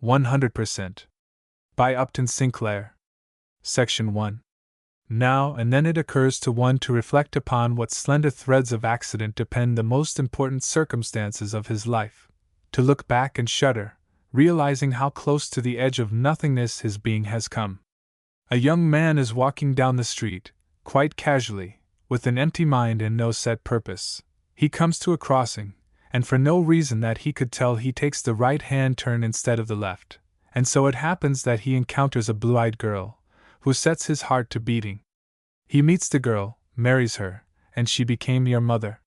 100%. By Upton Sinclair. Section 1. Now and then it occurs to one to reflect upon what slender threads of accident depend the most important circumstances of his life, to look back and shudder, realizing how close to the edge of nothingness his being has come. A young man is walking down the street, quite casually, with an empty mind and no set purpose. He comes to a crossing, and for no reason that he could tell he takes the right-hand turn instead of the left, and so it happens that he encounters a blue-eyed girl, who sets his heart to beating. He meets the girl, marries her, and she became your mother.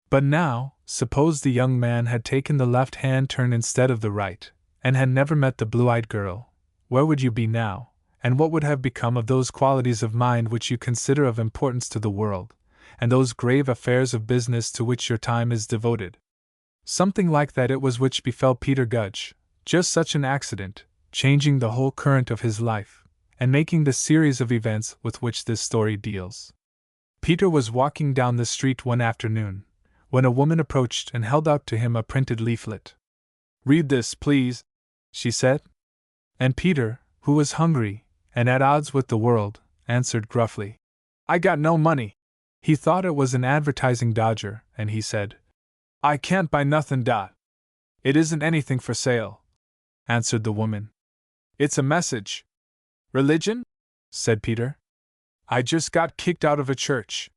But now, suppose the young man had taken the left-hand turn instead of the right, and had never met the blue-eyed girl, where would you be now, and what would have become of those qualities of mind which you consider of importance to the world, and those grave affairs of business to which your time is devoted? Something like that it was which befell Peter Gudge, just such an accident, changing the whole current of his life, and making the series of events with which this story deals. Peter was walking down the street one afternoon, when a woman approached and held out to him a printed leaflet. "Read this, please," she said. And Peter, who was hungry, and at odds with the world, answered gruffly, "I got no money." He thought it was an advertising dodger, and he said, "I can't buy nothin', dot." "It isn't anything for sale," answered the woman. "It's a message." "Religion?" said Peter. "I just got kicked out of a church."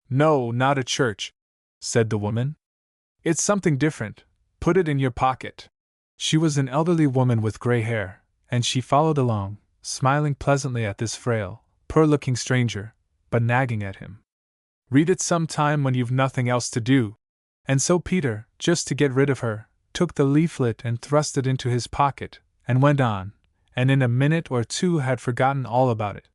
"No, not a church," said the woman. "It's something different. Put it in your pocket." She was an elderly woman with gray hair, and she followed along, smiling pleasantly at this frail, poor-looking stranger, but nagging at him. "Read it some time when you've nothing else to do." And so Peter, just to get rid of her, took the leaflet and thrust it into his pocket, and went on, and in a minute or two had forgotten all about it.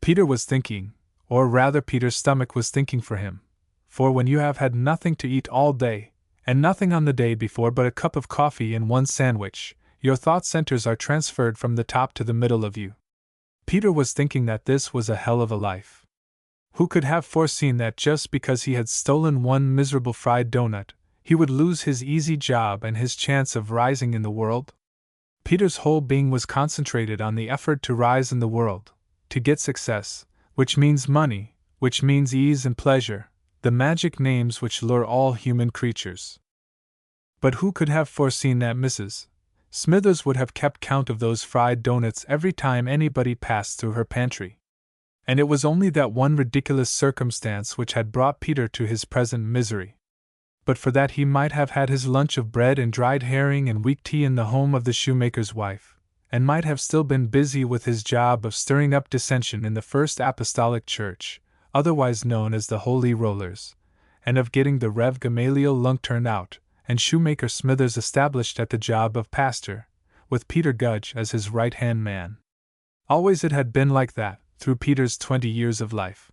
Peter was thinking, or rather Peter's stomach was thinking for him, for when you have had nothing to eat all day, and nothing on the day before but a cup of coffee and one sandwich, your thought centers are transferred from the top to the middle of you. Peter was thinking that this was a hell of a life. Who could have foreseen that just because he had stolen one miserable fried donut, he would lose his easy job and his chance of rising in the world? Peter's whole being was concentrated on the effort to rise in the world, to get success, which means money, which means ease and pleasure, the magic names which lure all human creatures. But who could have foreseen that Mrs. Smithers would have kept count of those fried doughnuts every time anybody passed through her pantry? And it was only that one ridiculous circumstance which had brought Peter to his present misery. But for that he might have had his lunch of bread and dried herring and weak tea in the home of the shoemaker's wife, and might have still been busy with his job of stirring up dissension in the First Apostolic Church, otherwise known as the Holy Rollers, and of getting the Rev. Gamaliel Lunk turned out, and shoemaker Smithers established at the job of pastor, with Peter Gudge as his right-hand man. Always it had been like that, through Peter's 20 years of life.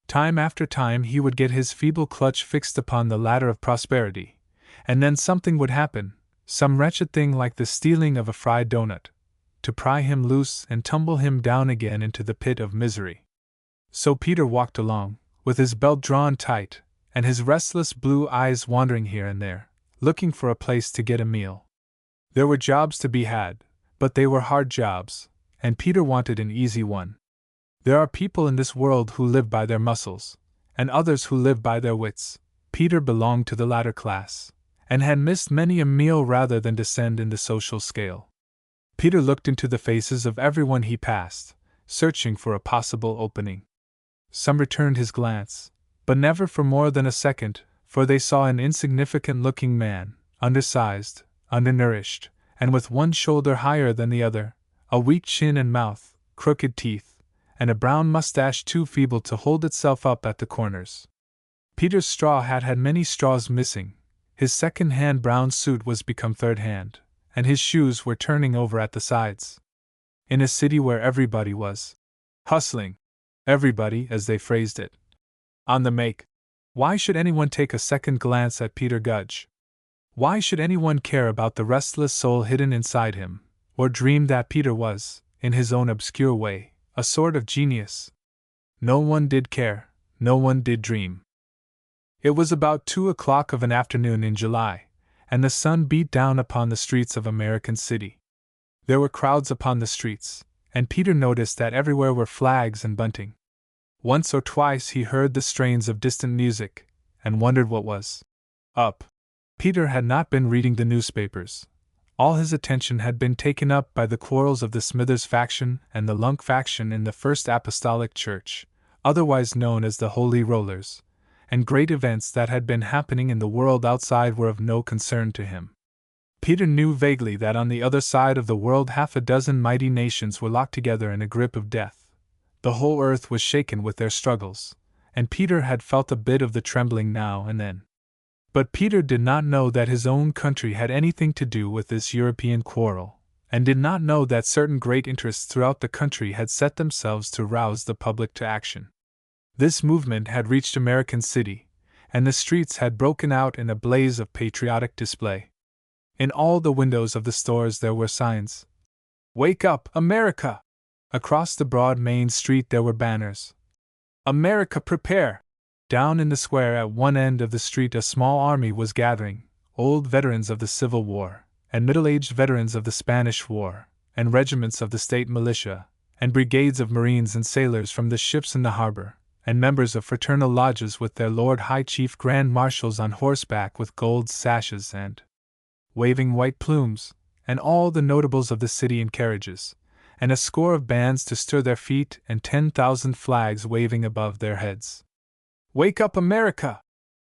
Time after time he would get his feeble clutch fixed upon the ladder of prosperity, and then something would happen, some wretched thing like the stealing of a fried doughnut, to pry him loose and tumble him down again into the pit of misery. So Peter walked along, with his belt drawn tight, and his restless blue eyes wandering here and there, looking for a place to get a meal. There were jobs to be had, but they were hard jobs, and Peter wanted an easy one. There are people in this world who live by their muscles, and others who live by their wits. Peter belonged to the latter class, and had missed many a meal rather than descend in the social scale. Peter looked into the faces of everyone he passed, searching for a possible opening. Some returned his glance, but never for more than a second, for they saw an insignificant-looking man, undersized, undernourished, and with one shoulder higher than the other, a weak chin and mouth, crooked teeth, and a brown mustache too feeble to hold itself up at the corners. Peter's straw hat had many straws missing, his second-hand brown suit was become third-hand, and his shoes were turning over at the sides. In a city where everybody was hustling, everybody, as they phrased it, on the make, why should anyone take a second glance at Peter Gudge? Why should anyone care about the restless soul hidden inside him, or dream that Peter was, in his own obscure way, a sort of genius? No one did care, no one did dream. It was about 2 o'clock of an afternoon in July, and the sun beat down upon the streets of American City. There were crowds upon the streets, and Peter noticed that everywhere were flags and bunting. Once or twice he heard the strains of distant music, and wondered what was up. Peter had not been reading the newspapers. All his attention had been taken up by the quarrels of the Smithers faction and the Lunk faction in the First Apostolic Church, otherwise known as the Holy Rollers, and great events that had been happening in the world outside were of no concern to him. Peter knew vaguely that on the other side of the world 6 mighty nations were locked together in a grip of death. The whole earth was shaken with their struggles, and Peter had felt a bit of the trembling now and then. But Peter did not know that his own country had anything to do with this European quarrel, and did not know that certain great interests throughout the country had set themselves to rouse the public to action. This movement had reached American City, and the streets had broken out in a blaze of patriotic display. In all the windows of the stores there were signs. "Wake up, America!" Across the broad main street there were banners. "America, prepare!" Down in the square at one end of the street a small army was gathering, old veterans of the Civil War, and middle-aged veterans of the Spanish War, and regiments of the state militia, and brigades of Marines and sailors from the ships in the harbor, and members of fraternal lodges with their Lord High Chief Grand Marshals on horseback with gold sashes and waving white plumes, and all the notables of the city in carriages, and a score of bands to stir their feet and 10,000 flags waving above their heads. "Wake up, America!"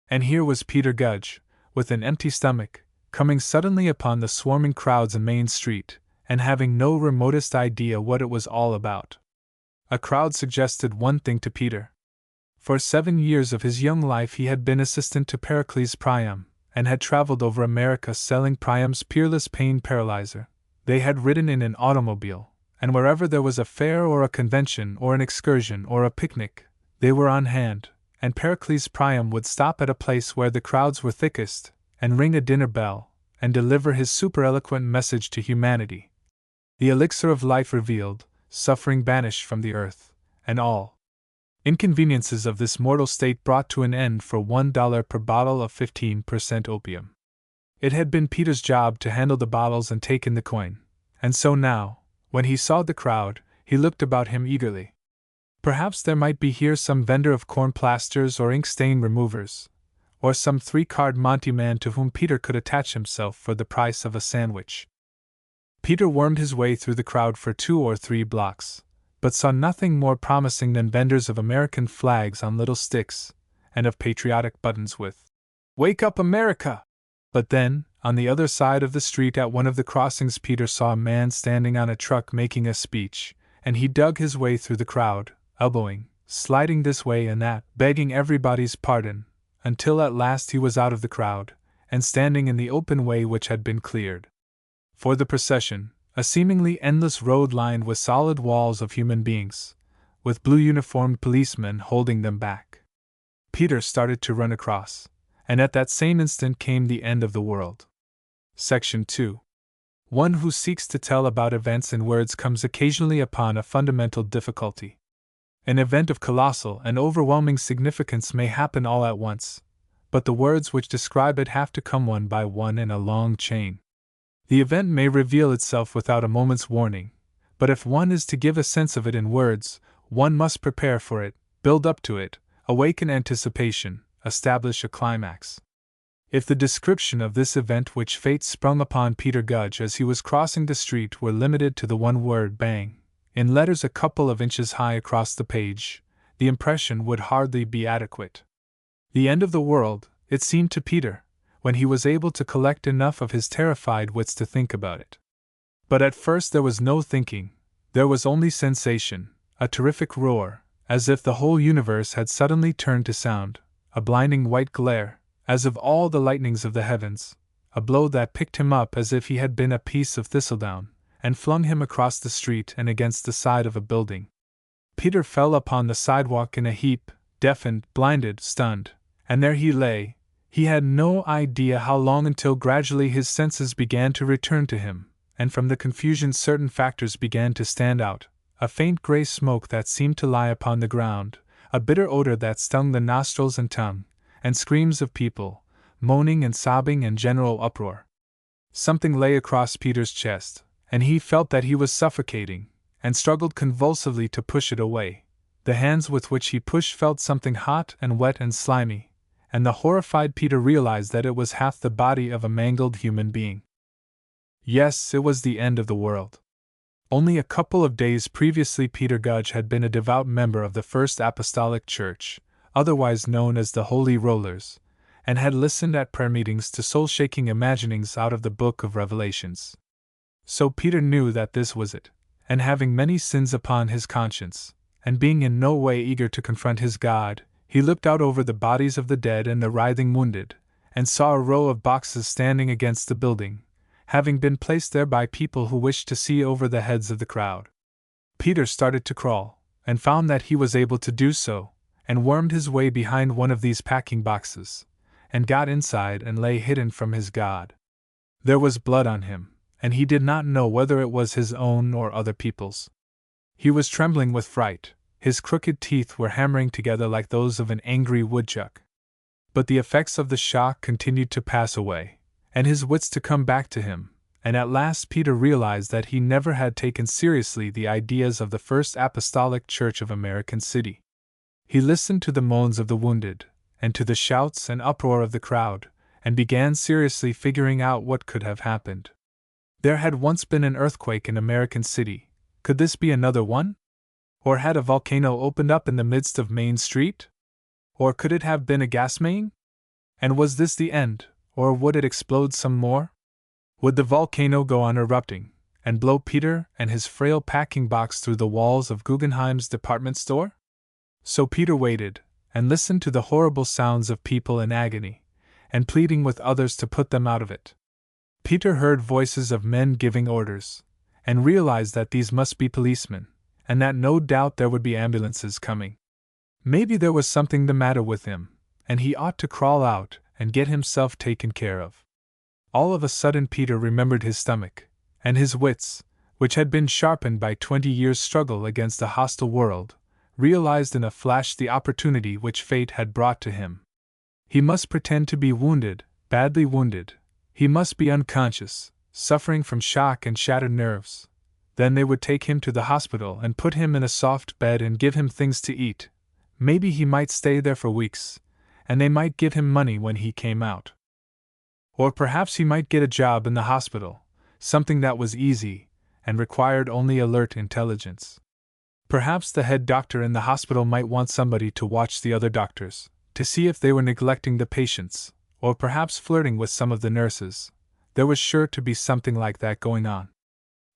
And here was Peter Gudge, with an empty stomach, coming suddenly upon the swarming crowds in Main Street, and having no remotest idea what it was all about. A crowd suggested one thing to Peter. For 7 years of his young life he had been assistant to Pericles Priam, and had traveled over America selling Priam's peerless pain paralyzer. They had ridden in an automobile, and wherever there was a fair or a convention or an excursion or a picnic, they were on hand, and Pericles Priam would stop at a place where the crowds were thickest, and ring a dinner bell, and deliver his super-eloquent message to humanity. The elixir of life revealed, suffering banished from the earth, and all inconveniences of this mortal state brought to an end for $1 per bottle of 15% opium. It had been Peter's job to handle the bottles and take in the coin, and so now, when he saw the crowd, he looked about him eagerly. Perhaps there might be here some vendor of corn plasters or ink stain removers, or some 3-card Monte man to whom Peter could attach himself for the price of a sandwich. Peter wormed his way through the crowd for 2 or 3 blocks, but saw nothing more promising than vendors of American flags on little sticks, and of patriotic buttons with "Wake up, America!" But then, on the other side of the street at one of the crossings Peter saw a man standing on a truck making a speech, and he dug his way through the crowd, elbowing, sliding this way and that, begging everybody's pardon, until at last he was out of the crowd, and standing in the open way which had been cleared for the procession, a seemingly endless road lined with solid walls of human beings, with blue-uniformed policemen holding them back. Peter started to run across, and at that same instant came the end of the world. Section 2. One who seeks to tell about events in words comes occasionally upon a fundamental difficulty. An event of colossal and overwhelming significance may happen all at once, but the words which describe it have to come one by one in a long chain. The event may reveal itself without a moment's warning, but if one is to give a sense of it in words, one must prepare for it, build up to it, awaken anticipation, establish a climax. If the description of this event which fate sprung upon Peter Gudge as he was crossing the street were limited to the one word bang, in letters a couple of inches high across the page, the impression would hardly be adequate. The end of the world, it seemed to Peter, when he was able to collect enough of his terrified wits to think about it. But at first there was no thinking, there was only sensation, a terrific roar, as if the whole universe had suddenly turned to sound, a blinding white glare, as of all the lightnings of the heavens, a blow that picked him up as if he had been a piece of thistledown, and flung him across the street and against the side of a building. Peter fell upon the sidewalk in a heap, deafened, blinded, stunned, and there he lay. He had no idea how long until gradually his senses began to return to him, and from the confusion certain factors began to stand out, a faint gray smoke that seemed to lie upon the ground, a bitter odor that stung the nostrils and tongue, and screams of people, moaning and sobbing and general uproar. Something lay across Peter's chest, and he felt that he was suffocating, and struggled convulsively to push it away. The hands with which he pushed felt something hot and wet and slimy, and the horrified Peter realized that it was half the body of a mangled human being. Yes, it was the end of the world. Only a couple of days previously Peter Gudge had been a devout member of the First Apostolic Church, otherwise known as the Holy Rollers, and had listened at prayer meetings to soul-shaking imaginings out of the book of Revelations. So Peter knew that this was it, and having many sins upon his conscience, and being in no way eager to confront his God, he looked out over the bodies of the dead and the writhing wounded, and saw a row of boxes standing against the building, having been placed there by people who wished to see over the heads of the crowd. Peter started to crawl, and found that he was able to do so, and wormed his way behind one of these packing boxes, and got inside and lay hidden from his God. There was blood on him, and he did not know whether it was his own or other people's. He was trembling with fright, his crooked teeth were hammering together like those of an angry woodchuck. But the effects of the shock continued to pass away, and his wits to come back to him, and at last Peter realized that he never had taken seriously the ideas of the First Apostolic Church of American City. He listened to the moans of the wounded, and to the shouts and uproar of the crowd, and began seriously figuring out what could have happened. There had once been an earthquake in American City. Could this be another one? Or had a volcano opened up in the midst of Main Street? Or could it have been a gas main? And was this the end, or would it explode some more? Would the volcano go on erupting, and blow Peter and his frail packing box through the walls of Guggenheim's department store? So Peter waited, and listened to the horrible sounds of people in agony, and pleading with others to put them out of it. Peter heard voices of men giving orders, and realized that these must be policemen, and that no doubt there would be ambulances coming. Maybe there was something the matter with him, and he ought to crawl out and get himself taken care of. All of a sudden Peter remembered his stomach, and his wits, which had been sharpened by 20 years' struggle against a hostile world, realized in a flash the opportunity which fate had brought to him. He must pretend to be wounded, badly wounded. He must be unconscious, suffering from shock and shattered nerves. Then they would take him to the hospital and put him in a soft bed and give him things to eat. Maybe he might stay there for weeks, and they might give him money when he came out. Or perhaps he might get a job in the hospital, something that was easy, and required only alert intelligence. Perhaps the head doctor in the hospital might want somebody to watch the other doctors, to see if they were neglecting the patients, or perhaps flirting with some of the nurses. There was sure to be something like that going on.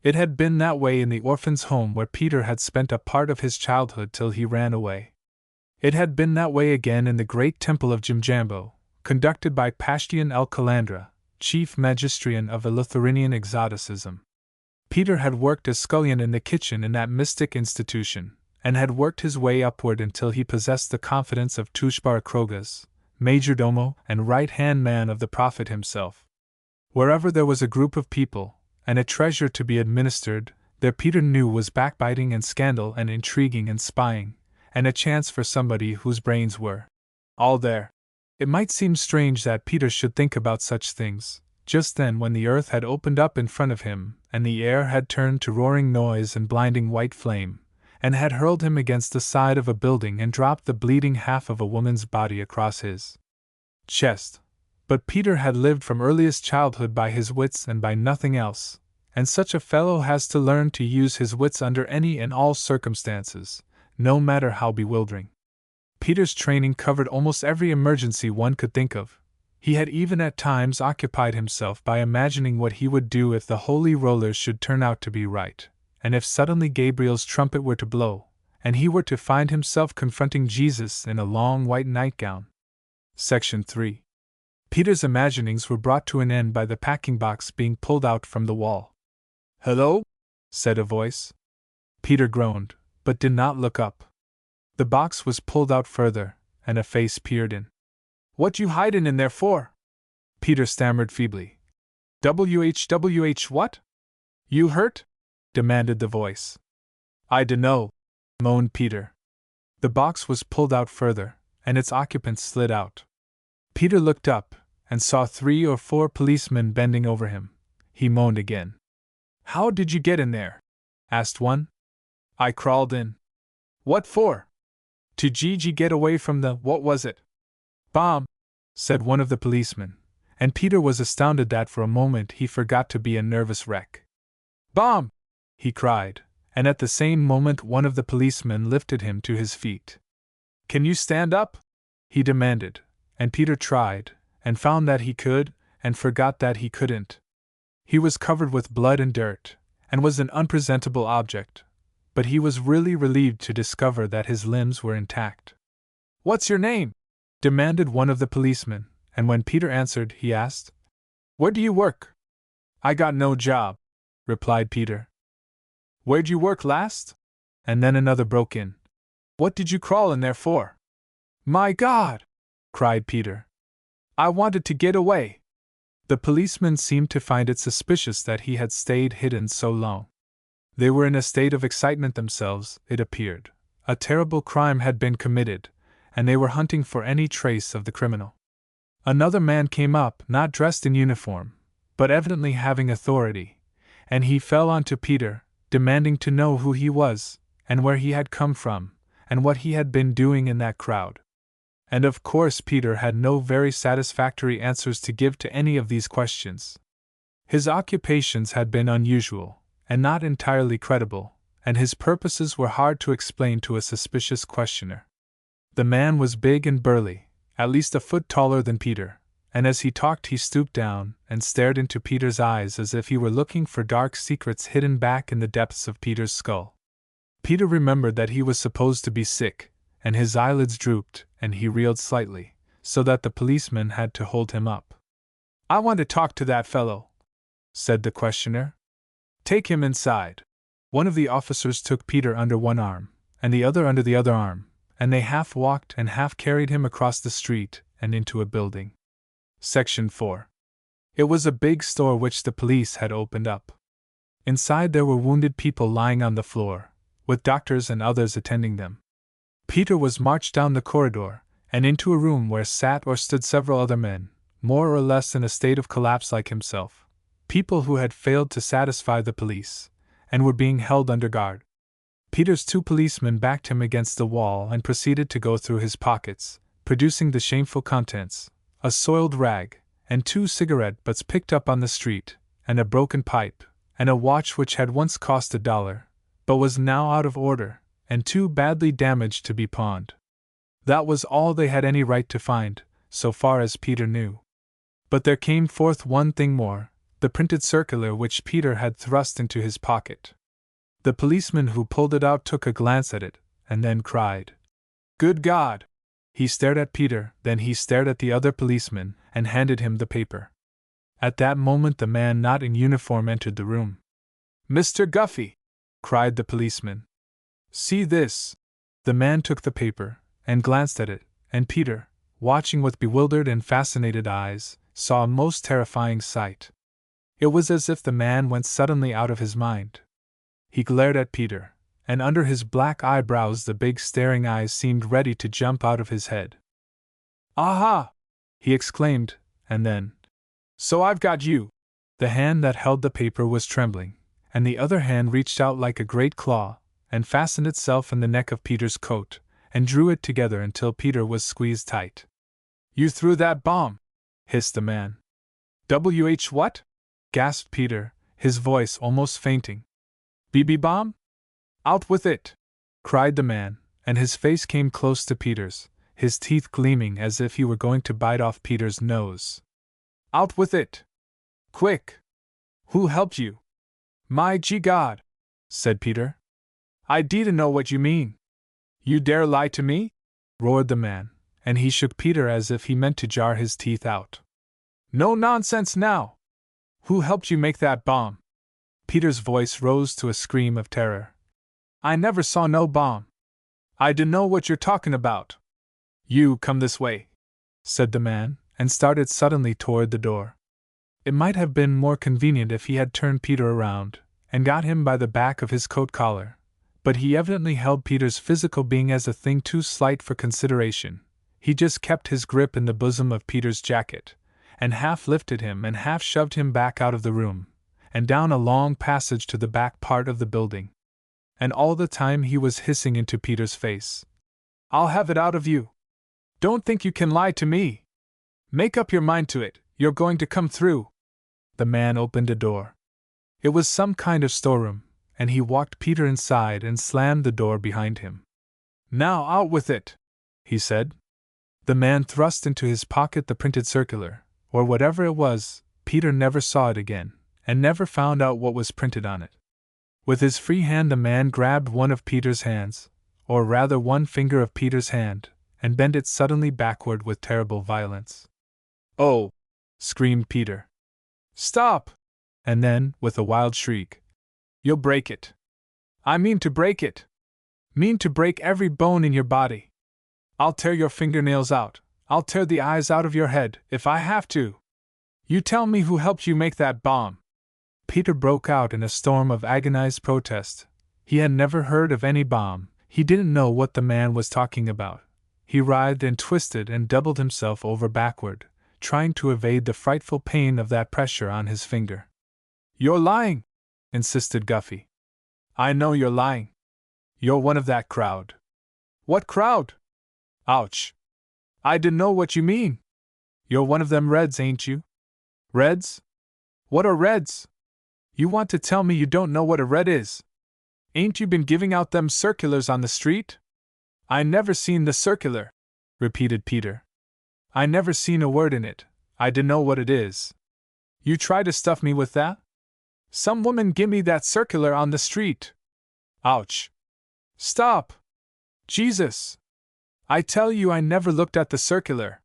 It had been that way in the orphan's home where Peter had spent a part of his childhood till he ran away. It had been that way again in the great temple of Jimjambo, conducted by Pashtian el Calandra, chief magistrian of Eleutherian exoticism. Peter had worked as scullion in the kitchen in that mystic institution, and had worked his way upward until he possessed the confidence of Tushbar Krogas, majordomo and right-hand man of the prophet himself. Wherever there was a group of people, and a treasure to be administered, there Peter knew was backbiting and scandal and intriguing and spying, and a chance for somebody whose brains were all there. It might seem strange that Peter should think about such things, just then when the earth had opened up in front of him, and the air had turned to roaring noise and blinding white flame, and had hurled him against the side of a building and dropped the bleeding half of a woman's body across his chest. But Peter had lived from earliest childhood by his wits and by nothing else, and such a fellow has to learn to use his wits under any and all circumstances, no matter how bewildering. Peter's training covered almost every emergency one could think of. He had even at times occupied himself by imagining what he would do if the holy rollers should turn out to be right, and if suddenly Gabriel's trumpet were to blow, and he were to find himself confronting Jesus in a long white nightgown. Section 3. Peter's imaginings were brought to an end by the packing box being pulled out from the wall. "Hello?" said a voice. Peter groaned, but did not look up. The box was pulled out further, and a face peered in. "What you hidin' in there for?" Peter stammered feebly. "WH what? You hurt?" demanded the voice. "I dunno," moaned Peter. The box was pulled out further, and its occupants slid out. Peter looked up, and saw 3 or 4 policemen bending over him. He moaned again. How did you get in there? Asked one. I crawled in. What for? To get away from the, what was it? Bomb, said one of the policemen, and Peter was astounded that for a moment he forgot to be a nervous wreck. Bomb! He cried, and at the same moment one of the policemen lifted him to his feet. Can you stand up? He demanded, and Peter tried, and found that he could, and forgot that he couldn't. He was covered with blood and dirt, and was an unpresentable object, but he was really relieved to discover that his limbs were intact. What's your name? Demanded one of the policemen, and when Peter answered, he asked, Where do you work? I got no job, replied Peter. Where'd you work last? And then another broke in. What did you crawl in there for? My God! Cried Peter. I wanted to get away. The policemen seemed to find it suspicious that he had stayed hidden so long. They were in a state of excitement themselves, it appeared. A terrible crime had been committed, and they were hunting for any trace of the criminal. Another man came up, not dressed in uniform, but evidently having authority, and he fell onto Peter, demanding to know who he was, and where he had come from, and what he had been doing in that crowd. And of course Peter had no very satisfactory answers to give to any of these questions. His occupations had been unusual, and not entirely credible, and his purposes were hard to explain to a suspicious questioner. The man was big and burly, at least a foot taller than Peter, and as he talked he stooped down and stared into Peter's eyes as if he were looking for dark secrets hidden back in the depths of Peter's skull. Peter remembered that he was supposed to be sick, and his eyelids drooped, and he reeled slightly, so that the policeman had to hold him up. I want to talk to that fellow, said the questioner. Take him inside. One of the officers took Peter under one arm, and the other under the other arm, and they half walked and half carried him across the street and into a building. Section 4. It was a big store which the police had opened up. Inside there were wounded people lying on the floor, with doctors and others attending them. Peter was marched down the corridor, and into a room where sat or stood several other men, more or less in a state of collapse like himself, people who had failed to satisfy the police, and were being held under guard. Peter's two policemen backed him against the wall and proceeded to go through his pockets, producing the shameful contents, a soiled rag, and 2 cigarette butts picked up on the street, and a broken pipe, and a watch which had once cost $1, but was now out of order, and too badly damaged to be pawned. That was all they had any right to find, so far as Peter knew. But there came forth one thing more, the printed circular which Peter had thrust into his pocket. The policeman who pulled it out took a glance at it, and then cried, Good God! He stared at Peter, then he stared at the other policeman, and handed him the paper. At that moment the man not in uniform entered the room. Mr. Guffey! Cried the policeman. See this! The man took the paper, and glanced at it, and Peter, watching with bewildered and fascinated eyes, saw a most terrifying sight. It was as if the man went suddenly out of his mind. He glared at Peter, and under his black eyebrows the big staring eyes seemed ready to jump out of his head. Aha! He exclaimed, and then, So I've got you! The hand that held the paper was trembling, and the other hand reached out like a great claw, and fastened itself in the neck of Peter's coat, and drew it together until Peter was squeezed tight. You threw that bomb! Hissed the man. WH what? Gasped Peter, his voice almost fainting. BB bomb? Out with it! Cried the man, and his face came close to Peter's, his teeth gleaming as if he were going to bite off Peter's nose. Out with it! Quick! Who helped you? My God! Said Peter. I didn't know what you mean. You dare lie to me? Roared the man, and he shook Peter as if he meant to jar his teeth out. No nonsense now! Who helped you make that bomb? Peter's voice rose to a scream of terror. I never saw no bomb. I dunno what you're talking about. You come this way, said the man, and started suddenly toward the door. It might have been more convenient if he had turned Peter around, and got him by the back of his coat collar, but he evidently held Peter's physical being as a thing too slight for consideration. He just kept his grip in the bosom of Peter's jacket, and half lifted him and half shoved him back out of the room, and down a long passage to the back part of the building. And all the time he was hissing into Peter's face. "I'll have it out of you! Don't think you can lie to me! Make up your mind to it, you're going to come through!" The man opened a door. It was some kind of storeroom, and he walked Peter inside and slammed the door behind him. "Now out with it," he said. The man thrust into his pocket the printed circular, or whatever it was. Peter never saw it again, and never found out what was printed on it. With his free hand the man grabbed one of Peter's hands, or rather one finger of Peter's hand, and bent it suddenly backward with terrible violence. "Oh!" screamed Peter. "Stop!" And then, with a wild shriek, "You'll break it! I mean to break it! Mean to break every bone in your body! I'll tear your fingernails out, I'll tear the eyes out of your head, if I have to! You tell me who helped you make that bomb!" Peter broke out in a storm of agonized protest. He had never heard of any bomb, he didn't know what the man was talking about. He writhed and twisted and doubled himself over backward, trying to evade the frightful pain of that pressure on his finger. "You're lying!" insisted Guffey. "I know you're lying. You're one of that crowd." "What crowd?" "Ouch! I dunno what you mean. You're one of them Reds, ain't you?" "Reds? What are Reds? You want to tell me you don't know what a Red is? Ain't you been giving out them circulars on the street?" "I never seen the circular," repeated Peter. "I never seen a word in it, I dunno what it is. You try to stuff me with that? Some woman gimme that circular on the street." "Ouch! Stop! Jesus! I tell you I never looked at the circular."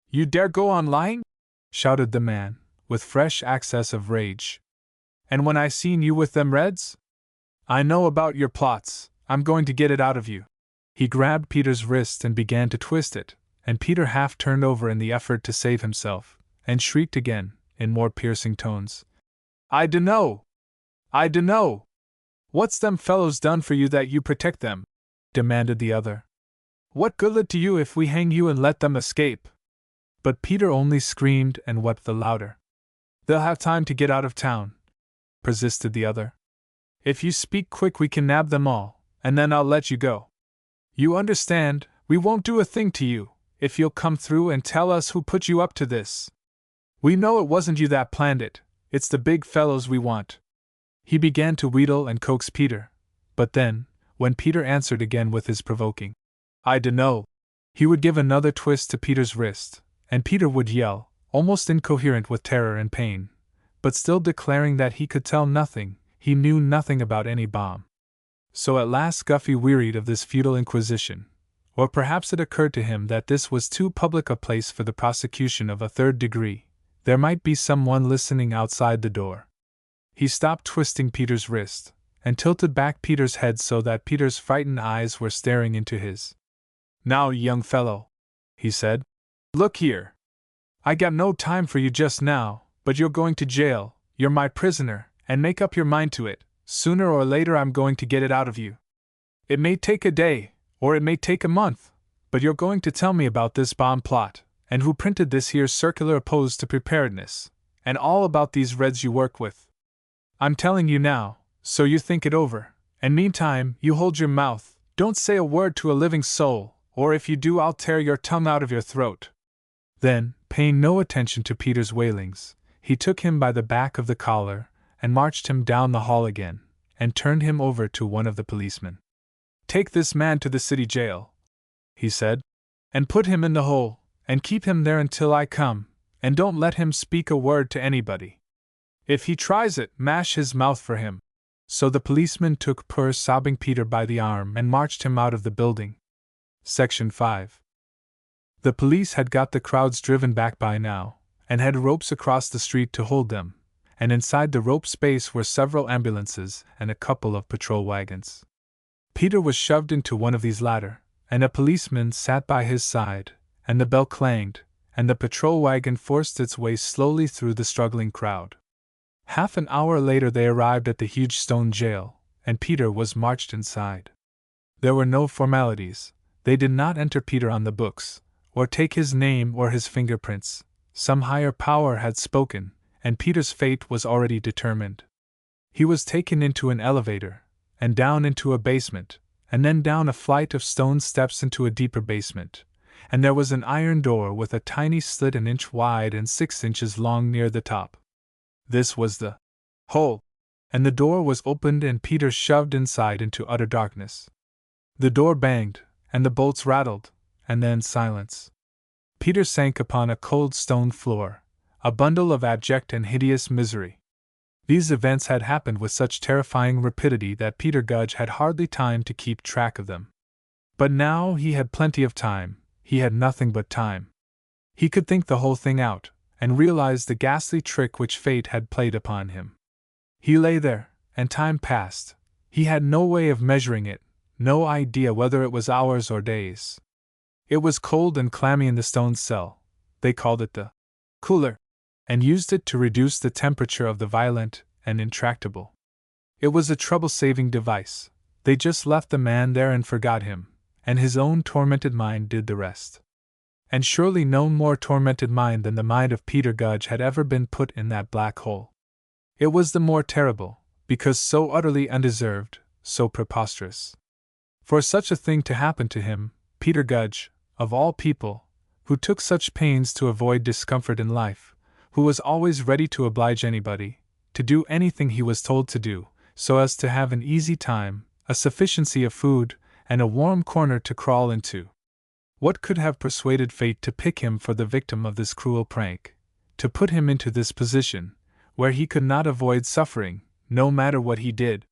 "You dare go on lying?" shouted the man, with fresh access of rage. "And when I seen you with them Reds? I know about your plots, I'm going to get it out of you." He grabbed Peter's wrist and began to twist it, and Peter half turned over in the effort to save himself, and shrieked again, in more piercing tones. "I dunno! I dunno! What's them fellows done for you that you protect them?" demanded the other. "What good to you if we hang you and let them escape?" But Peter only screamed and wept the louder. "They'll have time to get out of town," persisted the other. "If you speak quick we can nab them all, and then I'll let you go. You understand, we won't do a thing to you, if you'll come through and tell us who put you up to this. We know it wasn't you that planned it, it's the big fellows we want." He began to wheedle and coax Peter, but then, when Peter answered again with his provoking, "I dunno," he would give another twist to Peter's wrist, and Peter would yell, almost incoherent with terror and pain, but still declaring that he could tell nothing, he knew nothing about any bomb. So at last Guffey wearied of this futile inquisition, or perhaps it occurred to him that this was too public a place for the prosecution of a third degree. There might be someone listening outside the door. He stopped twisting Peter's wrist, and tilted back Peter's head so that Peter's frightened eyes were staring into his. "Now, young fellow," he said, "look here. I got no time for you just now, but you're going to jail, you're my prisoner, and make up your mind to it. Sooner or later I'm going to get it out of you. It may take a day, or it may take a month, but you're going to tell me about this bomb plot, and who printed this here circular opposed to preparedness, and all about these Reds you work with. I'm telling you now, so you think it over, and meantime you hold your mouth, don't say a word to a living soul, or if you do I'll tear your tongue out of your throat." Then, paying no attention to Peter's wailings, he took him by the back of the collar, and marched him down the hall again, and turned him over to one of the policemen. "Take this man to the city jail," he said, "and put him in the hole, and keep him there until I come, and don't let him speak a word to anybody. If he tries it, mash his mouth for him." So the policeman took poor sobbing Peter by the arm and marched him out of the building. Section 5. The police had got the crowds driven back by now, and had ropes across the street to hold them, and inside the rope space were several ambulances and a couple of patrol wagons. Peter was shoved into one of these latter, and a policeman sat by his side, and the bell clanged, and the patrol wagon forced its way slowly through the struggling crowd. Half an hour later they arrived at the huge stone jail, and Peter was marched inside. There were no formalities. They did not enter Peter on the books, or take his name or his fingerprints. Some higher power had spoken, and Peter's fate was already determined. He was taken into an elevator, and down into a basement, and then down a flight of stone steps into a deeper basement, and there was an iron door with a tiny slit an inch wide and 6 inches long near the top. This was the hole, and the door was opened and Peter shoved inside into utter darkness. The door banged, and the bolts rattled, and then silence. Peter sank upon a cold stone floor, a bundle of abject and hideous misery. These events had happened with such terrifying rapidity that Peter Gudge had hardly time to keep track of them. But now he had plenty of time, he had nothing but time. He could think the whole thing out, and realize the ghastly trick which fate had played upon him. He lay there, and time passed. He had no way of measuring it, no idea whether it was hours or days. It was cold and clammy in the stone cell. They called it the cooler, and used it to reduce the temperature of the violent and intractable. It was a trouble-saving device. They just left the man there and forgot him, and his own tormented mind did the rest. And surely no more tormented mind than the mind of Peter Gudge had ever been put in that black hole. It was the more terrible, because so utterly undeserved, so preposterous. For such a thing to happen to him, Peter Gudge, of all people, who took such pains to avoid discomfort in life, who was always ready to oblige anybody, to do anything he was told to do, so as to have an easy time, a sufficiency of food, and a warm corner to crawl into. What could have persuaded fate to pick him for the victim of this cruel prank, to put him into this position, where he could not avoid suffering, no matter what he did?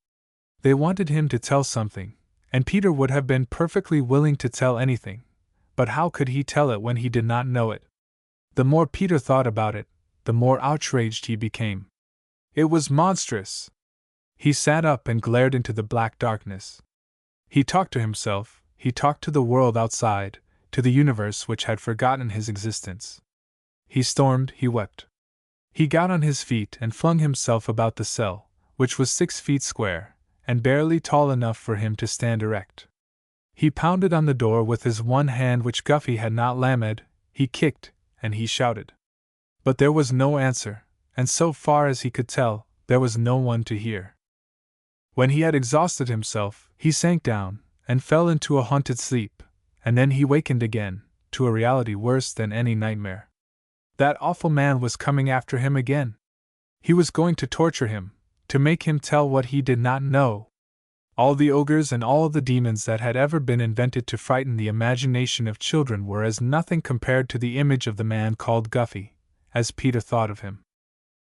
They wanted him to tell something, and Peter would have been perfectly willing to tell anything, but how could he tell it when he did not know it? The more Peter thought about it, the more outraged he became. It was monstrous. He sat up and glared into the black darkness. He talked to himself, he talked to the world outside, to the universe which had forgotten his existence. He stormed, he wept. He got on his feet and flung himself about the cell, which was 6 feet square, and barely tall enough for him to stand erect. He pounded on the door with his one hand which Guffey had not lamed, he kicked, and he shouted. But there was no answer, and so far as he could tell, there was no one to hear. When he had exhausted himself, he sank down, and fell into a haunted sleep, and then he wakened again, to a reality worse than any nightmare. That awful man was coming after him again. He was going to torture him, to make him tell what he did not know. All the ogres and all the demons that had ever been invented to frighten the imagination of children were as nothing compared to the image of the man called Guffey, as Peter thought of him.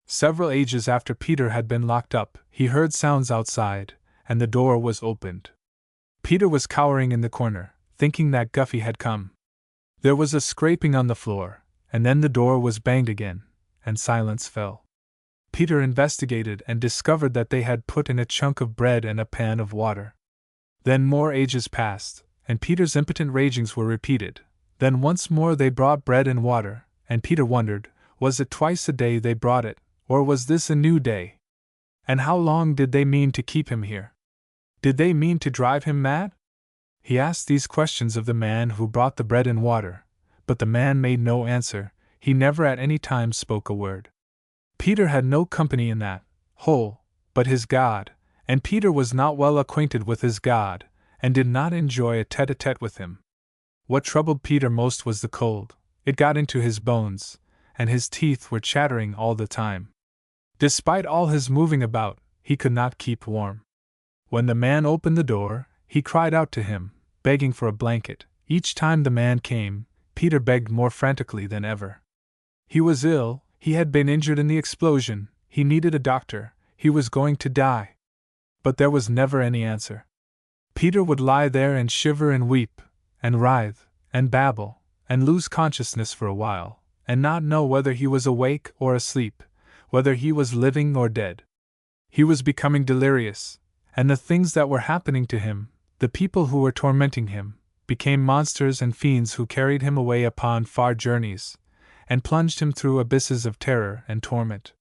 Several ages after Peter had been locked up, he heard sounds outside, and the door was opened. Peter was cowering in the corner, thinking that Guffey had come. There was a scraping on the floor, and then the door was banged again, and silence fell. Peter investigated and discovered that they had put in a chunk of bread and a pan of water. Then more ages passed, and Peter's impotent ragings were repeated. Then once more they brought bread and water, and Peter wondered, was it twice a day they brought it, or was this a new day? And how long did they mean to keep him here? Did they mean to drive him mad? He asked these questions of the man who brought the bread and water, but the man made no answer, he never at any time spoke a word. Peter had no company in that hole, but his God, and Peter was not well acquainted with his God, and did not enjoy a tete-a-tete with him. What troubled Peter most was the cold. It got into his bones, and his teeth were chattering all the time. Despite all his moving about, he could not keep warm. When the man opened the door, he cried out to him, begging for a blanket. Each time the man came, Peter begged more frantically than ever. He was ill, he had been injured in the explosion, he needed a doctor, he was going to die. But there was never any answer. Peter would lie there and shiver and weep, and writhe, and babble, and lose consciousness for a while, and not know whether he was awake or asleep, whether he was living or dead. He was becoming delirious, and the things that were happening to him, the people who were tormenting him, became monsters and fiends who carried him away upon far journeys, and plunged him through abysses of terror and torment.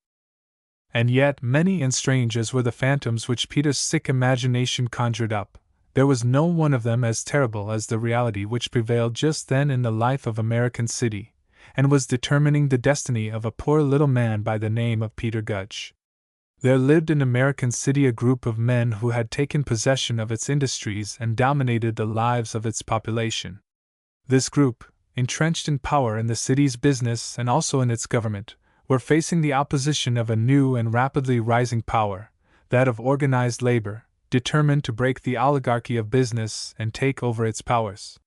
And yet, many and strange as were the phantoms which Peter's sick imagination conjured up, there was no one of them as terrible as the reality which prevailed just then in the life of American City, and was determining the destiny of a poor little man by the name of Peter Gudge. There lived in American City a group of men who had taken possession of its industries and dominated the lives of its population. This group, entrenched in power in the city's business and also in its government, were facing the opposition of a new and rapidly rising power, that of organized labor, determined to break the oligarchy of business and take over its powers.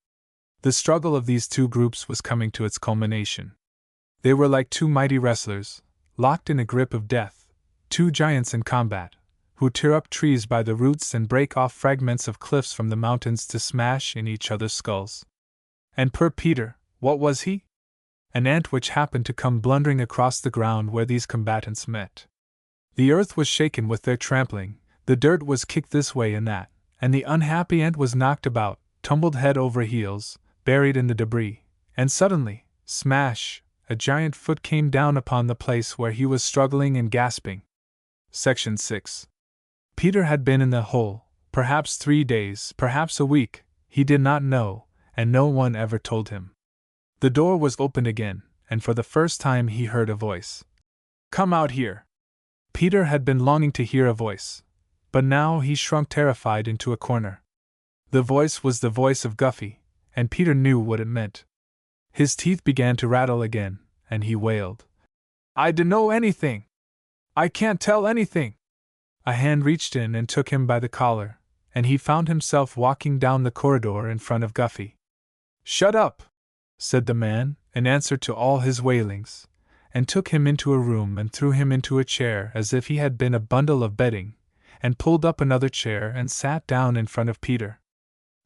The struggle of these two groups was coming to its culmination. They were like two mighty wrestlers, locked in a grip of death, two giants in combat, who tear up trees by the roots and break off fragments of cliffs from the mountains to smash in each other's skulls. And poor Peter, what was he? An ant which happened to come blundering across the ground where these combatants met. The earth was shaken with their trampling, the dirt was kicked this way and that, and the unhappy ant was knocked about, tumbled head over heels, buried in the debris, and suddenly, smash, a giant foot came down upon the place where he was struggling and gasping. Section 6. Peter had been in the hole, perhaps 3 days, perhaps a week, he did not know, and no one ever told him. The door was opened again, and for the first time he heard a voice. "Come out here." Peter had been longing to hear a voice, but now he shrunk terrified into a corner. The voice was the voice of Guffey, and Peter knew what it meant. His teeth began to rattle again, and he wailed, "I dunno anything! I can't tell anything!" A hand reached in and took him by the collar, and he found himself walking down the corridor in front of Guffey. "Shut up!" said the man, in answer to all his wailings, and took him into a room and threw him into a chair as if he had been a bundle of bedding, and pulled up another chair and sat down in front of Peter.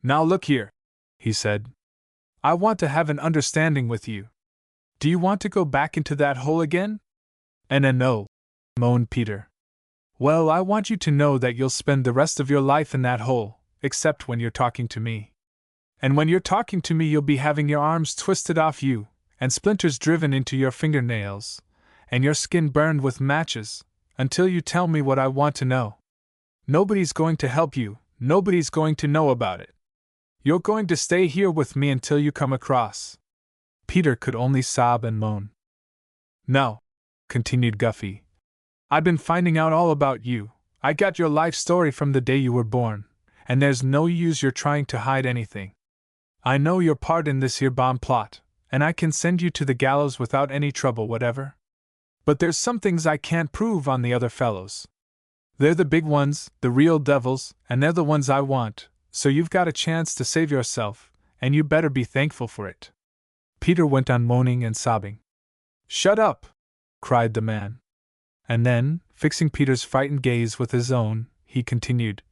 "Now look here," he said. "I want to have an understanding with you. Do you want to go back into that hole again?" "No," moaned Peter. "Well, I want you to know that you'll spend the rest of your life in that hole, except when you're talking to me. And when you're talking to me, you'll be having your arms twisted off you, and splinters driven into your fingernails, and your skin burned with matches, until you tell me what I want to know. Nobody's going to help you, nobody's going to know about it. You're going to stay here with me until you come across." Peter could only sob and moan. "No," continued Guffey. "I've been finding out all about you. I got your life story from the day you were born, and there's no use you're trying to hide anything. I know your part in this here bomb plot, and I can send you to the gallows without any trouble whatever. But there's some things I can't prove on the other fellows. They're the big ones, the real devils, and they're the ones I want, so you've got a chance to save yourself, and you better be thankful for it." Peter went on moaning and sobbing. "Shut up!" cried the man. And then, fixing Peter's frightened gaze with his own, he continued,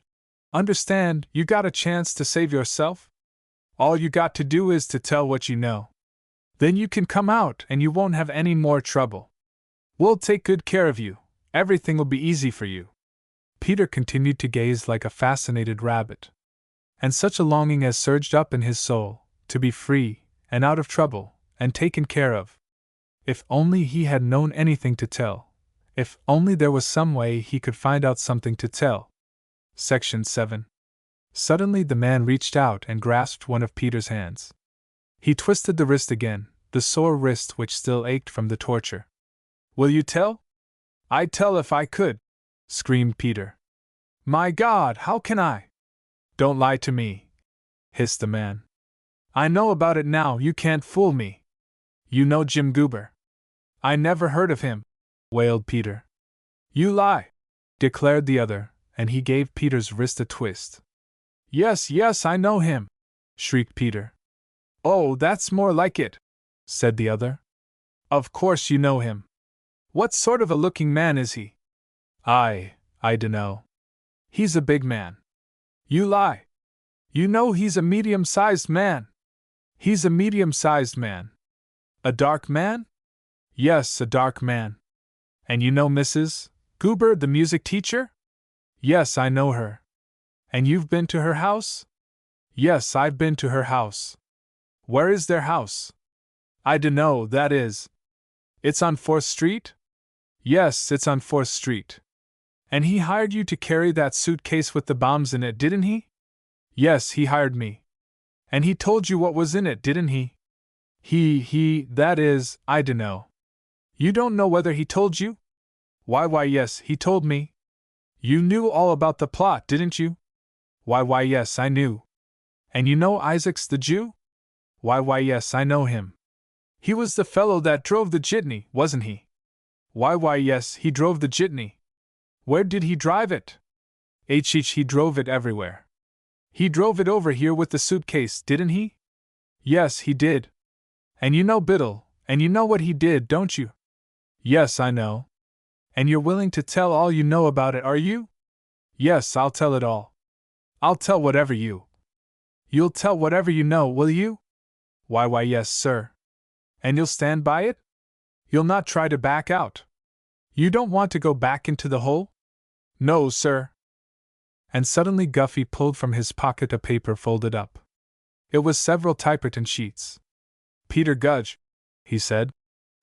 "Understand, you got a chance to save yourself? All you got to do is to tell what you know. Then you can come out and you won't have any more trouble. We'll take good care of you, everything will be easy for you." Peter continued to gaze like a fascinated rabbit. And such a longing as surged up in his soul, to be free, and out of trouble, and taken care of. If only he had known anything to tell. If only there was some way he could find out something to tell. Section 7. Suddenly the man reached out and grasped one of Peter's hands. He twisted the wrist again, the sore wrist which still ached from the torture. "Will you tell?" "I'd tell if I could," screamed Peter. "My God, how can I?" "Don't lie to me," hissed the man. "I know about it now, you can't fool me. You know Jim Goober." "I never heard of him," wailed Peter. "You lie," declared the other, and he gave Peter's wrist a twist. Yes, I know him," shrieked Peter. "Oh, that's more like it," said the other. "Of course you know him. What sort of a looking man is he?" I dunno. "He's a big man." "You lie. You know he's a medium-sized man." "He's a medium-sized man." "A dark man?" "Yes, a dark man." "And you know Mrs. Goober, the music teacher?" "Yes, I know her." "And you've been to her house?" "Yes, I've been to her house." "Where is their house?" "I dunno, that is." "It's on 4th Street?" "Yes, it's on 4th Street." "And he hired you to carry that suitcase with the bombs in it, didn't he?" "Yes, he hired me." "And he told you what was in it, didn't he?" That is, I dunno. You don't know whether he told you? Why, yes, he told me. You knew all about the plot, didn't you? Why, yes, I knew. And you know Isaacs the Jew? Why, yes, I know him. He was the fellow that drove the jitney, wasn't he? Why, yes, he drove the jitney. Where did he drive it? He drove it everywhere. He drove it over here with the suitcase, didn't he? Yes, he did. And you know Biddle, and you know what he did, don't you? Yes, I know. And you're willing to tell all you know about it, are you? Yes, I'll tell it all. I'll tell whatever you. You'll tell whatever you know, will you? Why, yes, sir. And you'll stand by it? You'll not try to back out? You don't want to go back into the hole? No, sir. And suddenly Guffey pulled from his pocket a paper folded up. It was several typewritten sheets. Peter Gudge, he said,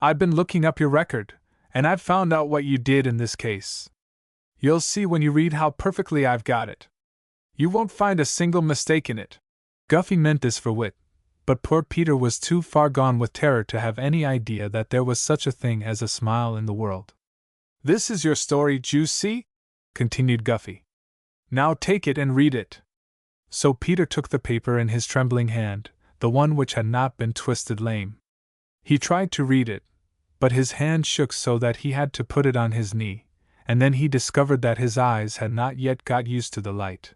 I've been looking up your record, and I've found out what you did in this case. You'll see when you read how perfectly I've got it. You won't find a single mistake in it. Guffey meant this for wit, but poor Peter was too far gone with terror to have any idea that there was such a thing as a smile in the world. This is your story, you see? Continued Guffey. Now take it and read it. So Peter took the paper in his trembling hand, the one which had not been twisted lame. He tried to read it, but his hand shook so that he had to put it on his knee, and then he discovered that his eyes had not yet got used to the light.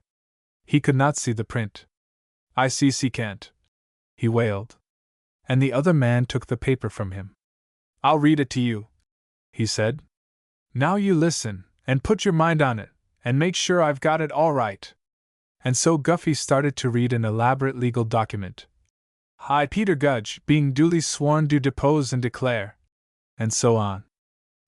He could not see the print. I see, can't, he wailed. And the other man took the paper from him. I'll read it to you, he said. Now you listen, and put your mind on it, and make sure I've got it all right. And so Guffey started to read an elaborate legal document. I, Peter Gudge, being duly sworn do depose and declare. And so on.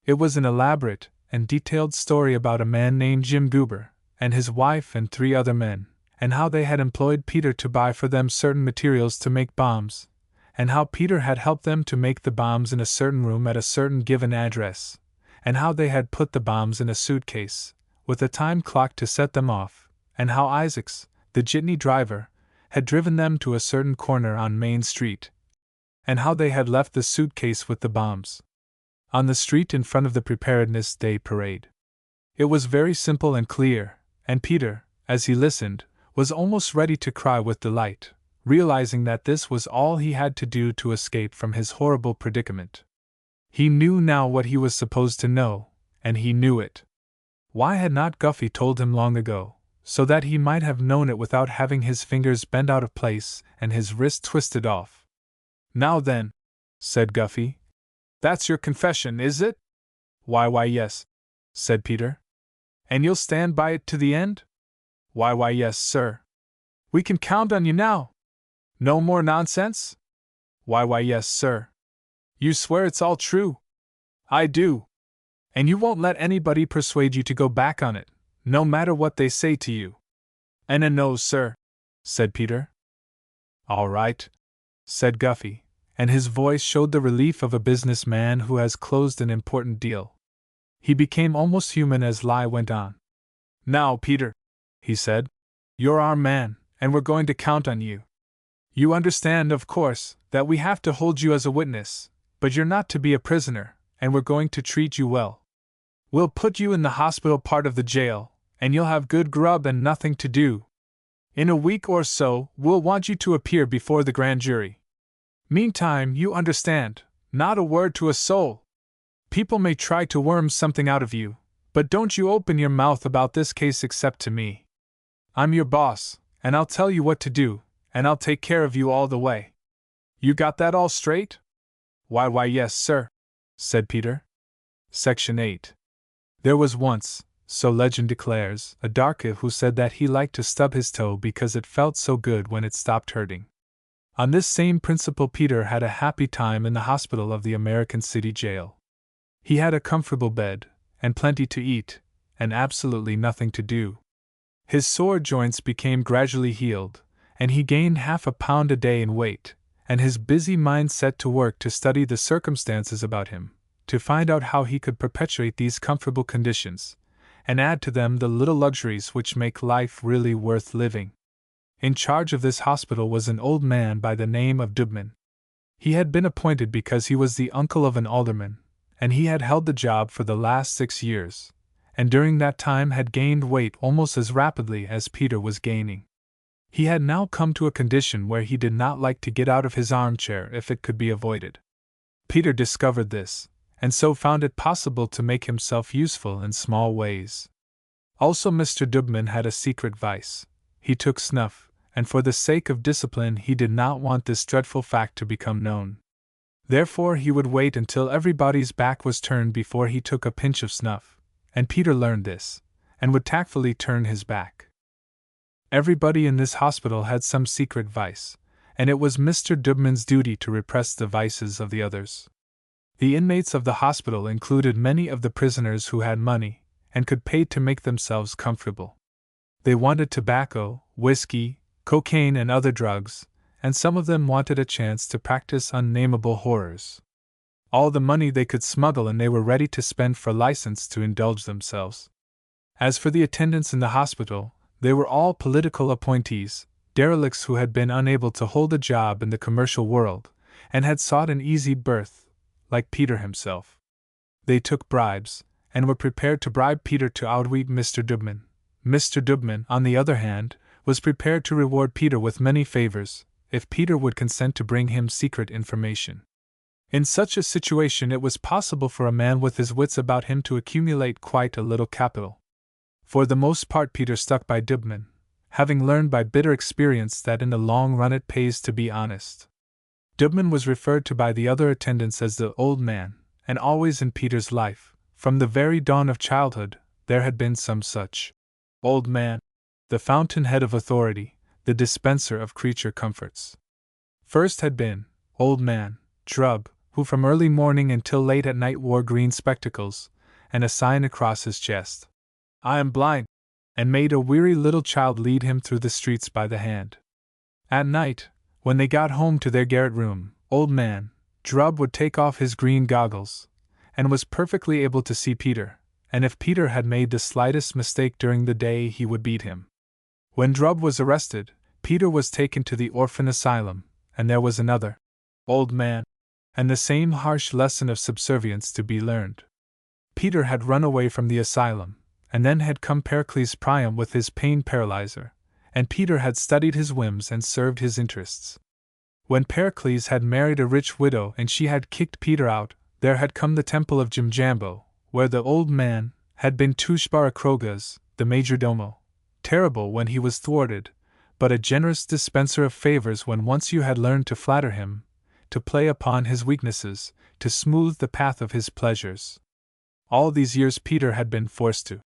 It was an elaborate and detailed story about a man named Jim Goober, and his wife and 3 other men, and how they had employed Peter to buy for them certain materials to make bombs, and how Peter had helped them to make the bombs in a certain room at a certain given address, and how they had put the bombs in a suitcase, with a time clock to set them off, and how Isaacs, the jitney driver, had driven them to a certain corner on Main Street, and how they had left the suitcase with the bombs on the street in front of the Preparedness Day parade. It was very simple and clear, and Peter, as he listened, was almost ready to cry with delight, realizing that this was all he had to do to escape from his horrible predicament. He knew now what he was supposed to know, and he knew it. Why had not Guffey told him long ago, so that he might have known it without having his fingers bent out of place and his wrist twisted off? Now then, said Guffey, that's your confession, is it? Why, yes, said Peter. And you'll stand by it to the end? Why, yes, sir. We can count on you now. No more nonsense? Why, yes, sir. You swear it's all true? I do. And you won't let anybody persuade you to go back on it, no matter what they say to you? And a no, sir, said Peter. All right, said Guffey, and his voice showed the relief of a businessman who has closed an important deal. He became almost human as Lai went on. Now, Peter, he said, you're our man, and we're going to count on you. You understand, of course, that we have to hold you as a witness, but you're not to be a prisoner, and we're going to treat you well. We'll put you in the hospital part of the jail, and you'll have good grub and nothing to do. In a week or so, we'll want you to appear before the grand jury. Meantime, you understand, not a word to a soul. People may try to worm something out of you, but don't you open your mouth about this case except to me. I'm your boss, and I'll tell you what to do, and I'll take care of you all the way. You got that all straight? Why, yes, sir, said Peter. Section 8. There was once, so legend declares, a darky who said that he liked to stub his toe because it felt so good when it stopped hurting. On this same principle, Peter had a happy time in the hospital of the American City Jail. He had a comfortable bed, and plenty to eat, and absolutely nothing to do. His sore joints became gradually healed, and he gained 1/2 pound a day in weight, and his busy mind set to work to study the circumstances about him, to find out how he could perpetuate these comfortable conditions, and add to them the little luxuries which make life really worth living. In charge of this hospital was an old man by the name of Dubman. He had been appointed because he was the uncle of an alderman, and he had held the job for the last 6 years, and during that time had gained weight almost as rapidly as Peter was gaining. He had now come to a condition where he did not like to get out of his armchair if it could be avoided. Peter discovered this, and so found it possible to make himself useful in small ways. Also, Mr. Dubman had a secret vice. He took snuff, and for the sake of discipline he did not want this dreadful fact to become known. Therefore he would wait until everybody's back was turned before he took a pinch of snuff, and Peter learned this, and would tactfully turn his back. Everybody in this hospital had some secret vice, and it was Mr. Dubman's duty to repress the vices of the others. The inmates of the hospital included many of the prisoners who had money, and could pay to make themselves comfortable. They wanted tobacco, whiskey, cocaine, and other drugs, and some of them wanted a chance to practice unnameable horrors. All the money they could smuggle and they were ready to spend for license to indulge themselves. As for the attendants in the hospital, they were all political appointees, derelicts who had been unable to hold a job in the commercial world, and had sought an easy berth, like Peter himself. They took bribes, and were prepared to bribe Peter to outwit Mr. Dubman. Mr. Dubman, on the other hand, was prepared to reward Peter with many favors, if Peter would consent to bring him secret information. In such a situation it was possible for a man with his wits about him to accumulate quite a little capital. For the most part Peter stuck by Dubman, having learned by bitter experience that in the long run it pays to be honest. Dubman was referred to by the other attendants as the old man, and always in Peter's life, from the very dawn of childhood, there had been some such old man, the fountainhead of authority, the dispenser of creature comforts. First had been old man Drubb, who from early morning until late at night wore green spectacles, and a sign across his chest, "I am blind," and made a weary little child lead him through the streets by the hand. At night, when they got home to their garret room, old man Drubb would take off his green goggles, and was perfectly able to see Peter, and if Peter had made the slightest mistake during the day he would beat him. When Drubb was arrested, Peter was taken to the orphan asylum, and there was another old man, and the same harsh lesson of subservience to be learned. Peter had run away from the asylum, and then had come Pericles Priam with his pain paralyzer, and Peter had studied his whims and served his interests. When Pericles had married a rich widow and she had kicked Peter out, there had come the temple of Jimjambo, where the old man had been Tushbarakrogas, the major domo, terrible when he was thwarted, but a generous dispenser of favors when once you had learned to flatter him, to play upon his weaknesses, to smooth the path of his pleasures. All these years Peter had been forced to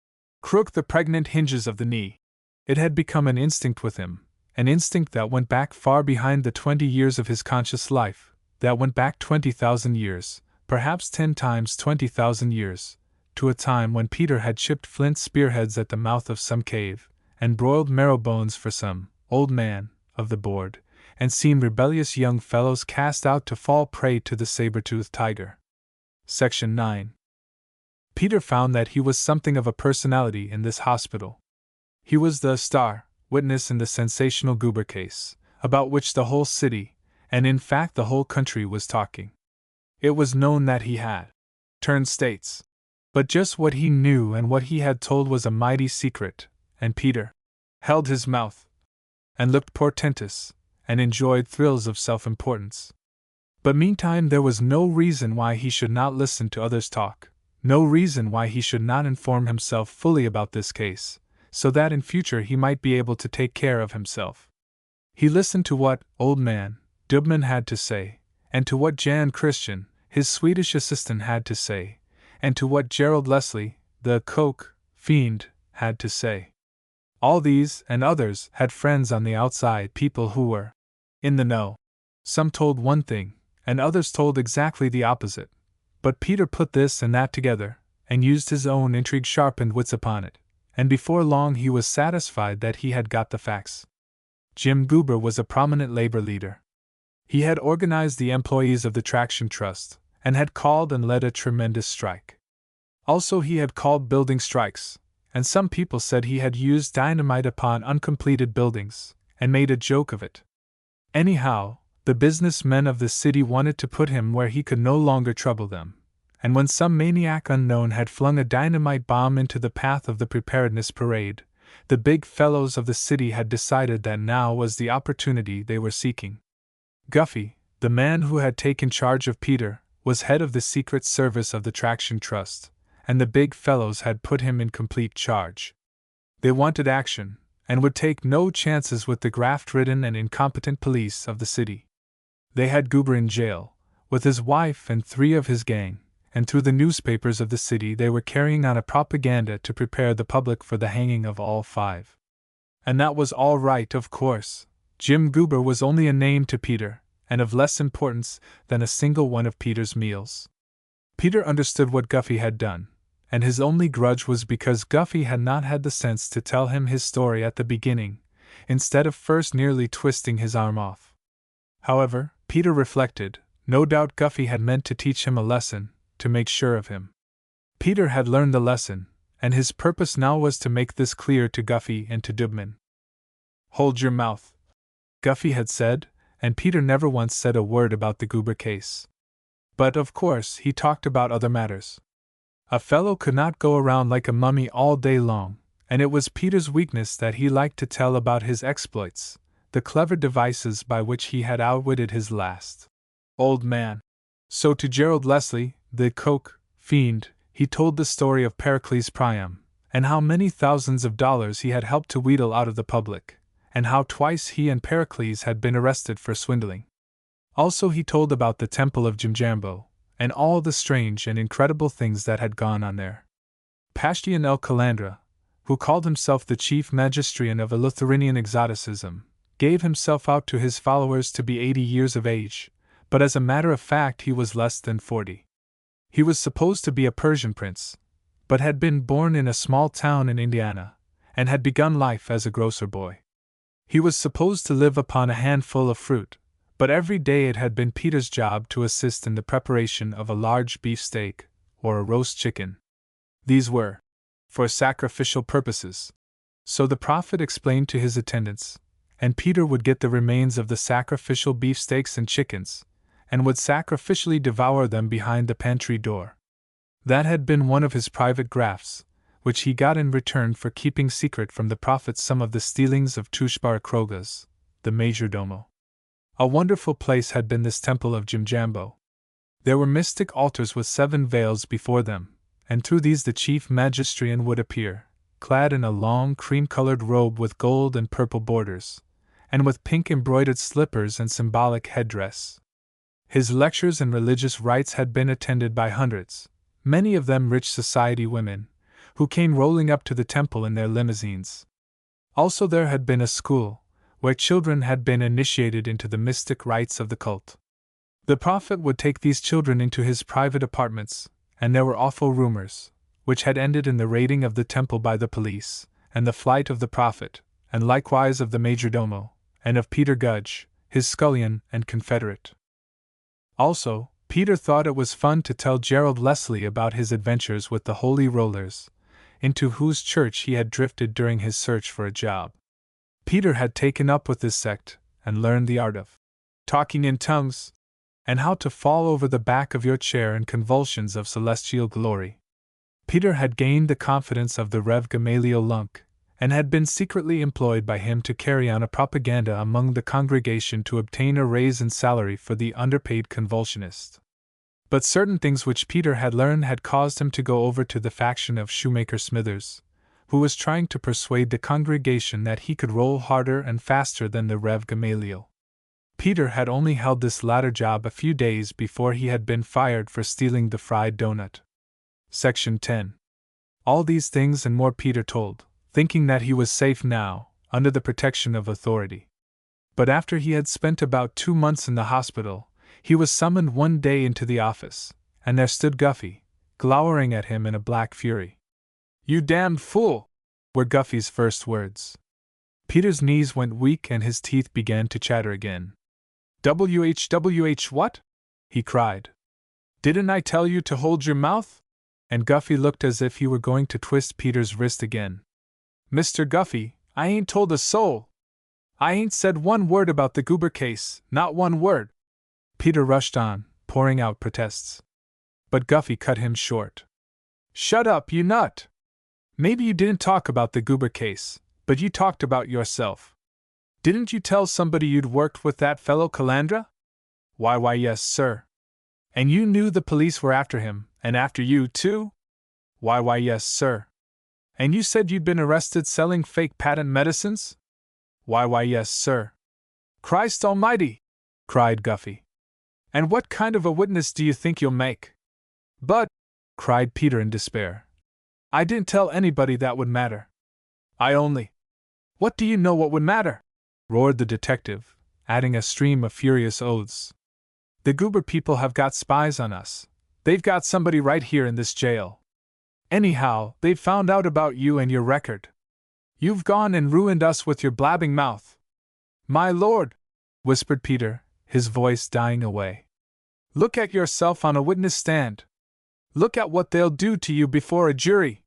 crook the pregnant hinges of the knee. It had become an instinct with him, an instinct that went back far behind the 20 years of his conscious life, that went back 20,000 years, perhaps 10 times 20,000 years, to a time when Peter had chipped flint spearheads at the mouth of some cave, and broiled marrow bones for some old man of the board, and seen rebellious young fellows cast out to fall prey to the saber-toothed tiger. Section 9. Peter found that he was something of a personality in this hospital. He was the star witness in the sensational Goober case, about which the whole city, and in fact the whole country, was talking. It was known that he had turned states. But just what he knew and what he had told was a mighty secret, and Peter held his mouth, and looked portentous, and enjoyed thrills of self-importance. But meantime there was no reason why he should not listen to others talk, no reason why he should not inform himself fully about this case, so that in future he might be able to take care of himself. He listened to what old man Dubman had to say, and to what Jan Christian, his Swedish assistant, had to say, and to what Gerald Leslie, the coke fiend, had to say. All these and others had friends on the outside, people who were in the know. Some told one thing, and others told exactly the opposite, but Peter put this and that together, and used his own intrigue-sharpened wits upon it, and before long he was satisfied that he had got the facts. Jim Goober was a prominent labor leader. He had organized the employees of the Traction Trust, and had called and led a tremendous strike. Also he had called building strikes, and some people said he had used dynamite upon uncompleted buildings, and made a joke of it. Anyhow, The businessmen of the city wanted to put him where he could no longer trouble them, and when some maniac unknown had flung a dynamite bomb into the path of the preparedness parade, the big fellows of the city had decided that now was the opportunity they were seeking. Guffey, the man who had taken charge of Peter, was head of the Secret Service of the Traction Trust, and the big fellows had put him in complete charge. They wanted action, and would take no chances with the graft-ridden and incompetent police of the city. They had Goober in jail, with his wife and 3 of his gang, and through the newspapers of the city they were carrying on a propaganda to prepare the public for the hanging of all 5. And that was all right, of course. Jim Goober was only a name to Peter, and of less importance than a single one of Peter's meals. Peter understood what Guffey had done, and his only grudge was because Guffey had not had the sense to tell him his story at the beginning, instead of first nearly twisting his arm off. However, Peter reflected, no doubt Guffey had meant to teach him a lesson, to make sure of him. Peter had learned the lesson, and his purpose now was to make this clear to Guffey and to Dubman. "Hold your mouth," Guffey had said, and Peter never once said a word about the Goober case. But, of course, he talked about other matters. A fellow could not go around like a mummy all day long, and it was Peter's weakness that he liked to tell about his exploits, the clever devices by which he had outwitted his last old man. So to Gerald Leslie, the coke fiend, he told the story of Pericles Priam, and how many thousands of dollars he had helped to wheedle out of the public, and how twice he and Pericles had been arrested for swindling. Also he told about the Temple of Jimjambo, and all the strange and incredible things that had gone on there. Pastian el Calandra, who called himself the chief magistrian of Eleutherian exoticism, gave himself out to his followers to be 80 years of age, but as a matter of fact he was less than 40. He was supposed to be a Persian prince, but had been born in a small town in Indiana, and had begun life as a grocer boy. He was supposed to live upon a handful of fruit, but every day it had been Peter's job to assist in the preparation of a large beefsteak or a roast chicken. These were for sacrificial purposes. So the prophet explained to his attendants, and Peter would get the remains of the sacrificial beefsteaks and chickens, and would sacrificially devour them behind the pantry door. That had been one of his private grafts, which he got in return for keeping secret from the prophet some of the stealings of Tushbar Krogas, the majordomo. A wonderful place had been this temple of Jimjambo. There were mystic altars with 7 veils before them, and through these the chief magistrian would appear, clad in a long cream-colored robe with gold and purple borders, and with pink embroidered slippers and symbolic headdress. His lectures and religious rites had been attended by hundreds, many of them rich society women, who came rolling up to the temple in their limousines. Also there had been a school, where children had been initiated into the mystic rites of the cult. The prophet would take these children into his private apartments, and there were awful rumors, which had ended in the raiding of the temple by the police, and the flight of the prophet, and likewise of the majordomo, and of Peter Gudge, his scullion and confederate. Also, Peter thought it was fun to tell Gerald Leslie about his adventures with the Holy Rollers, into whose church he had drifted during his search for a job. Peter had taken up with this sect, and learned the art of talking in tongues, and how to fall over the back of your chair in convulsions of celestial glory. Peter had gained the confidence of the Rev. Gamaliel Lunk, and had been secretly employed by him to carry on a propaganda among the congregation to obtain a raise in salary for the underpaid convulsionist. But certain things which Peter had learned had caused him to go over to the faction of Shoemaker Smithers, who was trying to persuade the congregation that he could roll harder and faster than the Rev. Gamaliel. Peter had only held this latter job a few days before he had been fired for stealing the fried donut. Section 10. All these things and more Peter told, thinking that he was safe now, under the protection of authority. But after he had spent about 2 months in the hospital, he was summoned one day into the office, and there stood Guffey, glowering at him in a black fury. "You damned fool!" were Guffey's first words. Peter's knees went weak and his teeth began to chatter again. "WH what?" he cried. "Didn't I tell you to hold your mouth?" And Guffey looked as if he were going to twist Peter's wrist again. "Mr. Guffey, I ain't told a soul." I ain't said one word about the Goober case, not one word. Peter rushed on, pouring out protests. But Guffey cut him short. Shut up, you nut! Maybe you didn't talk about the Goober case, but you talked about yourself. Didn't you tell somebody you'd worked with that fellow Calandra? Why, yes, sir. And you knew the police were after him, and after you, too? Why, yes, sir. And you said you'd been arrested selling fake patent medicines? Why, yes, sir. Christ almighty! Cried Guffey. And what kind of a witness do you think you'll make? But, cried Peter in despair, I didn't tell anybody that would matter. I only. What do you know what would matter? Roared the detective, adding a stream of furious oaths. The Goober people have got spies on us. They've got somebody right here in this jail. Anyhow, they've found out about you and your record. You've gone and ruined us with your blabbing mouth. My lord, whispered Peter, his voice dying away. Look at yourself on a witness stand. Look at what they'll do to you before a jury.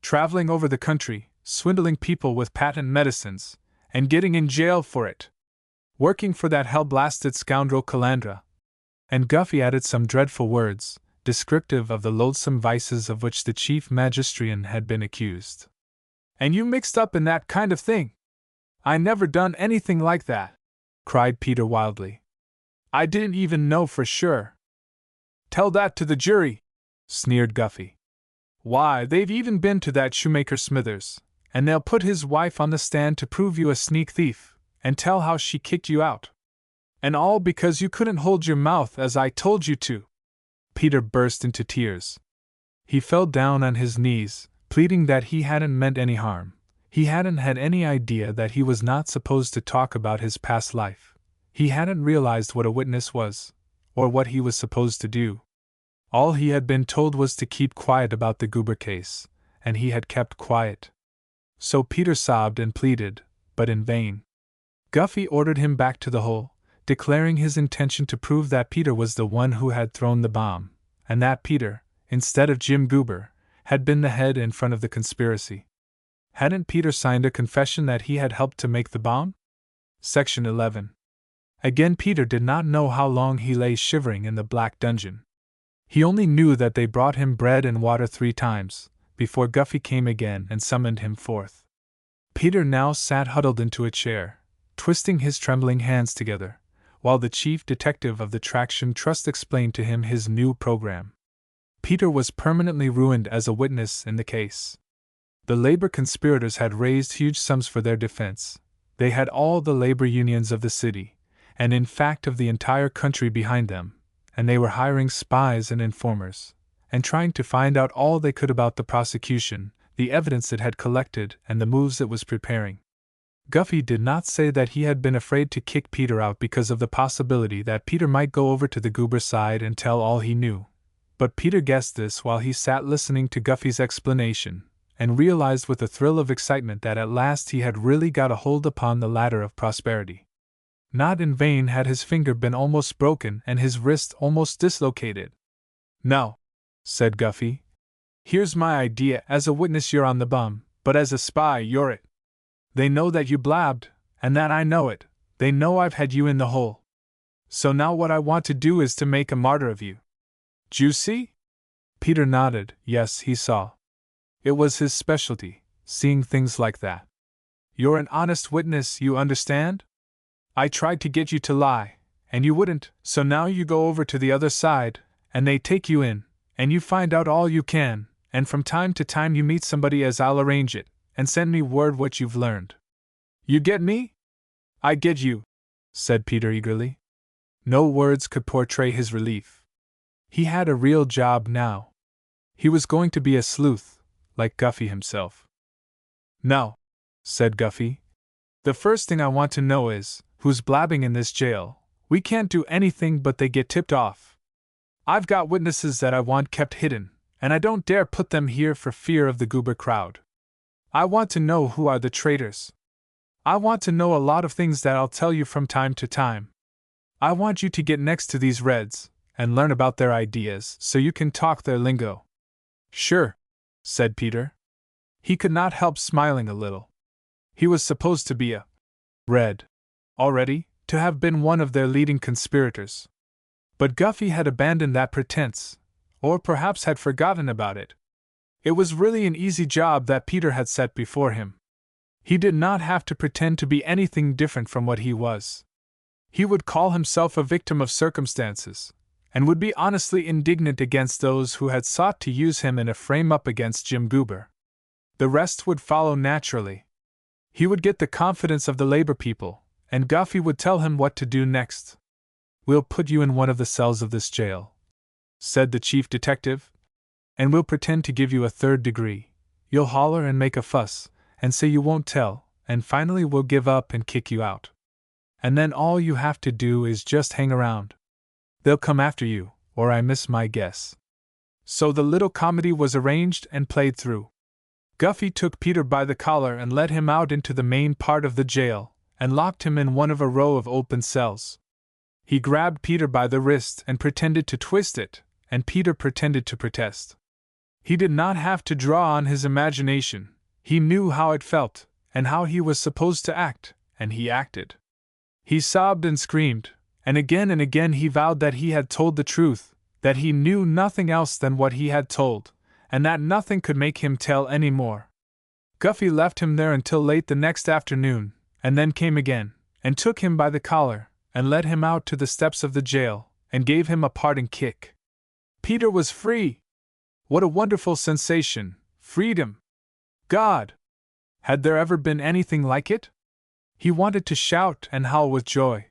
Traveling over the country, swindling people with patent medicines, and getting in jail for it. Working for that hell-blasted scoundrel Calandra. And Guffey added some dreadful words, descriptive of the loathsome vices of which the chief magistrate had been accused. And you mixed up in that kind of thing? I never done anything like that, cried Peter wildly. I didn't even know for sure. Tell that to the jury, sneered Guffey. Why, they've even been to that shoemaker Smithers, and they'll put his wife on the stand to prove you a sneak thief, and tell how she kicked you out. And all because you couldn't hold your mouth as I told you to. Peter burst into tears. He fell down on his knees, pleading that he hadn't meant any harm. He hadn't had any idea that he was not supposed to talk about his past life. He hadn't realized what a witness was, or what he was supposed to do. All he had been told was to keep quiet about the Goober case, and he had kept quiet. So Peter sobbed and pleaded, but in vain. Guffey ordered him back to the hole, declaring his intention to prove that Peter was the one who had thrown the bomb, and that Peter, instead of Jim Goober, had been the head in front of the conspiracy. Hadn't Peter signed a confession that he had helped to make the bomb? Section 11. Again Peter did not know how long he lay shivering in the black dungeon. He only knew that they brought him bread and water 3 times, before Guffey came again and summoned him forth. Peter now sat huddled into a chair, twisting his trembling hands together, while the chief detective of the Traction Trust explained to him his new program. Peter was permanently ruined as a witness in the case. The labor conspirators had raised huge sums for their defense. They had all the labor unions of the city, and in fact of the entire country behind them, and they were hiring spies and informers, and trying to find out all they could about the prosecution, the evidence it had collected, and the moves it was preparing. Guffey did not say that he had been afraid to kick Peter out because of the possibility that Peter might go over to the Goober side and tell all he knew. But Peter guessed this while he sat listening to Guffey's explanation, and realized with a thrill of excitement that at last he had really got a hold upon the ladder of prosperity. Not in vain had his finger been almost broken and his wrist almost dislocated. "No," said Guffey. "Here's my idea. As a witness you're on the bum, but as a spy you're it. They know that you blabbed, and that I know it. They know I've had you in the hole. So now what I want to do is to make a martyr of you. D'you see?" Peter nodded. Yes, he saw. It was his specialty, seeing things like that. "You're an honest witness, you understand? I tried to get you to lie, and you wouldn't, so now you go over to the other side, and they take you in, and you find out all you can, and from time to time you meet somebody as I'll arrange it, and send me word what you've learned. You get me?" "I get you," said Peter eagerly. No words could portray his relief. He had a real job now. He was going to be a sleuth, like Guffey himself. "Now," said Guffey, "the first thing I want to know is, who's blabbing in this jail? We can't do anything but they get tipped off. I've got witnesses that I want kept hidden, and I don't dare put them here for fear of the Goober crowd. I want to know who are the traitors. I want to know a lot of things that I'll tell you from time to time. I want you to get next to these Reds, and learn about their ideas so you can talk their lingo." "Sure," said Peter. He could not help smiling a little. He was supposed to be a Red. Already, to have been one of their leading conspirators. But Guffey had abandoned that pretense, or perhaps had forgotten about it. It was really an easy job that Peter had set before him. He did not have to pretend to be anything different from what he was. He would call himself a victim of circumstances, and would be honestly indignant against those who had sought to use him in a frame-up against Jim Goober. The rest would follow naturally. He would get the confidence of the labor people, and Guffey would tell him what to do next. "We'll put you in one of the cells of this jail," said the chief detective, "and we'll pretend to give you a 3rd degree. You'll holler and make a fuss, and say you won't tell, and finally we'll give up and kick you out. And then all you have to do is just hang around. They'll come after you, or I miss my guess." So the little comedy was arranged and played through. Guffey took Peter by the collar and led him out into the main part of the jail, and locked him in one of a row of open cells. He grabbed Peter by the wrist and pretended to twist it, and Peter pretended to protest. He did not have to draw on his imagination. He knew how it felt, and how he was supposed to act, and he acted. He sobbed and screamed, and again he vowed that he had told the truth, that he knew nothing else than what he had told, and that nothing could make him tell any more. Guffey left him there until late the next afternoon, and then came again, and took him by the collar, and led him out to the steps of the jail, and gave him a parting kick. Peter was free! What a wonderful sensation! Freedom! God! Had there ever been anything like it? He wanted to shout and howl with joy.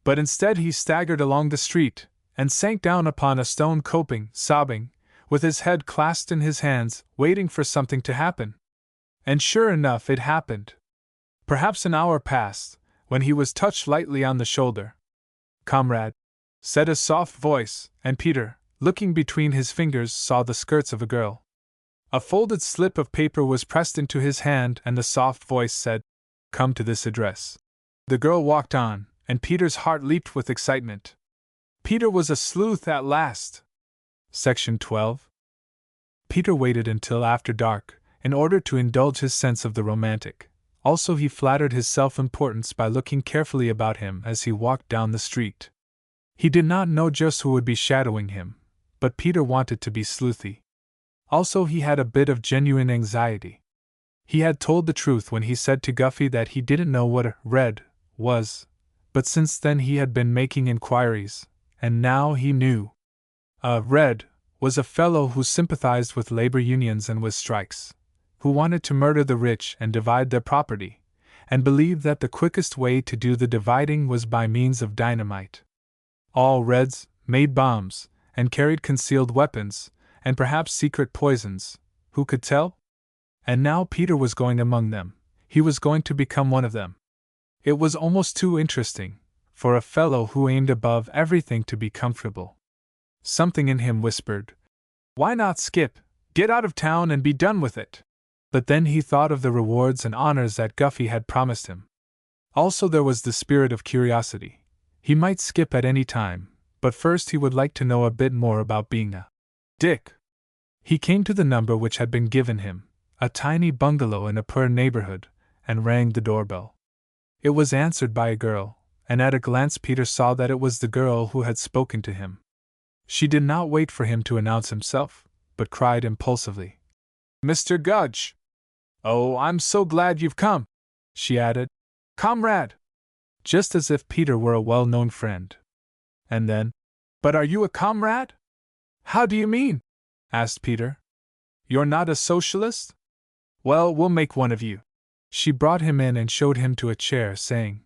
But instead he staggered along the street, and sank down upon a stone coping, sobbing, with his head clasped in his hands, waiting for something to happen. And sure enough, it happened. Perhaps an hour passed, when he was touched lightly on the shoulder. "Comrade," said a soft voice, and Peter, looking between his fingers, saw the skirts of a girl. A folded slip of paper was pressed into his hand, and the soft voice said, "Come to this address." The girl walked on, and Peter's heart leaped with excitement. Peter was a sleuth at last! Section 12. Peter waited until after dark, in order to indulge his sense of the romantic. Also he flattered his self-importance by looking carefully about him as he walked down the street. He did not know just who would be shadowing him, but Peter wanted to be sleuthy. Also he had a bit of genuine anxiety. He had told the truth when he said to Guffey that he didn't know what a "red" was, but since then he had been making inquiries, and now he knew. A "red" was a fellow who sympathized with labor unions and with strikes, who wanted to murder the rich and divide their property, and believed that the quickest way to do the dividing was by means of dynamite. All Reds made bombs, and carried concealed weapons, and perhaps secret poisons, who could tell? And now Peter was going among them. He was going to become one of them. It was almost too interesting, for a fellow who aimed above everything to be comfortable. Something in him whispered, "Why not skip, get out of town and be done with it?" But then he thought of the rewards and honors that Guffey had promised him. Also there was the spirit of curiosity. He might skip at any time, but first he would like to know a bit more about being a Dick. He came to the number which had been given him, a tiny bungalow in a poor neighborhood, and rang the doorbell. It was answered by a girl, and at a glance Peter saw that it was the girl who had spoken to him. She did not wait for him to announce himself, but cried impulsively, "Mr. Gudge! Oh, I'm so glad you've come," she added. "Comrade!" Just as if Peter were a well-known friend. And then, "But are you a comrade?" "How do you mean?" asked Peter. "You're not a socialist? Well, we'll make one of you." She brought him in and showed him to a chair, saying,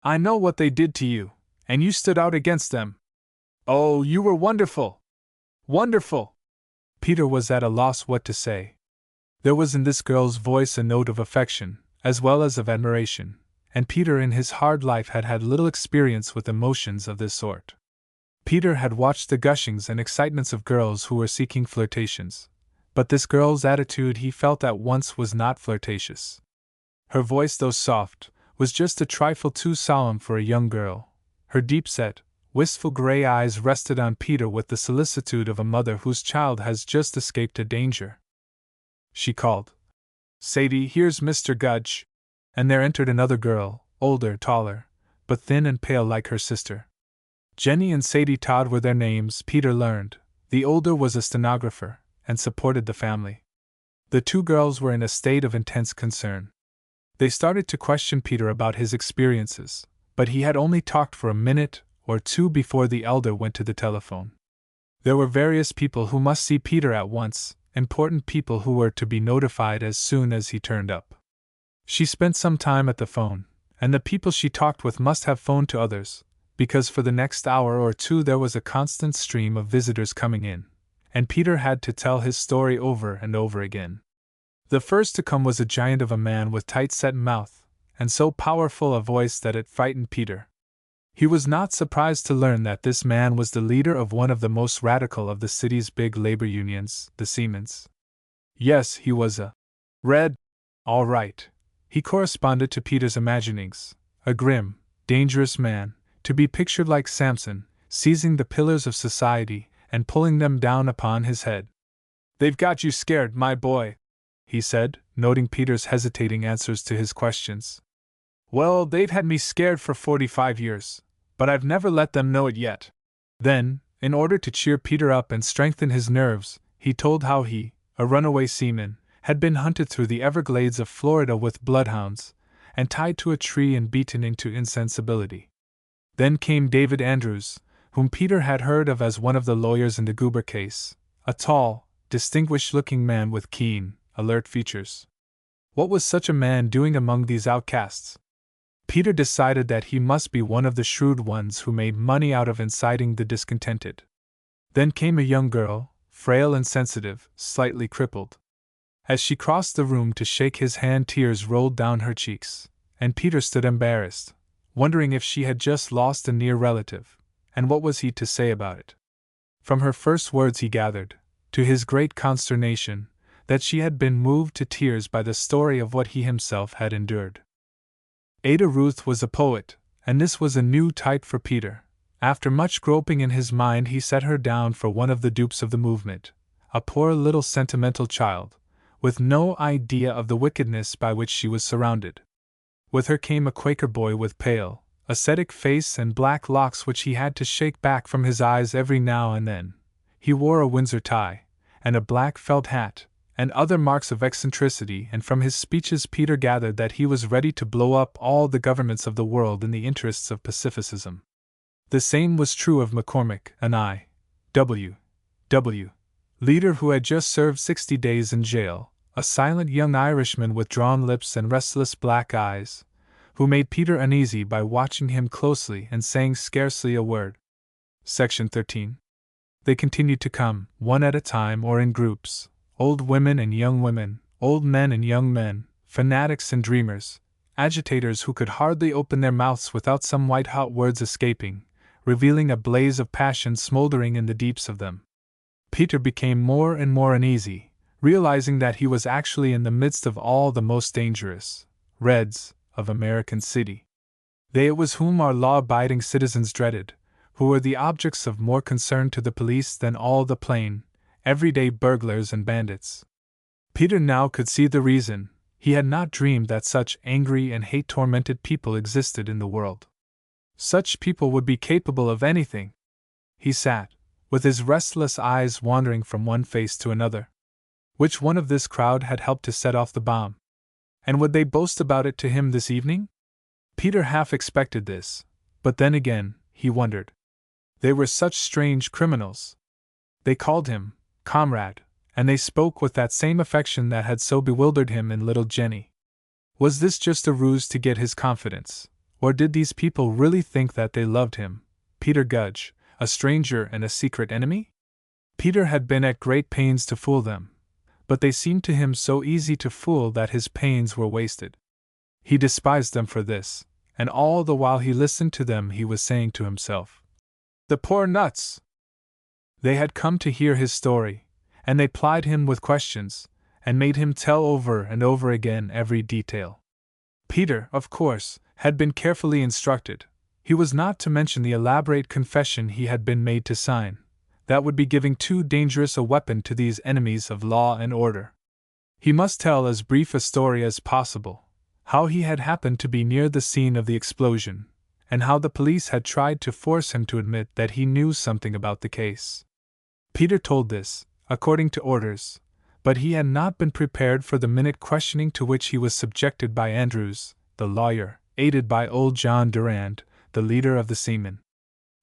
"I know what they did to you, and you stood out against them. Oh, you were wonderful! Wonderful!" Peter was at a loss what to say. There was in this girl's voice a note of affection, as well as of admiration, and Peter in his hard life had had little experience with emotions of this sort. Peter had watched the gushings and excitements of girls who were seeking flirtations, but this girl's attitude he felt at once was not flirtatious. Her voice, though soft, was just a trifle too solemn for a young girl. Her deep-set, wistful gray eyes rested on Peter with the solicitude of a mother whose child has just escaped a danger. She called, "Sadie, here's Mr. Gudge," and there entered another girl, older, taller, but thin and pale like her sister. Jenny and Sadie Todd were their names, Peter learned. The older was a stenographer, and supported the family. The two girls were in a state of intense concern. They started to question Peter about his experiences, but he had only talked for a minute or two before the elder went to the telephone. There were various people who must see Peter at once, important people who were to be notified as soon as he turned up. She spent some time at the phone, and the people she talked with must have phoned to others, because for the next hour or two there was a constant stream of visitors coming in, and Peter had to tell his story over and over again. The first to come was a giant of a man with tight-set mouth, and so powerful a voice that it frightened Peter. He was not surprised to learn that this man was the leader of one of the most radical of the city's big labor unions, the Seamen's. Yes, he was a Red. All right. He corresponded to Peter's imaginings, a grim, dangerous man, to be pictured like Samson, seizing the pillars of society and pulling them down upon his head. "They've got you scared, my boy," he said, noting Peter's hesitating answers to his questions. "Well, they've had me scared for 45 years, but I've never let them know it yet." Then, in order to cheer Peter up and strengthen his nerves, he told how he, a runaway seaman, had been hunted through the Everglades of Florida with bloodhounds, and tied to a tree and beaten into insensibility. Then came David Andrews, whom Peter had heard of as one of the lawyers in the Goober case, a tall, distinguished-looking man with keen, alert features. What was such a man doing among these outcasts? Peter decided that he must be one of the shrewd ones who made money out of inciting the discontented. Then came a young girl, frail and sensitive, slightly crippled. As she crossed the room to shake his hand, tears rolled down her cheeks, and Peter stood embarrassed, wondering if she had just lost a near relative, and what was he to say about it. From her first words he gathered, to his great consternation, that she had been moved to tears by the story of what he himself had endured. Ada Ruth was a poet, and this was a new type for Peter. After much groping in his mind he set her down for one of the dupes of the movement, a poor little sentimental child, with no idea of the wickedness by which she was surrounded. With her came a Quaker boy with pale, ascetic face and black locks which he had to shake back from his eyes every now and then. He wore a Windsor tie, and a black felt hat, and other marks of eccentricity, and from his speeches Peter gathered that he was ready to blow up all the governments of the world in the interests of pacificism. The same was true of McCormick, an I.W. leader who had just served 60 days in jail, a silent young Irishman with drawn lips and restless black eyes, who made Peter uneasy by watching him closely and saying scarcely a word. Section 13. They continued to come, one at a time or in groups, old women and young women, old men and young men, fanatics and dreamers, agitators who could hardly open their mouths without some white-hot words escaping, revealing a blaze of passion smoldering in the deeps of them. Peter became more and more uneasy, realizing that he was actually in the midst of all the most dangerous Reds of American City. They it was whom our law-abiding citizens dreaded, who were the objects of more concern to the police than all the plain, everyday burglars and bandits. Peter now could see the reason. He had not dreamed that such angry and hate-tormented people existed in the world. Such people would be capable of anything. He sat, with his restless eyes wandering from one face to another. Which one of this crowd had helped to set off the bomb? And would they boast about it to him this evening? Peter half expected this, but then again, he wondered. They were such strange criminals. They called him comrade, and they spoke with that same affection that had so bewildered him in little Jenny. Was this just a ruse to get his confidence, or did these people really think that they loved him, Peter Gudge, a stranger and a secret enemy? Peter had been at great pains to fool them, but they seemed to him so easy to fool that his pains were wasted. He despised them for this, and all the while he listened to them he was saying to himself, "The poor nuts!" They had come to hear his story, and they plied him with questions, and made him tell over and over again every detail. Peter, of course, had been carefully instructed. He was not to mention the elaborate confession he had been made to sign. That would be giving too dangerous a weapon to these enemies of law and order. He must tell as brief a story as possible, how he had happened to be near the scene of the explosion, and how the police had tried to force him to admit that he knew something about the case. Peter told this, according to orders, but he had not been prepared for the minute questioning to which he was subjected by Andrews, the lawyer, aided by old John Durand, the leader of the seamen.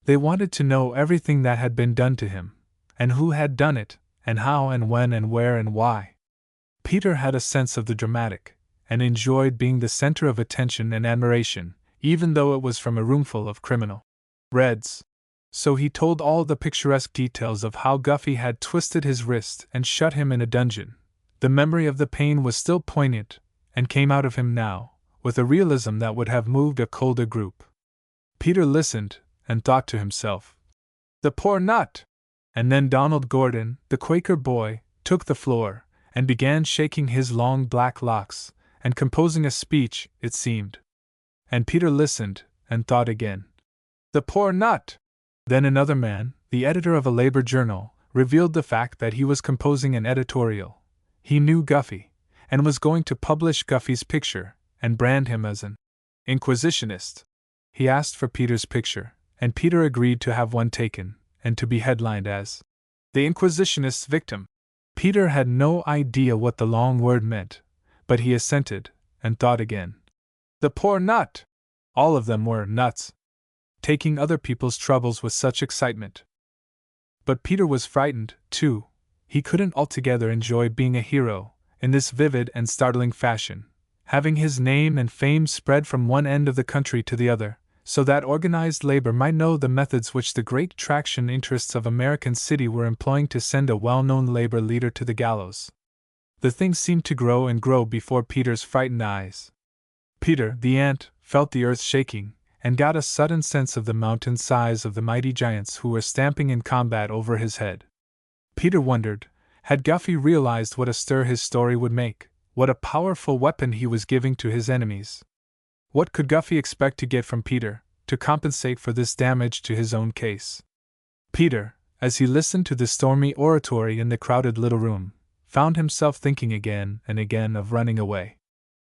They wanted to know everything that had been done to him, and who had done it, and how and when and where and why. Peter had a sense of the dramatic, and enjoyed being the center of attention and admiration, even though it was from a roomful of criminal Reds. So he told all the picturesque details of how Guffey had twisted his wrist and shut him in a dungeon. The memory of the pain was still poignant, and came out of him now, with a realism that would have moved a colder group. Peter listened, and thought to himself, "The poor nut!" And then Donald Gordon, the Quaker boy, took the floor, and began shaking his long black locks, and composing a speech, it seemed. And Peter listened, and thought again, "The poor nut!" Then another man, the editor of a labor journal, revealed the fact that he was composing an editorial. He knew Guffey, and was going to publish Guffey's picture, and brand him as an Inquisitionist. He asked for Peter's picture, and Peter agreed to have one taken, and to be headlined as "The Inquisitionist's Victim." Peter had no idea what the long word meant, but he assented, and thought again. The poor nut! All of them were nuts, taking other people's troubles with such excitement. But Peter was frightened, too. He couldn't altogether enjoy being a hero, in this vivid and startling fashion, having his name and fame spread from one end of the country to the other, so that organized labor might know the methods which the great traction interests of American City were employing to send a well-known labor leader to the gallows. The thing seemed to grow and grow before Peter's frightened eyes. Peter, the ant, felt the earth shaking, and got a sudden sense of the mountain size of the mighty giants who were stamping in combat over his head. Peter wondered, had Guffey realized what a stir his story would make, what a powerful weapon he was giving to his enemies? What could Guffey expect to get from Peter, to compensate for this damage to his own case? Peter, as he listened to the stormy oratory in the crowded little room, found himself thinking again and again of running away.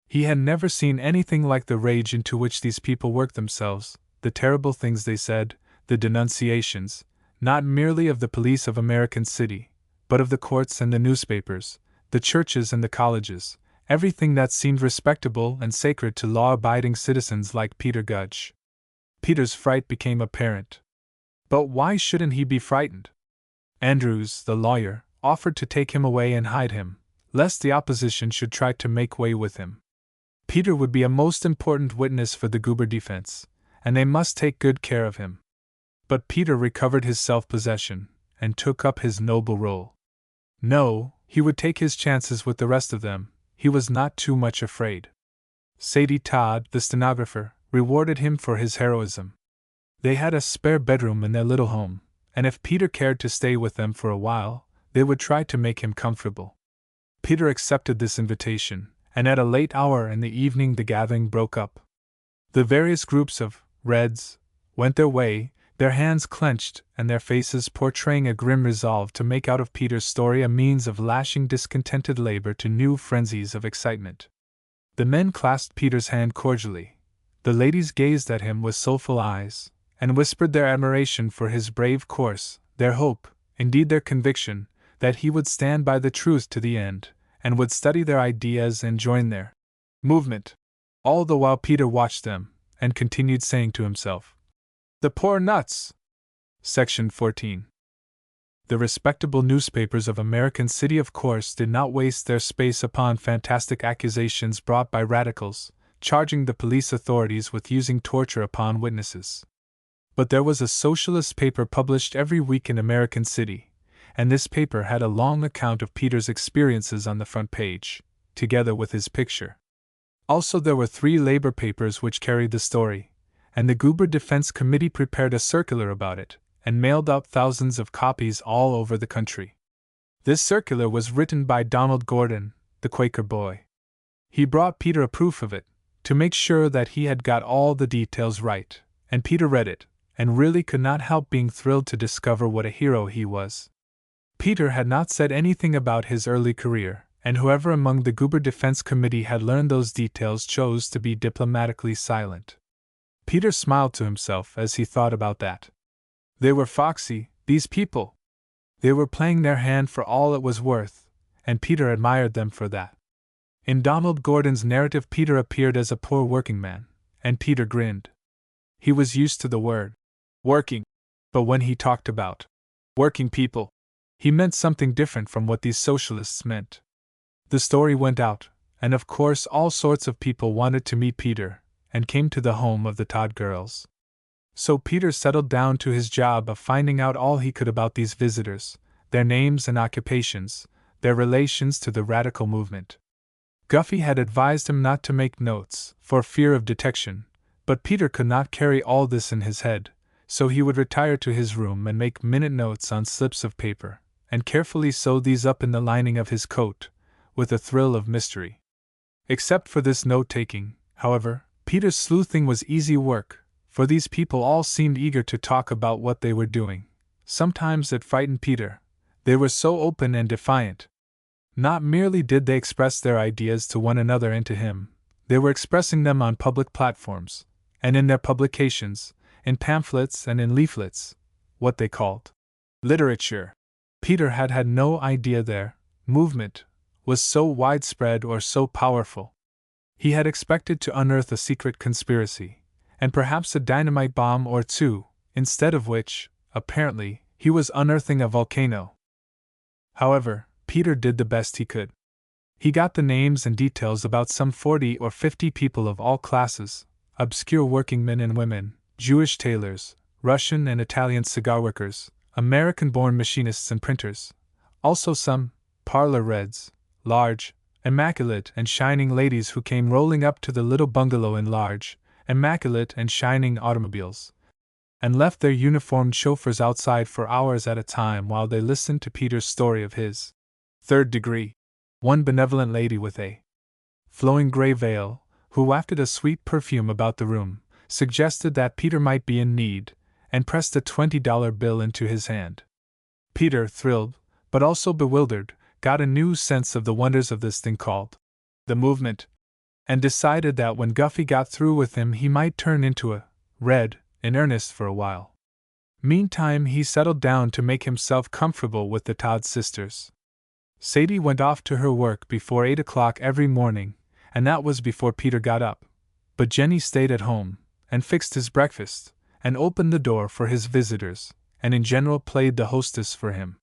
He had never seen anything like the rage into which these people worked themselves, the terrible things they said, the denunciations, not merely of the police of American City, but of the courts and the newspapers, the churches and the colleges, everything that seemed respectable and sacred to law-abiding citizens like Peter Gudge. Peter's fright became apparent. But why shouldn't he be frightened? Andrews, the lawyer, offered to take him away and hide him, lest the opposition should try to make way with him. Peter would be a most important witness for the Goober defense, and they must take good care of him. But Peter recovered his self-possession, and took up his noble role. No, he would take his chances with the rest of them, he was not too much afraid. Sadie Todd, the stenographer, rewarded him for his heroism. They had a spare bedroom in their little home, and if Peter cared to stay with them for a while, they would try to make him comfortable. Peter accepted this invitation, and at a late hour in the evening the gathering broke up. The various groups of Reds went their way, their hands clenched and their faces portraying a grim resolve to make out of Peter's story a means of lashing discontented labor to new frenzies of excitement. The men clasped Peter's hand cordially. The ladies gazed at him with soulful eyes, and whispered their admiration for his brave course, their hope, indeed their conviction, that he would stand by the truth to the end, and would study their ideas and join their movement. All the while Peter watched them, and continued saying to himself, "The poor nuts!" Section 14. The respectable newspapers of American City of course did not waste their space upon fantastic accusations brought by radicals, charging the police authorities with using torture upon witnesses. But there was a socialist paper published every week in American City, and this paper had a long account of Peter's experiences on the front page, together with his picture. Also there were 3 labor papers which carried the story, and the Goober Defense Committee prepared a circular about it, and mailed out thousands of copies all over the country. This circular was written by Donald Gordon, the Quaker boy. He brought Peter a proof of it, to make sure that he had got all the details right, and Peter read it, and really could not help being thrilled to discover what a hero he was. Peter had not said anything about his early career, and whoever among the Goober Defense Committee had learned those details chose to be diplomatically silent. Peter smiled to himself as he thought about that. They were foxy, these people. They were playing their hand for all it was worth, and Peter admired them for that. In Donald Gordon's narrative, Peter appeared as a poor working man, and Peter grinned. He was used to the word working, but when he talked about working people, he meant something different from what these socialists meant. The story went out, and of course all sorts of people wanted to meet Peter, and came to the home of the Todd girls. So Peter settled down to his job of finding out all he could about these visitors, their names and occupations, their relations to the radical movement. Guffey had advised him not to make notes, for fear of detection, but Peter could not carry all this in his head, so he would retire to his room and make minute notes on slips of paper, and carefully sew these up in the lining of his coat, with a thrill of mystery. Except for this note-taking, however, Peter's sleuthing was easy work, for these people all seemed eager to talk about what they were doing. Sometimes it frightened Peter. They were so open and defiant. Not merely did they express their ideas to one another and to him, they were expressing them on public platforms, and in their publications, in pamphlets and in leaflets, what they called literature. Peter had had no idea their movement was so widespread or so powerful. He had expected to unearth a secret conspiracy, and perhaps a dynamite bomb or two, instead of which, apparently, he was unearthing a volcano. However, Peter did the best he could. He got the names and details about some 40 or 50 people of all classes, obscure working men and women, Jewish tailors, Russian and Italian cigar workers, American-born machinists and printers, also some parlor reds, large, immaculate and shining ladies who came rolling up to the little bungalow in large, immaculate and shining automobiles, and left their uniformed chauffeurs outside for hours at a time while they listened to Peter's story of his third degree. One benevolent lady with a flowing gray veil, who wafted a sweet perfume about the room, suggested that Peter might be in need, and pressed a $20 bill into his hand. Peter, thrilled, but also bewildered, got a new sense of the wonders of this thing called the movement, and decided that when Guffey got through with him he might turn into a red in earnest for a while. Meantime he settled down to make himself comfortable with the Todd sisters. Sadie went off to her work before 8 o'clock every morning, and that was before Peter got up, but Jenny stayed at home, and fixed his breakfast, and opened the door for his visitors, and in general played the hostess for him.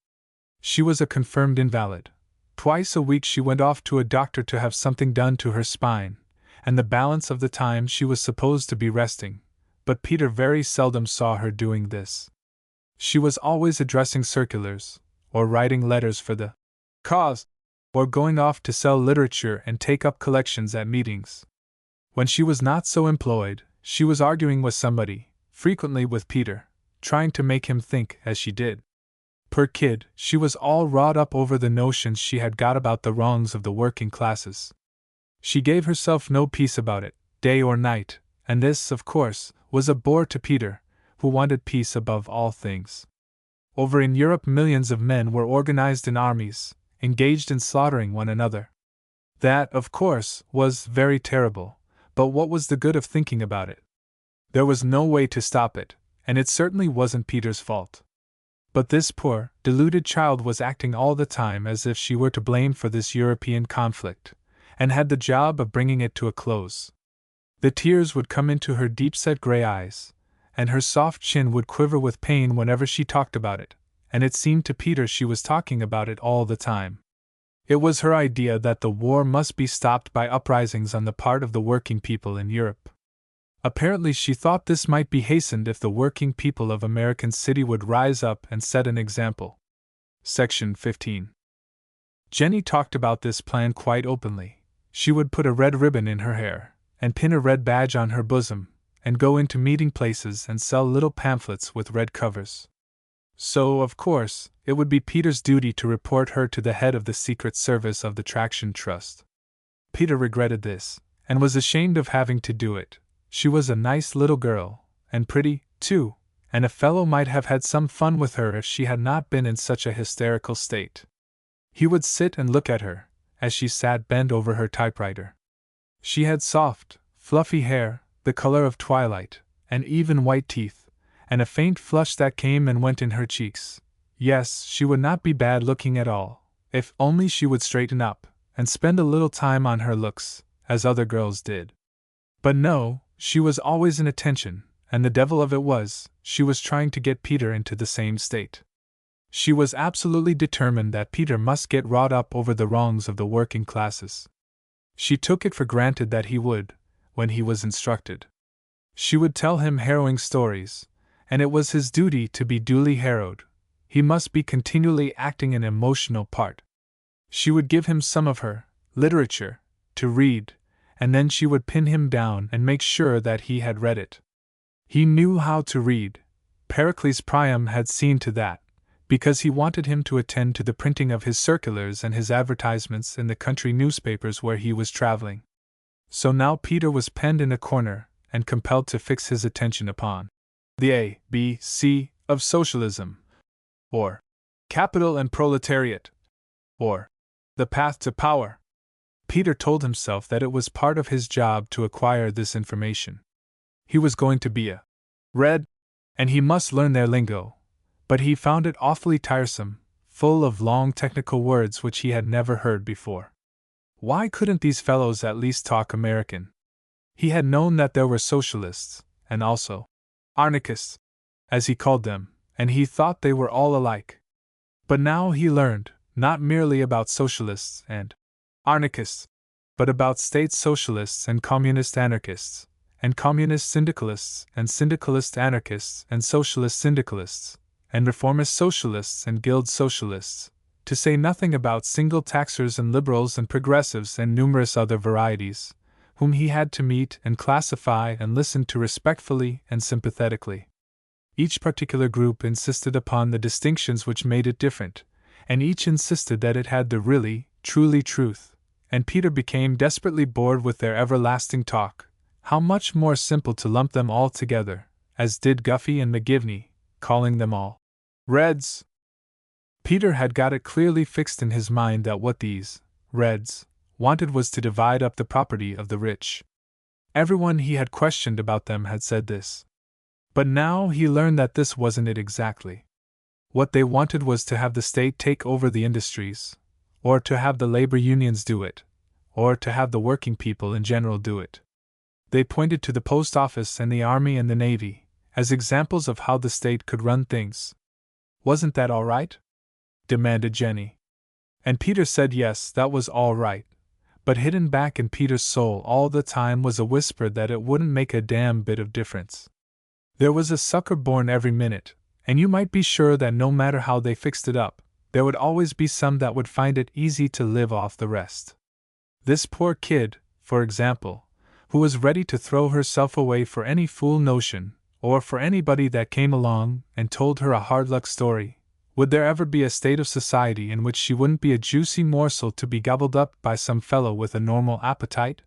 She was a confirmed invalid. Twice a week she went off to a doctor to have something done to her spine, and the balance of the time she was supposed to be resting, but Peter very seldom saw her doing this. She was always addressing circulars, or writing letters for the cause, or going off to sell literature and take up collections at meetings. When she was not so employed, she was arguing with somebody, frequently with Peter, trying to make him think as she did. Per kid, she was all wrought up over the notions she had got about the wrongs of the working classes. She gave herself no peace about it, day or night, and this, of course, was a bore to Peter, who wanted peace above all things. Over in Europe millions of men were organized in armies, engaged in slaughtering one another. That, of course, was very terrible, but what was the good of thinking about it? There was no way to stop it, and it certainly wasn't Peter's fault. But this poor, deluded child was acting all the time as if she were to blame for this European conflict, and had the job of bringing it to a close. The tears would come into her deep-set gray eyes, and her soft chin would quiver with pain whenever she talked about it, and it seemed to Peter she was talking about it all the time. It was her idea that the war must be stopped by uprisings on the part of the working people in Europe. Apparently she thought this might be hastened if the working people of American City would rise up and set an example. Section 15. Jenny talked about this plan quite openly. She would put a red ribbon in her hair, and pin a red badge on her bosom, and go into meeting places and sell little pamphlets with red covers. So, of course, it would be Peter's duty to report her to the head of the Secret Service of the Traction Trust. Peter regretted this, and was ashamed of having to do it. She was a nice little girl, and pretty, too, and a fellow might have had some fun with her if she had not been in such a hysterical state. He would sit and look at her, as she sat bent over her typewriter. She had soft, fluffy hair, the color of twilight, and even white teeth, and a faint flush that came and went in her cheeks. Yes, she would not be bad looking at all, if only she would straighten up, and spend a little time on her looks, as other girls did. But no, she was always in attention, and the devil of it was, she was trying to get Peter into the same state. She was absolutely determined that Peter must get wrought up over the wrongs of the working classes. She took it for granted that he would, when he was instructed. She would tell him harrowing stories, and it was his duty to be duly harrowed. He must be continually acting an emotional part. She would give him some of her literature to read, and then she would pin him down and make sure that he had read it. He knew how to read. Pericles Priam had seen to that, because he wanted him to attend to the printing of his circulars and his advertisements in the country newspapers where he was traveling. So now Peter was penned in a corner and compelled to fix his attention upon the A, B, C of socialism, or capital and proletariat, or the path to power. Peter told himself that it was part of his job to acquire this information. He was going to be a Red, and he must learn their lingo, but he found it awfully tiresome, full of long technical words which he had never heard before. Why couldn't these fellows at least talk American? He had known that there were socialists, and also anarchists, as he called them, and he thought they were all alike. But now he learned, not merely about socialists and anarchists, but about state socialists and communist anarchists, and communist syndicalists and syndicalist anarchists and socialist syndicalists, and reformist socialists and guild socialists, to say nothing about single taxers and liberals and progressives and numerous other varieties, whom he had to meet and classify and listen to respectfully and sympathetically. Each particular group insisted upon the distinctions which made it different, and each insisted that it had the really, truly truth, and Peter became desperately bored with their everlasting talk. How much more simple to lump them all together, as did Guffey and McGivney, calling them all Reds. Peter had got it clearly fixed in his mind that what these Reds wanted was to divide up the property of the rich. Everyone he had questioned about them had said this. But now he learned that this wasn't it exactly. What they wanted was to have the state take over the industries, or to have the labor unions do it, or to have the working people in general do it. They pointed to the post office and the army and the navy as examples of how the state could run things. Wasn't that all right? Demanded Jenny. And Peter said yes, that was all right, but hidden back in Peter's soul all the time was a whisper that it wouldn't make a damn bit of difference. There was a sucker born every minute, and you might be sure that no matter how they fixed it up, there would always be some that would find it easy to live off the rest. This poor kid, for example, who was ready to throw herself away for any fool notion, or for anybody that came along and told her a hard-luck story. Would there ever be a state of society in which she wouldn't be a juicy morsel to be gobbled up by some fellow with a normal appetite?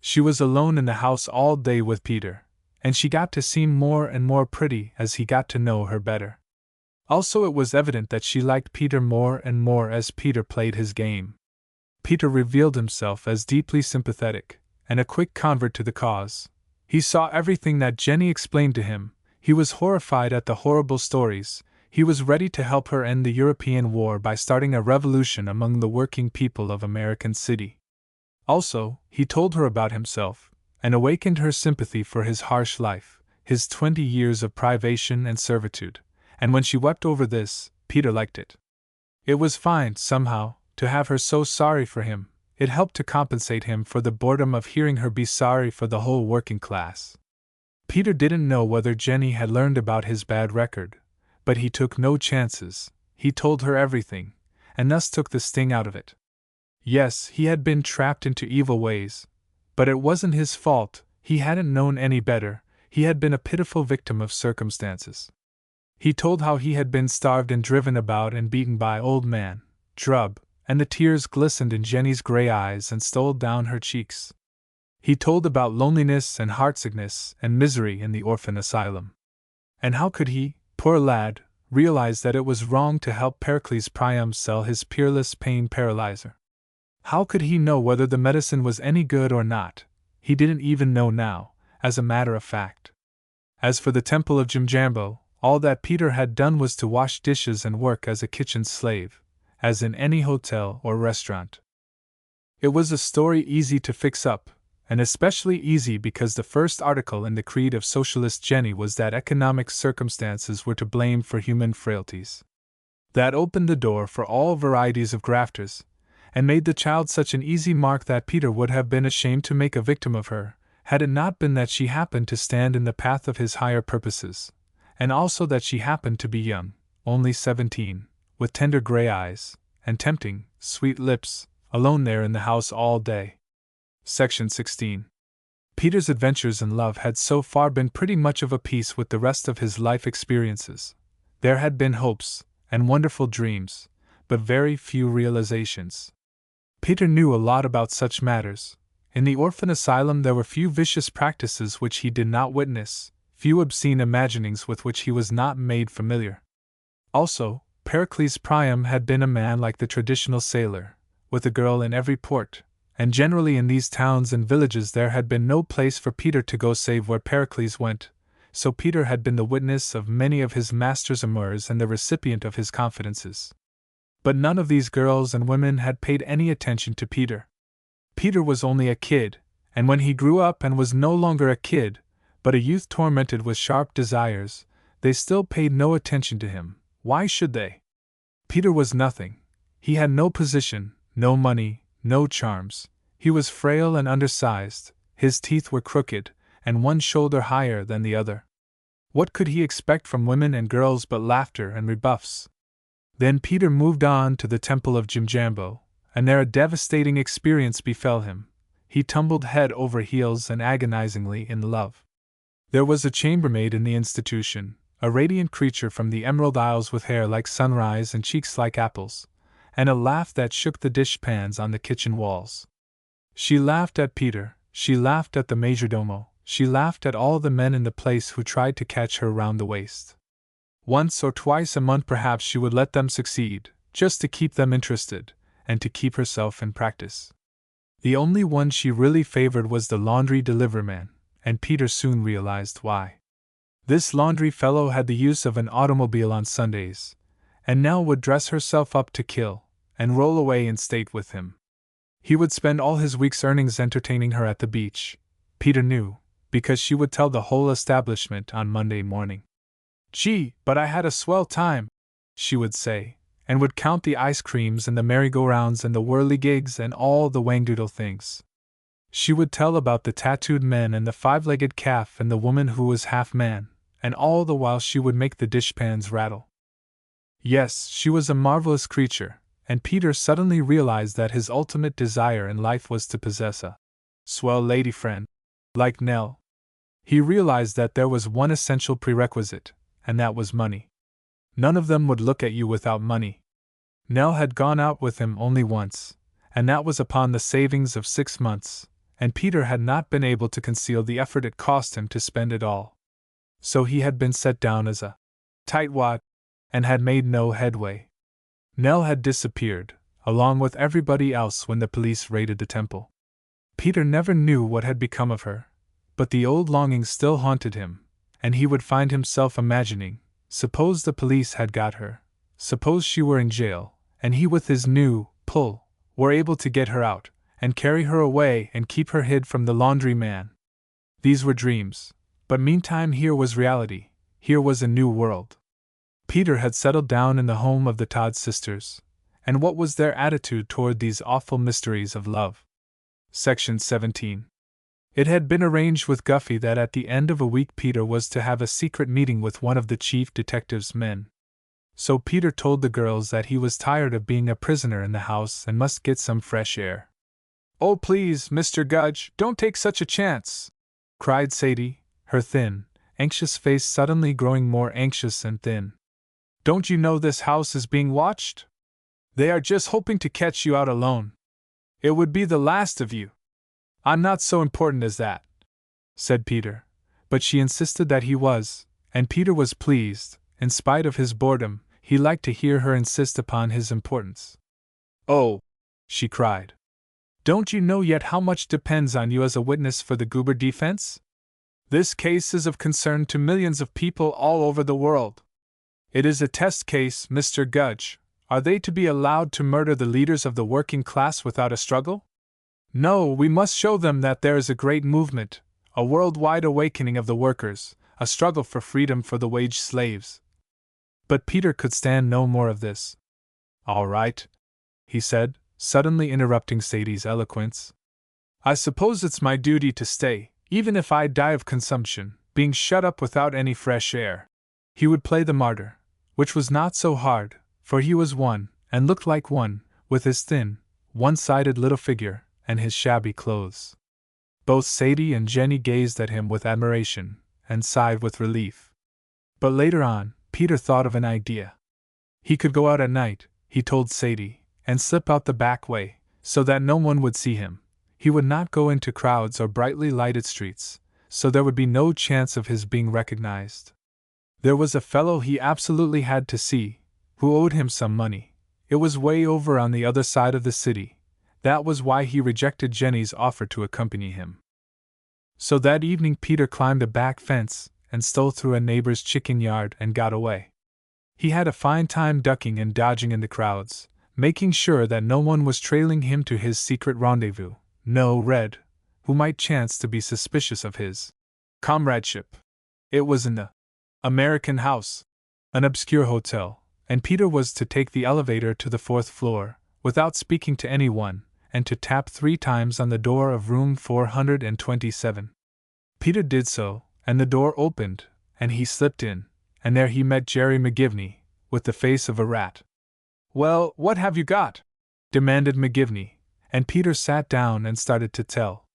She was alone in the house all day with Peter, and she got to seem more and more pretty as he got to know her better. Also, it was evident that she liked Peter more and more as Peter played his game. Peter revealed himself as deeply sympathetic, and a quick convert to the cause. He saw everything that Jenny explained to him, he was horrified at the horrible stories, he was ready to help her end the European war by starting a revolution among the working people of American City. Also, he told her about himself, and awakened her sympathy for his harsh life, his 20 years of privation and servitude, and when she wept over this, Peter liked it. It was fine, somehow, to have her so sorry for him. It helped to compensate him for the boredom of hearing her be sorry for the whole working class. Peter didn't know whether Jenny had learned about his bad record, but he took no chances. He told her everything, and thus took the sting out of it. Yes, he had been trapped into evil ways, but it wasn't his fault, he hadn't known any better, he had been a pitiful victim of circumstances. He told how he had been starved and driven about and beaten by Old Man Drubb, and the tears glistened in Jenny's gray eyes and stole down her cheeks. He told about loneliness and heartsickness and misery in the orphan asylum. And how could he, poor lad, realize that it was wrong to help Pericles Priam sell his peerless pain paralyzer? How could he know whether the medicine was any good or not? He didn't even know now, as a matter of fact. As for the Temple of Jimjambo, all that Peter had done was to wash dishes and work as a kitchen slave, as in any hotel or restaurant. It was a story easy to fix up, and especially easy because the first article in the creed of Socialist Jenny was that economic circumstances were to blame for human frailties. That opened the door for all varieties of grafters, and made the child such an easy mark that Peter would have been ashamed to make a victim of her, had it not been that she happened to stand in the path of his higher purposes, and also that she happened to be young, only 17, with tender gray eyes, and tempting, sweet lips, alone there in the house all day. Section 16. Peter's adventures in love had so far been pretty much of a piece with the rest of his life experiences. There had been hopes, and wonderful dreams, but very few realizations. Peter knew a lot about such matters. In the orphan asylum there were few vicious practices which he did not witness, few obscene imaginings with which he was not made familiar. Also, Pericles Priam had been a man like the traditional sailor, with a girl in every port, and generally in these towns and villages there had been no place for Peter to go save where Pericles went, so Peter had been the witness of many of his master's amours and the recipient of his confidences. But none of these girls and women had paid any attention to Peter. Peter was only a kid, and when he grew up and was no longer a kid, but a youth tormented with sharp desires, they still paid no attention to him. Why should they? Peter was nothing. He had no position, no money, no charms. He was frail and undersized, his teeth were crooked, and one shoulder higher than the other. What could he expect from women and girls but laughter and rebuffs? Then Peter moved on to the Temple of Jimjambo, and there a devastating experience befell him. He tumbled head over heels and agonizingly in love. There was a chambermaid in the institution, a radiant creature from the Emerald Isles with hair like sunrise and cheeks like apples, and a laugh that shook the dishpans on the kitchen walls. She laughed at Peter, she laughed at the majordomo, she laughed at all the men in the place who tried to catch her round the waist. Once or twice a month perhaps she would let them succeed, just to keep them interested, and to keep herself in practice. The only one she really favored was the laundry deliverman, and Peter soon realized why. This laundry fellow had the use of an automobile on Sundays, and Nell would dress herself up to kill, and roll away in state with him. He would spend all his week's earnings entertaining her at the beach, Peter knew, because she would tell the whole establishment on Monday morning. "Gee, but I had a swell time," she would say, and would count the ice creams and the merry-go-rounds and the whirligigs and all the wangdoodle things. She would tell about the tattooed men and the five-legged calf and the woman who was half man, and all the while she would make the dishpans rattle. Yes, she was a marvelous creature, and Peter suddenly realized that his ultimate desire in life was to possess a swell lady friend, like Nell. He realized that there was one essential prerequisite, and that was money. None of them would look at you without money. Nell had gone out with him only once, and that was upon the savings of 6 months, and Peter had not been able to conceal the effort it cost him to spend it all. So he had been set down as a tightwad, and had made no headway. Nell had disappeared, along with everybody else when the police raided the temple. Peter never knew what had become of her, but the old longing still haunted him, and he would find himself imagining, suppose the police had got her, suppose she were in jail, and he with his new pull were able to get her out, and carry her away and keep her hid from the laundry man. These were dreams, but meantime here was reality, here was a new world. Peter had settled down in the home of the Todd sisters, and what was their attitude toward these awful mysteries of love? Section 17. It had been arranged with Guffey that at the end of a week Peter was to have a secret meeting with one of the chief detective's men. So Peter told the girls that he was tired of being a prisoner in the house and must get some fresh air. "Oh, please, Mr. Gudge, don't take such a chance!" cried Sadie, her thin, anxious face suddenly growing more anxious and thin. "Don't you know this house is being watched? They are just hoping to catch you out alone. It would be the last of you." "I'm not so important as that," said Peter, but she insisted that he was, and Peter was pleased. In spite of his boredom, he liked to hear her insist upon his importance. "Oh," she cried, Don't you know yet how much depends on you as a witness for the Goober defense? This case is of concern to millions of people all over the world. It is a test case, Mr. Gudge. Are they to be allowed to murder the leaders of the working class without a struggle? No, we must show them that there is a great movement, a worldwide awakening of the workers, a struggle for freedom for the wage slaves. But Peter could stand no more of this. All right, he said, suddenly interrupting Sadie's eloquence. I suppose it's my duty to stay, even if I die of consumption, being shut up without any fresh air. He would play the martyr, which was not so hard, for he was one, and looked like one, with his thin, one-sided little figure, and his shabby clothes. Both Sadie and Jenny gazed at him with admiration, and sighed with relief. But later on, Peter thought of an idea. He could go out at night, he told Sadie, and slip out the back way, so that no one would see him. He would not go into crowds or brightly lighted streets, so there would be no chance of his being recognized. There was a fellow he absolutely had to see, who owed him some money. It was way over on the other side of the city. That was why he rejected Jenny's offer to accompany him. So that evening Peter climbed a back fence and stole through a neighbor's chicken yard and got away. He had a fine time ducking and dodging in the crowds, making sure that no one was trailing him to his secret rendezvous, no Red, who might chance to be suspicious of his comradeship. It was in the American House, an obscure hotel, and Peter was to take the elevator to the 4th floor, without speaking to anyone, and to tap 3 times on the door of room 427. Peter did so, and the door opened, and he slipped in, and there he met Jerry McGivney, with the face of a rat. Well, what have you got? Demanded McGivney, and Peter sat down and started to tell.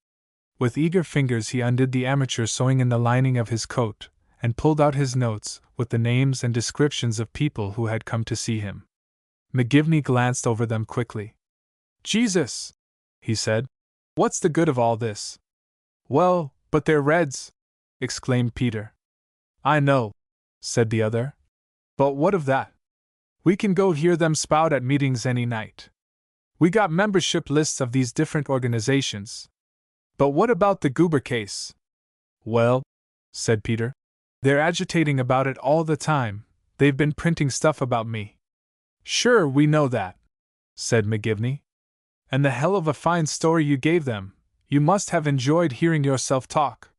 With eager fingers he undid the amateur sewing in the lining of his coat, and pulled out his notes, with the names and descriptions of people who had come to see him. McGivney glanced over them quickly. Jesus! He said. What's the good of all this? Well, but they're Reds! Exclaimed Peter. I know, said the other. But what of that? We can go hear them spout at meetings any night. We got membership lists of these different organizations. But what about the Goober case? Well, said Peter, they're agitating about it all the time. They've been printing stuff about me. Sure, we know that, said McGivney. And the hell of a fine story you gave them. You must have enjoyed hearing yourself talk.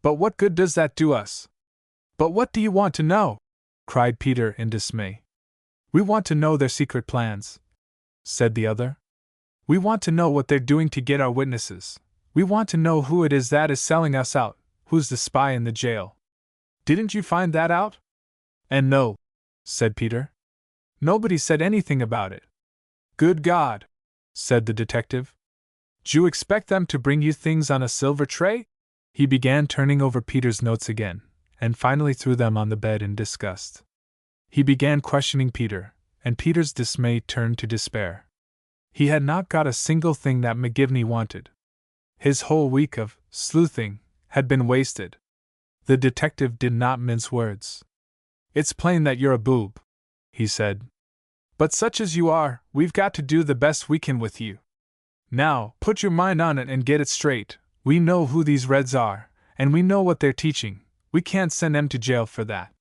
But what good does that do us? But what do you want to know? Cried Peter in dismay. We want to know their secret plans, said the other. We want to know what they're doing to get our witnesses. We want to know who it is that is selling us out, who's the spy in the jail. Didn't you find that out? And no, said Peter. Nobody said anything about it. Good God, said the detective. D'you expect them to bring you things on a silver tray? He began turning over Peter's notes again, and finally threw them on the bed in disgust. He began questioning Peter, and Peter's dismay turned to despair. He had not got a single thing that McGivney wanted. His whole week of sleuthing had been wasted. The detective did not mince words. It's plain that you're a boob, he said. But such as you are, we've got to do the best we can with you. Now, put your mind on it and get it straight. We know who these Reds are, and we know what they're teaching. We can't send them to jail for that.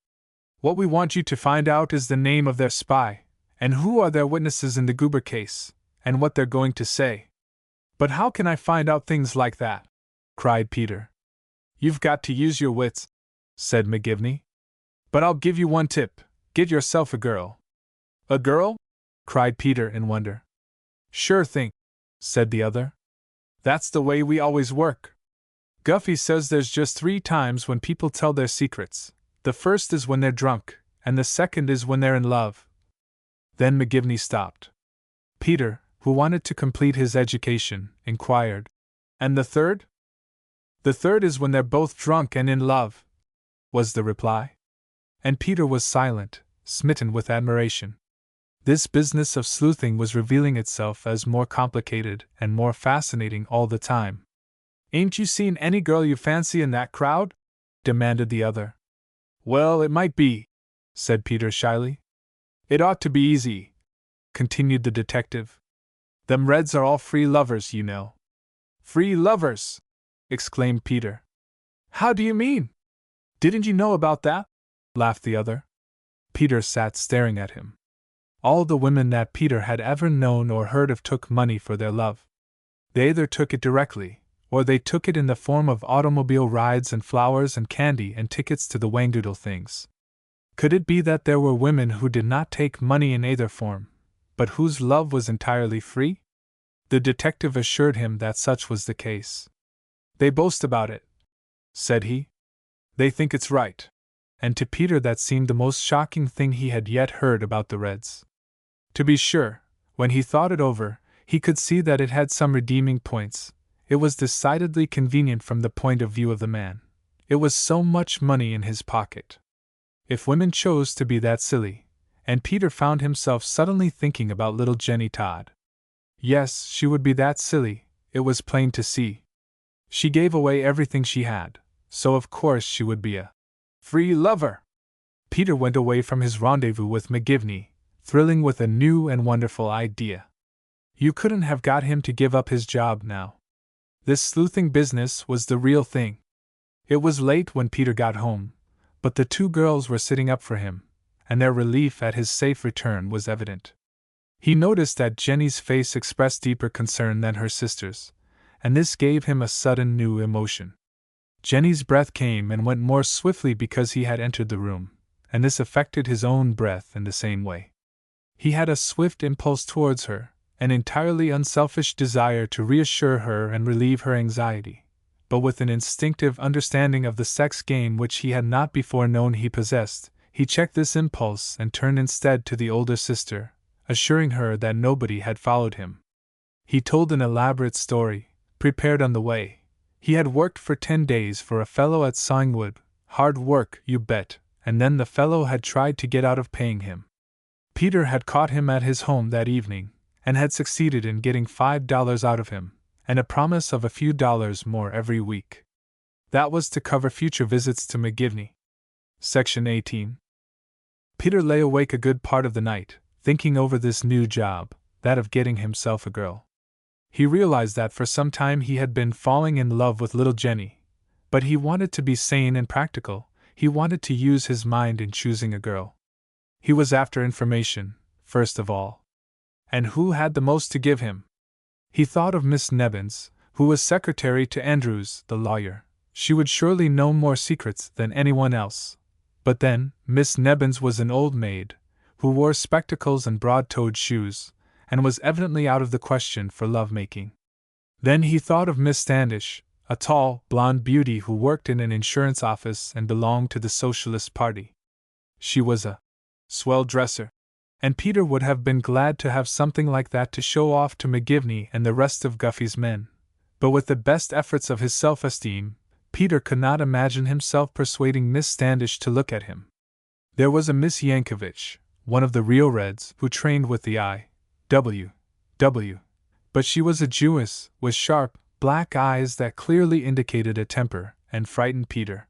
What we want you to find out is the name of their spy, and who are their witnesses in the Goober case, and what they're going to say. But how can I find out things like that? Cried Peter. You've got to use your wits, said McGivney. But I'll give you one tip. Get yourself a girl. A girl? Cried Peter in wonder. Sure thing, said the other. That's the way we always work. Guffey says there's just 3 times when people tell their secrets. The first is when they're drunk, and the second is when they're in love. Then McGivney stopped. Peter, who wanted to complete his education, inquired, And the third? The third is when they're both drunk and in love, was the reply. And Peter was silent, smitten with admiration. This business of sleuthing was revealing itself as more complicated and more fascinating all the time. Ain't you seen any girl you fancy in that crowd? Demanded the other. Well, it might be, said Peter shyly. It ought to be easy, continued the detective. Them Reds are all free lovers, you know. Free lovers! Exclaimed Peter. How do you mean? Didn't you know about that? Laughed the other. Peter sat staring at him. All the women that Peter had ever known or heard of took money for their love. They either took it directly, or they took it in the form of automobile rides and flowers and candy and tickets to the Wangdoodle things. Could it be that there were women who did not take money in either form, but whose love was entirely free? The detective assured him that such was the case. They boast about it, said he. They think it's right. And to Peter that seemed the most shocking thing he had yet heard about the Reds. To be sure, when he thought it over, he could see that it had some redeeming points. It was decidedly convenient from the point of view of the man. It was so much money in his pocket. If women chose to be that silly, and Peter found himself suddenly thinking about little Jenny Todd. Yes, she would be that silly, it was plain to see. She gave away everything she had, so of course she would be a free lover. Peter went away from his rendezvous with McGivney, thrilling with a new and wonderful idea. You couldn't have got him to give up his job now. This sleuthing business was the real thing. It was late when Peter got home, but the two girls were sitting up for him, and their relief at his safe return was evident. He noticed that Jenny's face expressed deeper concern than her sister's, and this gave him a sudden new emotion. Jenny's breath came and went more swiftly because he had entered the room, and this affected his own breath in the same way. He had a swift impulse towards her, an entirely unselfish desire to reassure her and relieve her anxiety, but with an instinctive understanding of the sex game which he had not before known he possessed, he checked this impulse and turned instead to the older sister, assuring her that nobody had followed him. He told an elaborate story, prepared on the way. He had worked for 10 days for a fellow at sawing wood, hard work, you bet, and then the fellow had tried to get out of paying him. Peter had caught him at his home that evening, and had succeeded in getting $5 out of him, and a promise of a few dollars more every week. That was to cover future visits to McGivney. Section 18. Peter lay awake a good part of the night, thinking over this new job, that of getting himself a girl. He realized that for some time he had been falling in love with little Jenny, but he wanted to be sane and practical. He wanted to use his mind in choosing a girl. He was after information, first of all. And who had the most to give him? He thought of Miss Nebbins, who was secretary to Andrews, the lawyer. She would surely know more secrets than anyone else. But then, Miss Nebbins was an old maid, who wore spectacles and broad-toed shoes, and was evidently out of the question for love-making. Then he thought of Miss Standish, a tall, blonde beauty who worked in an insurance office and belonged to the Socialist Party. She was a swell dresser, and Peter would have been glad to have something like that to show off to McGivney and the rest of Guffey's men. But with the best efforts of his self-esteem, Peter could not imagine himself persuading Miss Standish to look at him. There was a Miss Yankovich, one of the real Reds, who trained with the I.W.W., but she was a Jewess, with sharp, black eyes that clearly indicated a temper, and frightened Peter.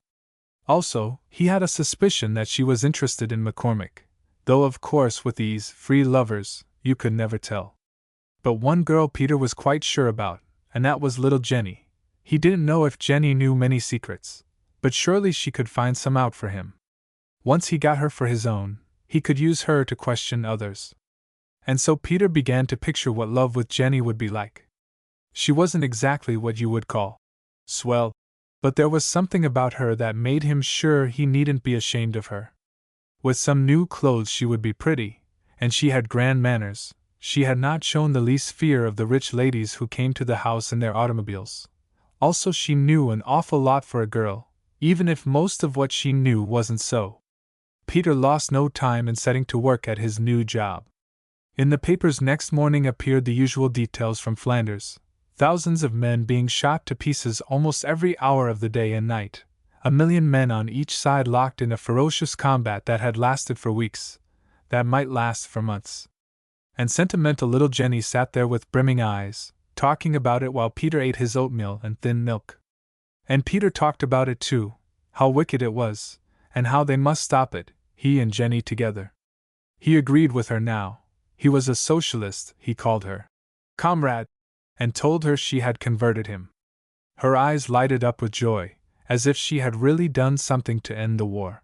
Also, he had a suspicion that she was interested in McCormick, though of course with these free lovers, you could never tell. But one girl Peter was quite sure about, and that was little Jenny. He didn't know if Jenny knew many secrets, but surely she could find some out for him. Once he got her for his own, he could use her to question others. And so Peter began to picture what love with Jenny would be like. She wasn't exactly what you would call swell, but there was something about her that made him sure he needn't be ashamed of her. With some new clothes she would be pretty, and she had grand manners. She had not shown the least fear of the rich ladies who came to the house in their automobiles. Also, she knew an awful lot for a girl, even if most of what she knew wasn't so. Peter lost no time in setting to work at his new job. In the papers next morning appeared the usual details from Flanders: thousands of men being shot to pieces almost every hour of the day and night, 1,000,000 men on each side locked in a ferocious combat that had lasted for weeks, that might last for months. And sentimental little Jenny sat there with brimming eyes, talking about it while Peter ate his oatmeal and thin milk. And Peter talked about it too, how wicked it was, and how they must stop it, he and Jenny together. He agreed with her now. He was a socialist, he called her. comrade, and told her she had converted him. Her eyes lighted up with joy, as if she had really done something to end the war.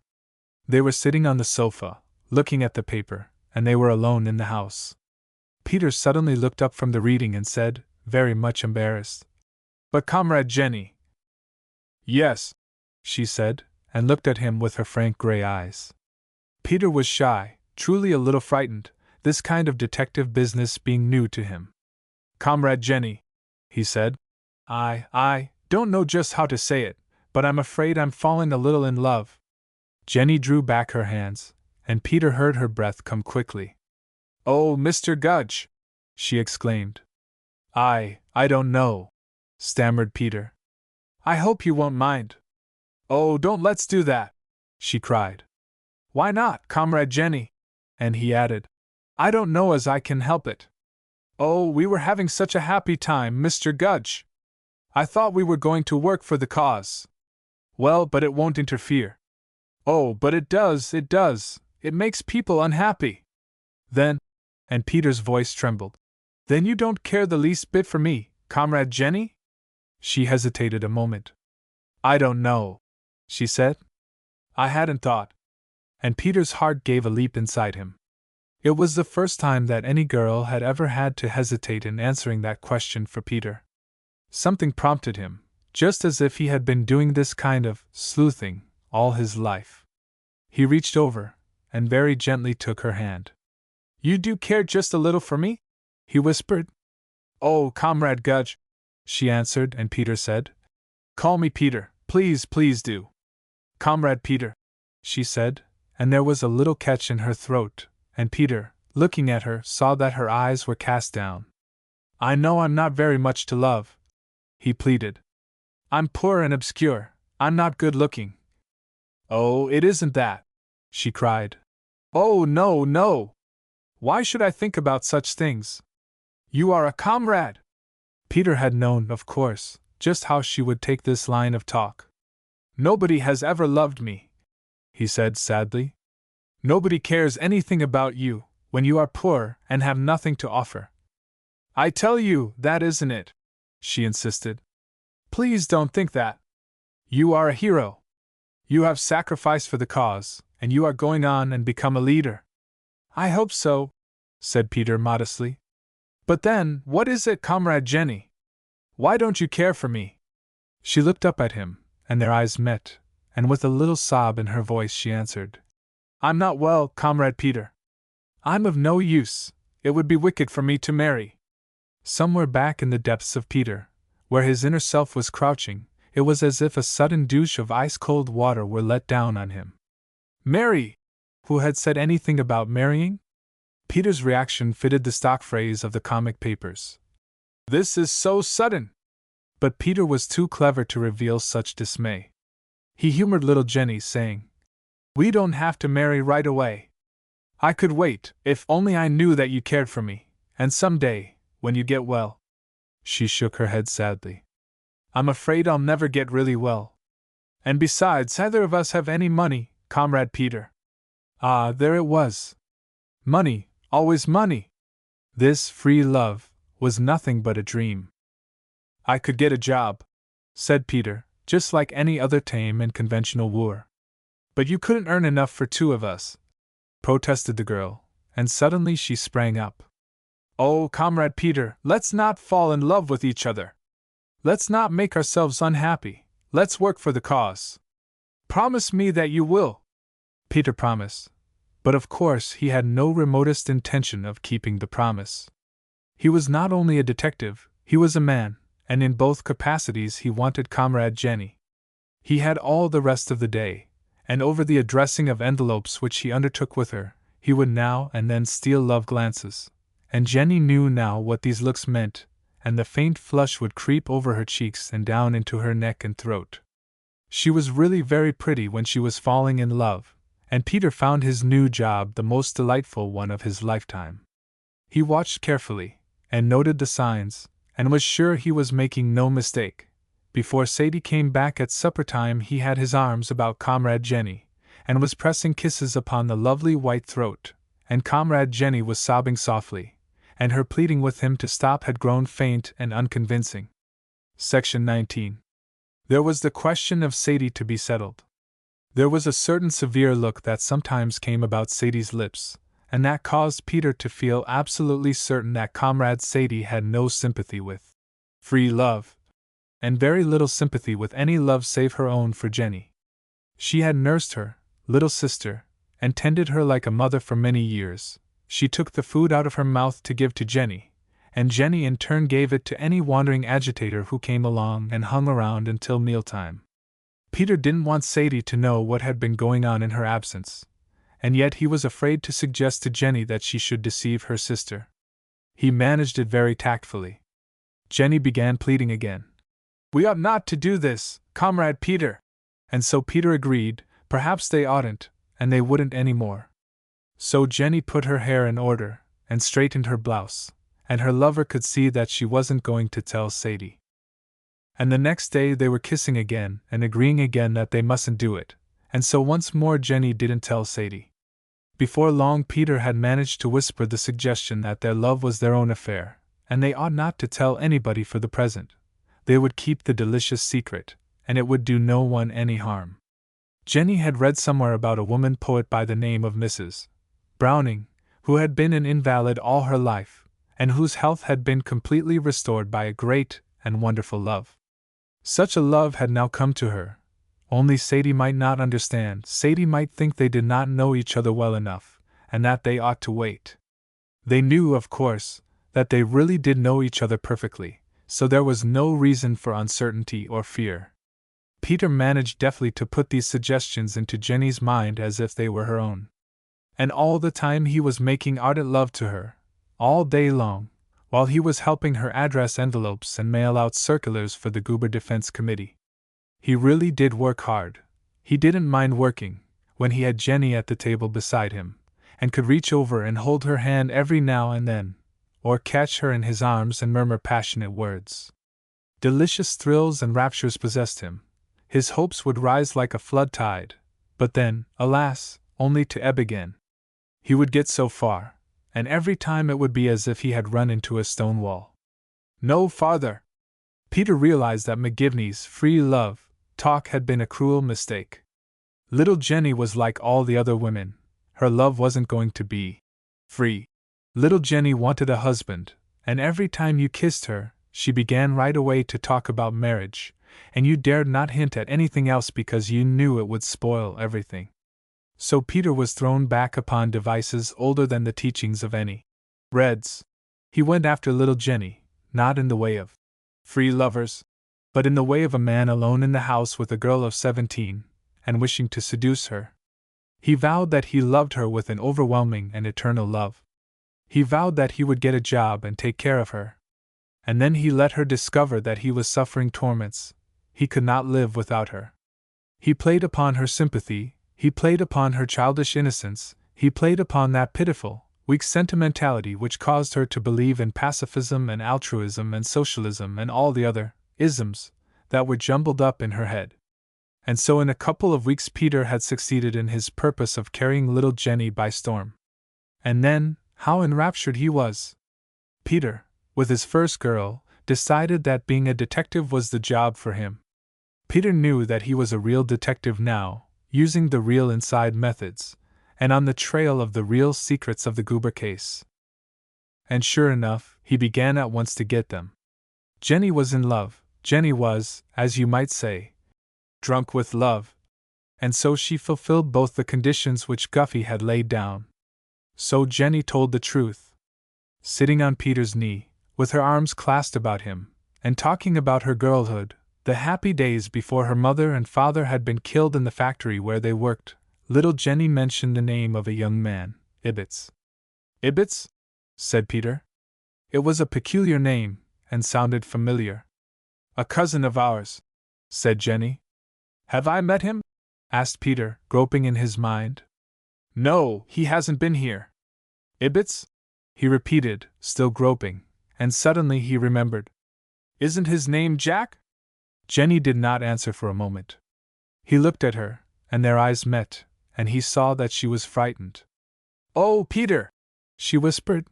They were sitting on the sofa, looking at the paper, and they were alone in the house. Peter suddenly looked up from the reading and said, very much embarrassed, "But Comrade Jenny." "Yes," she said, and looked at him with her frank gray eyes. Peter was shy, truly a little frightened, this kind of detective business being new to him. "Comrade Jenny," he said, I don't know just how to say it, but I'm afraid I'm falling a little in love." Jenny drew back her hands, and Peter heard her breath come quickly. "Oh, Mr. Gudge!" she exclaimed. I don't know," stammered Peter. "I hope you won't mind." "Oh, don't let's do that!" she cried. "Why not, Comrade Jenny?" And he added, "I don't know as I can help it." "Oh, we were having such a happy time, Mr. Gudge! I thought we were going to work for the cause." "Well, but it won't interfere." "Oh, but it does, it does. It makes people unhappy." "Then," and Peter's voice trembled, "then you don't care the least bit for me, Comrade Jenny?" She hesitated a moment. "I don't know," she said. "I hadn't thought." And Peter's heart gave a leap inside him. It was the first time that any girl had ever had to hesitate in answering that question for Peter. Something prompted him, just as if he had been doing this kind of sleuthing all his life. He reached over, and very gently took her hand. "You do care just a little for me?" he whispered. "Oh, Comrade Gudge," she answered, and Peter said, "Call me Peter, please, please do." "Comrade Peter," she said, and there was a little catch in her throat, and Peter, looking at her, saw that her eyes were cast down. "I know I'm not very much to love," he pleaded. "I'm poor and obscure, I'm not good-looking." "Oh, it isn't that," she cried. "Oh, no, no! Why should I think about such things? You are a comrade!" Peter had known, of course, just how she would take this line of talk. "Nobody has ever loved me," he said sadly. "Nobody cares anything about you, when you are poor and have nothing to offer." "I tell you, that isn't it," she insisted. "Please don't think that. You are a hero. You have sacrificed for the cause, and you are going on and become a leader." "I hope so," said Peter modestly. "But then, what is it, Comrade Jenny? Why don't you care for me?" She looked up at him, and their eyes met, and with a little sob in her voice she answered, "I'm not well, Comrade Peter. I'm of no use, it would be wicked for me to marry." Somewhere back in the depths of Peter, where his inner self was crouching, it was as if a sudden douche of ice-cold water were let down on him. "Marry? Who had said anything about marrying?" Peter's reaction fitted the stock phrase of the comic papers. "This is so sudden!" But Peter was too clever to reveal such dismay. He humored little Jenny, saying, "We don't have to marry right away. I could wait, if only I knew that you cared for me, and someday, when you get well." She shook her head sadly. "I'm afraid I'll never get really well. And besides, neither of us have any money, Comrade Peter." Ah, there it was. Money, always money! This free love was nothing but a dream. "I could get a job," said Peter, "just like any other tame and conventional wooer." "But you couldn't earn enough for two of us," protested the girl, and suddenly she sprang up. "Oh, Comrade Peter, let's not fall in love with each other. Let's not make ourselves unhappy. Let's work for the cause. Promise me that you will." Peter promised, but of course he had no remotest intention of keeping the promise. He was not only a detective, he was a man, and in both capacities he wanted Comrade Jenny. He had all the rest of the day, and over the addressing of envelopes which he undertook with her, he would now and then steal love glances, and Jenny knew now what these looks meant, and the faint flush would creep over her cheeks and down into her neck and throat. She was really very pretty when she was falling in love, and Peter found his new job the most delightful one of his lifetime. He watched carefully, and noted the signs, and was sure he was making no mistake. Before Sadie came back at supper time he had his arms about Comrade Jenny, and was pressing kisses upon the lovely white throat, and Comrade Jenny was sobbing softly, and her pleading with him to stop had grown faint and unconvincing. Section 19. There was the question of Sadie to be settled. There was a certain severe look that sometimes came about Sadie's lips, and that caused Peter to feel absolutely certain that Comrade Sadie had no sympathy with free love, and very little sympathy with any love save her own for Jenny. She had nursed her little sister, and tended her like a mother for many years. She took the food out of her mouth to give to Jenny, and Jenny in turn gave it to any wandering agitator who came along and hung around until mealtime. Peter didn't want Sadie to know what had been going on in her absence, and yet he was afraid to suggest to Jenny that she should deceive her sister. He managed it very tactfully. Jenny began pleading again. "We ought not to do this, Comrade Peter." And so Peter agreed, perhaps they oughtn't, and they wouldn't any more. So Jenny put her hair in order, and straightened her blouse, and her lover could see that she wasn't going to tell Sadie. And the next day they were kissing again and agreeing again that they mustn't do it, and so once more Jenny didn't tell Sadie. Before long Peter had managed to whisper the suggestion that their love was their own affair, and they ought not to tell anybody for the present. They would keep the delicious secret, and it would do no one any harm. Jenny had read somewhere about a woman poet by the name of Mrs. Browning, who had been an invalid all her life, and whose health had been completely restored by a great and wonderful love. Such a love had now come to her, only Sadie might not understand. Sadie might think they did not know each other well enough, and that they ought to wait. They knew, of course, that they really did know each other perfectly, so there was no reason for uncertainty or fear. Peter managed deftly to put these suggestions into Jenny's mind as if they were her own. And all the time he was making ardent love to her, all day long, while he was helping her address envelopes and mail out circulars for the Goober Defense Committee. He really did work hard. He didn't mind working, when he had Jenny at the table beside him, and could reach over and hold her hand every now and then, or catch her in his arms and murmur passionate words. Delicious thrills and raptures possessed him. His hopes would rise like a flood tide, but then, alas, only to ebb again. He would get so far, and every time it would be as if he had run into a stone wall. No farther! Peter realized that McGivney's free love talk had been a cruel mistake. Little Jenny was like all the other women. Her love wasn't going to be free. Little Jenny wanted a husband, and every time you kissed her, she began right away to talk about marriage, and you dared not hint at anything else because you knew it would spoil everything. So Peter was thrown back upon devices older than the teachings of any Reds. He went after little Jenny, not in the way of free lovers, but in the way of a man alone in the house with a girl of 17, and wishing to seduce her. He vowed that he loved her with an overwhelming and eternal love. He vowed that he would get a job and take care of her. And then he let her discover that he was suffering torments. He could not live without her. He played upon her sympathy, he played upon her childish innocence, he played upon that pitiful, weak sentimentality which caused her to believe in pacifism and altruism and socialism and all the other isms that were jumbled up in her head. And so in a couple of weeks Peter had succeeded in his purpose of carrying little Jenny by storm. And then, how enraptured he was! Peter, with his first girl, decided that being a detective was the job for him. Peter knew that he was a real detective now, using the real inside methods, and on the trail of the real secrets of the Goober case. And sure enough, he began at once to get them. Jenny was in love. Jenny was, as you might say, drunk with love. And so she fulfilled both the conditions which Guffey had laid down. So Jenny told the truth. Sitting on Peter's knee, with her arms clasped about him, and talking about her girlhood, the happy days before her mother and father had been killed in the factory where they worked, little Jenny mentioned the name of a young man, Ibbets. Ibbets? Said Peter. It was a peculiar name, and sounded familiar. A cousin of ours, said Jenny. Have I met him? Asked Peter, groping in his mind. No, he hasn't been here. Ibbets? He repeated, still groping, and suddenly he remembered. Isn't his name Jack? Jenny did not answer for a moment. He looked at her, and their eyes met, and he saw that she was frightened. Oh, Peter! She whispered.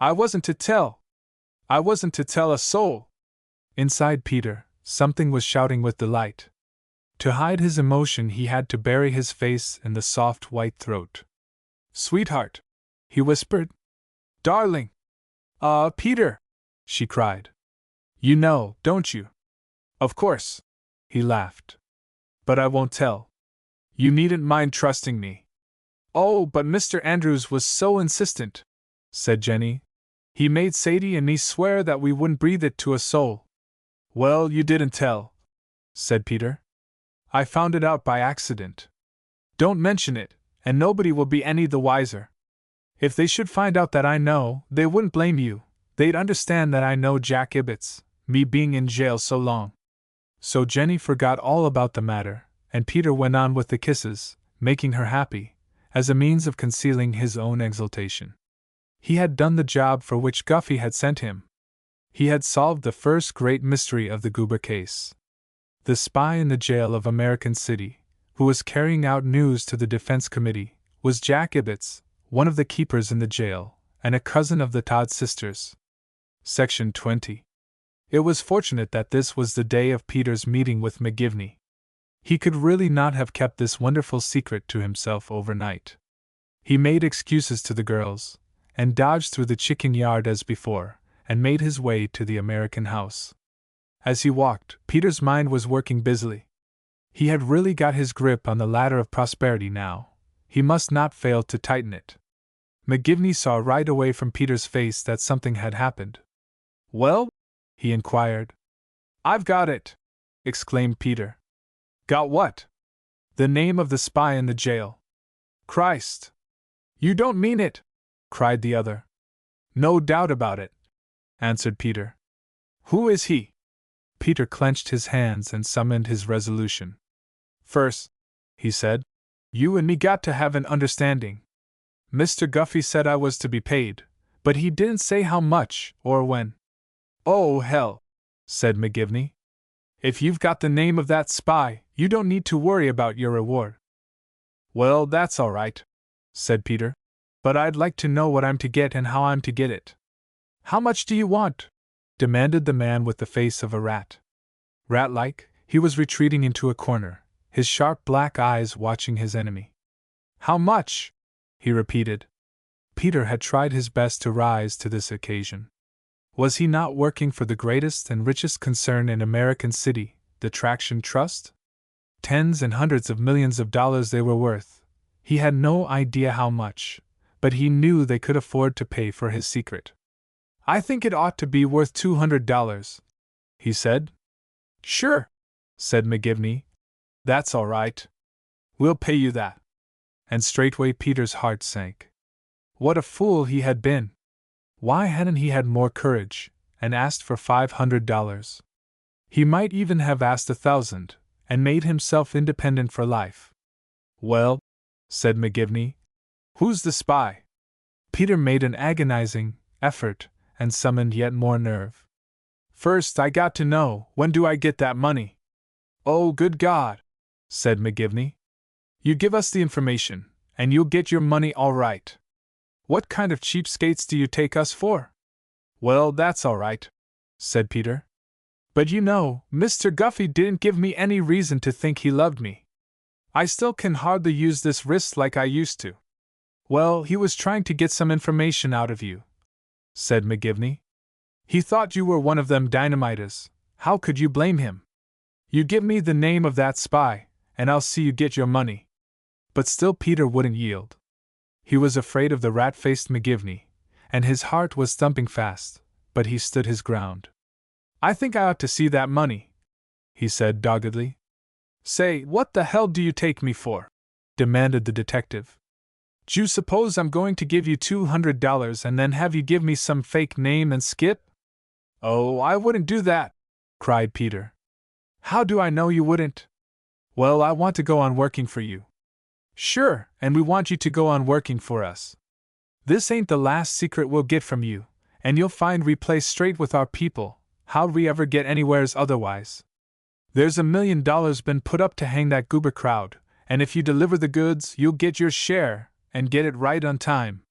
I wasn't to tell. I wasn't to tell a soul. Inside Peter, something was shouting with delight. To hide his emotion, he had to bury his face in the soft white throat. Sweetheart, he whispered. Darling. Peter, she cried. You know, don't you? Of course, he laughed. But I won't tell. You needn't mind trusting me. Oh, but Mr. Andrews was so insistent, said Jenny. He made Sadie and me swear that we wouldn't breathe it to a soul. Well, you didn't tell, said Peter. I found it out by accident. Don't mention it, and nobody will be any the wiser. If they should find out that I know, they wouldn't blame you. They'd understand that I know Jack Ibbotts, me being in jail so long. So Jenny forgot all about the matter, and Peter went on with the kisses, making her happy, as a means of concealing his own exultation. He had done the job for which Guffey had sent him. He had solved the first great mystery of the Goober case. The spy in the jail of American City, who was carrying out news to the Defense Committee, was Jack Ibbotts, one of the keepers in the jail, and a cousin of the Todd sisters. Section 20. It was fortunate that this was the day of Peter's meeting with McGivney. He could really not have kept this wonderful secret to himself overnight. He made excuses to the girls, and dodged through the chicken yard as before, and made his way to the American house. As he walked, Peter's mind was working busily. He had really got his grip on the ladder of prosperity now. He must not fail to tighten it. McGivney saw right away from Peter's face that something had happened. Well? He inquired. I've got it! Exclaimed Peter. Got what? The name of the spy in the jail. Christ! You don't mean it! Cried the other. No doubt about it, answered Peter. Who is he? Peter clenched his hands and summoned his resolution. First, he said, you and me got to have an understanding. Mr. Guffey said I was to be paid, but he didn't say how much or when. Oh, hell, said McGivney. If you've got the name of that spy, you don't need to worry about your reward. Well, that's all right, said Peter. But I'd like to know what I'm to get and how I'm to get it. How much do you want? Demanded the man with the face of a rat. Rat-like, he was retreating into a corner, his sharp black eyes watching his enemy. How much? He repeated. Peter had tried his best to rise to this occasion. Was he not working for the greatest and richest concern in American City, the Traction Trust? Tens and hundreds of millions of dollars they were worth. He had no idea how much, but he knew they could afford to pay for his secret. I think it ought to be worth $200, he said. Sure, said McGivney. That's all right. We'll pay you that. And straightway Peter's heart sank. What a fool he had been! Why hadn't he had more courage, and asked for $500? He might even have asked 1,000, and made himself independent for life. Well, said McGivney, who's the spy? Peter made an agonizing effort, and summoned yet more nerve. First, I got to know, when do I get that money? Oh, good God, said McGivney. You give us the information, and you'll get your money all right. What kind of cheapskates do you take us for? Well, that's all right, said Peter. But you know, Mr. Guffey didn't give me any reason to think he loved me. I still can hardly use this wrist like I used to. Well, he was trying to get some information out of you, said McGivney. He thought you were one of them dynamiters. How could you blame him? You give me the name of that spy, and I'll see you get your money. But still Peter wouldn't yield. He was afraid of the rat-faced McGivney, and his heart was thumping fast, but he stood his ground. I think I ought to see that money, he said doggedly. Say, what the hell do you take me for? Demanded the detective. D'you suppose I'm going to give you $200 and then have you give me some fake name and skip? Oh, I wouldn't do that, cried Peter. How do I know you wouldn't? Well, I want to go on working for you. Sure, and we want you to go on working for us. This ain't the last secret we'll get from you, and you'll find we play straight with our people. How'd we ever get anywheres otherwise? There's $1 million been put up to hang that goober crowd, and if you deliver the goods, you'll get your share, and get it right on time.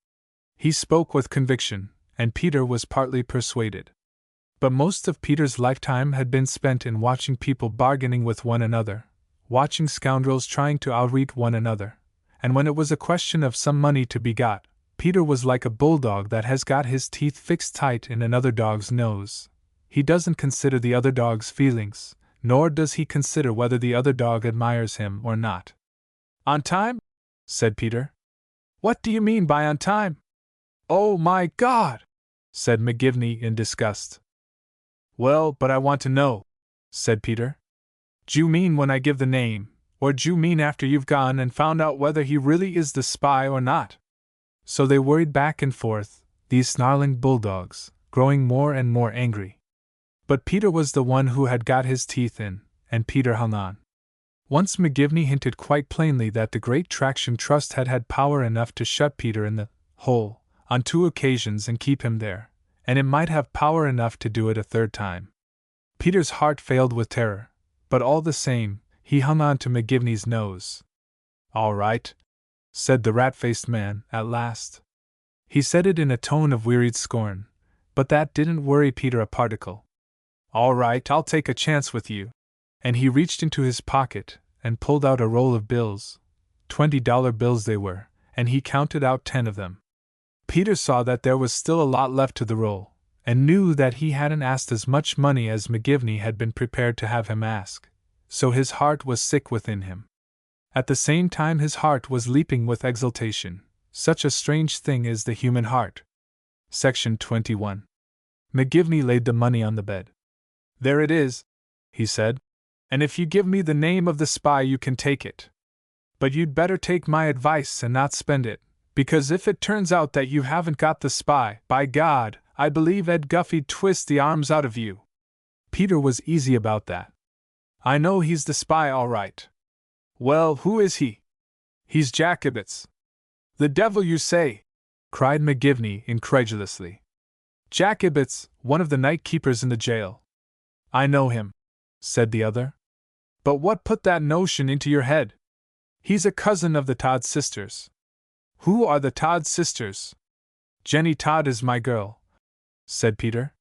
He spoke with conviction, and Peter was partly persuaded. But most of Peter's lifetime had been spent in watching people bargaining with one another, watching scoundrels trying to outreat one another, and when it was a question of some money to be got, Peter was like a bulldog that has got his teeth fixed tight in another dog's nose. He doesn't consider the other dog's feelings, nor does he consider whether the other dog admires him or not. "On time?" said Peter. "What do you mean by on time?" "Oh my God!" said McGivney in disgust. "Well, but I want to know," said Peter. "D'you mean when I give the name, or d'you mean after you've gone and found out whether he really is the spy or not?" So they worried back and forth, these snarling bulldogs, growing more and more angry. But Peter was the one who had got his teeth in, and Peter hung on. Once McGivney hinted quite plainly that the Great Traction Trust had had power enough to shut Peter in the hole on 2 occasions and keep him there, and it might have power enough to do it a 3rd time. Peter's heart failed with terror, but all the same, he hung on to McGivney's nose. "All right," said the rat-faced man, at last. He said it in a tone of wearied scorn, but that didn't worry Peter a particle. "All right, I'll take a chance with you." And he reached into his pocket and pulled out a roll of bills. $20 bills they were, and he counted out 10 of them. Peter saw that there was still a lot left to the roll, and knew that he hadn't asked as much money as McGivney had been prepared to have him ask, so his heart was sick within him. At the same time his heart was leaping with exultation. Such a strange thing is the human heart. Section 21. McGivney laid the money on the bed. "There it is," he said, "and if you give me the name of the spy you can take it. But you'd better take my advice and not spend it, because if it turns out that you haven't got the spy, by God, I believe Ed Guffey'd twist the arms out of you." Peter was easy about that. "I know he's the spy all right." "Well, who is he?" "He's Jack Ibbets." "The devil you say!" cried McGivney incredulously. "Jack Ibbets, one of the night keepers in the jail." "I know him," said the other. "But what put that notion into your head?" "He's a cousin of the Todd sisters." "Who are the Todd sisters?" "Jenny Todd is my girl," said Peter.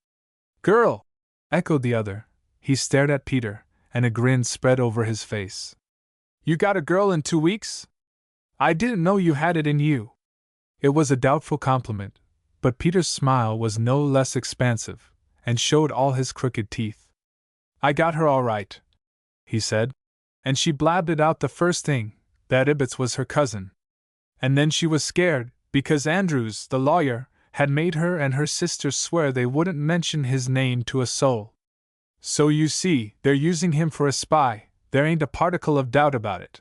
"Girl!" echoed the other. He stared at Peter, and a grin spread over his face. "You got a girl in 2 weeks? I didn't know you had it in you." It was a doubtful compliment, but Peter's smile was no less expansive, and showed all his crooked teeth. "I got her all right," he said, "and she blabbed it out the first thing, that Ibbets was her cousin. And then she was scared, because Andrews, the lawyer, had made her and her sisters swear they wouldn't mention his name to a soul. So you see, they're using him for a spy, there ain't a particle of doubt about it."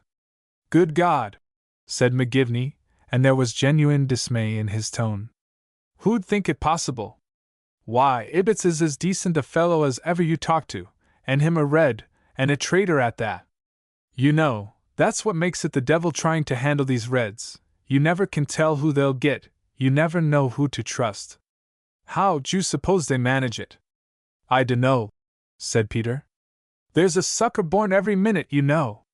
"Good God!" said McGivney, and there was genuine dismay in his tone. "Who'd think it possible? Why, Ibbets is as decent a fellow as ever you talked to, and him a Red, and a traitor at that. You know, that's what makes it the devil trying to handle these Reds. You never can tell who they'll get, you never know who to trust. How'd you suppose they manage it?" "I dunno," said Peter. "There's a sucker born every minute, you know."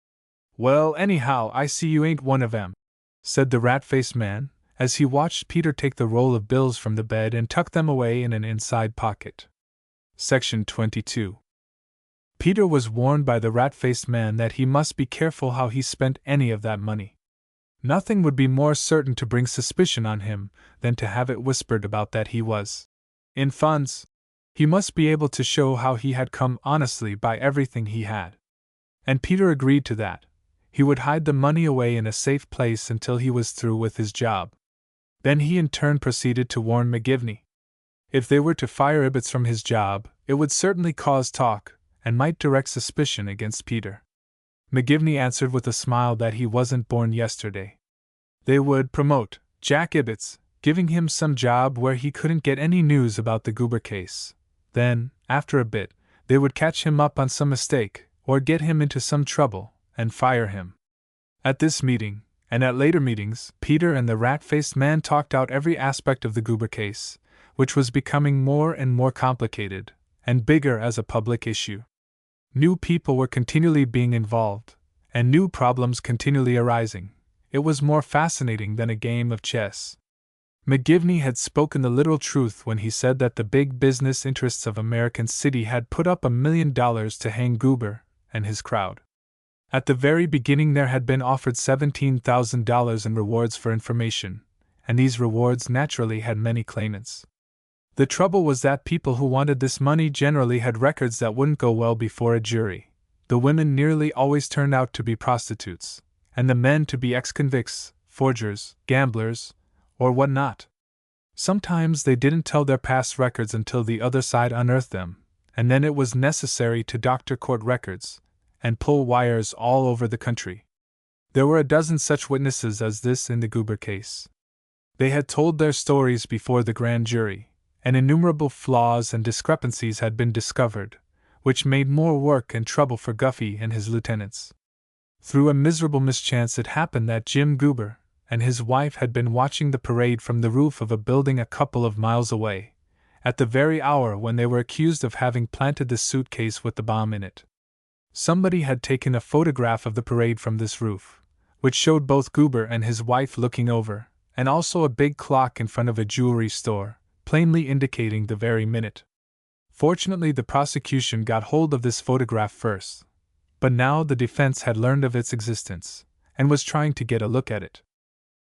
"Well, anyhow, I see you ain't one of 'em," said the rat-faced man, as he watched Peter take the roll of bills from the bed and tuck them away in an inside pocket. Section 22. Peter was warned by the rat-faced man that he must be careful how he spent any of that money. Nothing would be more certain to bring suspicion on him than to have it whispered about that he was in funds. He must be able to show how he had come honestly by everything he had. And Peter agreed to that. He would hide the money away in a safe place until he was through with his job. Then he in turn proceeded to warn McGivney. If they were to fire Ibbets from his job, it would certainly cause talk, and might direct suspicion against Peter. McGivney answered with a smile that he wasn't born yesterday. They would promote Jack Ibbets, giving him some job where he couldn't get any news about the Goober case. Then, after a bit, they would catch him up on some mistake, or get him into some trouble, and fire him. At this meeting, and at later meetings, Peter and the rat-faced man talked out every aspect of the Goober case, which was becoming more and more complicated, and bigger as a public issue. New people were continually being involved, and new problems continually arising. It was more fascinating than a game of chess. McGivney had spoken the literal truth when he said that the big business interests of American City had put up $1 million to hang Goober and his crowd. At the very beginning there had been offered $17,000 in rewards for information, and these rewards naturally had many claimants. The trouble was that people who wanted this money generally had records that wouldn't go well before a jury. The women nearly always turned out to be prostitutes, and the men to be ex-convicts, forgers, gamblers, or what not. Sometimes they didn't tell their past records until the other side unearthed them, and then it was necessary to doctor court records and pull wires all over the country. There were a dozen such witnesses as this in the Goober case. They had told their stories before the grand jury, and innumerable flaws and discrepancies had been discovered, which made more work and trouble for Guffey and his lieutenants. Through a miserable mischance it happened that Jim Goober and his wife had been watching the parade from the roof of a building a couple of miles away, at the very hour when they were accused of having planted the suitcase with the bomb in it. Somebody had taken a photograph of the parade from this roof, which showed both Goober and his wife looking over, and also a big clock in front of a jewelry store, plainly indicating the very minute. Fortunately, the prosecution got hold of this photograph first, but now the defense had learned of its existence, and was trying to get a look at it.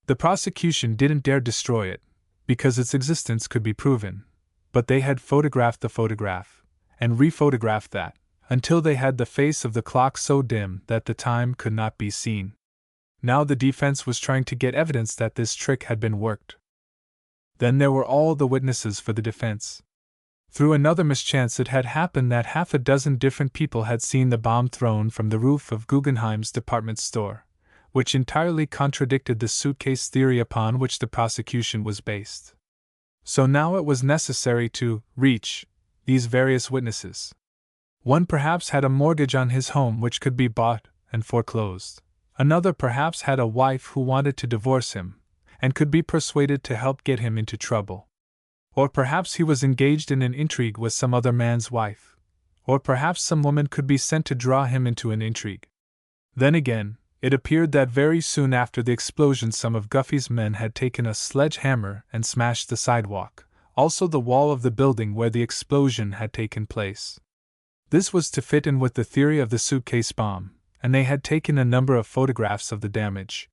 The prosecution didn't dare destroy it, because its existence could be proven, but they had photographed the photograph, and rephotographed that, until they had the face of the clock so dim that the time could not be seen. Now the defense was trying to get evidence that this trick had been worked. Then there were all the witnesses for the defense. Through another mischance it had happened that half a dozen different people had seen the bomb thrown from the roof of Guggenheim's department store, which entirely contradicted the suitcase theory upon which the prosecution was based. So now it was necessary to reach these various witnesses. One perhaps had a mortgage on his home which could be bought and foreclosed. Another perhaps had a wife who wanted to divorce him, and could be persuaded to help get him into trouble. Or perhaps he was engaged in an intrigue with some other man's wife. Or perhaps some woman could be sent to draw him into an intrigue. Then again, it appeared that very soon after the explosion some of Guffey's men had taken a sledgehammer and smashed the sidewalk, also the wall of the building where the explosion had taken place. This was to fit in with the theory of the suitcase bomb, and they had taken a number of photographs of the damage.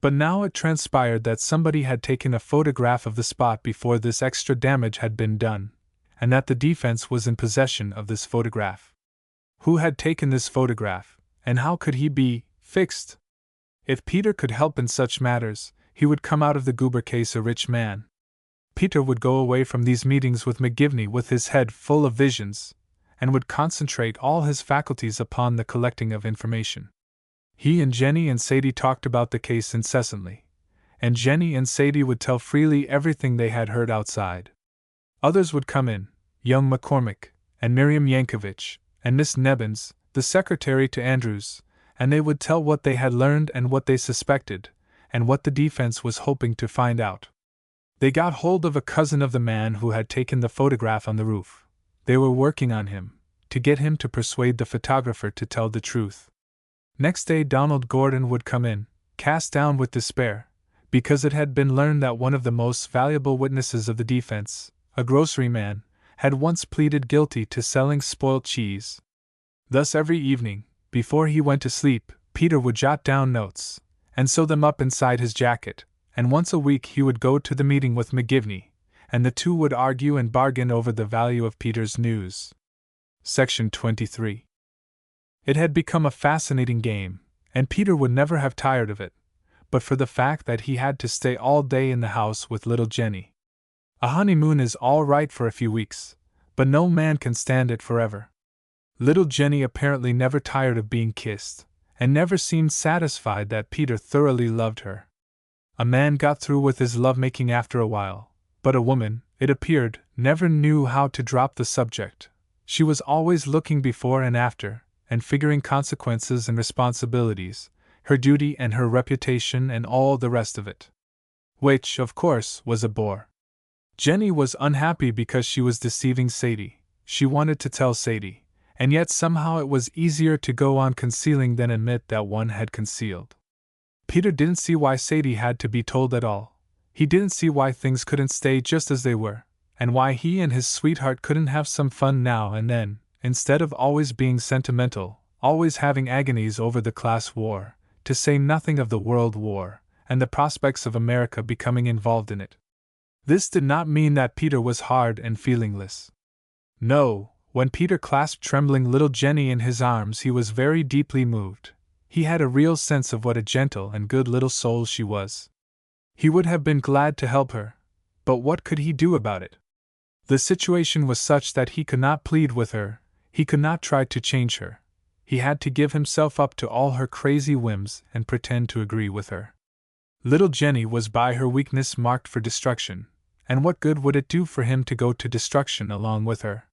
But now it transpired that somebody had taken a photograph of the spot before this extra damage had been done, and that the defense was in possession of this photograph. Who had taken this photograph, and how could he be fixed? If Peter could help in such matters, he would come out of the Goober case a rich man. Peter would go away from these meetings with McGivney with his head full of visions, and would concentrate all his faculties upon the collecting of information. He and Jenny and Sadie talked about the case incessantly, and Jenny and Sadie would tell freely everything they had heard outside. Others would come in, young McCormick, and Miriam Yankovich, and Miss Nebbins, the secretary to Andrews, and they would tell what they had learned and what they suspected, and what the defense was hoping to find out. They got hold of a cousin of the man who had taken the photograph on the roof. They were working on him, to get him to persuade the photographer to tell the truth. Next day Donald Gordon would come in, cast down with despair, because it had been learned that one of the most valuable witnesses of the defense, a grocery man, had once pleaded guilty to selling spoiled cheese. Thus every evening, before he went to sleep, Peter would jot down notes, and sew them up inside his jacket, and once a week he would go to the meeting with McGivney, and the two would argue and bargain over the value of Peter's news. Section 23. It had become a fascinating game, and Peter would never have tired of it, but for the fact that he had to stay all day in the house with little Jenny. A honeymoon is all right for a few weeks, but no man can stand it forever. Little Jenny apparently never tired of being kissed, and never seemed satisfied that Peter thoroughly loved her. A man got through with his lovemaking after a while, but a woman, it appeared, never knew how to drop the subject. She was always looking before and after, and figuring consequences and responsibilities, her duty and her reputation and all the rest of it. Which, of course, was a bore. Jenny was unhappy because she was deceiving Sadie. She wanted to tell Sadie, and yet somehow it was easier to go on concealing than admit that one had concealed. Peter didn't see why Sadie had to be told at all. He didn't see why things couldn't stay just as they were, and why he and his sweetheart couldn't have some fun now and then, instead of always being sentimental, always having agonies over the class war, to say nothing of the World War, and the prospects of America becoming involved in it. This did not mean that Peter was hard and feelingless. No, when Peter clasped trembling little Jenny in his arms he was very deeply moved. He had a real sense of what a gentle and good little soul she was. He would have been glad to help her, but what could he do about it? The situation was such that he could not plead with her, he could not try to change her. He had to give himself up to all her crazy whims and pretend to agree with her. Little Jenny was by her weakness marked for destruction, and what good would it do for him to go to destruction along with her?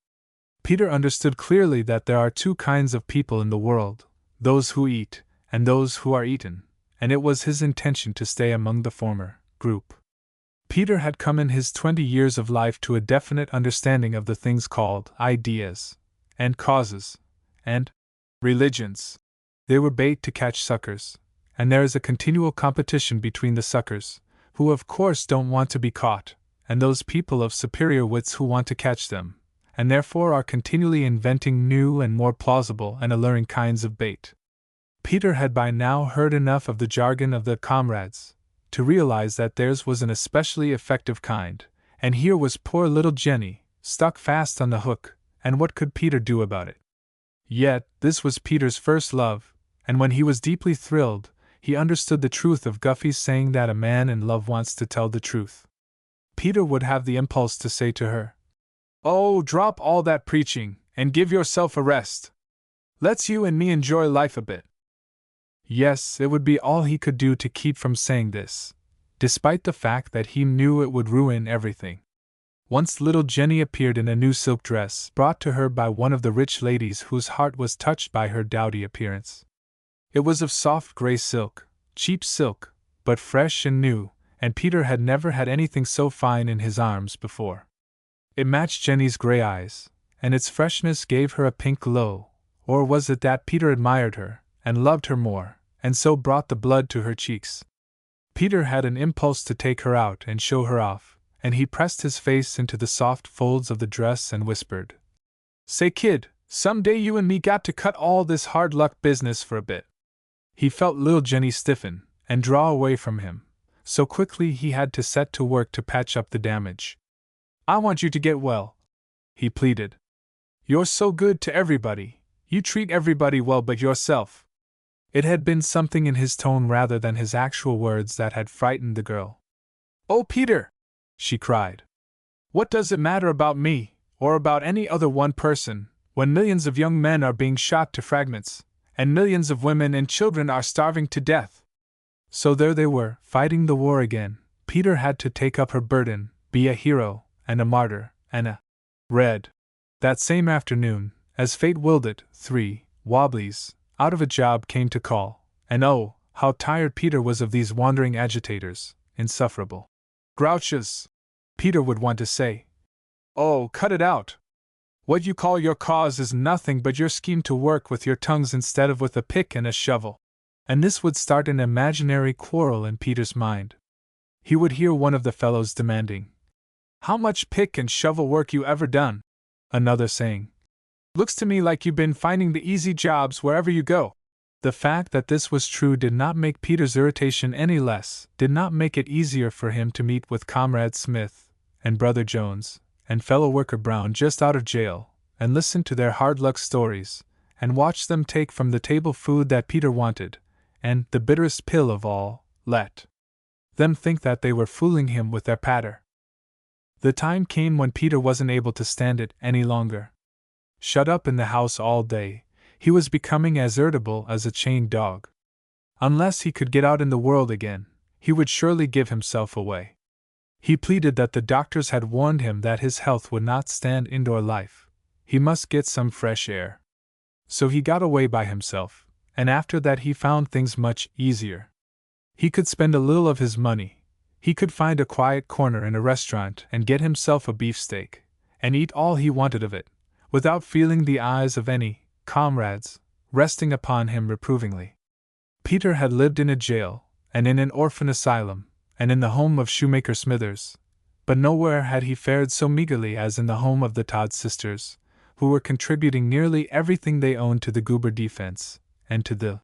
Peter understood clearly that there are two kinds of people in the world, those who eat, and those who are eaten, and it was his intention to stay among the former group. Peter had come in his 20 years of life to a definite understanding of the things called ideas, and causes, and religions. They were bait to catch suckers, and there is a continual competition between the suckers, who of course don't want to be caught, and those people of superior wits who want to catch them, and therefore are continually inventing new and more plausible and alluring kinds of bait. Peter had by now heard enough of the jargon of the comrades to realize that theirs was an especially effective kind, and here was poor little Jenny, stuck fast on the hook, and what could Peter do about it? Yet, this was Peter's first love, and when he was deeply thrilled, he understood the truth of Guffey's saying that a man in love wants to tell the truth. Peter would have the impulse to say to her, "Oh, drop all that preaching, and give yourself a rest. Let's you and me enjoy life a bit." Yes, it would be all he could do to keep from saying this, despite the fact that he knew it would ruin everything. Once little Jenny appeared in a new silk dress brought to her by one of the rich ladies whose heart was touched by her dowdy appearance. It was of soft gray silk, cheap silk, but fresh and new, and Peter had never had anything so fine in his arms before. It matched Jenny's gray eyes, and its freshness gave her a pink glow, or was it that Peter admired her, and loved her more, and so brought the blood to her cheeks? Peter had an impulse to take her out and show her off, and he pressed his face into the soft folds of the dress and whispered, "Say, kid, some day you and me got to cut all this hard luck business for a bit." He felt little Jenny stiffen and draw away from him, so quickly he had to set to work to patch up the damage. "I want you to get well," he pleaded. "You're so good to everybody, you treat everybody well but yourself." It had been something in his tone rather than his actual words that had frightened the girl. "Oh, Peter!" she cried. "What does it matter about me, or about any other one person, when millions of young men are being shot to fragments, and millions of women and children are starving to death?" So there they were, fighting the war again. Peter had to take up her burden, be a hero, and a martyr, and a red. That same afternoon, as fate willed it, 3 Wobblies, out of a job, came to call, and oh, how tired Peter was of these wandering agitators, insufferable grouches. Peter would want to say, "Oh, cut it out. What you call your cause is nothing but your scheme to work with your tongues instead of with a pick and a shovel." And this would start an imaginary quarrel in Peter's mind. He would hear one of the fellows demanding, "How much pick and shovel work you ever done?" Another saying, "Looks to me like you've been finding the easy jobs wherever you go." The fact that this was true did not make Peter's irritation any less, did not make it easier for him to meet with Comrade Smith, and Brother Jones, and fellow worker Brown just out of jail, and listen to their hard luck stories, and watch them take from the table food that Peter wanted, and, the bitterest pill of all, let them think that they were fooling him with their patter. The time came when Peter wasn't able to stand it any longer. Shut up in the house all day, he was becoming as irritable as a chained dog. Unless he could get out in the world again, he would surely give himself away. He pleaded that the doctors had warned him that his health would not stand indoor life. He must get some fresh air. So he got away by himself, and after that he found things much easier. He could spend a little of his money. He could find a quiet corner in a restaurant and get himself a beefsteak, and eat all he wanted of it, without feeling the eyes of any comrades resting upon him reprovingly. Peter had lived in a jail, and in an orphan asylum, and in the home of shoemaker Smithers, but nowhere had he fared so meagerly as in the home of the Todd sisters, who were contributing nearly everything they owned to the Goober defense, and to the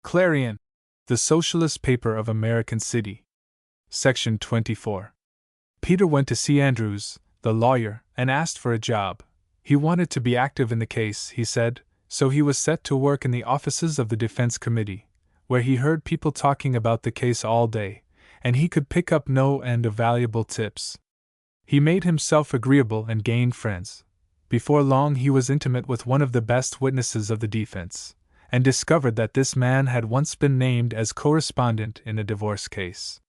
Clarion, the socialist paper of American City. Section 24. Peter went to see Andrews, the lawyer, and asked for a job. He wanted to be active in the case, he said, so he was set to work in the offices of the Defense Committee, where he heard people talking about the case all day, and he could pick up no end of valuable tips. He made himself agreeable and gained friends. Before long he was intimate with one of the best witnesses of the defense, and discovered that this man had once been named as correspondent in a divorce case.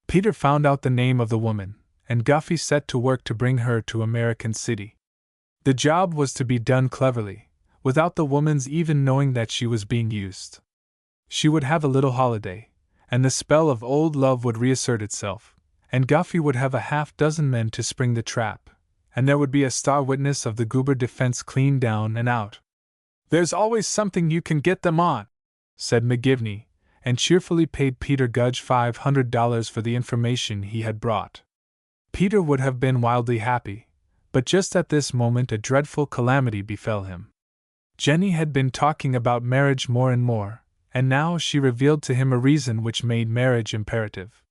Peter found out the name of the woman, and Guffey set to work to bring her to American City. The job was to be done cleverly, without the woman's even knowing that she was being used. She would have a little holiday, and the spell of old love would reassert itself, and Guffey would have a half-dozen men to spring the trap, and there would be a star witness of the Goober defense clean down and out. "There's always something you can get them on," said McGivney, and cheerfully paid Peter Gudge $500 for the information he had brought. Peter would have been wildly happy, but just at this moment a dreadful calamity befell him. Jenny had been talking about marriage more and more, and now she revealed to him a reason which made marriage imperative.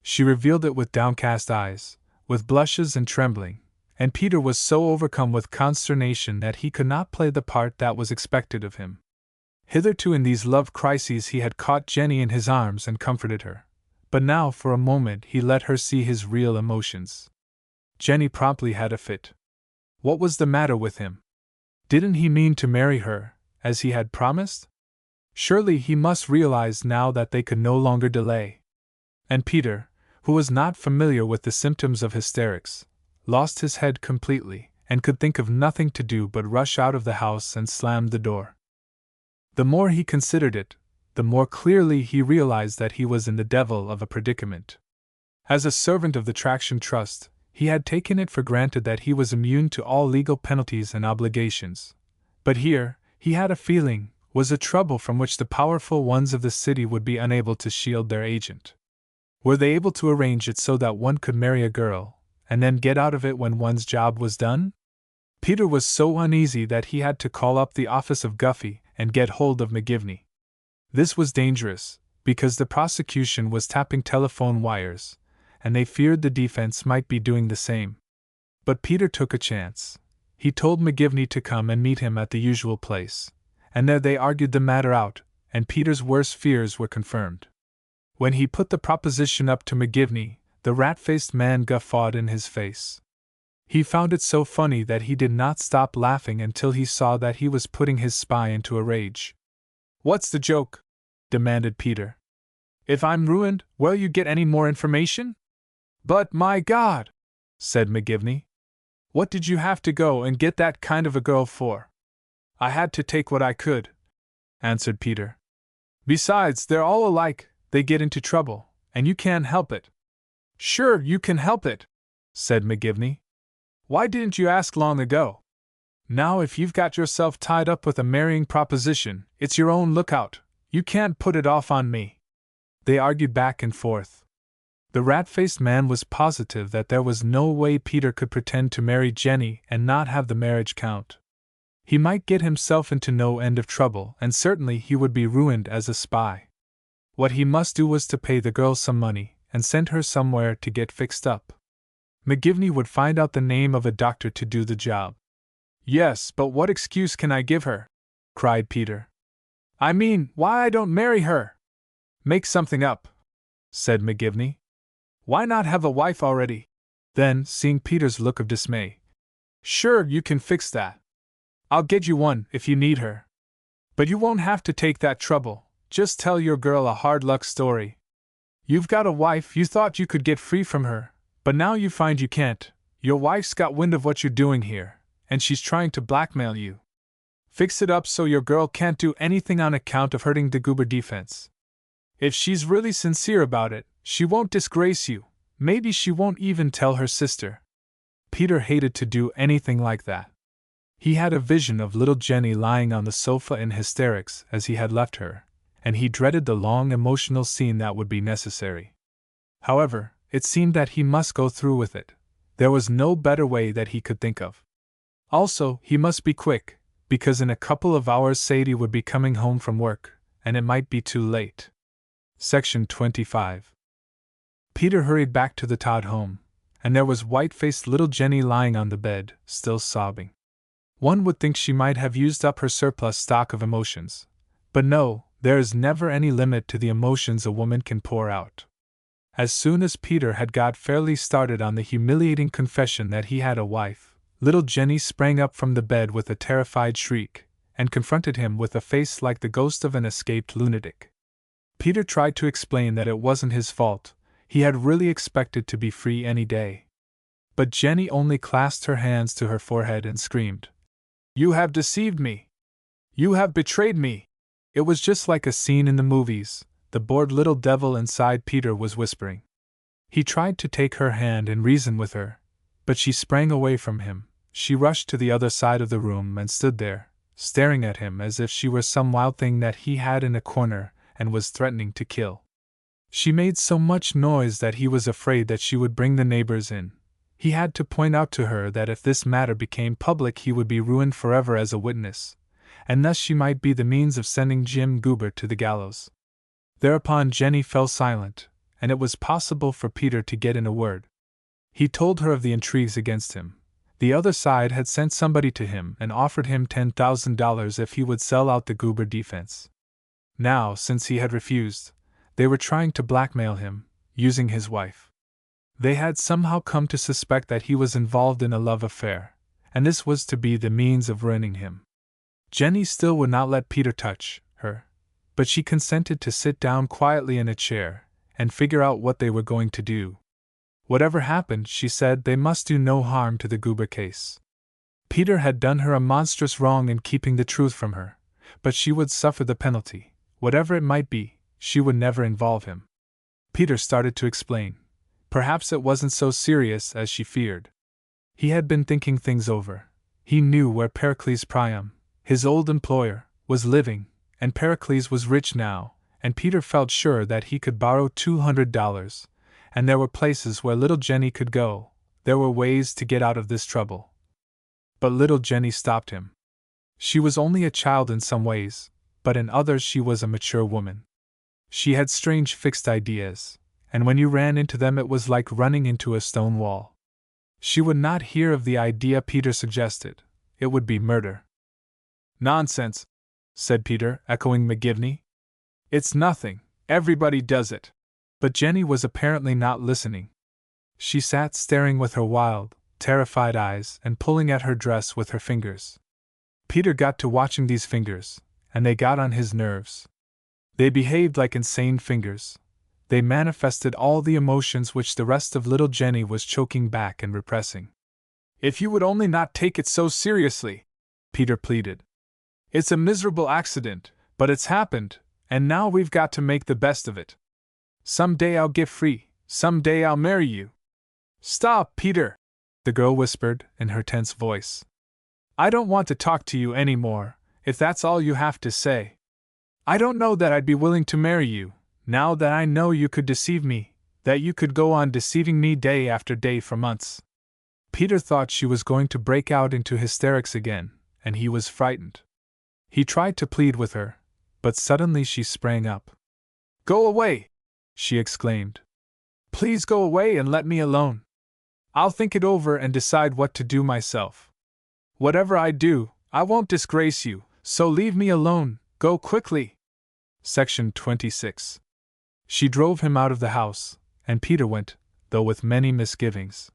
She revealed it with downcast eyes, with blushes and trembling, and Peter was so overcome with consternation that he could not play the part that was expected of him. Hitherto in these love crises he had caught Jenny in his arms and comforted her, but now for a moment he let her see his real emotions. Jenny promptly had a fit. What was the matter with him? Didn't he mean to marry her, as he had promised? Surely he must realize now that they could no longer delay. And Peter, who was not familiar with the symptoms of hysterics, lost his head completely, and could think of nothing to do but rush out of the house and slam the door. The more he considered it, the more clearly he realized that he was in the devil of a predicament. As a servant of the Traction Trust, he had taken it for granted that he was immune to all legal penalties and obligations. But here, he had a feeling, was a trouble from which the powerful ones of the city would be unable to shield their agent. Were they able to arrange it so that one could marry a girl, and then get out of it when one's job was done? Peter was so uneasy that he had to call up the office of Guffey and get hold of McGivney. This was dangerous, because the prosecution was tapping telephone wires, and they feared the defense might be doing the same. But Peter took a chance. He told McGivney to come and meet him at the usual place, and there they argued the matter out, and Peter's worst fears were confirmed. When he put the proposition up to McGivney, the rat-faced man guffawed in his face. He found it so funny that he did not stop laughing until he saw that he was putting his spy into a rage. "What's the joke?" demanded Peter. "If I'm ruined, will you get any more information?" "But my God!" said McGivney. "What did you have to go and get that kind of a girl for?" "I had to take what I could," answered Peter. "Besides, they're all alike, they get into trouble, and you can't help it." "Sure you can help it," said McGivney. "Why didn't you ask long ago? Now if you've got yourself tied up with a marrying proposition, it's your own lookout, you can't put it off on me." They argued back and forth. The rat-faced man was positive that there was no way Peter could pretend to marry Jenny and not have the marriage count. He might get himself into no end of trouble, and certainly he would be ruined as a spy. What he must do was to pay the girl some money, and send her somewhere to get fixed up. McGivney would find out the name of a doctor to do the job. "Yes, but what excuse can I give her?" cried Peter. "I mean, why I don't marry her?" "Make something up," said McGivney. "Why not have a wife already?" Then, seeing Peter's look of dismay, "Sure, you can fix that. I'll get you one if you need her. But you won't have to take that trouble, just tell your girl a hard luck story. You've got a wife, you thought you could get free from her, but now you find you can't. Your wife's got wind of what you're doing here, and she's trying to blackmail you. Fix it up so your girl can't do anything on account of hurting the Goober defense. If she's really sincere about it, she won't disgrace you, maybe she won't even tell her sister." Peter hated to do anything like that. He had a vision of little Jenny lying on the sofa in hysterics as he had left her, and he dreaded the long emotional scene that would be necessary. However, it seemed that he must go through with it. There was no better way that he could think of. Also, he must be quick, because in a couple of hours Sadie would be coming home from work, and it might be too late. Section 25. Peter hurried back to the Todd home, and there was white-faced little Jenny lying on the bed, still sobbing. One would think she might have used up her surplus stock of emotions. But no, there is never any limit to the emotions a woman can pour out. As soon as Peter had got fairly started on the humiliating confession that he had a wife, little Jenny sprang up from the bed with a terrified shriek, and confronted him with a face like the ghost of an escaped lunatic. Peter tried to explain that it wasn't his fault, he had really expected to be free any day. But Jenny only clasped her hands to her forehead and screamed, "You have deceived me! You have betrayed me!" It was just like a scene in the movies, the bored little devil inside Peter was whispering. He tried to take her hand and reason with her, but she sprang away from him. She rushed to the other side of the room and stood there, staring at him as if she were some wild thing that he had in a corner and was threatening to kill. She made so much noise that he was afraid that she would bring the neighbors in. He had to point out to her that if this matter became public he would be ruined forever as a witness, and thus she might be the means of sending Jim Goober to the gallows. Thereupon Jenny fell silent, and it was possible for Peter to get in a word. He told her of the intrigues against him. The other side had sent somebody to him and offered him $10,000 if he would sell out the Goober defense. Now, since he had refused, they were trying to blackmail him, using his wife. They had somehow come to suspect that he was involved in a love affair, and this was to be the means of ruining him. Jenny still would not let Peter touch her, but she consented to sit down quietly in a chair and figure out what they were going to do. Whatever happened, she said, they must do no harm to the Goober case. Peter had done her a monstrous wrong in keeping the truth from her, but she would suffer the penalty. Whatever it might be, she would never involve him. Peter started to explain. Perhaps it wasn't so serious as she feared. He had been thinking things over. He knew where Pericles Priam, his old employer, was living, and Pericles was rich now, and Peter felt sure that he could borrow $200, and there were places where little Jenny could go. There were ways to get out of this trouble. But little Jenny stopped him. She was only a child in some ways, but in others she was a mature woman. She had strange fixed ideas, and when you ran into them it was like running into a stone wall. She would not hear of the idea Peter suggested. It would be murder. "Nonsense," said Peter, echoing McGivney. "It's nothing. Everybody does it." But Jenny was apparently not listening. She sat staring with her wild, terrified eyes and pulling at her dress with her fingers. Peter got to watching these fingers, and they got on his nerves. They behaved like insane fingers. They manifested all the emotions which the rest of little Jenny was choking back and repressing. "If you would only not take it so seriously," Peter pleaded. "It's a miserable accident, but it's happened, and now we've got to make the best of it. Some day I'll get free, some day I'll marry you." "Stop, Peter," the girl whispered in her tense voice. "I don't want to talk to you any more, if that's all you have to say. I don't know that I'd be willing to marry you, now that I know you could deceive me, that you could go on deceiving me day after day for months." Peter thought she was going to break out into hysterics again, and he was frightened. He tried to plead with her, but suddenly she sprang up. "Go away!" she exclaimed. "Please go away and let me alone. I'll think it over and decide what to do myself. Whatever I do, I won't disgrace you, so leave me alone, go quickly." Section 26. She drove him out of the house, and Peter went, though with many misgivings.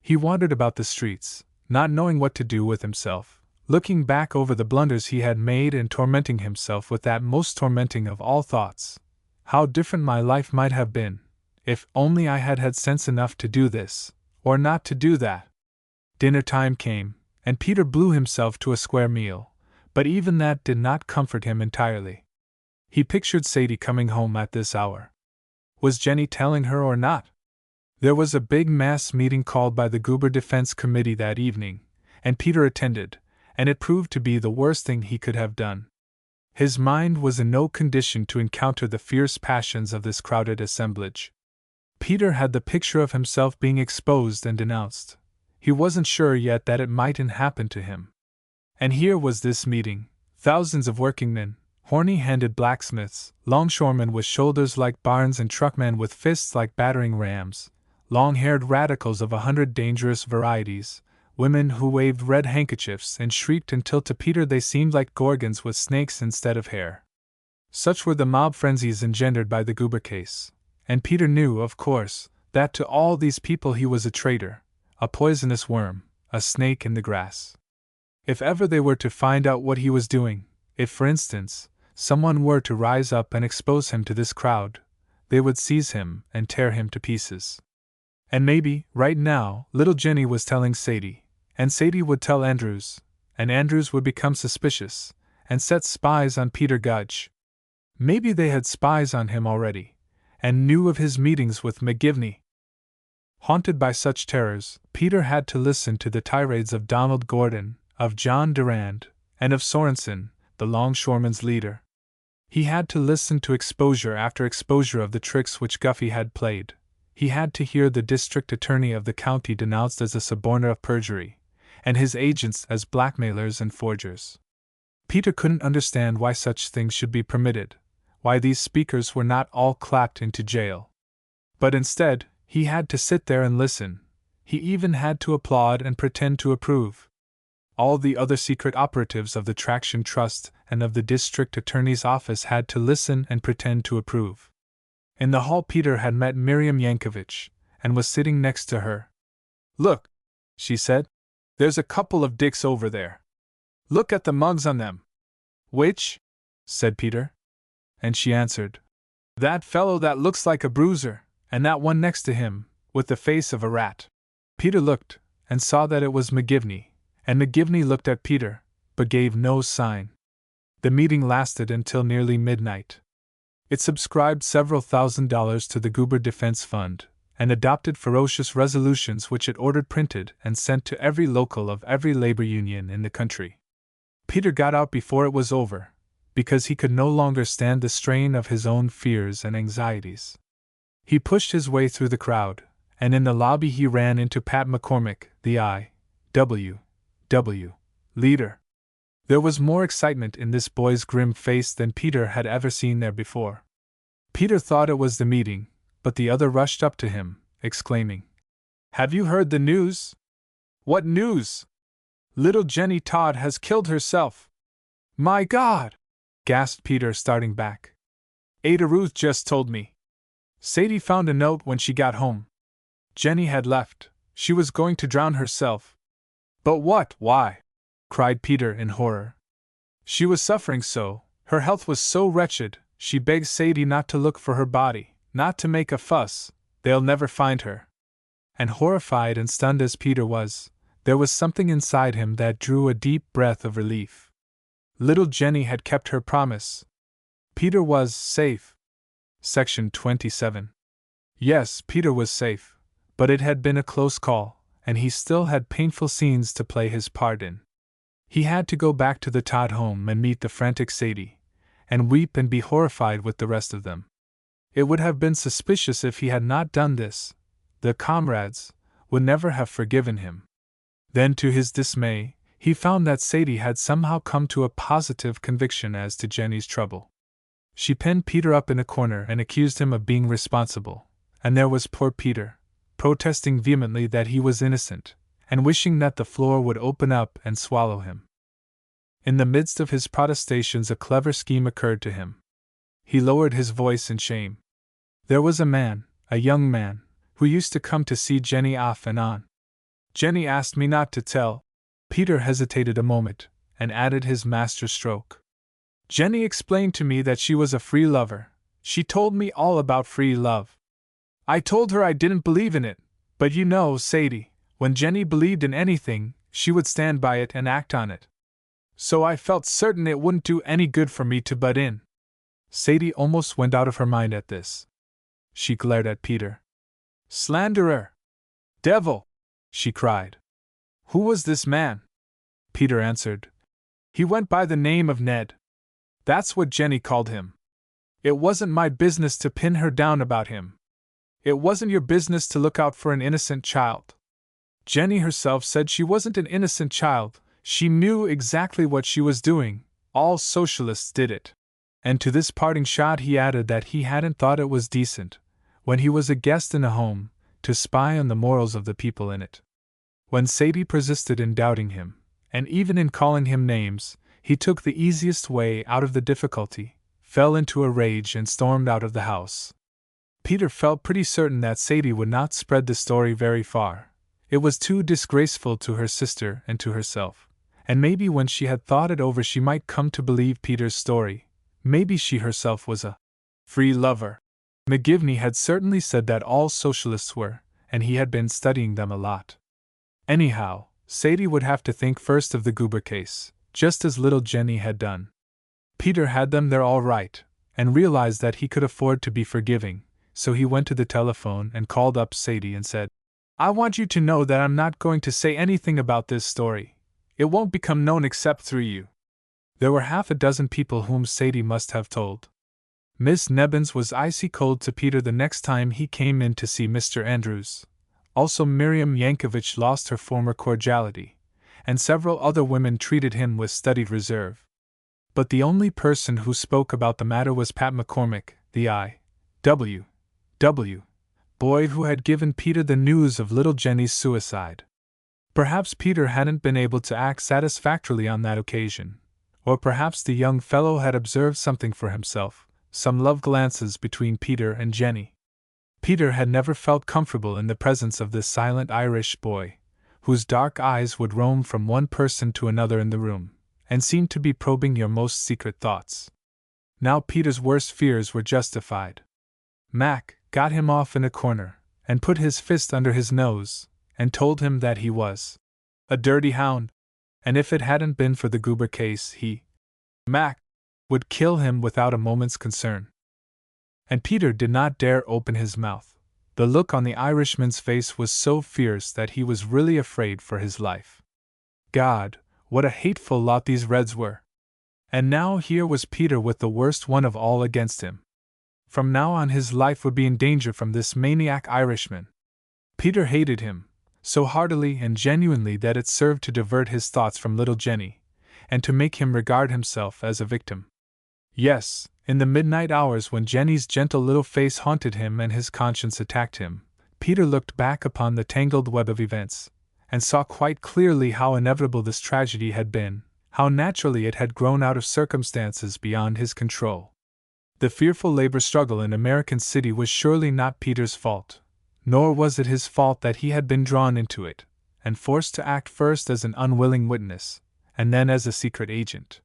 He wandered about the streets, not knowing what to do with himself, looking back over the blunders he had made and tormenting himself with that most tormenting of all thoughts. How different my life might have been, if only I had had sense enough to do this, or not to do that. Dinner time came, and Peter blew himself to a square meal, but even that did not comfort him entirely. He pictured Sadie coming home at this hour. Was Jenny telling her or not? There was a big mass meeting called by the Goober Defense Committee that evening, and Peter attended, and it proved to be the worst thing he could have done. His mind was in no condition to encounter the fierce passions of this crowded assemblage. Peter had the picture of himself being exposed and denounced. He wasn't sure yet that it mightn't happen to him. And here was this meeting: thousands of workingmen, horny-handed blacksmiths, longshoremen with shoulders like barns and truckmen with fists like battering rams, long-haired radicals of 100 dangerous varieties, women who waved red handkerchiefs and shrieked until to Peter they seemed like gorgons with snakes instead of hair. Such were the mob frenzies engendered by the Goober case, and Peter knew, of course, that to all these people he was a traitor, a poisonous worm, a snake in the grass. If ever they were to find out what he was doing, if, for instance, someone were to rise up and expose him to this crowd, they would seize him and tear him to pieces. And maybe, right now, little Jenny was telling Sadie, and Sadie would tell Andrews, and Andrews would become suspicious, and set spies on Peter Gudge. Maybe they had spies on him already, and knew of his meetings with McGivney. Haunted by such terrors, Peter had to listen to the tirades of Donald Gordon, of John Durand, and of Sorensen, the longshoreman's leader. He had to listen to exposure after exposure of the tricks which Guffey had played. He had to hear the district attorney of the county denounced as a suborner of perjury, and his agents as blackmailers and forgers. Peter couldn't understand why such things should be permitted, why these speakers were not all clapped into jail. But instead, he had to sit there and listen. He even had to applaud and pretend to approve. All the other secret operatives of the Traction Trust and of the district attorney's office had to listen and pretend to approve. In the hall Peter had met Miriam Yankovich, and was sitting next to her. "Look," she said, "there's a couple of dicks over there. Look at the mugs on them." "Which?" said Peter. And she answered, "That fellow that looks like a bruiser, and that one next to him, with the face of a rat." Peter looked, and saw that it was McGivney, and McGivney looked at Peter, but gave no sign. The meeting lasted until nearly midnight. It subscribed several $1,000s to the Goober Defense Fund, and adopted ferocious resolutions which it ordered printed and sent to every local of every labor union in the country. Peter got out before it was over, because he could no longer stand the strain of his own fears and anxieties. He pushed his way through the crowd, and in the lobby he ran into Pat McCormick, the I.W.W. leader. There was more excitement in this boy's grim face than Peter had ever seen there before. Peter thought it was the meeting, but the other rushed up to him, exclaiming, "Have you heard the news?" "What news?" "Little Jenny Todd has killed herself." "My God!" gasped Peter, starting back. "Ada Ruth just told me. Sadie found a note when she got home. Jenny had left. She was going to drown herself." "But what? Why?" cried Peter in horror. "She was suffering so, her health was so wretched, she begged Sadie not to look for her body, not to make a fuss, they'll never find her." And horrified and stunned as Peter was, there was something inside him that drew a deep breath of relief. Little Jenny had kept her promise. Peter was safe. Section 27. Yes, Peter was safe, but it had been a close call, and he still had painful scenes to play his part in. He had to go back to the Todd home and meet the frantic Sadie, and weep and be horrified with the rest of them. It would have been suspicious if he had not done this. The comrades would never have forgiven him. Then, to his dismay, he found that Sadie had somehow come to a positive conviction as to Jenny's trouble. She penned Peter up in a corner and accused him of being responsible, and there was poor Peter, protesting vehemently that he was innocent, and wishing that the floor would open up and swallow him. In the midst of his protestations a clever scheme occurred to him. He lowered his voice in shame. There was a young man, who used to come to see Jenny off and on. Jenny asked me not to tell. Peter hesitated a moment, and added his master stroke. Jenny explained to me that she was a free lover. She told me all about free love. I told her I didn't believe in it, but you know, Sadie, when Jenny believed in anything, she would stand by it and act on it. So I felt certain it wouldn't do any good for me to butt in. Sadie almost went out of her mind at this. She glared at Peter. Slanderer! Devil! She cried. Who was this man? Peter answered. He went by the name of Ned. That's what Jenny called him. It wasn't my business to pin her down about him. It wasn't your business to look out for an innocent child. Jenny herself said she wasn't an innocent child, she knew exactly what she was doing, all socialists did it. And to this parting shot he added that he hadn't thought it was decent, when he was a guest in a home, to spy on the morals of the people in it. When Sadie persisted in doubting him, and even in calling him names, he took the easiest way out of the difficulty, fell into a rage and stormed out of the house. Peter felt pretty certain that Sadie would not spread the story very far. It was too disgraceful to her sister and to herself, and maybe when she had thought it over she might come to believe Peter's story. Maybe she herself was a free lover. McGivney had certainly said that all socialists were, and he had been studying them a lot. Anyhow, Sadie would have to think first of the Goober case, just as little Jenny had done. Peter had them there all right, and realized that he could afford to be forgiving, so he went to the telephone and called up Sadie and said, "I want you to know that I'm not going to say anything about this story. It won't become known except through you." There were half a dozen people whom Sadie must have told. Miss Nebbins was icy cold to Peter the next time he came in to see Mr. Andrews. Also Miriam Yankovich lost her former cordiality, and several other women treated him with studied reserve. But the only person who spoke about the matter was Pat McCormick, the I.W. boy who had given Peter the news of little Jenny's suicide. Perhaps Peter hadn't been able to act satisfactorily on that occasion, or perhaps the young fellow had observed something for himself, some love glances between Peter and Jenny. Peter had never felt comfortable in the presence of this silent Irish boy, whose dark eyes would roam from one person to another in the room, and seemed to be probing your most secret thoughts. Now Peter's worst fears were justified. Mac got him off in a corner, and put his fist under his nose, and told him that he was a dirty hound, and if it hadn't been for the Goober case Mac, would kill him without a moment's concern. And Peter did not dare open his mouth. The look on the Irishman's face was so fierce that he was really afraid for his life. God, what a hateful lot these Reds were! And now here was Peter with the worst one of all against him. From now on his life would be in danger from this maniac Irishman. Peter hated him, so heartily and genuinely that it served to divert his thoughts from little Jenny, and to make him regard himself as a victim. Yes, in the midnight hours when Jenny's gentle little face haunted him and his conscience attacked him, Peter looked back upon the tangled web of events, and saw quite clearly how inevitable this tragedy had been, how naturally it had grown out of circumstances beyond his control. The fearful labor struggle in American City was surely not Peter's fault, nor was it his fault that he had been drawn into it, and forced to act first as an unwilling witness, and then as a secret agent.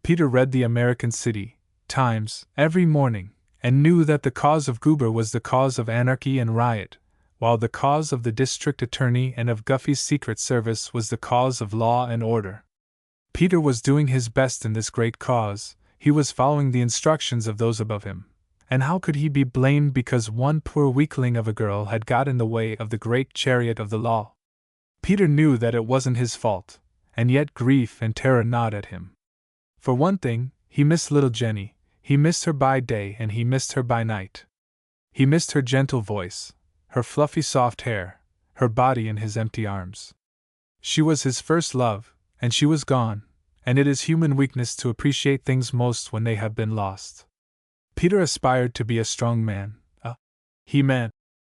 Peter read the American City Times every morning, and knew that the cause of Goober was the cause of anarchy and riot, while the cause of the district attorney and of Guffey's Secret Service was the cause of law and order. Peter was doing his best in this great cause. He was following the instructions of those above him, and how could he be blamed because one poor weakling of a girl had got in the way of the great chariot of the law? Peter knew that it wasn't his fault, and yet grief and terror gnawed at him. For one thing, he missed little Jenny. He missed her by day and he missed her by night. He missed her gentle voice, her fluffy soft hair, her body in his empty arms. She was his first love, and she was gone, and it is human weakness to appreciate things most when they have been lost. Peter aspired to be a strong man, a he-man.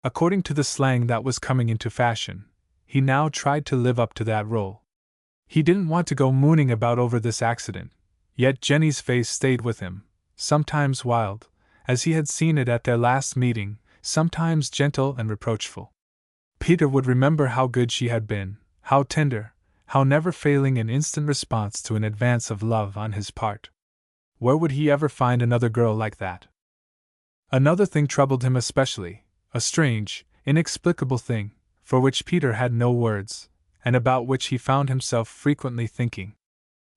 According to the slang that was coming into fashion, he now tried to live up to that role. He didn't want to go mooning about over this accident, yet Jenny's face stayed with him, sometimes wild, as he had seen it at their last meeting, sometimes gentle and reproachful. Peter would remember how good she had been, how tender, how never failing in instant response to an advance of love on his part. Where would he ever find another girl like that? Another thing troubled him especially, a strange, inexplicable thing, for which Peter had no words, and about which he found himself frequently thinking.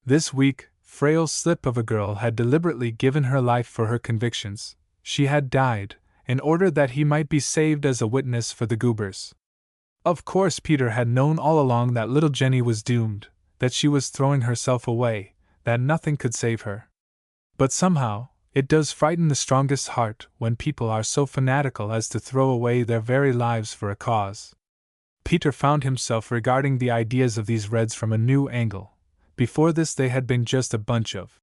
This weak, frail slip of a girl had deliberately given her life for her convictions. She had died, in order that he might be saved as a witness for the Goobers. Of course Peter had known all along that little Jenny was doomed, that she was throwing herself away, that nothing could save her. But somehow, It does frighten the strongest heart when people are so fanatical as to throw away their very lives for a cause. Peter found himself regarding the ideas of these Reds from a new angle. Before this they had been just a bunch of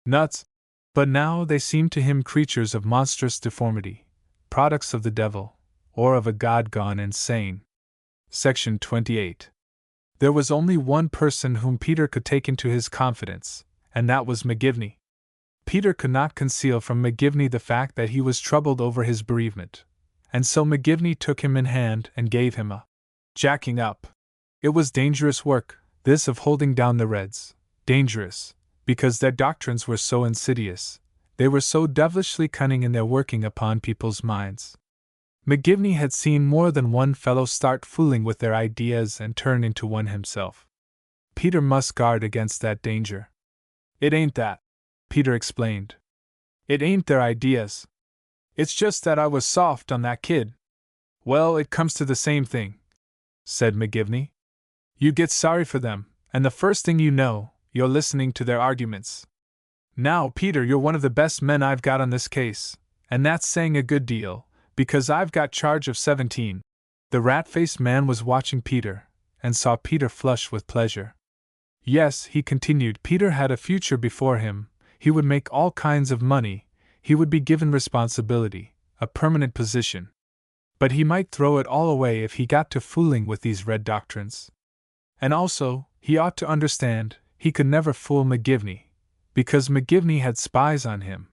nuts, but now they seemed to him creatures of monstrous deformity, products of the devil, or of a god gone insane. Section 28. There was only one person whom Peter could take into his confidence, and that was McGivney. Peter could not conceal from McGivney the fact that he was troubled over his bereavement, and so McGivney took him in hand and gave him a jacking up. It was dangerous work, this of holding down the Reds. Dangerous, because their doctrines were so insidious, they were so devilishly cunning in their working upon people's minds. McGivney had seen more than one fellow start fooling with their ideas and turn into one himself. Peter must guard against that danger. It ain't that, Peter explained. It ain't their ideas. It's just that I was soft on that kid. Well, it comes to the same thing, said McGivney. You get sorry for them, and the first thing you know, you're listening to their arguments. Now, Peter, you're one of the best men I've got on this case, and that's saying a good deal, because I've got charge of 17. The rat-faced man was watching Peter, and saw Peter flush with pleasure. Yes, he continued, Peter had a future before him, he would make all kinds of money, he would be given responsibility, a permanent position. But he might throw it all away if he got to fooling with these Red doctrines. And also, he ought to understand, he could never fool McGivney, because McGivney had spies on him.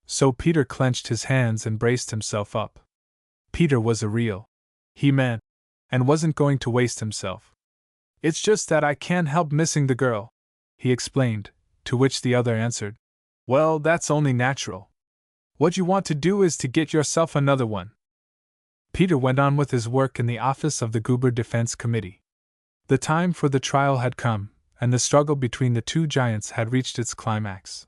So Peter clenched his hands and braced himself up. Peter was a real he-man, and wasn't going to waste himself. It's just that I can't help missing the girl, he explained, to which the other answered, well, that's only natural. What you want to do is to get yourself another one. Peter went on with his work in the office of the Goober Defense Committee. The time for the trial had come, and the struggle between the two giants had reached its climax.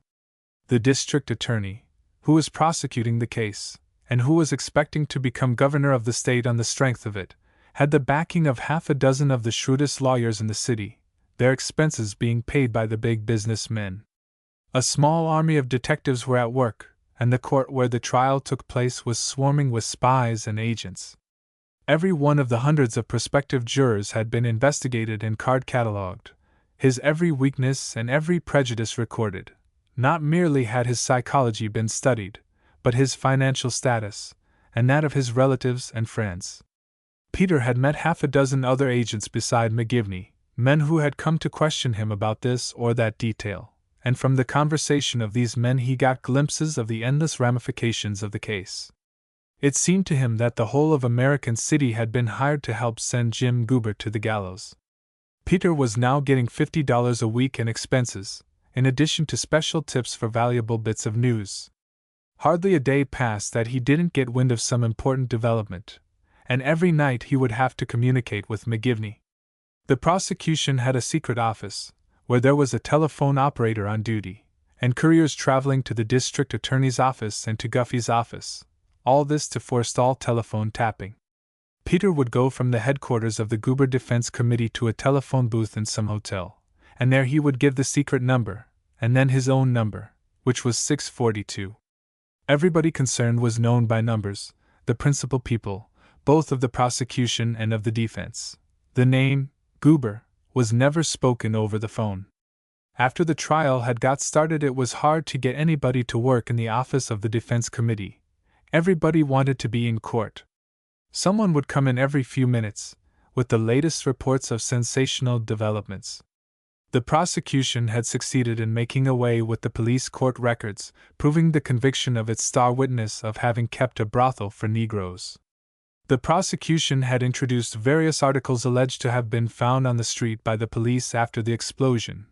The district attorney, who was prosecuting the case, and who was expecting to become governor of the state on the strength of it, had the backing of half a dozen of the shrewdest lawyers in the city, their expenses being paid by the big business men. A small army of detectives were at work, and the court where the trial took place was swarming with spies and agents. Every one of the hundreds of prospective jurors had been investigated and card-catalogued, his every weakness and every prejudice recorded. Not merely had his psychology been studied, but his financial status, and that of his relatives and friends. Peter had met half a dozen other agents beside McGivney, men who had come to question him about this or that detail, and from the conversation of these men he got glimpses of the endless ramifications of the case. It seemed to him that the whole of American City had been hired to help send Jim Goober to the gallows. Peter was now getting $50 a week in expenses, in addition to special tips for valuable bits of news. Hardly a day passed that he didn't get wind of some important development, and every night he would have to communicate with McGivney. The prosecution had a secret office, where there was a telephone operator on duty, and couriers traveling to the district attorney's office and to Guffey's office, all this to forestall telephone tapping. Peter would go from the headquarters of the Goober Defense Committee to a telephone booth in some hotel, and there he would give the secret number, and then his own number, which was 642. Everybody concerned was known by numbers, the principal people, both of the prosecution and of the defense. The name, Goober, was never spoken over the phone. After the trial had got started, it was hard to get anybody to work in the office of the defense committee. Everybody wanted to be in court. Someone would come in every few minutes, with the latest reports of sensational developments. The prosecution had succeeded in making away with the police court records, proving the conviction of its star witness of having kept a brothel for Negroes. The prosecution had introduced various articles alleged to have been found on the street by the police after the explosion.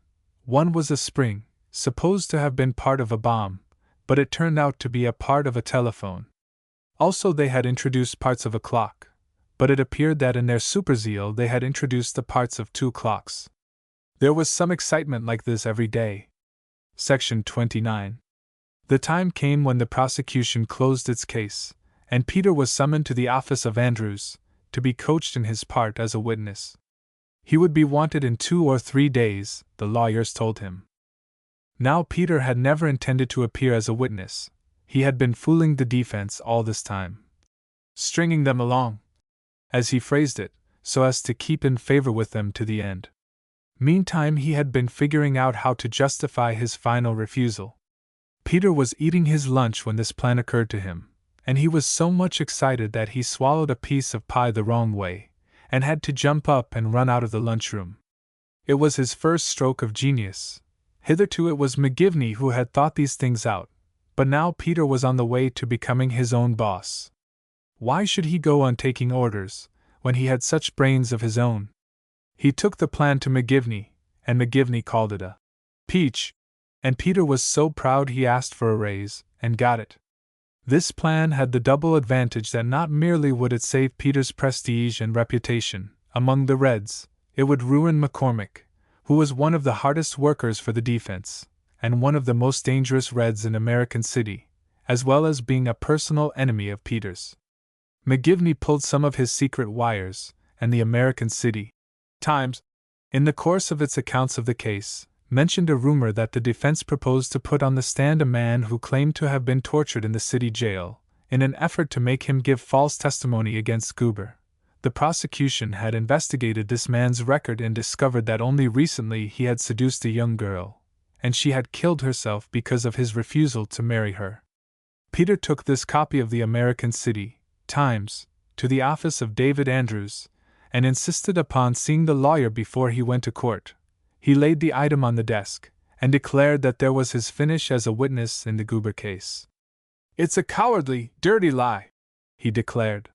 One was a spring, supposed to have been part of a bomb, but it turned out to be a part of a telephone. Also, they had introduced parts of a clock, but it appeared that in their superzeal they had introduced the parts of 2 clocks. There was some excitement like this every day. Section 29. The time came when the prosecution closed its case, and Peter was summoned to the office of Andrews, to be coached in his part as a witness. He would be wanted in 2 or 3 days, the lawyers told him. Now Peter had never intended to appear as a witness. He had been fooling the defense all this time, stringing them along, as he phrased it, so as to keep in favor with them to the end. Meantime, he had been figuring out how to justify his final refusal. Peter was eating his lunch when this plan occurred to him, and he was so much excited that he swallowed a piece of pie the wrong way, and had to jump up and run out of the lunchroom. It was his first stroke of genius. Hitherto it was McGivney who had thought these things out, but now Peter was on the way to becoming his own boss. Why should he go on taking orders, when he had such brains of his own? He took the plan to McGivney, and McGivney called it a peach, and Peter was so proud he asked for a raise, and got it. This plan had the double advantage that not merely would it save Peter's prestige and reputation among the Reds, it would ruin McCormick, who was one of the hardest workers for the defense, and one of the most dangerous Reds in American City, as well as being a personal enemy of Peter's. McGivney pulled some of his secret wires, and the American City Times, in the course of its accounts of the case, mentioned a rumor that the defense proposed to put on the stand a man who claimed to have been tortured in the city jail, in an effort to make him give false testimony against Goober. The prosecution had investigated this man's record and discovered that only recently he had seduced a young girl, and she had killed herself because of his refusal to marry her. Peter took this copy of the American City Times to the office of David Andrews, and insisted upon seeing the lawyer before he went to court. He laid the item on the desk, and declared that there was his finish as a witness in the Goober case. "It's a cowardly, dirty lie," he declared,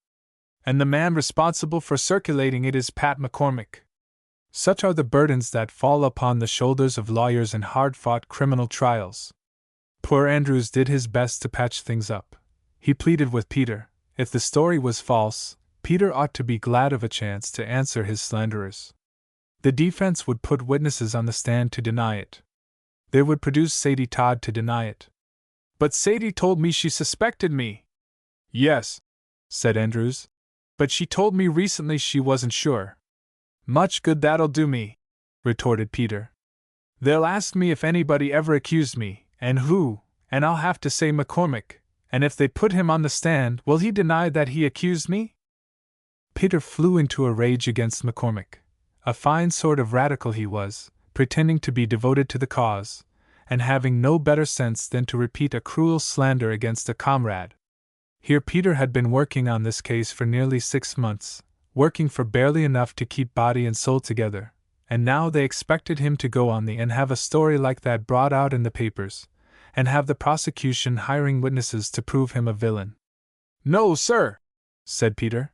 "and the man responsible for circulating it is Pat McCormick." Such are the burdens that fall upon the shoulders of lawyers in hard-fought criminal trials. Poor Andrews did his best to patch things up. He pleaded with Peter. If the story was false, Peter ought to be glad of a chance to answer his slanderers. The defense would put witnesses on the stand to deny it. They would produce Sadie Todd to deny it. "But Sadie told me she suspected me." "Yes," said Andrews, "but she told me recently she wasn't sure." "Much good that'll do me," retorted Peter. "They'll ask me if anybody ever accused me, and who, and I'll have to say McCormick, and if they put him on the stand, will he deny that he accused me?" Peter flew into a rage against McCormick. A fine sort of radical he was, pretending to be devoted to the cause, and having no better sense than to repeat a cruel slander against a comrade. Here Peter had been working on this case for nearly 6 months, working for barely enough to keep body and soul together, and now they expected him to go on the and have a story like that brought out in the papers, and have the prosecution hiring witnesses to prove him a villain. "No, sir," said Peter.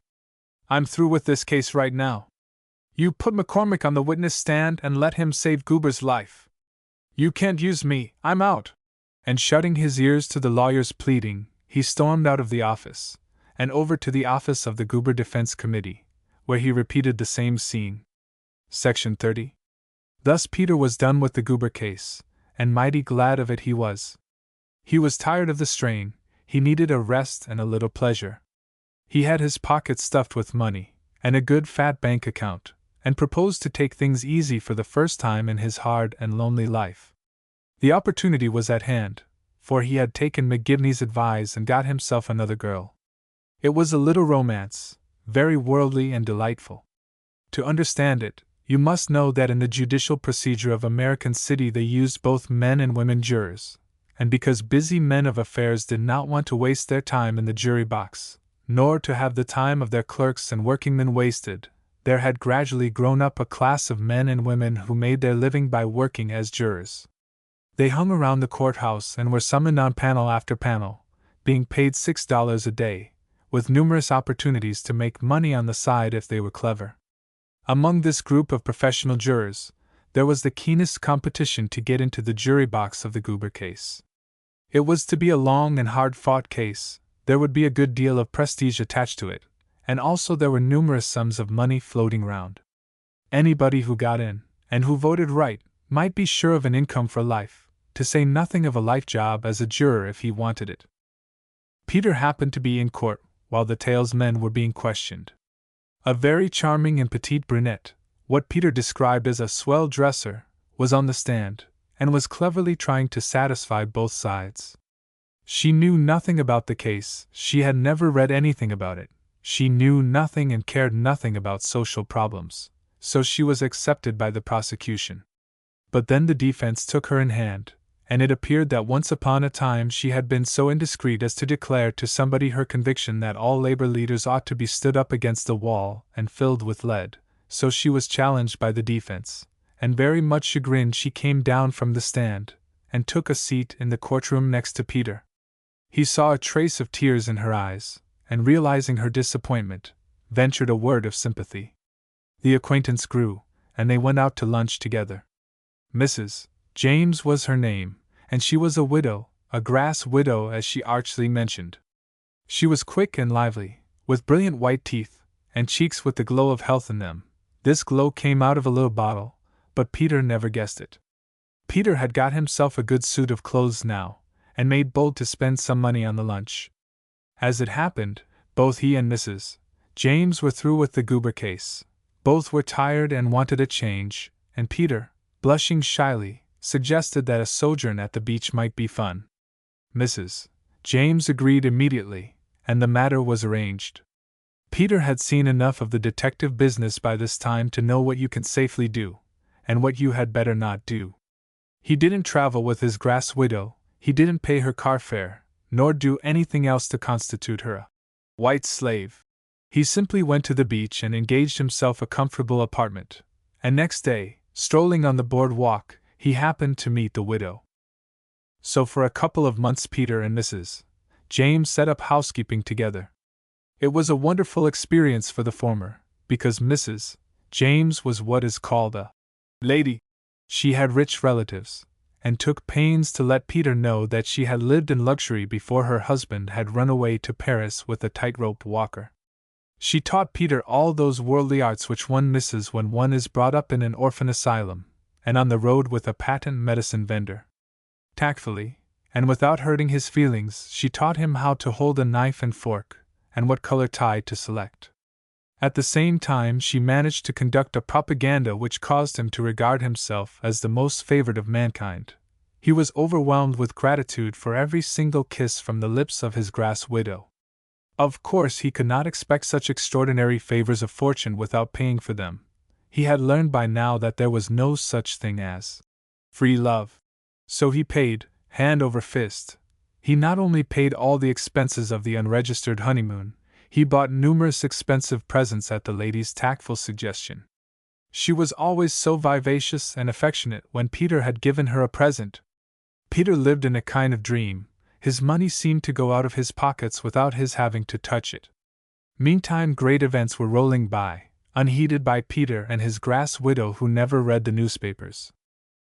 "I'm through with this case right now. You put McCormick on the witness stand and let him save Goober's life. You can't use me, I'm out." And shutting his ears to the lawyer's pleading, he stormed out of the office, and over to the office of the Goober Defense Committee, where he repeated the same scene. Section 30. Thus Peter was done with the Goober case, and mighty glad of it he was. He was tired of the strain, he needed a rest and a little pleasure. He had his pockets stuffed with money, and a good fat bank account, and proposed to take things easy for the first time in his hard and lonely life. The opportunity was at hand, for he had taken McGivney's advice and got himself another girl. It was a little romance, very worldly and delightful. To understand it, you must know that in the judicial procedure of American City they used both men and women jurors, and because busy men of affairs did not want to waste their time in the jury box, nor to have the time of their clerks and workingmen wasted, there had gradually grown up a class of men and women who made their living by working as jurors. They hung around the courthouse and were summoned on panel after panel, being paid $6 a day, with numerous opportunities to make money on the side if they were clever. Among this group of professional jurors, there was the keenest competition to get into the jury box of the Goober case. It was to be a long and hard-fought case, there would be a good deal of prestige attached to it, and also there were numerous sums of money floating round. Anybody who got in, and who voted right, might be sure of an income for life, to say nothing of a life job as a juror if he wanted it. Peter happened to be in court while the Tales men were being questioned. A very charming and petite brunette, what Peter described as a swell dresser, was on the stand, and was cleverly trying to satisfy both sides. She knew nothing about the case, she had never read anything about it, she knew nothing and cared nothing about social problems, so she was accepted by the prosecution. But then the defense took her in hand, and it appeared that once upon a time she had been so indiscreet as to declare to somebody her conviction that all labor leaders ought to be stood up against the wall and filled with lead. So she was challenged by the defense, and very much chagrined she came down from the stand, and took a seat in the courtroom next to Peter. He saw a trace of tears in her eyes, and realizing her disappointment, ventured a word of sympathy. The acquaintance grew, and they went out to lunch together. Mrs. James was her name, and she was a widow, a grass widow as she archly mentioned. She was quick and lively, with brilliant white teeth, and cheeks with the glow of health in them. This glow came out of a little bottle, but Peter never guessed it. Peter had got himself a good suit of clothes now, and made bold to spend some money on the lunch. As it happened, both he and Mrs. James were through with the Goober case. Both were tired and wanted a change, and Peter, blushing shyly, suggested that a sojourn at the beach might be fun. Mrs. James agreed immediately, and the matter was arranged. Peter had seen enough of the detective business by this time to know what you can safely do, and what you had better not do. He didn't travel with his grass widow, he didn't pay her car fare, nor do anything else to constitute her a white slave. He simply went to the beach and engaged himself a comfortable apartment, and next day, strolling on the boardwalk, he happened to meet the widow. So for a couple of months Peter and Mrs. James set up housekeeping together. It was a wonderful experience for the former, because Mrs. James was what is called a lady. She had rich relatives, and took pains to let Peter know that she had lived in luxury before her husband had run away to Paris with a tightrope walker. She taught Peter all those worldly arts which one misses when one is brought up in an orphan asylum, and on the road with a patent medicine vendor. Tactfully, and without hurting his feelings, she taught him how to hold a knife and fork, and what color tie to select. At the same time she managed to conduct a propaganda which caused him to regard himself as the most favored of mankind. He was overwhelmed with gratitude for every single kiss from the lips of his grass widow. Of course he could not expect such extraordinary favors of fortune without paying for them. He had learned by now that there was no such thing as free love. So he paid, hand over fist. He not only paid all the expenses of the unregistered honeymoon, he bought numerous expensive presents at the lady's tactful suggestion. She was always so vivacious and affectionate when Peter had given her a present. Peter lived in a kind of dream. His money seemed to go out of his pockets without his having to touch it. Meantime great events were rolling by, unheeded by Peter and his grass widow who never read the newspapers.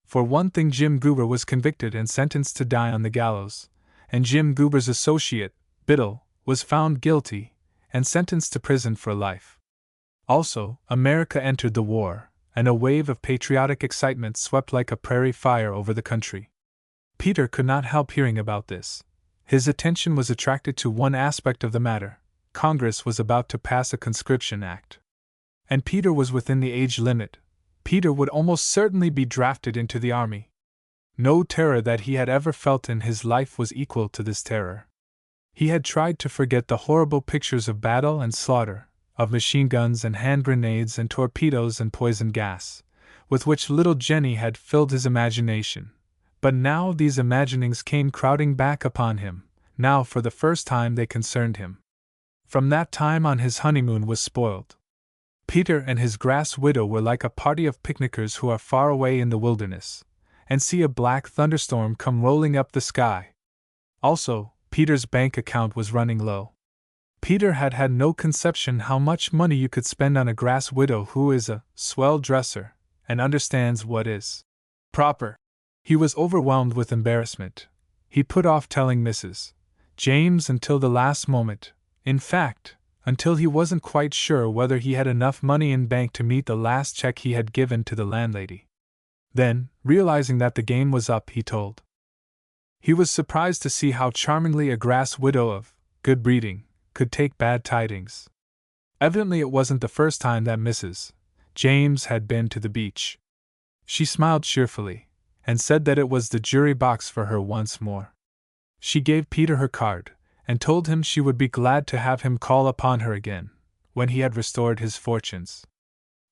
For one thing, Jim Goober was convicted and sentenced to die on the gallows, and Jim Goober's associate, Biddle, was found guilty and sentenced to prison for life. Also, America entered the war, and a wave of patriotic excitement swept like a prairie fire over the country. Peter could not help hearing about this. His attention was attracted to one aspect of the matter. Congress was about to pass a conscription act. And Peter was within the age limit. Peter would almost certainly be drafted into the army. No terror that he had ever felt in his life was equal to this terror. He had tried to forget the horrible pictures of battle and slaughter, of machine guns and hand grenades and torpedoes and poison gas, with which little Jenny had filled his imagination. But now these imaginings came crowding back upon him, now for the first time they concerned him. From that time on his honeymoon was spoiled. Peter and his grass widow were like a party of picnickers who are far away in the wilderness, and see a black thunderstorm come rolling up the sky. Also, Peter's bank account was running low. Peter had had no conception how much money you could spend on a grass widow who is a swell dresser, and understands what is proper. He was overwhelmed with embarrassment. He put off telling Mrs. James until the last moment, in fact, until he wasn't quite sure whether he had enough money in bank to meet the last check he had given to the landlady. Then, realizing that the game was up, he told. He was surprised to see how charmingly a grass widow of good breeding could take bad tidings. Evidently it wasn't the first time that Mrs. James had been to the beach. She smiled cheerfully, and said that it was the jury box for her once more. She gave Peter her card, and told him she would be glad to have him call upon her again, when he had restored his fortunes.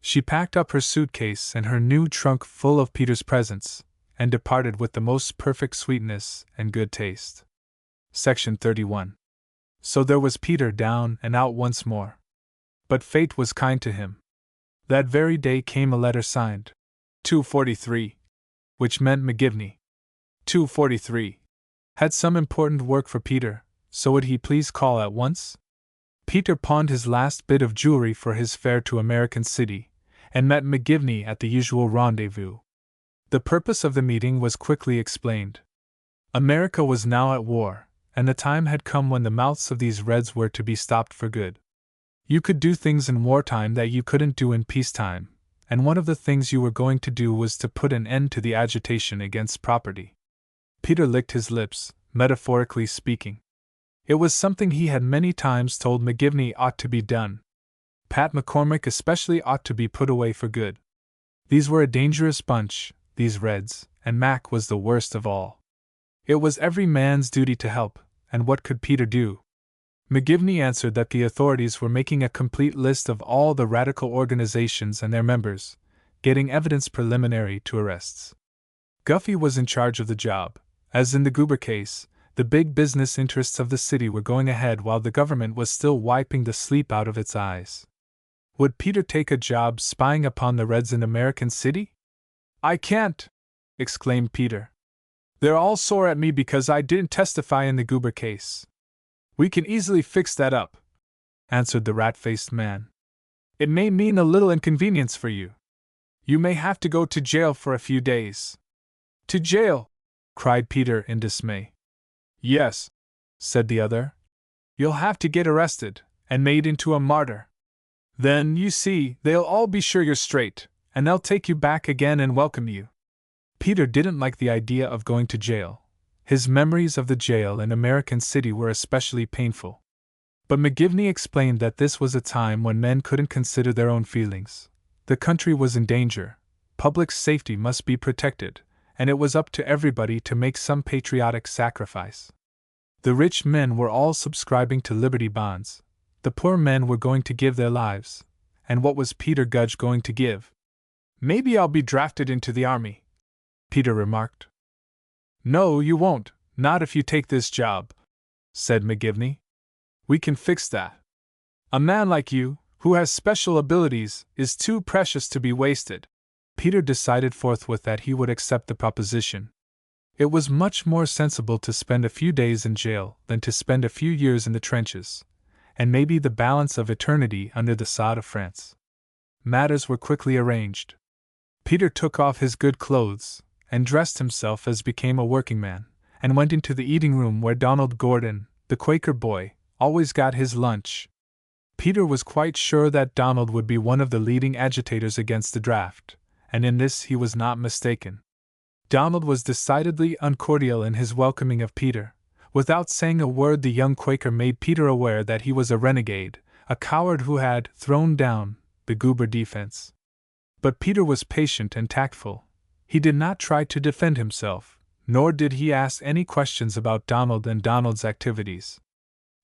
She packed up her suitcase and her new trunk full of Peter's presents, and departed with the most perfect sweetness and good taste. Section 31. So there was Peter down and out once more. But fate was kind to him. That very day came a letter signed 243, which meant McGivney. 243 had some important work for Peter, so would he please call at once? Peter pawned his last bit of jewelry for his fare to American City, and met McGivney at the usual rendezvous. The purpose of the meeting was quickly explained. America was now at war, and the time had come when the mouths of these Reds were to be stopped for good. You could do things in wartime that you couldn't do in peacetime, and one of the things you were going to do was to put an end to the agitation against property. Peter licked his lips, metaphorically speaking. It was something he had many times told McGivney ought to be done. Pat McCormick especially ought to be put away for good. These were a dangerous bunch, these Reds, and Mac was the worst of all. It was every man's duty to help, and what could Peter do? McGivney answered that the authorities were making a complete list of all the radical organizations and their members, getting evidence preliminary to arrests. Guffey was in charge of the job. As in the Goober case, the big business interests of the city were going ahead while the government was still wiping the sleep out of its eyes. Would Peter take a job spying upon the Reds in American City? "I can't!" exclaimed Peter. "They're all sore at me because I didn't testify in the Goober case." "We can easily fix that up," answered the rat-faced man. "It may mean a little inconvenience for you. You may have to go to jail for a few days." "To jail!" cried Peter in dismay. "Yes," said the other. "You'll have to get arrested, and made into a martyr. Then, you see, they'll all be sure you're straight, and they'll take you back again and welcome you." Peter didn't like the idea of going to jail. His memories of the jail in American City were especially painful. But McGivney explained that this was a time when men couldn't consider their own feelings. The country was in danger, public safety must be protected, and it was up to everybody to make some patriotic sacrifice. The rich men were all subscribing to Liberty bonds. The poor men were going to give their lives. And what was Peter Gudge going to give? "Maybe I'll be drafted into the army," Peter remarked. "No, you won't, not if you take this job," said McGivney. "We can fix that. A man like you, who has special abilities, is too precious to be wasted." Peter decided forthwith that he would accept the proposition. It was much more sensible to spend a few days in jail than to spend a few years in the trenches, and maybe the balance of eternity under the sod of France. Matters were quickly arranged. Peter took off his good clothes, and dressed himself as became a working man, and went into the eating room where Donald Gordon, the Quaker boy, always got his lunch. Peter was quite sure that Donald would be one of the leading agitators against the draft, and in this he was not mistaken. Donald was decidedly uncordial in his welcoming of Peter. Without saying a word, the young Quaker made Peter aware that he was a renegade, a coward who had thrown down the Goober defense. But Peter was patient and tactful. He did not try to defend himself, nor did he ask any questions about Donald and Donald's activities.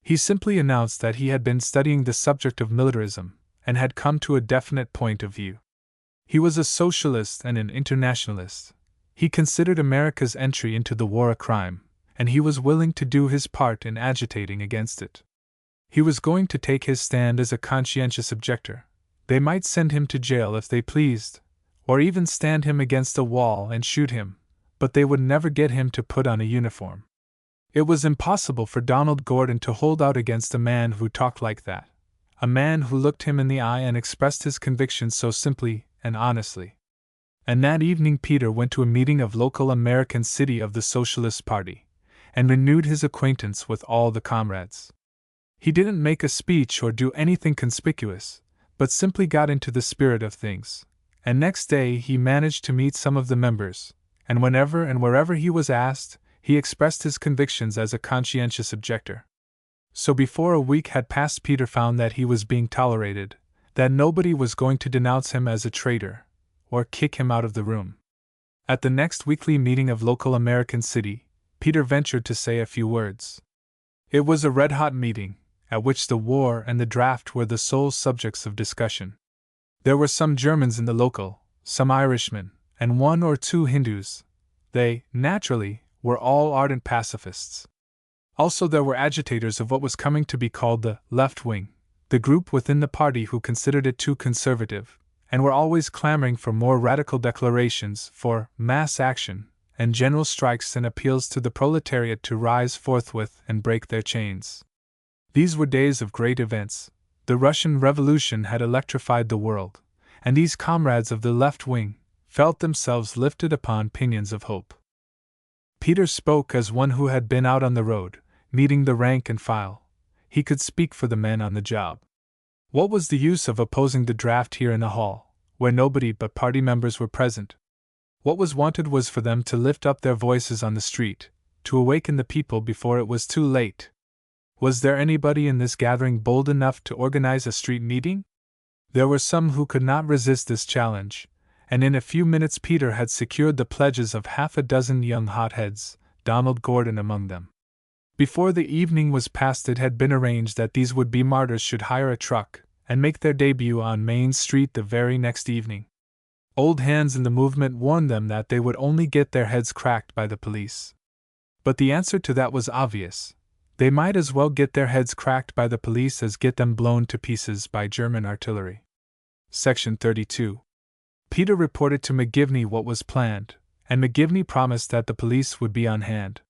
He simply announced that he had been studying the subject of militarism, and had come to a definite point of view. He was a socialist and an internationalist. He considered America's entry into the war a crime, and he was willing to do his part in agitating against it. He was going to take his stand as a conscientious objector. They might send him to jail if they pleased, or even stand him against a wall and shoot him, but they would never get him to put on a uniform. It was impossible for Donald Gordon to hold out against a man who talked like that, a man who looked him in the eye and expressed his convictions so simply and honestly. And that evening Peter went to a meeting of local American City of the Socialist Party, and renewed his acquaintance with all the comrades. He didn't make a speech or do anything conspicuous, but simply got into the spirit of things, and next day he managed to meet some of the members, and whenever and wherever he was asked, he expressed his convictions as a conscientious objector. So before a week had passed, Peter found that he was being tolerated, that nobody was going to denounce him as a traitor, or kick him out of the room. At the next weekly meeting of local American City, Peter ventured to say a few words. It was a red-hot meeting, at which the war and the draft were the sole subjects of discussion. There were some Germans in the local, some Irishmen, and one or two Hindus. They, naturally, were all ardent pacifists. Also there were agitators of what was coming to be called the left wing, the group within the party who considered it too conservative, and were always clamoring for more radical declarations, for mass action, and general strikes and appeals to the proletariat to rise forthwith and break their chains. These were days of great events. The Russian Revolution had electrified the world, and these comrades of the left wing felt themselves lifted upon pinions of hope. Peter spoke as one who had been out on the road, meeting the rank and file. He could speak for the men on the job. What was the use of opposing the draft here in the hall, where nobody but party members were present? What was wanted was for them to lift up their voices on the street, to awaken the people before it was too late. Was there anybody in this gathering bold enough to organize a street meeting? There were some who could not resist this challenge, and in a few minutes Peter had secured the pledges of half a dozen young hotheads, Donald Gordon among them. Before the evening was past, it had been arranged that these would-be martyrs should hire a truck and make their debut on Main Street the very next evening. Old hands in the movement warned them that they would only get their heads cracked by the police. But the answer to that was obvious. They might as well get their heads cracked by the police as get them blown to pieces by German artillery. Section 32. Peter reported to McGivney what was planned, and McGivney promised that the police would be on hand.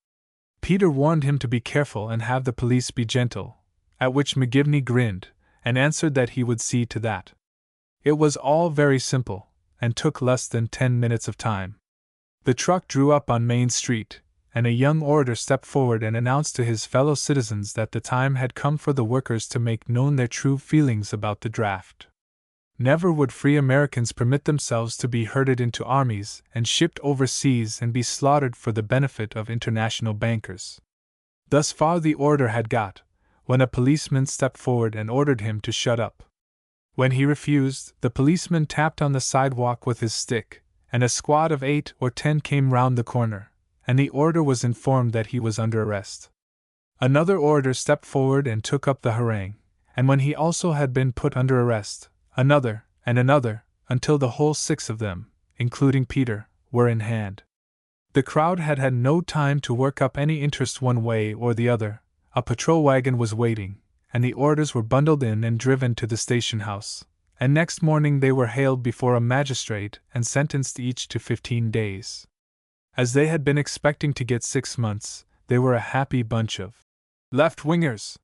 Peter warned him to be careful and have the police be gentle, at which McGivney grinned, and answered that he would see to that. It was all very simple, and took less than 10 minutes of time. The truck drew up on Main Street, and a young orator stepped forward and announced to his fellow citizens that the time had come for the workers to make known their true feelings about the draft. Never would free Americans permit themselves to be herded into armies and shipped overseas and be slaughtered for the benefit of international bankers. Thus far the orator had got, when a policeman stepped forward and ordered him to shut up. When he refused, the policeman tapped on the sidewalk with his stick, and a squad of 8 or 10 came round the corner, and the orator was informed that he was under arrest. Another orator stepped forward and took up the harangue, and when he also had been put under arrest, another, and another, until the whole 6 of them, including Peter, were in hand. The crowd had had no time to work up any interest one way or the other. A patrol wagon was waiting, and the orators were bundled in and driven to the station house, and next morning they were haled before a magistrate and sentenced each to 15 days. As they had been expecting to get 6 months, they were a happy bunch of left-wingers.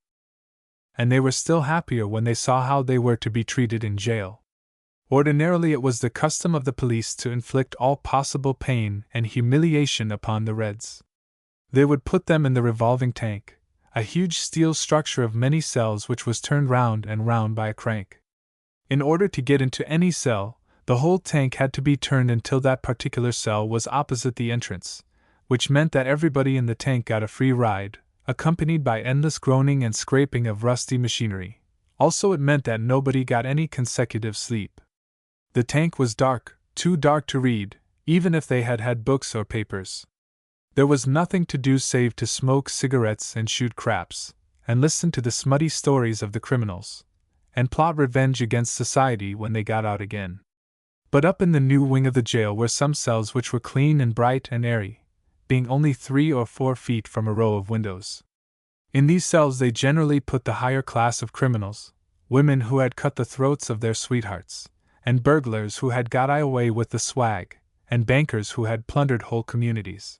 And they were still happier when they saw how they were to be treated in jail. Ordinarily it was the custom of the police to inflict all possible pain and humiliation upon the Reds. They would put them in the revolving tank, a huge steel structure of many cells which was turned round and round by a crank. In order to get into any cell, the whole tank had to be turned until that particular cell was opposite the entrance, which meant that everybody in the tank got a free ride, accompanied by endless groaning and scraping of rusty machinery. Also it meant that nobody got any consecutive sleep. The tank was dark, too dark to read, even if they had had books or papers. There was nothing to do save to smoke cigarettes and shoot craps, and listen to the smutty stories of the criminals, and plot revenge against society when they got out again. But up in the new wing of the jail were some cells which were clean and bright and airy, being only 3 or 4 feet from a row of windows. In these cells they generally put the higher class of criminals, women who had cut the throats of their sweethearts, and burglars who had got away with the swag, and bankers who had plundered whole communities.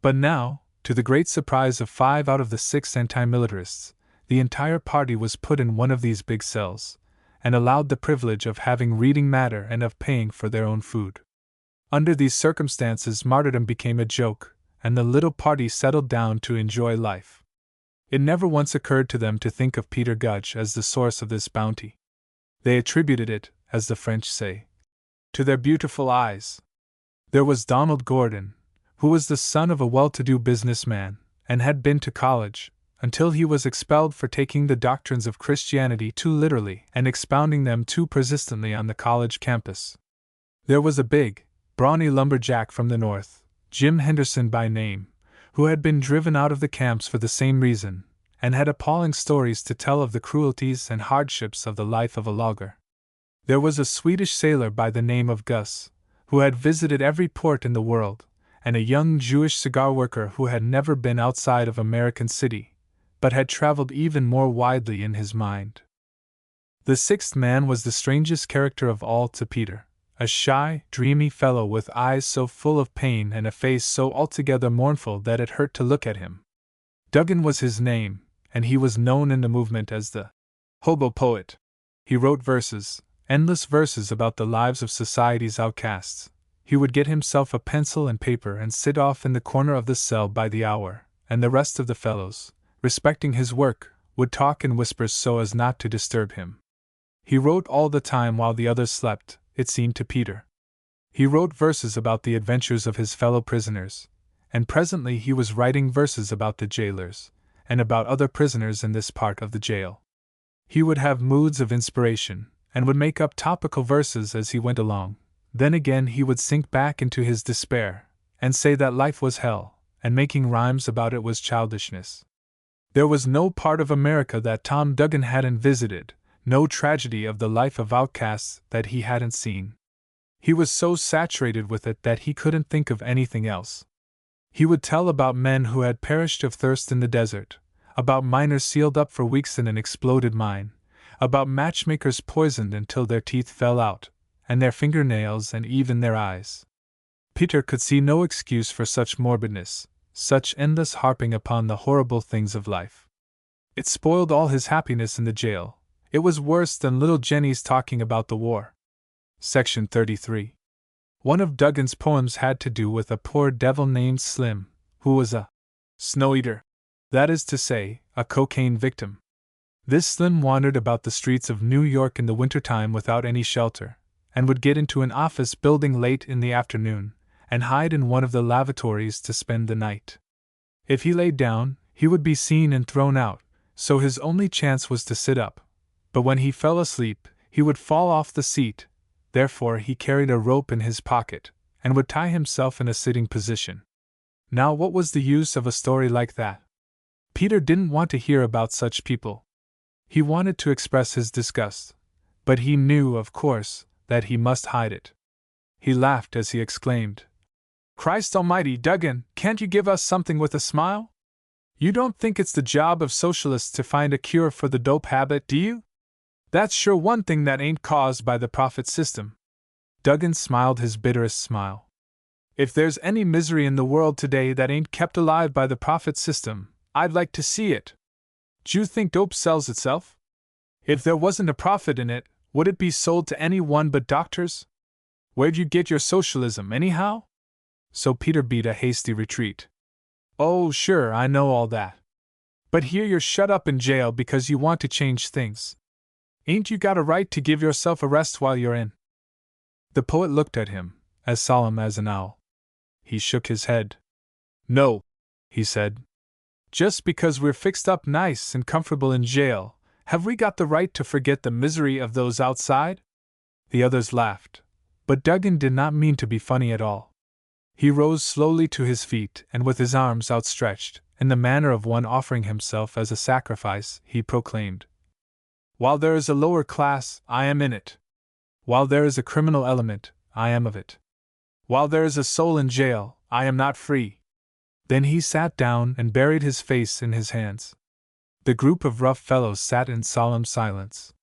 But now, to the great surprise of 5 out of the 6 anti-militarists, the entire party was put in one of these big cells, and allowed the privilege of having reading matter and of paying for their own food. Under these circumstances martyrdom became a joke, and the little party settled down to enjoy life. It never once occurred to them to think of Peter Gudge as the source of this bounty. They attributed it, as the French say, to their beautiful eyes. There was Donald Gordon, who was the son of a well-to-do businessman, and had been to college, until he was expelled for taking the doctrines of Christianity too literally and expounding them too persistently on the college campus. There was a big, brawny lumberjack from the north, Jim Henderson by name, who had been driven out of the camps for the same reason, and had appalling stories to tell of the cruelties and hardships of the life of a logger. There was a Swedish sailor by the name of Gus, who had visited every port in the world, and a young Jewish cigar worker who had never been outside of American City, but had traveled even more widely in his mind. The sixth man was the strangest character of all to Peter, a shy, dreamy fellow with eyes so full of pain and a face so altogether mournful that it hurt to look at him. Duggan was his name, and he was known in the movement as the hobo poet. He wrote verses, endless verses about the lives of society's outcasts. He would get himself a pencil and paper and sit off in the corner of the cell by the hour, and the rest of the fellows, respecting his work, would talk in whispers so as not to disturb him. He wrote all the time while the others slept, it seemed to Peter. He wrote verses about the adventures of his fellow prisoners, and presently he was writing verses about the jailers, and about other prisoners in this part of the jail. He would have moods of inspiration, and would make up topical verses as he went along. Then again he would sink back into his despair, and say that life was hell, and making rhymes about it was childishness. There was no part of America that Tom Duggan hadn't visited, no tragedy of the life of outcasts that he hadn't seen. He was so saturated with it that he couldn't think of anything else. He would tell about men who had perished of thirst in the desert, about miners sealed up for weeks in an exploded mine, about matchmakers poisoned until their teeth fell out, and their fingernails and even their eyes. Peter could see no excuse for such morbidness, such endless harping upon the horrible things of life. It spoiled all his happiness in the jail. It was worse than little Jenny's talking about the war. Section 33. One of Duggan's poems had to do with a poor devil named Slim, who was a snow-eater. That is to say, a cocaine victim. This Slim wandered about the streets of New York in the wintertime without any shelter, and would get into an office building late in the afternoon, and hide in one of the lavatories to spend the night. If he lay down, he would be seen and thrown out, so his only chance was to sit up. But when he fell asleep, he would fall off the seat. Therefore he carried a rope in his pocket, and would tie himself in a sitting position. Now what was the use of a story like that? Peter didn't want to hear about such people. He wanted to express his disgust, but he knew, of course, that he must hide it. He laughed as he exclaimed, "Christ almighty, Duggan, can't you give us something with a smile? You don't think it's the job of socialists to find a cure for the dope habit, do you? That's sure one thing that ain't caused by the profit system." Duggan smiled his bitterest smile. "If there's any misery in the world today that ain't kept alive by the profit system, I'd like to see it. D'you think dope sells itself? If there wasn't a profit in it, would it be sold to any one but doctors? Where'd you get your socialism, anyhow?" So Peter beat a hasty retreat. "Oh, sure, I know all that. But here you're shut up in jail because you want to change things. Ain't you got a right to give yourself a rest while you're in?" The poet looked at him, as solemn as an owl. He shook his head. "No," he said. "Just because we're fixed up nice and comfortable in jail, have we got the right to forget the misery of those outside?" The others laughed, but Duggan did not mean to be funny at all. He rose slowly to his feet, and with his arms outstretched, in the manner of one offering himself as a sacrifice, he proclaimed, "While there is a lower class, I am in it. While there is a criminal element, I am of it. While there is a soul in jail, I am not free." Then he sat down and buried his face in his hands. The group of rough fellows sat in solemn silence.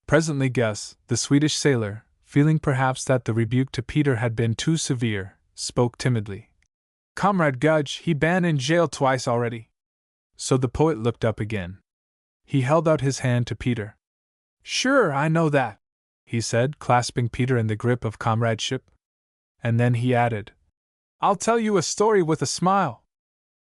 Presently Gus, the Swedish sailor, feeling perhaps that the rebuke to Peter had been too severe, spoke timidly. "Comrade Gudge, he been in jail twice already." So the poet looked up again. He held out his hand to Peter. "Sure, I know that," he said, clasping Peter in the grip of comradeship. And then he added, "I'll tell you a story with a smile."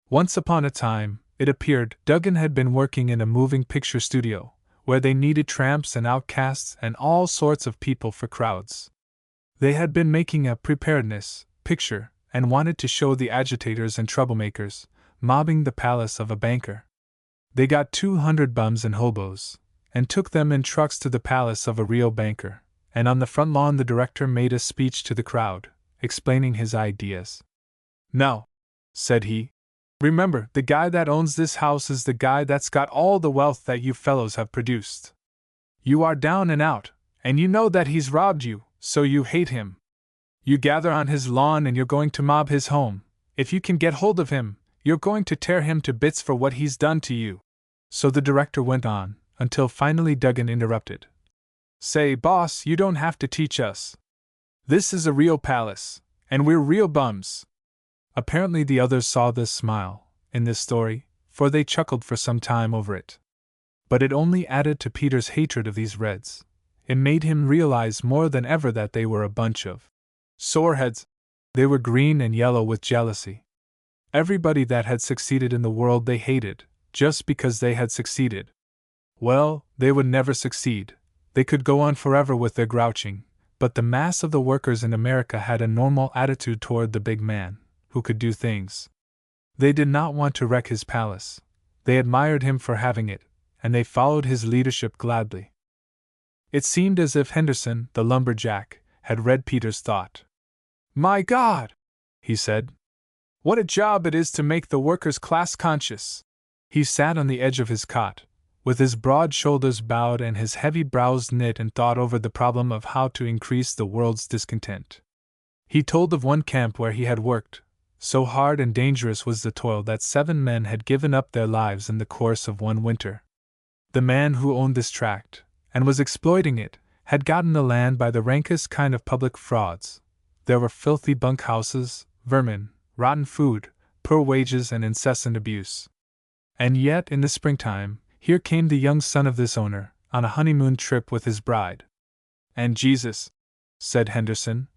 Once upon a time, it appeared, Duggan had been working in a moving picture studio, where they needed tramps and outcasts and all sorts of people for crowds. They had been making a preparedness picture, and wanted to show the agitators and troublemakers, mobbing the palace of a banker. They got 200 bums and hobos, and took them in trucks to the palace of a real banker, and on the front lawn the director made a speech to the crowd, explaining his ideas. "Now," said he, "remember, the guy that owns this house is the guy that's got all the wealth that you fellows have produced. You are down and out, and you know that he's robbed you, so you hate him. You gather on his lawn and you're going to mob his home. If you can get hold of him, you're going to tear him to bits for what he's done to you." So the director went on, until finally Duggan interrupted. "Say, boss, you don't have to teach us. This is a real palace, and we're real bums." Apparently the others saw this smile, in this story, for they chuckled for some time over it. But it only added to Peter's hatred of these Reds. It made him realize more than ever that they were a bunch of soreheads. They were green and yellow with jealousy. Everybody that had succeeded in the world they hated, just because they had succeeded. Well, they would never succeed. They could go on forever with their grouching, but the mass of the workers in America had a normal attitude toward the big man, who could do things. They did not want to wreck his palace. They admired him for having it, and they followed his leadership gladly. It seemed as if Henderson, the lumberjack, had read Peter's thought. "My God!" he said. "What a job it is to make the workers class conscious." He sat on the edge of his cot, with his broad shoulders bowed and his heavy brows knit, and thought over the problem of how to increase the world's discontent. He told of one camp where he had worked. So hard and dangerous was the toil that 7 men had given up their lives in the course of one winter. The man who owned this tract, and was exploiting it, had gotten the land by the rankest kind of public frauds. There were filthy bunkhouses, vermin, rotten food, poor wages, and incessant abuse. And yet, in the springtime, here came the young son of this owner, on a honeymoon trip with his bride. "And Jesus," said Henderson,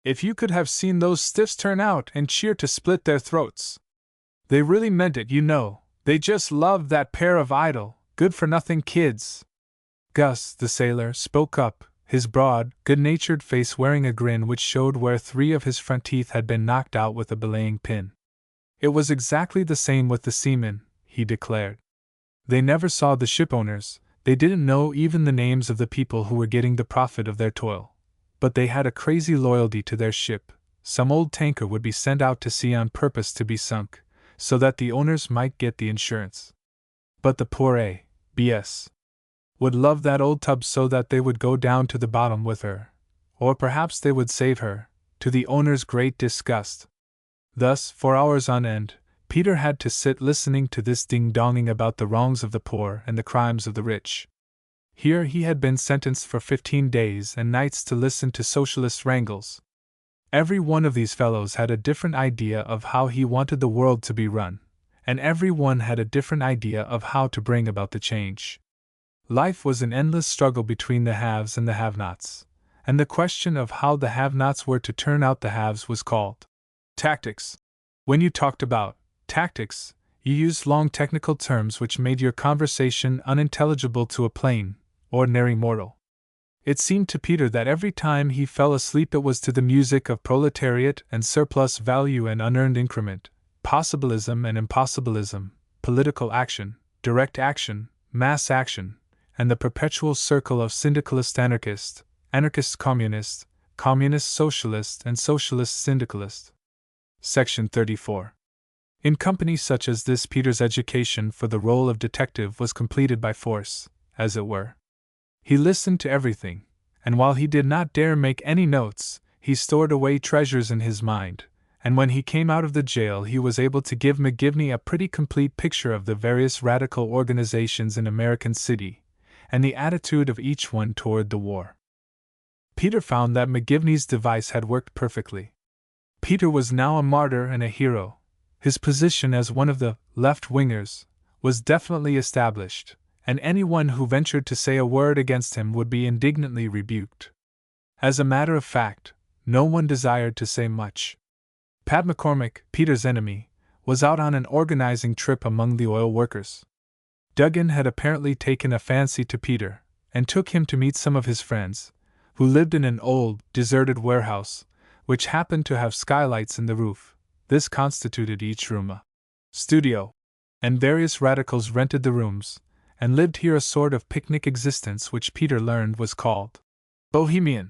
"if you could have seen those stiffs turn out and cheer to split their throats. They really meant it, you know. They just loved that pair of idle, good-for-nothing kids." Gus, the sailor, spoke up, his broad, good-natured face wearing a grin which showed where 3 of his front teeth had been knocked out with a belaying pin. "It was exactly the same with the seamen," he declared. "They never saw the ship owners, they didn't know even the names of the people who were getting the profit of their toil. But they had a crazy loyalty to their ship. Some old tanker would be sent out to sea on purpose to be sunk, so that the owners might get the insurance. But the poor A.B.S. would love that old tub so that they would go down to the bottom with her. Or perhaps they would save her, to the owner's great disgust." Thus, for hours on end, Peter had to sit listening to this ding-donging about the wrongs of the poor and the crimes of the rich. Here he had been sentenced for 15 days and nights to listen to socialist wrangles. Every one of these fellows had a different idea of how he wanted the world to be run, and every one had a different idea of how to bring about the change. Life was an endless struggle between the haves and the have-nots, and the question of how the have-nots were to turn out the haves was called tactics. When you talked about tactics, you used long technical terms which made your conversation unintelligible to a plain, ordinary mortal. It seemed to Peter that every time he fell asleep it was to the music of proletariat and surplus value and unearned increment, possibilism and impossibilism, political action, direct action, mass action, and the perpetual circle of syndicalist anarchist, anarchist communist, communist socialist, and socialist syndicalist. Section 34. In company such as this, Peter's education for the role of detective was completed by force, as it were. He listened to everything, and while he did not dare make any notes, he stored away treasures in his mind, and when he came out of the jail he was able to give McGivney a pretty complete picture of the various radical organizations in American City, and the attitude of each one toward the war. Peter found that McGivney's device had worked perfectly. Peter was now a martyr and a hero. His position as one of the left-wingers was definitely established, and anyone who ventured to say a word against him would be indignantly rebuked. As a matter of fact, no one desired to say much. Pat McCormick, Peter's enemy, was out on an organizing trip among the oil workers. Duggan had apparently taken a fancy to Peter, and took him to meet some of his friends, who lived in an old, deserted warehouse, which happened to have skylights in the roof. This constituted each room a studio, and various radicals rented the rooms, and lived here a sort of picnic existence which Peter learned was called Bohemian.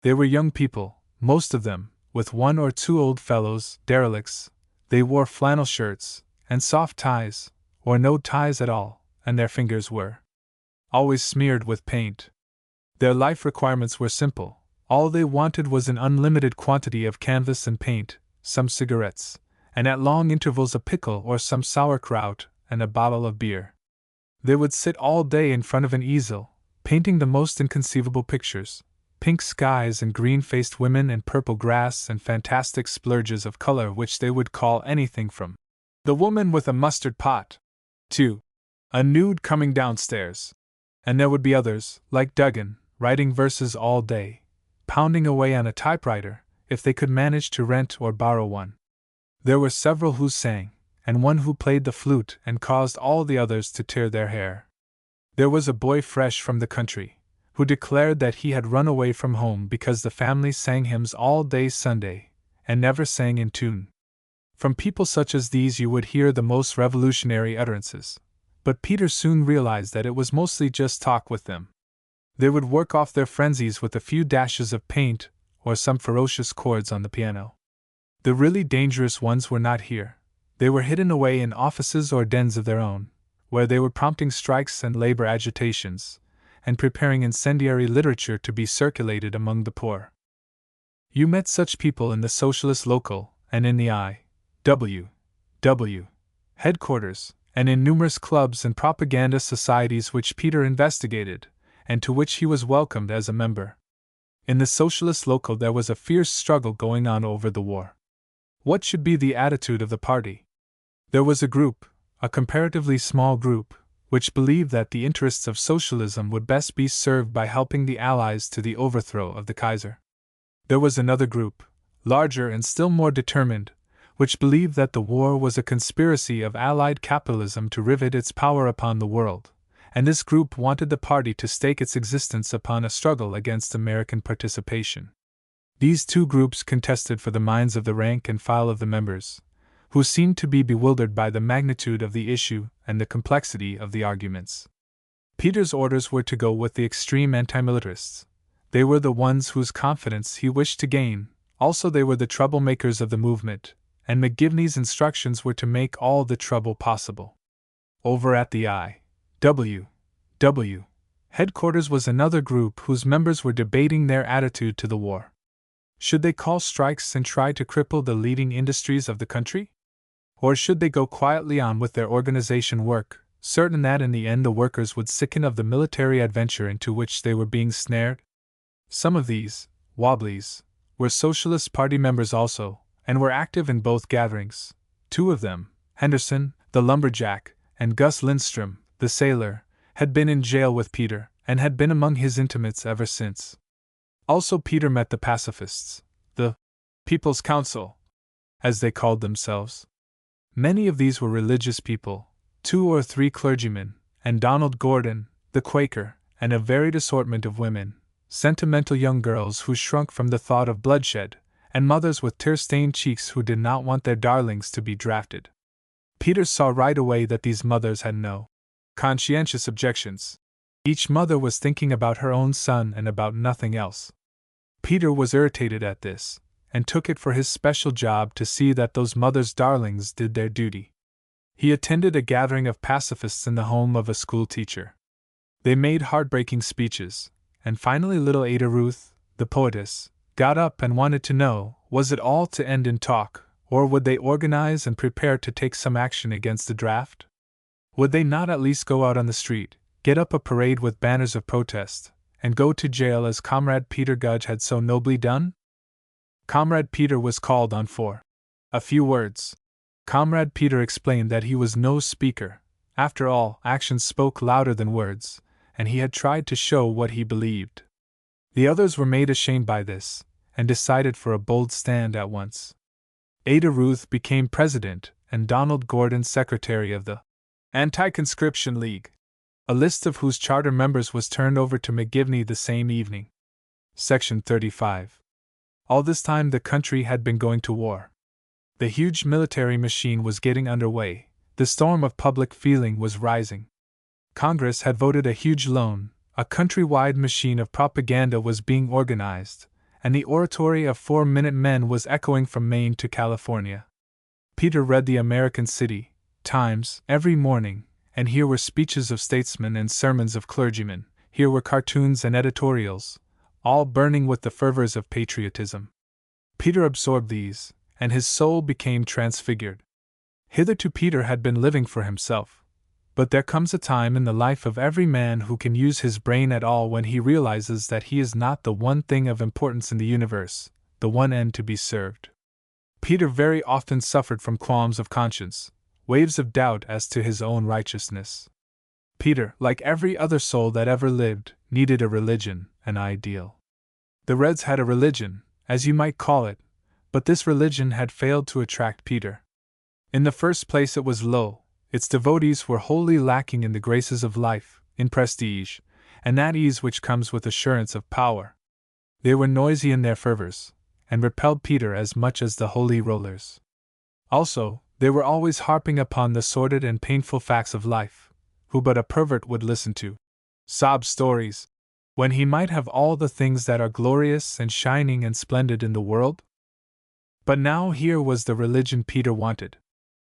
They were young people, most of them, with one or two old fellows, derelicts. They wore flannel shirts, and soft ties, or no ties at all, and their fingers were always smeared with paint. Their life requirements were simple. All they wanted was an unlimited quantity of canvas and paint, some cigarettes, and at long intervals a pickle or some sauerkraut, and a bottle of beer. They would sit all day in front of an easel, painting the most inconceivable pictures, pink skies and green-faced women and purple grass and fantastic splurges of color which they would call anything from the woman with a mustard pot to a nude coming downstairs. And there would be others, like Duggan, writing verses all day, pounding away on a typewriter, if they could manage to rent or borrow one. There were several who sang, and one who played the flute and caused all the others to tear their hair. There was a boy fresh from the country, who declared that he had run away from home because the family sang hymns all day Sunday, and never sang in tune. From people such as these you would hear the most revolutionary utterances, but Peter soon realized that it was mostly just talk with them. They would work off their frenzies with a few dashes of paint, or some ferocious chords on the piano. The really dangerous ones were not here. They were hidden away in offices or dens of their own, where they were prompting strikes and labor agitations, and preparing incendiary literature to be circulated among the poor. You met such people in the Socialist Local, and in the I.W.W. headquarters, and in numerous clubs and propaganda societies which Peter investigated, and to which he was welcomed as a member. In the Socialist Local there was a fierce struggle going on over the war. What should be the attitude of the party? There was a group, a comparatively small group, which believed that the interests of socialism would best be served by helping the Allies to the overthrow of the Kaiser. There was another group, larger and still more determined, which believed that the war was a conspiracy of Allied capitalism to rivet its power upon the world, and this group wanted the party to stake its existence upon a struggle against American participation. These two groups contested for the minds of the rank and file of the members, who seemed to be bewildered by the magnitude of the issue and the complexity of the arguments. Peter's orders were to go with the extreme anti-militarists. They were the ones whose confidence he wished to gain, also they were the troublemakers of the movement, and McGivney's instructions were to make all the trouble possible. Over at the I.W.W. headquarters was another group whose members were debating their attitude to the war. Should they call strikes and try to cripple the leading industries of the country? Or should they go quietly on with their organization work, certain that in the end the workers would sicken of the military adventure into which they were being snared? Some of these, Wobblies, were Socialist Party members also, and were active in both gatherings. Two of them, Henderson, the lumberjack, and Gus Lindstrom, the sailor, had been in jail with Peter, and had been among his intimates ever since. Also Peter met the pacifists, the People's Council, as they called themselves. Many of these were religious people, 2 or 3 clergymen, and Donald Gordon, the Quaker, and a varied assortment of women, sentimental young girls who shrunk from the thought of bloodshed, and mothers with tear-stained cheeks who did not want their darlings to be drafted. Peter saw right away that these mothers had no conscientious objections. Each mother was thinking about her own son and about nothing else. Peter was irritated at this, and took it for his special job to see that those mothers' darlings did their duty. He attended a gathering of pacifists in the home of a school teacher. They made heartbreaking speeches, and finally little Ada Ruth, the poetess, got up and wanted to know, was it all to end in talk, or would they organize and prepare to take some action against the draft? Would they not at least go out on the street, get up a parade with banners of protest, and go to jail as Comrade Peter Gudge had so nobly done? Comrade Peter was called on for a few words. Comrade Peter explained that he was no speaker. After all, actions spoke louder than words, and he had tried to show what he believed. The others were made ashamed by this, and decided for a bold stand at once. Ada Ruth became president, and Donald Gordon secretary of the Anti-Conscription League, a list of whose charter members was turned over to McGivney the same evening. Section 35. All this time the country had been going to war. The huge military machine was getting underway, the storm of public feeling was rising. Congress had voted a huge loan, a country-wide machine of propaganda was being organized, and the oratory of 4-minute men was echoing from Maine to California. Peter read the American City Times every morning, and here were speeches of statesmen and sermons of clergymen, here were cartoons and editorials, all burning with the fervors of patriotism. Peter absorbed these, and his soul became transfigured. Hitherto Peter had been living for himself, but there comes a time in the life of every man who can use his brain at all when he realizes that he is not the one thing of importance in the universe, the one end to be served. Peter very often suffered from qualms of conscience, waves of doubt as to his own righteousness. Peter, like every other soul that ever lived, needed a religion, an ideal. The Reds had a religion, as you might call it, but this religion had failed to attract Peter. In the first place, it was low, its devotees were wholly lacking in the graces of life, in prestige, and that ease which comes with assurance of power. They were noisy in their fervors, and repelled Peter as much as the holy rollers. Also, they were always harping upon the sordid and painful facts of life. Who but a pervert would listen to sob stories, when he might have all the things that are glorious and shining and splendid in the world? But now here was the religion Peter wanted.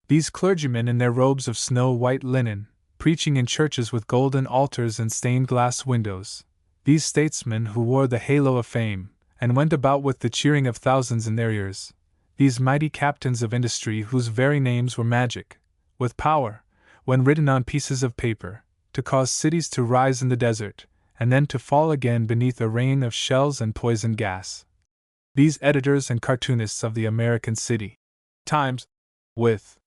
These clergymen in their robes of snow-white linen, preaching in churches with golden altars and stained-glass windows, these statesmen who wore the halo of fame, and went about with the cheering of thousands in their ears, these mighty captains of industry whose very names were magic, with power, when written on pieces of paper, to cause cities to rise in the desert, and then to fall again beneath a rain of shells and poison gas. These editors and cartoonists of the American City Times, with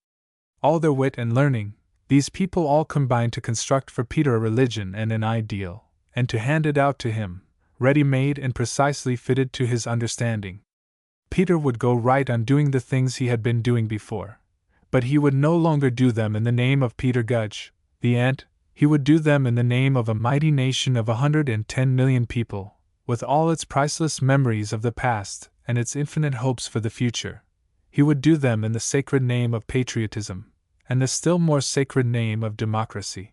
all their wit and learning, these people all combined to construct for Peter a religion and an ideal, and to hand it out to him, ready-made and precisely fitted to his understanding. Peter would go right on doing the things he had been doing before, but he would no longer do them in the name of Peter Gudge, the ant. He would do them in the name of a mighty nation of 110 million people, with all its priceless memories of the past and its infinite hopes for the future. He would do them in the sacred name of patriotism, and the still more sacred name of democracy.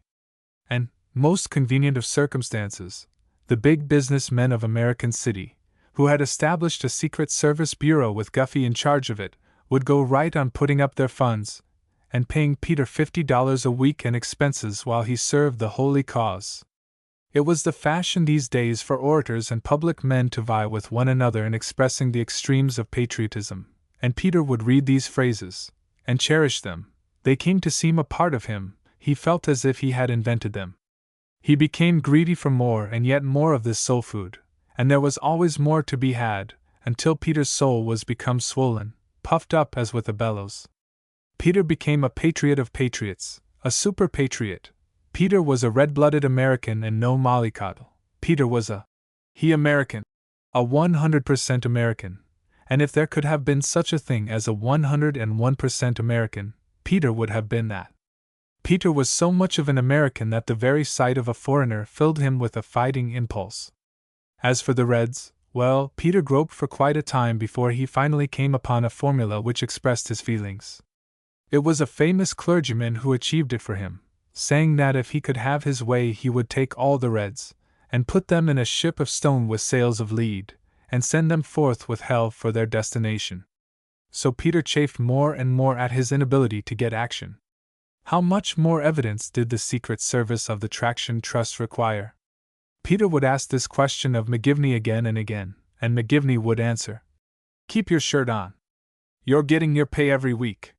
And, most convenient of circumstances, the big business men of American City, who had established a Secret Service bureau with Guffey in charge of it, would go right on putting up their funds, and paying Peter $50 a week and expenses while he served the holy cause. It was the fashion these days for orators and public men to vie with one another in expressing the extremes of patriotism, and Peter would read these phrases, and cherish them. They came to seem a part of him, he felt as if he had invented them. He became greedy for more and yet more of this soul food, and there was always more to be had, until Peter's soul was become swollen, puffed up as with a bellows. Peter became a patriot of patriots, a super-patriot. Peter was a red-blooded American and no mollycoddle. Peter was a American, a 100% American, and if there could have been such a thing as a 101% American, Peter would have been that. Peter was so much of an American that the very sight of a foreigner filled him with a fighting impulse. As for the Reds, well, Peter groped for quite a time before he finally came upon a formula which expressed his feelings. It was a famous clergyman who achieved it for him, saying that if he could have his way he would take all the Reds, and put them in a ship of stone with sails of lead, and send them forth with hell for their destination. So Peter chafed more and more at his inability to get action. How much more evidence did the Secret Service of the Traction Trust require? Peter would ask this question of McGivney again and again, and McGivney would answer, "Keep your shirt on. You're getting your pay every week.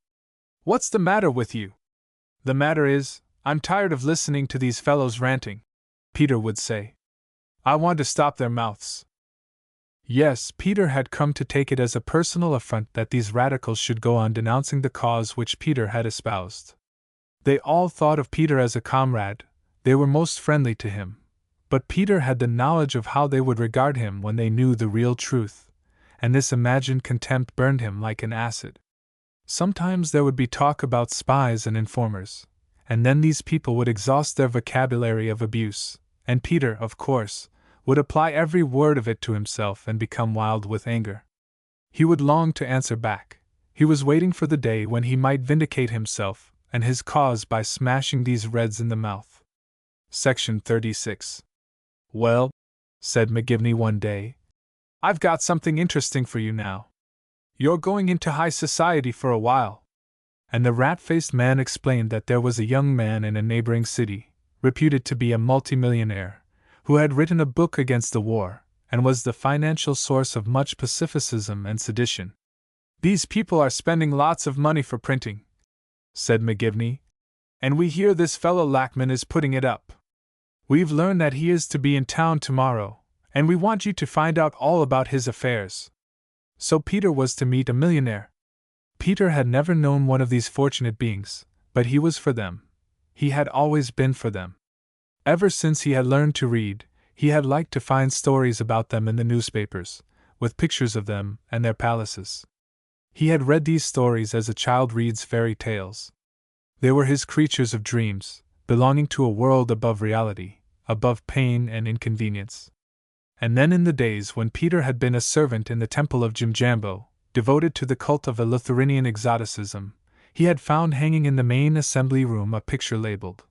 What's the matter with you?" "The matter is, I'm tired of listening to these fellows ranting," Peter would say. "I want to stop their mouths." Yes, Peter had come to take it as a personal affront that these radicals should go on denouncing the cause which Peter had espoused. They all thought of Peter as a comrade, they were most friendly to him, but Peter had the knowledge of how they would regard him when they knew the real truth, and this imagined contempt burned him like an acid. Sometimes there would be talk about spies and informers, and then these people would exhaust their vocabulary of abuse, and Peter, of course, would apply every word of it to himself and become wild with anger. He would long to answer back. He was waiting for the day when he might vindicate himself and his cause by smashing these Reds in the mouth. Section 36. "Well," said McGivney one day, I've got something interesting for you now. You're going into high society for a while. And the rat-faced man explained that there was a young man in a neighboring city, reputed to be a multimillionaire, who had written a book against the war, and was the financial source of much pacificism and sedition. These people are spending lots of money for printing, said McGivney, and we hear this fellow Lackman is putting it up. We've learned that he is to be in town tomorrow, and we want you to find out all about his affairs. So Peter was to meet a millionaire. Peter had never known one of these fortunate beings, but he was for them. He had always been for them. Ever since he had learned to read, he had liked to find stories about them in the newspapers, with pictures of them and their palaces. He had read these stories as a child reads fairy tales. They were his creatures of dreams, belonging to a world above reality, above pain and inconvenience. And then in the days when Peter had been a servant in the temple of Jimjambo, devoted to the cult of Eleutherian exoticism, he had found hanging in the main assembly room a picture labeled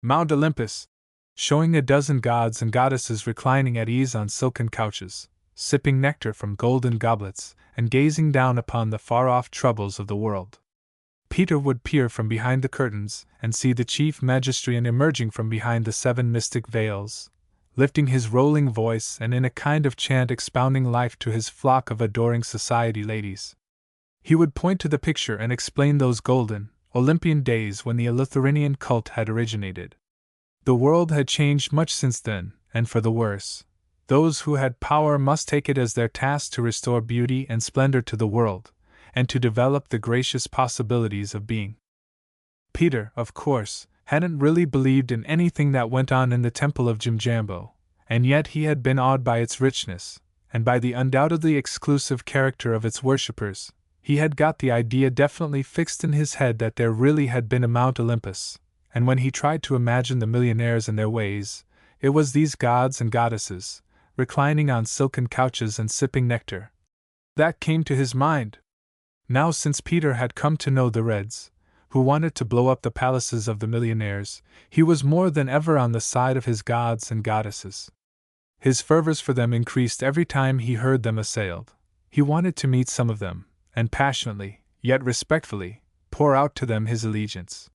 Mount Olympus, showing a dozen gods and goddesses reclining at ease on silken couches, sipping nectar from golden goblets, and gazing down upon the far-off troubles of the world. Peter would peer from behind the curtains and see the chief magistrian emerging from behind the 7 mystic veils, lifting his rolling voice and in a kind of chant expounding life to his flock of adoring society ladies. He would point to the picture and explain those golden, Olympian days when the Eleutherian cult had originated. The world had changed much since then, and for the worse. Those who had power must take it as their task to restore beauty and splendor to the world, and to develop the gracious possibilities of being. Peter, of course, hadn't really believed in anything that went on in the temple of Jimjambo, and yet he had been awed by its richness, and by the undoubtedly exclusive character of its worshippers. He had got the idea definitely fixed in his head that there really had been a Mount Olympus, and when he tried to imagine the millionaires and their ways, it was these gods and goddesses, reclining on silken couches and sipping nectar, that came to his mind. Now, since Peter had come to know the Reds, who wanted to blow up the palaces of the millionaires, he was more than ever on the side of his gods and goddesses. His fervors for them increased every time he heard them assailed. He wanted to meet some of them, and passionately, yet respectfully, pour out to them his allegiance.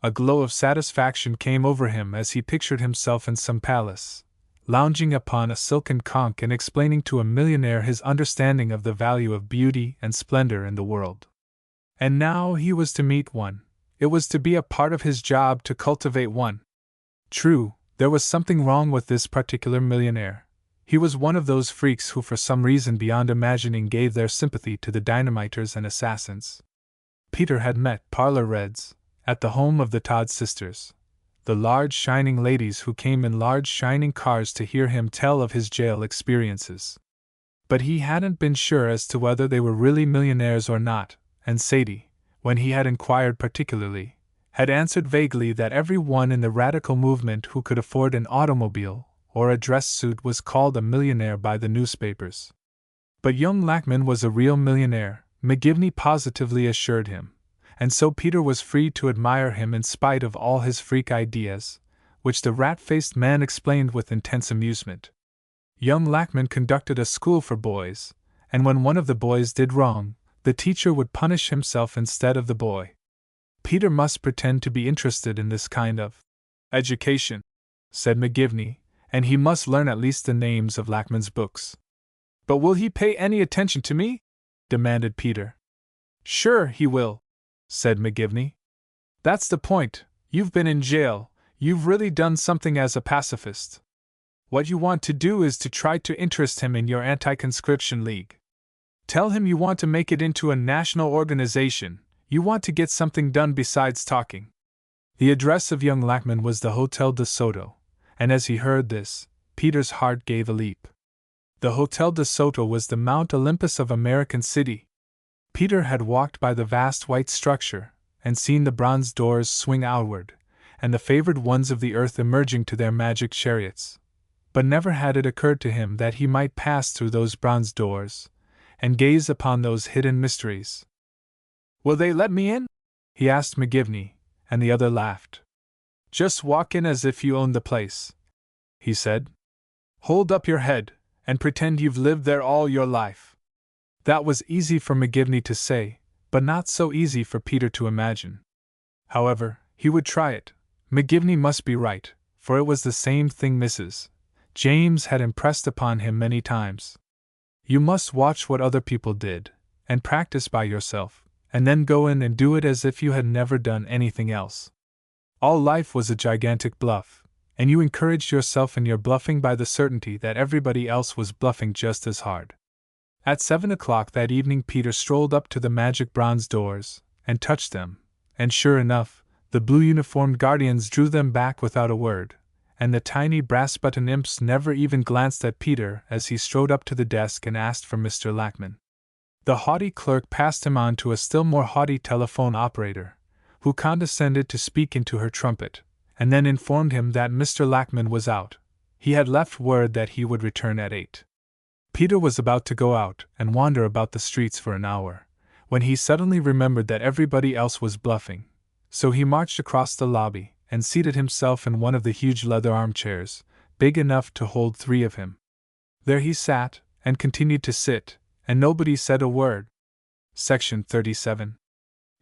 A glow of satisfaction came over him as he pictured himself in some palace, lounging upon a silken conch and explaining to a millionaire his understanding of the value of beauty and splendor in the world. And now he was to meet one. It was to be a part of his job to cultivate one. True, there was something wrong with this particular millionaire. He was one of those freaks who for some reason beyond imagining gave their sympathy to the dynamiters and assassins. Peter had met parlor Reds at the home of the Todd sisters, the large shining ladies who came in large shining cars to hear him tell of his jail experiences. But he hadn't been sure as to whether they were really millionaires or not, and Sadie, when he had inquired particularly, had answered vaguely that every one in the radical movement who could afford an automobile or a dress suit was called a millionaire by the newspapers. But young Lackman was a real millionaire, McGivney positively assured him, and so Peter was free to admire him in spite of all his freak ideas, which the rat-faced man explained with intense amusement. Young Lackman conducted a school for boys, and when one of the boys did wrong, the teacher would punish himself instead of the boy. Peter must pretend to be interested in this kind of education, said McGivney, and he must learn at least the names of Lackman's books. But will he pay any attention to me? Demanded Peter. Sure he will, said McGivney. That's the point. You've been in jail. You've really done something as a pacifist. What you want to do is to try to interest him in your anti-conscription league. Tell him you want to make it into a national organization. You want to get something done besides talking. The address of young Lackman was the Hotel de Soto, and as he heard this, Peter's heart gave a leap. The Hotel de Soto was the Mount Olympus of American City. Peter had walked by the vast white structure, and seen the bronze doors swing outward, and the favored ones of the earth emerging to their magic chariots. But never had it occurred to him that he might pass through those bronze doors, and gaze upon those hidden mysteries. Will they let me in? He asked McGivney, and the other laughed. Just walk in as if you owned the place, he said. Hold up your head, and pretend you've lived there all your life. That was easy for McGivney to say, but not so easy for Peter to imagine. However, he would try it. McGivney must be right, for it was the same thing Mrs. James had impressed upon him many times. You must watch what other people did, and practice by yourself, and then go in and do it as if you had never done anything else. All life was a gigantic bluff, and you encouraged yourself in your bluffing by the certainty that everybody else was bluffing just as hard. At 7 o'clock that evening Peter strolled up to the magic bronze doors, and touched them, and sure enough, the blue-uniformed guardians drew them back without a word, and the tiny brass-button imps never even glanced at Peter as he strode up to the desk and asked for Mr. Lackman. The haughty clerk passed him on to a still more haughty telephone operator, who condescended to speak into her trumpet, and then informed him that Mr. Lackman was out. He had left word that he would return at 8. Peter was about to go out and wander about the streets for an hour, when he suddenly remembered that everybody else was bluffing, so he marched across the lobby and seated himself in one of the huge leather armchairs, big enough to hold 3 of him. There he sat, and continued to sit, and nobody said a word. Section 37.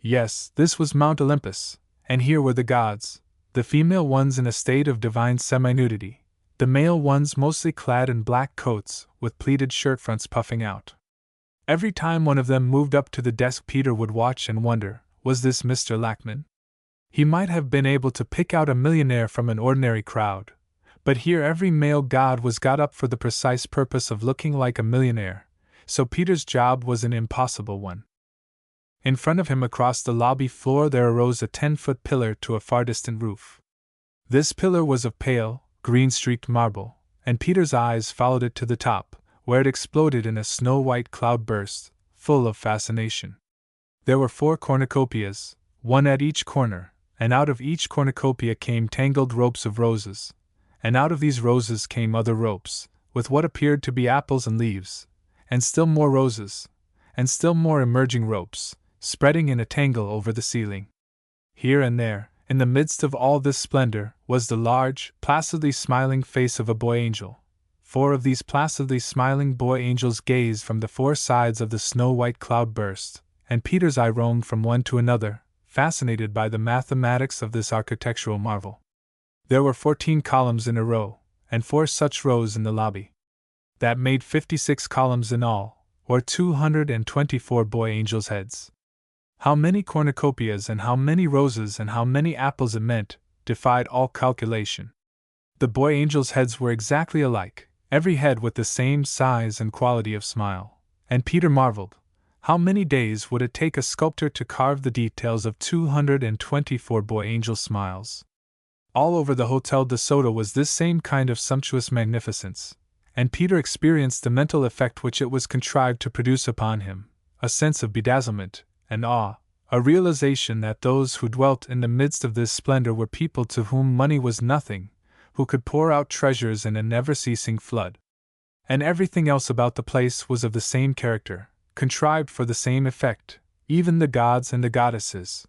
Yes, this was Mount Olympus, and here were the gods, the female ones in a state of divine semi-nudity, the male ones mostly clad in black coats, with pleated shirt-fronts puffing out. Every time one of them moved up to the desk Peter would watch and wonder, was this Mr. Lackman? He might have been able to pick out a millionaire from an ordinary crowd, but here every male god was got up for the precise purpose of looking like a millionaire, so Peter's job was an impossible one. In front of him across the lobby floor there arose a 10-foot pillar to a far distant roof. This pillar was of pale, green-streaked marble, and Peter's eyes followed it to the top, where it exploded in a snow-white cloud-burst, full of fascination. There were 4 cornucopias, one at each corner, and out of each cornucopia came tangled ropes of roses, and out of these roses came other ropes, with what appeared to be apples and leaves, and still more roses, and still more emerging ropes, spreading in a tangle over the ceiling. Here and there, in the midst of all this splendor, was the large, placidly smiling face of a boy angel. 4 of these placidly smiling boy angels gazed from the 4 sides of the snow-white cloud burst, and Peter's eye roamed from one to another, fascinated by the mathematics of this architectural marvel. There were 14 columns in a row, and 4 such rows in the lobby. That made 56 columns in all, or 224 boy angels' heads. How many cornucopias and how many roses and how many apples it meant, defied all calculation. The boy angels' heads were exactly alike, every head with the same size and quality of smile, and Peter marveled. How many days would it take a sculptor to carve the details of 224 boy angel smiles? All over the Hotel de Soto was this same kind of sumptuous magnificence, and Peter experienced the mental effect which it was contrived to produce upon him, a sense of bedazzlement and awe, a realization that those who dwelt in the midst of this splendor were people to whom money was nothing, who could pour out treasures in a never-ceasing flood. And everything else about the place was of the same character, contrived for the same effect, even the gods and the goddesses.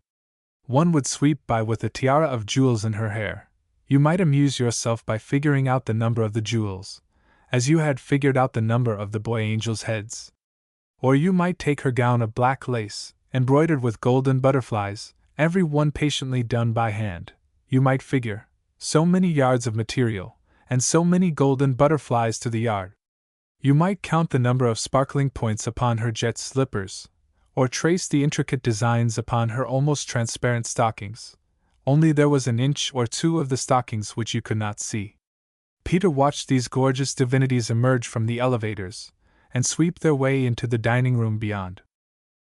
One would sweep by with a tiara of jewels in her hair. You might amuse yourself by figuring out the number of the jewels, as you had figured out the number of the boy angels' heads. Or you might take her gown of black lace, embroidered with golden butterflies, every one patiently done by hand. You might figure so many yards of material, and so many golden butterflies to the yard. You might count the number of sparkling points upon her jet slippers, or trace the intricate designs upon her almost transparent stockings, only there was an inch or 2 of the stockings which you could not see. Peter watched these gorgeous divinities emerge from the elevators, and sweep their way into the dining room beyond.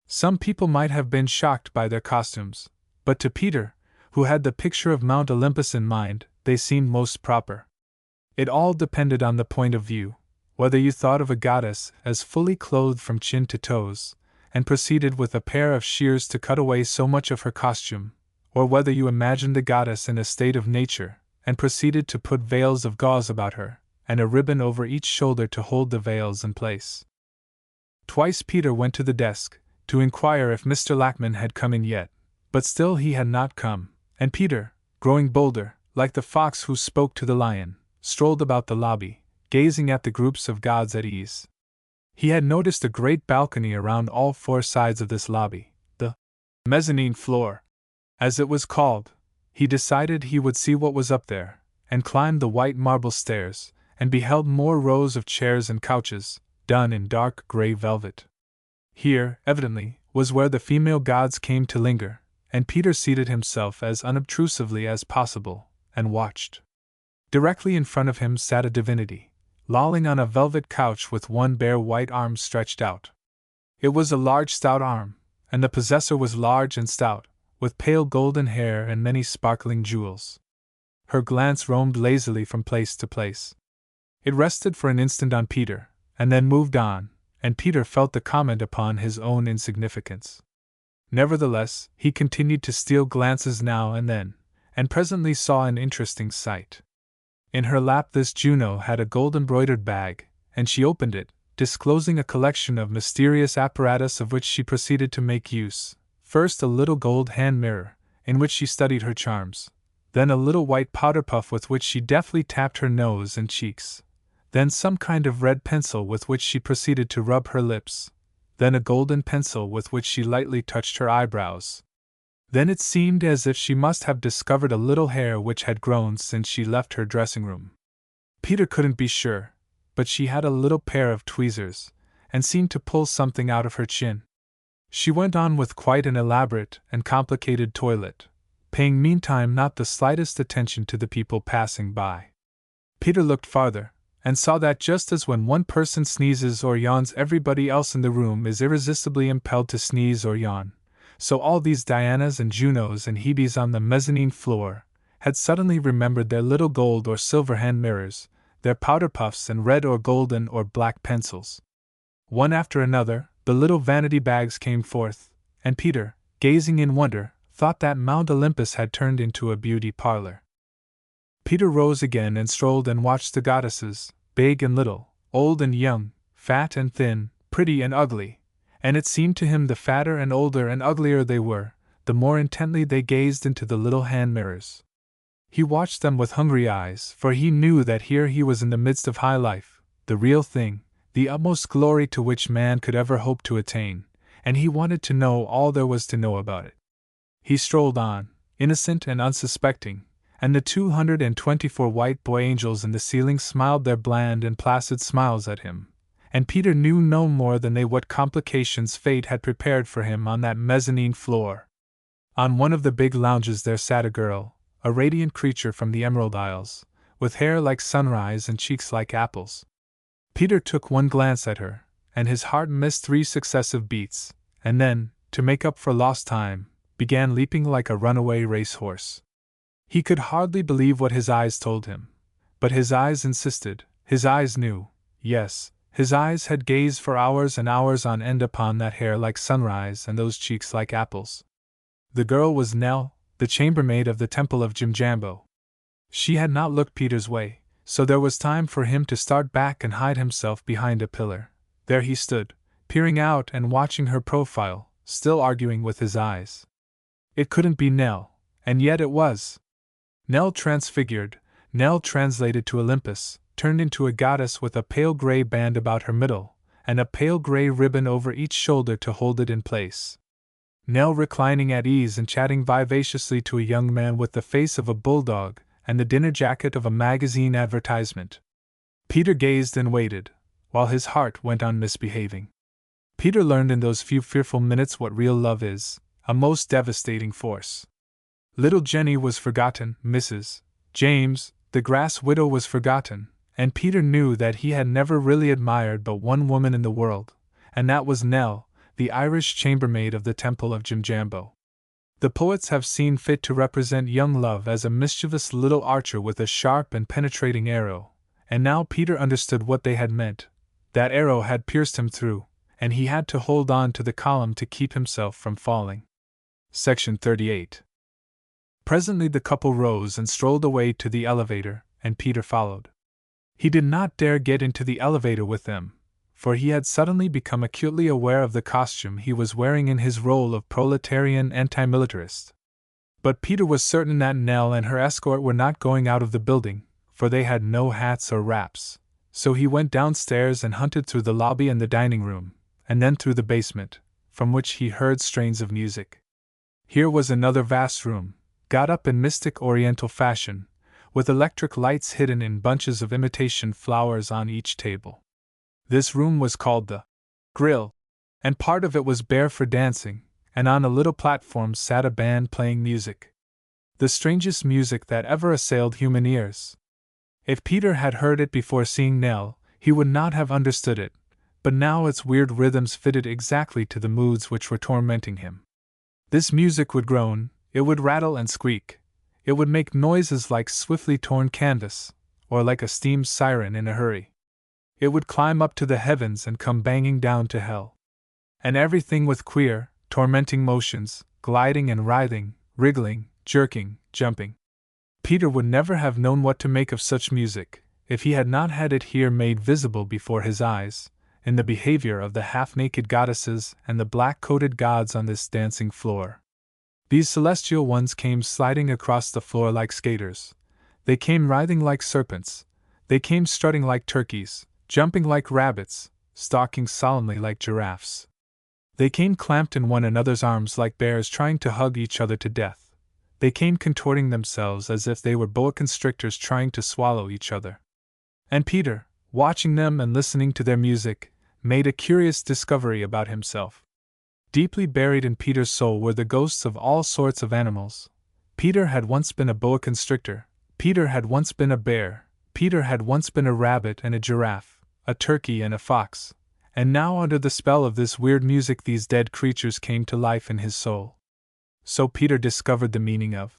Some people might have been shocked by their costumes, but to Peter, who had the picture of Mount Olympus in mind, they seemed most proper. It all depended on the point of view, whether you thought of a goddess as fully clothed from chin to toes, and proceeded with a pair of shears to cut away so much of her costume, or whether you imagined the goddess in a state of nature, and proceeded to put veils of gauze about her, and a ribbon over each shoulder to hold the veils in place. Twice Peter went to the desk, to inquire if Mr. Lackman had come in yet, but still he had not come, and Peter, growing bolder, like the fox who spoke to the lion, strolled about the lobby, gazing at the groups of gods at ease. He had noticed a great balcony around all four sides of this lobby, the mezzanine floor, as it was called. He decided he would see what was up there, and climbed the white marble stairs, and beheld more rows of chairs and couches, done in dark gray velvet. Here, evidently, was where the female gods came to linger, and Peter seated himself as unobtrusively as possible, and watched. Directly in front of him sat a divinity, lolling on a velvet couch with one bare white arm stretched out. It was a large stout arm, and the possessor was large and stout, with pale golden hair and many sparkling jewels. Her glance roamed lazily from place to place. It rested for an instant on Peter, and then moved on, and Peter felt the comment upon his own insignificance. Nevertheless, he continued to steal glances now and then, and presently saw an interesting sight. In her lap this Juno had a gold-embroidered bag, and she opened it, disclosing a collection of mysterious apparatus of which she proceeded to make use. First a little gold hand mirror, in which she studied her charms, then a little white powder puff with which she deftly tapped her nose and cheeks, then some kind of red pencil with which she proceeded to rub her lips, then a golden pencil with which she lightly touched her eyebrows. Then it seemed as if she must have discovered a little hair which had grown since she left her dressing room. Peter couldn't be sure, but she had a little pair of tweezers, and seemed to pull something out of her chin. She went on with quite an elaborate and complicated toilet, paying meantime not the slightest attention to the people passing by. Peter looked farther, and saw that just as when one person sneezes or yawns everybody else in the room is irresistibly impelled to sneeze or yawn, so all these Dianas and Junos and Hebes on the mezzanine floor had suddenly remembered their little gold or silver hand mirrors, their powder puffs and red or golden or black pencils. One after another, the little vanity bags came forth, and Peter, gazing in wonder, thought that Mount Olympus had turned into a beauty parlor. Peter rose again and strolled and watched the goddesses, big and little, old and young, fat and thin, pretty and ugly, and it seemed to him the fatter and older and uglier they were, the more intently they gazed into the little hand mirrors. He watched them with hungry eyes, for he knew that here he was in the midst of high life, the real thing, the utmost glory to which man could ever hope to attain, and he wanted to know all there was to know about it. He strolled on, innocent and unsuspecting, and the 224 white boy angels in the ceiling smiled their bland and placid smiles at him, and Peter knew no more than they what complications fate had prepared for him on that mezzanine floor. On one of the big lounges there sat a girl, a radiant creature from the Emerald Isles, with hair like sunrise and cheeks like apples. Peter took one glance at her, and his heart missed 3 successive beats, and then, to make up for lost time, began leaping like a runaway racehorse. He could hardly believe what his eyes told him, but his eyes insisted, his eyes knew, yes, his eyes had gazed for hours and hours on end upon that hair like sunrise and those cheeks like apples. The girl was Nell, the chambermaid of the Temple of Jimjambo. She had not looked Peter's way, so there was time for him to start back and hide himself behind a pillar. There he stood, peering out and watching her profile, still arguing with his eyes. It couldn't be Nell, and yet it was. Nell transfigured, Nell translated to Olympus, turned into a goddess with a pale gray band about her middle, and a pale gray ribbon over each shoulder to hold it in place. Nell reclining at ease and chatting vivaciously to a young man with the face of a bulldog and the dinner jacket of a magazine advertisement. Peter gazed and waited, while his heart went on misbehaving. Peter learned in those few fearful minutes what real love is, a most devastating force. Little Jenny was forgotten, Mrs. James, the grass widow, was forgotten, and Peter knew that he had never really admired but one woman in the world, and that was Nell, the Irish chambermaid of the Temple of Jimjambo. The poets have seen fit to represent young love as a mischievous little archer with a sharp and penetrating arrow, and now Peter understood what they had meant. That arrow had pierced him through, and he had to hold on to the column to keep himself from falling. Section 38. Presently the couple rose and strolled away to the elevator, and Peter followed. He did not dare get into the elevator with them, for he had suddenly become acutely aware of the costume he was wearing in his role of proletarian anti-militarist. But Peter was certain that Nell and her escort were not going out of the building, for they had no hats or wraps. So he went downstairs and hunted through the lobby and the dining room, and then through the basement, from which he heard strains of music. Here was another vast room, got up in mystic Oriental fashion, with electric lights hidden in bunches of imitation flowers on each table. This room was called the grill, and part of it was bare for dancing, and on a little platform sat a band playing music. The strangest music that ever assailed human ears. If Peter had heard it before seeing Nell, he would not have understood it, but now its weird rhythms fitted exactly to the moods which were tormenting him. This music would groan, it would rattle and squeak, it would make noises like swiftly torn canvas, or like a steam siren in a hurry. It would climb up to the heavens and come banging down to hell. And everything with queer, tormenting motions, gliding and writhing, wriggling, jerking, jumping. Peter would never have known what to make of such music, if he had not had it here made visible before his eyes, in the behavior of the half-naked goddesses and the black-coated gods on this dancing floor. These celestial ones came sliding across the floor like skaters. They came writhing like serpents. They came strutting like turkeys, jumping like rabbits, stalking solemnly like giraffes. They came clamped in one another's arms like bears trying to hug each other to death. They came contorting themselves as if they were boa constrictors trying to swallow each other. And Peter, watching them and listening to their music, made a curious discovery about himself. Deeply buried in Peter's soul were the ghosts of all sorts of animals. Peter had once been a boa constrictor, Peter had once been a bear, Peter had once been a rabbit and a giraffe, a turkey and a fox, and now under the spell of this weird music these dead creatures came to life in his soul. So Peter discovered the meaning of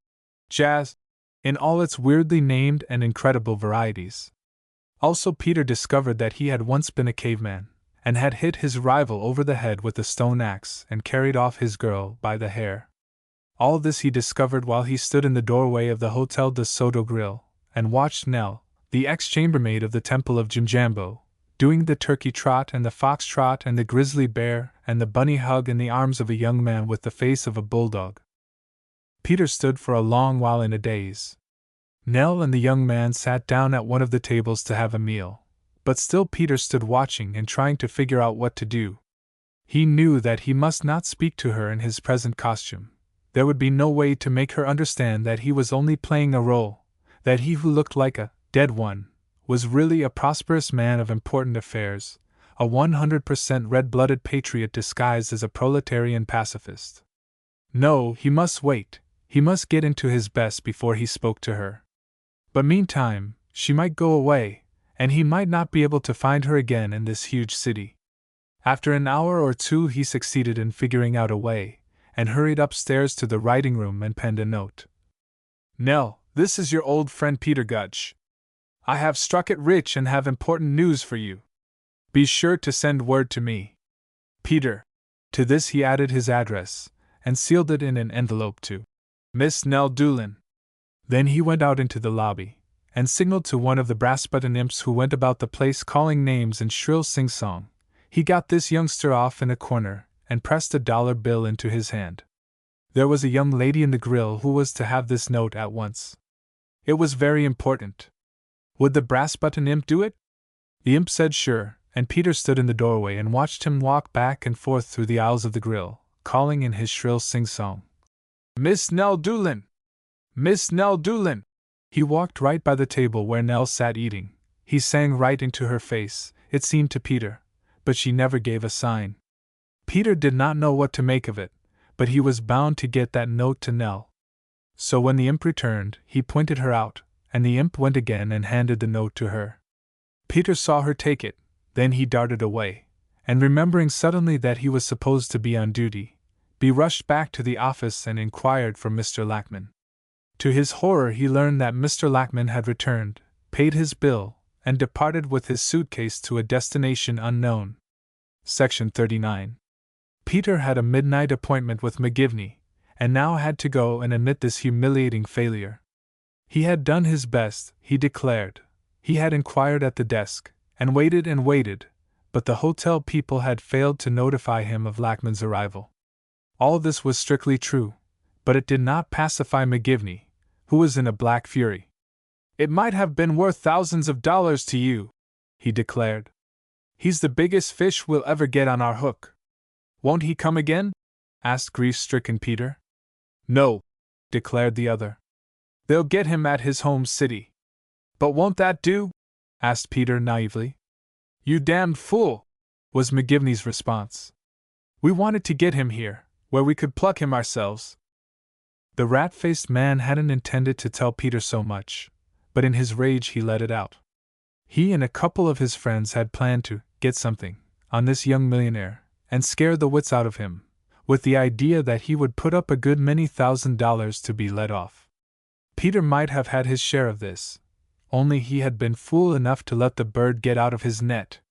jazz, in all its weirdly named and incredible varieties. Also Peter discovered that he had once been a caveman, and had hit his rival over the head with a stone axe and carried off his girl by the hair. All this he discovered while he stood in the doorway of the Hotel de Soto Grill, and watched Nell, the ex-chambermaid of the Temple of Jimjambo, doing the turkey trot and the fox trot and the grizzly bear and the bunny hug in the arms of a young man with the face of a bulldog. Peter stood for a long while in a daze. Nell and the young man sat down at one of the tables to have a meal, but still Peter stood watching and trying to figure out what to do. He knew that he must not speak to her in his present costume. There would be no way to make her understand that he was only playing a role, that he who looked like a dead one was really a prosperous man of important affairs, a 100% red-blooded patriot disguised as a proletarian pacifist. No, he must wait, he must get into his best before he spoke to her. But meantime, she might go away, and he might not be able to find her again in this huge city. After an hour or two he succeeded in figuring out a way, and hurried upstairs to the writing room and penned a note. Nell, this is your old friend Peter Gudge. I have struck it rich and have important news for you. Be sure to send word to me. Peter. To this he added his address, and sealed it in an envelope to Miss Nell Doolin. Then he went out into the lobby, and signaled to one of the brass-button imps who went about the place calling names in shrill sing-song. He got this youngster off in a corner, and pressed a $1 bill into his hand. There was a young lady in the grill who was to have this note at once. It was very important. Would the brass-button imp do it? The imp said sure, and Peter stood in the doorway and watched him walk back and forth through the aisles of the grill, calling in his shrill sing-song. Miss Nell Doolin! Miss Nell Doolin! He walked right by the table where Nell sat eating. He sang right into her face, it seemed to Peter, but she never gave a sign. Peter did not know what to make of it, but he was bound to get that note to Nell. So when the imp returned, he pointed her out, and the imp went again and handed the note to her. Peter saw her take it, then he darted away, and remembering suddenly that he was supposed to be on duty, rushed back to the office and inquired for Mr. Lackman. To his horror he learned that Mr. Lackman had returned, paid his bill, and departed with his suitcase to a destination unknown. Section 39. Peter had a midnight appointment with McGivney, and now had to go and admit this humiliating failure. He had done his best, he declared. He had inquired at the desk, and waited, but the hotel people had failed to notify him of Lackman's arrival. All this was strictly true, but it did not pacify McGivney, who was in a black fury. It might have been worth thousands of dollars to you, he declared. "He's the biggest fish we'll ever get on our hook." "Won't he come again?" asked grief-stricken Peter. "No," declared the other. "They'll get him at his home city." "But won't that do?" asked Peter naively. "You damned fool," was McGivney's response. "We wanted to get him here, where we could pluck him ourselves." The rat-faced man hadn't intended to tell Peter so much, but in his rage he let it out. He and a couple of his friends had planned to get something on this young millionaire and scare the wits out of him, with the idea that he would put up a good many $1,000s to be let off. Peter might have had his share of this, only he had been fool enough to let the bird get out of his net.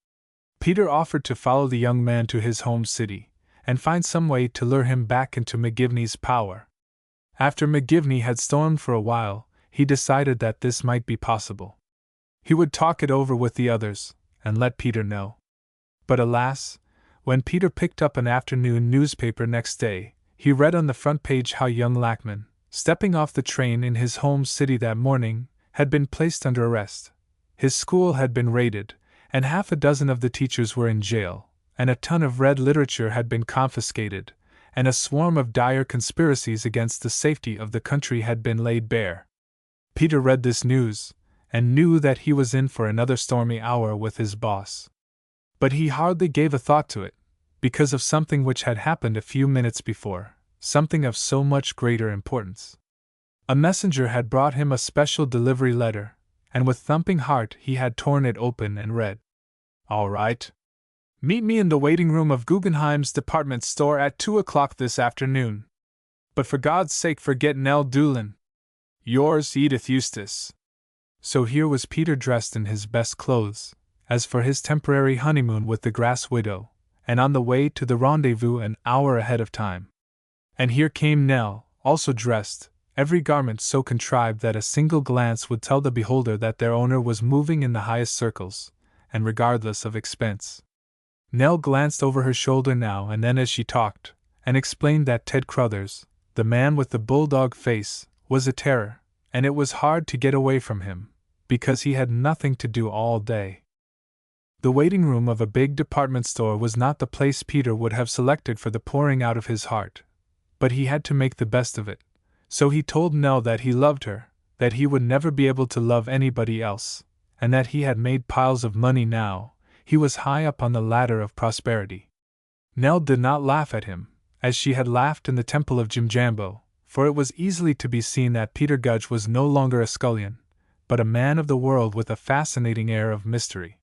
Peter offered to follow the young man to his home city and find some way to lure him back into McGivney's power. After McGivney had stormed for a while, he decided that this might be possible. He would talk it over with the others and let Peter know. But alas, when Peter picked up an afternoon newspaper next day, he read on the front page how young Lackman, stepping off the train in his home city that morning, had been placed under arrest. His school had been raided, and half a dozen of the teachers were in jail, and a ton of red literature had been confiscated, and a swarm of dire conspiracies against the safety of the country had been laid bare. Peter read this news, and knew that he was in for another stormy hour with his boss. But he hardly gave a thought to it, because of something which had happened a few minutes before, something of so much greater importance. A messenger had brought him a special delivery letter, and with thumping heart he had torn it open and read. "All right. Meet me in the waiting room of Guggenheim's department store at 2 o'clock this afternoon. But for God's sake forget Nell Doolin. Yours, Edith Eustace." So here was Peter dressed in his best clothes, as for his temporary honeymoon with the grass widow, and on the way to the rendezvous an hour ahead of time. And here came Nell, also dressed, every garment so contrived that a single glance would tell the beholder that their owner was moving in the highest circles, and regardless of expense. Nell glanced over her shoulder now and then as she talked, and explained that Ted Crothers, the man with the bulldog face, was a terror, and it was hard to get away from him, because he had nothing to do all day. The waiting room of a big department store was not the place Peter would have selected for the pouring out of his heart, but he had to make the best of it, so he told Nell that he loved her, that he would never be able to love anybody else, and that he had made piles of money now. He was high up on the ladder of prosperity. Nell did not laugh at him, as she had laughed in the temple of Jimjambo, for it was easily to be seen that Peter Gudge was no longer a scullion, but a man of the world with a fascinating air of mystery.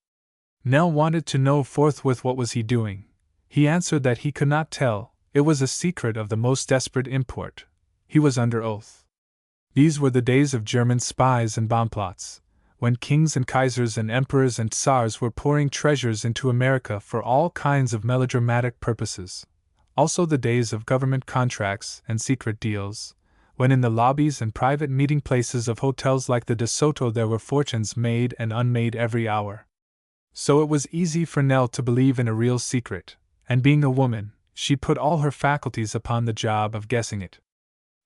Nell wanted to know forthwith what was he doing. He answered that he could not tell, it was a secret of the most desperate import. He was under oath. These were the days of German spies and bomb plots, when kings and kaisers and emperors and tsars were pouring treasures into America for all kinds of melodramatic purposes. Also the days of government contracts and secret deals, when in the lobbies and private meeting places of hotels like the De Soto there were fortunes made and unmade every hour. So it was easy for Nell to believe in a real secret, and being a woman, she put all her faculties upon the job of guessing it.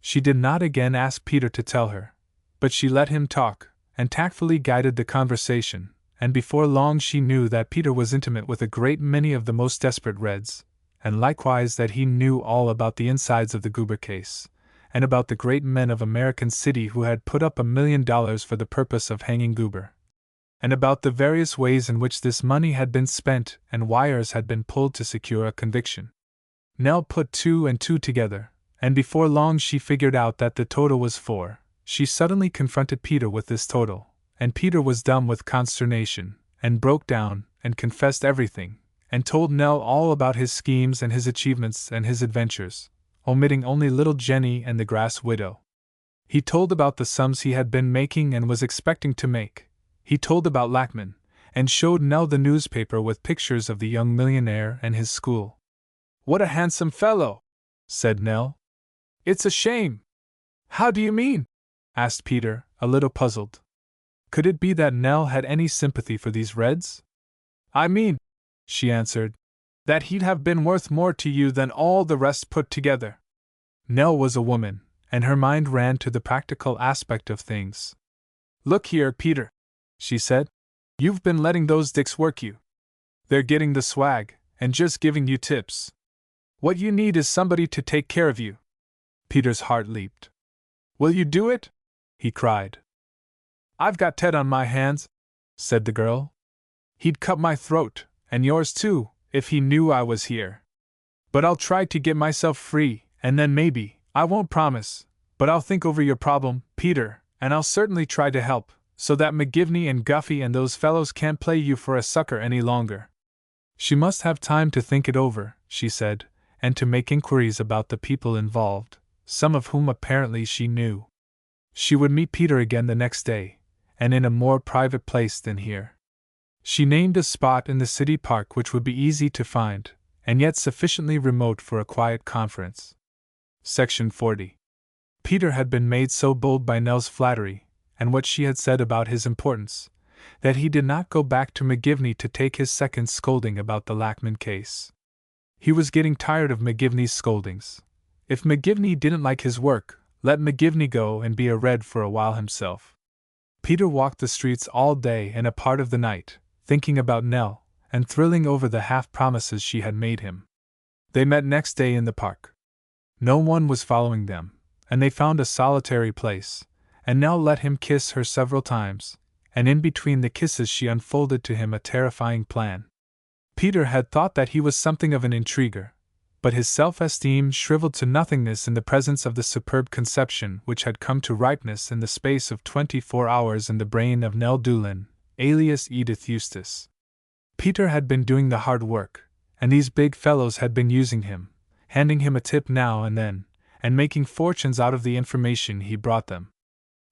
She did not again ask Peter to tell her, but she let him talk, and tactfully guided the conversation, and before long she knew that Peter was intimate with a great many of the most desperate Reds, and likewise that he knew all about the insides of the Goober case, and about the great men of American City who had put up $1 million for the purpose of hanging Goober, and about the various ways in which this money had been spent and wires had been pulled to secure a conviction. Nell put 2 and 2 together, and before long she figured out that the total was 4. She suddenly confronted Peter with this total, and Peter was dumb with consternation, and broke down, and confessed everything, and told Nell all about his schemes and his achievements and his adventures, omitting only little Jenny and the grass widow. He told about the sums he had been making and was expecting to make. He told about Lackman, and showed Nell the newspaper with pictures of the young millionaire and his school. "What a handsome fellow!" said Nell. "It's a shame." "How do you mean?" asked Peter, a little puzzled. Could it be that Nell had any sympathy for these Reds? "I mean," she answered, "that he'd have been worth more to you than all the rest put together." Nell was a woman, and her mind ran to the practical aspect of things. "Look here, Peter," she said. You've been letting those dicks work you. They're getting the swag, and just giving you tips. What you need is somebody to take care of you. Peter's heart leaped. Will you do it? He cried. I've got Ted on my hands, said the girl. He'd cut my throat, and yours too, if he knew I was here. But I'll try to get myself free, and then maybe, I won't promise, but I'll think over your problem, Peter, and I'll certainly try to help, so that McGivney and Guffey and those fellows can't play you for a sucker any longer. She must have time to think it over, she said, and to make inquiries about the people involved, some of whom apparently she knew. She would meet Peter again the next day, and in a more private place than here. She named a spot in the city park which would be easy to find, and yet sufficiently remote for a quiet conference. Section 40. Peter had been made so bold by Nell's flattery, and what she had said about his importance, that he did not go back to McGivney to take his second scolding about the Lackman case. He was getting tired of McGivney's scoldings. If McGivney didn't like his work, let McGivney go and be a red for a while himself. Peter walked the streets all day and a part of the night, thinking about Nell, and thrilling over the half-promises she had made him. They met next day in the park. No one was following them, and they found a solitary place, and Nell let him kiss her several times, and in between the kisses she unfolded to him a terrifying plan. Peter had thought that he was something of an intriguer, but his self-esteem shriveled to nothingness in the presence of the superb conception which had come to ripeness in the space of 24 hours in the brain of Nell Doolin, alias Edith Eustace. Peter had been doing the hard work, and these big fellows had been using him, handing him a tip now and then, and making fortunes out of the information he brought them.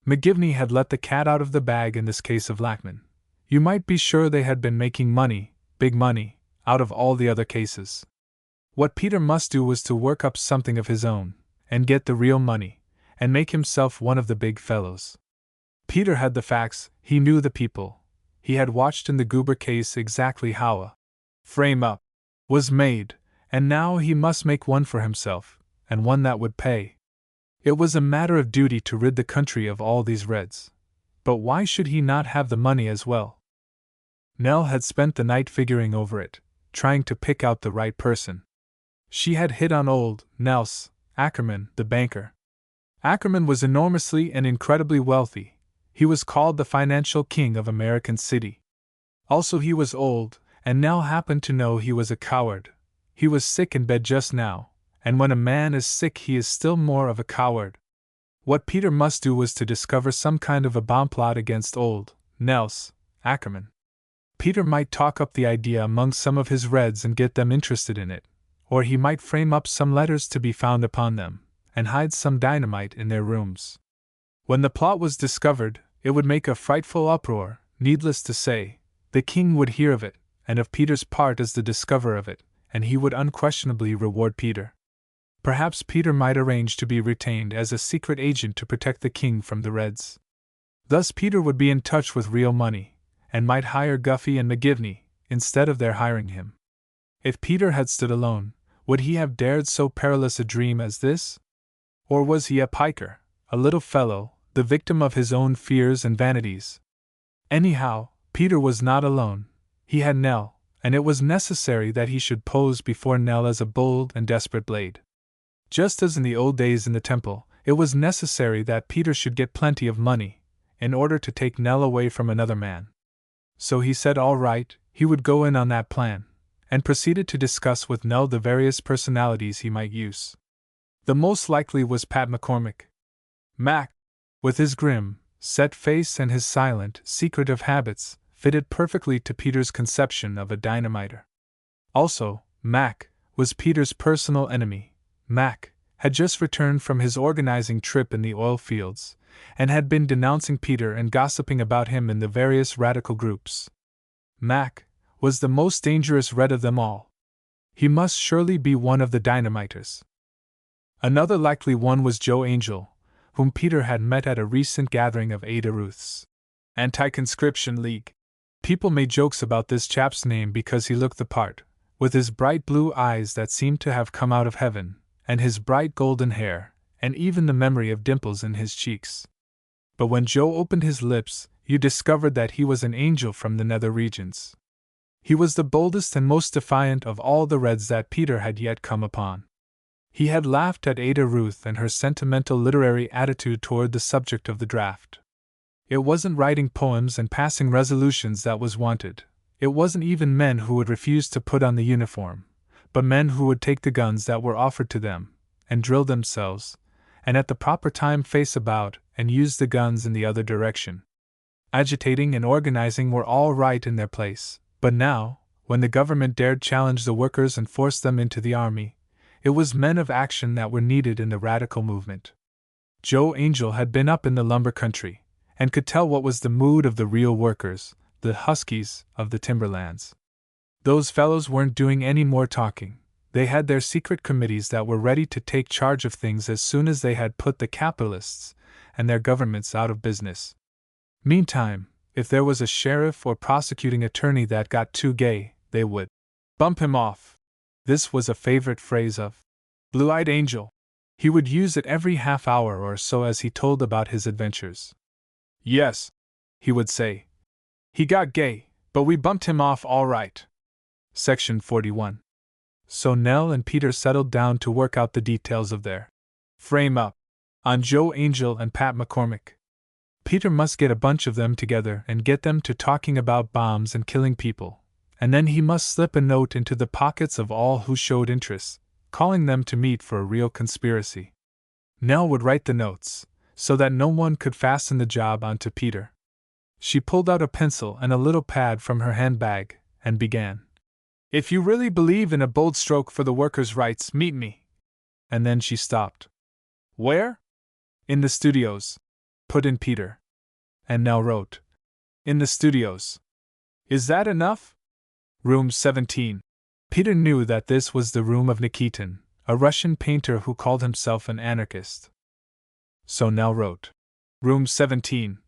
McGivney had let the cat out of the bag in this case of Lackman. You might be sure they had been making money, big money, out of all the other cases. What Peter must do was to work up something of his own, and get the real money, and make himself one of the big fellows. Peter had the facts, he knew the people. He had watched in the Goober case exactly how a frame-up was made, and now he must make one for himself, and one that would pay. It was a matter of duty to rid the country of all these Reds. But why should he not have the money as well? Nell had spent the night figuring over it, trying to pick out the right person. She had hit on old Nels Ackerman, the banker. Ackerman was enormously and incredibly wealthy. He was called the financial king of American City. Also, he was old, and Nell happened to know he was a coward. He was sick in bed just now, and when a man is sick he is still more of a coward. What Peter must do was to discover some kind of a bomb plot against old Nels Ackerman. Peter might talk up the idea among some of his Reds and get them interested in it, or he might frame up some letters to be found upon them, and hide some dynamite in their rooms. When the plot was discovered, it would make a frightful uproar. Needless to say, the king would hear of it, and of Peter's part as the discoverer of it, and he would unquestionably reward Peter. Perhaps Peter might arrange to be retained as a secret agent to protect the king from the Reds. Thus Peter would be in touch with real money, and might hire Guffey and McGivney, instead of their hiring him. If Peter had stood alone, would he have dared so perilous a dream as this? Or was he a piker, a little fellow, the victim of his own fears and vanities? Anyhow, Peter was not alone. He had Nell, and it was necessary that he should pose before Nell as a bold and desperate blade. Just as in the old days in the temple, it was necessary that Peter should get plenty of money, in order to take Nell away from another man. So he said all right, he would go in on that plan, and proceeded to discuss with Nell the various personalities he might use. The most likely was Pat McCormick. Mac, with his grim, set face and his silent, secretive habits, fitted perfectly to Peter's conception of a dynamiter. Also, Mac was Peter's personal enemy. Mac had just returned from his organizing trip in the oil fields, and had been denouncing Peter and gossiping about him in the various radical groups. Mac was the most dangerous Red of them all. He must surely be one of the dynamiters. Another likely one was Joe Angel, whom Peter had met at a recent gathering of Ada Ruth's Anti-Conscription League. People made jokes about this chap's name because he looked the part, with his bright blue eyes that seemed to have come out of heaven, and his bright golden hair, and even the memory of dimples in his cheeks. But when Joe opened his lips, you discovered that he was an angel from the nether regions. He was the boldest and most defiant of all the Reds that Peter had yet come upon. He had laughed at Ada Ruth and her sentimental literary attitude toward the subject of the draft. It wasn't writing poems and passing resolutions that was wanted. It wasn't even men who would refuse to put on the uniform, but men who would take the guns that were offered to them, and drill themselves, and at the proper time face about and use the guns in the other direction. Agitating and organizing were all right in their place, but now, when the government dared challenge the workers and force them into the army, it was men of action that were needed in the radical movement. Joe Angel had been up in the lumber country, and could tell what was the mood of the real workers, the huskies of the timberlands. Those fellows weren't doing any more talking. They had their secret committees that were ready to take charge of things as soon as they had put the capitalists and their governments out of business. Meantime, if there was a sheriff or prosecuting attorney that got too gay, they would bump him off. This was a favorite phrase of Blue-Eyed Angel. He would use it every half hour or so as he told about his adventures. Yes, he would say. He got gay, but we bumped him off all right. Section 41. So Nell and Peter settled down to work out the details of their frame-up on Joe Angel and Pat McCormick. Peter must get a bunch of them together and get them to talking about bombs and killing people, and then he must slip a note into the pockets of all who showed interest, calling them to meet for a real conspiracy. Nell would write the notes, so that no one could fasten the job onto Peter. She pulled out a pencil and a little pad from her handbag, and began. If you really believe in a bold stroke for the workers' rights, meet me. And then she stopped. Where? In the studios, put in Peter. And Nell wrote. In the studios. Is that enough? Room 17. Peter knew that this was the room of Nikitin, a Russian painter who called himself an anarchist. So Nell wrote. Room 17.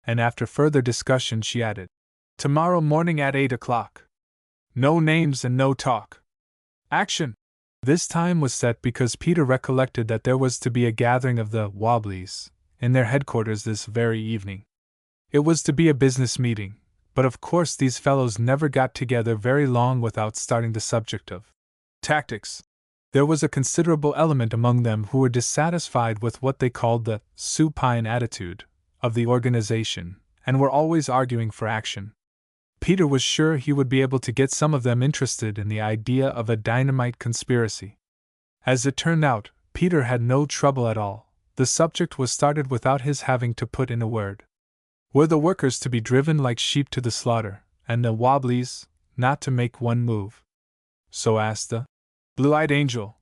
And after further discussion she added. Tomorrow morning at 8 o'clock. No names and no talk. Action! This time was set because Peter recollected that there was to be a gathering of the Wobblies in their headquarters this very evening. It was to be a business meeting, but of course these fellows never got together very long without starting the subject of tactics. There was a considerable element among them who were dissatisfied with what they called the supine attitude of the organization, and were always arguing for action. Peter was sure he would be able to get some of them interested in the idea of a dynamite conspiracy. As it turned out, Peter had no trouble at all. The subject was started without his having to put in a word. Were the workers to be driven like sheep to the slaughter, and the Wobblies not to make one move? So asked the Blue-Eyed Angel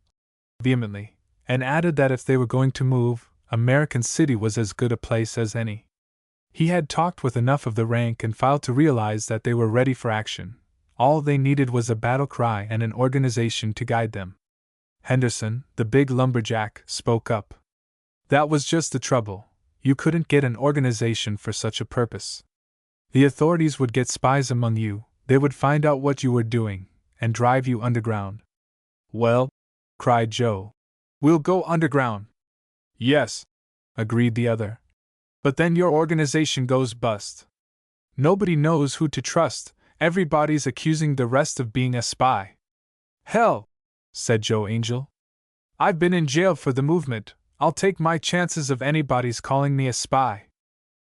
vehemently, and added that if they were going to move, American City was as good a place as any. He had talked with enough of the rank and file to realize that they were ready for action. All they needed was a battle cry and an organization to guide them. Henderson, the big lumberjack, spoke up. That was just the trouble. You couldn't get an organization for such a purpose. The authorities would get spies among you, they would find out what you were doing, and drive you underground. Well, cried Joe, we'll go underground. Yes, agreed the other. But then your organization goes bust. Nobody knows who to trust, everybody's accusing the rest of being a spy. Hell, said Joe Angel. I've been in jail for the movement, I'll take my chances of anybody's calling me a spy.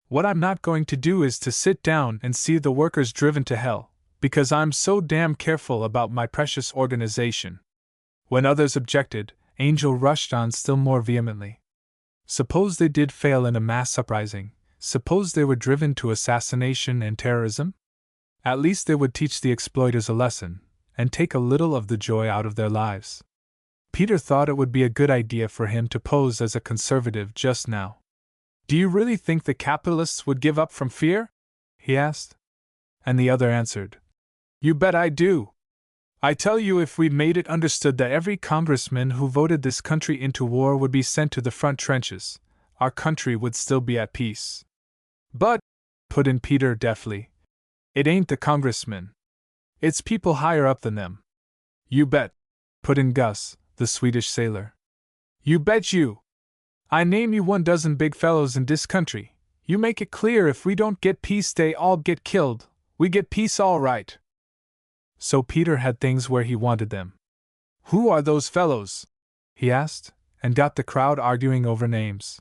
What I'm not going to do is to sit down and see the workers driven to hell, because I'm so damn careful about my precious organization. When others objected, Angel rushed on still more vehemently. Suppose they did fail in a mass uprising, suppose they were driven to assassination and terrorism? At least they would teach the exploiters a lesson, and take a little of the joy out of their lives. Peter thought it would be a good idea for him to pose as a conservative just now. Do you really think the capitalists would give up from fear? He asked. And the other answered. You bet I do. I tell you, if we made it understood that every congressman who voted this country into war would be sent to the front trenches, our country would still be at peace. But, put in Peter deftly, it ain't the congressmen. It's people higher up than them. You bet, put in Gus, the Swedish sailor. You bet you. I name you 12 big fellows in this country, You make it clear if we don't get peace they all get killed, we get peace all right. So Peter had things where he wanted them. Who are those fellows? He asked, and got the crowd arguing over names.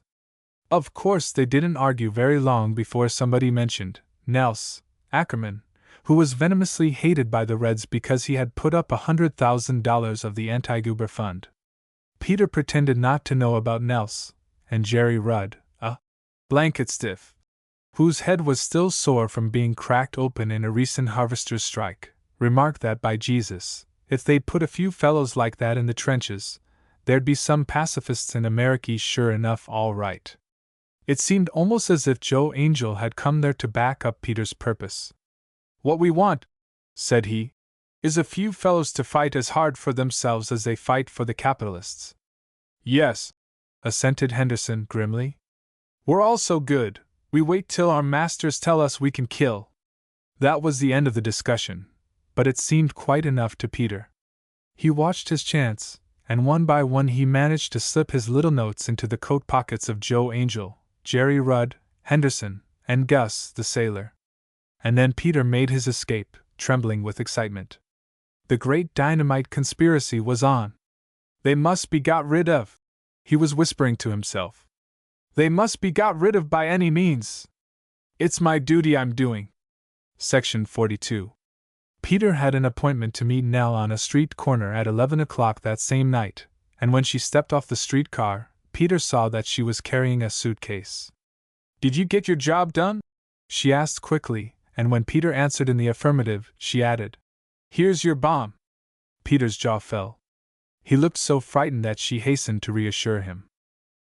Of course they didn't argue very long before somebody mentioned Nels Ackerman, who was venomously hated by the Reds because he had put up $100,000 of the anti-goober fund. Peter pretended not to know about Nels, and Jerry Rudd, a blanket stiff, whose head was still sore from being cracked open in a recent harvester's strike, remarked that by Jesus, if they'd put a few fellows like that in the trenches, there'd be some pacifists in America sure enough all right. It seemed almost as if Joe Angel had come there to back up Peter's purpose. What we want, said he, is a few fellows to fight as hard for themselves as they fight for the capitalists. Yes, assented Henderson grimly. We're all so good, we wait till our masters tell us we can kill. That was the end of the discussion, but it seemed quite enough to Peter. He watched his chance, and one by one he managed to slip his little notes into the coat pockets of Joe Angel, Jerry Rudd, Henderson, and Gus the sailor. And then Peter made his escape, trembling with excitement. The great dynamite conspiracy was on. They must be got rid of, he was whispering to himself. They must be got rid of by any means. It's my duty I'm doing. Section 42. Peter had an appointment to meet Nell on a street corner at 11 o'clock that same night, and when she stepped off the streetcar, Peter saw that she was carrying a suitcase. Did you get your job done? She asked quickly, and when Peter answered in the affirmative, she added, Here's your bomb. Peter's jaw fell. He looked so frightened that she hastened to reassure him.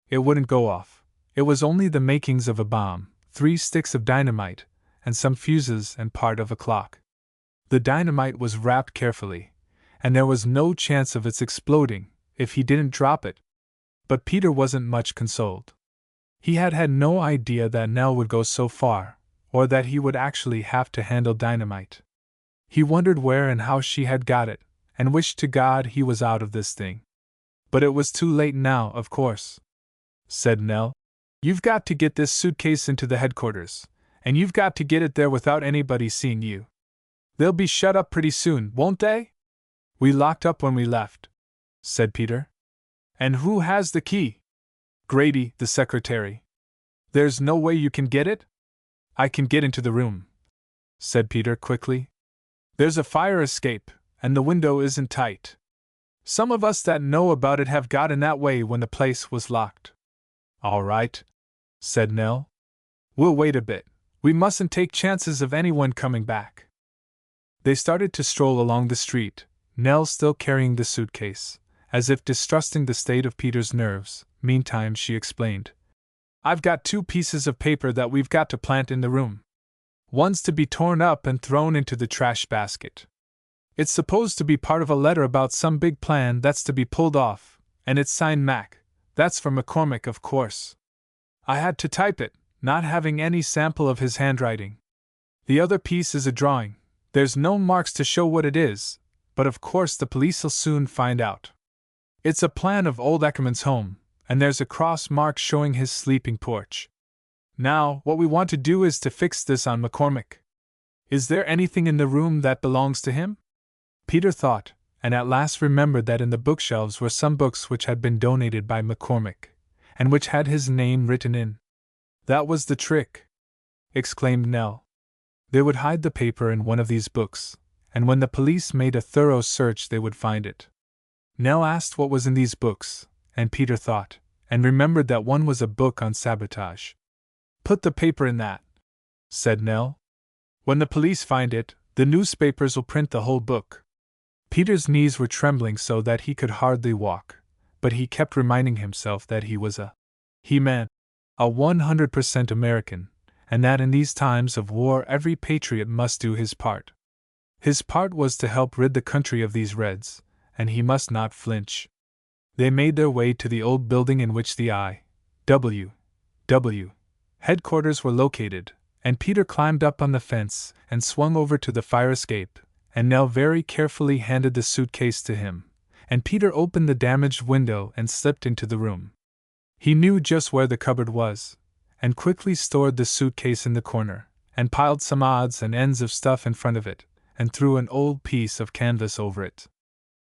It wouldn't go off. It was only the makings of a bomb, 3 sticks of dynamite, and some fuses and part of a clock. The dynamite was wrapped carefully, and there was no chance of its exploding if he didn't drop it. But Peter wasn't much consoled. He had had no idea that Nell would go so far, or that he would actually have to handle dynamite. He wondered where and how she had got it, and wished to God he was out of this thing. But it was too late now, of course. Said Nell, You've got to get this suitcase into the headquarters, and you've got to get it there without anybody seeing you. They'll be shut up pretty soon, won't they? We locked up when we left, said Peter. And who has the key? Grady, the secretary. There's no way you can get it? I can get into the room, said Peter quickly. There's a fire escape, and the window isn't tight. Some of us that know about it have gotten that way when the place was locked. All right, said Nell. We'll wait a bit. We mustn't take chances of anyone coming back. They started to stroll along the street, Nell still carrying the suitcase, as if distrusting the state of Peter's nerves. Meantime, she explained, I've got 2 pieces of paper that we've got to plant in the room. One's to be torn up and thrown into the trash basket. It's supposed to be part of a letter about some big plan that's to be pulled off, and it's signed Mac. That's for McCormick, of course. I had to type it, not having any sample of his handwriting. The other piece is a drawing. There's no marks to show what it is, but of course the police'll soon find out. It's a plan of old Eckerman's home, and there's a cross mark showing his sleeping porch. Now, what we want to do is to fix this on McCormick. Is there anything in the room that belongs to him? Peter thought, and at last remembered that in the bookshelves were some books which had been donated by McCormick, and which had his name written in. That was the trick, exclaimed Nell. They would hide the paper in one of these books, and when the police made a thorough search they would find it. Nell asked what was in these books, and Peter thought, and remembered that one was a book on sabotage. Put the paper in that, said Nell. When the police find it, the newspapers will print the whole book. Peter's knees were trembling so that he could hardly walk, but he kept reminding himself that he was a He-Man, a 100% American, and that in these times of war every patriot must do his part. His part was to help rid the country of these Reds, and he must not flinch. They made their way to the old building in which the I.W.W. headquarters were located, and Peter climbed up on the fence and swung over to the fire escape, and Nell very carefully handed the suitcase to him, and Peter opened the damaged window and slipped into the room. He knew just where the cupboard was, and quickly stored the suitcase in the corner, and piled some odds and ends of stuff in front of it, and threw an old piece of canvas over it.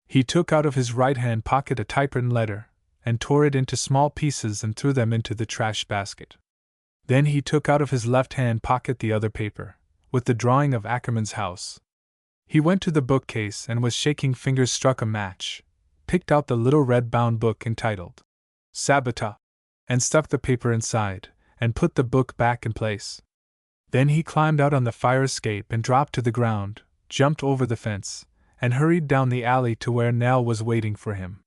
He took out of his right-hand pocket a typewritten letter, and tore it into small pieces and threw them into the trash basket. Then he took out of his left-hand pocket the other paper, with the drawing of Ackerman's house. He went to the bookcase and with shaking fingers struck a match, picked out the little red-bound book entitled Sabata, and stuck the paper inside, and put the book back in place. Then he climbed out on the fire escape and dropped to the ground, jumped over the fence, and hurried down the alley to where Nell was waiting for him.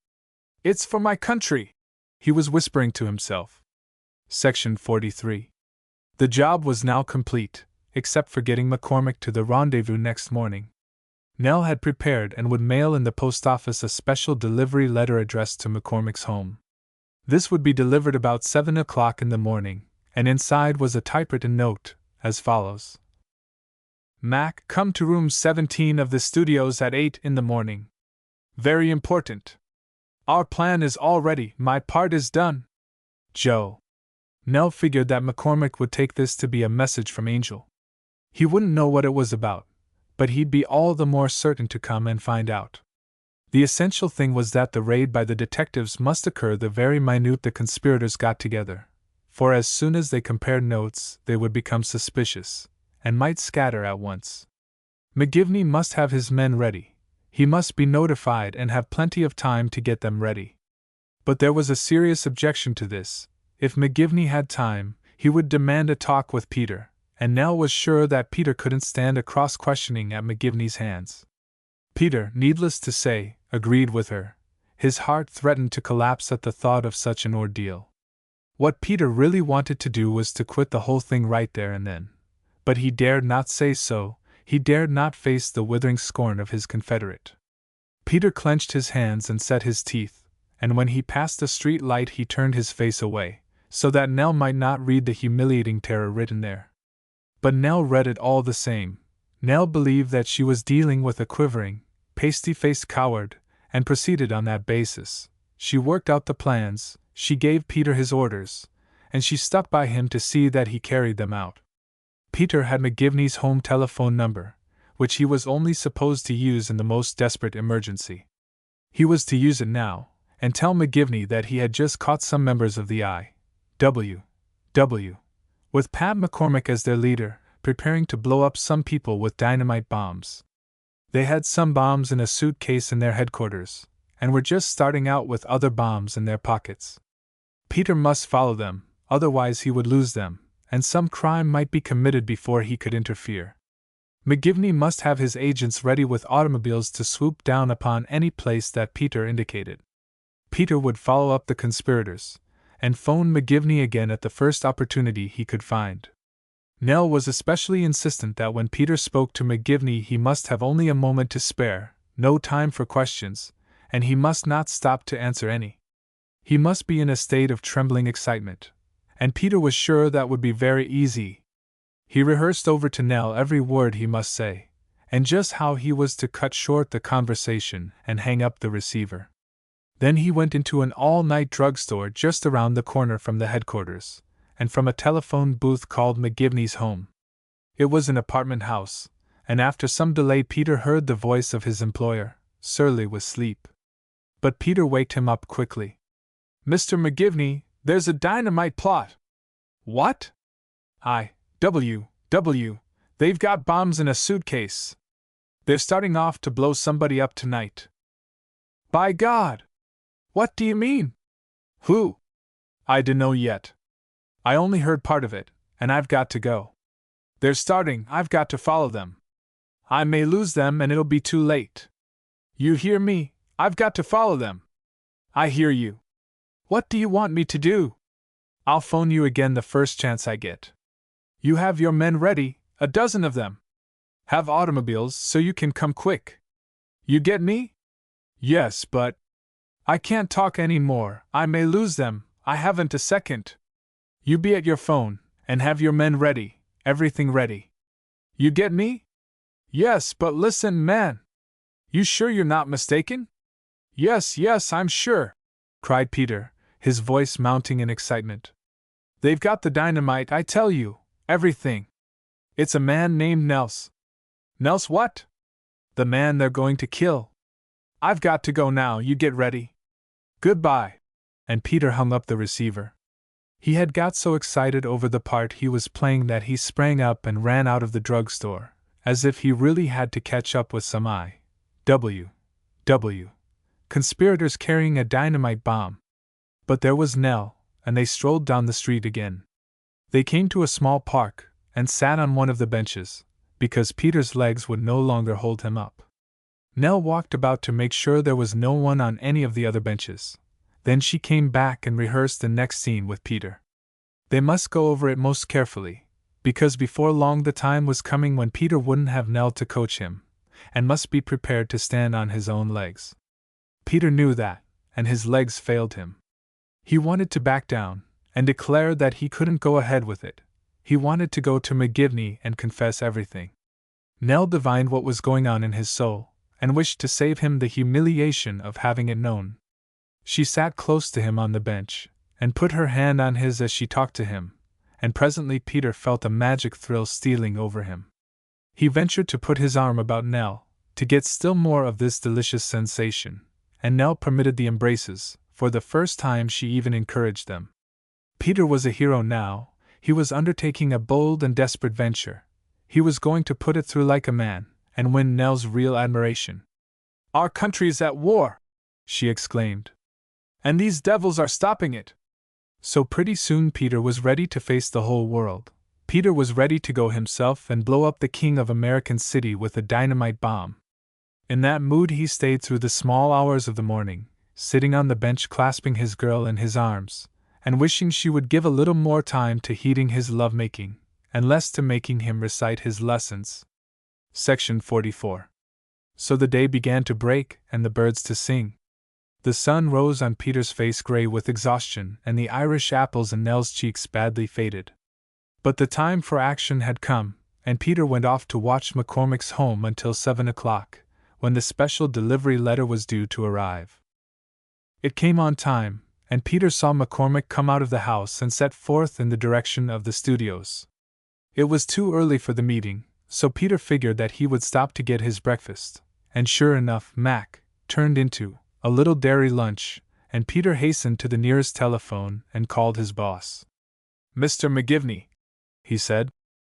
"It's for my country," he was whispering to himself. Section 43. The job was now complete, except for getting McCormick to the rendezvous next morning. Nell had prepared and would mail in the post office a special delivery letter addressed to McCormick's home. This would be delivered about 7 o'clock in the morning, and inside was a typewritten note, as follows. Mac, come to room 17 of the studios at 8 in the morning. Very important. Our plan is all ready, my part is done. Joe. Nell figured that McCormick would take this to be a message from Angel. He wouldn't know what it was about, but he'd be all the more certain to come and find out. The essential thing was that the raid by the detectives must occur the very minute the conspirators got together, for as soon as they compared notes, they would become suspicious, and might scatter at once. McGivney must have his men ready. He must be notified and have plenty of time to get them ready. But there was a serious objection to this. If McGivney had time, he would demand a talk with Peter, and Nell was sure that Peter couldn't stand a cross-questioning at McGivney's hands. Peter, needless to say, agreed with her. His heart threatened to collapse at the thought of such an ordeal. What Peter really wanted to do was to quit the whole thing right there and then. But he dared not say so. He dared not face the withering scorn of his confederate. Peter clenched his hands and set his teeth, and when he passed the street light he turned his face away, so that Nell might not read the humiliating terror written there. But Nell read it all the same. Nell believed that she was dealing with a quivering, pasty-faced coward, and proceeded on that basis. She worked out the plans, she gave Peter his orders, and she stuck by him to see that he carried them out. Peter had McGivney's home telephone number, which he was only supposed to use in the most desperate emergency. He was to use it now, and tell McGivney that he had just caught some members of the I.W.W., with Pat McCormick as their leader, preparing to blow up some people with dynamite bombs. They had some bombs in a suitcase in their headquarters, and were just starting out with other bombs in their pockets. Peter must follow them, otherwise he would lose them, and some crime might be committed before he could interfere. McGivney must have his agents ready with automobiles to swoop down upon any place that Peter indicated. Peter would follow up the conspirators, and phone McGivney again at the first opportunity he could find. Nell was especially insistent that when Peter spoke to McGivney he must have only a moment to spare, no time for questions, and he must not stop to answer any. He must be in a state of trembling excitement, and Peter was sure that would be very easy. He rehearsed over to Nell every word he must say, and just how he was to cut short the conversation and hang up the receiver. Then he went into an all-night drugstore just around the corner from the headquarters, and from a telephone booth called McGivney's home. It was an apartment house, and after some delay Peter heard the voice of his employer, surly with sleep. But Peter waked him up quickly. "Mr. McGivney, there's a dynamite plot." "What?" "I.W.W. They've got bombs in a suitcase. They're starting off to blow somebody up tonight." "By God! What do you mean?" "Who?" "I dunno yet. I only heard part of it, and I've got to go. They're starting, I've got to follow them. I may lose them and it'll be too late. You hear me, I've got to follow them." "I hear you. What do you want me to do?" "I'll phone you again the first chance I get. You have your men ready, a dozen of them. Have automobiles so you can come quick. You get me?" "Yes, but I can't talk any more, I may lose them, I haven't a second." "You be at your phone, and have your men ready, everything ready. You get me?" "Yes, but listen, man. You sure you're not mistaken?" Yes, I'm sure," cried Peter, his voice mounting in excitement. They've got the dynamite, I tell you, everything. It's a man named Nels. Nels what? The man they're going to kill. I've got to go now, you get ready. Goodbye. And Peter hung up the receiver. He had got so excited over the part he was playing that he sprang up and ran out of the drugstore, as if he really had to catch up with some I.W. conspirators carrying a dynamite bomb. But there was Nell, and they strolled down the street again. They came to a small park, and sat on one of the benches, because Peter's legs would no longer hold him up. Nell walked about to make sure there was no one on any of the other benches. Then she came back and rehearsed the next scene with Peter. They must go over it most carefully, because before long the time was coming when Peter wouldn't have Nell to coach him, and must be prepared to stand on his own legs. Peter knew that, and his legs failed him. He wanted to back down, and declared that he couldn't go ahead with it. He wanted to go to McGivney and confess everything. Nell divined what was going on in his soul, and wished to save him the humiliation of having it known. She sat close to him on the bench, and put her hand on his as she talked to him, and presently Peter felt a magic thrill stealing over him. He ventured to put his arm about Nell, to get still more of this delicious sensation, and Nell permitted the embraces. For the first time she even encouraged them. Peter was a hero now. He was undertaking a bold and desperate venture. He was going to put it through like a man, and win Nell's real admiration. "Our country's at war!" she exclaimed. "And these devils are stopping it!" So pretty soon Peter was ready to face the whole world. Peter was ready to go himself and blow up the king of American City with a dynamite bomb. In that mood he stayed through the small hours of the morning, sitting on the bench clasping his girl in his arms, and wishing she would give a little more time to heeding his love-making, and less to making him recite his lessons. Section 44. So the day began to break, and the birds to sing. The sun rose on Peter's face gray with exhaustion, and the Irish apples in Nell's cheeks badly faded. But the time for action had come, and Peter went off to watch McCormick's home until 7 o'clock, when the special delivery letter was due to arrive. It came on time, and Peter saw McCormick come out of the house and set forth in the direction of the studios. It was too early for the meeting, so Peter figured that he would stop to get his breakfast, and sure enough, Mac turned into a little dairy lunch, and Peter hastened to the nearest telephone and called his boss. "Mr. McGivney," he said,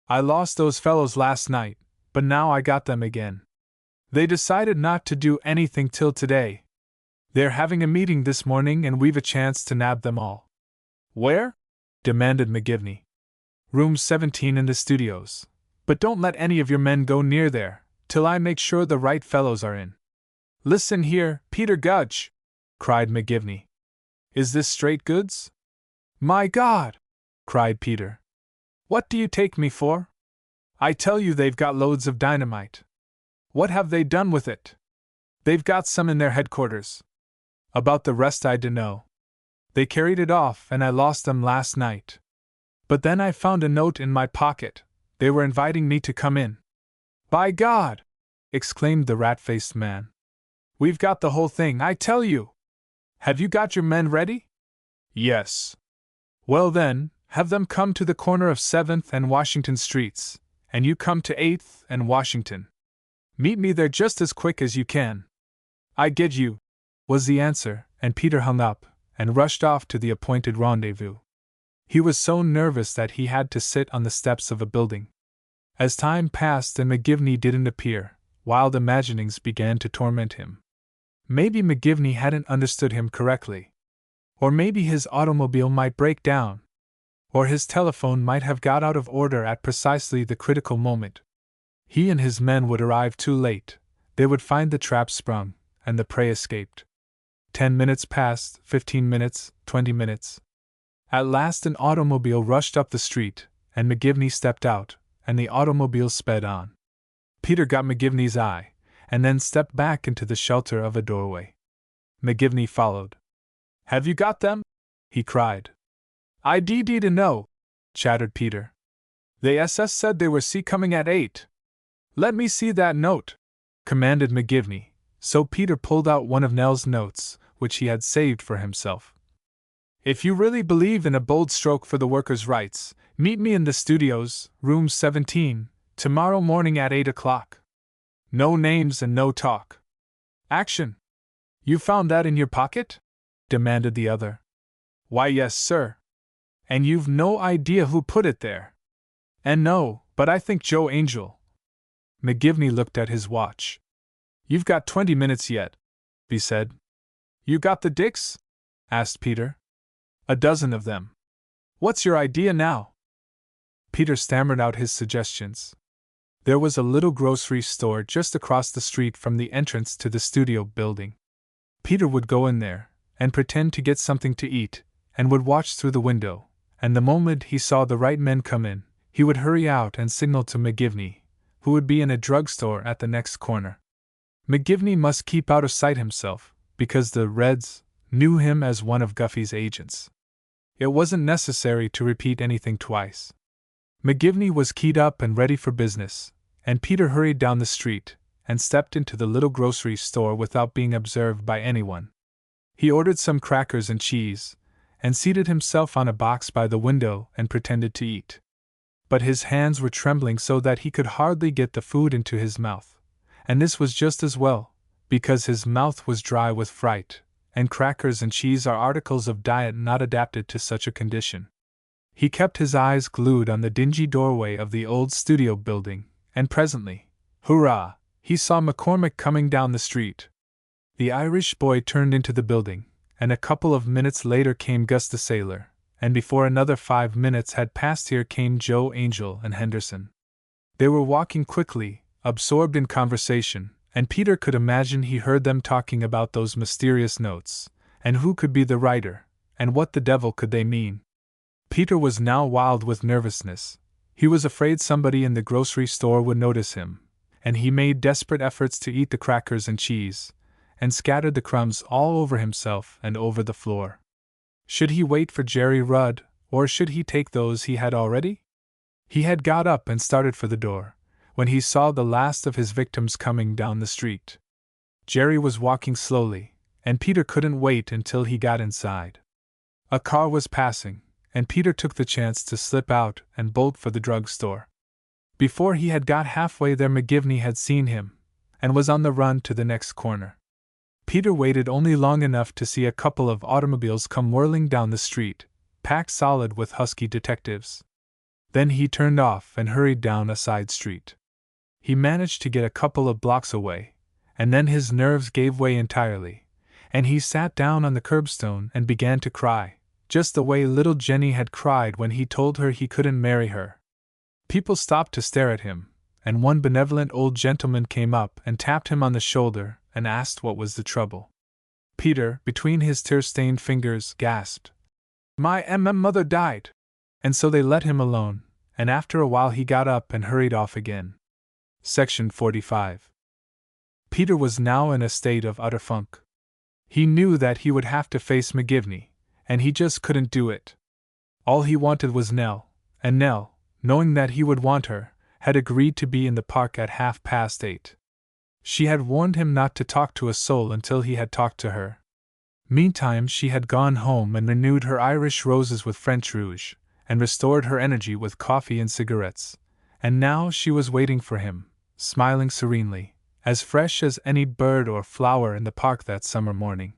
"I lost those fellows last night, but now I got them again. They decided not to do anything till today. They're having a meeting this morning and we've a chance to nab them all." "Where?" demanded McGivney. "Room 17 in the studios. But don't let any of your men go near there, till I make sure the right fellows are in." "Listen here, Peter Gudge!" cried McGivney. "Is this straight goods?" "My God!" cried Peter. "What do you take me for? I tell you they've got loads of dynamite. What have they done with it? They've got some in their headquarters. About the rest I dunno. They carried it off and I lost them last night. But then I found a note in my pocket. They were inviting me to come in." "By God!" exclaimed the rat-faced man. "We've got the whole thing, I tell you! Have you got your men ready?" "Yes." "Well then, have them come to the corner of 7th and Washington Streets, and you come to 8th and Washington. Meet me there just as quick as you can." "I get you," was the answer, and Peter hung up, and rushed off to the appointed rendezvous. He was so nervous that he had to sit on the steps of a building. As time passed and McGivney didn't appear, wild imaginings began to torment him. Maybe McGivney hadn't understood him correctly. Or maybe his automobile might break down. Or his telephone might have got out of order at precisely the critical moment. He and his men would arrive too late. They would find the trap sprung, and the prey escaped. 10 minutes passed, 15 minutes, 20 minutes. At last an automobile rushed up the street, and McGivney stepped out, and the automobile sped on. Peter got McGivney's eye, and then stepped back into the shelter of a doorway. McGivney followed. "Have you got them?" he cried. "I to know," chattered Peter. "The SS said they were coming at 8. "Let me see that note," commanded McGivney, so Peter pulled out one of Nell's notes, which he had saved for himself. If you really believe in a bold stroke for the workers' rights, meet me in the studios, room 17, tomorrow morning at 8 o'clock. No names and no talk. Action! You found that in your pocket? Demanded the other. Why, yes, sir. And you've no idea who put it there? And no, but I think Joe Angel. McGivney looked at his watch. You've got 20 minutes yet, he said. You got the dicks? Asked Peter. A dozen of them. What's your idea now? Peter stammered out his suggestions. There was a little grocery store just across the street from the entrance to the studio building. Peter would go in there, and pretend to get something to eat, and would watch through the window, and the moment he saw the right men come in, he would hurry out and signal to McGivney, who would be in a drugstore at the next corner. McGivney must keep out of sight himself, because the Reds knew him as one of Guffey's agents. It wasn't necessary to repeat anything twice. McGivney was keyed up and ready for business, and Peter hurried down the street and stepped into the little grocery store without being observed by anyone. He ordered some crackers and cheese, and seated himself on a box by the window and pretended to eat. But his hands were trembling so that he could hardly get the food into his mouth, and this was just as well, because his mouth was dry with fright, and crackers and cheese are articles of diet not adapted to such a condition. He kept his eyes glued on the dingy doorway of the old studio building, and presently, hurrah, he saw McCormick coming down the street. The Irish boy turned into the building, and a couple of minutes later came Gus the sailor, and before another 5 minutes had passed here came Joe Angel and Henderson. They were walking quickly, absorbed in conversation, and Peter could imagine he heard them talking about those mysterious notes, and who could be the writer, and what the devil could they mean. Peter was now wild with nervousness. He was afraid somebody in the grocery store would notice him, and he made desperate efforts to eat the crackers and cheese, and scattered the crumbs all over himself and over the floor. Should he wait for Jerry Rudd, or should he take those he had already? He had got up and started for the door, when he saw the last of his victims coming down the street. Jerry was walking slowly, and Peter couldn't wait until he got inside. A car was passing, and Peter took the chance to slip out and bolt for the drugstore. Before he had got halfway there, McGivney had seen him, and was on the run to the next corner. Peter waited only long enough to see a couple of automobiles come whirling down the street, packed solid with husky detectives. Then he turned off and hurried down a side street. He managed to get a couple of blocks away, and then his nerves gave way entirely, and he sat down on the curbstone and began to cry, just the way little Jenny had cried when he told her he couldn't marry her. People stopped to stare at him, and one benevolent old gentleman came up and tapped him on the shoulder and asked what was the trouble. Peter, between his tear-stained fingers, gasped, "My mother died!" And so they let him alone, and after a while he got up and hurried off again. Section 45. Peter was now in a state of utter funk. He knew that he would have to face McGivney, and he just couldn't do it. All he wanted was Nell, and Nell, knowing that he would want her, had agreed to be in the park at 8:30. She had warned him not to talk to a soul until he had talked to her. Meantime she had gone home and renewed her Irish roses with French rouge, and restored her energy with coffee and cigarettes, and now she was waiting for him, smiling serenely, as fresh as any bird or flower in the park that summer morning.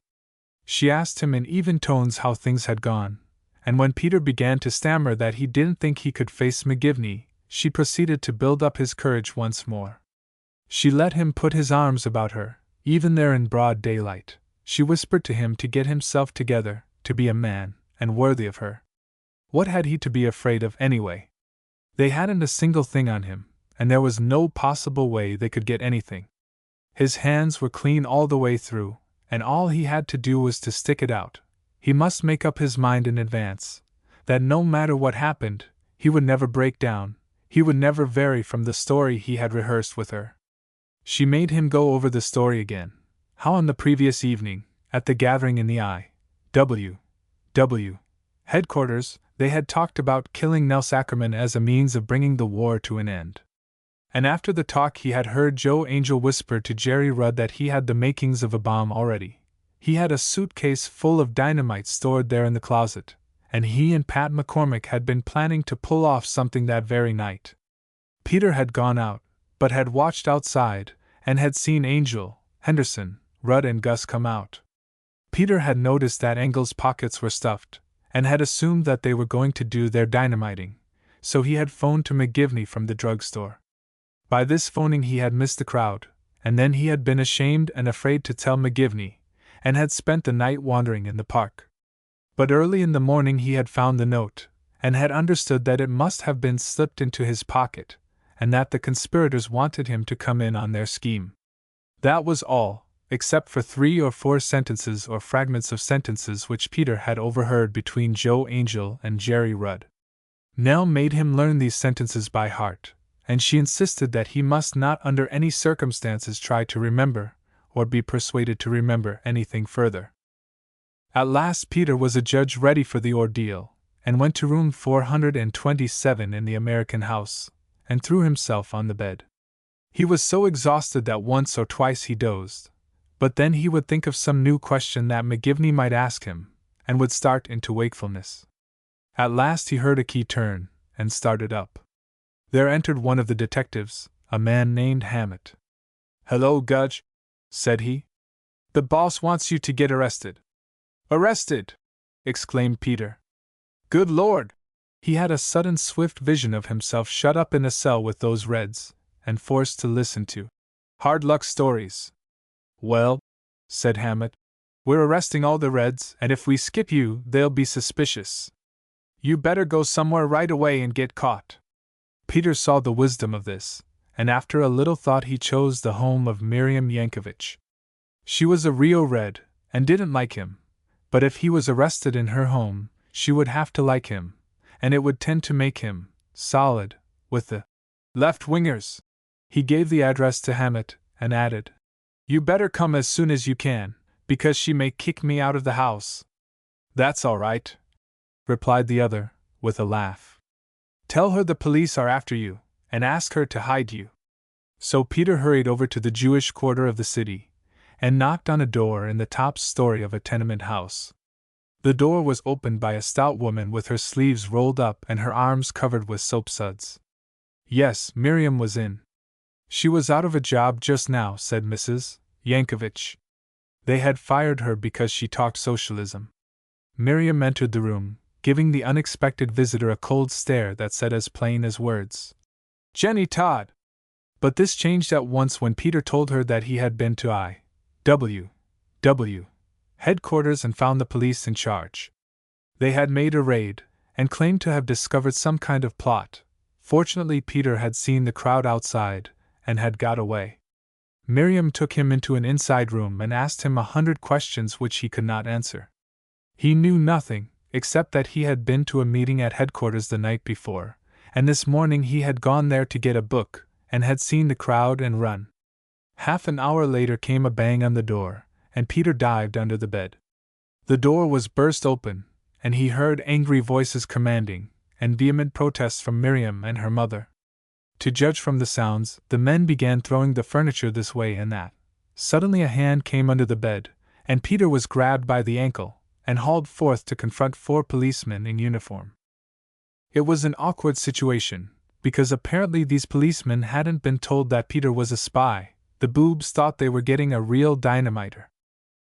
She asked him in even tones how things had gone, and when Peter began to stammer that he didn't think he could face McGivney, she proceeded to build up his courage once more. She let him put his arms about her, even there in broad daylight. She whispered to him to get himself together, to be a man, and worthy of her. What had he to be afraid of anyway? They hadn't a single thing on him, and there was no possible way they could get anything. His hands were clean all the way through, and all he had to do was to stick it out. He must make up his mind in advance, that no matter what happened, he would never break down, he would never vary from the story he had rehearsed with her. She made him go over the story again, how on the previous evening, at the gathering in the I.W. headquarters, they had talked about killing Nels Ackerman as a means of bringing the war to an end. And after the talk he had heard Joe Angel whisper to Jerry Rudd that he had the makings of a bomb already. He had a suitcase full of dynamite stored there in the closet, and he and Pat McCormick had been planning to pull off something that very night. Peter had gone out, but had watched outside, and had seen Angel, Henderson, Rudd and Gus come out. Peter had noticed that Engel's pockets were stuffed, and had assumed that they were going to do their dynamiting, so he had phoned to McGivney from the drugstore. By this phoning he had missed the crowd, and then he had been ashamed and afraid to tell McGivney, and had spent the night wandering in the park. But early in the morning he had found the note, and had understood that it must have been slipped into his pocket, and that the conspirators wanted him to come in on their scheme. That was all, except for 3 or 4 sentences or fragments of sentences which Peter had overheard between Joe Angel and Jerry Rudd. Nell made him learn these sentences by heart, and she insisted that he must not under any circumstances try to remember, or be persuaded to remember anything further. At last Peter was adjudged ready for the ordeal, and went to room 427 in the American House, and threw himself on the bed. He was so exhausted that once or twice he dozed, but then he would think of some new question that McGivney might ask him, and would start into wakefulness. At last he heard a key turn, and started up. There entered one of the detectives, a man named Hammett. "Hello, Gudge," said he. "The boss wants you to get arrested." "Arrested!" exclaimed Peter. "Good Lord!" He had a sudden swift vision of himself shut up in a cell with those Reds, and forced to listen to hard luck stories. "Well," said Hammett, "we're arresting all the Reds, and if we skip you, they'll be suspicious. You better go somewhere right away and get caught." Peter saw the wisdom of this, and after a little thought he chose the home of Miriam Yankovich. She was a Rio Red, and didn't like him, but if he was arrested in her home, she would have to like him, and it would tend to make him solid with the left-wingers. He gave the address to Hammett, and added, "You better come as soon as you can, because she may kick me out of the house." "That's all right," replied the other, with a laugh. "Tell her the police are after you, and ask her to hide you." So Peter hurried over to the Jewish quarter of the city, and knocked on a door in the top story of a tenement house. The door was opened by a stout woman with her sleeves rolled up and her arms covered with soap suds. Yes, Miriam was in. She was out of a job just now, said Mrs. Yankovich. They had fired her because she talked socialism. Miriam entered the room, giving the unexpected visitor a cold stare that said as plain as words, "Jenny Todd!" But this changed at once when Peter told her that he had been to I.W.W. headquarters and found the police in charge. They had made a raid, and claimed to have discovered some kind of plot. Fortunately, Peter had seen the crowd outside, and had got away. Miriam took him into an inside room and asked him 100 questions which he could not answer. He knew nothing, except that he had been to a meeting at headquarters the night before, and this morning he had gone there to get a book, and had seen the crowd and run. Half an hour later came a bang on the door, and Peter dived under the bed. The door was burst open, and he heard angry voices commanding, and vehement protests from Miriam and her mother. To judge from the sounds, the men began throwing the furniture this way and that. Suddenly a hand came under the bed, and Peter was grabbed by the ankle, and hauled forth to confront 4 policemen in uniform. It was an awkward situation, because apparently these policemen hadn't been told that Peter was a spy. The boobs thought they were getting a real dynamiter.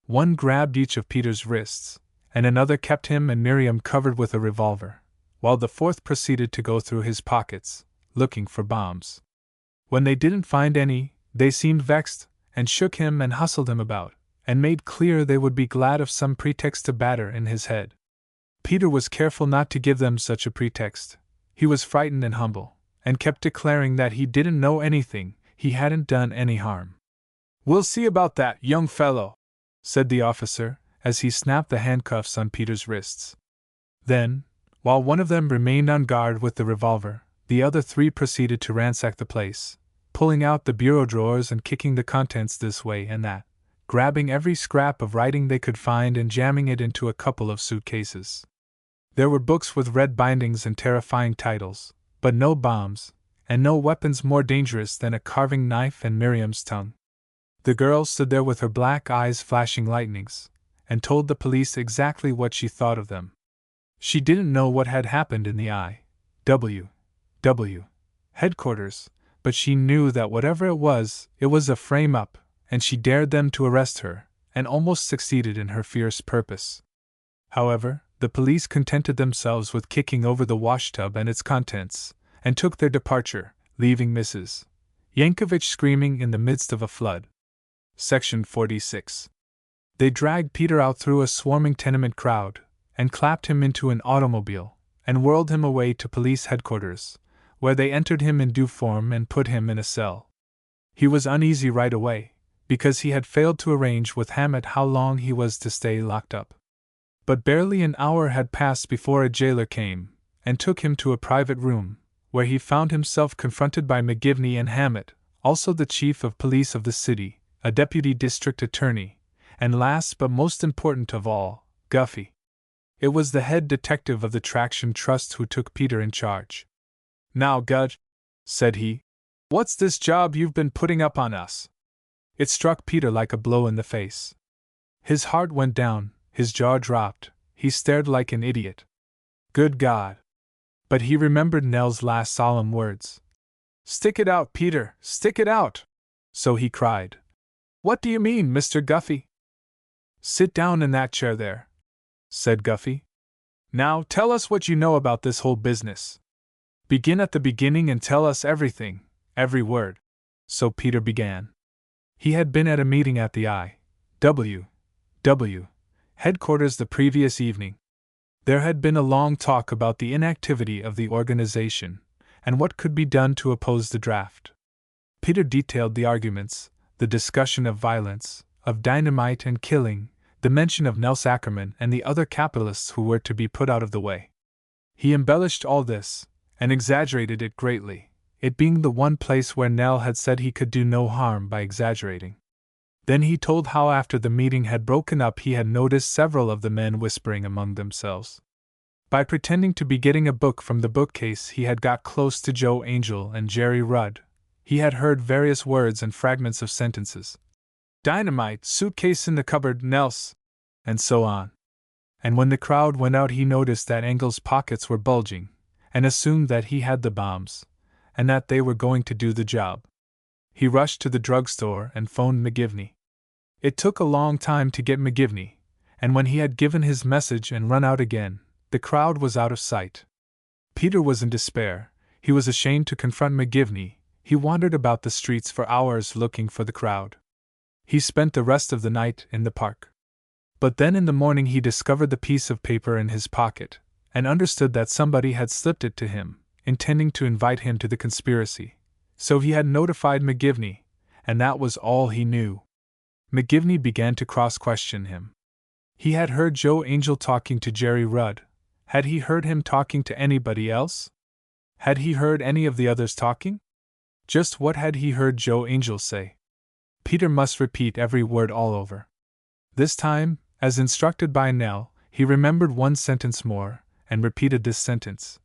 One grabbed each of Peter's wrists, and another kept him and Miriam covered with a revolver, while the 4th proceeded to go through his pockets, looking for bombs. When they didn't find any, they seemed vexed, and shook him and hustled him about, and made clear they would be glad of some pretext to batter in his head. Peter was careful not to give them such a pretext. He was frightened and humble, and kept declaring that he didn't know anything, he hadn't done any harm. "We'll see about that, young fellow," said the officer, as he snapped the handcuffs on Peter's wrists. Then, while one of them remained on guard with the revolver, the other 3 proceeded to ransack the place, pulling out the bureau drawers and kicking the contents this way and that, grabbing every scrap of writing they could find and jamming it into a couple of suitcases. There were books with red bindings and terrifying titles, but no bombs, and no weapons more dangerous than a carving knife and Miriam's tongue. The girl stood there with her black eyes flashing lightnings, and told the police exactly what she thought of them. She didn't know what had happened in the I.W.W. headquarters, but she knew that whatever it was a frame-up, and she dared them to arrest her, and almost succeeded in her fierce purpose. However, the police contented themselves with kicking over the washtub and its contents, and took their departure, leaving Mrs. Yankovich screaming in the midst of a flood. Section 46. They dragged Peter out through a swarming tenement crowd, and clapped him into an automobile, and whirled him away to police headquarters, where they entered him in due form and put him in a cell. He was uneasy right away, because he had failed to arrange with Hammett how long he was to stay locked up. But barely an hour had passed before a jailer came, and took him to a private room, where he found himself confronted by McGivney and Hammett, also the chief of police of the city, a deputy district attorney, and last but most important of all, Guffey. It was the head detective of the Traction Trust who took Peter in charge. "Now, Gudge," said he, "what's this job you've been putting up on us?" It struck Peter like a blow in the face. His heart went down, his jaw dropped, he stared like an idiot. Good God! But he remembered Nell's last solemn words. "Stick it out, Peter, stick it out!" So he cried, "What do you mean, Mr. Guffey?" "Sit down in that chair there," said Guffey. "Now tell us what you know about this whole business. Begin at the beginning and tell us everything, every word." So Peter began. He had been at a meeting at the I.W.W. headquarters the previous evening. There had been a long talk about the inactivity of the organization, and what could be done to oppose the draft. Peter detailed the arguments, the discussion of violence, of dynamite and killing, the mention of Nels Ackerman and the other capitalists who were to be put out of the way. He embellished all this, and exaggerated it greatly, it being the one place where Nell had said he could do no harm by exaggerating. Then he told how after the meeting had broken up he had noticed several of the men whispering among themselves. By pretending to be getting a book from the bookcase he had got close to Joe Angel and Jerry Rudd. He had heard various words and fragments of sentences. "Dynamite, suitcase in the cupboard, Nels," and so on. And when the crowd went out he noticed that Engel's pockets were bulging, and assumed that he had the bombs, and that they were going to do the job. He rushed to the drugstore and phoned McGivney. It took a long time to get McGivney, and when he had given his message and run out again, the crowd was out of sight. Peter was in despair, he was ashamed to confront McGivney, he wandered about the streets for hours looking for the crowd. He spent the rest of the night in the park. But then in the morning he discovered the piece of paper in his pocket, and understood that somebody had slipped it to him, intending to invite him to the conspiracy. So he had notified McGivney, and that was all he knew. McGivney began to cross-question him. He had heard Joe Angel talking to Jerry Rudd. Had he heard him talking to anybody else? Had he heard any of the others talking? Just what had he heard Joe Angel say? Peter must repeat every word all over. This time, as instructed by Nell, he remembered one sentence more, and repeated this sentence.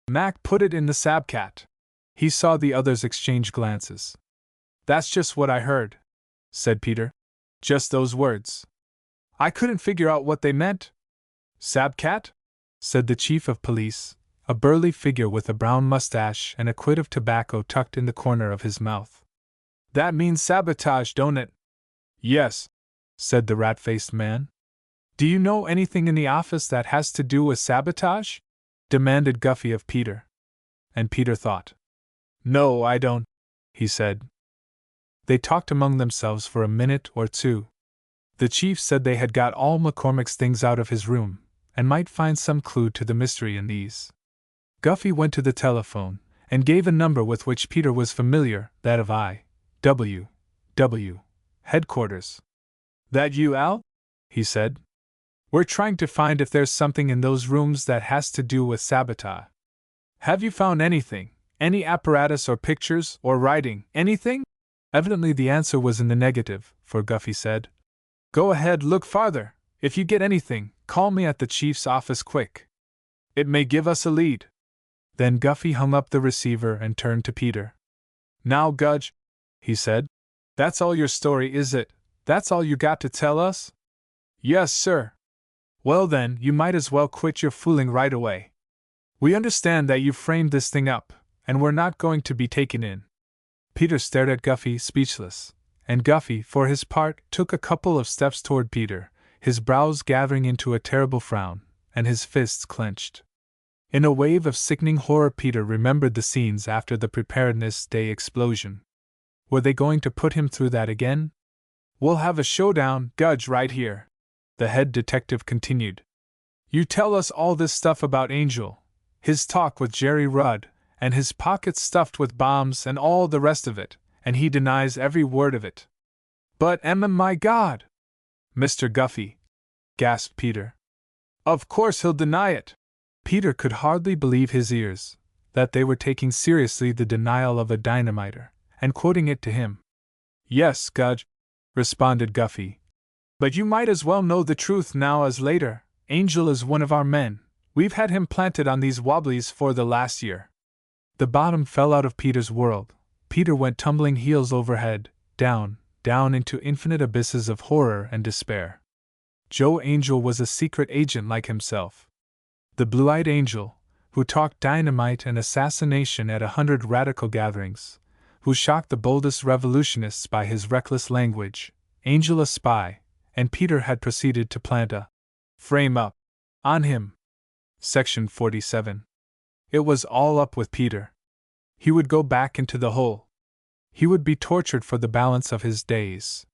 "Mac put it in the Sabcat." He saw the others exchange glances. "That's just what I heard," said Peter. "Just those words. I couldn't figure out what they meant." "Sabcat?" said the chief of police, a burly figure with a brown mustache and a quid of tobacco tucked in the corner of his mouth. "That means sabotage, don't it?" "Yes," said the rat-faced man. "Do you know anything in the office that has to do with sabotage?" demanded Guffey of Peter. And Peter thought. "No, I don't," he said. They talked among themselves for a minute or two. The chief said they had got all McCormick's things out of his room, and might find some clue to the mystery in these. Guffey went to the telephone, and gave a number with which Peter was familiar, that of I.W.W. headquarters. "That you, Al?" he said. "We're trying to find if there's something in those rooms that has to do with sabotage. Have you found anything? Any apparatus or pictures or writing, anything?" Evidently the answer was in the negative, for Guffey said, "Go ahead, look farther. If you get anything, call me at the chief's office quick. It may give us a lead." Then Guffey hung up the receiver and turned to Peter. "Now, Gudge," he said, "that's all your story, is it? That's all you got to tell us?" Yes, sir. Well then, you might as well quit your fooling right away. We understand that you framed this thing up, and we're not going to be taken in. Peter stared at Guffey, speechless, and Guffey, for his part, took a couple of steps toward Peter, his brows gathering into a terrible frown, and his fists clenched. In a wave of sickening horror, Peter remembered the scenes after the Preparedness Day explosion. Were they going to put him through that again? We'll have a showdown, Gudge, right here, the head detective continued. You tell us all this stuff about Angel, his talk with Jerry Rudd, and his pockets stuffed with bombs and all the rest of it, and he denies every word of it. But my God! Mr. Guffey, gasped Peter. Of course he'll deny it. Peter could hardly believe his ears, that they were taking seriously the denial of a dynamiter, and quoting it to him. Yes, Gudge, responded Guffey. But you might as well know the truth now as later. Angel is one of our men. We've had him planted on these wobblies for the last year. The bottom fell out of Peter's world. Peter went tumbling heels over head, down into infinite abysses of horror and despair. Joe Angel was a secret agent like himself. The blue-eyed Angel, who talked dynamite and assassination at 100 radical gatherings, who shocked the boldest revolutionists by his reckless language, Angel a spy, and Peter had proceeded to plant a frame-up on him. Section 47. It was all up with Peter. He would go back into the hole. He would be tortured for the balance of his days.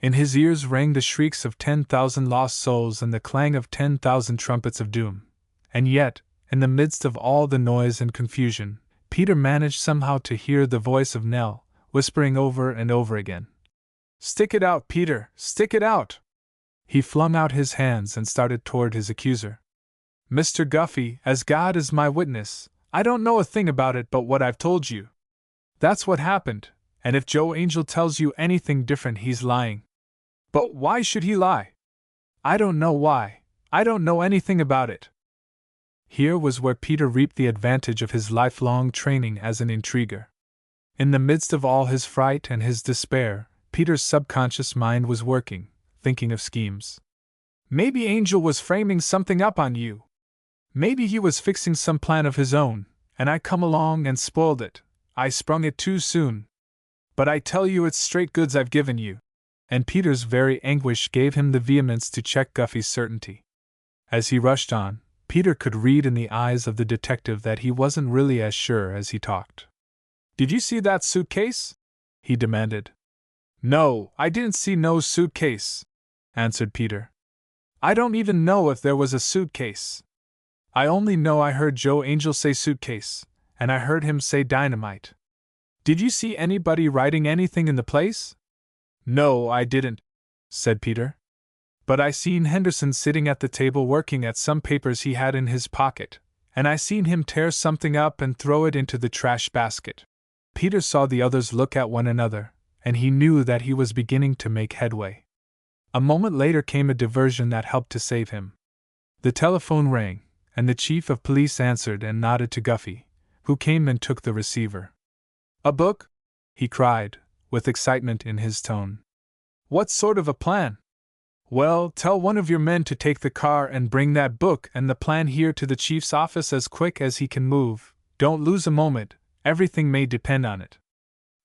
In his ears rang the shrieks of 10,000 lost souls and the clang of 10,000 trumpets of doom. And yet, in the midst of all the noise and confusion, Peter managed somehow to hear the voice of Nell, whispering over and over again. Stick it out, Peter, stick it out! He flung out his hands and started toward his accuser. Mr. Guffey, as God is my witness, I don't know a thing about it but what I've told you. That's what happened, and if Joe Angel tells you anything different, he's lying. But why should he lie? I don't know why. I don't know anything about it. Here was where Peter reaped the advantage of his lifelong training as an intriguer. In the midst of all his fright and his despair, Peter's subconscious mind was working, thinking of schemes. Maybe Angel was framing something up on you. Maybe he was fixing some plan of his own, and I come along and spoiled it. I sprung it too soon. But I tell you it's straight goods I've given you. And Peter's very anguish gave him the vehemence to check Guffey's certainty. As he rushed on, Peter could read in the eyes of the detective that he wasn't really as sure as he talked. Did you see that suitcase? He demanded. No, I didn't see no suitcase, answered Peter. I don't even know if there was a suitcase. I only know I heard Joe Angel say suitcase, and I heard him say dynamite. Did you see anybody writing anything in the place? No, I didn't, said Peter. But I seen Henderson sitting at the table working at some papers he had in his pocket, and I seen him tear something up and throw it into the trash basket. Peter saw the others look at one another, and he knew that he was beginning to make headway. A moment later came a diversion that helped to save him. The telephone rang, and the chief of police answered and nodded to Guffey, who came and took the receiver. A book? He cried, with excitement in his tone. What sort of a plan? Well, tell one of your men to take the car and bring that book and the plan here to the chief's office as quick as he can move. Don't lose a moment, everything may depend on it.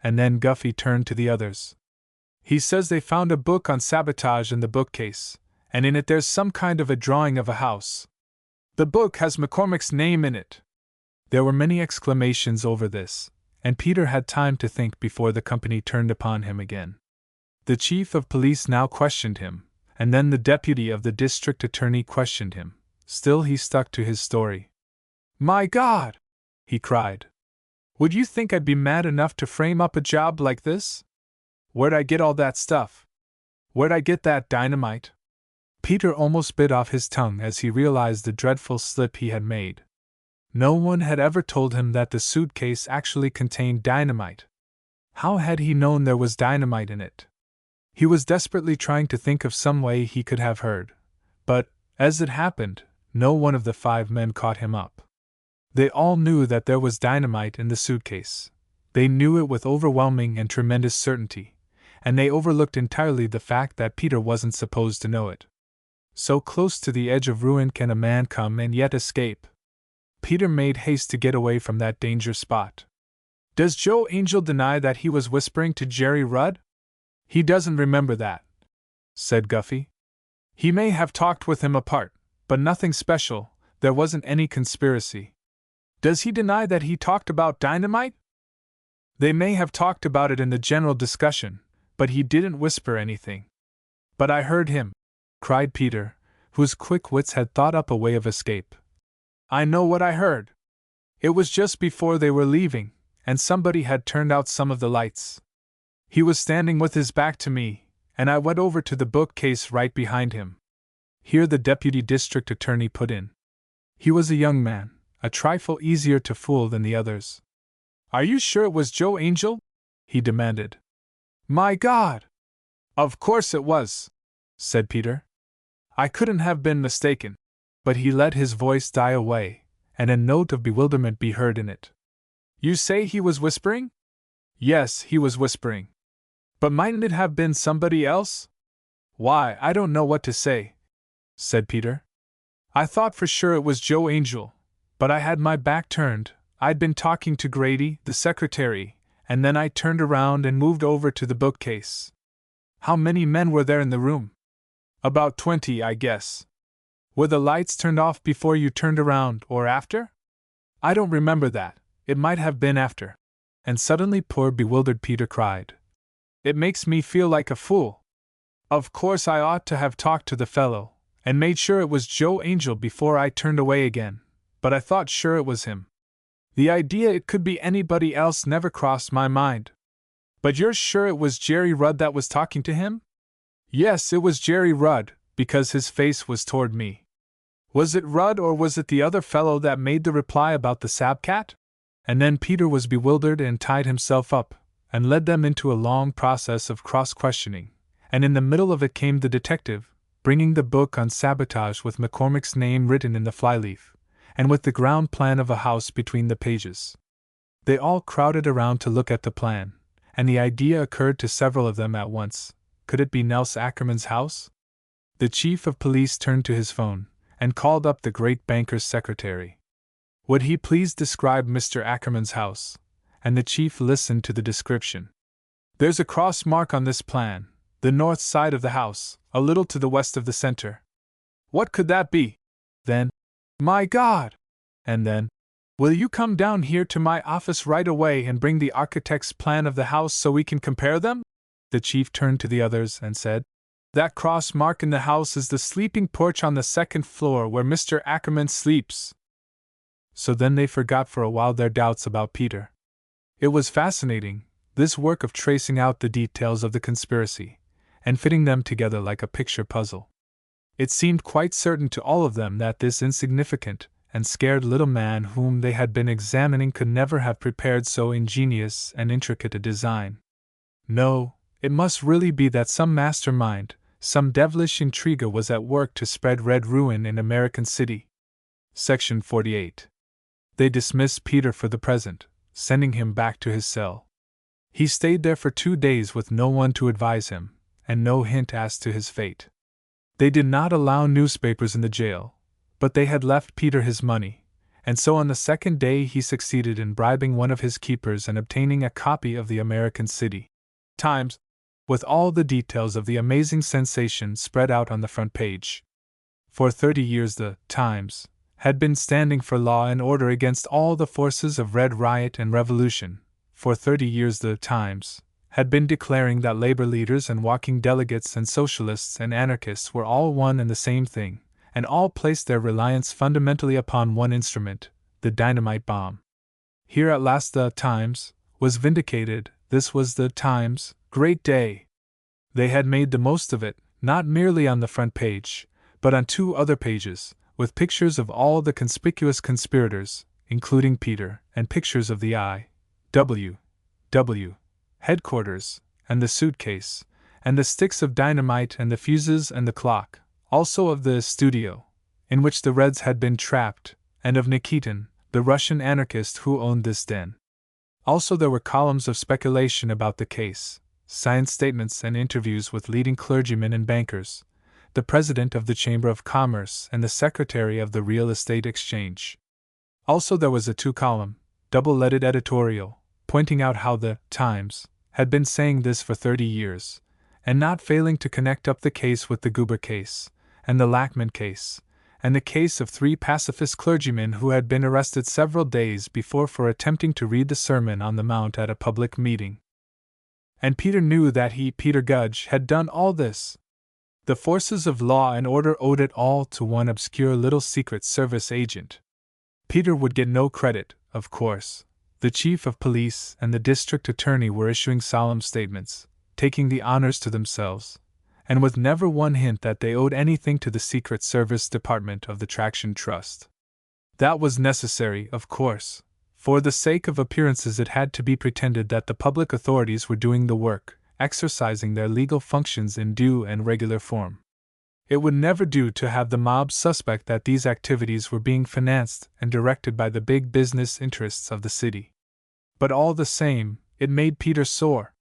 And then Guffey turned to the others. He says they found a book on sabotage in the bookcase, and in it there's some kind of a drawing of a house. The book has McCormick's name in it. There were many exclamations over this, and Peter had time to think before the company turned upon him again. The chief of police now questioned him, and then the deputy of the district attorney questioned him. Still he stuck to his story. My God! He cried. Would you think I'd be mad enough to frame up a job like this? Where'd I get all that stuff? Where'd I get that dynamite? Peter almost bit off his tongue as he realized the dreadful slip he had made. No one had ever told him that the suitcase actually contained dynamite. How had he known there was dynamite in it? He was desperately trying to think of some way he could have heard, but, as it happened, no one of the 5 men caught him up. They all knew that there was dynamite in the suitcase. They knew it with overwhelming and tremendous certainty, and they overlooked entirely the fact that Peter wasn't supposed to know it. So close to the edge of ruin can a man come and yet escape. Peter made haste to get away from that danger spot. Does Joe Angel deny that he was whispering to Jerry Rudd? He doesn't remember that, said Guffey. He may have talked with him apart, but nothing special, there wasn't any conspiracy. Does he deny that he talked about dynamite? They may have talked about it in the general discussion, but he didn't whisper anything. But I heard him, cried Peter, whose quick wits had thought up a way of escape. I know what I heard. It was just before they were leaving, and somebody had turned out some of the lights. He was standing with his back to me, and I went over to the bookcase right behind him. Here the deputy district attorney put in. He was a young man, a trifle easier to fool than the others. Are you sure it was Joe Angel? He demanded. My God! Of course it was, said Peter. I couldn't have been mistaken. But he let his voice die away, and a note of bewilderment be heard in it. You say he was whispering? Yes, he was whispering. But mightn't it have been somebody else? Why, I don't know what to say, said Peter. I thought for sure it was Joe Angel, but I had my back turned. I'd been talking to Grady, the secretary, and then I turned around and moved over to the bookcase. How many men were there in the room? About 20, I guess. Were the lights turned off before you turned around, or after? I don't remember that. It might have been after. And suddenly poor bewildered Peter cried. It makes me feel like a fool. Of course I ought to have talked to the fellow, and made sure it was Joe Angel before I turned away again, but I thought sure it was him. The idea it could be anybody else never crossed my mind. But you're sure it was Jerry Rudd that was talking to him? Yes, it was Jerry Rudd, because his face was toward me. Was it Rudd or was it the other fellow that made the reply about the sabcat? And then Peter was bewildered and tied himself up, and led them into a long process of cross-questioning, and in the middle of it came the detective, bringing the book on sabotage with McCormick's name written in the flyleaf, and with the ground plan of a house between the pages. They all crowded around to look at the plan, and the idea occurred to several of them at once. Could it be Nels Ackerman's house? The chief of police turned to his phone, and called up the great banker's secretary. Would he please describe Mr. Ackerman's house? And the chief listened to the description. There's a cross mark on this plan, the north side of the house, a little to the west of the center. What could that be? Then, my God! And then, will you come down here to my office right away and bring the architect's plan of the house so we can compare them? The chief turned to the others and said, That cross mark in the house is the sleeping porch on the second floor where Mr. Ackerman sleeps. So then they forgot for a while their doubts about Peter. It was fascinating, this work of tracing out the details of the conspiracy, and fitting them together like a picture puzzle. It seemed quite certain to all of them that this insignificant and scared little man whom they had been examining could never have prepared so ingenious and intricate a design. No, it must really be that some mastermind, some devilish intriguer was at work to spread red ruin in American City. Section 48. They dismissed Peter for the present, sending him back to his cell. He stayed there for 2 days with no one to advise him, and no hint as to his fate. They did not allow newspapers in the jail, but they had left Peter his money, and so on the second day he succeeded in bribing one of his keepers and obtaining a copy of the American City Times, with all the details of the amazing sensation spread out on the front page. For 30 years the Times had been standing for law and order against all the forces of red riot and revolution. For 30 years the Times had been declaring that labor leaders and walking delegates and socialists and anarchists were all one and the same thing, and all placed their reliance fundamentally upon one instrument, the dynamite bomb. Here at last the Times was vindicated. This was the Times' great day. They had made the most of it, not merely on the front page, but on 2 other pages, with pictures of all the conspicuous conspirators, including Peter, and pictures of the I.W.W. headquarters, and the suitcase, and the sticks of dynamite and the fuses and the clock, also of the studio, in which the Reds had been trapped, and of Nikitin, the Russian anarchist who owned this den. Also there were columns of speculation about the case, signed statements and interviews with leading clergymen and bankers, the president of the Chamber of Commerce and the secretary of the Real Estate Exchange. Also there was a 2-column, double-leaded editorial, pointing out how the Times had been saying this for 30 years, and not failing to connect up the case with the Goober case, and the Lackman case, and the case of 3 pacifist clergymen who had been arrested several days before for attempting to read the Sermon on the Mount at a public meeting. And Peter knew that he, Peter Gudge, had done all this. The forces of law and order owed it all to one obscure little Secret Service agent. Peter would get no credit, of course. The chief of police and the district attorney were issuing solemn statements, taking the honors to themselves, and with never one hint that they owed anything to the Secret Service Department of the Traction Trust. That was necessary, of course. For the sake of appearances it had to be pretended that the public authorities were doing the work, exercising their legal functions in due and regular form. It would never do to have the mob suspect that these activities were being financed and directed by the big business interests of the city. But all the same, it made Peter sore.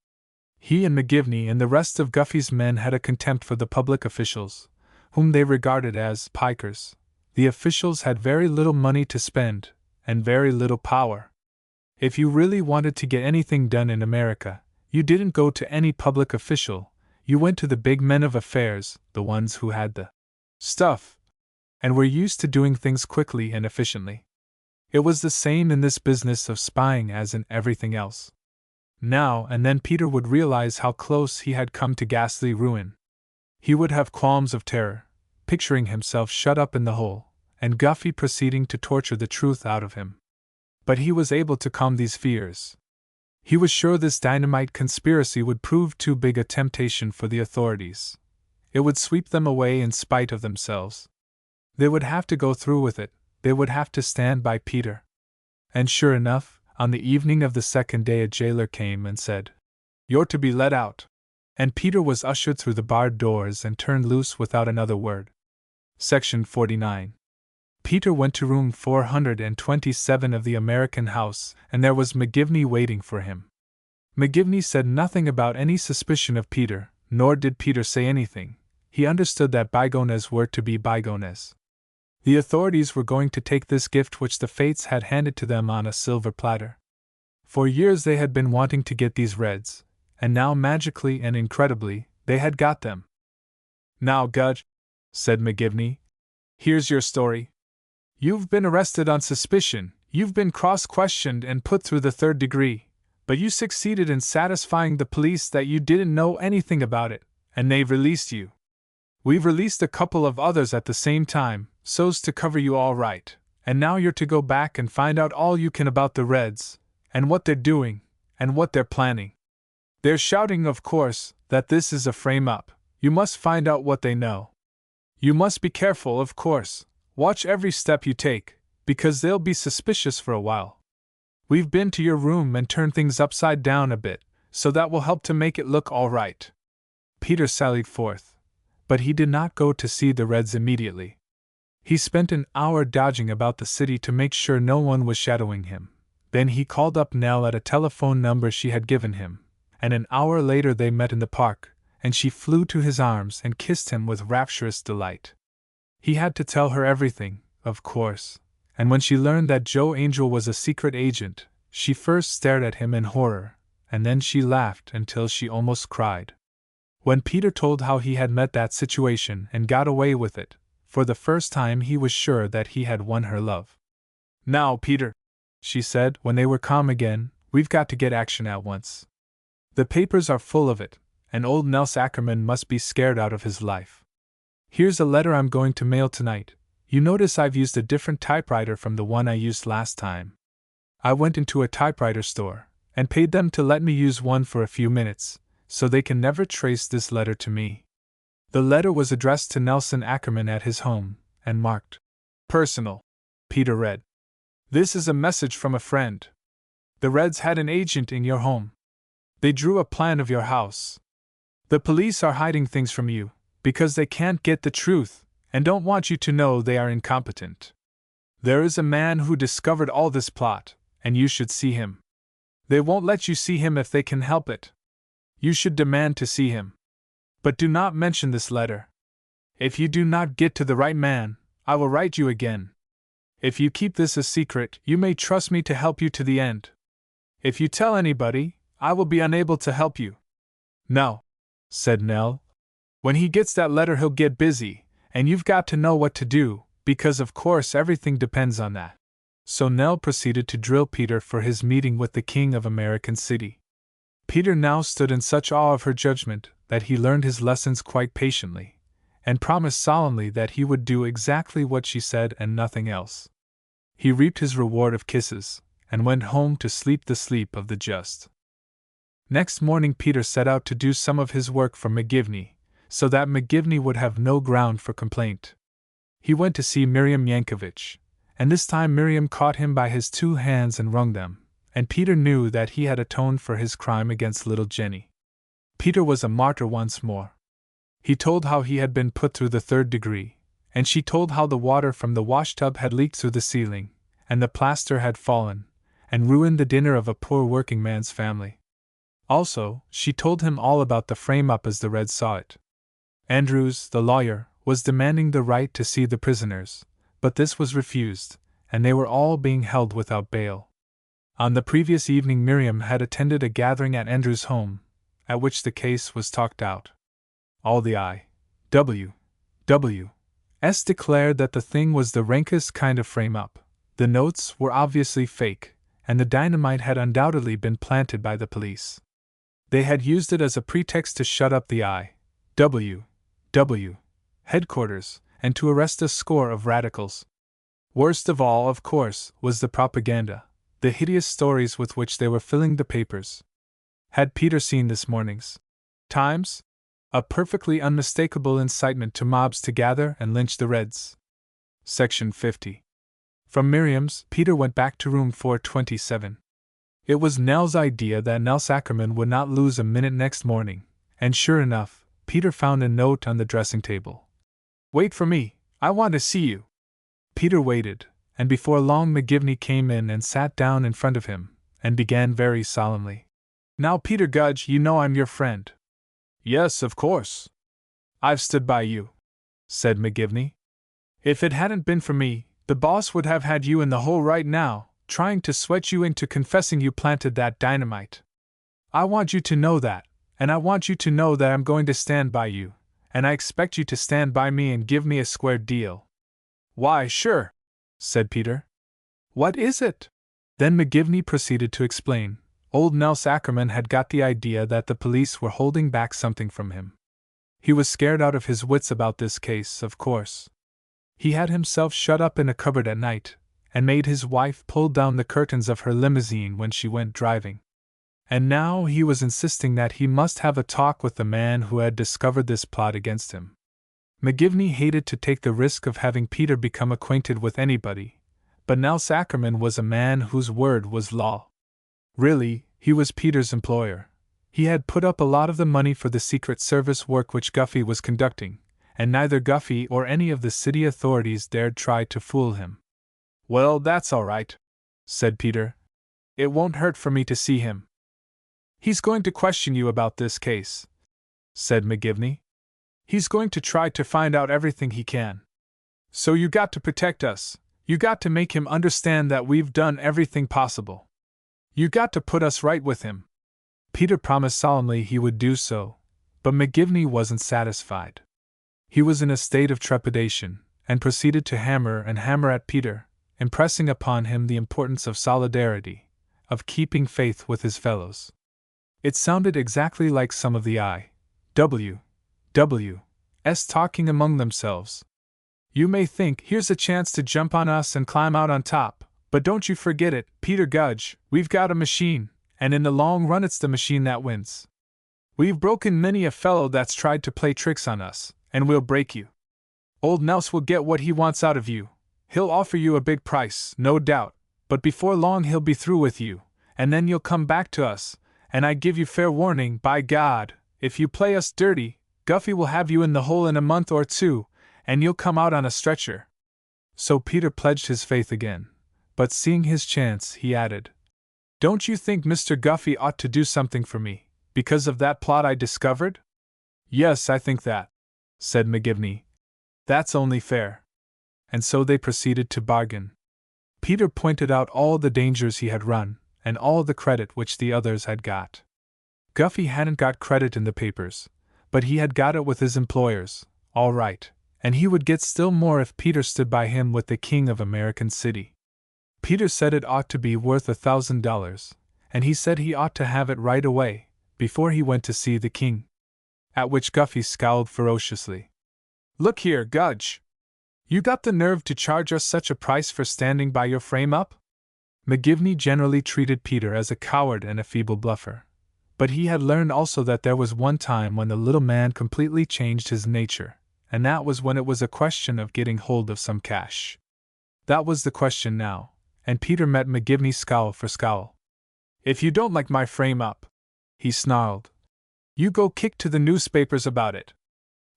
He and McGivney and the rest of Guffey's men had a contempt for the public officials, whom they regarded as pikers. The officials had very little money to spend, and very little power. If you really wanted to get anything done in America, you didn't go to any public official, you went to the big men of affairs, the ones who had the stuff, and were used to doing things quickly and efficiently. It was the same in this business of spying as in everything else. Now and then Peter would realize how close he had come to ghastly ruin. He would have qualms of terror, picturing himself shut up in the hole, and Guffey proceeding to torture the truth out of him. But he was able to calm these fears. He was sure this dynamite conspiracy would prove too big a temptation for the authorities. It would sweep them away in spite of themselves. They would have to go through with it, they would have to stand by Peter. And sure enough, on the evening of the second day a jailer came and said, "You're to be let out." And Peter was ushered through the barred doors and turned loose without another word. Section 49. Peter went to room 427 of the American House, and there was McGivney waiting for him. McGivney said nothing about any suspicion of Peter, nor did Peter say anything. He understood that bygones were to be bygones. The authorities were going to take this gift which the fates had handed to them on a silver platter. For years they had been wanting to get these Reds, and now magically and incredibly, they had got them. "Now, Gudge," said McGivney, "here's your story. You've been arrested on suspicion, you've been cross-questioned and put through the 3rd degree, but you succeeded in satisfying the police that you didn't know anything about it, and they've released you. We've released a couple of others at the same time, so's to cover you all right, and now you're to go back and find out all you can about the Reds, and what they're doing, and what they're planning. They're shouting, of course, that this is a frame-up. You must find out what they know. You must be careful, of course. Watch every step you take, because they'll be suspicious for a while. We've been to your room and turned things upside down a bit, so that will help to make it look all right." Peter sallied forth, but he did not go to see the Reds immediately. He spent an hour dodging about the city to make sure no one was shadowing him. Then he called up Nell at a telephone number she had given him, and an hour later they met in the park, and she flew to his arms and kissed him with rapturous delight. He had to tell her everything, of course, and when she learned that Joe Angel was a secret agent, she first stared at him in horror, and then she laughed until she almost cried. When Peter told how he had met that situation and got away with it, for the first time he was sure that he had won her love. "Now, Peter," she said when they were calm again, "we've got to get action at once. The papers are full of it, and old Nels Ackerman must be scared out of his life. Here's a letter I'm going to mail tonight. You notice I've used a different typewriter from the one I used last time. I went into a typewriter store, and paid them to let me use one for a few minutes, so they can never trace this letter to me." The letter was addressed to Nelson Ackerman at his home, and marked, "Personal." Peter read, "This is a message from a friend. The Reds had an agent in your home. They drew a plan of your house. The police are hiding things from you, because they can't get the truth, and don't want you to know they are incompetent. There is a man who discovered all this plot, and you should see him. They won't let you see him if they can help it. You should demand to see him. But do not mention this letter. If you do not get to the right man, I will write you again. If you keep this a secret, you may trust me to help you to the end. If you tell anybody, I will be unable to help you." "No," said Nell. "When he gets that letter, he'll get busy, and you've got to know what to do, because of course everything depends on that." So Nell proceeded to drill Peter for his meeting with the King of American City. Peter now stood in such awe of her judgment that he learned his lessons quite patiently, and promised solemnly that he would do exactly what she said and nothing else. He reaped his reward of kisses, and went home to sleep the sleep of the just. Next morning Peter set out to do some of his work for McGivney, so that McGivney would have no ground for complaint. He went to see Miriam Yankovich, and this time Miriam caught him by his 2 hands and wrung them, and Peter knew that he had atoned for his crime against little Jenny. Peter was a martyr once more. He told how he had been put through the 3rd degree, and she told how the water from the washtub had leaked through the ceiling, and the plaster had fallen, and ruined the dinner of a poor working man's family. Also, she told him all about the frame-up as the Reds saw it. Andrews, the lawyer, was demanding the right to see the prisoners, but this was refused, and they were all being held without bail. On the previous evening Miriam had attended a gathering at Andrews' home, at which the case was talked out. All the I.W.W.'s declared that the thing was the rankest kind of frame-up. The notes were obviously fake, and the dynamite had undoubtedly been planted by the police. They had used it as a pretext to shut up the I.W.W. headquarters, and to arrest a score of radicals. Worst of all, of course, was the propaganda, the hideous stories with which they were filling the papers. Had Peter seen this morning's Times? A perfectly unmistakable incitement to mobs to gather and lynch the Reds. Section 50. From Miriam's, Peter went back to room 427. It was Nell's idea that Nell Ackerman would not lose a minute next morning, and sure enough, Peter found a note on the dressing table. "Wait for me, I want to see you." Peter waited, and before long McGivney came in and sat down in front of him, and began very solemnly. "Now, Peter Gudge, you know I'm your friend." "Yes, of course. I've stood by you," said McGivney. "If it hadn't been for me, the boss would have had you in the hole right now, trying to sweat you into confessing you planted that dynamite. I want you to know that, and I want you to know that I'm going to stand by you, and I expect you to stand by me and give me a square deal." "Why, sure," said Peter. "What is it?" Then McGivney proceeded to explain. Old Nell Ackerman had got the idea that the police were holding back something from him. He was scared out of his wits about this case, of course. He had himself shut up in a cupboard at night, and made his wife pull down the curtains of her limousine when she went driving. And now he was insisting that he must have a talk with the man who had discovered this plot against him. McGivney hated to take the risk of having Peter become acquainted with anybody, but Nell Ackerman was a man whose word was law. Really, he was Peter's employer. He had put up a lot of the money for the Secret Service work which Guffey was conducting, and neither Guffey or any of the city authorities dared try to fool him. "Well, that's all right," said Peter. "It won't hurt for me to see him." "He's going to question you about this case," said McGivney. "He's going to try to find out everything he can. So you got to protect us. You got to make him understand that we've done everything possible. You got to put us right with him." Peter promised solemnly he would do so, but McGivney wasn't satisfied. He was in a state of trepidation, and proceeded to hammer and hammer at Peter, impressing upon him the importance of solidarity, of keeping faith with his fellows. It sounded exactly like some of the I.W.W.'s talking among themselves. "You may think here's a chance to jump on us and climb out on top, but don't you forget it, Peter Gudge, we've got a machine, and in the long run it's the machine that wins. We've broken many a fellow that's tried to play tricks on us, and we'll break you. Old Nels will get what he wants out of you. He'll offer you a big price, no doubt, but before long he'll be through with you, and then you'll come back to us, and I give you fair warning, by God, if you play us dirty, Guffey will have you in the hole in a month or two, and you'll come out on a stretcher." So Peter pledged his faith again, but seeing his chance, he added, "Don't you think Mr. Guffey ought to do something for me, because of that plot I discovered?" "Yes, I think that," said McGivney. That's only fair. And so they proceeded to bargain. Peter pointed out all the dangers he had run, and all the credit which the others had got. Guffey hadn't got credit in the papers, but he had got it with his employers, all right, and he would get still more if Peter stood by him with the king of American City. Peter said it ought to be worth $1,000, and he said he ought to have it right away, before he went to see the king. At which Guffey scowled ferociously. Look here, Gudge! You got the nerve to charge us such a price for standing by your frame-up? McGivney generally treated Peter as a coward and a feeble bluffer, but he had learned also that there was one time when the little man completely changed his nature, and that was when it was a question of getting hold of some cash. That was the question now, and Peter met McGivney scowl for scowl. If you don't like my frame-up, he snarled, you go kick to the newspapers about it.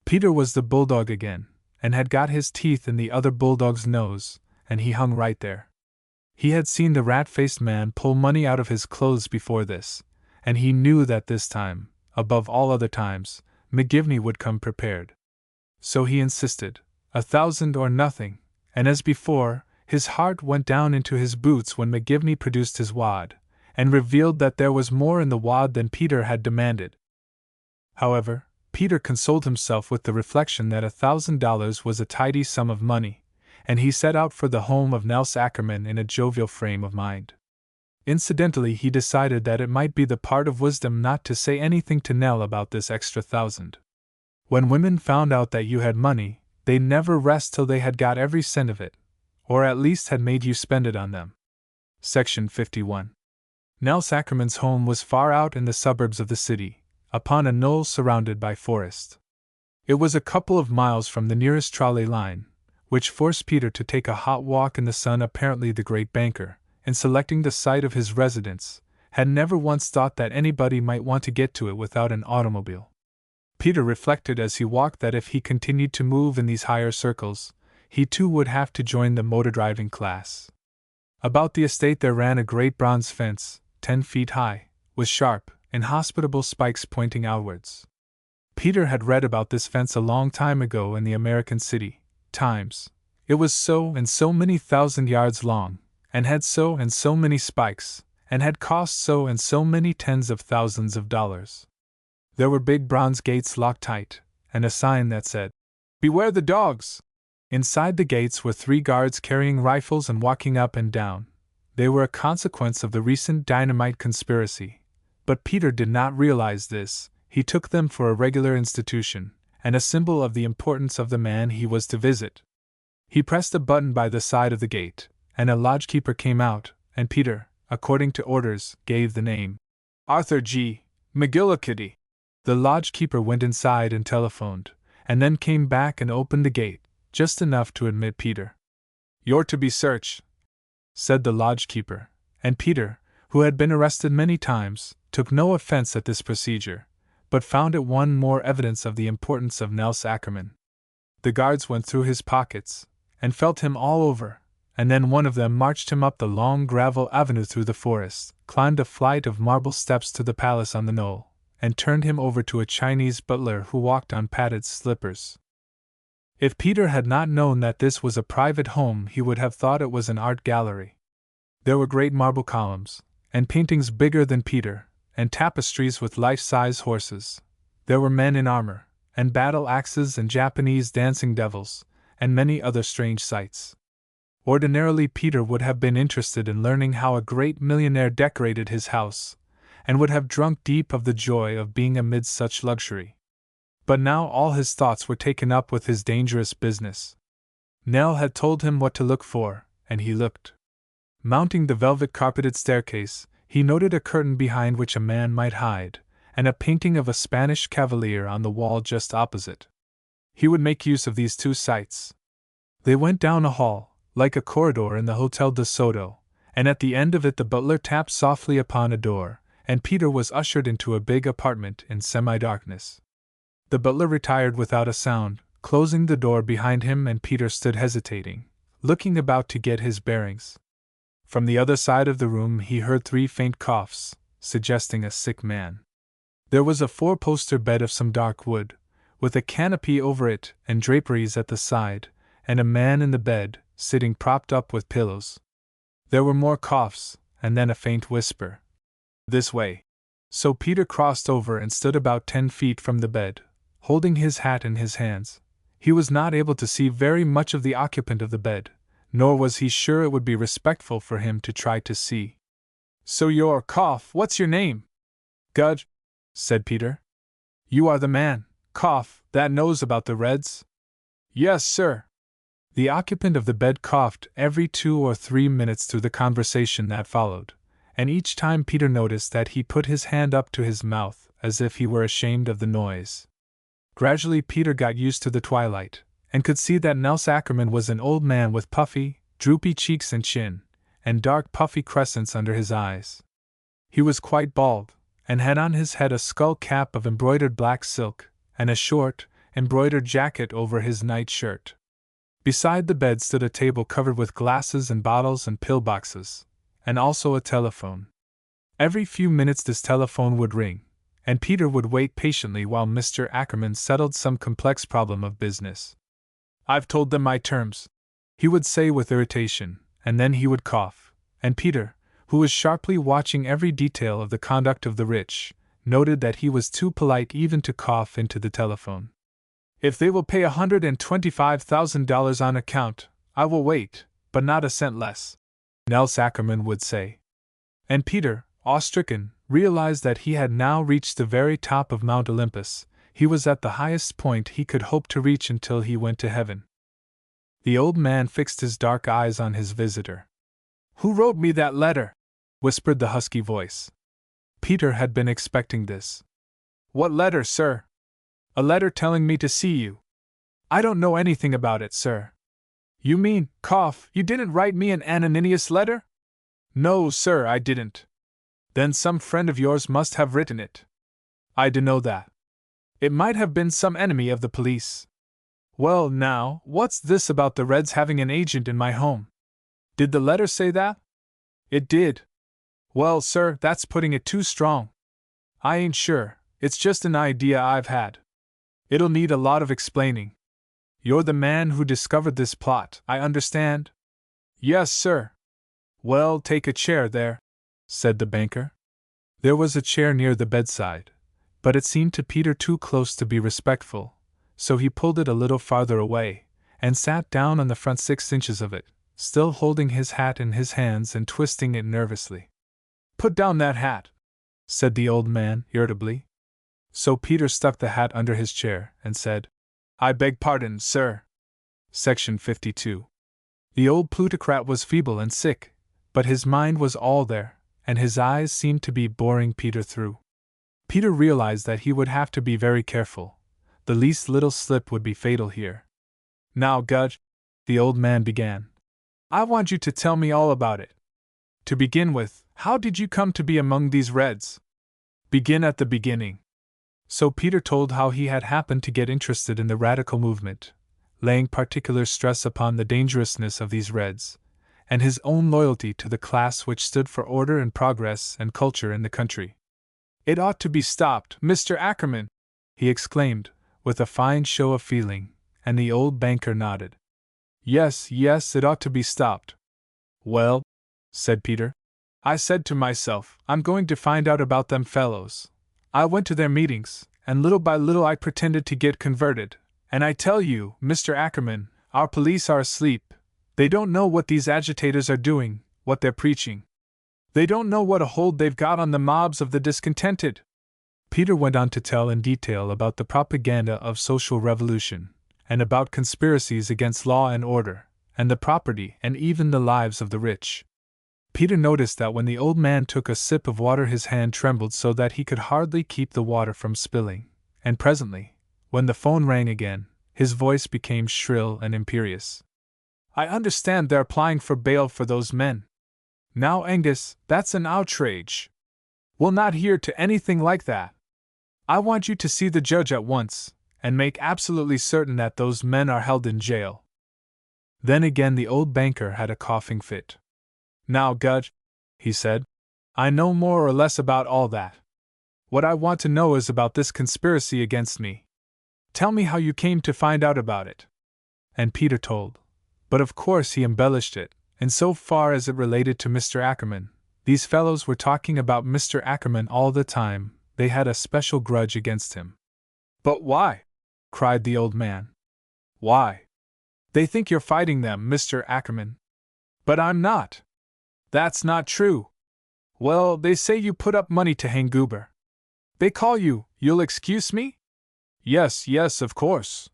Peter was the bulldog again, and had got his teeth in the other bulldog's nose, and he hung right there. He had seen the rat-faced man pull money out of his clothes before this, and he knew that this time, above all other times, McGivney would come prepared. So he insisted, 1,000 or nothing, and as before, his heart went down into his boots when McGivney produced his wad, and revealed that there was more in the wad than Peter had demanded. However, Peter consoled himself with the reflection that $1,000 was a tidy sum of money, and he set out for the home of Nels Ackerman in a jovial frame of mind. Incidentally, he decided that it might be the part of wisdom not to say anything to Nell about this extra 1,000. When women found out that you had money, they'd never rest till they had got every cent of it, or at least had made you spend it on them. Section 51. Nels Ackerman's home was far out in the suburbs of the city, upon a knoll surrounded by forest. It was a couple of miles from the nearest trolley line, which forced Peter to take a hot walk in the sun. Apparently the great banker, in selecting the site of his residence, had never once thought that anybody might want to get to it without an automobile. Peter reflected as he walked that if he continued to move in these higher circles, he too would have to join the motor-driving class. About the estate there ran a great bronze fence, 10 feet high, with sharp, inhospitable spikes pointing outwards. Peter had read about this fence a long time ago in the American City Times. It was so and so many thousand yards long, and had so and so many spikes, and had cost so and so many tens of thousands of dollars. There were big bronze gates locked tight, and a sign that said, "Beware the dogs!" Inside the gates were 3 guards carrying rifles and walking up and down. They were a consequence of the recent dynamite conspiracy. But Peter did not realize this. He took them for a regular institution, and a symbol of the importance of the man he was to visit. He pressed a button by the side of the gate, and a lodgekeeper came out, and Peter, according to orders, gave the name. Arthur G. McGillicuddy. The lodgekeeper went inside and telephoned, and then came back and opened the gate, just enough to admit Peter. "You're to be searched," said the lodgekeeper, and Peter, who had been arrested many times, took no offense at this procedure, but found it one more evidence of the importance of Nels Ackerman. The guards went through his pockets, and felt him all over, and then one of them marched him up the long gravel avenue through the forest, climbed a flight of marble steps to the palace on the knoll, and turned him over to a Chinese butler who walked on padded slippers. If Peter had not known that this was a private home, he would have thought it was an art gallery. There were great marble columns, and paintings bigger than Peter, and tapestries with life-size horses. There were men in armor, and battle axes and Japanese dancing devils, and many other strange sights. Ordinarily Peter would have been interested in learning how a great millionaire decorated his house, and would have drunk deep of the joy of being amid such luxury. But now all his thoughts were taken up with his dangerous business. Nell had told him what to look for, and he looked. Mounting the velvet-carpeted staircase, he noted a curtain behind which a man might hide, and a painting of a Spanish cavalier on the wall just opposite. He would make use of these 2 sights. They went down a hall, like a corridor in the Hotel de Soto, and at the end of it the butler tapped softly upon a door, and Peter was ushered into a big apartment in semi-darkness. The butler retired without a sound, closing the door behind him, and Peter stood hesitating, looking about to get his bearings. From the other side of the room he heard 3 faint coughs, suggesting a sick man. There was a 4-poster bed of some dark wood, with a canopy over it and draperies at the side, and a man in the bed, sitting propped up with pillows. There were more coughs, and then a faint whisper. This way. So Peter crossed over and stood about 10 feet from the bed, holding his hat in his hands. He was not able to see very much of the occupant of the bed, nor was he sure it would be respectful for him to try to see. So you're Cough, what's your name? Gudge, said Peter. You are the man, Cough, that knows about the Reds? Yes, sir. The occupant of the bed coughed every 2 or 3 minutes through the conversation that followed, and each time Peter noticed that he put his hand up to his mouth as if he were ashamed of the noise. Gradually Peter got used to the twilight, and could see that Nels Ackerman was an old man with puffy, droopy cheeks and chin, and dark puffy crescents under his eyes. He was quite bald, and had on his head a skull cap of embroidered black silk, and a short, embroidered jacket over his night shirt. Beside the bed stood a table covered with glasses and bottles and pillboxes, and also a telephone. Every few minutes this telephone would ring, and Peter would wait patiently while Mr. Ackerman settled some complex problem of business. I've told them my terms, he would say with irritation, and then he would cough, and Peter, who was sharply watching every detail of the conduct of the rich, noted that he was too polite even to cough into the telephone. If they will pay $125,000 on account, I will wait, but not a cent less, Nels Ackerman would say. And Peter, awe-stricken, realized that he had now reached the very top of Mount Olympus. He was at the highest point he could hope to reach until he went to heaven. The old man fixed his dark eyes on his visitor. Who wrote me that letter? Whispered the husky voice. Peter had been expecting this. What letter, sir? A letter telling me to see you. I don't know anything about it, sir. You mean, Cough, you didn't write me an anonymous letter? No, sir, I didn't. Then some friend of yours must have written it. I dunno that. It might have been some enemy of the police. Well, now, what's this about the Reds having an agent in my home? Did the letter say that? It did. Well, sir, that's putting it too strong. I ain't sure, it's just an idea I've had. It'll need a lot of explaining. You're the man who discovered this plot, I understand? Yes, sir. Well, take a chair there, said the banker. There was a chair near the bedside, but it seemed to Peter too close to be respectful, so he pulled it a little farther away, and sat down on the front 6 inches of it, still holding his hat in his hands and twisting it nervously. Put down that hat, said the old man, irritably. So Peter stuck the hat under his chair, and said, I beg pardon, sir. Section 52. The old plutocrat was feeble and sick, but his mind was all there, and his eyes seemed to be boring Peter through. Peter realized that he would have to be very careful. The least little slip would be fatal here. Now, Gudge, the old man began, I want you to tell me all about it. To begin with, how did you come to be among these Reds? Begin at the beginning. So Peter told how he had happened to get interested in the radical movement, laying particular stress upon the dangerousness of these Reds, and his own loyalty to the class which stood for order and progress and culture in the country. It ought to be stopped, Mr. Ackerman, he exclaimed, with a fine show of feeling, and the old banker nodded. Yes, it ought to be stopped. Well, said Peter, I said to myself, I'm going to find out about them fellows. I went to their meetings, and little by little I pretended to get converted, and I tell you, Mr. Ackerman, our police are asleep. They don't know what these agitators are doing, what they're preaching. They don't know what a hold they've got on the mobs of the discontented. Peter went on to tell in detail about the propaganda of social revolution, and about conspiracies against law and order, and the property and even the lives of the rich. Peter noticed that when the old man took a sip of water his hand trembled so that he could hardly keep the water from spilling, and presently, when the phone rang again, his voice became shrill and imperious. I understand they're applying for bail for those men. Now, Angus, that's an outrage. We'll not hear to anything like that. I want you to see the judge at once, and make absolutely certain that those men are held in jail. Then again the old banker had a coughing fit. Now, Gudge, he said, I know more or less about all that. What I want to know is about this conspiracy against me. Tell me how you came to find out about it. And Peter told. But of course he embellished it, and so far as it related to Mr. Ackerman, these fellows were talking about Mr. Ackerman all the time. They had a special grudge against him. But why? Cried the old man. Why? They think you're fighting them, Mr. Ackerman. But I'm not. That's not true. Well, they say you put up money to hang Goober. They call you'll excuse me? Yes, of course.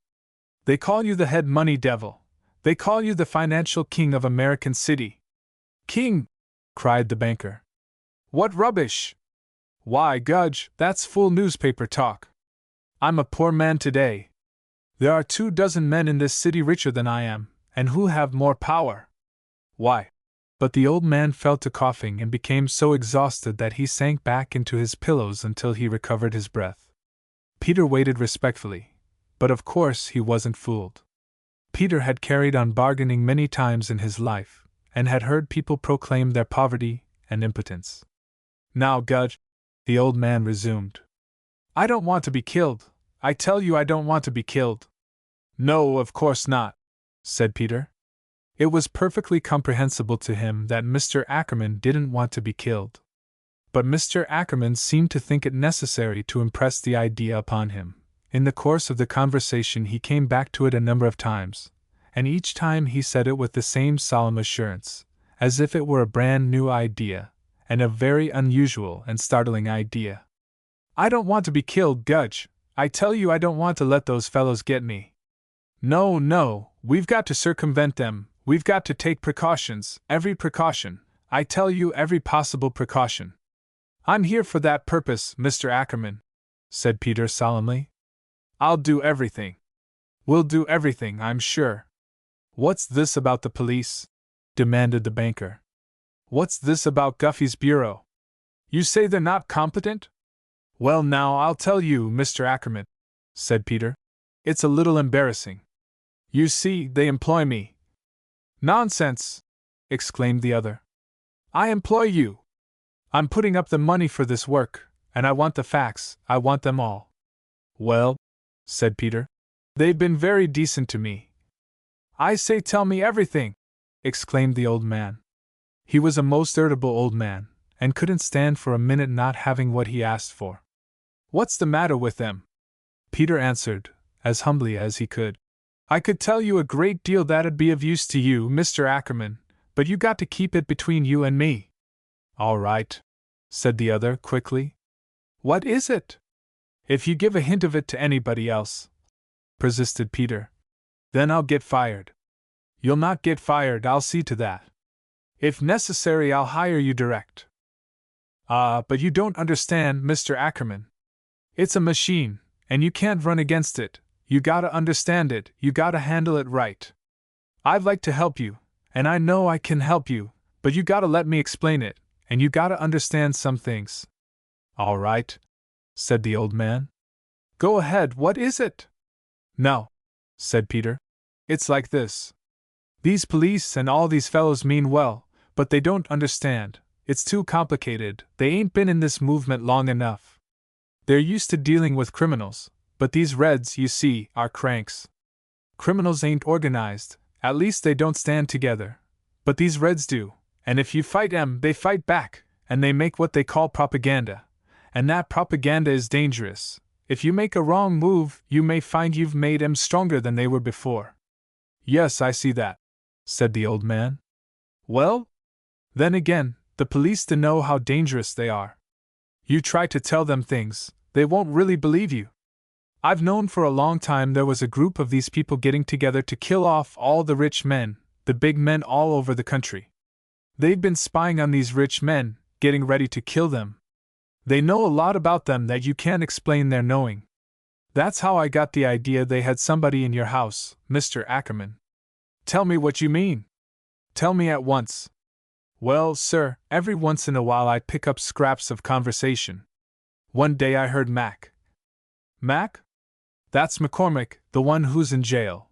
They call you the head money devil. They call you the financial king of American City. King! Cried the banker. What rubbish! Why, Gudge, that's full newspaper talk. I'm a poor man today. There are 24 men in this city richer than I am, and who have more power. Why? But the old man fell to coughing and became so exhausted that he sank back into his pillows until he recovered his breath. Peter waited respectfully, but of course he wasn't fooled. Peter had carried on bargaining many times in his life, and had heard people proclaim their poverty and impotence. Now, Gudge, the old man resumed. I don't want to be killed. I tell you I don't want to be killed. No, of course not, said Peter. It was perfectly comprehensible to him that Mr. Ackerman didn't want to be killed. But Mr. Ackerman seemed to think it necessary to impress the idea upon him. In the course of the conversation he came back to it a number of times, and each time he said it with the same solemn assurance, as if it were a brand new idea, and a very unusual and startling idea. I don't want to be killed, Gudge. I tell you I don't want to let those fellows get me. No, we've got to circumvent them. We've got to take precautions, every precaution. I tell you, every possible precaution. I'm here for that purpose, Mr. Ackerman, said Peter solemnly. I'll do everything. We'll do everything, I'm sure. What's this about the police? Demanded the banker. What's this about Guffey's bureau? You say they're not competent? Well, now I'll tell you, Mr. Ackerman, said Peter. It's a little embarrassing. You see, they employ me. Nonsense! Exclaimed the other. I employ you. I'm putting up the money for this work, and I want the facts, I want them all. Well, said Peter, they've been very decent to me. I say tell me everything! Exclaimed the old man. He was a most irritable old man, and couldn't stand for a minute not having what he asked for. What's the matter with them? Peter answered, as humbly as he could. I could tell you a great deal that'd be of use to you, Mr. Ackerman, but you got to keep it between you and me. All right, said the other quickly. What is it? If you give a hint of it to anybody else, persisted Peter, then I'll get fired. You'll not get fired, I'll see to that. If necessary, I'll hire you direct. But you don't understand, Mr. Ackerman. It's a machine, and you can't run against it. You gotta understand it, you gotta handle it right. I'd like to help you, and I know I can help you, but you gotta let me explain it, and you gotta understand some things. All right, said the old man. Go ahead, what is it? No, said Peter. It's like this. These police and all these fellows mean well, but they don't understand. It's too complicated, they ain't been in this movement long enough. They're used to dealing with criminals. But these Reds, you see, are cranks. Criminals ain't organized, at least they don't stand together. But these Reds do, and if you fight 'em, they fight back, and they make what they call propaganda. And that propaganda is dangerous. If you make a wrong move, you may find you've made 'em stronger than they were before. Yes, I see that, said the old man. Well? Then again, the police to know how dangerous they are. You try to tell them things, they won't really believe you. I've known for a long time there was a group of these people getting together to kill off all the rich men, the big men all over the country. They've been spying on these rich men, getting ready to kill them. They know a lot about them that you can't explain their knowing. That's how I got the idea they had somebody in your house, Mr. Ackerman. Tell me what you mean. Tell me at once. Well, sir, every once in a while I pick up scraps of conversation. One day I heard Mac. Mac? That's McCormick, the one who's in jail.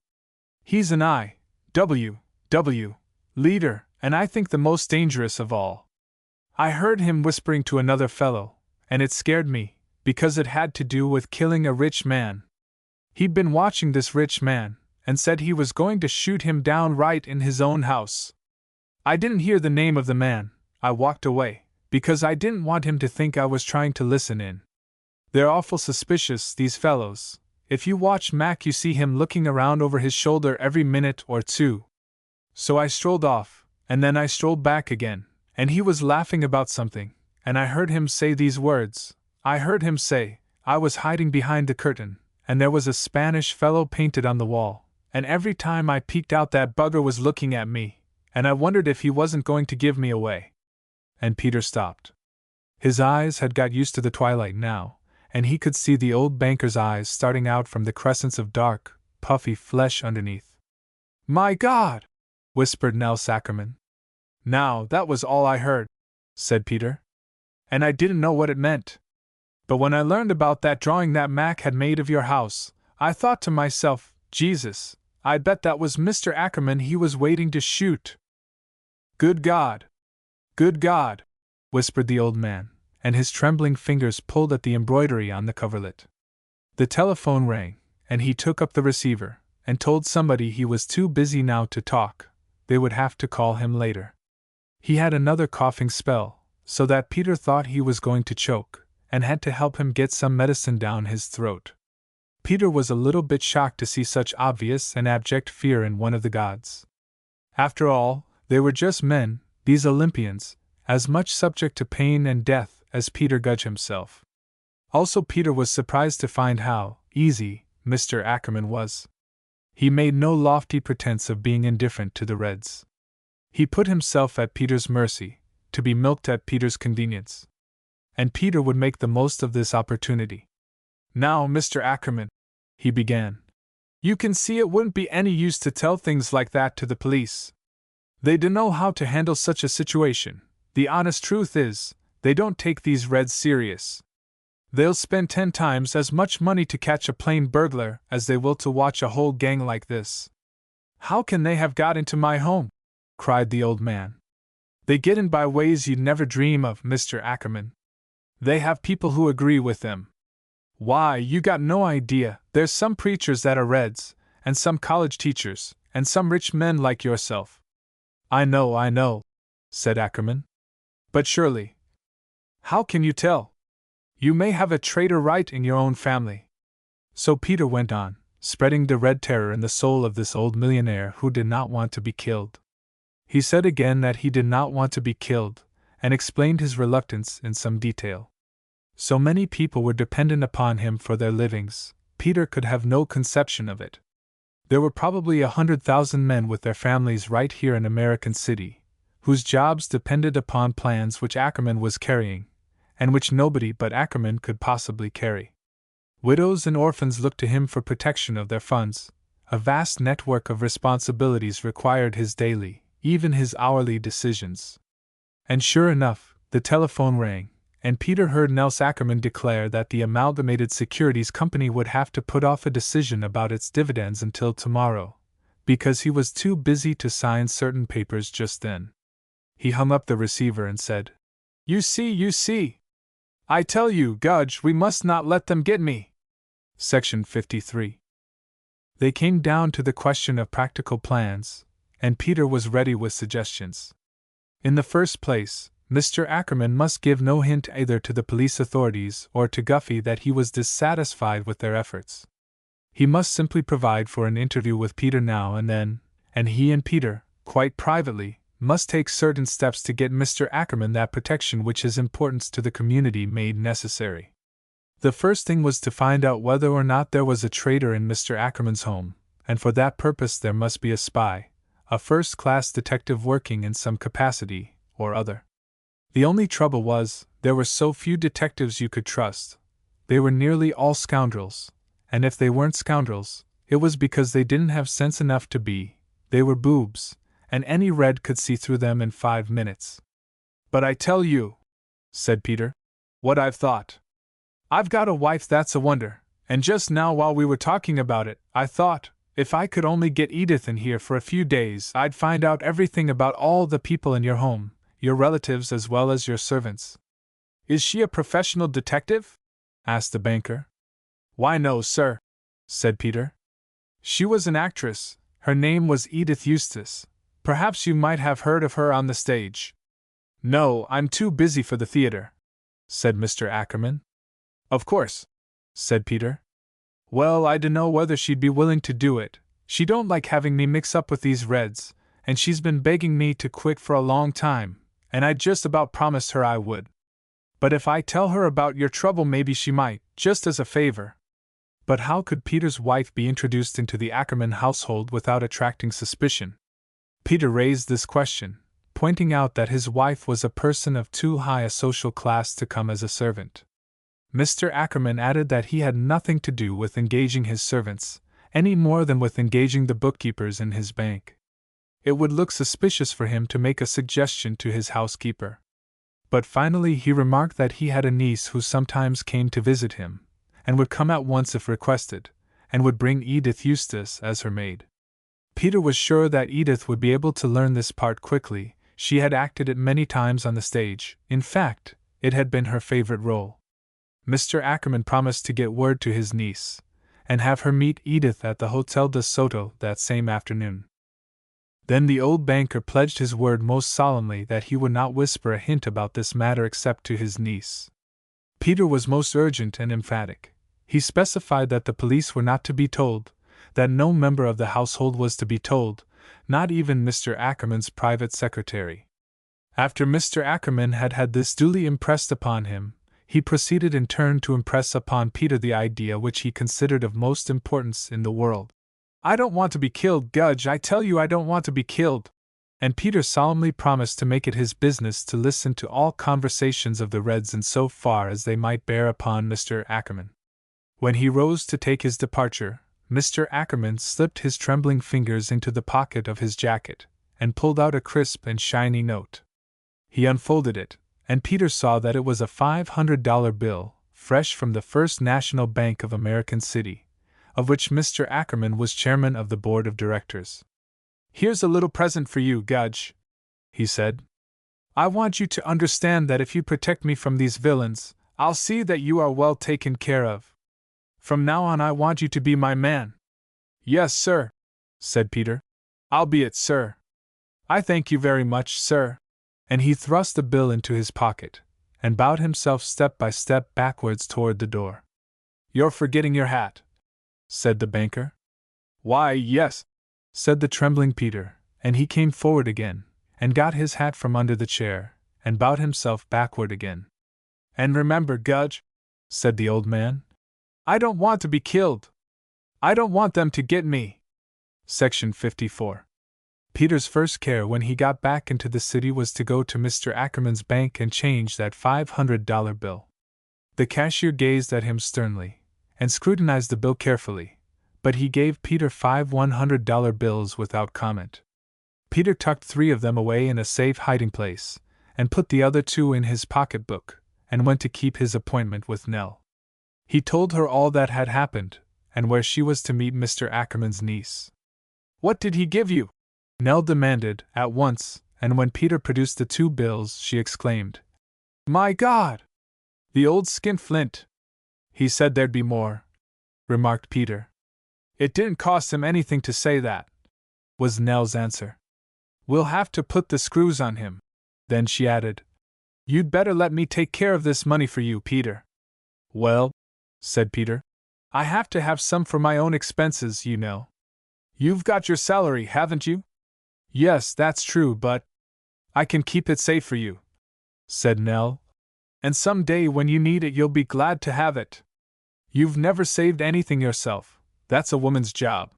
He's an I.W. leader, and I think the most dangerous of all. I heard him whispering to another fellow, and it scared me, because it had to do with killing a rich man. He'd been watching this rich man, and said he was going to shoot him down right in his own house. I didn't hear the name of the man. I walked away, because I didn't want him to think I was trying to listen in. They're awful suspicious, these fellows. If you watch Mac, you see him looking around over his shoulder every minute or two. So I strolled off, and then I strolled back again, and he was laughing about something, and I heard him say these words. I heard him say, I was hiding behind the curtain, and there was a Spanish fellow painted on the wall, and every time I peeked out that bugger was looking at me, and I wondered if he wasn't going to give me away. And Peter stopped. His eyes had got used to the twilight now, and he could see the old banker's eyes starting out from the crescents of dark, puffy flesh underneath. My God! Whispered Nels Ackerman. Now, that was all I heard, said Peter. And I didn't know what it meant. But when I learned about that drawing that Mac had made of your house, I thought to myself, Jesus, I bet that was Mr. Ackerman he was waiting to shoot. Good God! Good God! Whispered the old man, and his trembling fingers pulled at the embroidery on the coverlet. The telephone rang, and he took up the receiver, and told somebody he was too busy now to talk. They would have to call him later. He had another coughing spell, so that Peter thought he was going to choke, and had to help him get some medicine down his throat. Peter was a little bit shocked to see such obvious and abject fear in one of the gods. After all, they were just men, these Olympians, as much subject to pain and death as Peter Gudge himself. Also, Peter was surprised to find how easy Mr. Ackerman was. He made no lofty pretense of being indifferent to the Reds. He put himself at Peter's mercy, to be milked at Peter's convenience. And Peter would make the most of this opportunity. Now, Mr. Ackerman, he began, you can see it wouldn't be any use to tell things like that to the police. They don't know how to handle such a situation. The honest truth is, they don't take these Reds serious. They'll spend 10 times as much money to catch a plain burglar as they will to watch a whole gang like this. How can they have got into my home? Cried the old man. They get in by ways you'd never dream of, Mr. Ackerman. They have people who agree with them. Why, you got no idea, there's some preachers that are Reds, and some college teachers, and some rich men like yourself. I know, said Ackerman. But surely, how can you tell? You may have a traitor right in your own family. So Peter went on, spreading the red terror in the soul of this old millionaire who did not want to be killed. He said again that he did not want to be killed, and explained his reluctance in some detail. So many people were dependent upon him for their livings, Peter could have no conception of it. There were probably 100,000 men with their families right here in American City, whose jobs depended upon plans which Ackerman was carrying, and which nobody but Ackerman could possibly carry. Widows and orphans looked to him for protection of their funds. A vast network of responsibilities required his daily, even his hourly decisions. And sure enough, the telephone rang, and Peter heard Nels Ackerman declare that the Amalgamated Securities Company would have to put off a decision about its dividends until tomorrow, because he was too busy to sign certain papers just then. He hung up the receiver and said, You see. I tell you, Gudge, we must not let them get me. Section 53. They came down to the question of practical plans, and Peter was ready with suggestions. In the first place, Mr. Ackerman must give no hint either to the police authorities or to Guffey that he was dissatisfied with their efforts. He must simply provide for an interview with Peter now and then, and he and Peter, quite privately, must take certain steps to get Mr. Ackerman that protection which his importance to the community made necessary. The first thing was to find out whether or not there was a traitor in Mr. Ackerman's home, and for that purpose there must be a spy, a first-class detective working in some capacity or other. The only trouble was, there were so few detectives you could trust. They were nearly all scoundrels, and if they weren't scoundrels, it was because they didn't have sense enough to be. They were boobs, and any Red could see through them in 5 minutes. But I tell you, said Peter, what I've thought. I've got a wife that's a wonder, and just now while we were talking about it, I thought, if I could only get Edith in here for a few days, I'd find out everything about all the people in your home, your relatives as well as your servants. Is she a professional detective? Asked the banker. Why no, sir, said Peter. She was an actress. Her name was Edith Eustace. Perhaps you might have heard of her on the stage. No, I'm too busy for the theater, said Mr. Ackerman. Of course, said Peter. Well, I dunno whether she'd be willing to do it. She don't like having me mix up with these Reds, and she's been begging me to quit for a long time, and I just about promised her I would. But if I tell her about your trouble, maybe she might, just as a favor. But how could Peter's wife be introduced into the Ackerman household without attracting suspicion? Peter raised this question, pointing out that his wife was a person of too high a social class to come as a servant. Mr. Ackerman added that he had nothing to do with engaging his servants, any more than with engaging the bookkeepers in his bank. It would look suspicious for him to make a suggestion to his housekeeper. But finally he remarked that he had a niece who sometimes came to visit him, and would come at once if requested, and would bring Edith Eustace as her maid. Peter was sure that Edith would be able to learn this part quickly. She had acted it many times on the stage. In fact, it had been her favorite role. Mr. Ackerman promised to get word to his niece, and have her meet Edith at the Hotel de Soto that same afternoon. Then the old banker pledged his word most solemnly that he would not whisper a hint about this matter except to his niece. Peter was most urgent and emphatic. He specified that the police were not to be told, that no member of the household was to be told, not even Mr. Ackerman's private secretary. After Mr. Ackerman had had this duly impressed upon him, he proceeded in turn to impress upon Peter the idea which he considered of most importance in the world. I don't want to be killed, Gudge, I tell you I don't want to be killed. And Peter solemnly promised to make it his business to listen to all conversations of the Reds in so far as they might bear upon Mr. Ackerman. When he rose to take his departure, Mr. Ackerman slipped his trembling fingers into the pocket of his jacket, and pulled out a crisp and shiny note. He unfolded it, and Peter saw that it was a $500 bill, fresh from the First National Bank of American City, of which Mr. Ackerman was chairman of the board of directors. Here's a little present for you, Gudge, he said. I want you to understand that if you protect me from these villains, I'll see that you are well taken care of. From now on I want you to be my man. Yes, sir, said Peter. I'll be it, sir. I thank you very much, sir. And he thrust the bill into his pocket, and bowed himself step by step backwards toward the door. You're forgetting your hat, said the banker. Why, yes, said the trembling Peter, and he came forward again, and got his hat from under the chair, and bowed himself backward again. And remember, Gudge, said the old man, I don't want to be killed. I don't want them to get me. Section 54. Peter's first care when he got back into the city was to go to Mr. Ackerman's bank and change that $500 bill. The cashier gazed at him sternly, and scrutinized the bill carefully, but he gave Peter 5 $100 bills without comment. Peter tucked 3 of them away in a safe hiding place, and put the other 2 in his pocketbook, and went to keep his appointment with Nell. He told her all that had happened, and where she was to meet Mr. Ackerman's niece. What did he give you? Nell demanded, at once, and when Peter produced the 2 bills, she exclaimed, My God! The old skinflint! He said there'd be more, remarked Peter. It didn't cost him anything to say that, was Nell's answer. We'll have to put the screws on him. Then she added, You'd better let me take care of this money for you, Peter. Well, said Peter, I have to have some for my own expenses, you know. You've got your salary, haven't you? Yes, that's true, but I can keep it safe for you, said Nell. And some day when you need it you'll be glad to have it. You've never saved anything yourself. That's a woman's job.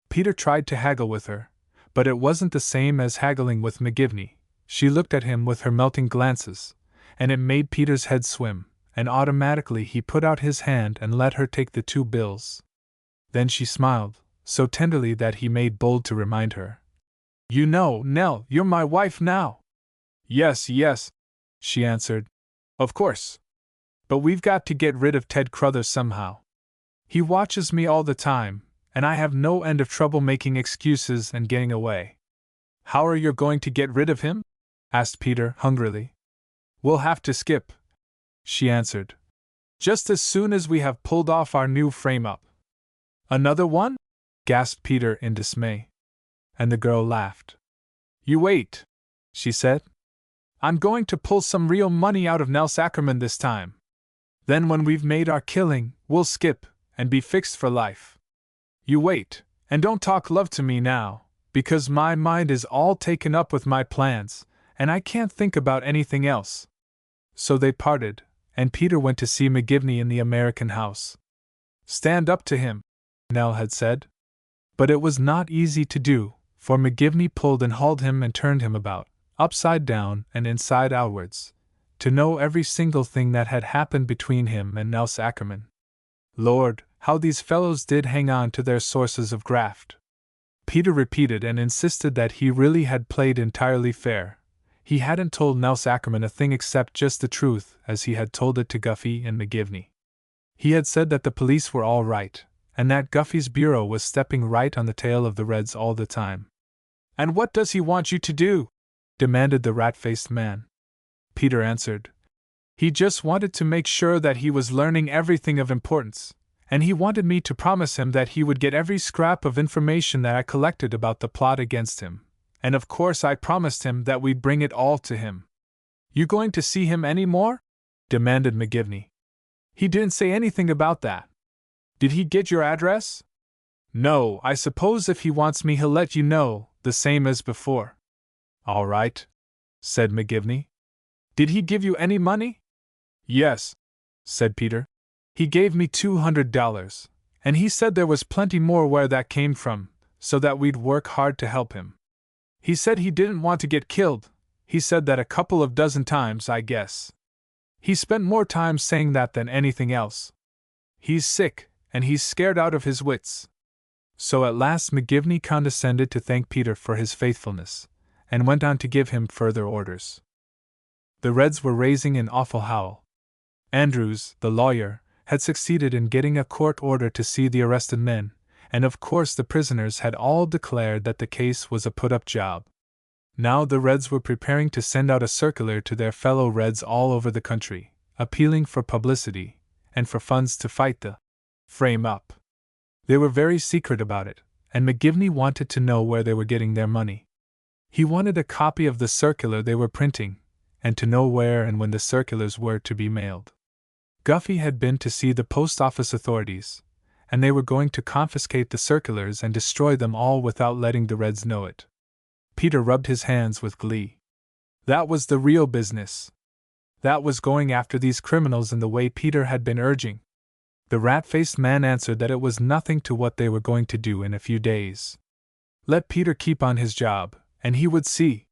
Peter tried to haggle with her, but it wasn't the same as haggling with McGivney. She looked at him with her melting glances, and it made Peter's head swim, and automatically he put out his hand and let her take the 2 bills. Then she smiled, so tenderly that he made bold to remind her. You know, Nell, you're my wife now. Yes, yes, she answered. Of course. But we've got to get rid of Ted Crothers somehow. He watches me all the time, and I have no end of trouble making excuses and getting away. How are you going to get rid of him? Asked Peter hungrily. We'll have to skip, she answered. Just as soon as we have pulled off our new frame-up. Another one? Gasped Peter in dismay. And the girl laughed. You wait, she said. I'm going to pull some real money out of Nels Ackerman this time. Then when we've made our killing, we'll skip, and be fixed for life. You wait, and don't talk love to me now, because my mind is all taken up with my plans, and I can't think about anything else. So they parted, and Peter went to see McGivney in the American house. Stand up to him, Nell had said. But it was not easy to do, for McGivney pulled and hauled him and turned him about, upside down and inside outwards, to know every single thing that had happened between him and Nels Ackerman. Lord, how these fellows did hang on to their sources of graft! Peter repeated and insisted that he really had played entirely fair. He hadn't told Nels Ackerman a thing except just the truth, as he had told it to Guffey and McGivney. He had said that the police were all right, and that Guffey's bureau was stepping right on the tail of the Reds all the time. And what does he want you to do? Demanded the rat-faced man. Peter answered. He just wanted to make sure that he was learning everything of importance, and he wanted me to promise him that he would get every scrap of information that I collected about the plot against him, and of course I promised him that we'd bring it all to him. You going to see him any more? Demanded McGivney. He didn't say anything about that. Did he get your address? No, I suppose if he wants me he'll let you know, the same as before. All right, said McGivney. Did he give you any money? Yes, said Peter. He gave me $200, and he said there was plenty more where that came from, so that we'd work hard to help him. He said he didn't want to get killed. He said that a couple of dozen times, I guess. He spent more time saying that than anything else. He's sick, and he's scared out of his wits. So at last McGivney condescended to thank Peter for his faithfulness, and went on to give him further orders. The Reds were raising an awful howl. Andrews, the lawyer, had succeeded in getting a court order to see the arrested men, and of course the prisoners had all declared that the case was a put-up job. Now the Reds were preparing to send out a circular to their fellow Reds all over the country, appealing for publicity, and for funds to fight the frame-up. They were very secret about it, and McGivney wanted to know where they were getting their money. He wanted a copy of the circular they were printing, and to know where and when the circulars were to be mailed. Guffey had been to see the post office authorities, and they were going to confiscate the circulars and destroy them all without letting the Reds know it. Peter rubbed his hands with glee. That was the real business. That was going after these criminals in the way Peter had been urging. The rat-faced man answered that it was nothing to what they were going to do in a few days. Let Peter keep on his job, and he would see.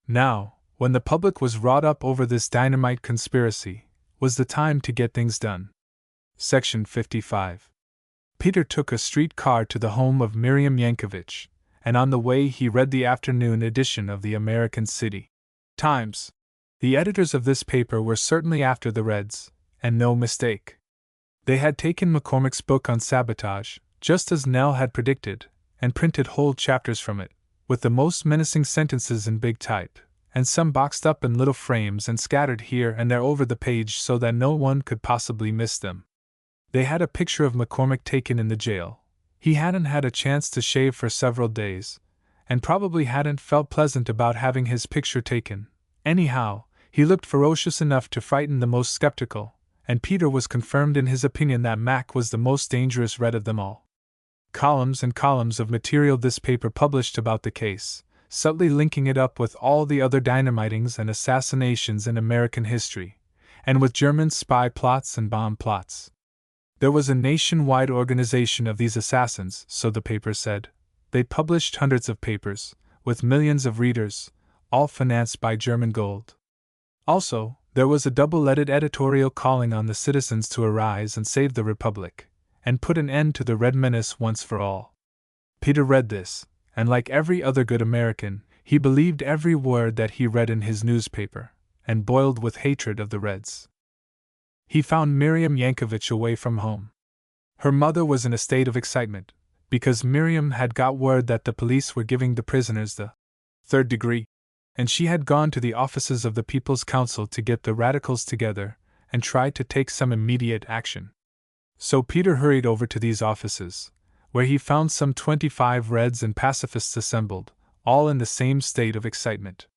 Now, when the public was wrought up over this dynamite conspiracy, was the time to get things done. Section 55. Peter took a streetcar to the home of Miriam Yankovich, and on the way he read the afternoon edition of the American City Times. The editors of this paper were certainly after the Reds, and no mistake. They had taken McCormick's book on sabotage, just as Nell had predicted, and printed whole chapters from it, with the most menacing sentences in big type, and some boxed up in little frames and scattered here and there over the page so that no one could possibly miss them. They had a picture of McCormick taken in the jail. He hadn't had a chance to shave for several days, and probably hadn't felt pleasant about having his picture taken. Anyhow, he looked ferocious enough to frighten the most skeptical, and Peter was confirmed in his opinion that Mac was the most dangerous Red of them all. Columns and columns of material this paper published about the case, subtly linking it up with all the other dynamitings and assassinations in American history, and with German spy plots and bomb plots. There was a nationwide organization of these assassins, so the paper said. They published hundreds of papers, with millions of readers, all financed by German gold. Also, there was a double-leaded editorial calling on the citizens to arise and save the Republic, and put an end to the Red menace once for all. Peter read this, and like every other good American, he believed every word that he read in his newspaper, and boiled with hatred of the Reds. He found Miriam Yankovich away from home. Her mother was in a state of excitement, because Miriam had got word that the police were giving the prisoners the third degree, and she had gone to the offices of the People's Council to get the radicals together and try to take some immediate action. So Peter hurried over to these offices, where he found some 25 Reds and pacifists assembled, all in the same state of excitement.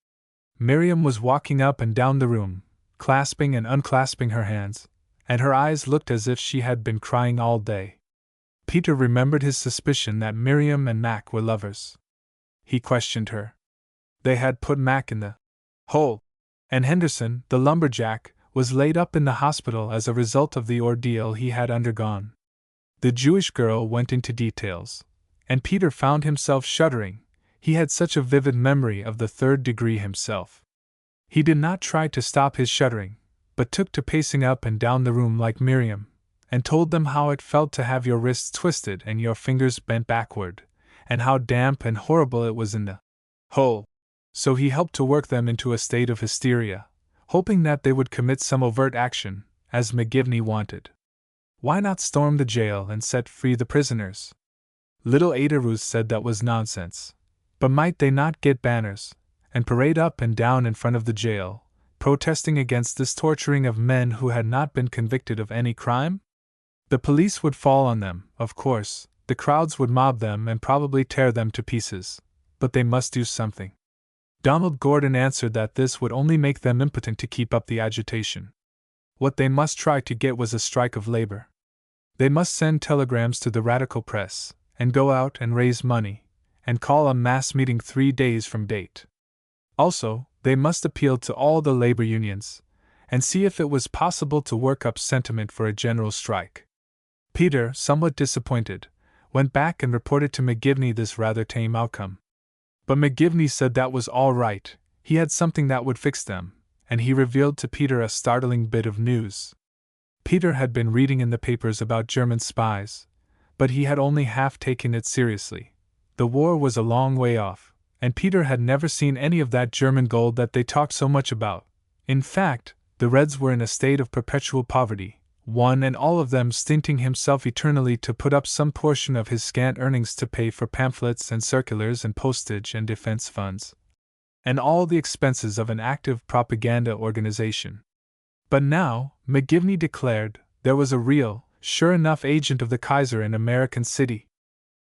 Miriam was walking up and down the room, clasping and unclasping her hands, and her eyes looked as if she had been crying all day. Peter remembered his suspicion that Miriam and Mac were lovers. He questioned her. They had put Mac in the hole, and Henderson, the lumberjack, was laid up in the hospital as a result of the ordeal he had undergone. The Jewish girl went into details, and Peter found himself shuddering. He had such a vivid memory of the third degree himself. He did not try to stop his shuddering, but took to pacing up and down the room like Miriam, and told them how it felt to have your wrists twisted and your fingers bent backward, and how damp and horrible it was in the hole. So he helped to work them into a state of hysteria, hoping that they would commit some overt action, as McGivney wanted. Why not storm the jail and set free the prisoners? Little Ada Ruth said that was nonsense. But might they not get banners, and parade up and down in front of the jail, protesting against this torturing of men who had not been convicted of any crime? The police would fall on them, of course, the crowds would mob them and probably tear them to pieces, but they must do something. Donald Gordon answered that this would only make them impotent to keep up the agitation. What they must try to get was a strike of labor. They must send telegrams to the radical press, and go out and raise money, and call a mass meeting 3 days from date. Also, they must appeal to all the labor unions, and see if it was possible to work up sentiment for a general strike. Peter, somewhat disappointed, went back and reported to McGivney this rather tame outcome. But McGivney said that was all right, he had something that would fix them, and he revealed to Peter a startling bit of news. Peter had been reading in the papers about German spies, but he had only half taken it seriously. The war was a long way off, and Peter had never seen any of that German gold that they talked so much about. In fact, the Reds were in a state of perpetual poverty, one and all of them stinting himself eternally to put up some portion of his scant earnings to pay for pamphlets and circulars and postage and defense funds, and all the expenses of an active propaganda organization. But now, McGivney declared, there was a real, sure enough agent of the Kaiser in American City.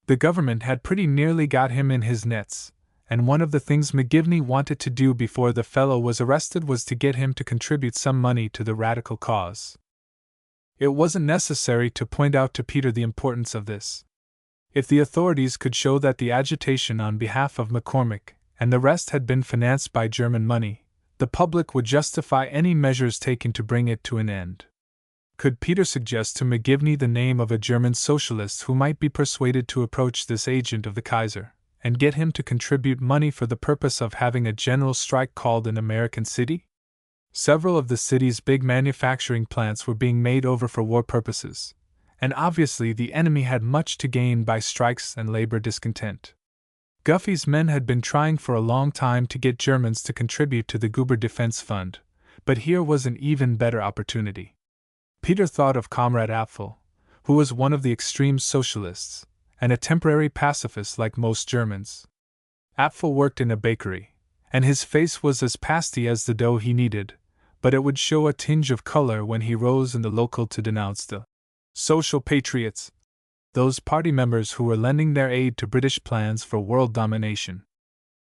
The government had pretty nearly got him in his nets, and one of the things McGivney wanted to do before the fellow was arrested was to get him to contribute some money to the radical cause. It wasn't necessary to point out to Peter the importance of this. If the authorities could show that the agitation on behalf of McCormick and the rest had been financed by German money, the public would justify any measures taken to bring it to an end. Could Peter suggest to McGivney the name of a German socialist who might be persuaded to approach this agent of the Kaiser, and get him to contribute money for the purpose of having a general strike called in American City? Several of the city's big manufacturing plants were being made over for war purposes, and obviously the enemy had much to gain by strikes and labor discontent. Guffey's men had been trying for a long time to get Germans to contribute to the Goober Defense Fund, but here was an even better opportunity. Peter thought of Comrade Apfel, who was one of the extreme socialists, and a temporary pacifist like most Germans. Apfel worked in a bakery, and his face was as pasty as the dough he kneaded, but it would show a tinge of color when he rose in the local to denounce the social patriots, those party members who were lending their aid to British plans for world domination.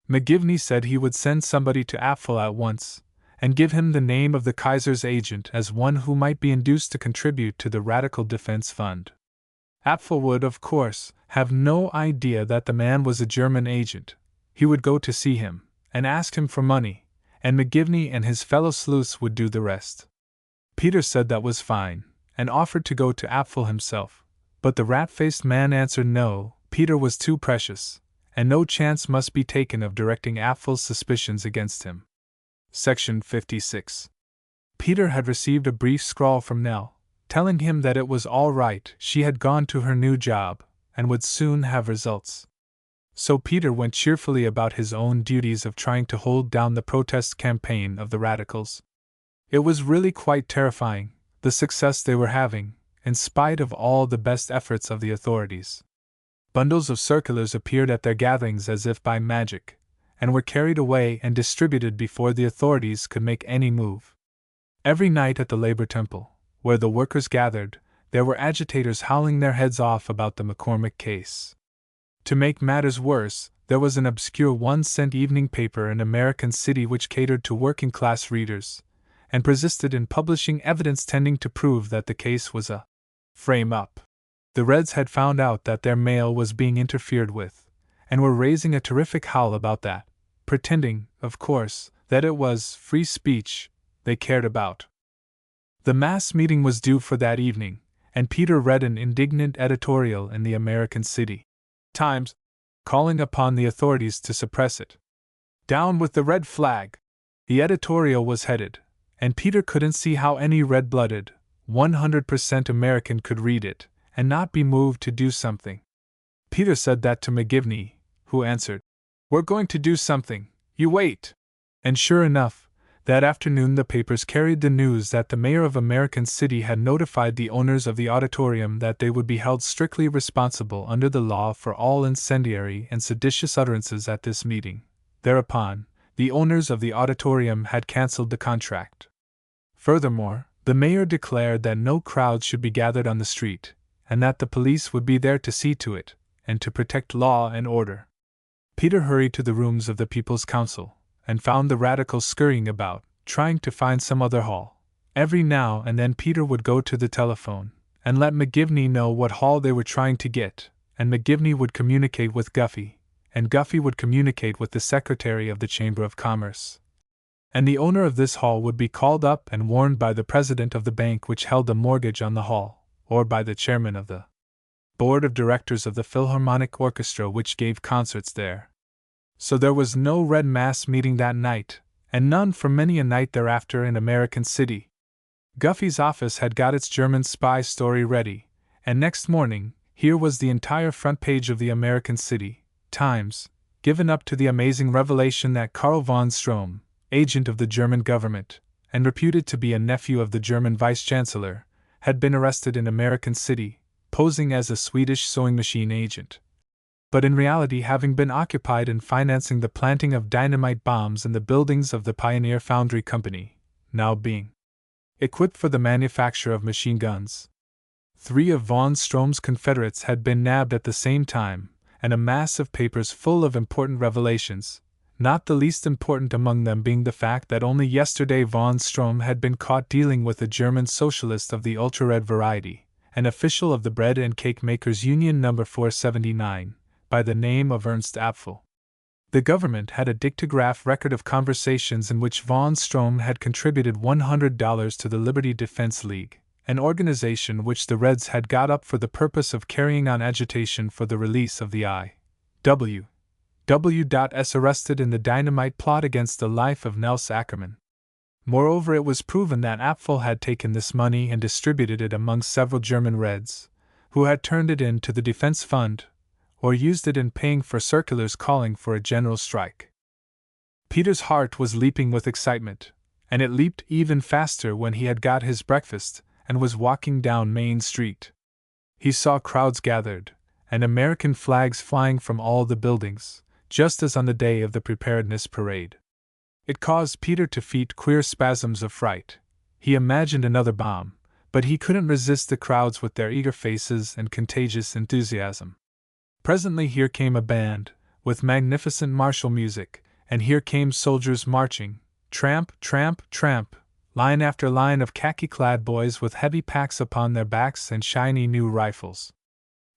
McGivney said he would send somebody to Apfel at once, and give him the name of the Kaiser's agent as one who might be induced to contribute to the Radical Defense Fund. Apfel would, of course, have no idea that the man was a German agent. He would go to see him, and ask him for money, and McGivney and his fellow sleuths would do the rest. Peter said that was fine, and offered to go to Apfel himself, but the rat-faced man answered no, Peter was too precious, and no chance must be taken of directing Apfel's suspicions against him. Section 56. Peter had received a brief scrawl from Nell, telling him that it was all right, she had gone to her new job, and would soon have results. So Peter went cheerfully about his own duties of trying to hold down the protest campaign of the radicals. It was really quite terrifying, the success they were having, in spite of all the best efforts of the authorities. Bundles of circulars appeared at their gatherings as if by magic, and were carried away and distributed before the authorities could make any move. Every night at the Labor Temple, where the workers gathered, there were agitators howling their heads off about the McCormick case. To make matters worse, there was an obscure 1-cent evening paper in American City which catered to working-class readers, and persisted in publishing evidence tending to prove that the case was a frame-up. The Reds had found out that their mail was being interfered with, and were raising a terrific howl about that, pretending, of course, that it was free speech they cared about. The mass meeting was due for that evening, and Peter read an indignant editorial in the American City Times, calling upon the authorities to suppress it. "Down with the red flag!" the editorial was headed, and Peter couldn't see how any red-blooded, 100% American could read it, and not be moved to do something. Peter said that to McGivney, who answered, "We're going to do something, you wait!" And sure enough, that afternoon the papers carried the news that the mayor of American City had notified the owners of the auditorium that they would be held strictly responsible under the law for all incendiary and seditious utterances at this meeting. Thereupon, the owners of the auditorium had cancelled the contract. Furthermore, the mayor declared that no crowds should be gathered on the street, and that the police would be there to see to it, and to protect law and order. Peter hurried to the rooms of the People's Council, and found the radicals scurrying about, trying to find some other hall. Every now and then Peter would go to the telephone, and let McGivney know what hall they were trying to get, and McGivney would communicate with Guffey, and Guffey would communicate with the Secretary of the Chamber of Commerce. And the owner of this hall would be called up and warned by the president of the bank which held the mortgage on the hall, or by the chairman of the board of directors of the Philharmonic Orchestra which gave concerts there. So there was no Red Mass meeting that night, and none for many a night thereafter in American City. Guffey's office had got its German spy story ready, and next morning, here was the entire front page of the American City Times, given up to the amazing revelation that Karl von Strom, agent of the German government, and reputed to be a nephew of the German vice-chancellor, had been arrested in American City, posing as a Swedish sewing machine agent, but in reality having been occupied in financing the planting of dynamite bombs in the buildings of the Pioneer Foundry Company, now being equipped for the manufacture of machine guns. 3 of von Strom's confederates had been nabbed at the same time, and a mass of papers full of important revelations, not the least important among them being the fact that only yesterday von Strom had been caught dealing with a German socialist of the ultra-red variety, an official of the Bread and Cake Makers Union No. 479, by the name of Ernst Apfel. The government had a dictograph record of conversations in which von Strom had contributed $100 to the Liberty Defense League, an organization which the Reds had got up for the purpose of carrying on agitation for the release of the I.W.S. arrested in the dynamite plot against the life of Nels Ackerman. Moreover, it was proven that Apfel had taken this money and distributed it among several German Reds, who had turned it in to the Defense Fund, or used it in paying for circulars calling for a general strike. Peter's heart was leaping with excitement, and it leaped even faster when he had got his breakfast and was walking down Main Street. He saw crowds gathered, and American flags flying from all the buildings, just as on the day of the Preparedness Parade. It caused Peter to feel queer spasms of fright. He imagined another bomb, but he couldn't resist the crowds with their eager faces and contagious enthusiasm. Presently here came a band, with magnificent martial music, and here came soldiers marching, tramp, tramp, tramp, line after line of khaki-clad boys with heavy packs upon their backs and shiny new rifles.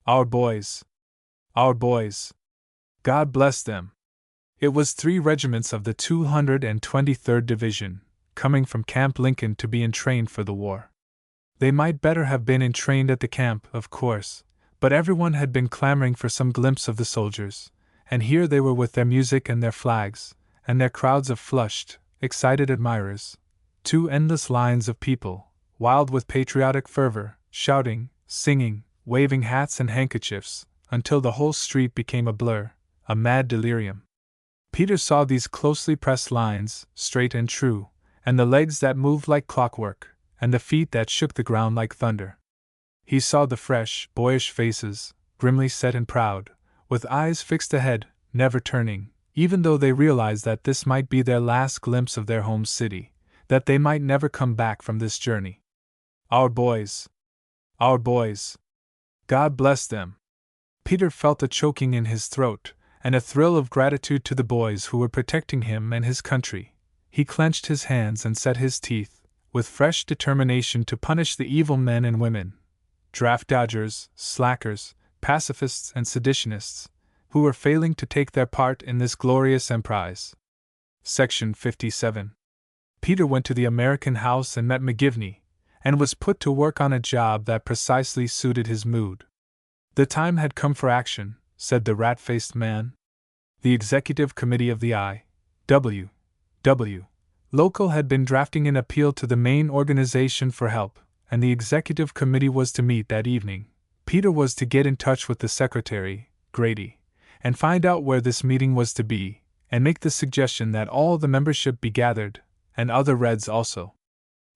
Our boys! Our boys! God bless them! It was 3 regiments of the 223rd Division, coming from Camp Lincoln to be entrained for the war. They might better have been entrained at the camp, of course, but everyone had been clamoring for some glimpse of the soldiers, and here they were with their music and their flags, and their crowds of flushed, excited admirers, 2 endless lines of people, wild with patriotic fervor, shouting, singing, waving hats and handkerchiefs, until the whole street became a blur, a mad delirium. Peter saw these closely pressed lines, straight and true, and the legs that moved like clockwork, and the feet that shook the ground like thunder. He saw the fresh, boyish faces, grimly set and proud, with eyes fixed ahead, never turning, even though they realized that this might be their last glimpse of their home city, that they might never come back from this journey. Our boys! Our boys. God bless them. Peter felt a choking in his throat, and a thrill of gratitude to the boys who were protecting him and his country. He clenched his hands and set his teeth, with fresh determination to punish the evil men and women, draft dodgers, slackers, pacifists, and seditionists, who were failing to take their part in this glorious emprise. Section 57. Peter went to the American house and met McGivney, and was put to work on a job that precisely suited his mood. The time had come for action, said the rat-faced man. The executive committee of the I.W. Local had been drafting an appeal to the main organization for help, and the executive committee was to meet that evening. Peter was to get in touch with the secretary, Grady, and find out where this meeting was to be, and make the suggestion that all the membership be gathered, and other Reds also.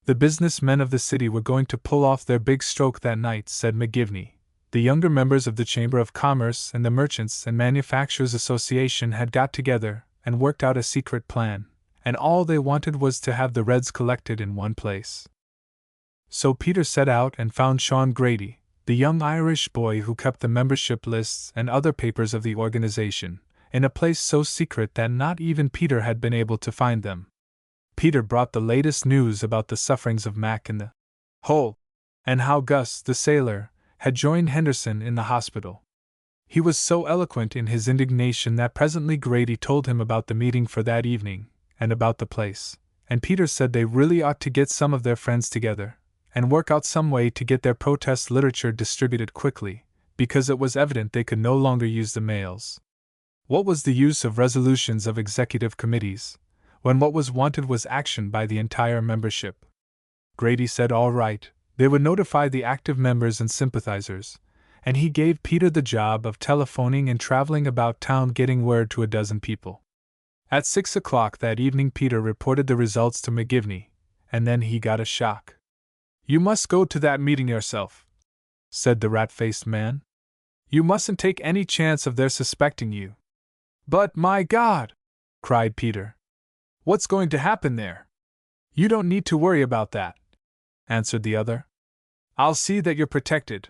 The businessmen of the city were going to pull off their big stroke that night, said McGivney. The younger members of the Chamber of Commerce and the Merchants and Manufacturers Association had got together and worked out a secret plan, and all they wanted was to have the Reds collected in one place. So Peter set out and found Sean Grady, the young Irish boy who kept the membership lists and other papers of the organization, in a place so secret that not even Peter had been able to find them. Peter brought the latest news about the sufferings of Mac in the hole, and how Gus, the sailor, had joined Henderson in the hospital. He was so eloquent in his indignation that presently Grady told him about the meeting for that evening, and about the place, and Peter said they really ought to get some of their friends together, and work out some way to get their protest literature distributed quickly, because it was evident they could no longer use the mails. What was the use of resolutions of executive committees, when what was wanted was action by the entire membership? Grady said all right, they would notify the active members and sympathizers, and he gave Peter the job of telephoning and traveling about town getting word to a dozen people. At 6 o'clock that evening Peter reported the results to McGivney, and then he got a shock. You must go to that meeting yourself, said the rat-faced man. You mustn't take any chance of their suspecting you. But my God! Cried Peter. What's going to happen there? You don't need to worry about that, answered the other. I'll see that you're protected.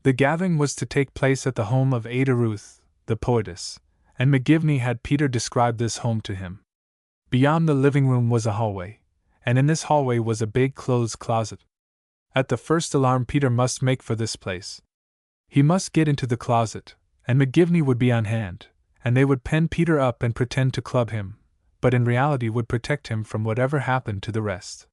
The gathering was to take place at the home of Ada Ruth, the poetess, and McGivney had Peter describe this home to him. Beyond the living room was a hallway, and in this hallway was a big clothes closet. At the first alarm Peter must make for this place. He must get into the closet, and McGivney would be on hand, and they would pen Peter up and pretend to club him, but in reality would protect him from whatever happened to the rest.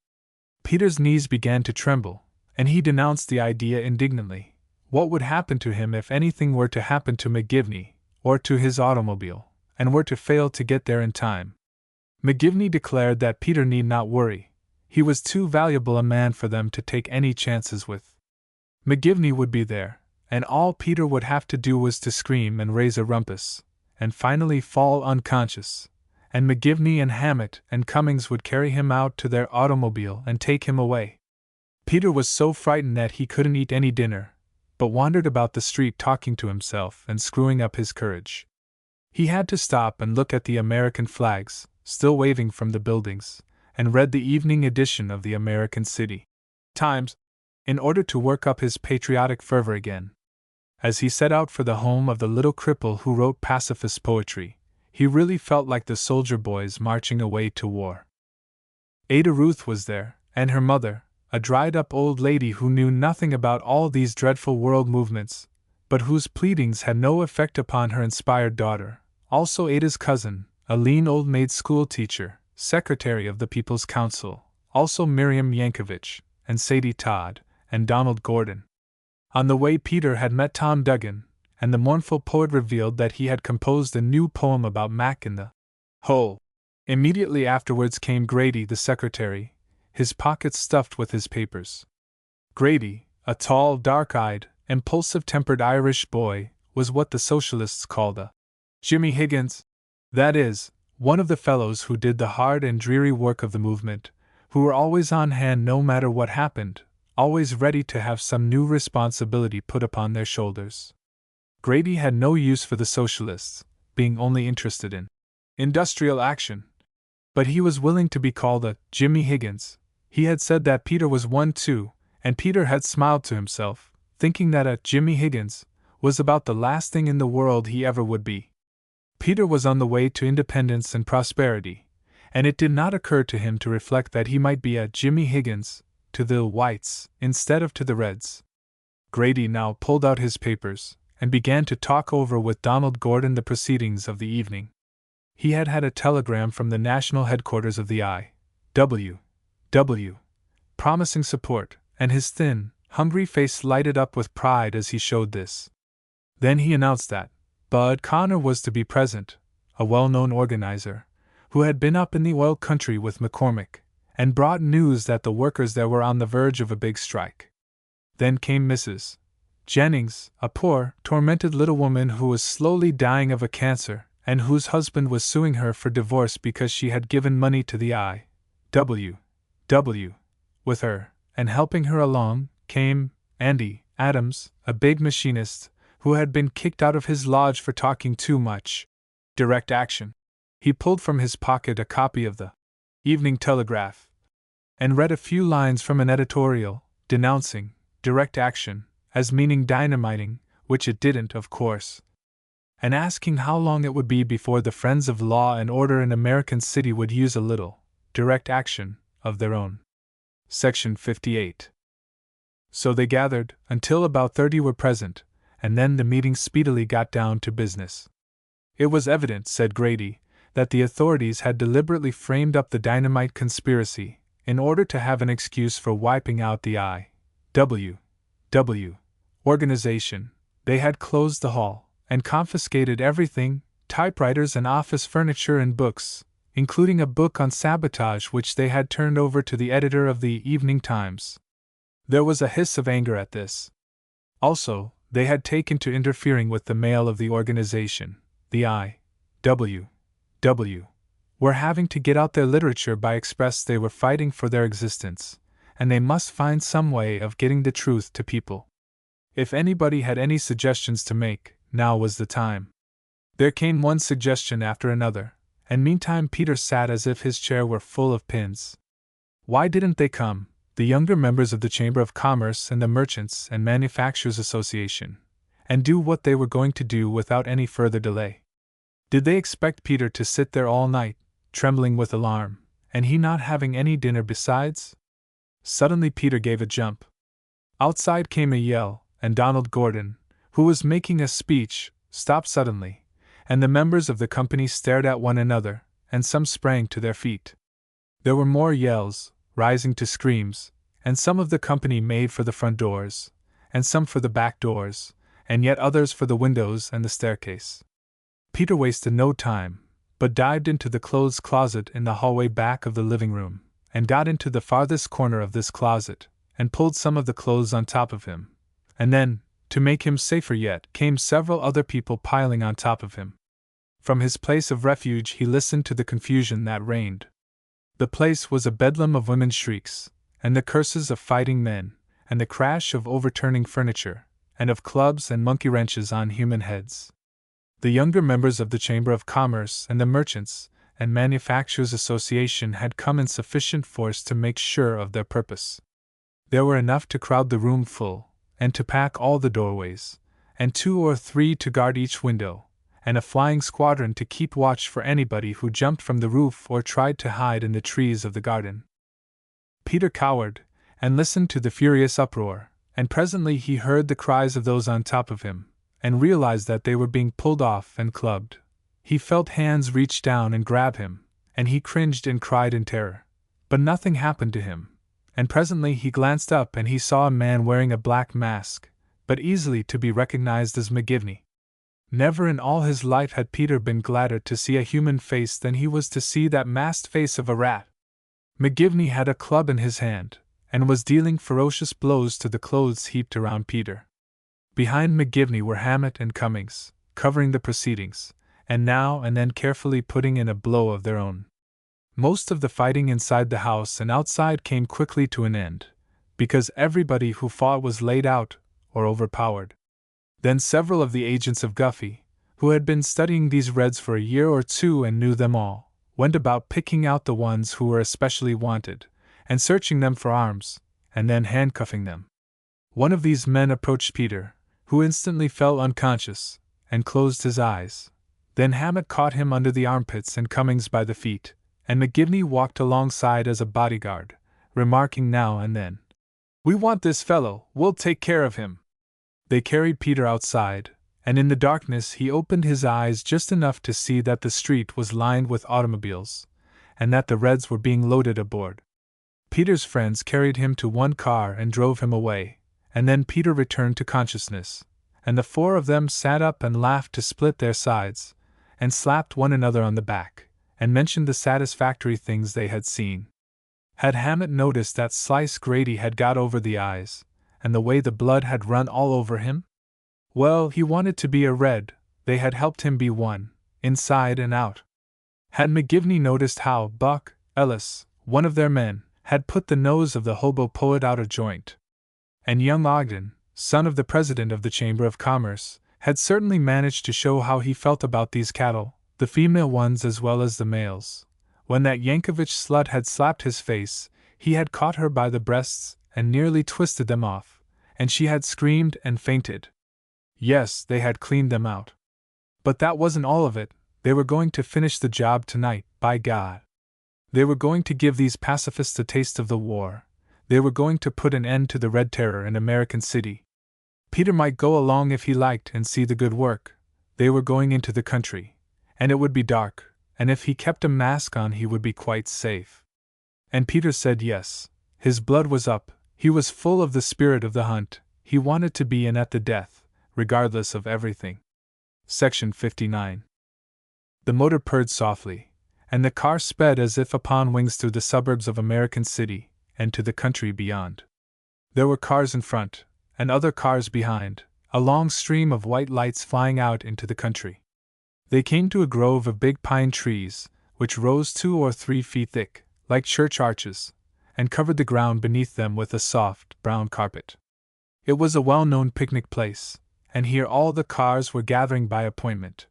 Peter's knees began to tremble, and he denounced the idea indignantly. What would happen to him if anything were to happen to McGivney, or to his automobile, and were to fail to get there in time? McGivney declared that Peter need not worry. He was too valuable a man for them to take any chances with. McGivney would be there, and all Peter would have to do was to scream and raise a rumpus, and finally fall unconscious, and McGivney and Hammett and Cummings would carry him out to their automobile and take him away. Peter was so frightened that he couldn't eat any dinner, but wandered about the street talking to himself and screwing up his courage. He had to stop and look at the American flags, still waving from the buildings, and read the evening edition of the American City Times, in order to work up his patriotic fervor again. As he set out for the home of the little cripple who wrote pacifist poetry, he really felt like the soldier boys marching away to war. Ada Ruth was there, and her mother, a dried-up old lady who knew nothing about all these dreadful world movements, but whose pleadings had no effect upon her inspired daughter, also Ada's cousin, a lean old maid school-teacher, secretary of the People's Council, also Miriam Yankovich, and Sadie Todd, and Donald Gordon. On the way Peter had met Tom Duggan, and the mournful poet revealed that he had composed a new poem about Mac in the hole. Immediately afterwards came Grady the secretary, his pockets stuffed with his papers. Grady, a tall, dark-eyed, impulsive-tempered Irish boy, was what the socialists called a Jimmy Higgins, that is, one of the fellows who did the hard and dreary work of the movement, who were always on hand no matter what happened, always ready to have some new responsibility put upon their shoulders. Grady had no use for the socialists, being only interested in industrial action. But he was willing to be called a Jimmy Higgins. He had said that Peter was one too, and Peter had smiled to himself, thinking that a Jimmy Higgins was about the last thing in the world he ever would be. Peter was on the way to independence and prosperity, and it did not occur to him to reflect that he might be a Jimmy Higgins to the Whites instead of to the Reds. Grady now pulled out his papers and began to talk over with Donald Gordon the proceedings of the evening. He had had a telegram from the national headquarters of the I.W.W. promising support, and his thin, hungry face lighted up with pride as he showed this. Then he announced that Bud Connor was to be present, a well-known organizer, who had been up in the oil country with McCormick, and brought news that the workers there were on the verge of a big strike. Then came Mrs. Jennings, a poor, tormented little woman who was slowly dying of a cancer, and whose husband was suing her for divorce because she had given money to the I.W.W. with her, and helping her along came Andy Adams, a big machinist, who had been kicked out of his lodge for talking too much. Direct action. He pulled from his pocket a copy of the Evening Telegraph and read a few lines from an editorial denouncing direct action as meaning dynamiting, which it didn't, of course, and asking how long it would be before the friends of law and order in American City would use a little direct action of their own. Section 58. So they gathered, until about 30 were present, and then the meeting speedily got down to business. It was evident, said Grady, that the authorities had deliberately framed up the dynamite conspiracy in order to have an excuse for wiping out the I.W.W. organization. They had closed the hall and confiscated everything, typewriters and office furniture and books, including a book on sabotage which they had turned over to the editor of the Evening Times. There was a hiss of anger at this. Also, they had taken to interfering with the mail of the organization. The I.W.W. were having to get out their literature by express. They were fighting for their existence, and they must find some way of getting the truth to people. If anybody had any suggestions to make, now was the time. There came one suggestion after another, and meantime Peter sat as if his chair were full of pins. Why didn't they come, the younger members of the Chamber of Commerce and the Merchants and Manufacturers Association, and do what they were going to do without any further delay? Did they expect Peter to sit there all night, trembling with alarm, and he not having any dinner besides? Suddenly Peter gave a jump. Outside came a yell, and Donald Gordon, who was making a speech, stopped suddenly, and the members of the company stared at one another, and some sprang to their feet. There were more yells, rising to screams, and some of the company made for the front doors, and some for the back doors, and yet others for the windows and the staircase. Peter wasted no time, but dived into the clothes closet in the hallway back of the living room, and got into the farthest corner of this closet, and pulled some of the clothes on top of him. And then, to make him safer yet, came several other people piling on top of him. From his place of refuge he listened to the confusion that reigned. The place was a bedlam of women's shrieks, and the curses of fighting men, and the crash of overturning furniture, and of clubs and monkey wrenches on human heads. The younger members of the Chamber of Commerce and the Merchants and Manufacturers Association had come in sufficient force to make sure of their purpose. There were enough to crowd the room full, and to pack all the doorways, and 2 or 3 to guard each window, and a flying squadron to keep watch for anybody who jumped from the roof or tried to hide in the trees of the garden. Peter cowered, and listened to the furious uproar, and presently he heard the cries of those on top of him, and realized that they were being pulled off and clubbed. He felt hands reach down and grab him, and he cringed and cried in terror. But nothing happened to him, and presently he glanced up and he saw a man wearing a black mask, but easily to be recognized as McGivney. Never in all his life had Peter been gladder to see a human face than he was to see that masked face of a rat. McGivney had a club in his hand, and was dealing ferocious blows to the clothes heaped around Peter. Behind McGivney were Hammett and Cummings, covering the proceedings, and now and then carefully putting in a blow of their own. Most of the fighting inside the house and outside came quickly to an end, because everybody who fought was laid out or overpowered. Then several of the agents of Guffey, who had been studying these Reds for a year or two and knew them all, went about picking out the ones who were especially wanted, and searching them for arms, and then handcuffing them. One of these men approached Peter, who instantly fell unconscious, and closed his eyes. Then Hammett caught him under the armpits and Cummings by the feet, and McGivney walked alongside as a bodyguard, remarking now and then, "We want this fellow, we'll take care of him." They carried Peter outside, and in the darkness he opened his eyes just enough to see that the street was lined with automobiles, and that the Reds were being loaded aboard. Peter's friends carried him to one car and drove him away, and then Peter returned to consciousness, and the four of them sat up and laughed to split their sides, and slapped one another on the back, and mentioned the satisfactory things they had seen. Had Hammett noticed that Slice Grady had got over the eyes, and the way the blood had run all over him? Well, he wanted to be a Red, they had helped him be one, inside and out. Had McGivney noticed how Buck Ellis, one of their men, had put the nose of the hobo poet out of joint? And young Ogden, son of the president of the Chamber of Commerce, had certainly managed to show how he felt about these cattle, the female ones as well as the males. When that Yankovich slut had slapped his face, he had caught her by the breasts and nearly twisted them off, and she had screamed and fainted. Yes, they had cleaned them out. But that wasn't all of it, they were going to finish the job tonight, by God. They were going to give these pacifists a taste of the war. They were going to put an end to the Red Terror in American City. Peter might go along if he liked and see the good work. They were going into the country, and it would be dark, and if he kept a mask on he would be quite safe. And Peter said yes. His blood was up, he was full of the spirit of the hunt, he wanted to be in at the death, regardless of everything. Section 59. The motor purred softly, and the car sped as if upon wings through the suburbs of American City, and to the country beyond. There were cars in front, and other cars behind, a long stream of white lights flying out into the country. They came to a grove of big pine trees, which rose 2 or 3 feet thick, like church arches, and covered the ground beneath them with a soft, brown carpet. It was a well-known picnic place, and here all the cars were gathering by appointment.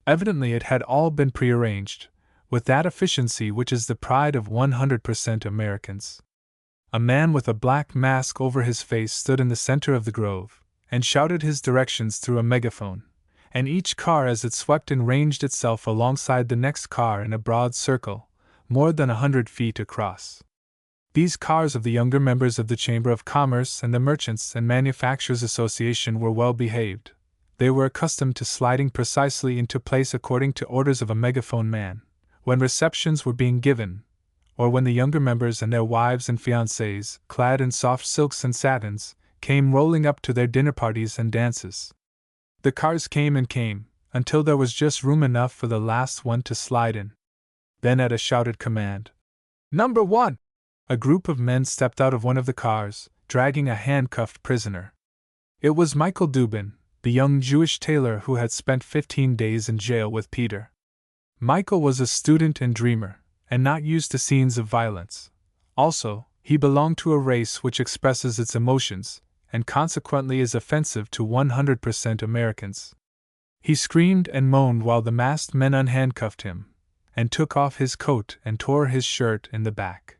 Evidently it had all been prearranged, with that efficiency which is the pride of 100% Americans. A man with a black mask over his face stood in the center of the grove, and shouted his directions through a megaphone, and each car as it swept in ranged itself alongside the next car in a broad circle, more than 100 feet across. These cars of the younger members of the Chamber of Commerce and the Merchants and Manufacturers Association were well behaved. They were accustomed to sliding precisely into place according to orders of a megaphone man, when receptions were being given, or when the younger members and their wives and fiancées, clad in soft silks and satins, came rolling up to their dinner parties and dances. The cars came and came, until there was just room enough for the last one to slide in. Then at a shouted command, "Number 1!" a group of men stepped out of one of the cars, dragging a handcuffed prisoner. It was Michael Dubin, the young Jewish tailor who had spent 15 days in jail with Peter. Michael was a student and dreamer, and not used to scenes of violence. Also, he belonged to a race which expresses its emotions, and consequently is offensive to 100% Americans. He screamed and moaned while the masked men unhandcuffed him, and took off his coat and tore his shirt in the back.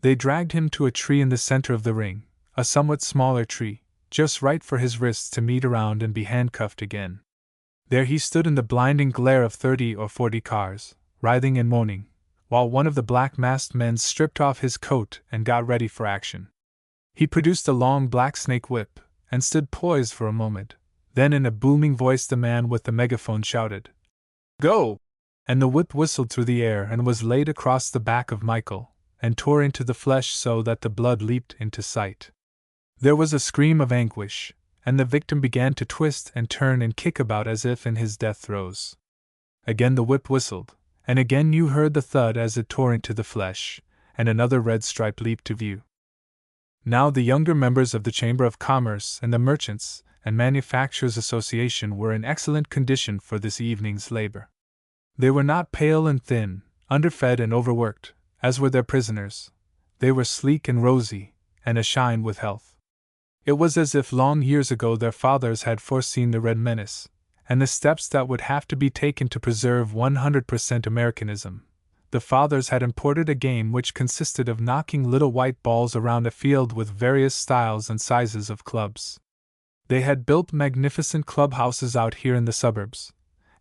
They dragged him to a tree in the center of the ring, a somewhat smaller tree, just right for his wrists to meet around and be handcuffed again. There he stood in the blinding glare of 30 or 40 cars, writhing and moaning, while one of the black masked men stripped off his coat and got ready for action. He produced a long black snake whip, and stood poised for a moment. Then in a booming voice the man with the megaphone shouted, "Go!" And the whip whistled through the air and was laid across the back of Michael, and tore into the flesh so that the blood leaped into sight. There was a scream of anguish, and the victim began to twist and turn and kick about as if in his death throes. Again the whip whistled, and again you heard the thud as it tore into the flesh, and another red stripe leaped to view. Now the younger members of the Chamber of Commerce and the Merchants and Manufacturers Association were in excellent condition for this evening's labor. They were not pale and thin, underfed and overworked, as were their prisoners. They were sleek and rosy, and ashine with health. It was as if long years ago their fathers had foreseen the Red Menace, and the steps that would have to be taken to preserve 100% Americanism. the fathers had imported a game which consisted of knocking little white balls around a field with various styles and sizes of clubs. They had built magnificent clubhouses out here in the suburbs,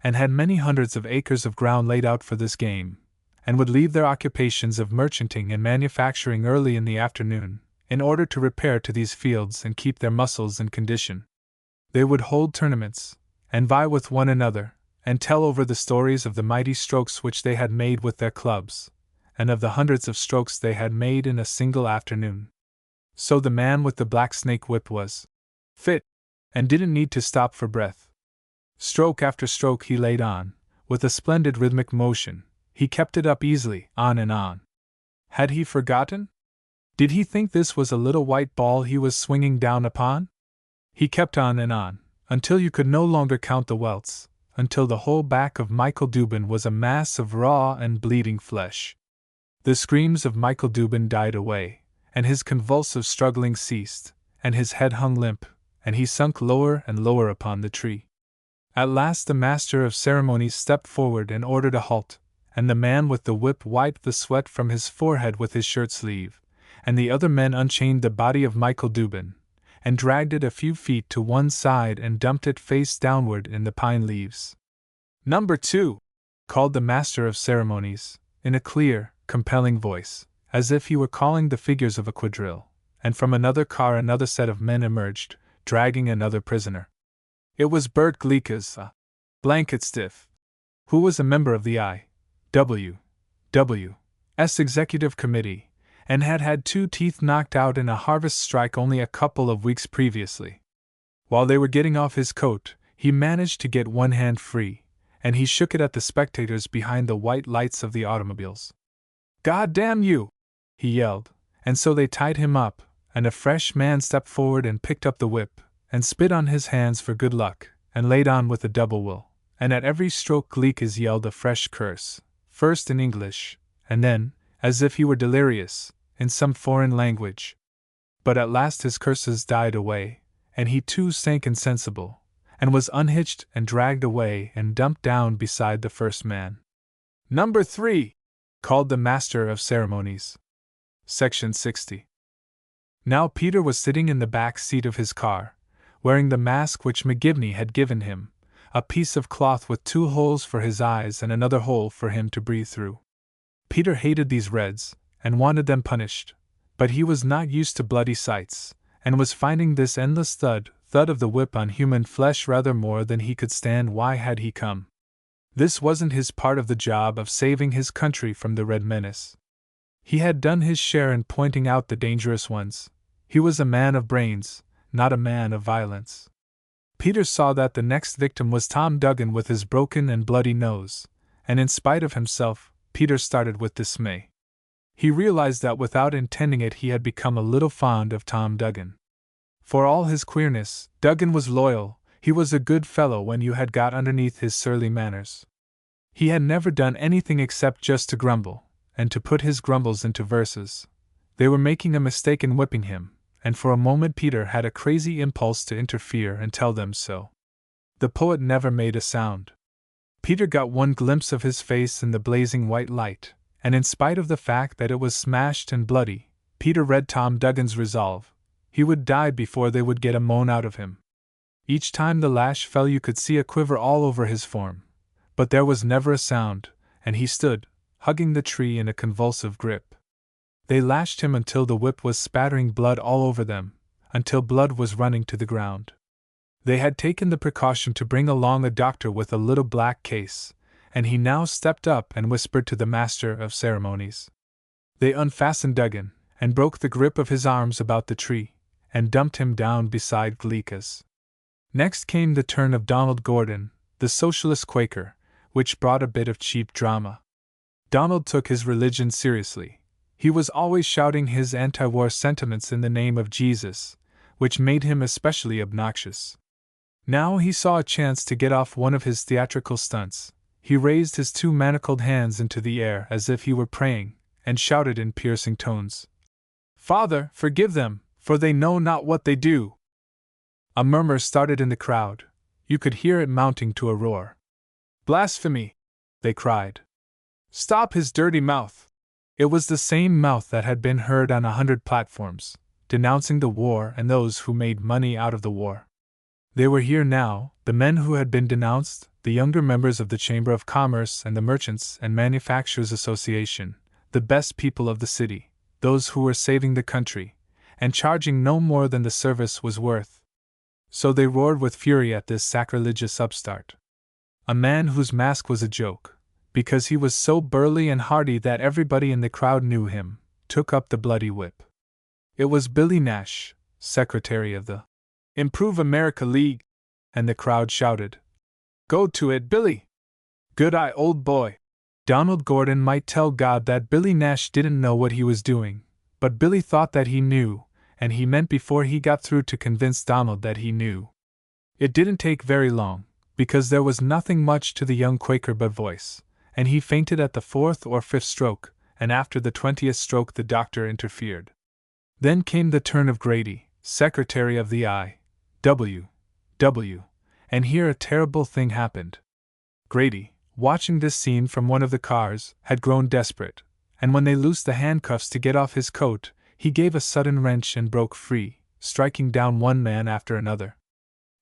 and had many hundreds of acres of ground laid out for this game, and would leave their occupations of merchanting and manufacturing early in the afternoon, in order to repair to these fields and keep their muscles in condition. They would hold tournaments, and vie with one another, and tell over the stories of the mighty strokes which they had made with their clubs, and of the hundreds of strokes they had made in a single afternoon. So the man with the black snake whip was fit, and didn't need to stop for breath. Stroke after stroke he laid on, with a splendid rhythmic motion. He kept it up easily, on and on. Had he forgotten? Did he think this was a little white ball he was swinging down upon? He kept on and on, until you could no longer count the welts, until the whole back of Michael Dubin was a mass of raw and bleeding flesh. The screams of Michael Dubin died away, and his convulsive struggling ceased, and his head hung limp, and he sunk lower and lower upon the tree. At last the master of ceremonies stepped forward and ordered a halt, and the man with the whip wiped the sweat from his forehead with his shirt sleeve, and the other men unchained the body of Michael Dubin, and dragged it a few feet to one side and dumped it face downward in the pine leaves. "Number 2!" called the master of ceremonies, in a clear, compelling voice, as if he were calling the figures of a quadrille, and from another car another set of men emerged, dragging another prisoner. It was Bert Gleekas, a blanket stiff, who was a member of the I.W.W.'s executive committee, and had had 2 teeth knocked out in a harvest strike only a couple of weeks previously. While they were getting off his coat, he managed to get one hand free, and he shook it at the spectators behind the white lights of the automobiles. "God damn you!" he yelled, and so they tied him up, and a fresh man stepped forward and picked up the whip, and spit on his hands for good luck, and laid on with a double will, and at every stroke Gleekas yelled a fresh curse, first in English, and then, as if he were delirious, in some foreign language. But at last his curses died away, and he too sank insensible, and was unhitched and dragged away and dumped down beside the first man. "Number 3!" called the master of ceremonies. Section 60. Now Peter was sitting in the back seat of his car, wearing the mask which McGivney had given him, a piece of cloth with 2 holes for his eyes and another hole for him to breathe through. Peter hated these Reds, and wanted them punished, but he was not used to bloody sights, and was finding this endless thud of the whip on human flesh rather more than he could stand. Why had he come? This wasn't his part of the job of saving his country from the Red menace. He had done his share in pointing out the dangerous ones. He was a man of brains, not a man of violence. Peter saw that the next victim was Tom Duggan with his broken and bloody nose, and in spite of himself, Peter started with dismay. He realized that without intending it he had become a little fond of Tom Duggan. For all his queerness, Duggan was loyal. He was a good fellow when you had got underneath his surly manners. He had never done anything except just to grumble, and to put his grumbles into verses. They were making a mistake in whipping him, and for a moment Peter had a crazy impulse to interfere and tell them so. The poet never made a sound. Peter got one glimpse of his face in the blazing white light, and in spite of the fact that it was smashed and bloody, Peter read Tom Duggan's resolve. He would die before they would get a moan out of him. Each time the lash fell you could see a quiver all over his form, but there was never a sound, and he stood, hugging the tree in a convulsive grip. They lashed him until the whip was spattering blood all over them, until blood was running to the ground. They had taken the precaution to bring along a doctor with a little black case, and he now stepped up and whispered to the master of ceremonies. They unfastened Duggan, and broke the grip of his arms about the tree, and dumped him down beside Gleekas. Next came the turn of Donald Gordon, the socialist Quaker, which brought a bit of cheap drama. Donald took his religion seriously. He was always shouting his anti-war sentiments in the name of Jesus, which made him especially obnoxious. Now he saw a chance to get off one of his theatrical stunts. He raised his 2 manacled hands into the air as if he were praying, and shouted in piercing tones, "Father, forgive them, for they know not what they do." A murmur started in the crowd. You could hear it mounting to a roar. "Blasphemy!" they cried. Stop his dirty mouth! It was the same mouth that had been heard on 100 platforms, denouncing the war and those who made money out of the war. They were here now, the men who had been denounced, the younger members of the Chamber of Commerce and the Merchants and Manufacturers Association, the best people of the city, those who were saving the country, and charging no more than the service was worth. So they roared with fury at this sacrilegious upstart. A man whose mask was a joke, because he was so burly and hearty that everybody in the crowd knew him, took up the bloody whip. It was Billy Nash, secretary of the Improve America League, and the crowd shouted, "Go to it, Billy! Good eye, old boy!" Donald Gordon might tell God that Billy Nash didn't know what he was doing, but Billy thought that he knew, and he meant before he got through to convince Donald that he knew. It didn't take very long, because there was nothing much to the young Quaker but voice, and he fainted at the 4th or 5th stroke, and after the 20th stroke the doctor interfered. Then came the turn of Grady, secretary of the I.W.W., and here a terrible thing happened. Grady, watching this scene from one of the cars, had grown desperate, and when they loosed the handcuffs to get off his coat, he gave a sudden wrench and broke free, striking down one man after another.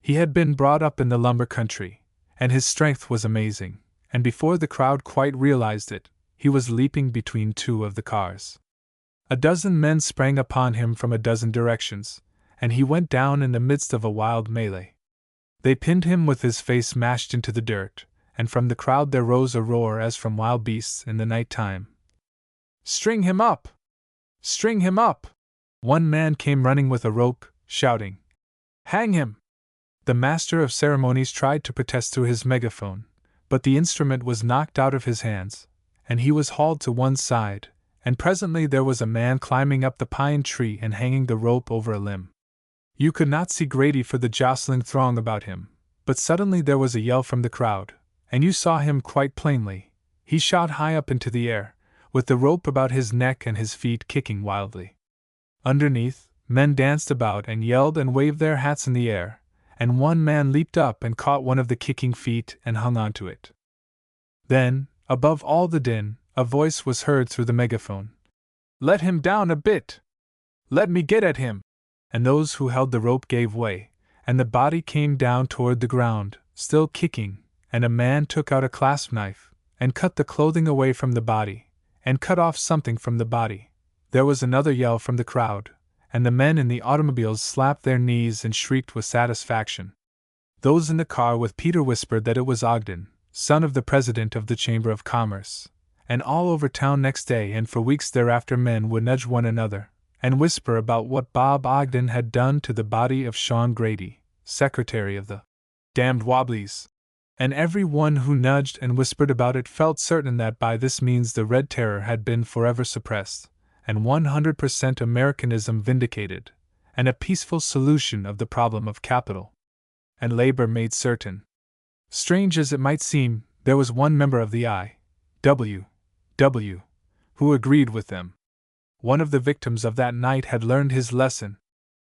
He had been brought up in the lumber country, and his strength was amazing, and before the crowd quite realized it, he was leaping between two of the cars. A dozen men sprang upon him from a dozen directions, and he went down in the midst of a wild melee. They pinned him with his face mashed into the dirt, and from the crowd there rose a roar as from wild beasts in the night time. "String him up! String him up!" One man came running with a rope, shouting, "Hang him!" The master of ceremonies tried to protest through his megaphone, but the instrument was knocked out of his hands, and he was hauled to one side, and presently there was a man climbing up the pine tree and hanging the rope over a limb. You could not see Grady for the jostling throng about him, but suddenly there was a yell from the crowd, and you saw him quite plainly. He shot high up into the air, with the rope about his neck and his feet kicking wildly. Underneath, men danced about and yelled and waved their hats in the air, and one man leaped up and caught one of the kicking feet and hung onto it. Then, above all the din, a voice was heard through the megaphone. "Let him down a bit! Let me get at him!" And those who held the rope gave way, and the body came down toward the ground, still kicking, and a man took out a clasp knife, and cut the clothing away from the body, and cut off something from the body. There was another yell from the crowd, and the men in the automobiles slapped their knees and shrieked with satisfaction. Those in the car with Peter whispered that it was Ogden, son of the president of the Chamber of Commerce, and all over town next day and for weeks thereafter men would nudge one another, and whisper about what Bob Ogden had done to the body of Sean Grady, secretary of the damned Wobblies. And every one who nudged and whispered about it felt certain that by this means the Red Terror had been forever suppressed, and 100% Americanism vindicated, and a peaceful solution of the problem of capital and labor made certain. Strange as it might seem, there was one member of the I.W.W. who agreed with them. One of the victims of that night had learned his lesson.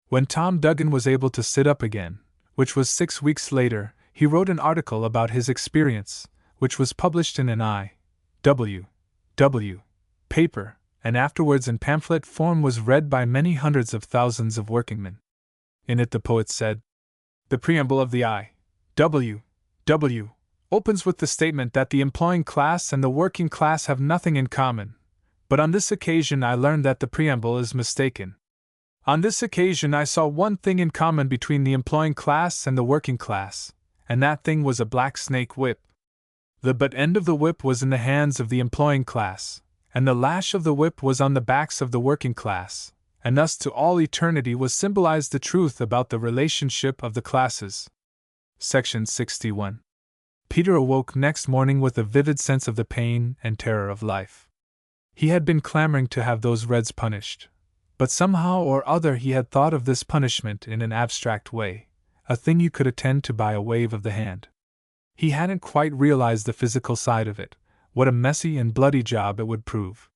When Tom Duggan was able to sit up again, which was 6 weeks later, he wrote an article about his experience, which was published in an I.W.W. paper, and afterwards in pamphlet form was read by many hundreds of thousands of workingmen. In it the poet said, "The preamble of the I.W.W. opens with the statement that the employing class and the working class have nothing in common, but on this occasion I learned that the preamble is mistaken. On this occasion I saw one thing in common between the employing class and the working class, and that thing was a black snake whip. The butt end of the whip was in the hands of the employing class, and the lash of the whip was on the backs of the working class, and thus to all eternity was symbolized the truth about the relationship of the classes." Section 61. Peter awoke next morning with a vivid sense of the pain and terror of life. He had been clamoring to have those Reds punished, but somehow or other he had thought of this punishment in an abstract way, a thing you could attend to by a wave of the hand. He hadn't quite realized the physical side of it, what a messy and bloody job it would prove.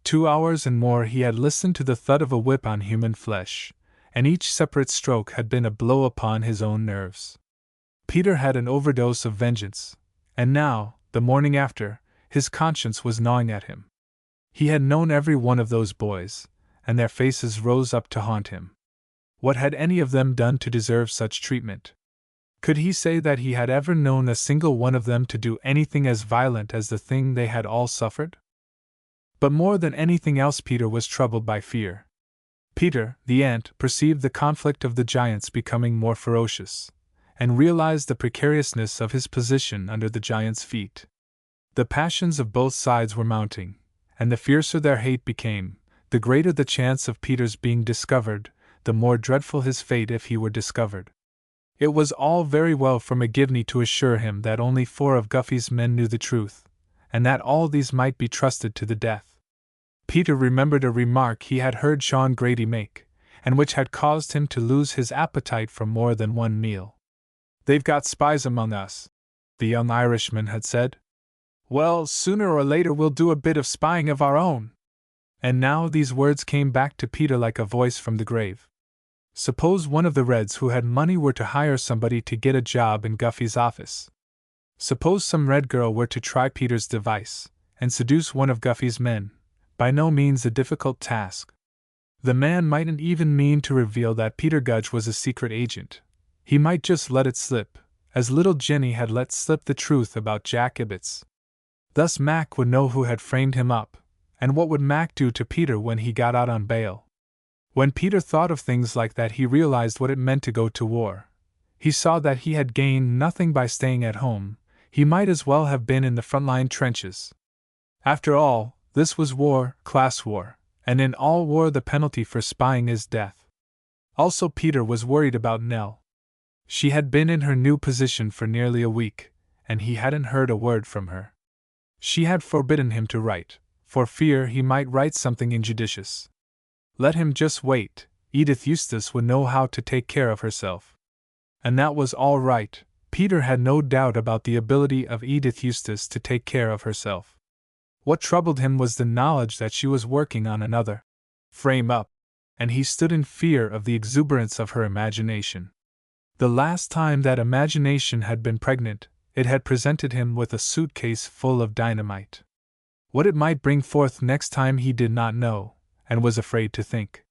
2 hours and more he had listened to the thud of a whip on human flesh, and each separate stroke had been a blow upon his own nerves. Peter had an overdose of vengeance, and now, the morning after, his conscience was gnawing at him. He had known every one of those boys, and their faces rose up to haunt him. What had any of them done to deserve such treatment? Could he say that he had ever known a single one of them to do anything as violent as the thing they had all suffered? But more than anything else, Peter was troubled by fear. Peter, the ant, perceived the conflict of the giants becoming more ferocious, and realized the precariousness of his position under the giants' feet. The passions of both sides were mounting, and the fiercer their hate became, the greater the chance of Peter's being discovered, the more dreadful his fate if he were discovered. It was all very well for McGivney to assure him that only 4 of Guffey's men knew the truth, and that all these might be trusted to the death. Peter remembered a remark he had heard Sean Grady make, and which had caused him to lose his appetite for more than one meal. "They've got spies among us," the young Irishman had said. "Well, sooner or later we'll do a bit of spying of our own." And now these words came back to Peter like a voice from the grave. Suppose one of the Reds who had money were to hire somebody to get a job in Guffey's office. Suppose some Red girl were to try Peter's device, and seduce one of Guffey's men, by no means a difficult task. The man mightn't even mean to reveal that Peter Gudge was a secret agent. He might just let it slip, as little Jenny had let slip the truth about Jack Ibbotts. Thus Mac would know who had framed him up, and what would Mac do to Peter when he got out on bail? When Peter thought of things like that, he realized what it meant to go to war. He saw that he had gained nothing by staying at home. He might as well have been in the front-line trenches. After all, this was war, class war, and in all war the penalty for spying is death. Also, Peter was worried about Nell. She had been in her new position for nearly a week, and he hadn't heard a word from her. She had forbidden him to write, for fear he might write something injudicious. Let him just wait, Edith Eustace would know how to take care of herself. And that was all right. Peter had no doubt about the ability of Edith Eustace to take care of herself. What troubled him was the knowledge that she was working on another frame-up, and he stood in fear of the exuberance of her imagination. The last time that imagination had been pregnant, it had presented him with a suitcase full of dynamite. What it might bring forth next time he did not know, and was afraid to think.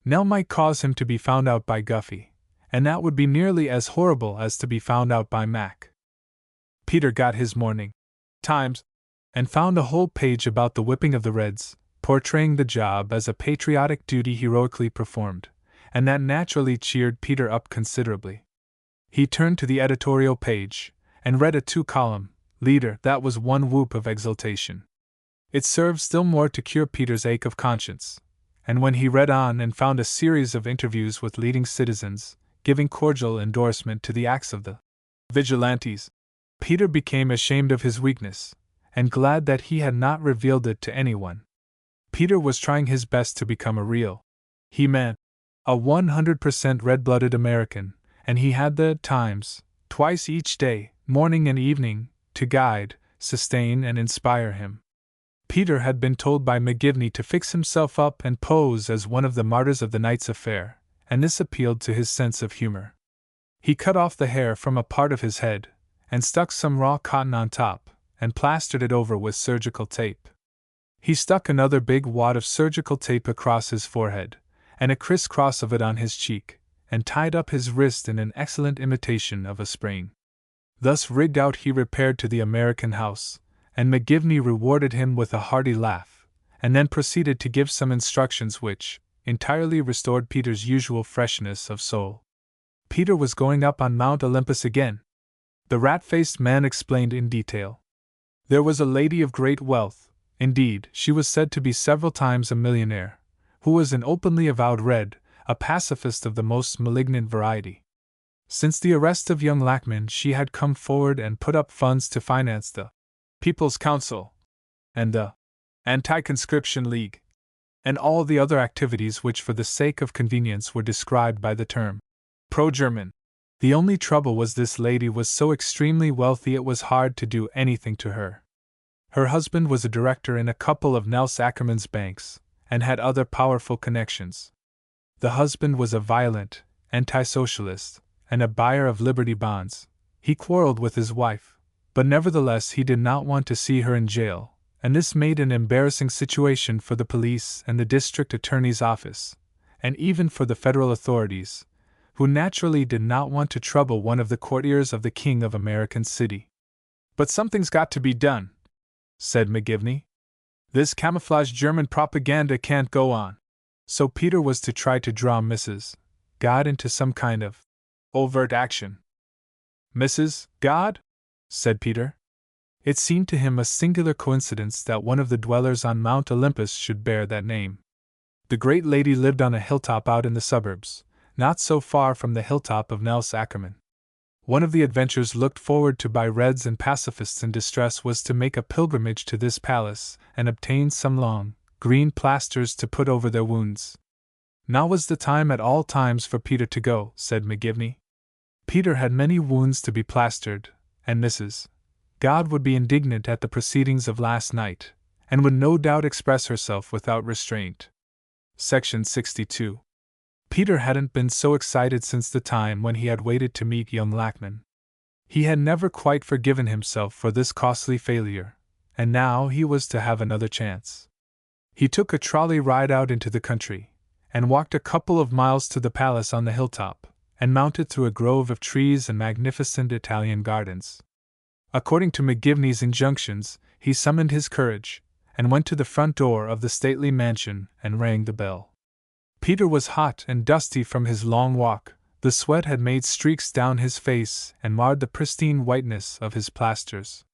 Nell might cause him to be found out by Guffey, and that would be nearly as horrible as to be found out by Mac. Peter got his morning Times, and found a whole page about the whipping of the Reds, portraying the job as a patriotic duty heroically performed, and that naturally cheered Peter up considerably. He turned to the editorial page, and read a 2-column leader that was one whoop of exultation. It served still more to cure Peter's ache of conscience, and when he read on and found a series of interviews with leading citizens, giving cordial endorsement to the acts of the vigilantes, Peter became ashamed of his weakness, and glad that he had not revealed it to anyone. Peter was trying his best to become a real he-man, a 100% red-blooded American, and he had the Times, twice each day, morning and evening, to guide, sustain, and inspire him. Peter had been told by McGivney to fix himself up and pose as one of the martyrs of the night's affair, and this appealed to his sense of humor. He cut off the hair from a part of his head, and stuck some raw cotton on top, and plastered it over with surgical tape. He stuck another big wad of surgical tape across his forehead, and a crisscross of it on his cheek, and tied up his wrist in an excellent imitation of a sprain. Thus rigged out, he repaired to the American House, and McGivney rewarded him with a hearty laugh, and then proceeded to give some instructions which entirely restored Peter's usual freshness of soul. Peter was going up on Mount Olympus again. The rat-faced man explained in detail. There was a lady of great wealth, indeed, she was said to be several times a millionaire, who was an openly avowed Red, a pacifist of the most malignant variety. Since the arrest of young Lackman, she had come forward and put up funds to finance the People's Council, and the Anti-Conscription League, and all the other activities which for the sake of convenience were described by the term pro-German. The only trouble was this lady was so extremely wealthy it was hard to do anything to her. Her husband was a director in a couple of Nels Ackerman's banks, and had other powerful connections. The husband was a violent anti-socialist, and a buyer of Liberty bonds. He quarreled with his wife, But nevertheless he did not want to see her in jail, and this made an embarrassing situation for the police and the district attorney's office, and even for the federal authorities, who naturally did not want to trouble one of the courtiers of the King of American City. "But something's got to be done," said McGivney. "This camouflaged German propaganda can't go on." So Peter was to try to draw Mrs. God into some kind of overt action. "Mrs. God?" said Peter. It seemed to him a singular coincidence that one of the dwellers on Mount Olympus should bear that name. The great lady lived on a hilltop out in the suburbs, not so far from the hilltop of Nels Ackerman. One of the adventures looked forward to by Reds and pacifists in distress was to make a pilgrimage to this palace and obtain some long, green plasters to put over their wounds. Now was the time at all times for Peter to go, said McGivney. Peter had many wounds to be plastered, and Mrs. God would be indignant at the proceedings of last night, and would no doubt express herself without restraint. Section 62. Peter hadn't been so excited since the time when he had waited to meet young Lackman. He had never quite forgiven himself for this costly failure, and now he was to have another chance. He took a trolley ride out into the country, and walked a couple of miles to the palace on the hilltop, and mounted through a grove of trees and magnificent Italian gardens. According to McGivney's injunctions, he summoned his courage, and went to the front door of the stately mansion and rang the bell. Peter was hot and dusty from his long walk. The sweat had made streaks down his face and marred the pristine whiteness of his plasters.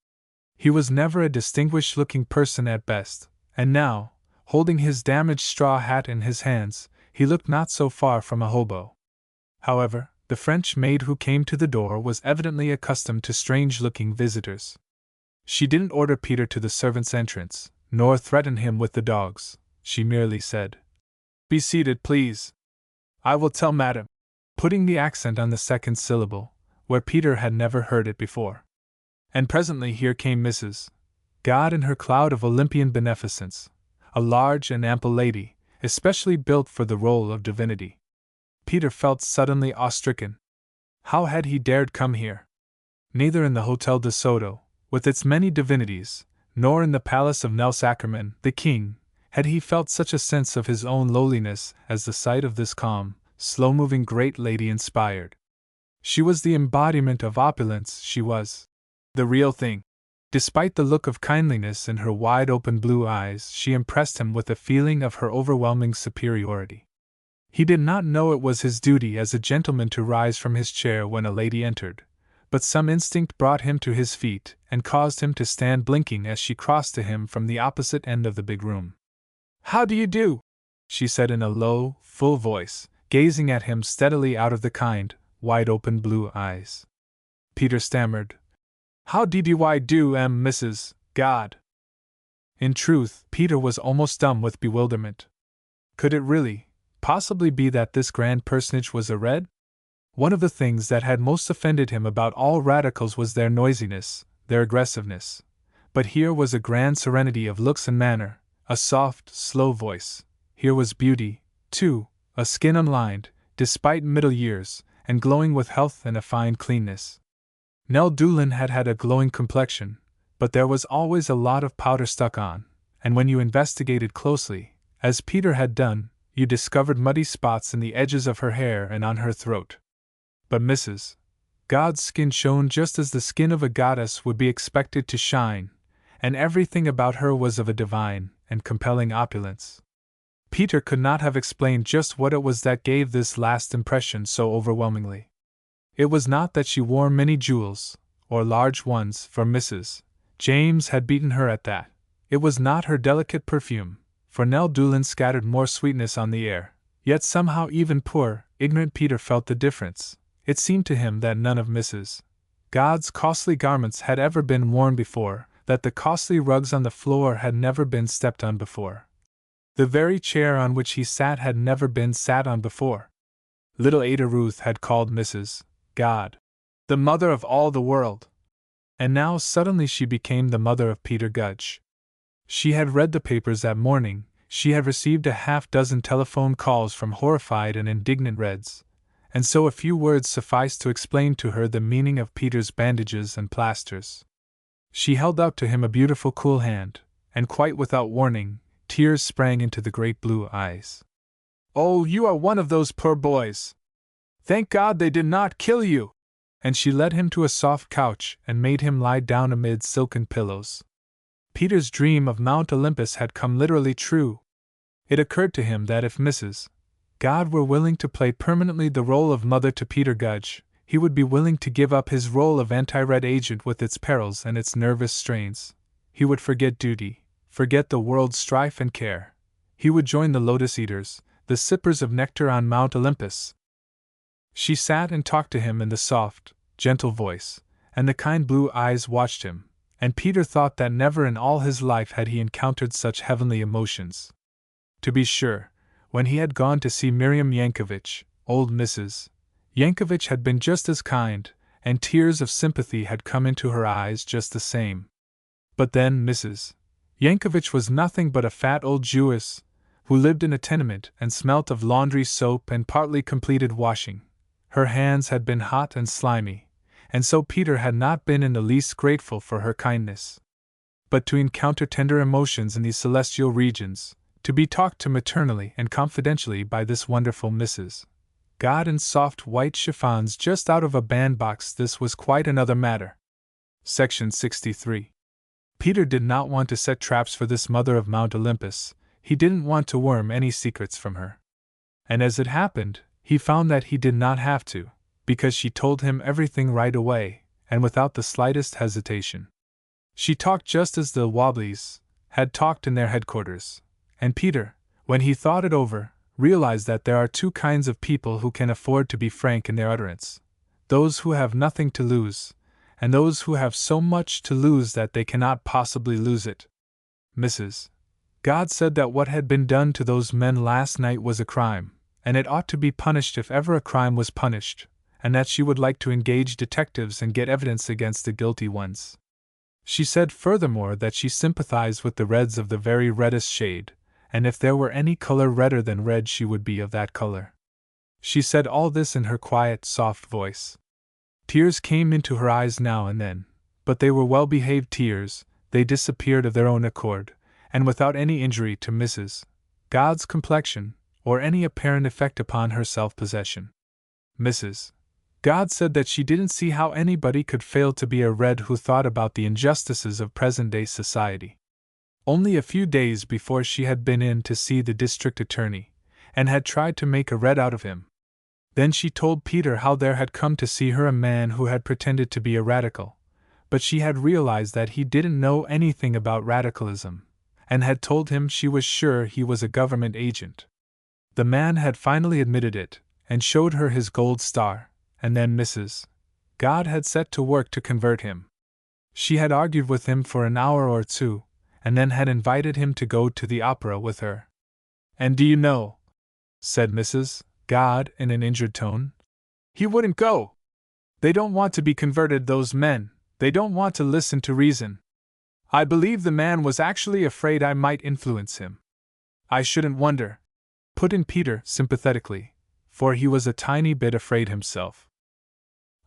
He was never a distinguished-looking person at best, and now, holding his damaged straw hat in his hands, he looked not so far from a hobo. However, the French maid who came to the door was evidently accustomed to strange-looking visitors. She didn't order Peter to the servants' entrance, nor threaten him with the dogs. She merely said, "Be seated, please. I will tell Madam," putting the accent on the second syllable, where Peter had never heard it before. And presently here came Mrs. God in her cloud of Olympian beneficence, a large and ample lady, especially built for the role of divinity. Peter felt suddenly awe-stricken. How had he dared come here? Neither in the Hotel de Soto, with its many divinities, nor in the palace of Nels Ackerman, the king, had he felt such a sense of his own lowliness as the sight of this calm, slow-moving great lady inspired. She was the embodiment of opulence, she was the real thing. Despite the look of kindliness in her wide-open blue eyes, she impressed him with a feeling of her overwhelming superiority. He did not know it was his duty as a gentleman to rise from his chair when a lady entered, but some instinct brought him to his feet and caused him to stand blinking as she crossed to him from the opposite end of the big room. "How do you do?" she said in a low, full voice, gazing at him steadily out of the kind, wide-open blue eyes. Peter stammered, "How did I do, Mrs. God?" In truth, Peter was almost dumb with bewilderment. Could it really, possibly be that this grand personage was a Red? One of the things that had most offended him about all radicals was their noisiness, their aggressiveness. But here was a grand serenity of looks and manner, a soft, slow voice. Here was beauty, too, a skin unlined, despite middle years, and glowing with health and a fine cleanness. Nell Doolin had had a glowing complexion, but there was always a lot of powder stuck on, and when you investigated closely, as Peter had done, you discovered muddy spots in the edges of her hair and on her throat. But Mrs. God's skin shone just as the skin of a goddess would be expected to shine, and everything about her was of a divine and compelling opulence. Peter could not have explained just what it was that gave this last impression so overwhelmingly. It was not that she wore many jewels, or large ones, for Mrs. James had beaten her at that. It was not her delicate perfume, for Nell Doolin scattered more sweetness on the air. Yet somehow even poor, ignorant Peter felt the difference. It seemed to him that none of Mrs. God's costly garments had ever been worn before, that the costly rugs on the floor had never been stepped on before. The very chair on which he sat had never been sat on before. Little Ada Ruth had called Mrs. God the mother of all the world. And now suddenly she became the mother of Peter Gudge. She had read the papers that morning, she had received a half-dozen telephone calls from horrified and indignant Reds, and so a few words sufficed to explain to her the meaning of Peter's bandages and plasters. She held out to him a beautiful cool hand, and quite without warning, tears sprang into the great blue eyes. "Oh, you are one of those poor boys! Thank God they did not kill you!" And she led him to a soft couch and made him lie down amid silken pillows. Peter's dream of Mount Olympus had come literally true. It occurred to him that if Mrs. God were willing to play permanently the role of mother to Peter Gudge, he would be willing to give up his role of anti-red agent with its perils and its nervous strains. He would forget duty, forget the world's strife and care. He would join the lotus eaters, the sippers of nectar on Mount Olympus. She sat and talked to him in the soft, gentle voice, and the kind blue eyes watched him, and Peter thought that never in all his life had he encountered such heavenly emotions. To be sure, when he had gone to see Miriam Yankovich, old Mrs. Yankovich had been just as kind, and tears of sympathy had come into her eyes just the same. But then Mrs. Yankovich was nothing but a fat old Jewess, who lived in a tenement and smelt of laundry soap and partly completed washing. Her hands had been hot and slimy, and so Peter had not been in the least grateful for her kindness. But to encounter tender emotions in these celestial regions, to be talked to maternally and confidentially by this wonderful Mrs. God in soft white chiffons just out of a bandbox, this was quite another matter. Section 63. Peter did not want to set traps for this mother of Mount Olympus. He didn't want to worm any secrets from her. And as it happened, he found that he did not have to, because she told him everything right away, and without the slightest hesitation. She talked just as the Wobblies had talked in their headquarters, and Peter, when he thought it over, realized that there are two kinds of people who can afford to be frank in their utterance: those who have nothing to lose, and those who have so much to lose that they cannot possibly lose it. Mrs. God said that what had been done to those men last night was a crime, and it ought to be punished if ever a crime was punished, and that she would like to engage detectives and get evidence against the guilty ones. She said furthermore that she sympathized with the Reds of the very reddest shade, and if there were any color redder than red she would be of that color. She said all this in her quiet, soft voice. Tears came into her eyes now and then, but they were well-behaved tears. They disappeared of their own accord, and without any injury to Mrs. God's complexion, or any apparent effect upon her self-possession. Mrs. God said that she didn't see how anybody could fail to be a Red who thought about the injustices of present-day society. Only a few days before she had been in to see the district attorney, and had tried to make a Red out of him. Then she told Peter how there had come to see her a man who had pretended to be a radical, but she had realized that he didn't know anything about radicalism, and had told him she was sure he was a government agent. The man had finally admitted it, and showed her his gold star, and then Mrs. God had set to work to convert him. She had argued with him for an hour or two, and then had invited him to go to the opera with her. "And do you know," said Mrs. God in an injured tone, "he wouldn't go. They don't want to be converted, those men. They don't want to listen to reason. I believe the man was actually afraid I might influence him." "I shouldn't wonder," put in Peter sympathetically, for he was a tiny bit afraid himself.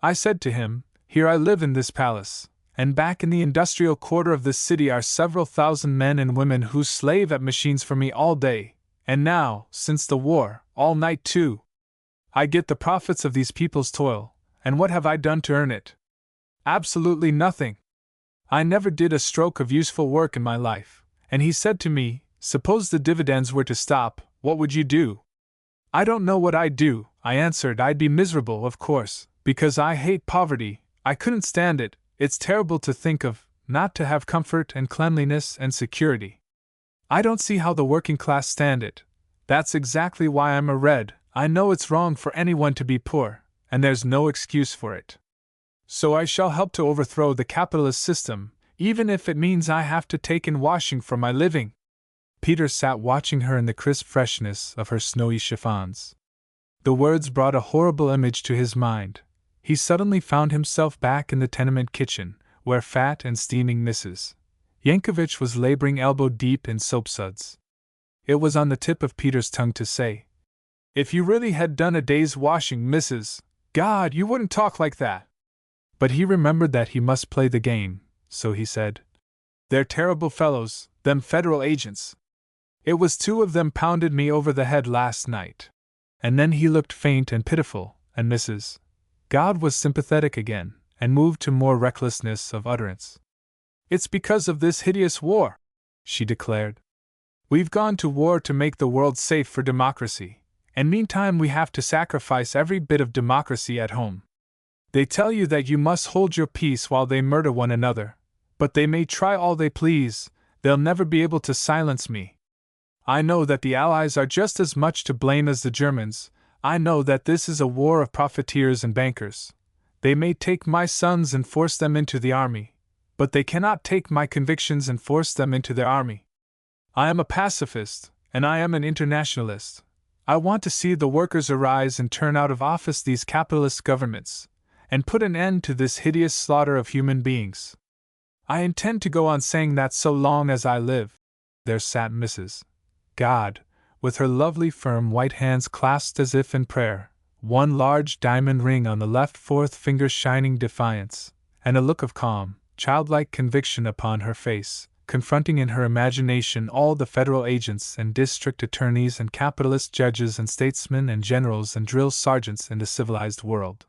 "I said to him, here I live in this palace, and back in the industrial quarter of this city are several thousand men and women who slave at machines for me all day, and now, since the war, all night too. I get the profits of these people's toil, and what have I done to earn it? Absolutely nothing. I never did a stroke of useful work in my life, and he said to me, suppose the dividends were to stop, what would you do? I don't know what I'd do, I answered. I'd be miserable, of course, because I hate poverty. I couldn't stand it. It's terrible to think of, not to have comfort and cleanliness and security. I don't see how the working class stand it. That's exactly why I'm a Red. I know it's wrong for anyone to be poor, and there's no excuse for it. So I shall help to overthrow the capitalist system, even if it means I have to take in washing for my living. Peter sat watching her in the crisp freshness of her snowy chiffons. The words brought a horrible image to his mind. He suddenly found himself back in the tenement kitchen, where fat and steaming Mrs. Yankovich was laboring elbow-deep in soapsuds. It was on the tip of Peter's tongue to say, "If you really had done a day's washing, Mrs. God, you wouldn't talk like that." But he remembered that he must play the game, so he said. "They're terrible fellows, them federal agents. It was 2 of them pounded me over the head last night." And then he looked faint and pitiful, and Mrs. God was sympathetic again, and moved to more recklessness of utterance. "It's because of this hideous war," she declared. "We've gone to war to make the world safe for democracy, and meantime we have to sacrifice every bit of democracy at home. They tell you that you must hold your peace while they murder one another, but they may try all they please, they'll never be able to silence me. I know that the Allies are just as much to blame as the Germans. I know that this is a war of profiteers and bankers. They may take my sons and force them into the army, but they cannot take my convictions and force them into their army. I am a pacifist, and I am an internationalist. I want to see the workers arise and turn out of office these capitalist governments, and put an end to this hideous slaughter of human beings. I intend to go on saying that so long as I live." There sat Mrs. God, with her lovely firm white hands clasped as if in prayer, one large diamond ring on the left fourth finger shining defiance, and a look of calm, childlike conviction upon her face, confronting in her imagination all the federal agents and district attorneys and capitalist judges and statesmen and generals and drill sergeants in the civilized world.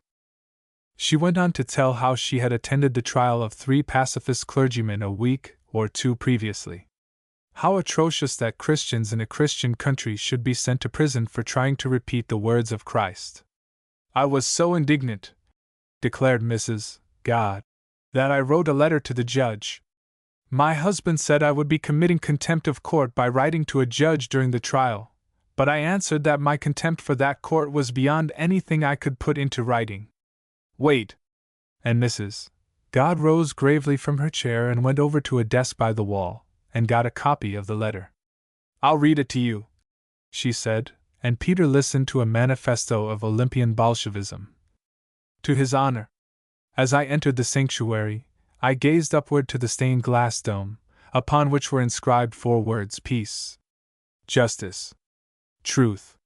She went on to tell how she had attended the trial of 3 pacifist clergymen a week or 2 previously. How atrocious that Christians in a Christian country should be sent to prison for trying to repeat the words of Christ. "I was so indignant," declared Mrs. God, "that I wrote a letter to the judge. My husband said I would be committing contempt of court by writing to a judge during the trial, but I answered that my contempt for that court was beyond anything I could put into writing. Wait." And Mrs. God rose gravely from her chair and went over to a desk by the wall, and got a copy of the letter. "I'll read it to you," she said, and Peter listened to a manifesto of Olympian Bolshevism. "To his honor. As I entered the sanctuary, I gazed upward to the stained glass dome, upon which were inscribed 4 words: peace, justice, truth,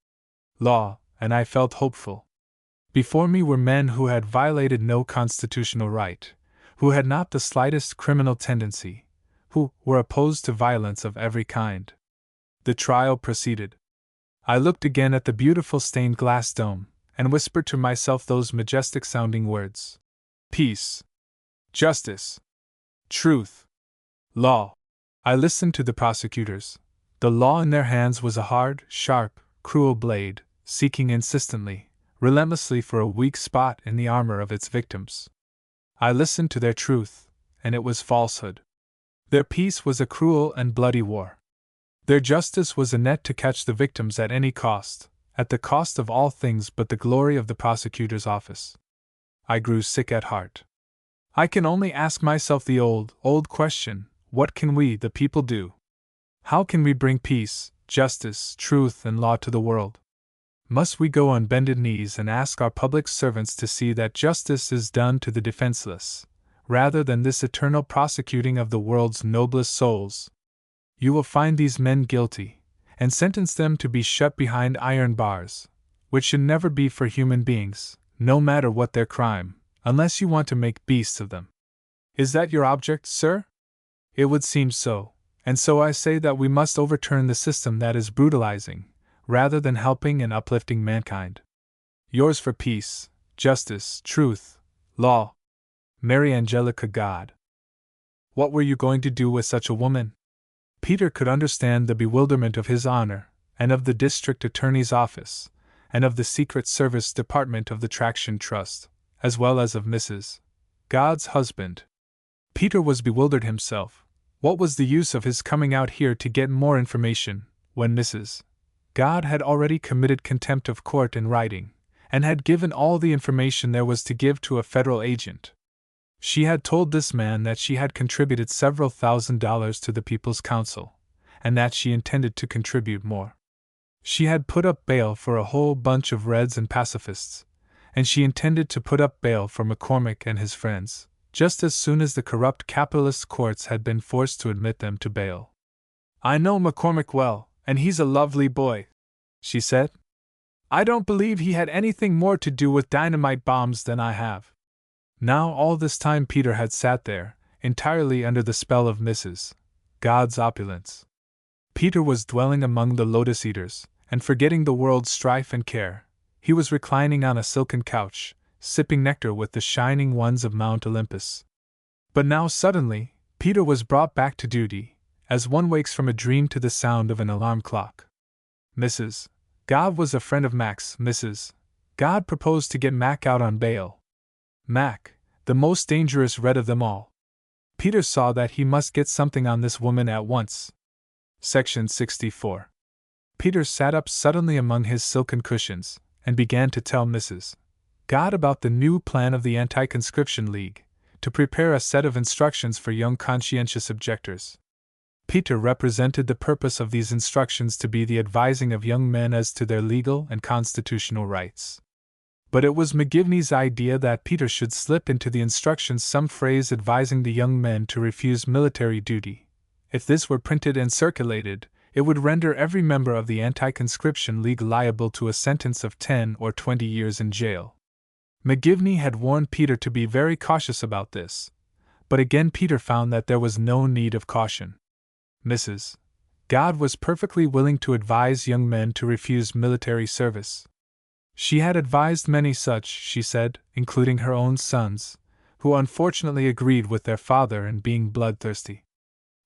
law, and I felt hopeful. Before me were men who had violated no constitutional right, who had not the slightest criminal tendency, who were opposed to violence of every kind. The trial proceeded. I looked again at the beautiful stained glass dome, and whispered to myself those majestic sounding words: peace, justice, truth, law. I listened to the prosecutors. The law in their hands was a hard, sharp, cruel blade, seeking insistently, relentlessly for a weak spot in the armor of its victims. I listened to their truth, and it was falsehood. Their peace was a cruel and bloody war. Their justice was a net to catch the victims at any cost, at the cost of all things but the glory of the prosecutor's office. I grew sick at heart. I can only ask myself the old question: what can we, the people, do? How can we bring peace, justice, truth, and law to the world? Must we go on bended knees and ask our public servants to see that justice is done to the defenseless, rather than this eternal prosecuting of the world's noblest souls? You will find these men guilty, and sentence them to be shut behind iron bars, which should never be for human beings, no matter what their crime, unless you want to make beasts of them. Is that your object, sir? It would seem so, and so I say that we must overturn the system that is brutalizing, rather than helping and uplifting mankind. Yours for peace, justice, truth, law, Mary Angelica God. What were you going to do with such a woman? Peter could understand the bewilderment of His Honor, and of the district attorney's office, and of the Secret Service Department of the Traction Trust, as well as of Mrs. God's husband. Peter was bewildered himself. What was the use of his coming out here to get more information, when Mrs. God had already committed contempt of court in writing, and had given all the information there was to give to a federal agent? She had told this man that she had contributed several $1,000s to the People's Council, and that she intended to contribute more. She had put up bail for a whole bunch of Reds and pacifists, and she intended to put up bail for McCormick and his friends, just as soon as the corrupt capitalist courts had been forced to admit them to bail. "I know McCormick well, and he's a lovely boy," she said. "I don't believe he had anything more to do with dynamite bombs than I have." Now all this time Peter had sat there, entirely under the spell of Mrs. God's opulence. Peter was dwelling among the lotus eaters, and forgetting the world's strife and care, he was reclining on a silken couch, sipping nectar with the shining ones of Mount Olympus. But now suddenly, Peter was brought back to duty, as one wakes from a dream to the sound of an alarm clock. Mrs. God was a friend of Mac's. Mrs. God proposed to get Mac out on bail. Mac, the most dangerous red of them all. Peter saw that he must get something on this woman at once. Section 64. Peter sat up suddenly among his silken cushions, and began to tell Mrs. God about the new plan of the Anti-Conscription League, to prepare a set of instructions for young conscientious objectors. Peter represented the purpose of these instructions to be the advising of young men as to their legal and constitutional rights. But it was McGivney's idea that Peter should slip into the instructions some phrase advising the young men to refuse military duty. If this were printed and circulated, it would render every member of the Anti-Conscription League liable to a sentence of 10 or 20 years in jail. McGivney had warned Peter to be very cautious about this, but again Peter found that there was no need of caution. Mrs. God was perfectly willing to advise young men to refuse military service. She had advised many such, she said, including her own sons, who unfortunately agreed with their father in being bloodthirsty.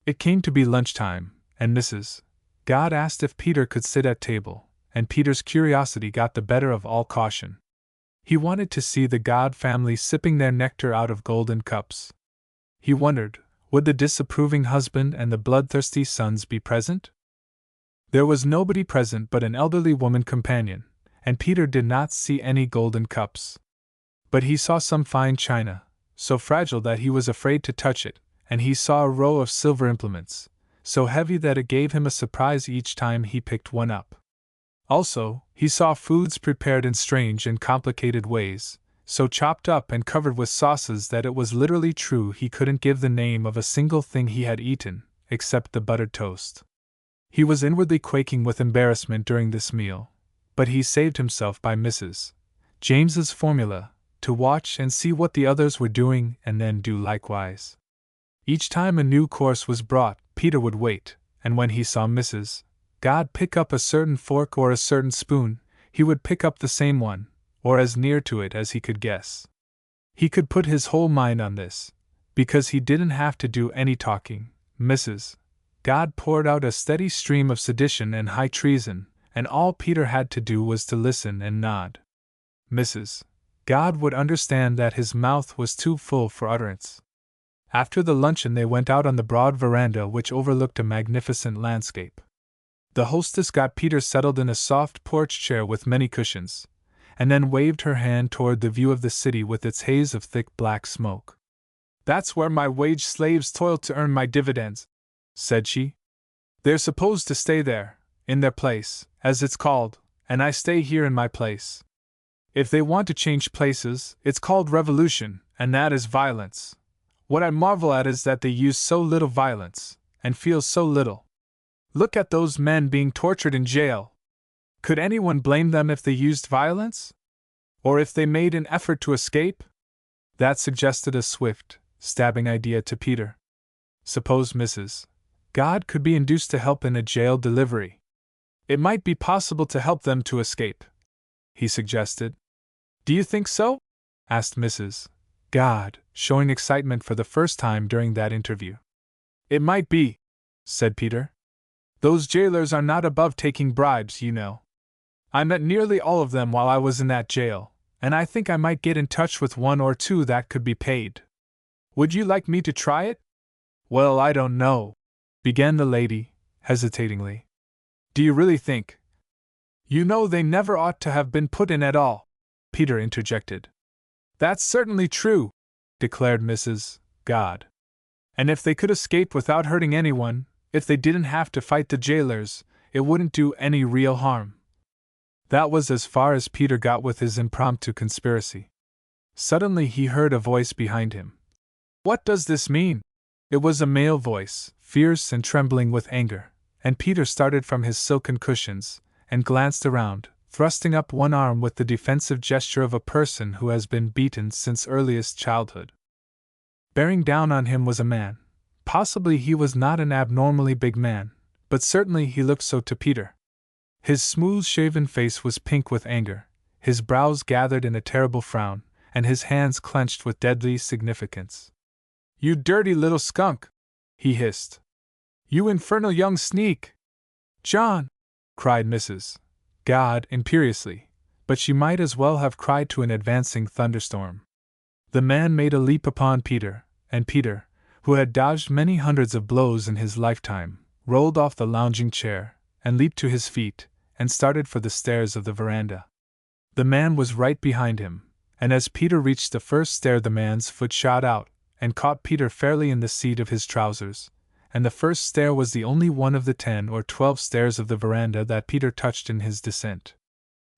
It came to be lunchtime, and Mrs. God asked if Peter could sit at table, and Peter's curiosity got the better of all caution. He wanted to see the God family sipping their nectar out of golden cups. He wondered, would the disapproving husband and the bloodthirsty sons be present? There was nobody present but an elderly woman companion, and Peter did not see any golden cups. But he saw some fine china, so fragile that he was afraid to touch it, and he saw a row of silver implements, so heavy that it gave him a surprise each time he picked one up. Also, he saw foods prepared in strange and complicated ways, so chopped up and covered with sauces that it was literally true he couldn't give the name of a single thing he had eaten, except the buttered toast. He was inwardly quaking with embarrassment during this meal, but he saved himself by Mrs. James's formula, to watch and see what the others were doing and then do likewise. Each time a new course was brought, Peter would wait, and when he saw Mrs. God pick up a certain fork or a certain spoon, he would pick up the same one, or as near to it as he could guess. He could put his whole mind on this, because he didn't have to do any talking. Mrs. God poured out a steady stream of sedition and high treason, and all Peter had to do was to listen and nod. Mrs. God would understand that his mouth was too full for utterance. After the luncheon they went out on the broad veranda which overlooked a magnificent landscape. The hostess got Peter settled in a soft porch chair with many cushions, and then waved her hand toward the view of the city with its haze of thick black smoke. "That's where my wage slaves toil to earn my dividends," said she. "They're supposed to stay there, in their place, as it's called, and I stay here in my place. If they want to change places, it's called revolution, and that is violence. What I marvel at is that they use so little violence, and feel so little. Look at those men being tortured in jail. Could anyone blame them if they used violence? Or if they made an effort to escape?" That suggested a swift, stabbing idea to Peter. Suppose Mrs. God could be induced to help in a jail delivery. It might be possible to help them to escape, he suggested. "Do you think so?" asked Mrs. God, showing excitement for the first time during that interview. "It might be," said Peter. "Those jailers are not above taking bribes, you know. I met nearly all of them while I was in that jail, and I think I might get in touch with one or two that could be paid. Would you like me to try it?" "Well, I don't know," began the lady, hesitatingly. "Do you really think—" "You know they never ought to have been put in at all," Peter interjected. "That's certainly true," declared Mrs. God. "And if they could escape without hurting anyone, if they didn't have to fight the jailers, it wouldn't do any real harm." That was as far as Peter got with his impromptu conspiracy. Suddenly he heard a voice behind him. "What does this mean?" It was a male voice, fierce and trembling with anger, and Peter started from his silken cushions, and glanced around, thrusting up one arm with the defensive gesture of a person who has been beaten since earliest childhood. Bearing down on him was a man. Possibly he was not an abnormally big man, but certainly he looked so to Peter. His smooth-shaven face was pink with anger, his brows gathered in a terrible frown, and his hands clenched with deadly significance. "You dirty little skunk!" he hissed. "You infernal young sneak!" "John!" cried Mrs. God imperiously, but she might as well have cried to an advancing thunderstorm. The man made a leap upon Peter, and Peter, who had dodged many hundreds of blows in his lifetime, rolled off the lounging chair, and leaped to his feet, and started for the stairs of the veranda. The man was right behind him, and as Peter reached the first stair the man's foot shot out, and caught Peter fairly in the seat of his trousers, and the first stair was the only one of the 10 or 12 stairs of the veranda that Peter touched in his descent.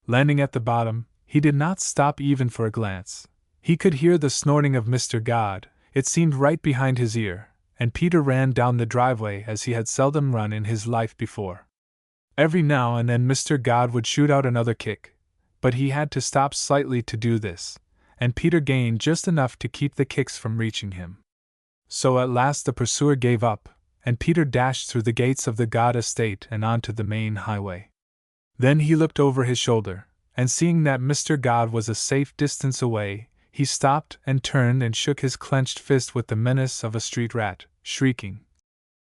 Landing at the bottom, he did not stop even for a glance. He could hear the snorting of Mr. God, it seemed right behind his ear, and Peter ran down the driveway as he had seldom run in his life before. Every now and then Mr. God would shoot out another kick, but he had to stop slightly to do this, and Peter gained just enough to keep the kicks from reaching him. So at last the pursuer gave up, and Peter dashed through the gates of the God estate and onto the main highway. Then he looked over his shoulder, and seeing that Mr. God was a safe distance away, he stopped and turned and shook his clenched fist with the menace of a street rat, shrieking,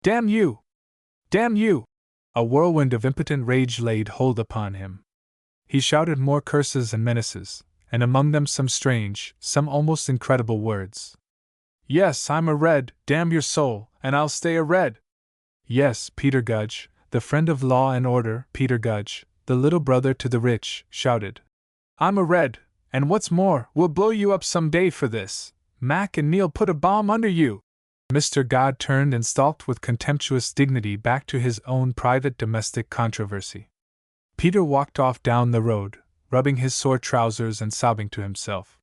"Damn you! Damn you!" A whirlwind of impotent rage laid hold upon him. He shouted more curses and menaces, and among them some strange, some almost incredible words. "Yes, I'm a Red, damn your soul, and I'll stay a Red!" Yes, Peter Gudge, the friend of law and order, Peter Gudge, the little brother to the rich, shouted, "I'm a Red, and what's more, we'll blow you up some day for this. Mac and Neil put a bomb under you." Mr. God turned and stalked with contemptuous dignity back to his own private domestic controversy. Peter walked off down the road, rubbing his sore trousers and sobbing to himself.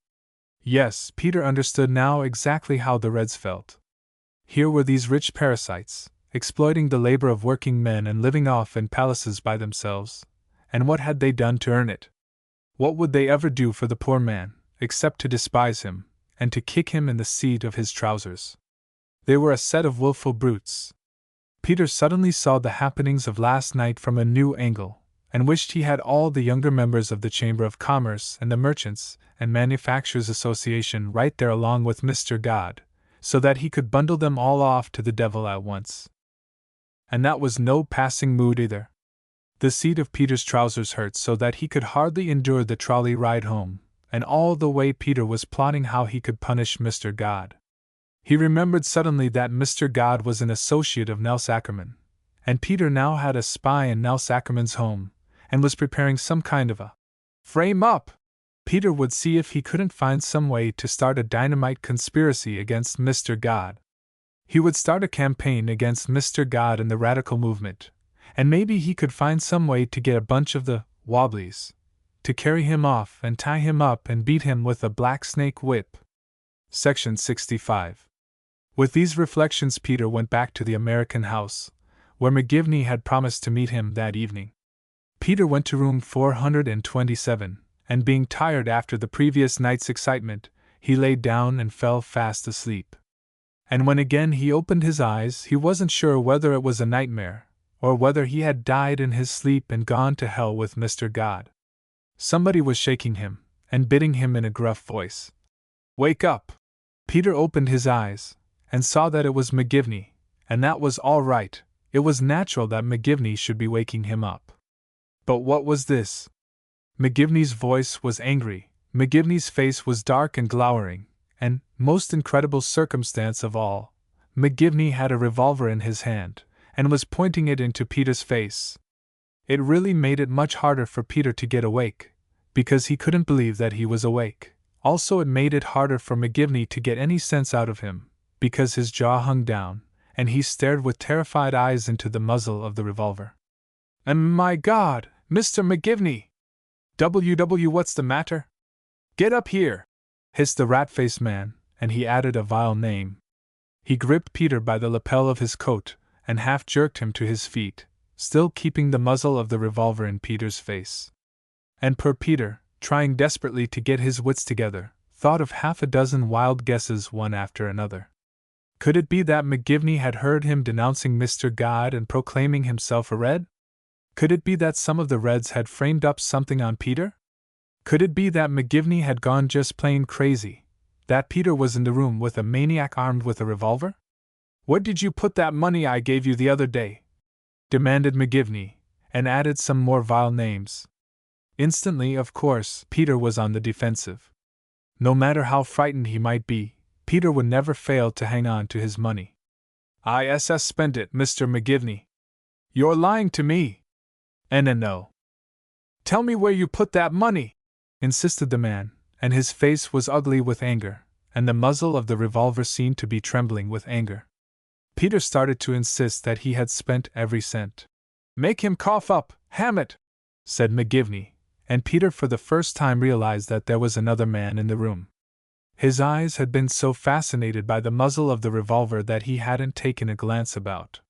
Yes, Peter understood now exactly how the Reds felt. Here were these rich parasites, exploiting the labor of working men and living off in palaces by themselves, and what had they done to earn it? What would they ever do for the poor man, except to despise him, and to kick him in the seat of his trousers? They were a set of willful brutes. Peter suddenly saw the happenings of last night from a new angle, and wished he had all the younger members of the Chamber of Commerce and the Merchants and Manufacturers Association right there along with Mr. God, so that he could bundle them all off to the devil at once. And that was no passing mood either. The seat of Peter's trousers hurt so that he could hardly endure the trolley ride home, and all the way Peter was plotting how he could punish Mr. God. He remembered suddenly that Mr. God was an associate of Nelse Ackerman, and Peter now had a spy in Nelse Ackerman's home, and was preparing some kind of a frame-up. Peter would see if he couldn't find some way to start a dynamite conspiracy against Mr. God. He would start a campaign against Mr. God and the radical movement, and maybe he could find some way to get a bunch of the wobblies to carry him off and tie him up and beat him with a black snake whip. Section 65. With these reflections Peter went back to the American house, where McGivney had promised to meet him that evening. Peter went to room 427, and being tired after the previous night's excitement, he lay down and fell fast asleep. And when again he opened his eyes, he wasn't sure whether it was a nightmare, or whether he had died in his sleep and gone to hell with Mr. God. Somebody was shaking him, and bidding him in a gruff voice, "Wake up!" Peter opened his eyes, and saw that it was McGivney, and that was all right. It was natural that McGivney should be waking him up. But what was this? McGivney's voice was angry, McGivney's face was dark and glowering, and, most incredible circumstance of all, McGivney had a revolver in his hand, and was pointing it into Peter's face. It really made it much harder for Peter to get awake, because he couldn't believe that he was awake. Also it made it harder for McGivney to get any sense out of him, because his jaw hung down, and he stared with terrified eyes into the muzzle of the revolver. "And my God, Mr. McGivney! What's the matter? Get up here!" hissed the rat-faced man, and he added a vile name. He gripped Peter by the lapel of his coat, and half jerked him to his feet, still keeping the muzzle of the revolver in Peter's face. And poor Peter, trying desperately to get his wits together, thought of half a dozen wild guesses one after another. Could it be that McGivney had heard him denouncing Mr. God and proclaiming himself a Red? Could it be that some of the Reds had framed up something on Peter? Could it be that McGivney had gone just plain crazy, that Peter was in the room with a maniac armed with a revolver? "Where did you put that money I gave you the other day?" demanded McGivney, and added some more vile names. Instantly, of course, Peter was on the defensive. No matter how frightened he might be, Peter would never fail to hang on to his money. "I spent it, Mr. McGivney." "You're lying to me." "No. Tell me where you put that money," insisted the man, and his face was ugly with anger, and the muzzle of the revolver seemed to be trembling with anger. Peter started to insist that he had spent every cent. "Make him cough up, Hammett," said McGivney, and Peter for the first time realized that there was another man in the room. His eyes had been so fascinated by the muzzle of the revolver that he hadn't taken a glance about.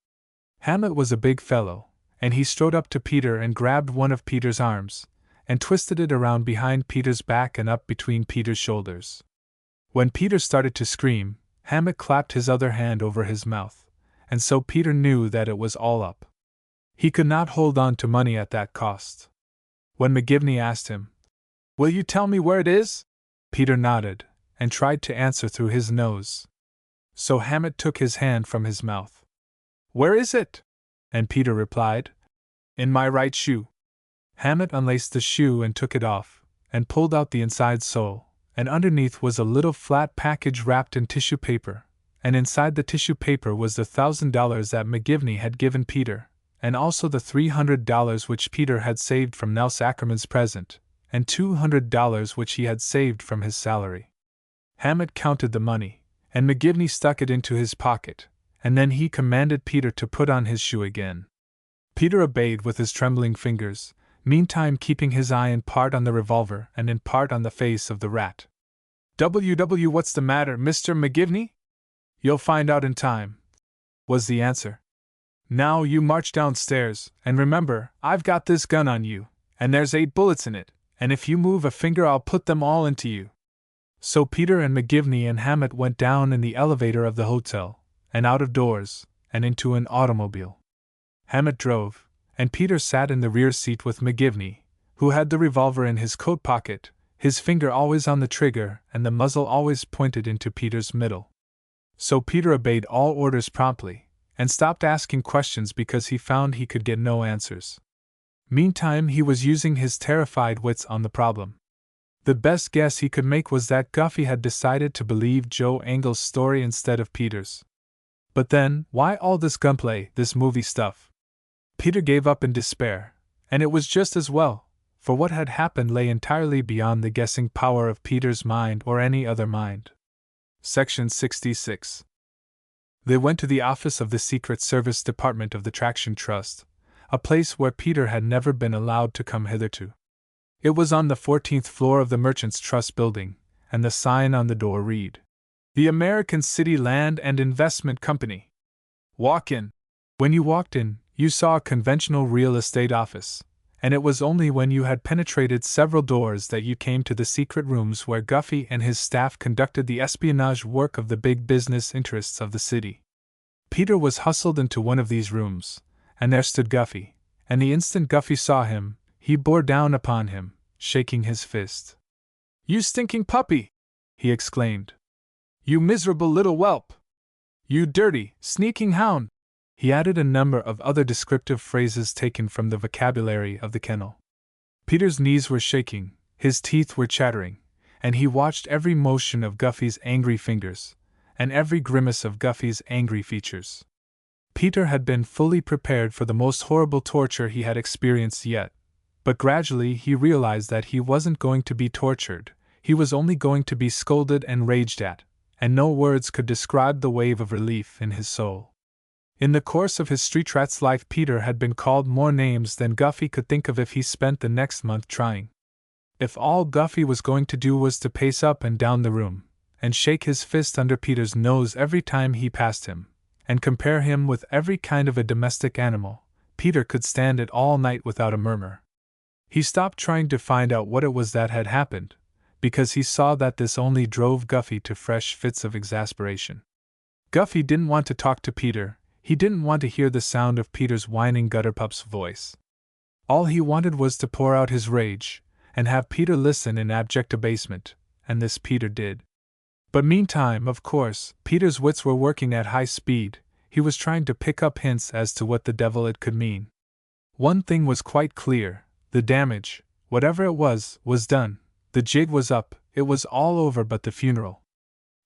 Hammett was a big fellow, and he strode up to Peter and grabbed one of Peter's arms, and twisted it around behind Peter's back and up between Peter's shoulders. When Peter started to scream, Hammett clapped his other hand over his mouth, and so Peter knew that it was all up. He could not hold on to money at that cost. When McGivney asked him, "Will you tell me where it is?" Peter nodded, and tried to answer through his nose. So Hammett took his hand from his mouth. "Where is it?" And Peter replied, "In my right shoe." Hammett unlaced the shoe and took it off, and pulled out the inside sole, and underneath was a little flat package wrapped in tissue paper, and inside the tissue paper was the $1,000 that McGivney had given Peter, and also the $300 which Peter had saved from Nels Ackerman's present, and $200 which he had saved from his salary. Hammett counted the money, and McGivney stuck it into his pocket, and then he commanded Peter to put on his shoe again. Peter obeyed with his trembling fingers, meantime keeping his eye in part on the revolver and in part on the face of the rat. What's the matter, Mr. McGivney?" "You'll find out in time," was the answer. "Now you march downstairs, and remember, I've got this gun on you, and there's 8 bullets in it, and if you move a finger I'll put them all into you." So Peter and McGivney and Hammett went down in the elevator of the hotel, and out of doors, and into an automobile. Hammett drove, and Peter sat in the rear seat with McGivney, who had the revolver in his coat pocket, his finger always on the trigger and the muzzle always pointed into Peter's middle. So Peter obeyed all orders promptly, and stopped asking questions because he found he could get no answers. Meantime he was using his terrified wits on the problem. The best guess he could make was that Guffey had decided to believe Joe Engle's story instead of Peter's. But then, why all this gunplay, this movie stuff? Peter gave up in despair, and it was just as well, for what had happened lay entirely beyond the guessing power of Peter's mind or any other mind. Section 66. They went to the office of the Secret Service Department of the Traction Trust, a place where Peter had never been allowed to come hitherto. It was on the 14th floor of the Merchants' Trust building, and the sign on the door read, "The American City Land and Investment Company. Walk in." When you walked in, you saw a conventional real estate office, and it was only when you had penetrated several doors that you came to the secret rooms where Guffey and his staff conducted the espionage work of the big business interests of the city. Peter was hustled into one of these rooms, and there stood Guffey, and the instant Guffey saw him, he bore down upon him, shaking his fist. "You stinking puppy!" he exclaimed. "You miserable little whelp! You dirty, sneaking hound!" He added a number of other descriptive phrases taken from the vocabulary of the kennel. Peter's knees were shaking, his teeth were chattering, and he watched every motion of Guffey's angry fingers, and every grimace of Guffey's angry features. Peter had been fully prepared for the most horrible torture he had experienced yet, but gradually he realized that he wasn't going to be tortured, he was only going to be scolded and raged at, and no words could describe the wave of relief in his soul. In the course of his street rat's life, Peter had been called more names than Guffey could think of if he spent the next month trying. If all Guffey was going to do was to pace up and down the room, and shake his fist under Peter's nose every time he passed him, and compare him with every kind of a domestic animal, Peter could stand it all night without a murmur. He stopped trying to find out what it was that had happened, because he saw that this only drove Guffey to fresh fits of exasperation. Guffey didn't want to talk to Peter. He didn't want to hear the sound of Peter's whining gutter pup's voice. All he wanted was to pour out his rage, and have Peter listen in abject abasement, and this Peter did. But meantime, of course, Peter's wits were working at high speed. He was trying to pick up hints as to what the devil it could mean. One thing was quite clear: the damage, whatever it was done. The jig was up, it was all over but the funeral.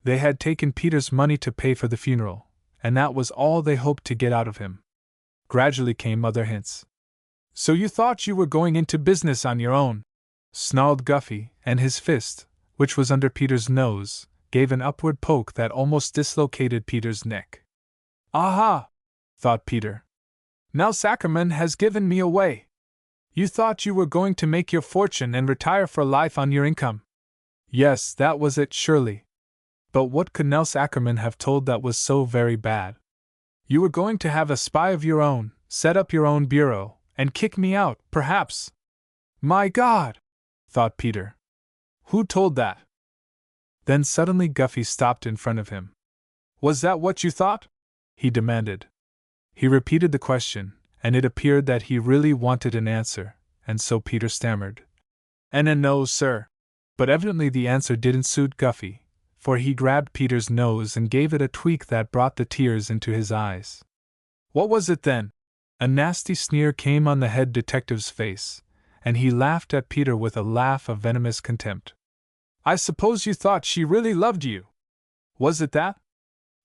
They had taken Peter's money to pay for the funeral, and that was all they hoped to get out of him. Gradually came other hints. "So you thought you were going into business on your own?" snarled Guffey, and his fist, which was under Peter's nose, gave an upward poke that almost dislocated Peter's neck. "Aha!" thought Peter. "Nels Ackerman has given me away. You thought you were going to make your fortune and retire for life on your income." Yes, that was it, surely. But what could Nels Ackerman have told that was so very bad? "You were going to have a spy of your own, set up your own bureau, and kick me out, perhaps." "My God!" thought Peter. "Who told that?" Then suddenly Guffey stopped in front of him. "Was that what you thought?" he demanded. He repeated the question, and it appeared that he really wanted an answer, and so Peter stammered, "No, sir." But evidently the answer didn't suit Guffey, for he grabbed Peter's nose and gave it a tweak that brought the tears into his eyes. "What was it then?" A nasty sneer came on the head detective's face, and he laughed at Peter with a laugh of venomous contempt. "I suppose you thought she really loved you. Was it that?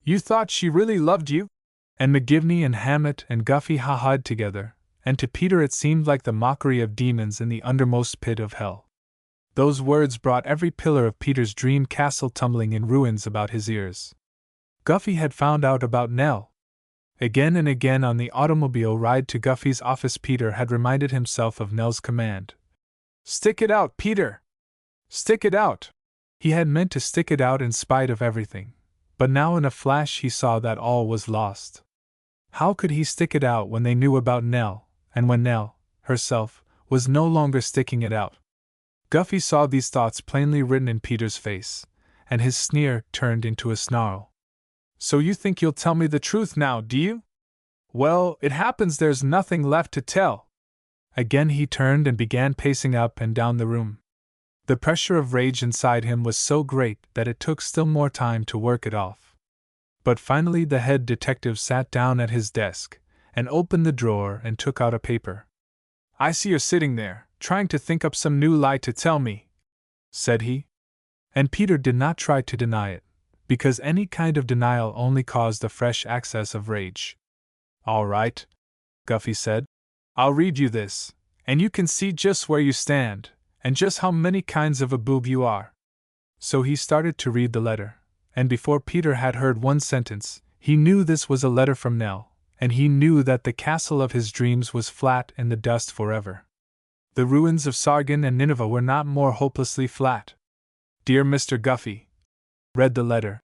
You thought she really loved you?" And McGivney and Hammett and Guffey ha-ha'd together, and to Peter it seemed like the mockery of demons in the undermost pit of hell. Those words brought every pillar of Peter's dream castle tumbling in ruins about his ears. Guffey had found out about Nell. Again and again on the automobile ride to Guffey's office Peter had reminded himself of Nell's command. "Stick it out, Peter! Stick it out!" He had meant to stick it out in spite of everything, but now in a flash he saw that all was lost. How could he stick it out when they knew about Nell, and when Nell, herself, was no longer sticking it out? Guffey saw these thoughts plainly written in Peter's face, and his sneer turned into a snarl. "So you think you'll tell me the truth now, do you? Well, it happens there's nothing left to tell." Again he turned and began pacing up and down the room. The pressure of rage inside him was so great that it took still more time to work it off. But finally the head detective sat down at his desk, and opened the drawer and took out a paper. "I see you're sitting there, trying to think up some new lie to tell me," said he. And Peter did not try to deny it, because any kind of denial only caused a fresh access of rage. "All right," Guffey said. "I'll read you this, and you can see just where you stand, and just how many kinds of a boob you are." So he started to read the letter, and before Peter had heard one sentence, he knew this was a letter from Nell, and he knew that the castle of his dreams was flat in the dust forever. The ruins of Sargon and Nineveh were not more hopelessly flat. "Dear Mr. Guffey," read the letter,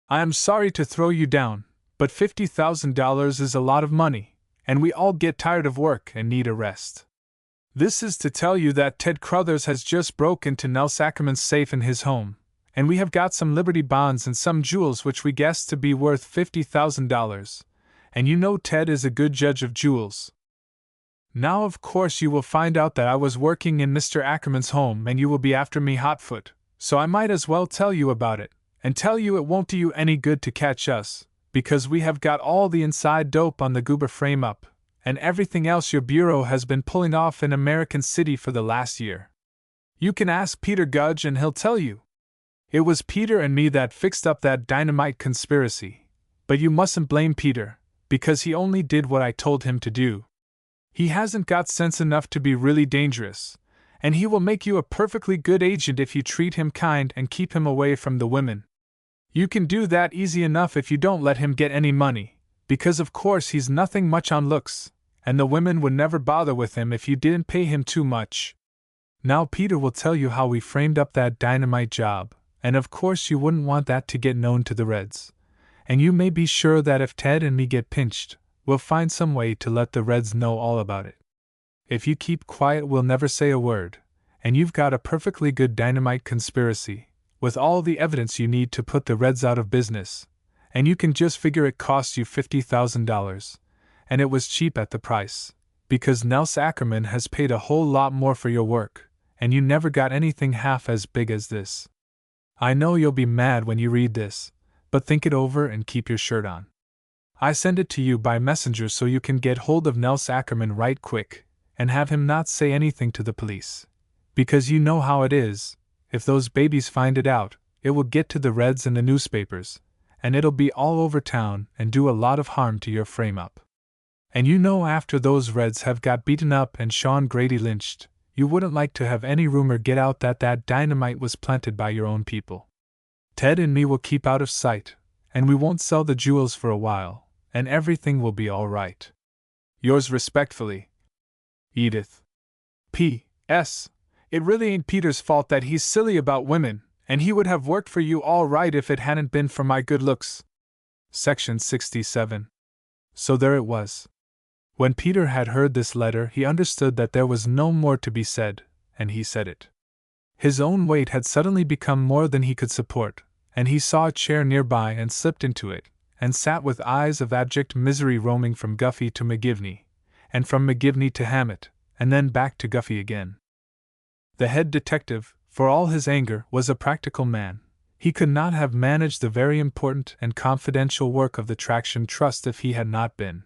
"I am sorry to throw you down, but $50,000 is a lot of money, and we all get tired of work and need a rest. This is to tell you that Ted Crothers has just broke into Nels Ackerman's safe in his home, and we have got some Liberty bonds and some jewels which we guess to be worth $50,000, and you know Ted is a good judge of jewels. Now of course you will find out that I was working in Mr. Ackerman's home and you will be after me hotfoot, so I might as well tell you about it, and tell you it won't do you any good to catch us, because we have got all the inside dope on the goober frame-up, and everything else your bureau has been pulling off in American City for the last year. You can ask Peter Gudge and he'll tell you. It was Peter and me that fixed up that dynamite conspiracy, but you mustn't blame Peter, because he only did what I told him to do. He hasn't got sense enough to be really dangerous, and he will make you a perfectly good agent if you treat him kind and keep him away from the women. You can do that easy enough if you don't let him get any money, because of course he's nothing much on looks, and the women would never bother with him if you didn't pay him too much. Now Peter will tell you how we framed up that dynamite job, and of course you wouldn't want that to get known to the Reds. And you may be sure that if Ted and me get pinched, we'll find some way to let the Reds know all about it. If you keep quiet we'll never say a word, and you've got a perfectly good dynamite conspiracy, with all the evidence you need to put the Reds out of business, And you can just figure it cost you $50,000, and it was cheap at the price, because Nels Ackerman has paid a whole lot more for your work, and you never got anything half as big as this. I know you'll be mad when you read this, but think it over and keep your shirt on. I send it to you by messenger so you can get hold of Nels Ackerman right quick, and have him not say anything to the police. Because you know how it is, if those babies find it out, it will get to the Reds and the newspapers, and it'll be all over town and do a lot of harm to your frame-up. And you know after those Reds have got beaten up and Sean Grady lynched, you wouldn't like to have any rumor get out that that dynamite was planted by your own people. Ted and me will keep out of sight, and we won't sell the jewels for a while, and everything will be all right. Yours respectfully, Edith. P.S. It really ain't Peter's fault that he's silly about women, and he would have worked for you all right if it hadn't been for my good looks. Section 67. So there it was. When Peter had heard this letter, he understood that there was no more to be said, and he said it. His own weight had suddenly become more than he could support, and he saw a chair nearby and slipped into it, and sat with eyes of abject misery roaming from Guffey to McGivney, and from McGivney to Hammett, and then back to Guffey again. The head detective, for all his anger, was a practical man. He could not have managed the very important and confidential work of the Traction Trust if he had not been.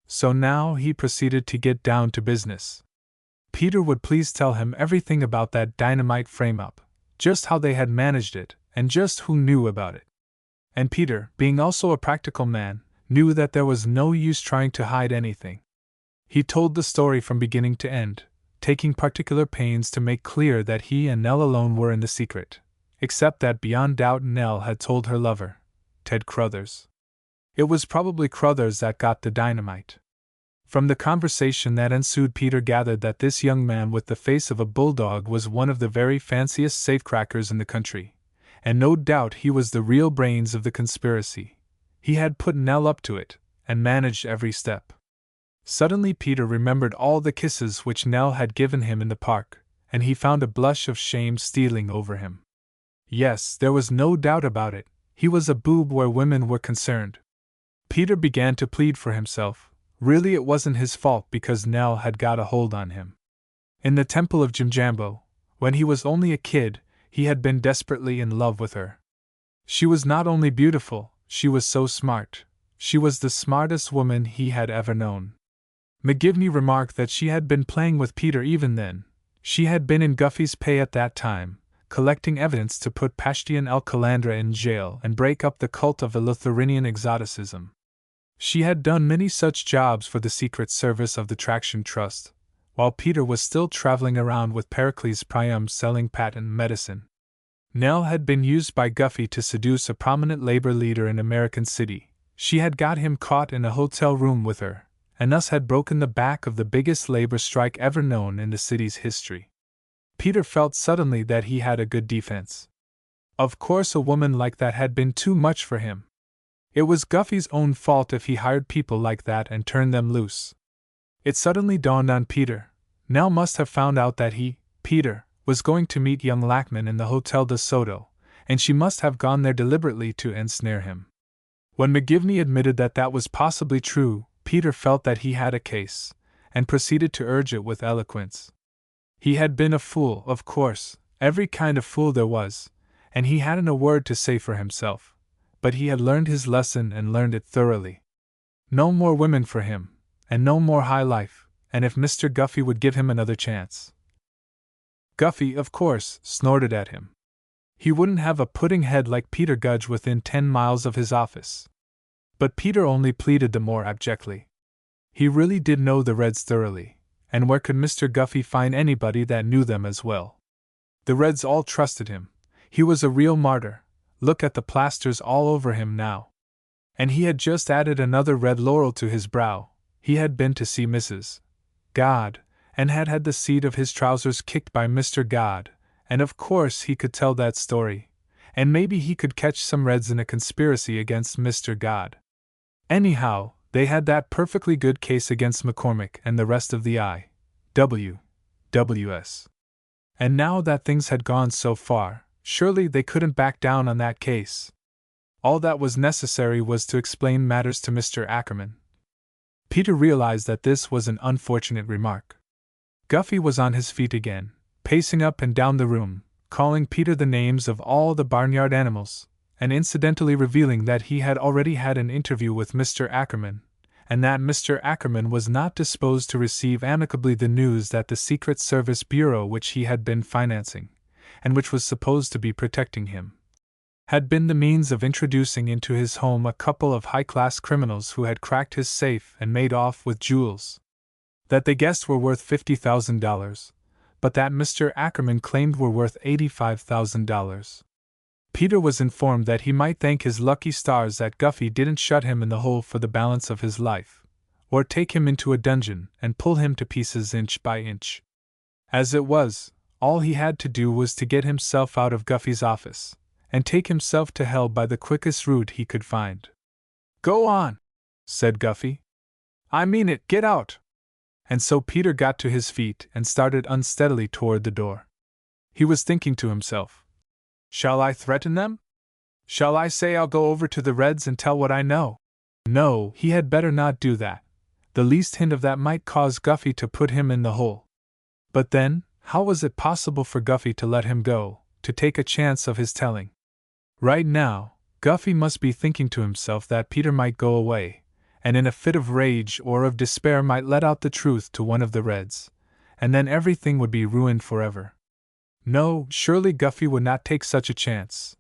So now he proceeded to get down to business. Peter would please tell him everything about that dynamite frame-up, just how they had managed it, and just who knew about it. And Peter, being also a practical man, knew that there was no use trying to hide anything. He told the story from beginning to end, taking particular pains to make clear that he and Nell alone were in the secret, except that beyond doubt Nell had told her lover, Ted Crothers. It was probably Crothers that got the dynamite. From the conversation that ensued, Peter gathered that this young man with the face of a bulldog was one of the very fanciest safecrackers in the country, and no doubt he was the real brains of the conspiracy. He had put Nell up to it, and managed every step. Suddenly Peter remembered all the kisses which Nell had given him in the park, and he found a blush of shame stealing over him. Yes, there was no doubt about it, he was a boob where women were concerned. Peter began to plead for himself. Really it wasn't his fault because Nell had got a hold on him. In the Temple of Jimjambo, when he was only a kid, he had been desperately in love with her. She was not only beautiful, she was so smart. She was the smartest woman he had ever known. McGivney remarked that she had been playing with Peter even then. She had been in Guffey's pay at that time, collecting evidence to put Pashtian El Calandra in jail and break up the cult of Eleutherian exoticism. She had done many such jobs for the Secret Service of the Traction Trust, while Peter was still traveling around with Pericles Priam selling patent medicine. Nell had been used by Guffey to seduce a prominent labor leader in American City. She had got him caught in a hotel room with her, and thus had broken the back of the biggest labor strike ever known in the city's history. Peter felt suddenly that he had a good defense. Of course a woman like that had been too much for him. It was Guffey's own fault if he hired people like that and turned them loose. It suddenly dawned on Peter. Nell must have found out that he, Peter, was going to meet young Lackman in the Hotel de Soto, and she must have gone there deliberately to ensnare him. When McGivney admitted that that was possibly true, Peter felt that he had a case, and proceeded to urge it with eloquence. He had been a fool, of course, every kind of fool there was, and he hadn't a word to say for himself. But he had learned his lesson and learned it thoroughly. No more women for him, and no more high life, and if Mr. Guffey would give him another chance. Guffey, of course, snorted at him. He wouldn't have a pudding head like Peter Gudge within 10 miles of his office. But Peter only pleaded the more abjectly. He really did know the Reds thoroughly, and where could Mr. Guffey find anybody that knew them as well? The Reds all trusted him. He was a real martyr. Look at the plasters all over him now. And he had just added another red laurel to his brow. He had been to see Mrs. God, and had had the seat of his trousers kicked by Mr. God, and of course he could tell that story, and maybe he could catch some Reds in a conspiracy against Mr. God. Anyhow, they had that perfectly good case against McCormick and the rest of the I.W.W.S. And now that things had gone so far, surely they couldn't back down on that case. All that was necessary was to explain matters to Mr. Ackerman. Peter realized that this was an unfortunate remark. Guffey was on his feet again, pacing up and down the room, calling Peter the names of all the barnyard animals, and incidentally revealing that he had already had an interview with Mr. Ackerman, and that Mr. Ackerman was not disposed to receive amicably the news that the Secret Service Bureau which he had been financing, and which was supposed to be protecting him, had been the means of introducing into his home a couple of high-class criminals who had cracked his safe and made off with jewels. That they guessed were worth $50,000, but that Mr. Ackerman claimed were worth $85,000. Peter was informed that he might thank his lucky stars that Guffey didn't shut him in the hole for the balance of his life, or take him into a dungeon and pull him to pieces inch by inch. As it was, all he had to do was to get himself out of Guffey's office, and take himself to hell by the quickest route he could find. "Go on," said Guffey. "I mean it, get out." And so Peter got to his feet and started unsteadily toward the door. He was thinking to himself, "Shall I threaten them? Shall I say I'll go over to the Reds and tell what I know?" No, he had better not do that. The least hint of that might cause Guffey to put him in the hole. But then, how was it possible for Guffey to let him go, to take a chance of his telling? Right now, Guffey must be thinking to himself that Peter might go away, and in a fit of rage or of despair might let out the truth to one of the Reds, and then everything would be ruined forever. No, surely Guffey would not take such a chance.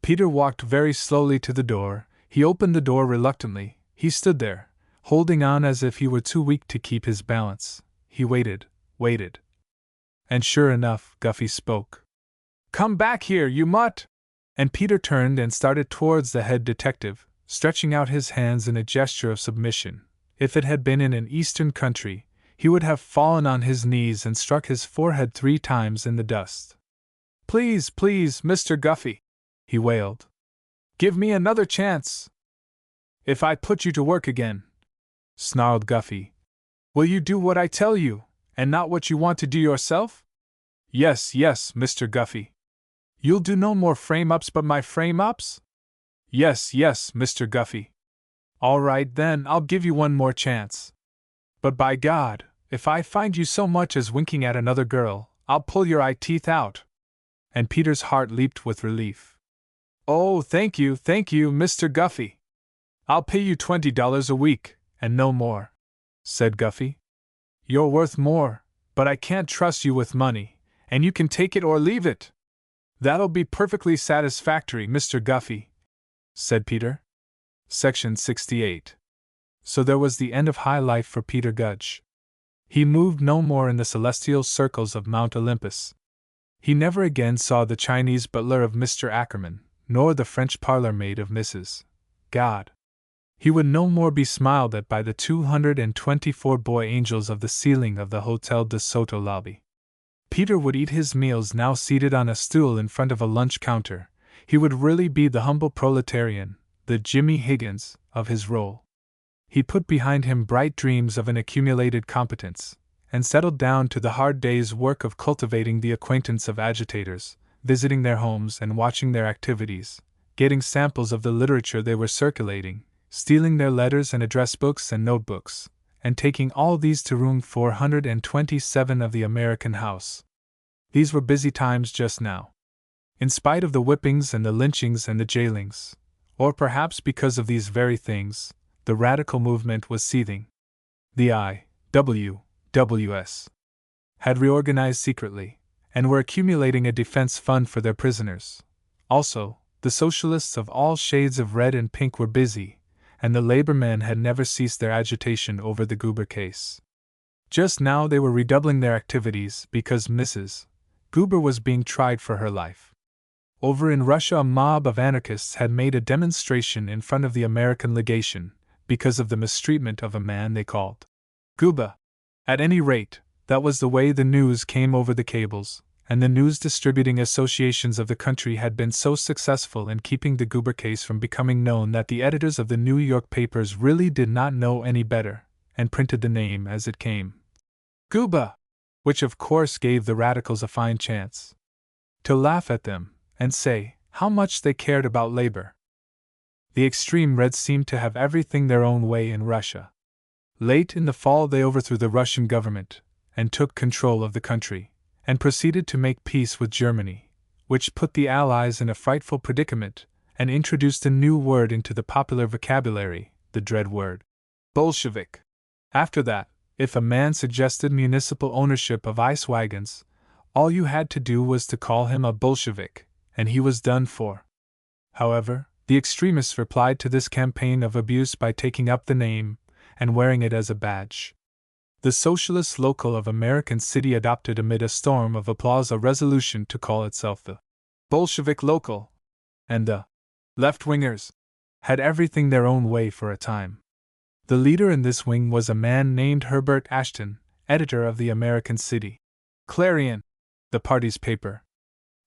Peter walked very slowly to the door. He opened the door reluctantly. He stood there, holding on as if he were too weak to keep his balance. He waited. And sure enough, Guffey spoke. "Come back here, you mutt!" And Peter turned and started towards the head detective, stretching out his hands in a gesture of submission. If it had been in an eastern country, he would have fallen on his knees and struck his forehead 3 times in the dust. "Please, Mr. Guffey," he wailed. "Give me another chance." "If I put you to work again," snarled Guffey, "will you do what I tell you, and not what you want to do yourself?" Yes, Mr. Guffey." "You'll do no more frame-ups but my frame-ups?" Yes, Mr. Guffey." "All right, then, I'll give you one more chance. But by God, if I find you so much as winking at another girl, I'll pull your eye teeth out." And Peter's heart leaped with relief. "Oh, thank you, Mr. Guffey. I'll pay you $20 a week, and no more," said Guffey. "You're worth more, but I can't trust you with money, and you can take it or leave it." "That'll be perfectly satisfactory, Mr. Guffey," said Peter. Section 68. So there was the end of high life for Peter Gudge. He moved no more in the celestial circles of Mount Olympus. He never again saw the Chinese butler of Mr. Ackerman, nor the French parlor-maid of Mrs. God. He would no more be smiled at by the 224 boy angels of the ceiling of the Hotel de Soto lobby. Peter would eat his meals now seated on a stool in front of a lunch counter. He would really be the humble proletarian, the Jimmy Higgins, of his role. He put behind him bright dreams of an accumulated competence, and settled down to the hard day's work of cultivating the acquaintance of agitators, visiting their homes and watching their activities, getting samples of the literature they were circulating, stealing their letters and address books and notebooks, and taking all these to room 427 of the American House. These were busy times just now. In spite of the whippings and the lynchings and the jailings, or perhaps because of these very things, the radical movement was seething. The I.W.W.S. had reorganized secretly, and were accumulating a defense fund for their prisoners. Also, the socialists of all shades of red and pink were busy, and the labor men had never ceased their agitation over the Goober case. Just now they were redoubling their activities because Mrs. Goober was being tried for her life. Over in Russia, a mob of anarchists had made a demonstration in front of the American legation because of the mistreatment of a man they called Goober. At any rate, that was the way the news came over the cables, and the news distributing associations of the country had been so successful in keeping the Goober case from becoming known that the editors of the New York papers really did not know any better, and printed the name as it came. Goober! Which of course gave the radicals a fine chance to laugh at them and say how much they cared about labor. The extreme Reds seemed to have everything their own way in Russia. Late in the fall, they overthrew the Russian government and took control of the country, and proceeded to make peace with Germany, which put the Allies in a frightful predicament and introduced a new word into the popular vocabulary, the dread word Bolshevik. After that, if a man suggested municipal ownership of ice wagons, all you had to do was to call him a Bolshevik, and he was done for. However, the extremists replied to this campaign of abuse by taking up the name and wearing it as a badge. The Socialist Local of American City adopted amid a storm of applause a resolution to call itself the Bolshevik Local, and the left-wingers had everything their own way for a time. The leader in this wing was a man named Herbert Ashton, editor of the American City Clarion, the party's paper.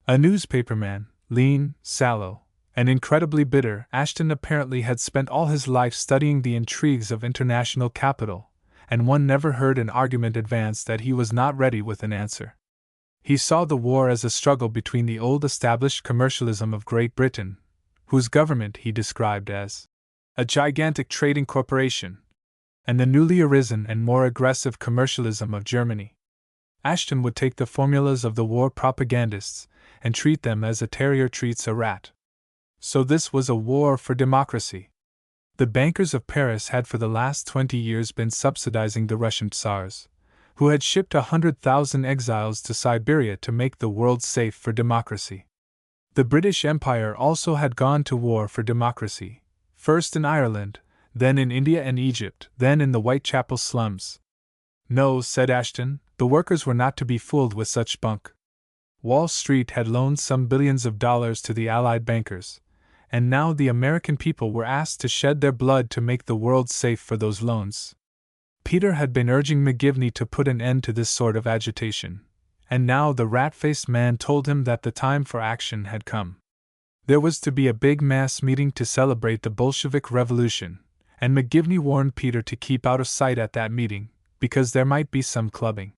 A newspaperman, lean, sallow, and incredibly bitter, Ashton apparently had spent all his life studying the intrigues of international capital, and one never heard an argument advanced that he was not ready with an answer. He saw the war as a struggle between the old established commercialism of Great Britain, whose government he described as a gigantic trading corporation, and the newly arisen and more aggressive commercialism of Germany. Ashton would take the formulas of the war propagandists and treat them as a terrier treats a rat. So this was a war for democracy. The bankers of Paris had for the last 20 years been subsidizing the Russian Tsars, who had shipped 100,000 exiles to Siberia to make the world safe for democracy. The British Empire also had gone to war for democracy, first in Ireland, then in India and Egypt, then in the Whitechapel slums. No, said Ashton, the workers were not to be fooled with such bunk. Wall Street had loaned some billions of dollars to the Allied bankers, and now the American people were asked to shed their blood to make the world safe for those loans. Peter had been urging McGivney to put an end to this sort of agitation, and now the rat-faced man told him that the time for action had come. There was to be a big mass meeting to celebrate the Bolshevik Revolution, and McGivney warned Peter to keep out of sight at that meeting, because there might be some clubbing.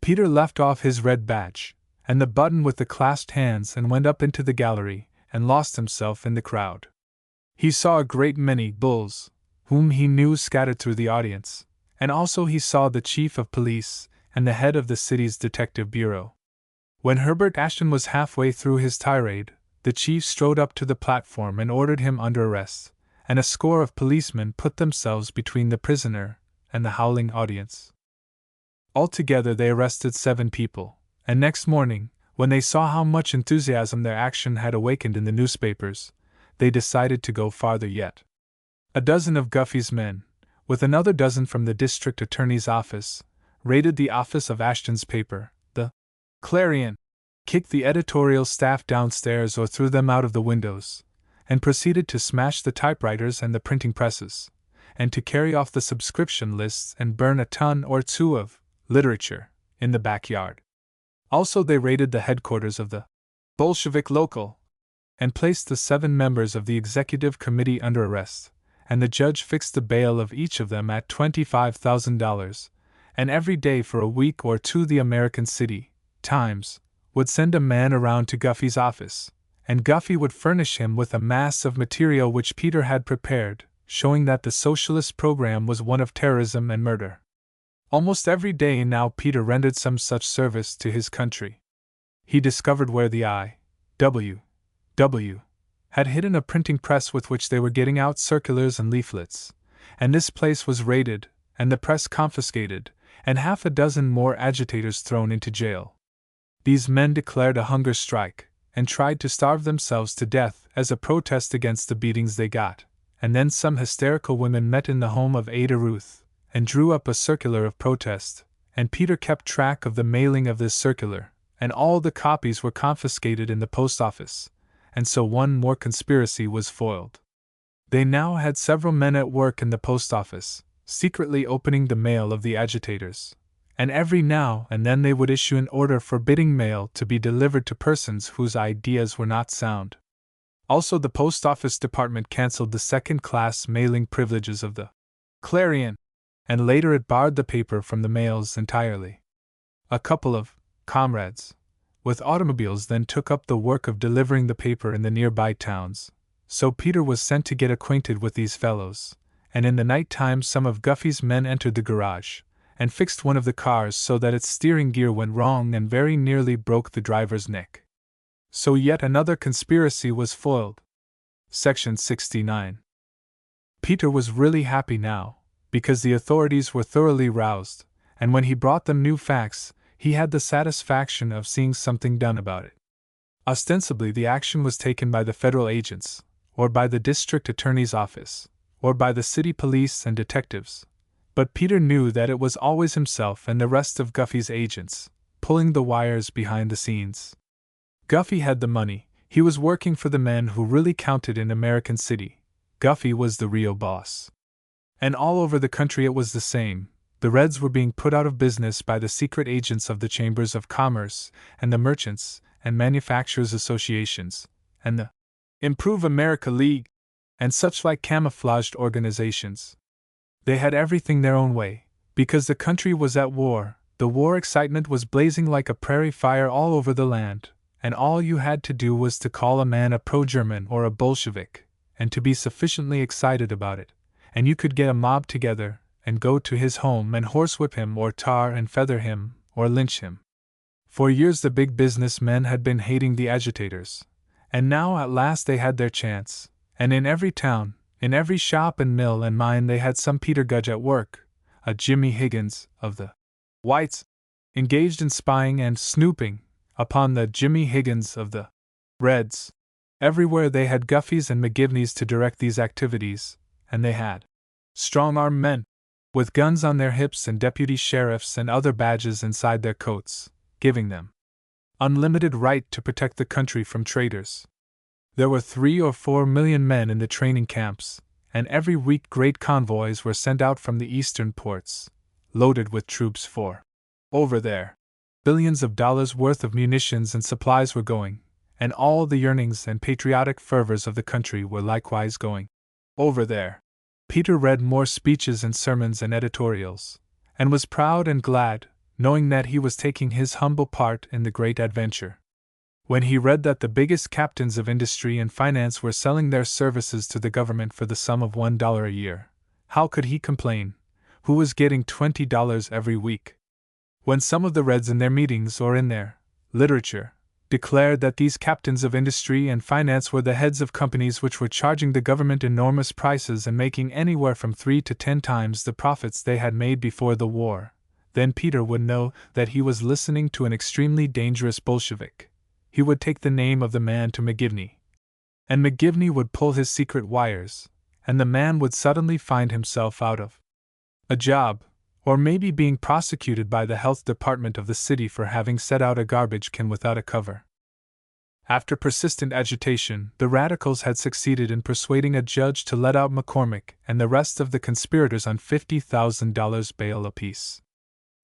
Peter left off his red badge and the button with the clasped hands and went up into the gallery and lost himself in the crowd. He saw a great many bulls, whom he knew scattered through the audience, and also he saw the chief of police and the head of the city's detective bureau. When Herbert Ashton was halfway through his tirade, the chief strode up to the platform and ordered him under arrest, and a score of policemen put themselves between the prisoner and the howling audience. Altogether they arrested 7 people, and next morning, when they saw how much enthusiasm their action had awakened in the newspapers, they decided to go farther yet. A dozen of Guffey's men, with another dozen from the district attorney's office, raided the office of Ashton's paper, the Clarion, kicked the editorial staff downstairs or threw them out of the windows, and proceeded to smash the typewriters and the printing presses, and to carry off the subscription lists and burn a ton or two of literature in the backyard. Also they raided the headquarters of the Bolshevik Local, and placed the 7 members of the executive committee under arrest, and the judge fixed the bail of each of them at $25,000, and every day for a week or two the American City Times would send a man around to Guffey's office, and Guffey would furnish him with a mass of material which Peter had prepared, showing that the socialist program was one of terrorism and murder. Almost every day now Peter rendered some such service to his country. He discovered where the I.W.W. had hidden a printing press with which they were getting out circulars and leaflets, and this place was raided, and the press confiscated, and half a dozen more agitators thrown into jail. These men declared a hunger strike, and tried to starve themselves to death as a protest against the beatings they got, and then some hysterical women met in the home of Ada Ruth, and drew up a circular of protest, and Peter kept track of the mailing of this circular, and all the copies were confiscated in the post office, and so one more conspiracy was foiled. They now had several men at work in the post office, secretly opening the mail of the agitators, and every now and then they would issue an order forbidding mail to be delivered to persons whose ideas were not sound. Also the post office department cancelled the second-class mailing privileges of the Clarion, and later it barred the paper from the mails entirely. A couple of comrades with automobiles then took up the work of delivering the paper in the nearby towns, So Peter was sent to get acquainted with these fellows, and in the night time some of Guffey's men entered the garage, and fixed one of the cars so that its steering gear went wrong and very nearly broke the driver's neck. So yet another conspiracy was foiled. Section 69. Peter was really happy now, because the authorities were thoroughly roused, and when he brought them new facts, he had the satisfaction of seeing something done about it. Ostensibly the action was taken by the federal agents, or by the district attorney's office, or by the city police and detectives, but Peter knew that it was always himself and the rest of Guffey's agents, pulling the wires behind the scenes. Guffey had the money, he was working for the men who really counted in American City. Guffey was the real boss. And all over the country it was the same. The Reds were being put out of business by the secret agents of the Chambers of Commerce, and the Merchants and Manufacturers Associations, and the Improve America League, and such like camouflaged organizations. They had everything their own way, because the country was at war. The war excitement was blazing like a prairie fire all over the land, and all you had to do was to call a man a pro-German or a Bolshevik, and to be sufficiently excited about it, and you could get a mob together, and go to his home and horsewhip him or tar and feather him, or lynch him. For years the big business men had been hating the agitators, and now at last they had their chance, and in every town, in every shop and mill and mine they had some Peter Gudge at work, a Jimmy Higgins of the Whites, engaged in spying and snooping upon the Jimmy Higgins of the Reds. Everywhere they had Guffeys and McGivneys to direct these activities, and they had strong-armed men, with guns on their hips and deputy sheriffs and other badges inside their coats, giving them unlimited right to protect the country from traitors. There were 3 or 4 million men in the training camps, and every week great convoys were sent out from the eastern ports, loaded with troops for over there. Billions of dollars worth of munitions and supplies were going, and all the yearnings and patriotic fervors of the country were likewise going over there. Peter read more speeches and sermons and editorials, and was proud and glad, knowing that he was taking his humble part in the great adventure. When he read that the biggest captains of industry and finance were selling their services to the government for the sum of $1 a year, how could he complain, who was getting $20 every week? When some of the Reds in their meetings or in their literature declared that these captains of industry and finance were the heads of companies which were charging the government enormous prices and making anywhere from 3 to 10 times the profits they had made before the war, then Peter would know that he was listening to an extremely dangerous Bolshevik. He would take the name of the man to McGivney, and McGivney would pull his secret wires, and the man would suddenly find himself out of a job, or maybe being prosecuted by the health department of the city for having set out a garbage can without a cover. After persistent agitation, the radicals had succeeded in persuading a judge to let out McCormick and the rest of the conspirators on $50,000 bail apiece.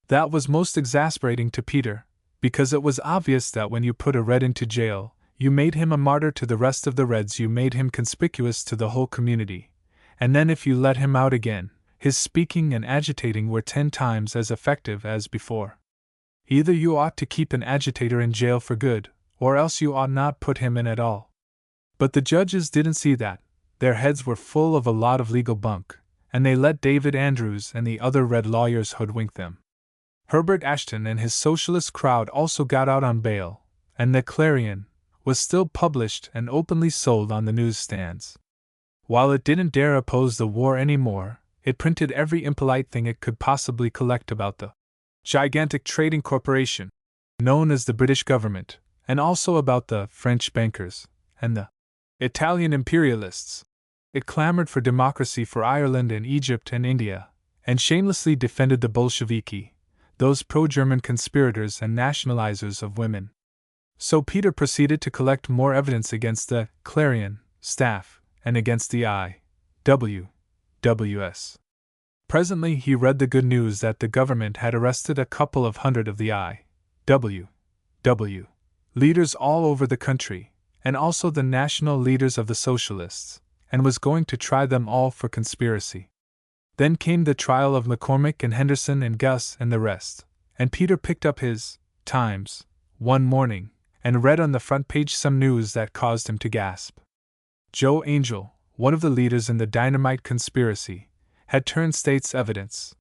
That was most exasperating to Peter, because it was obvious that when you put a Red into jail, you made him a martyr to the rest of the Reds, you made him conspicuous to the whole community, and then if you let him out again, his speaking and agitating were 10 times as effective as before. Either you ought to keep an agitator in jail for good, or else you ought not put him in at all. But the judges didn't see that. Their heads were full of a lot of legal bunk, and they let David Andrews and the other Red lawyers hoodwink them. Herbert Ashton and his socialist crowd also got out on bail, and the Clarion was still published and openly sold on the newsstands. While it didn't dare oppose the war anymore, it printed every impolite thing it could possibly collect about the gigantic trading corporation known as the British government, and also about the French bankers and the Italian imperialists. It clamored for democracy for Ireland and Egypt and India, and shamelessly defended the Bolsheviki, those pro-German conspirators and nationalizers of women. So Peter proceeded to collect more evidence against the Clarion staff and against the I.W.S. Presently he read the good news that the government had arrested a couple of hundred of the I.W.W. leaders all over the country, and also the national leaders of the socialists, and was going to try them all for conspiracy. Then came the trial of McCormick and Henderson and Gus and the rest, and Peter picked up his Times one morning and read on the front page some news that caused him to gasp. Joe Angel, one of the leaders in the dynamite conspiracy, had turned state's evidence.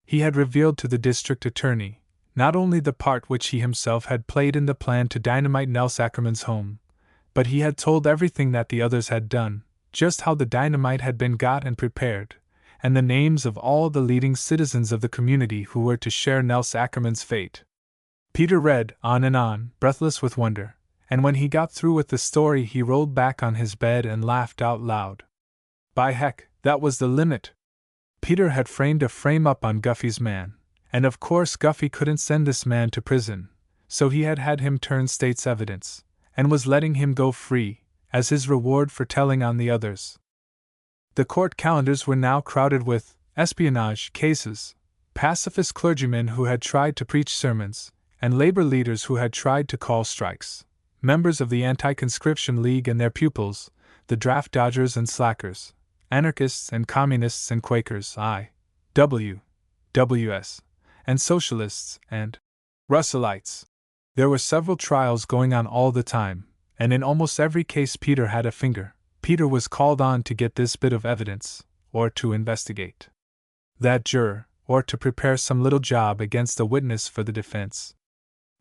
He had revealed to the district attorney not only the part which he himself had played in the plan to dynamite Nels Ackerman's home, but he had told everything that the others had done, just how the dynamite had been got and prepared, and the names of all the leading citizens of the community who were to share Nels Ackerman's fate. Peter read on and on, breathless with wonder, and when he got through with the story he rolled back on his bed and laughed out loud. By heck, that was the limit! Peter had framed a frame-up on Guffey's man, and of course Guffey couldn't send this man to prison, so he had had him turn state's evidence, and was letting him go free, as his reward for telling on the others. The court calendars were now crowded with espionage cases, pacifist clergymen who had tried to preach sermons, and labor leaders who had tried to call strikes, members of the Anti-Conscription League and their pupils, the draft dodgers and slackers, anarchists and communists and Quakers, I.W.S., and socialists and Russellites. There were several trials going on all the time, and in almost every case Peter had a finger. Peter was called on to get this bit of evidence, or to investigate that juror, or to prepare some little job against a witness for the defense.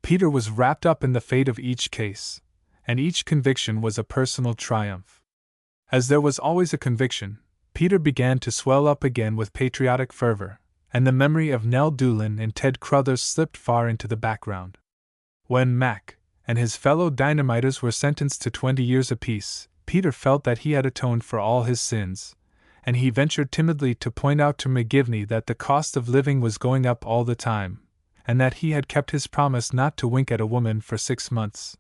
Peter was wrapped up in the fate of each case, and each conviction was a personal triumph. As there was always a conviction, Peter began to swell up again with patriotic fervor, and the memory of Nell Doolin and Ted Crothers slipped far into the background. When Mac and his fellow dynamiters were sentenced to 20 years apiece, Peter felt that he had atoned for all his sins, and he ventured timidly to point out to McGivney that the cost of living was going up all the time, and that he had kept his promise not to wink at a woman for 6 months.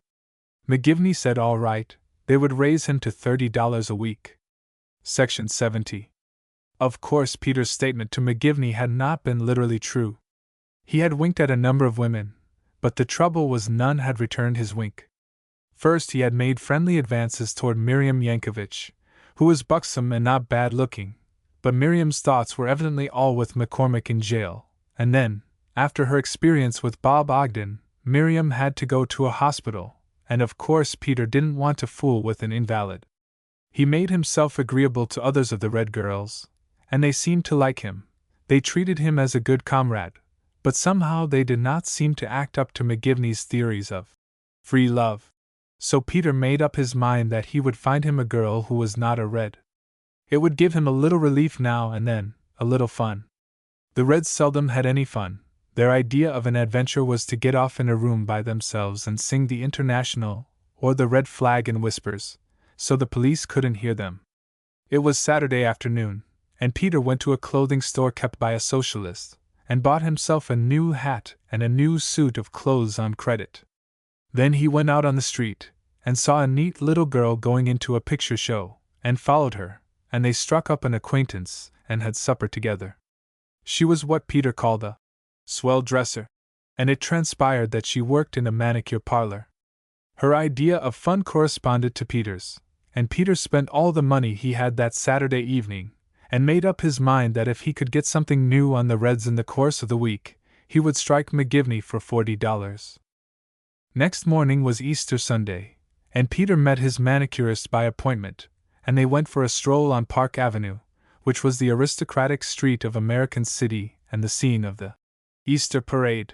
McGivney said all right, they would raise him to $30 a week. Section 70. Of course, Peter's statement to McGivney had not been literally true. He had winked at a number of women, but the trouble was none had returned his wink. First, he had made friendly advances toward Miriam Yankovich, who was buxom and not bad-looking, but Miriam's thoughts were evidently all with McCormick in jail, and then, after her experience with Bob Ogden, Miriam had to go to a hospital, and of course Peter didn't want to fool with an invalid. He made himself agreeable to others of the Red Girls, and they seemed to like him. They treated him as a good comrade, but somehow they did not seem to act up to McGivney's theories of free love. So Peter made up his mind that he would find him a girl who was not a Red. It would give him a little relief now and then, a little fun. The Reds seldom had any fun. Their idea of an adventure was to get off in a room by themselves and sing the International or the Red Flag in whispers, so the police couldn't hear them. It was Saturday afternoon, and Peter went to a clothing store kept by a socialist, and bought himself a new hat and a new suit of clothes on credit. Then he went out on the street, and saw a neat little girl going into a picture show, and followed her, and they struck up an acquaintance, and had supper together. She was what Peter called a swell dresser, and it transpired that she worked in a manicure parlor. Her idea of fun corresponded to Peter's, and Peter spent all the money he had that Saturday evening, and made up his mind that if he could get something new on the Reds in the course of the week, he would strike McGivney for $40. Next morning was Easter Sunday, and Peter met his manicurist by appointment, and they went for a stroll on Park Avenue, which was the aristocratic street of American City and the scene of the Easter parade.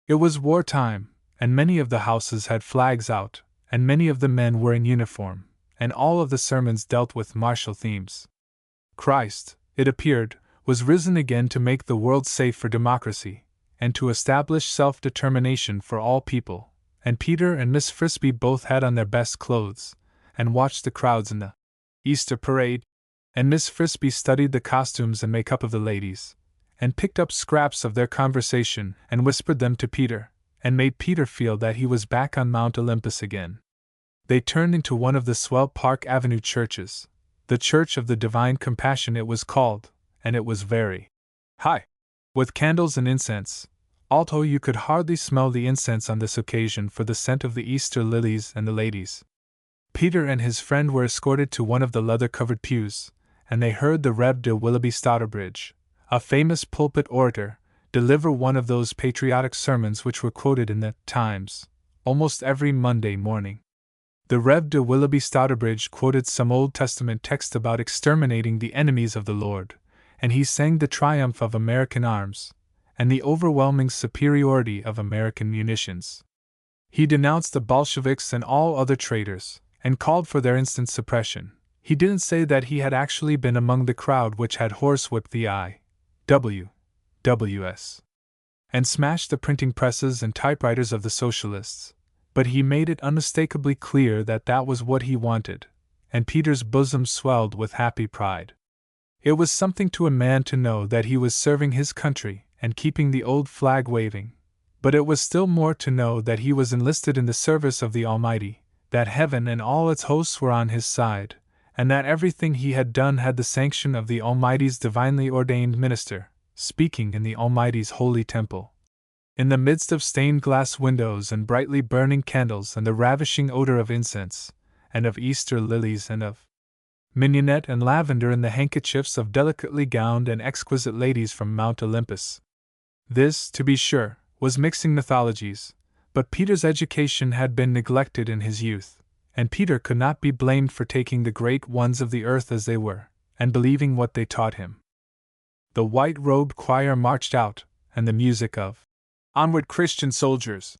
It was wartime, and many of the houses had flags out, and many of the men were in uniform, and all of the sermons dealt with martial themes. Christ, it appeared, was risen again to make the world safe for democracy, and to establish self-determination for all people, and Peter and Miss Frisbee both had on their best clothes, and watched the crowds in the Easter parade, and Miss Frisbee studied the costumes and makeup of the ladies, and picked up scraps of their conversation and whispered them to Peter, and made Peter feel that he was back on Mount Olympus again. They turned into one of the swell Park Avenue churches. The Church of the Divine Compassion it was called, and it was very high, with candles and incense, although you could hardly smell the incense on this occasion for the scent of the Easter lilies and the ladies. Peter and his friend were escorted to one of the leather-covered pews, and they heard the Rev. de Willoughby Stouterbridge, a famous pulpit orator, deliver one of those patriotic sermons which were quoted in the Times almost every Monday morning. The Rev. de Willoughby Stouterbridge quoted some Old Testament text about exterminating the enemies of the Lord, and he sang the triumph of American arms, and the overwhelming superiority of American munitions. He denounced the Bolsheviks and all other traitors, and called for their instant suppression. He didn't say that he had actually been among the crowd which had horsewhipped the I.W.W.S. and smashed the printing presses and typewriters of the Socialists, but he made it unmistakably clear that that was what he wanted, and Peter's bosom swelled with happy pride. It was something to a man to know that he was serving his country and keeping the old flag waving, but it was still more to know that he was enlisted in the service of the Almighty, that heaven and all its hosts were on his side, and that everything he had done had the sanction of the Almighty's divinely ordained minister, speaking in the Almighty's holy temple. In the midst of stained glass windows and brightly burning candles and the ravishing odor of incense, and of Easter lilies and of mignonette and lavender in the handkerchiefs of delicately gowned and exquisite ladies from Mount Olympus. This, to be sure, was mixing mythologies, but Peter's education had been neglected in his youth, and Peter could not be blamed for taking the great ones of the earth as they were, and believing what they taught him. The white-robed choir marched out, and the music of "Onward, Christian Soldiers"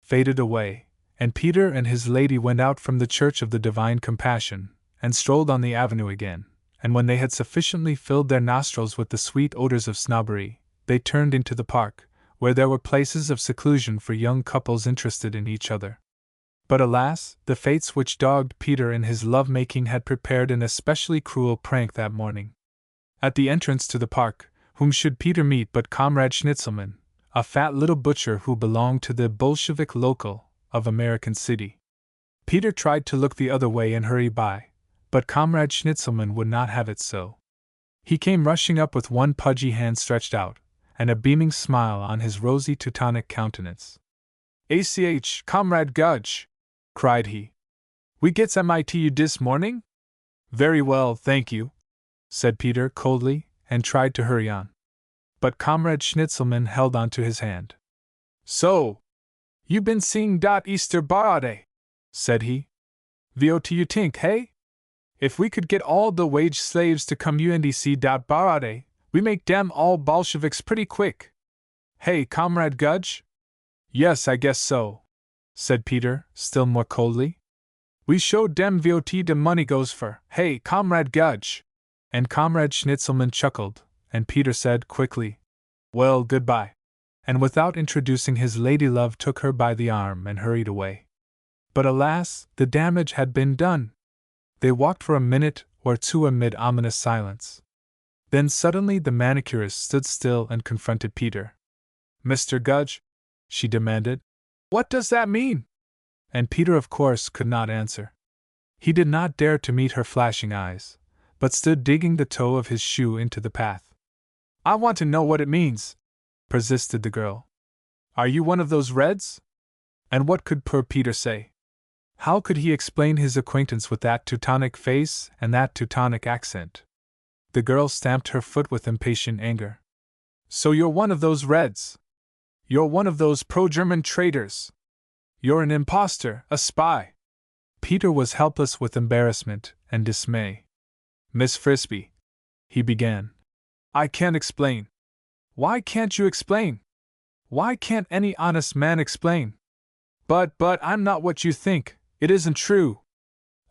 faded away, and Peter and his lady went out from the Church of the Divine Compassion, and strolled on the avenue again, and when they had sufficiently filled their nostrils with the sweet odors of snobbery, they turned into the park, where there were places of seclusion for young couples interested in each other. But alas, the fates which dogged Peter in his love-making had prepared an especially cruel prank that morning. At the entrance to the park, whom should Peter meet but Comrade Schnitzelman, a fat little butcher who belonged to the Bolshevik local of American City. Peter tried to look the other way and hurry by, but Comrade Schnitzelman would not have it so. He came rushing up with one pudgy hand stretched out, and a beaming smile on his rosy Teutonic countenance. "ACH, Comrade Gudge!" cried he. "We gets MIT you dis morning?" "Very well, thank you," said Peter coldly, and tried to hurry on. But Comrade Schnitzelman held on to his hand. "So, you been seeing dat Easter Barade?" said he. "Vot you tink, hey? If we could get all the wage slaves to come UNDC dat Barade, we make dem all Bolsheviks pretty quick. Hey, Comrade Gudge?" "Yes, I guess so," said Peter, still more coldly. "We show dem VOT de money goes for, hey, Comrade Gudge!" And Comrade Schnitzelman chuckled, and Peter said quickly, "Well, goodbye," and without introducing his lady-love took her by the arm and hurried away. But alas, the damage had been done. They walked for a minute or two amid ominous silence. Then suddenly the manicurist stood still and confronted Peter. "Mr. Gudge?" she demanded. "What does that mean?" And Peter, of course, could not answer. He did not dare to meet her flashing eyes, but stood digging the toe of his shoe into the path. "I want to know what it means," persisted the girl. "Are you one of those Reds?" And what could poor Peter say? How could he explain his acquaintance with that Teutonic face and that Teutonic accent? The girl stamped her foot with impatient anger. "So you're one of those Reds? You're one of those pro-German traitors? You're an impostor, a spy!" Peter was helpless with embarrassment and dismay. "Miss Frisbee," he began, "I can't explain." "Why can't you explain? Why can't any honest man explain?" But I'm not what you think, it isn't true."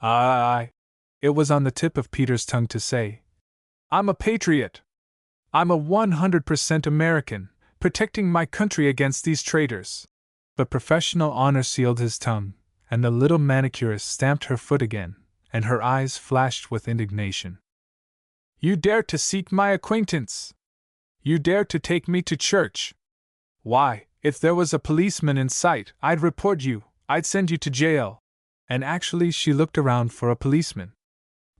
It was on the tip of Peter's tongue to say, "I'm a patriot. I'm a 100% American, protecting my country against these traitors." But professional honor sealed his tongue, and the little manicurist stamped her foot again, and her eyes flashed with indignation. "You dare to seek my acquaintance? You dare to take me to church? Why, if there was a policeman in sight, I'd report you, I'd send you to jail." And actually she looked around for a policeman.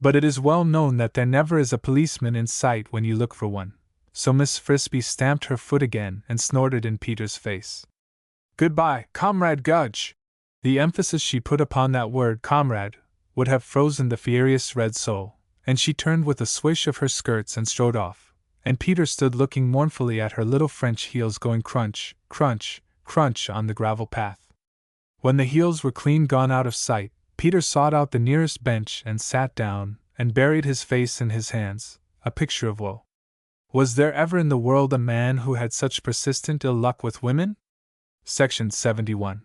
But it is well known that there never is a policeman in sight when you look for one, so Miss Frisbee stamped her foot again and snorted in Peter's face. "Goodbye, Comrade Gudge!" The emphasis she put upon that word comrade would have frozen the furious red soul, and she turned with a swish of her skirts and strode off, and Peter stood looking mournfully at her little French heels going crunch, crunch, crunch on the gravel path. When the heels were clean gone out of sight, Peter sought out the nearest bench and sat down, and buried his face in his hands, a picture of woe. Was there ever in the world a man who had such persistent ill luck with women? Section 71.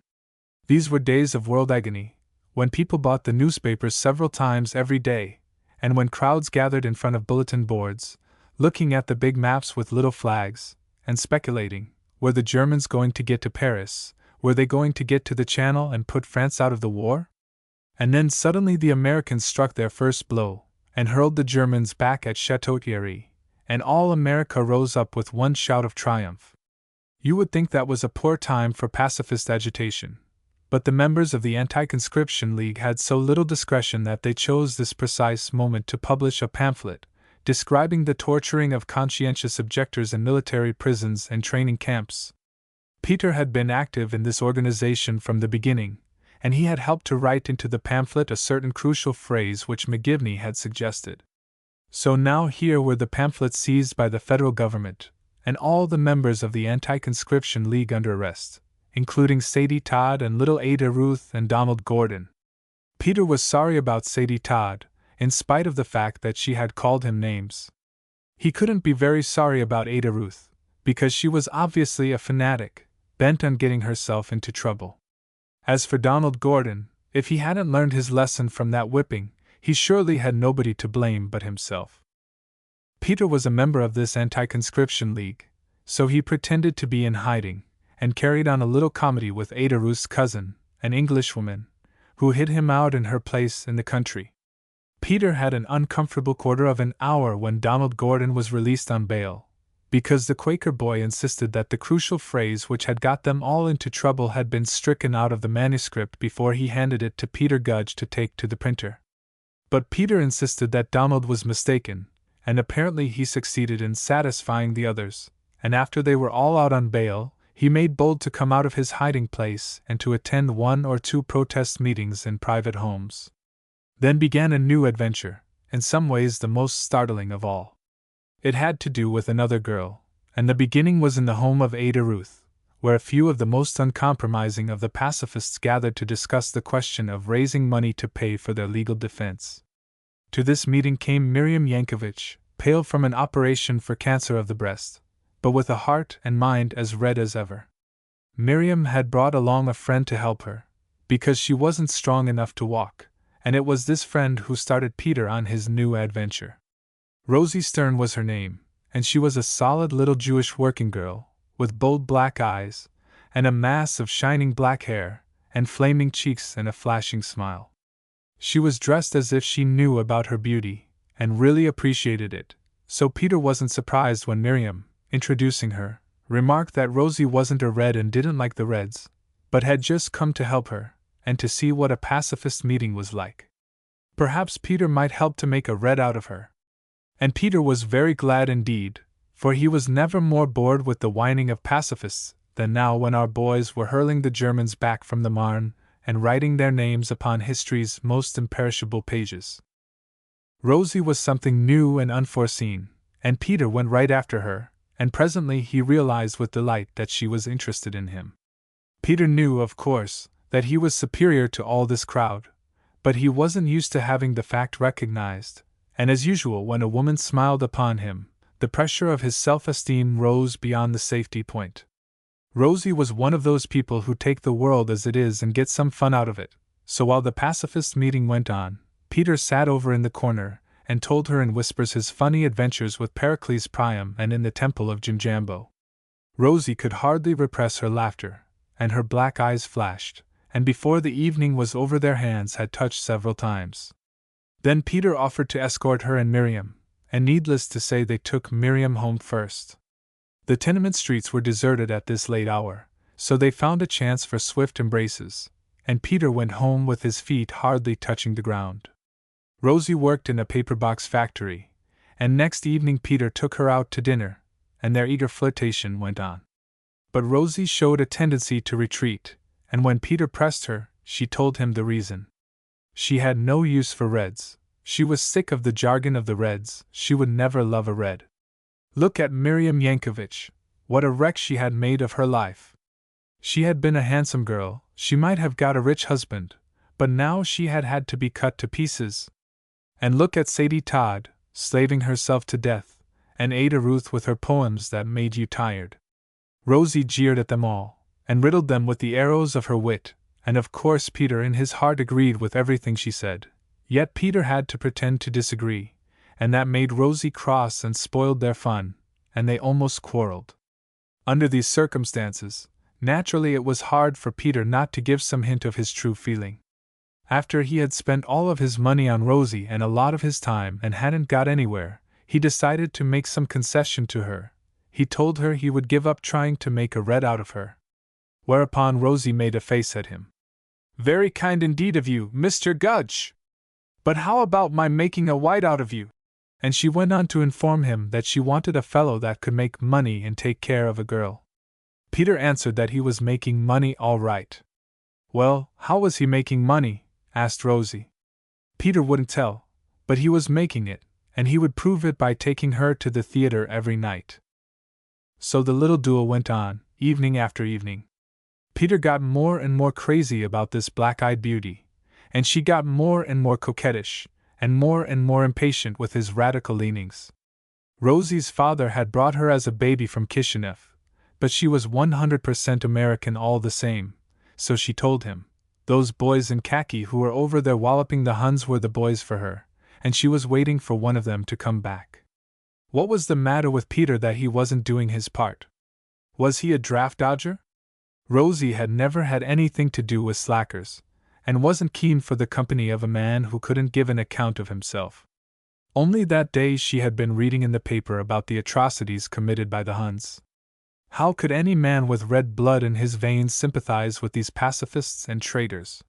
These were days of world agony, when people bought the newspapers several times every day, and when crowds gathered in front of bulletin boards, looking at the big maps with little flags, and speculating, were the Germans going to get to Paris? Were they going to get to the Channel and put France out of the war? And then suddenly the Americans struck their first blow, and hurled the Germans back at Chateau Thierry, and all America rose up with one shout of triumph. You would think that was a poor time for pacifist agitation, but the members of the Anti-Conscription League had so little discretion that they chose this precise moment to publish a pamphlet, describing the torturing of conscientious objectors in military prisons and training camps. Peter had been active in this organization from the beginning, and he had helped to write into the pamphlet a certain crucial phrase which McGivney had suggested. So now here were the pamphlets seized by the federal government, and all the members of the Anti-Conscription League under arrest, including Sadie Todd and little Ada Ruth and Donald Gordon. Peter was sorry about Sadie Todd, in spite of the fact that she had called him names. He couldn't be very sorry about Ada Ruth, because she was obviously a fanatic, bent on getting herself into trouble. As for Donald Gordon, if he hadn't learned his lesson from that whipping, he surely had nobody to blame but himself. Peter was a member of this Anti-Conscription League, so he pretended to be in hiding, and carried on a little comedy with Ada Ruth's cousin, an Englishwoman, who hid him out in her place in the country. Peter had an uncomfortable quarter of an hour when Donald Gordon was released on bail, because the Quaker boy insisted that the crucial phrase which had got them all into trouble had been stricken out of the manuscript before he handed it to Peter Gudge to take to the printer. But Peter insisted that Donald was mistaken, and apparently he succeeded in satisfying the others, and after they were all out on bail, he made bold to come out of his hiding place and to attend 1 or 2 protest meetings in private homes. Then began a new adventure, in some ways the most startling of all. It had to do with another girl, and the beginning was in the home of Ada Ruth, where a few of the most uncompromising of the pacifists gathered to discuss the question of raising money to pay for their legal defense. To this meeting came Miriam Yankovich, pale from an operation for cancer of the breast, but with a heart and mind as red as ever. Miriam had brought along a friend to help her, because she wasn't strong enough to walk, and it was this friend who started Peter on his new adventure. Rosie Stern was her name, and she was a solid little Jewish working girl, with bold black eyes, and a mass of shining black hair, and flaming cheeks and a flashing smile. She was dressed as if she knew about her beauty, and really appreciated it, so Peter wasn't surprised when Miriam, introducing her, remarked that Rosie wasn't a Red and didn't like the Reds, but had just come to help her, and to see what a pacifist meeting was like. Perhaps Peter might help to make a Red out of her. And Peter was very glad indeed, for he was never more bored with the whining of pacifists than now when our boys were hurling the Germans back from the Marne and writing their names upon history's most imperishable pages. Rosie was something new and unforeseen, and Peter went right after her, and presently he realized with delight that she was interested in him. Peter knew, of course, that he was superior to all this crowd, but he wasn't used to having the fact recognized, and as usual when a woman smiled upon him, the pressure of his self-esteem rose beyond the safety point. Rosie was one of those people who take the world as it is and get some fun out of it, so while the pacifist meeting went on, Peter sat over in the corner and told her in whispers his funny adventures with Pericles Priam and in the temple of Jimjambo. Rosie could hardly repress her laughter, and her black eyes flashed, and before the evening was over their hands had touched several times. Then Peter offered to escort her and Miriam, and needless to say they took Miriam home first. The tenement streets were deserted at this late hour, so they found a chance for swift embraces, and Peter went home with his feet hardly touching the ground. Rosie worked in a paper-box factory, and next evening Peter took her out to dinner, and their eager flirtation went on. But Rosie showed a tendency to retreat, and when Peter pressed her, she told him the reason. She had no use for Reds. She was sick of the jargon of the Reds. She would never love a Red. Look at Miriam Yankovich. What a wreck she had made of her life. She had been a handsome girl, she might have got a rich husband, but now she had had to be cut to pieces. And look at Sadie Todd, slaving herself to death, and Ada Ruth with her poems that made you tired. Rosie jeered at them all, and riddled them with the arrows of her wit, and of course Peter in his heart agreed with everything she said. Yet Peter had to pretend to disagree, and that made Rosie cross and spoiled their fun, and they almost quarreled. Under these circumstances, naturally it was hard for Peter not to give some hint of his true feeling. After he had spent all of his money on Rosie and a lot of his time and hadn't got anywhere, he decided to make some concession to her. He told her he would give up trying to make a red out of her. Whereupon Rosie made a face at him. "Very kind indeed of you, Mr. Gudge! But how about my making a white out of you?" And she went on to inform him that she wanted a fellow that could make money and take care of a girl. Peter answered that he was making money all right. "Well, how was he making money?" asked Rosie. Peter wouldn't tell, but he was making it, and he would prove it by taking her to the theater every night. So the little duel went on, evening after evening. Peter got more and more crazy about this black-eyed beauty, and she got more and more coquettish, and more impatient with his radical leanings. Rosie's father had brought her as a baby from Kishinev, but she was 100% American all the same, so she told him. Those boys in khaki who were over there walloping the Huns were the boys for her, and she was waiting for one of them to come back. What was the matter with Peter that he wasn't doing his part? Was he a draft dodger? Rosie had never had anything to do with slackers, and wasn't keen for the company of a man who couldn't give an account of himself. Only that day she had been reading in the paper about the atrocities committed by the Huns. How could any man with red blood in his veins sympathize with these pacifists and traitors?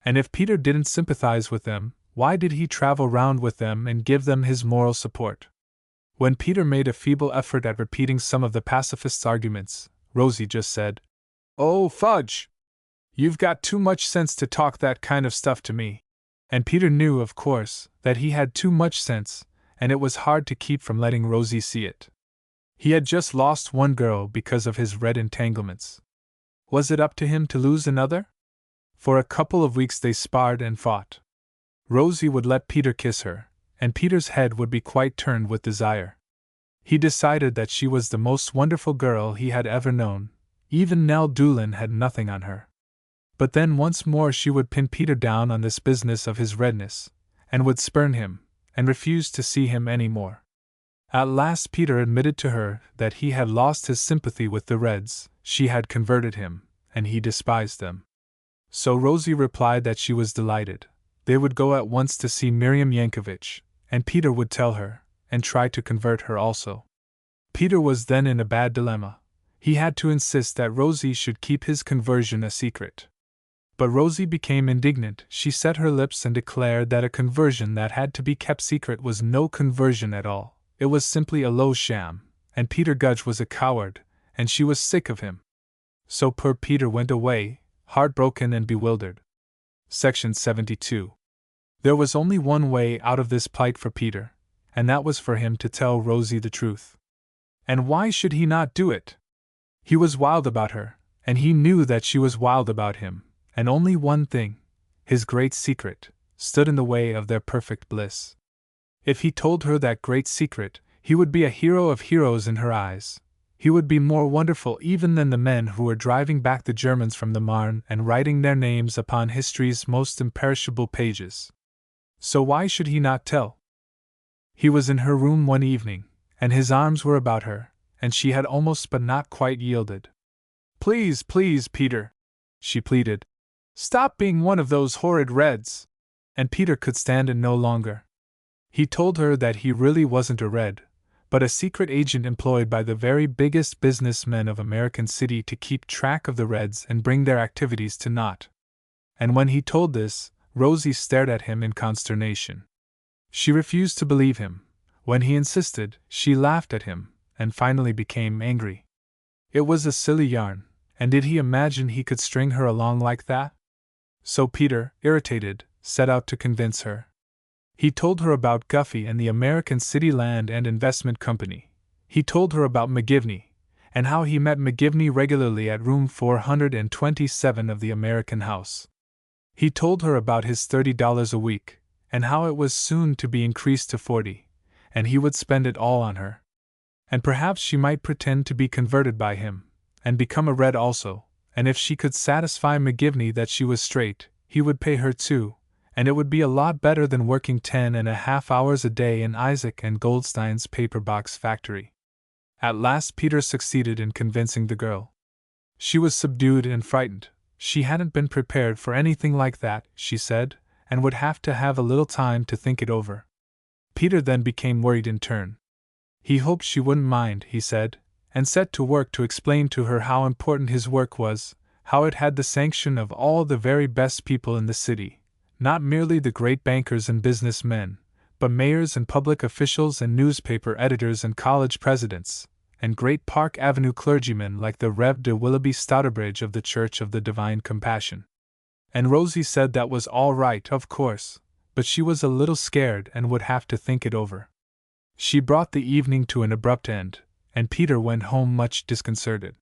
And if Peter didn't sympathize with them, why did he travel round with them and give them his moral support? When Peter made a feeble effort at repeating some of the pacifists' arguments, Rosie just said, "Oh, fudge! You've got too much sense to talk that kind of stuff to me." And Peter knew, of course, that he had too much sense, and it was hard to keep from letting Rosie see it. He had just lost one girl because of his red entanglements. Was it up to him to lose another? For a couple of weeks they sparred and fought. Rosie would let Peter kiss her, and Peter's head would be quite turned with desire. He decided that she was the most wonderful girl he had ever known. Even Nell Doolin had nothing on her. But then once more she would pin Peter down on this business of his redness, and would spurn him, and refuse to see him any more. At last Peter admitted to her that he had lost his sympathy with the Reds. She had converted him, and he despised them. So Rosie replied that she was delighted. They would go at once to see Miriam Yankovich, and Peter would tell her, and try to convert her also. Peter was then in a bad dilemma. He had to insist that Rosie should keep his conversion a secret. But Rosie became indignant. She set her lips and declared that a conversion that had to be kept secret was no conversion at all. It was simply a low sham, and Peter Gudge was a coward, and she was sick of him. So poor Peter went away, heartbroken and bewildered. Section 72. There was only one way out of this plight for Peter, and that was for him to tell Rosie the truth. And why should he not do it? He was wild about her, and he knew that she was wild about him, and only one thing, his great secret, stood in the way of their perfect bliss. If he told her that great secret, he would be a hero of heroes in her eyes. He would be more wonderful even than the men who were driving back the Germans from the Marne and writing their names upon history's most imperishable pages. So why should he not tell? He was in her room one evening, and his arms were about her, and she had almost but not quite yielded. "Please, please, Peter," she pleaded. "Stop being one of those horrid Reds." And Peter could stand it no longer. He told her that he really wasn't a Red, but a secret agent employed by the very biggest businessmen of American City to keep track of the Reds and bring their activities to naught. And when he told this, Rosie stared at him in consternation. She refused to believe him. When he insisted, she laughed at him, and finally became angry. It was a silly yarn, and did he imagine he could string her along like that? So Peter, irritated, set out to convince her. He told her about Guffey and the American City Land and Investment Company. He told her about McGivney, and how he met McGivney regularly at room 427 of the American House. He told her about his $30 a week, and how it was soon to be increased to 40, and he would spend it all on her. And perhaps she might pretend to be converted by him, and become a Red also, and if she could satisfy McGivney that she was straight, he would pay her too, and it would be a lot better than working 10.5 hours a day in Isaac and Goldstein's paper-box factory. At last Peter succeeded in convincing the girl. She was subdued and frightened. She hadn't been prepared for anything like that, she said, and would have to have a little time to think it over. Peter then became worried in turn. He hoped she wouldn't mind, he said, and set to work to explain to her how important his work was, how it had the sanction of all the very best people in the city, not merely the great bankers and businessmen, but mayors and public officials and newspaper editors and college presidents, and great Park Avenue clergymen like the Rev. de Willoughby Stouterbridge of the Church of the Divine Compassion. And Rosie said that was all right, of course, but she was a little scared and would have to think it over. She brought the evening to an abrupt end, and Peter went home much disconcerted.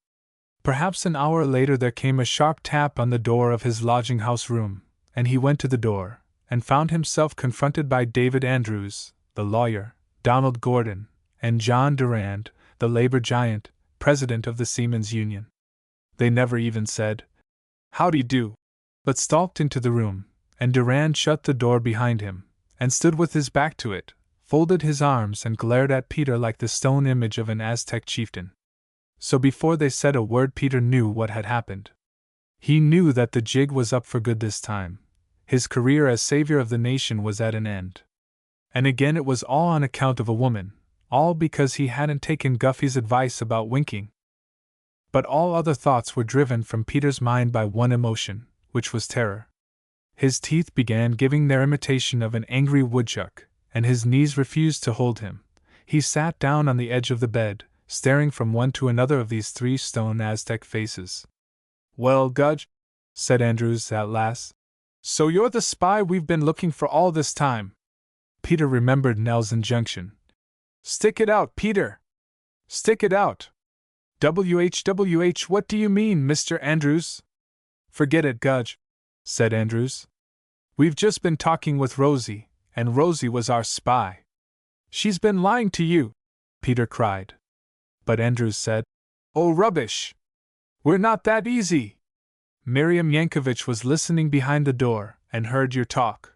Perhaps an hour later there came a sharp tap on the door of his lodging-house room, and he went to the door, and found himself confronted by David Andrews, the lawyer, Donald Gordon, and John Durand, the labor giant, president of the Seamen's Union. They never even said, "How do you do?" but stalked into the room, and Durand shut the door behind him, and stood with his back to it, folded his arms and glared at Peter like the stone image of an Aztec chieftain. So before they said a word Peter knew what had happened. He knew that the jig was up for good this time. His career as savior of the nation was at an end. And again it was all on account of a woman, all because he hadn't taken Guffey's advice about winking. But all other thoughts were driven from Peter's mind by one emotion, which was terror. His teeth began giving their imitation of an angry woodchuck, and his knees refused to hold him. He sat down on the edge of the bed, staring from one to another of these three stone Aztec faces. "Well, Gudge," said Andrews at last, "so you're the spy we've been looking for all this time." Peter remembered Nell's injunction. "Stick it out, Peter! Stick it out!" "WH, what do you mean, Mr. Andrews?" "Forget it, Gudge," said Andrews. "We've just been talking with Rosie, and Rosie was our spy." "She's been lying to you!" Peter cried. But Andrews said, "Oh, rubbish! We're not that easy! Miriam Yankovich was listening behind the door, and heard your talk."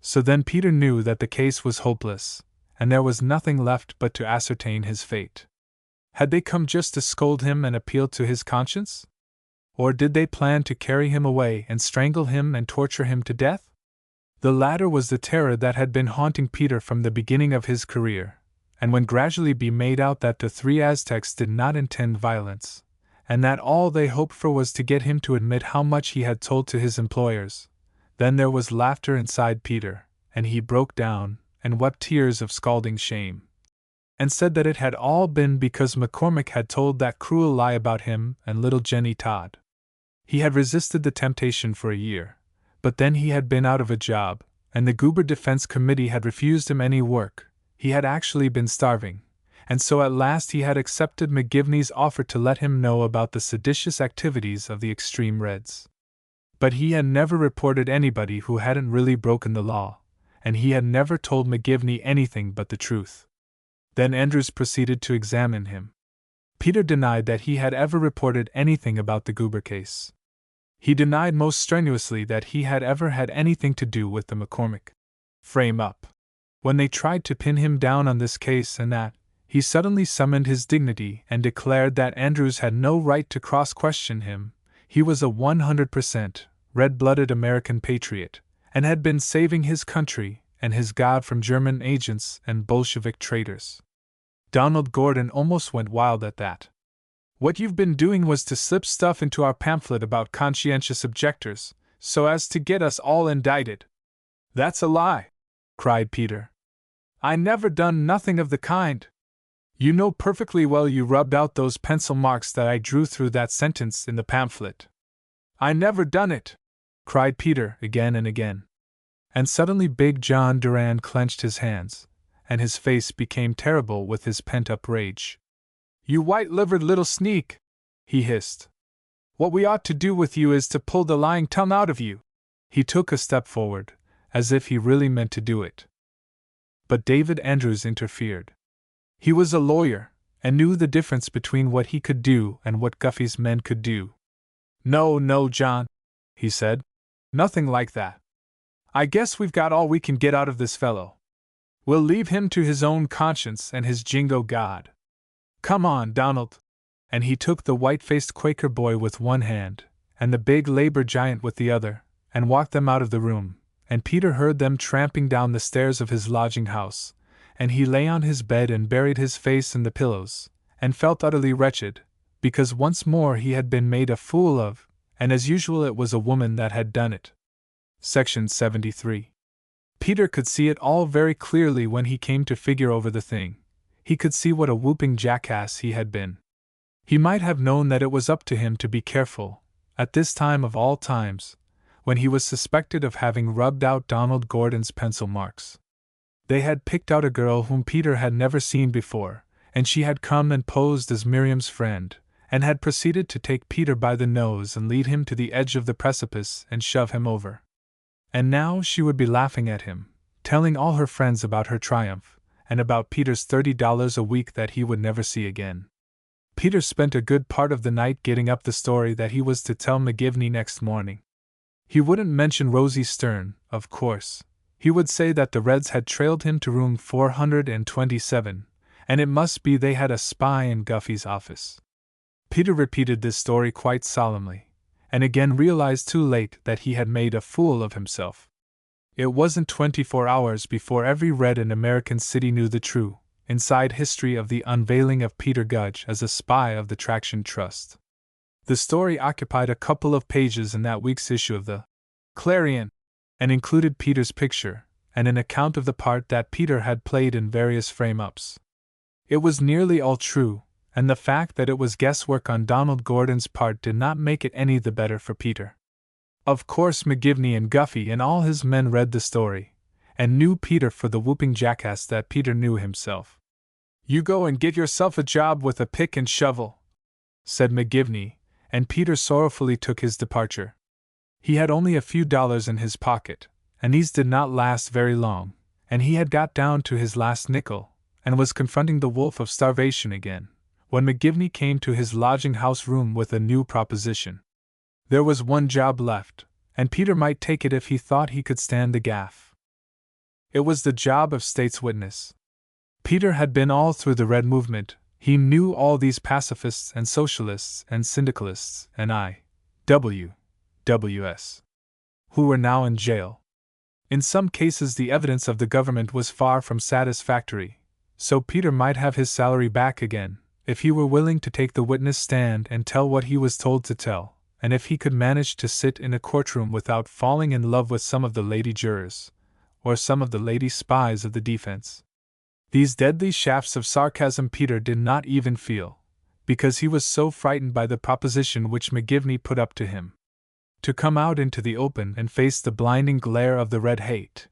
So then Peter knew that the case was hopeless, and there was nothing left but to ascertain his fate. Had they come just to scold him and appeal to his conscience? Or did they plan to carry him away and strangle him and torture him to death? The latter was the terror that had been haunting Peter from the beginning of his career, and when gradually be made out that the three Aztecs did not intend violence, and that all they hoped for was to get him to admit how much he had told to his employers, then there was laughter inside Peter, and he broke down and wept tears of scalding shame, and said that it had all been because McCormick had told that cruel lie about him and little Jenny Todd. He had resisted the temptation for a year, but then he had been out of a job, and the Goober Defense Committee had refused him any work. He had actually been starving, and so at last he had accepted McGivney's offer to let him know about the seditious activities of the extreme Reds. But he had never reported anybody who hadn't really broken the law, and he had never told McGivney anything but the truth. Then Andrews proceeded to examine him. Peter denied that he had ever reported anything about the Goober case. He denied most strenuously that he had ever had anything to do with the McCormick frame-up. When they tried to pin him down on this case and that, he suddenly summoned his dignity and declared that Andrews had no right to cross-question him. He was a 100% red-blooded American patriot, and had been saving his country and his God from German agents and Bolshevik traitors. Donald Gordon almost went wild at that. "What you've been doing was to slip stuff into our pamphlet about conscientious objectors, so as to get us all indicted." "That's a lie!" cried Peter. "I never done nothing of the kind. You know perfectly well you rubbed out those pencil marks that I drew through that sentence in the pamphlet." "I never done it!" cried Peter again and again. And suddenly Big John Durand clenched his hands, and his face became terrible with his pent-up rage. "You white-livered little sneak!" he hissed. "What we ought to do with you is to pull the lying tongue out of you. He took a step forward, as if he really meant to do it. But David Andrews interfered. He was a lawyer, and knew the difference between what he could do and what Guffey's men could do. "No, no, John," he said. "Nothing like that. I guess we've got all we can get out of this fellow. We'll leave him to his own conscience and his jingo god. Come on, Donald." And he took the white-faced Quaker boy with one hand, and the big labor giant with the other, and walked them out of the room, and Peter heard them tramping down the stairs of his lodging house, and he lay on his bed and buried his face in the pillows, and felt utterly wretched, because once more he had been made a fool of, and as usual it was a woman that had done it. Section 73. Peter could see it all very clearly when he came to figure over the thing. He could see what a whooping jackass he had been. He might have known that it was up to him to be careful, at this time of all times, when he was suspected of having rubbed out Donald Gordon's pencil marks. They had picked out a girl whom Peter had never seen before, and she had come and posed as Miriam's friend, and had proceeded to take Peter by the nose and lead him to the edge of the precipice and shove him over. And now she would be laughing at him, telling all her friends about her triumph, and about Peter's $30 a week that he would never see again. Peter spent a good part of the night getting up the story that he was to tell McGivney next morning. He wouldn't mention Rosie Stern, of course. He would say that the Reds had trailed him to room 427, and it must be they had a spy in Guffey's office. Peter repeated this story quite solemnly, and again realized too late that he had made a fool of himself. It wasn't 24 hours before every Red in American City knew the true, inside history of the unveiling of Peter Gudge as a spy of the Traction Trust. The story occupied a couple of pages in that week's issue of the Clarion, and included Peter's picture, and an account of the part that Peter had played in various frame-ups. It was nearly all true, and the fact that it was guesswork on Donald Gordon's part did not make it any the better for Peter. Of course McGivney and Guffey and all his men read the story, and knew Peter for the whooping jackass that Peter knew himself. "You go and get yourself a job with a pick and shovel," said McGivney, and Peter sorrowfully took his departure. He had only a few dollars in his pocket, and these did not last very long, and he had got down to his last nickel, and was confronting the wolf of starvation again, when McGivney came to his lodging-house room with a new proposition. There was one job left, and Peter might take it if he thought he could stand the gaff. It was the job of state's witness. Peter had been all through the Red movement. He knew all these pacifists and socialists and syndicalists and I.W.W.S. who were now in jail. In some cases the evidence of the government was far from satisfactory, so Peter might have his salary back again, if he were willing to take the witness stand and tell what he was told to tell, and if he could manage to sit in a courtroom without falling in love with some of the lady jurors, or some of the lady spies of the defense. These deadly shafts of sarcasm Peter did not even feel, because he was so frightened by the proposition which McGivney put up to him. To come out into the open and face the blinding glare of the Red hate.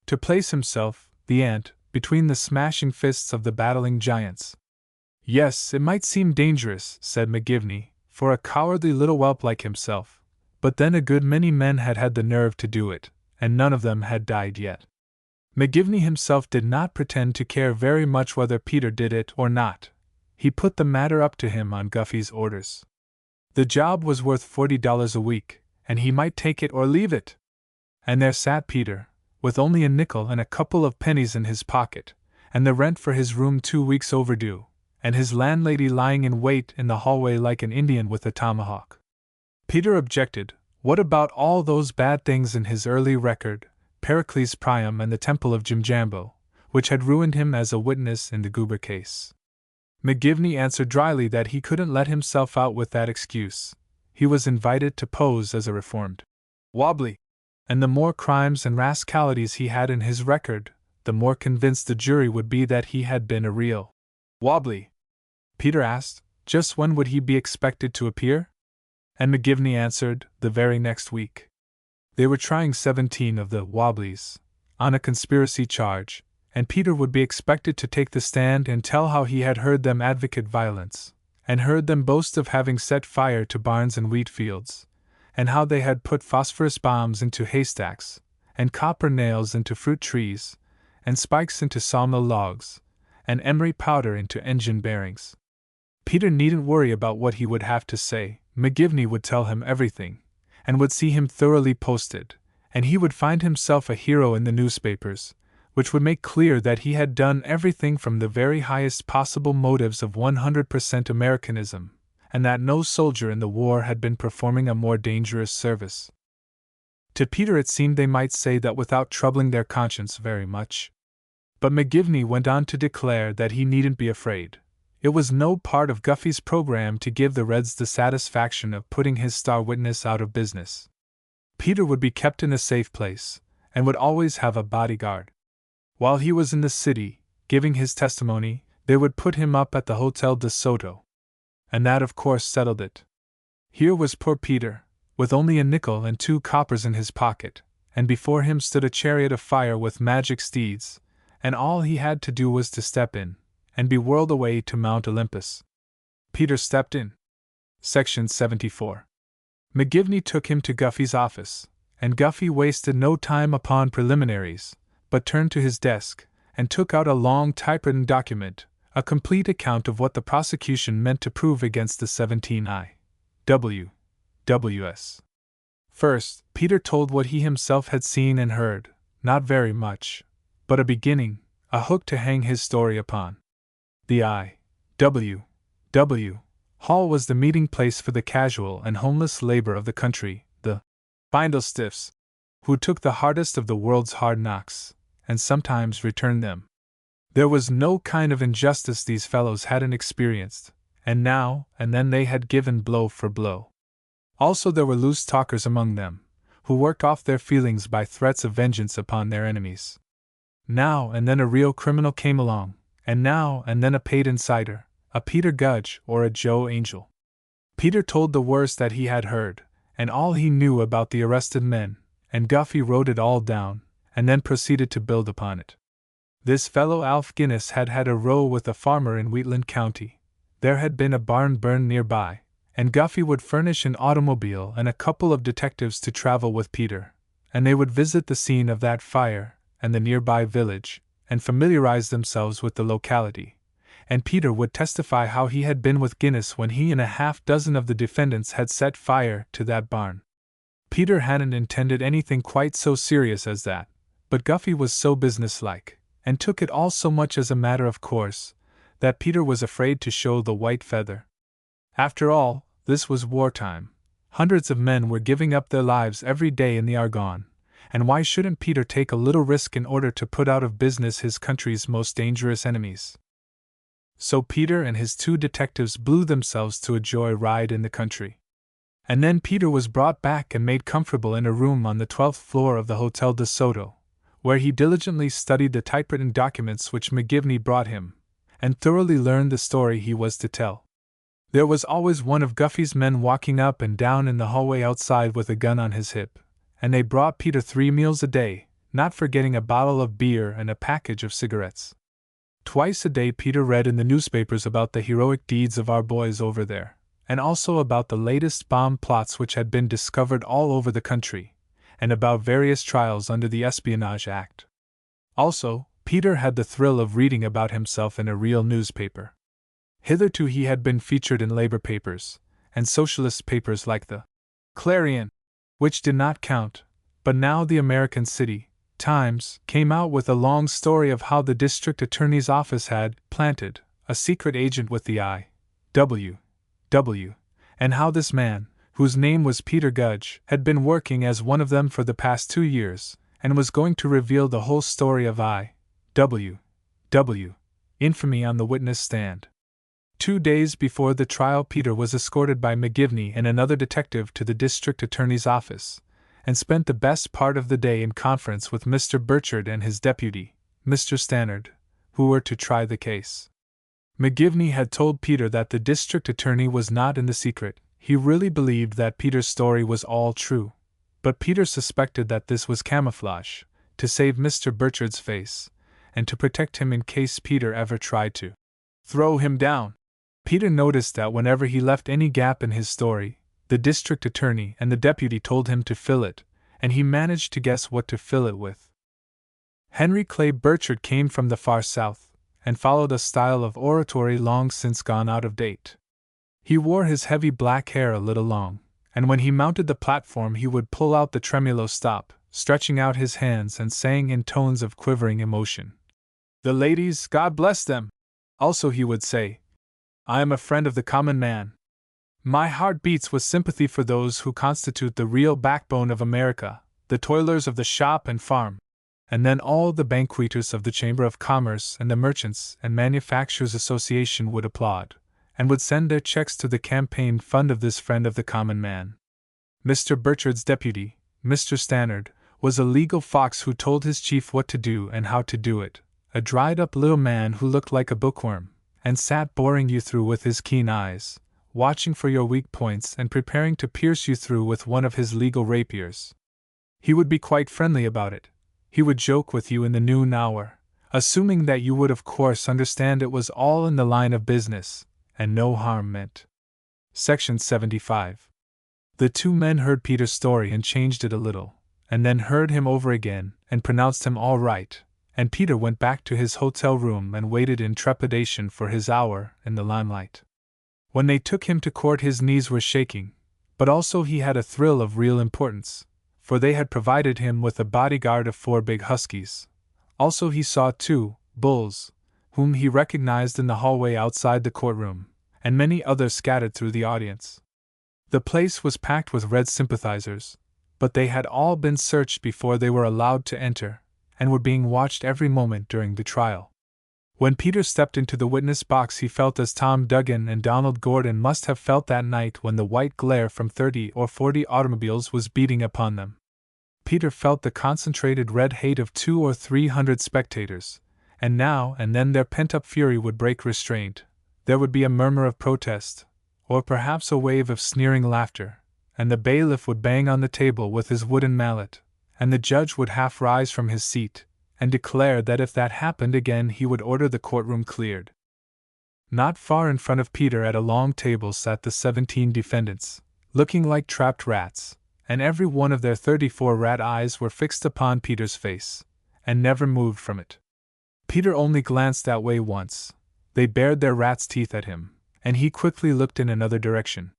To place himself, the ant, between the smashing fists of the battling giants. Yes, it might seem dangerous, said McGivney, for a cowardly little whelp like himself, but then a good many men had had the nerve to do it, and none of them had died yet. McGivney himself did not pretend to care very much whether Peter did it or not. He put the matter up to him on Guffey's orders. The job was worth $40 a week, and he might take it or leave it. And there sat Peter, with only a nickel and a couple of pennies in his pocket, and the rent for his room 2 weeks overdue, and his landlady lying in wait in the hallway like an Indian with a tomahawk. Peter objected. What about all those bad things in his early record, Pericles Priam and the Temple of Jimjambo, which had ruined him as a witness in the Goober case? McGivney answered dryly that he couldn't let himself out with that excuse. He was invited to pose as a reformed wobbly, and the more crimes and rascalities he had in his record, the more convinced the jury would be that he had been a real wobbly. Peter asked, just when would he be expected to appear? And McGivney answered, the very next week. They were trying 17 of the wobblies on a conspiracy charge, and Peter would be expected to take the stand and tell how he had heard them advocate violence, and heard them boast of having set fire to barns and wheat fields, and how they had put phosphorus bombs into haystacks, and copper nails into fruit trees, and spikes into sawmill logs, and emery powder into engine bearings. Peter needn't worry about what he would have to say. McGivney would tell him everything, and would see him thoroughly posted, and he would find himself a hero in the newspapers, which would make clear that he had done everything from the very highest possible motives of 100% Americanism, and that no soldier in the war had been performing a more dangerous service. To Peter it seemed they might say that without troubling their conscience very much. But McGivney went on to declare that he needn't be afraid. It was no part of Guffey's program to give the Reds the satisfaction of putting his star witness out of business. Peter would be kept in a safe place, and would always have a bodyguard. While he was in the city, giving his testimony, they would put him up at the Hotel de Soto. And that of course settled it. Here was poor Peter, with only a nickel and 2 coppers in his pocket, and before him stood a chariot of fire with magic steeds, and all he had to do was to step in, and be whirled away to Mount Olympus. Peter stepped in. Section 74. McGivney took him to Guffey's office, and Guffey wasted no time upon preliminaries, but turned to his desk, and took out a long typewritten document, a complete account of what the prosecution meant to prove against the 17I. W.S. First, Peter told what he himself had seen and heard, not very much, but a beginning, a hook to hang his story upon. The I.W.W. Hall was the meeting place for the casual and homeless labor of the country, the bindle-stiffs, who took the hardest of the world's hard knocks, and sometimes returned them. There was no kind of injustice these fellows hadn't experienced, and now and then they had given blow for blow. Also there were loose talkers among them, who worked off their feelings by threats of vengeance upon their enemies. Now and then a real criminal came along, and now and then a paid insider, a Peter Gudge or a Joe Angel. Peter told the worst that he had heard, and all he knew about the arrested men, and Guffey wrote it all down, and then proceeded to build upon it. This fellow Alf Guinness had had a row with a farmer in Wheatland County. There had been a barn burned nearby, and Guffey would furnish an automobile and a couple of detectives to travel with Peter, and they would visit the scene of that fire and the nearby village, and familiarize themselves with the locality, and Peter would testify how he had been with Guinness when he and a half-dozen of the defendants had set fire to that barn. Peter hadn't intended anything quite so serious as that, but Guffey was so businesslike, and took it all so much as a matter of course, that Peter was afraid to show the white feather. After all, this was wartime. Hundreds of men were giving up their lives every day in the Argonne, and why shouldn't Peter take a little risk in order to put out of business his country's most dangerous enemies? So Peter and his 2 detectives blew themselves to a joy ride in the country. And then Peter was brought back and made comfortable in a room on the 12th floor of the Hotel de Soto, where he diligently studied the typewritten documents which McGivney brought him, and thoroughly learned the story he was to tell. There was always one of Guffey's men walking up and down in the hallway outside with a gun on his hip, and they brought Peter 3 meals a day, not forgetting a bottle of beer and a package of cigarettes. Twice a day Peter read in the newspapers about the heroic deeds of our boys over there, and also about the latest bomb plots which had been discovered all over the country, and about various trials under the Espionage Act. Also, Peter had the thrill of reading about himself in a real newspaper. Hitherto he had been featured in labor papers, and socialist papers like the Clarion, which did not count, but now the American City Times came out with a long story of how the district attorney's office had planted a secret agent with the I.W.W., and how this man, whose name was Peter Gudge, had been working as one of them for the past 2 years, and was going to reveal the whole story of I.W.W. infamy on the witness stand. 2 days before the trial Peter was escorted by McGivney and another detective to the district attorney's office, and spent the best part of the day in conference with Mr. Burchard and his deputy, Mr. Stannard, who were to try the case. McGivney had told Peter that the district attorney was not in the secret. He really believed that Peter's story was all true, but Peter suspected that this was camouflage, to save Mr. Burchard's face, and to protect him in case Peter ever tried to throw him down. Peter noticed that whenever he left any gap in his story, The district attorney and the deputy told him to fill it, and he managed to guess what to fill it with. Henry Clay Burchard came from the far south, and followed a style of oratory long since gone out of date. He wore his heavy black hair a little long, and when he mounted the platform he would pull out the tremolo stop, stretching out his hands and saying in tones of quivering emotion, "The ladies, God bless them!" Also he would say, "I am a friend of the common man. My heart beats with sympathy for those who constitute the real backbone of America, the toilers of the shop and farm." And then all the banqueters of the Chamber of Commerce and the Merchants and Manufacturers Association would applaud, and would send their checks to the campaign fund of this friend of the common man. Mr. Burchard's deputy, Mr. Stannard, was a legal fox who told his chief what to do and how to do it, a dried-up little man who looked like a bookworm, and sat boring you through with his keen eyes, watching for your weak points and preparing to pierce you through with one of his legal rapiers. He would be quite friendly about it. He would joke with you in the noon hour, assuming that you would of course understand it was all in the line of business, and no harm meant. Section 75. The two men heard Peter's story and changed it a little, and then heard him over again and pronounced him all right, and Peter went back to his hotel room and waited in trepidation for his hour in the limelight. When they took him to court his knees were shaking, but also he had a thrill of real importance, for they had provided him with a bodyguard of 4 big huskies. Also he saw 2 bulls, whom he recognized in the hallway outside the courtroom, and many others scattered through the audience. The place was packed with Red sympathizers, but they had all been searched before they were allowed to enter, and were being watched every moment during the trial. When Peter stepped into the witness box he felt as Tom Duggan and Donald Gordon must have felt that night when the white glare from 30 or 40 automobiles was beating upon them. Peter felt the concentrated red hate of 200 or 300 spectators, and now and then their pent-up fury would break restraint. There would be a murmur of protest, or perhaps a wave of sneering laughter, and the bailiff would bang on the table with his wooden mallet, and the judge would half rise from his seat, and declare that if that happened again he would order the courtroom cleared. Not far in front of Peter at a long table sat the 17 defendants, looking like trapped rats, and every one of their 34 rat eyes were fixed upon Peter's face, and never moved from it. Peter only glanced that way once. They bared their rat's teeth at him, and he quickly looked in another direction.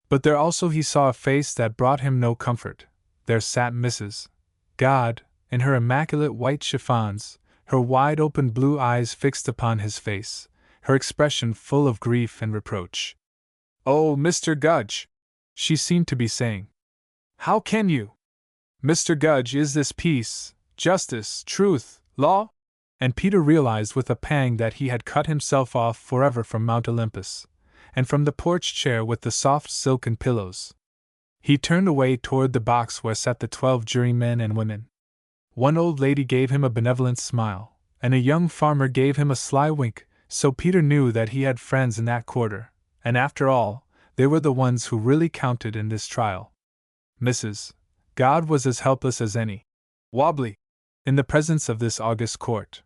But there also he saw a face that brought him no comfort. There sat Mrs. God, in her immaculate white chiffons, her wide-open blue eyes fixed upon his face, her expression full of grief and reproach. "Oh, Mr. Gudge," she seemed to be saying. "How can you? Mr. Gudge, is this peace, justice, truth, law?" And Peter realized with a pang that he had cut himself off forever from Mount Olympus, and from the porch chair with the soft silken pillows. He turned away toward the box where sat the 12 jurymen and women. One old lady gave him a benevolent smile, and a young farmer gave him a sly wink, so Peter knew that he had friends in that quarter, and after all, they were the ones who really counted in this trial. Mrs. God was as helpless as any wobbly in the presence of this august court.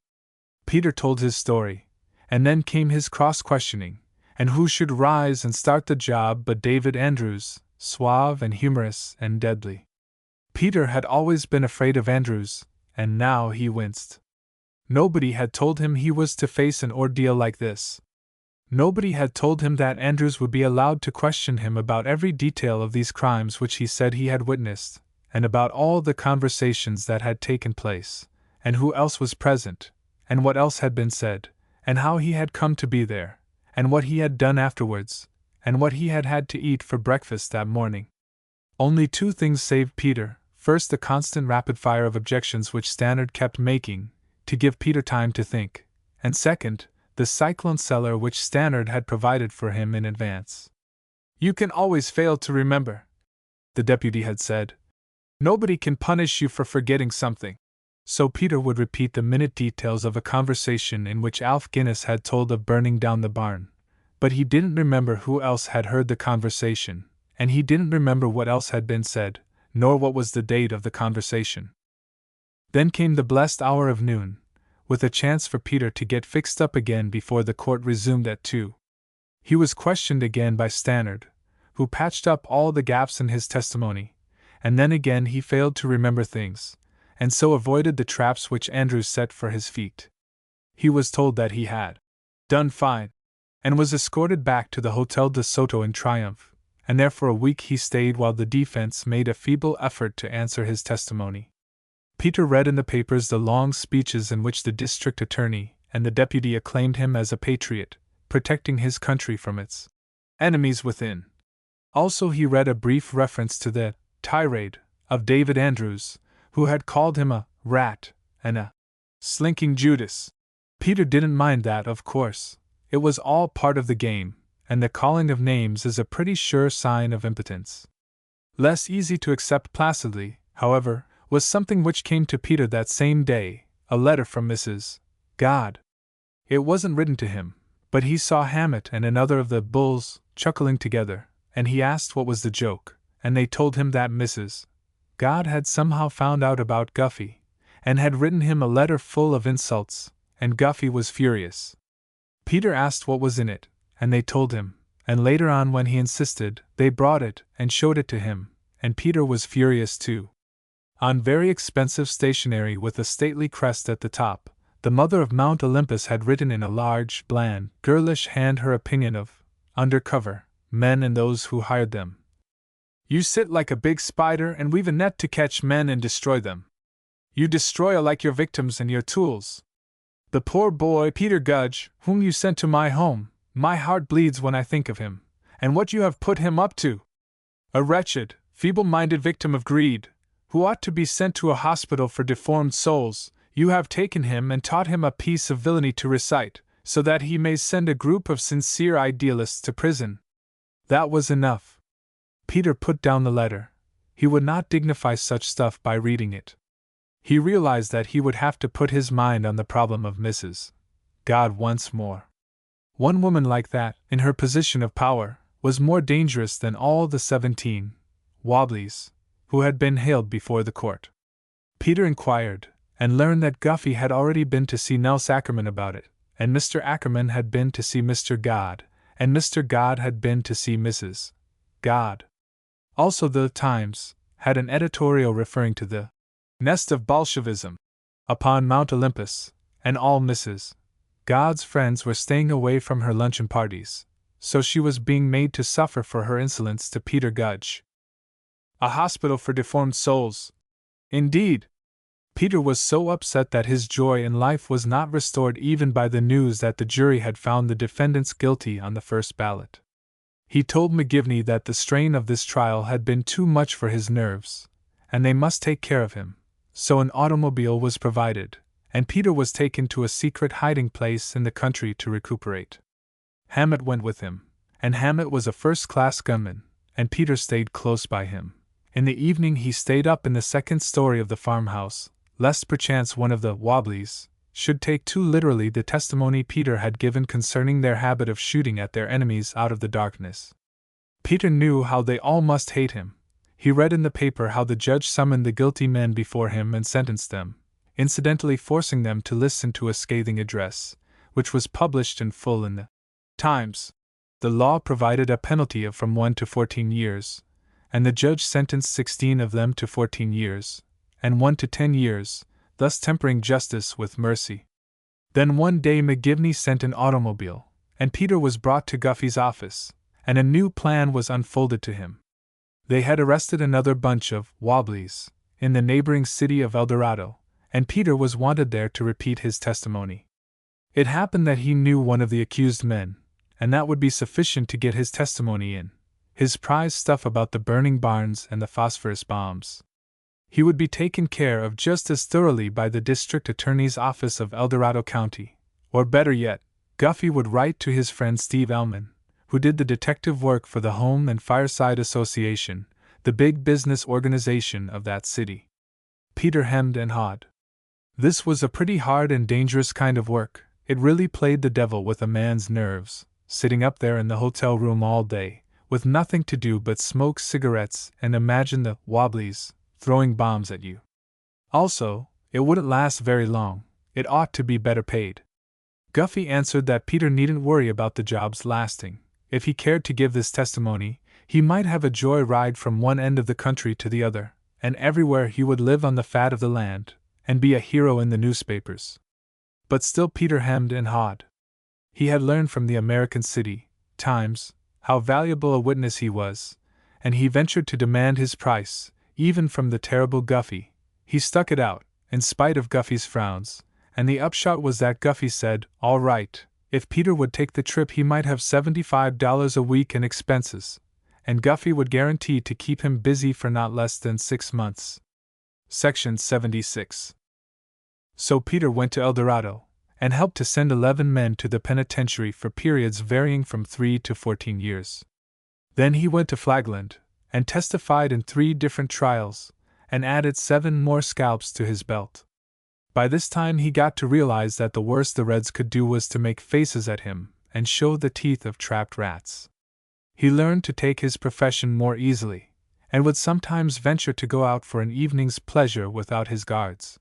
Peter told his story, and then came his cross-questioning, and who should rise and start the job but David Andrews, suave and humorous and deadly. Peter had always been afraid of Andrews, and now he winced. Nobody had told him he was to face an ordeal like this. Nobody had told him that Andrews would be allowed to question him about every detail of these crimes which he said he had witnessed, and about all the conversations that had taken place, and who else was present, and what else had been said, and how he had come to be there, and what he had done afterwards, and what he had had to eat for breakfast that morning. Only 2 things saved Peter: first, the constant rapid fire of objections which Stannard kept making, to give Peter time to think, and second, the cyclone cellar which Stannard had provided for him in advance. "You can always fail to remember," the deputy had said. "Nobody can punish you for forgetting something." So Peter would repeat the minute details of a conversation in which Alf Guinness had told of burning down the barn, but he didn't remember who else had heard the conversation, and he didn't remember what else had been said, nor what was the date of the conversation. Then came the blessed hour of noon, with a chance for Peter to get fixed up again before the court resumed at 2. He was questioned again by Stannard, who patched up all the gaps in his testimony, and then again he failed to remember things, and so avoided the traps which Andrews set for his feet. He was told that he had done fine, and was escorted back to the Hotel de Soto in triumph, and there for a week he stayed while the defense made a feeble effort to answer his testimony. Peter read in the papers the long speeches in which the district attorney and the deputy acclaimed him as a patriot, protecting his country from its enemies within. Also he read a brief reference to the tirade of David Andrews, who had called him a rat and a slinking Judas. Peter didn't mind that, of course. It was all part of the game, and the calling of names is a pretty sure sign of impotence. Less easy to accept placidly, however, was something which came to Peter that same day, a letter from Mrs. God. It wasn't written to him, but he saw Hammett and another of the bulls chuckling together, and he asked what was the joke, and they told him that Mrs. God had somehow found out about Guffey, and had written him a letter full of insults, and Guffey was furious. Peter asked what was in it, and they told him, and later on when he insisted, they brought it and showed it to him, and Peter was furious too. On very expensive stationery with a stately crest at the top, the mother of Mount Olympus had written in a large, bland, girlish hand her opinion of undercover men and those who hired them. You sit like a big spider and weave a net to catch men and destroy them. You destroy alike your victims and your tools. The poor boy Peter Gudge, whom you sent to my home, my heart bleeds when I think of him, and what you have put him up to. A wretched, feeble-minded victim of greed, who ought to be sent to a hospital for deformed souls, you have taken him and taught him a piece of villainy to recite, so that he may send a group of sincere idealists to prison. That was enough. Peter put down the letter. He would not dignify such stuff by reading it. He realized that he would have to put his mind on the problem of Mrs. God once more. One woman like that, in her position of power, was more dangerous than all the 17 Wobblies who had been hailed before the court. Peter inquired, and learned that Guffey had already been to see Nels Ackerman about it, and Mr. Ackerman had been to see Mr. God, and Mr. God had been to see Mrs. God. Also the Times had an editorial referring to the nest of Bolshevism upon Mount Olympus, and all Mrs. God's friends were staying away from her luncheon parties, so she was being made to suffer for her insolence to Peter Gudge. A hospital for deformed souls. Indeed! Peter was so upset that his joy in life was not restored even by the news that the jury had found the defendants guilty on the first ballot. He told McGivney that the strain of this trial had been too much for his nerves, and they must take care of him, so an automobile was provided, and Peter was taken to a secret hiding place in the country to recuperate. Hammett went with him, and Hammett was a first-class gunman, and Peter stayed close by him. In the evening he stayed up in the second story of the farmhouse, lest perchance one of the Wobblies should take too literally the testimony Peter had given concerning their habit of shooting at their enemies out of the darkness. Peter knew how they all must hate him. He read in the paper how the judge summoned the guilty men before him and sentenced them, incidentally forcing them to listen to a scathing address, which was published in full in the Times. The law provided a penalty of from 1 to 14 years, and the judge sentenced 16 of them to 14 years, and 1 to 10 years, thus tempering justice with mercy. Then one day McGivney sent an automobile, and Peter was brought to Guffey's office, and a new plan was unfolded to him. They had arrested another bunch of Wobblies in the neighboring city of El Dorado, and Peter was wanted there to repeat his testimony. It happened that he knew one of the accused men, and that would be sufficient to get his testimony in, his prize stuff about the burning barns and the phosphorus bombs. He would be taken care of just as thoroughly by the district attorney's office of El Dorado County, or better yet, Guffey would write to his friend Steve Ellman, who did the detective work for the Home and Fireside Association, the big business organization of that city. Peter hemmed and hawed. This was a pretty hard and dangerous kind of work. It really played the devil with a man's nerves, sitting up there in the hotel room all day, with nothing to do but smoke cigarettes and imagine the Wobblies throwing bombs at you. Also, it wouldn't last very long. It ought to be better paid. Guffey answered that Peter needn't worry about the job's lasting. If he cared to give this testimony, He might have a joy ride from one end of the country to the other, and everywhere he would live on the fat of the land, and be a hero in the newspapers. But still Peter hemmed and hawed. He had learned from the American City Times how valuable a witness he was, and he ventured to demand his price, even from the terrible Guffey. He stuck it out, in spite of Guffey's frowns, and the upshot was that Guffey said, all right, if Peter would take the trip he might have $75 a week in expenses, and Guffey would guarantee to keep him busy for not less than 6 months. Section 76. So Peter went to El Dorado, and helped to send 11 men to the penitentiary for periods varying from 3 to 14 years. Then he went to Flagland, and testified in 3 different trials, and added 7 more scalps to his belt. By this time he got to realize that the worst the Reds could do was to make faces at him, and show the teeth of trapped rats. He learned to take his profession more easily, and would sometimes venture to go out for an evening's pleasure without his guards.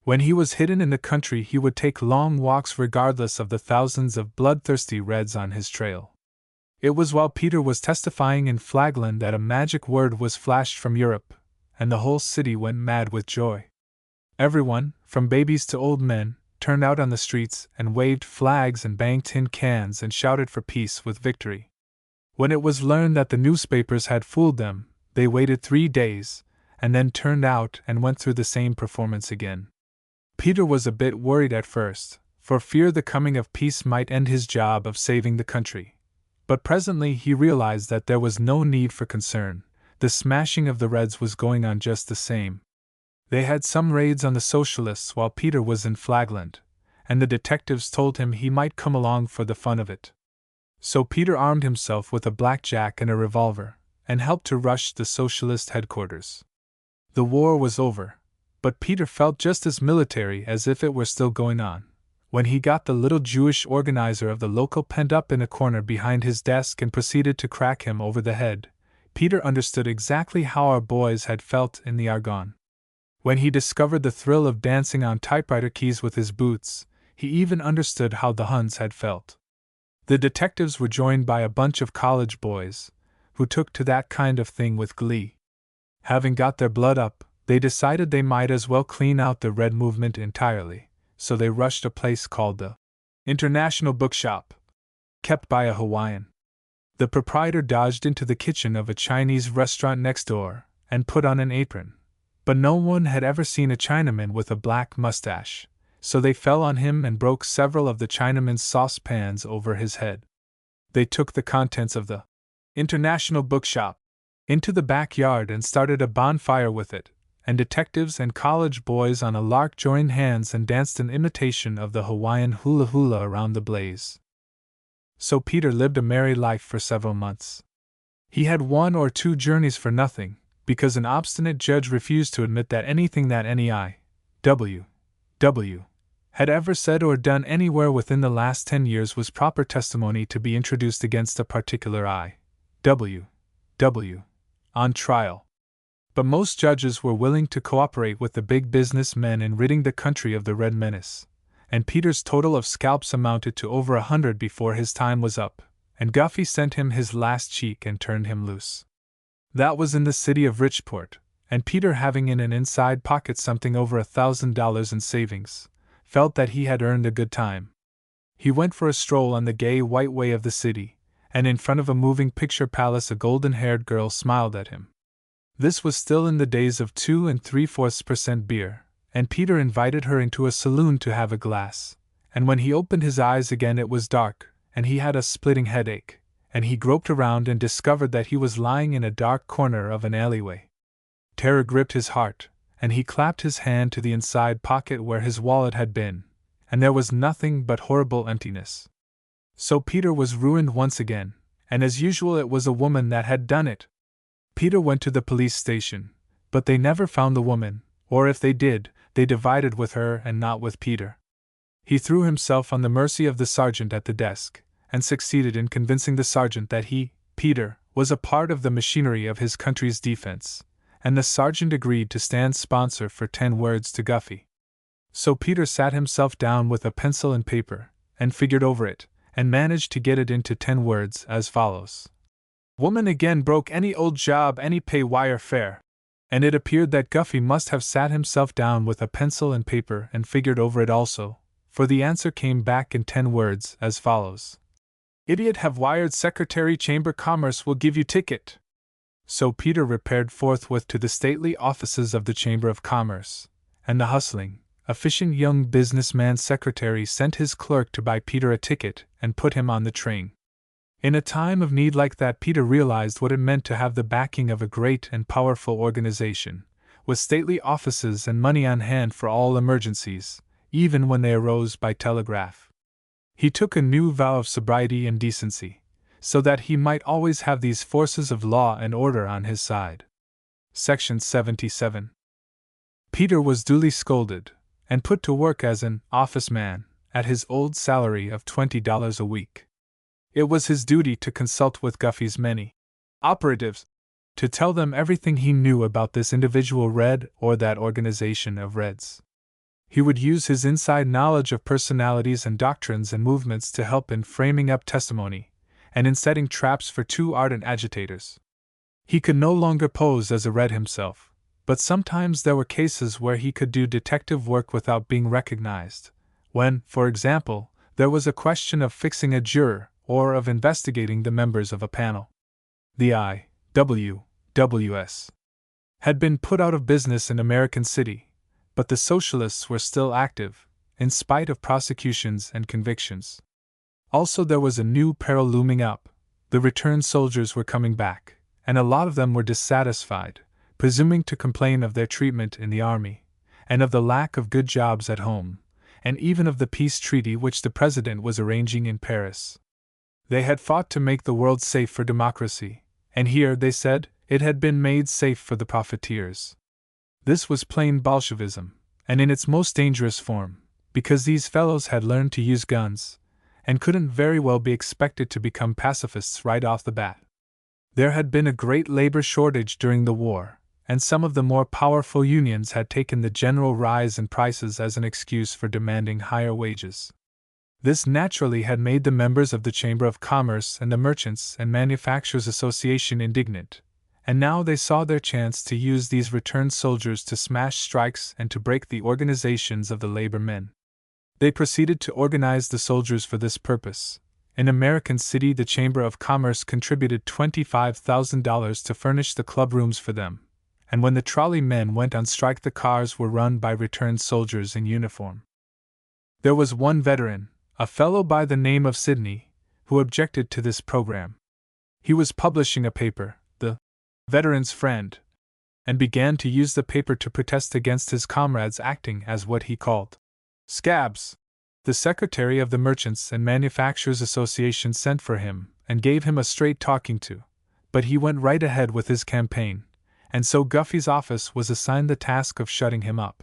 When he was hidden in the country he would take long walks regardless of the thousands of bloodthirsty Reds on his trail. It was while Peter was testifying in Flagland that a magic word was flashed from Europe, and the whole city went mad with joy. Everyone, from babies to old men, turned out on the streets and waved flags and banged tin cans and shouted for peace with victory. When it was learned that the newspapers had fooled them, they waited 3 days, and then turned out and went through the same performance again. Peter was a bit worried at first, for fear the coming of peace might end his job of saving the country. But presently he realized that there was no need for concern. The smashing of the Reds was going on just the same. They had some raids on the Socialists while Peter was in Flagland, and the detectives told him he might come along for the fun of it. So Peter armed himself with a blackjack and a revolver, and helped to rush the Socialist headquarters. The war was over, but Peter felt just as military as if it were still going on, when he got the little Jewish organizer of the local penned up in a corner behind his desk and proceeded to crack him over the head. Peter understood exactly how our boys had felt in the Argonne. When he discovered the thrill of dancing on typewriter keys with his boots, he even understood how the Huns had felt. The detectives were joined by a bunch of college boys, who took to that kind of thing with glee. Having got their blood up, they decided they might as well clean out the Red movement entirely, so they rushed a place called the International Bookshop, kept by a Hawaiian. The proprietor dodged into the kitchen of a Chinese restaurant next door, and put on an apron. But no one had ever seen a Chinaman with a black mustache, so they fell on him and broke several of the Chinaman's saucepans over his head. They took the contents of the International Bookshop into the backyard and started a bonfire with it, and detectives and college boys on a lark joined hands and danced an imitation of the Hawaiian hula hula around the blaze. So Peter lived a merry life for several months. He had 1 or 2 journeys for nothing, because an obstinate judge refused to admit that anything that any I.W. had ever said or done anywhere within the last 10 years was proper testimony to be introduced against a particular I.W. on trial. But most judges were willing to cooperate with the big business men in ridding the country of the Red menace, and Peter's total of scalps amounted to over 100 before his time was up, and Guffey sent him his last cheek and turned him loose. That was in the city of Richport, and Peter, having in an inside pocket something over $1,000 in savings, felt that he had earned a good time. He went for a stroll on the gay white way of the city, and in front of a moving picture palace a golden-haired girl smiled at him. This was still in the days of 2 3/4% beer, and Peter invited her into a saloon to have a glass, and when he opened his eyes again it was dark, and he had a splitting headache, and he groped around and discovered that he was lying in a dark corner of an alleyway. Terror gripped his heart, and he clapped his hand to the inside pocket where his wallet had been, and there was nothing but horrible emptiness. So Peter was ruined once again, and as usual it was a woman that had done it. Peter went to the police station, but they never found the woman, or if they did, they divided with her and not with Peter. He threw himself on the mercy of the sergeant at the desk, and succeeded in convincing the sergeant that he, Peter, was a part of the machinery of his country's defense, and the sergeant agreed to stand sponsor for 10 words to Guffey. So Peter sat himself down with a pencil and paper, and figured over it, and managed to get it into 10 words as follows. woman again broke any old job, any pay wire fare. And it appeared that Guffey must have sat himself down with a pencil and paper and figured over it also, for the answer came back in 10 words, as follows. Idiot have wired Secretary Chamber Commerce will give you ticket. So Peter repaired forthwith to the stately offices of the Chamber of Commerce, and the hustling, efficient young businessman's secretary sent his clerk to buy Peter a ticket and put him on the train. In a time of need like that, Peter realized what it meant to have the backing of a great and powerful organization, with stately offices and money on hand for all emergencies, even when they arose by telegraph. He took a new vow of sobriety and decency, so that he might always have these forces of law and order on his side. Section 77. Peter was duly scolded, and put to work as an office man, at his old salary of $20 a week. It was his duty to consult with Guffey's many operatives, to tell them everything he knew about this individual Red or that organization of Reds. He would use his inside knowledge of personalities and doctrines and movements to help in framing up testimony, and in setting traps for too ardent agitators. He could no longer pose as a Red himself, but sometimes there were cases where he could do detective work without being recognized, when, for example, there was a question of fixing a juror, or of investigating the members of a panel. The I.W.W.S. had been put out of business in American City, but the Socialists were still active, in spite of prosecutions and convictions. Also, there was a new peril looming up. The returned soldiers were coming back, and a lot of them were dissatisfied, presuming to complain of their treatment in the army, and of the lack of good jobs at home, and even of the peace treaty which the President was arranging in Paris. They had fought to make the world safe for democracy, and here, they said, it had been made safe for the profiteers. This was plain Bolshevism, and in its most dangerous form, because these fellows had learned to use guns, and couldn't very well be expected to become pacifists right off the bat. There had been a great labor shortage during the war, and some of the more powerful unions had taken the general rise in prices as an excuse for demanding higher wages. This naturally had made the members of the Chamber of Commerce and the Merchants and Manufacturers Association indignant, and now they saw their chance to use these returned soldiers to smash strikes and to break the organizations of the labor men. They proceeded to organize the soldiers for this purpose. In American City, the Chamber of Commerce contributed $25,000 to furnish the club rooms for them, and when the trolley men went on strike, the cars were run by returned soldiers in uniform. There was one veteran, a fellow by the name of Sidney, who objected to this program. He was publishing a paper, the Veteran's Friend, and began to use the paper to protest against his comrades acting as what he called scabs. The secretary of the Merchants and Manufacturers Association sent for him and gave him a straight talking to, but he went right ahead with his campaign, and so Guffey's office was assigned the task of shutting him up.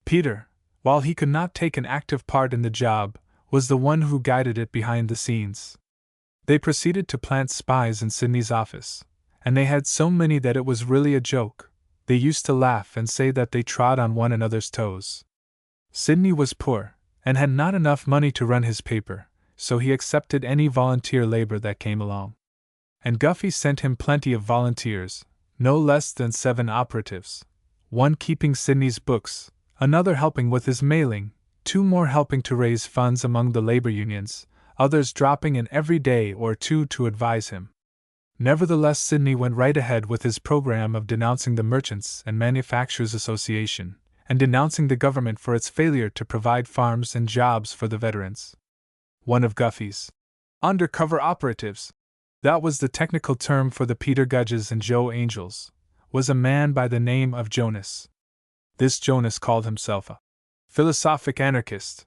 Peter, while he could not take an active part in the job, was the one who guided it behind the scenes. They proceeded to plant spies in Sidney's office, and they had so many that it was really a joke. They used to laugh and say that they trod on one another's toes. Sidney was poor, and had not enough money to run his paper, so he accepted any volunteer labor that came along. And Guffey sent him plenty of volunteers, no less than 7 operatives, one keeping Sidney's books, another helping with his mailing, 2 more helping to raise funds among the labor unions, others dropping in every day or 2 to advise him. Nevertheless, Sidney went right ahead with his program of denouncing the Merchants and Manufacturers Association, and denouncing the government for its failure to provide farms and jobs for the veterans. One of Guffey's undercover operatives, that was the technical term for the Peter Gudges and Joe Angels, was a man by the name of Jonas. This Jonas called himself a philosophic anarchist,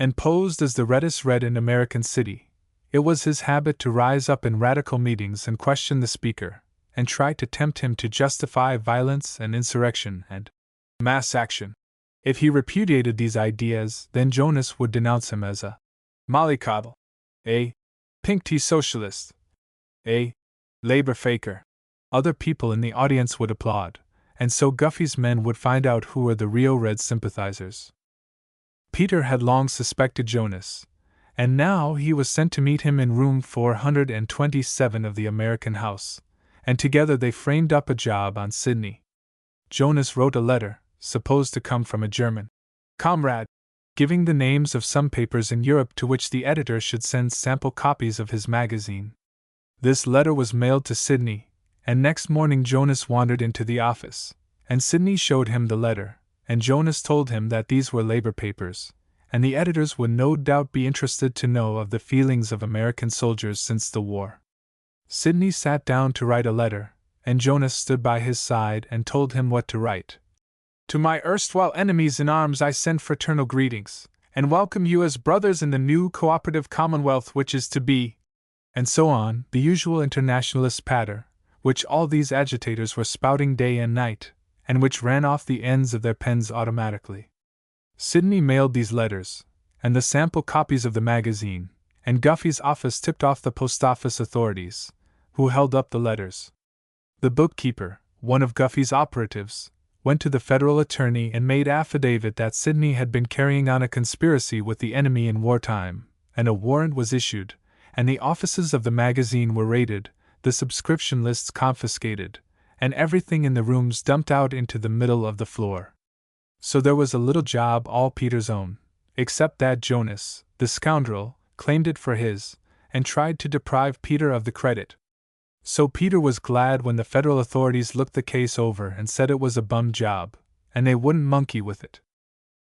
and posed as the reddest Red in American City. It was his habit to rise up in radical meetings and question the speaker, and try to tempt him to justify violence and insurrection and mass action. If he repudiated these ideas, then Jonas would denounce him as a mollycoddle, a pink tea socialist, a labor faker. Other people in the audience would applaud, and so Guffey's men would find out who were the real Red sympathizers. Peter had long suspected Jonas, and now he was sent to meet him in room 427 of the American House, and together they framed up a job on Sydney. Jonas wrote a letter, supposed to come from a German comrade, giving the names of some papers in Europe to which the editor should send sample copies of his magazine. This letter was mailed to Sydney, and next morning Jonas wandered into the office, and Sydney showed him the letter, and Jonas told him that these were labor papers, and the editors would no doubt be interested to know of the feelings of American soldiers since the war. Sydney sat down to write a letter, and Jonas stood by his side and told him what to write. To my erstwhile enemies in arms I send fraternal greetings, and welcome you as brothers in the new cooperative commonwealth which is to be, and so on, the usual internationalist patter, which all these agitators were spouting day and night, and which ran off the ends of their pens automatically. Sydney mailed these letters, and the sample copies of the magazine, and Guffey's office tipped off the post office authorities, who held up the letters. The bookkeeper, one of Guffey's operatives, went to the federal attorney and made affidavit that Sydney had been carrying on a conspiracy with the enemy in wartime, and a warrant was issued, and the offices of the magazine were raided, the subscription lists confiscated, and everything in the rooms dumped out into the middle of the floor. So there was a little job all Peter's own, except that Jonas, the scoundrel, claimed it for his, and tried to deprive Peter of the credit. So Peter was glad when the federal authorities looked the case over and said it was a bum job, and they wouldn't monkey with it.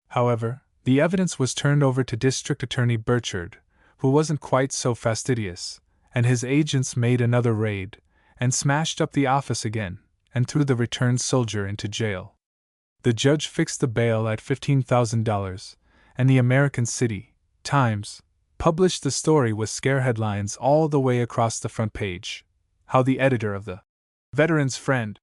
However, the evidence was turned over to District Attorney Burchard, who wasn't quite so fastidious, and his agents made another raid, and smashed up the office again, and threw the returned soldier into jail. The judge fixed the bail at $15,000, and the American City Times published the story with scare headlines all the way across the front page. How the editor of the Veteran's Friend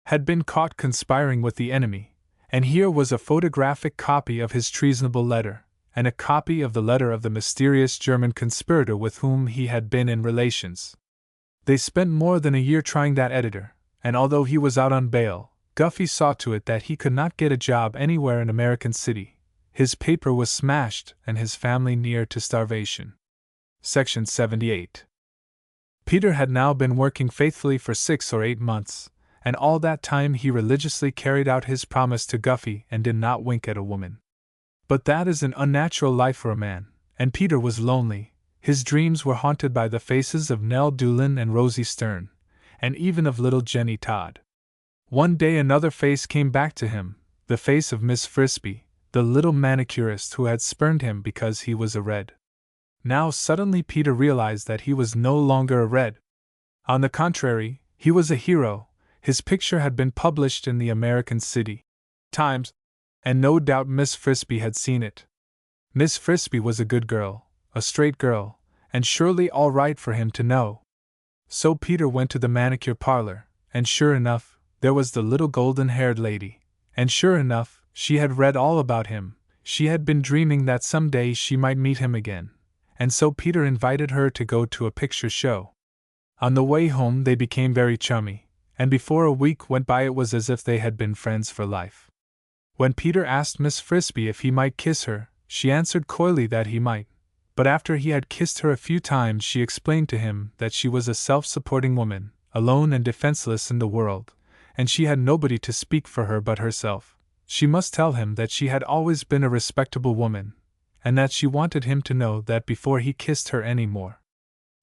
had been caught conspiring with the enemy, and here was a photographic copy of his treasonable letter, and a copy of the letter of the mysterious German conspirator with whom he had been in relations. They spent more than a year trying that editor, and although he was out on bail, Guffey saw to it that he could not get a job anywhere in American City. His paper was smashed and his family near to starvation. Section 78. Peter had now been working faithfully for 6 or 8 months, and all that time he religiously carried out his promise to Guffey and did not wink at a woman. But that is an unnatural life for a man, and Peter was lonely. His dreams were haunted by the faces of Nell Doolin and Rosie Stern, and even of little Jenny Todd. One day another face came back to him, the face of Miss Frisbee, the little manicurist who had spurned him because he was a Red. Now suddenly Peter realized that he was no longer a Red. On the contrary, he was a hero. His picture had been published in the American City Times, and no doubt Miss Frisbee had seen it. Miss Frisbee was a good girl, a straight girl, and surely all right for him to know. So Peter went to the manicure parlor, and sure enough, there was the little golden-haired lady, and sure enough, she had read all about him. She had been dreaming that someday she might meet him again, and so Peter invited her to go to a picture show. On the way home they became very chummy, and before a week went by it was as if they had been friends for life. When Peter asked Miss Frisbee if he might kiss her, she answered coyly that he might, but after he had kissed her a few times she explained to him that she was a self-supporting woman, alone and defenseless in the world, and she had nobody to speak for her but herself. She must tell him that she had always been a respectable woman, and that she wanted him to know that before he kissed her any more.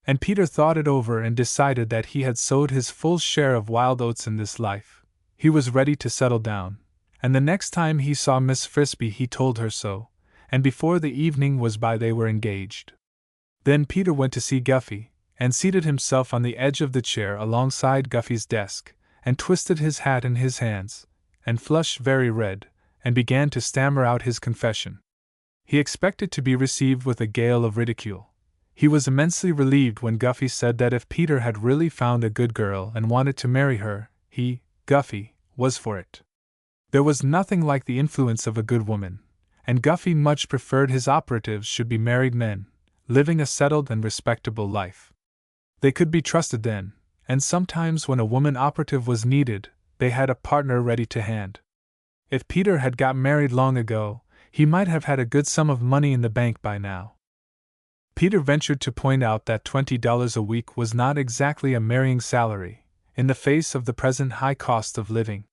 And Peter thought it over and decided that he had sowed his full share of wild oats in this life. He was ready to settle down, and the next time he saw Miss Frisbee he told her so, and before the evening was by they were engaged. Then Peter went to see Guffey, and seated himself on the edge of the chair alongside Guffey's desk, and twisted his hat in his hands, and flushed very red, and began to stammer out his confession. He expected to be received with a gale of ridicule. He was immensely relieved when Guffey said that if Peter had really found a good girl and wanted to marry her, he, Guffey, was for it. There was nothing like the influence of a good woman, and Guffey much preferred his operatives should be married men, living a settled and respectable life. They could be trusted then, and sometimes when a woman operative was needed, they had a partner ready to hand. If Peter had got married long ago, he might have had a good sum of money in the bank by now. Peter ventured to point out that $20 a week was not exactly a marrying salary, in the face of the present high cost of living.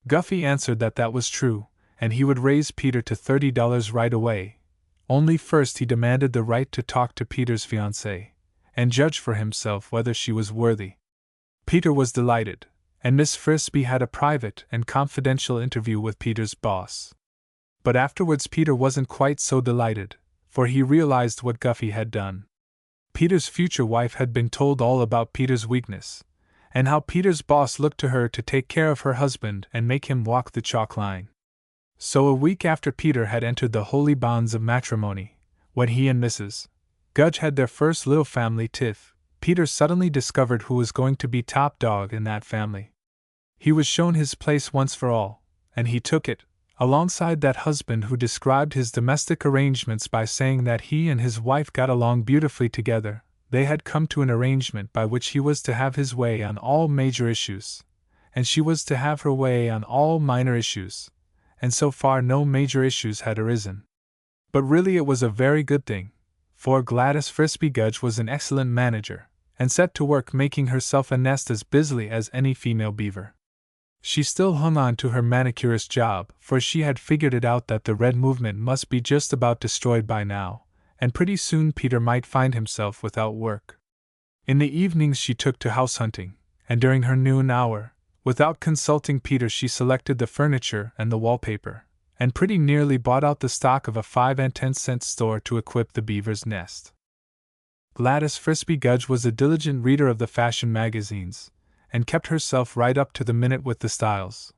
Guffey answered that that was true, and he would raise Peter to $30 right away. Only first he demanded the right to talk to Peter's fiancée, and judge for himself whether she was worthy. Peter was delighted, and Miss Frisbee had a private and confidential interview with Peter's boss. But afterwards Peter wasn't quite so delighted, for he realized what Guffey had done. Peter's future wife had been told all about Peter's weakness, and how Peter's boss looked to her to take care of her husband and make him walk the chalk line. So a week after Peter had entered the holy bonds of matrimony, when he and Mrs. Gudge had their first little family tiff, Peter suddenly discovered who was going to be top dog in that family. He was shown his place once for all, and he took it, alongside that husband who described his domestic arrangements by saying that he and his wife got along beautifully together. They had come to an arrangement by which he was to have his way on all major issues, and she was to have her way on all minor issues, and so far no major issues had arisen. But really it was a very good thing, for Gladys Frisbee Gudge was an excellent manager, and set to work making herself a nest as busily as any female beaver. She still hung on to her manicurist job, for she had figured it out that the Red movement must be just about destroyed by now, and pretty soon Peter might find himself without work. In the evenings she took to house hunting, and during her noon hour, without consulting Peter, she selected the furniture and the wallpaper, and pretty nearly bought out the stock of a 5 and 10-cent store to equip the beaver's nest. Gladys Frisbee Gudge was a diligent reader of the fashion magazines, and kept herself right up to the minute with the styles.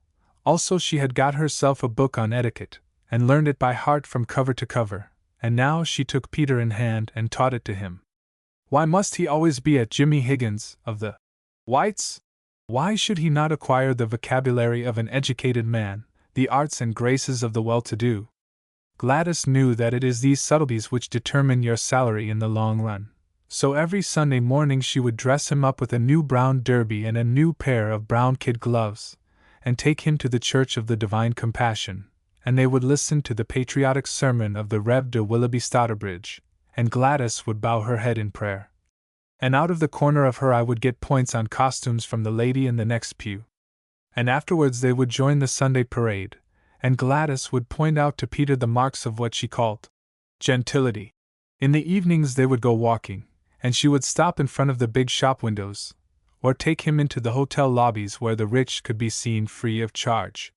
Also she had got herself a book on etiquette, and learned it by heart from cover to cover, and now she took Peter in hand and taught it to him. Why must he always be at Jimmy Higgins, of the Whites? Why should he not acquire the vocabulary of an educated man, the arts and graces of the well-to-do? Gladys knew that it is these subtleties which determine your salary in the long run. So every Sunday morning she would dress him up with a new brown derby and a new pair of brown kid gloves, and take him to the Church of the Divine Compassion, and they would listen to the patriotic sermon of the Rev. de Willoughby Stouterbridge, and Gladys would bow her head in prayer. And out of the corner of her eye would get points on costumes from the lady in the next pew. And afterwards they would join the Sunday parade, and Gladys would point out to Peter the marks of what she called gentility. In the evenings they would go walking, and she would stop in front of the big shop windows, or take him into the hotel lobbies where the rich could be seen free of charge.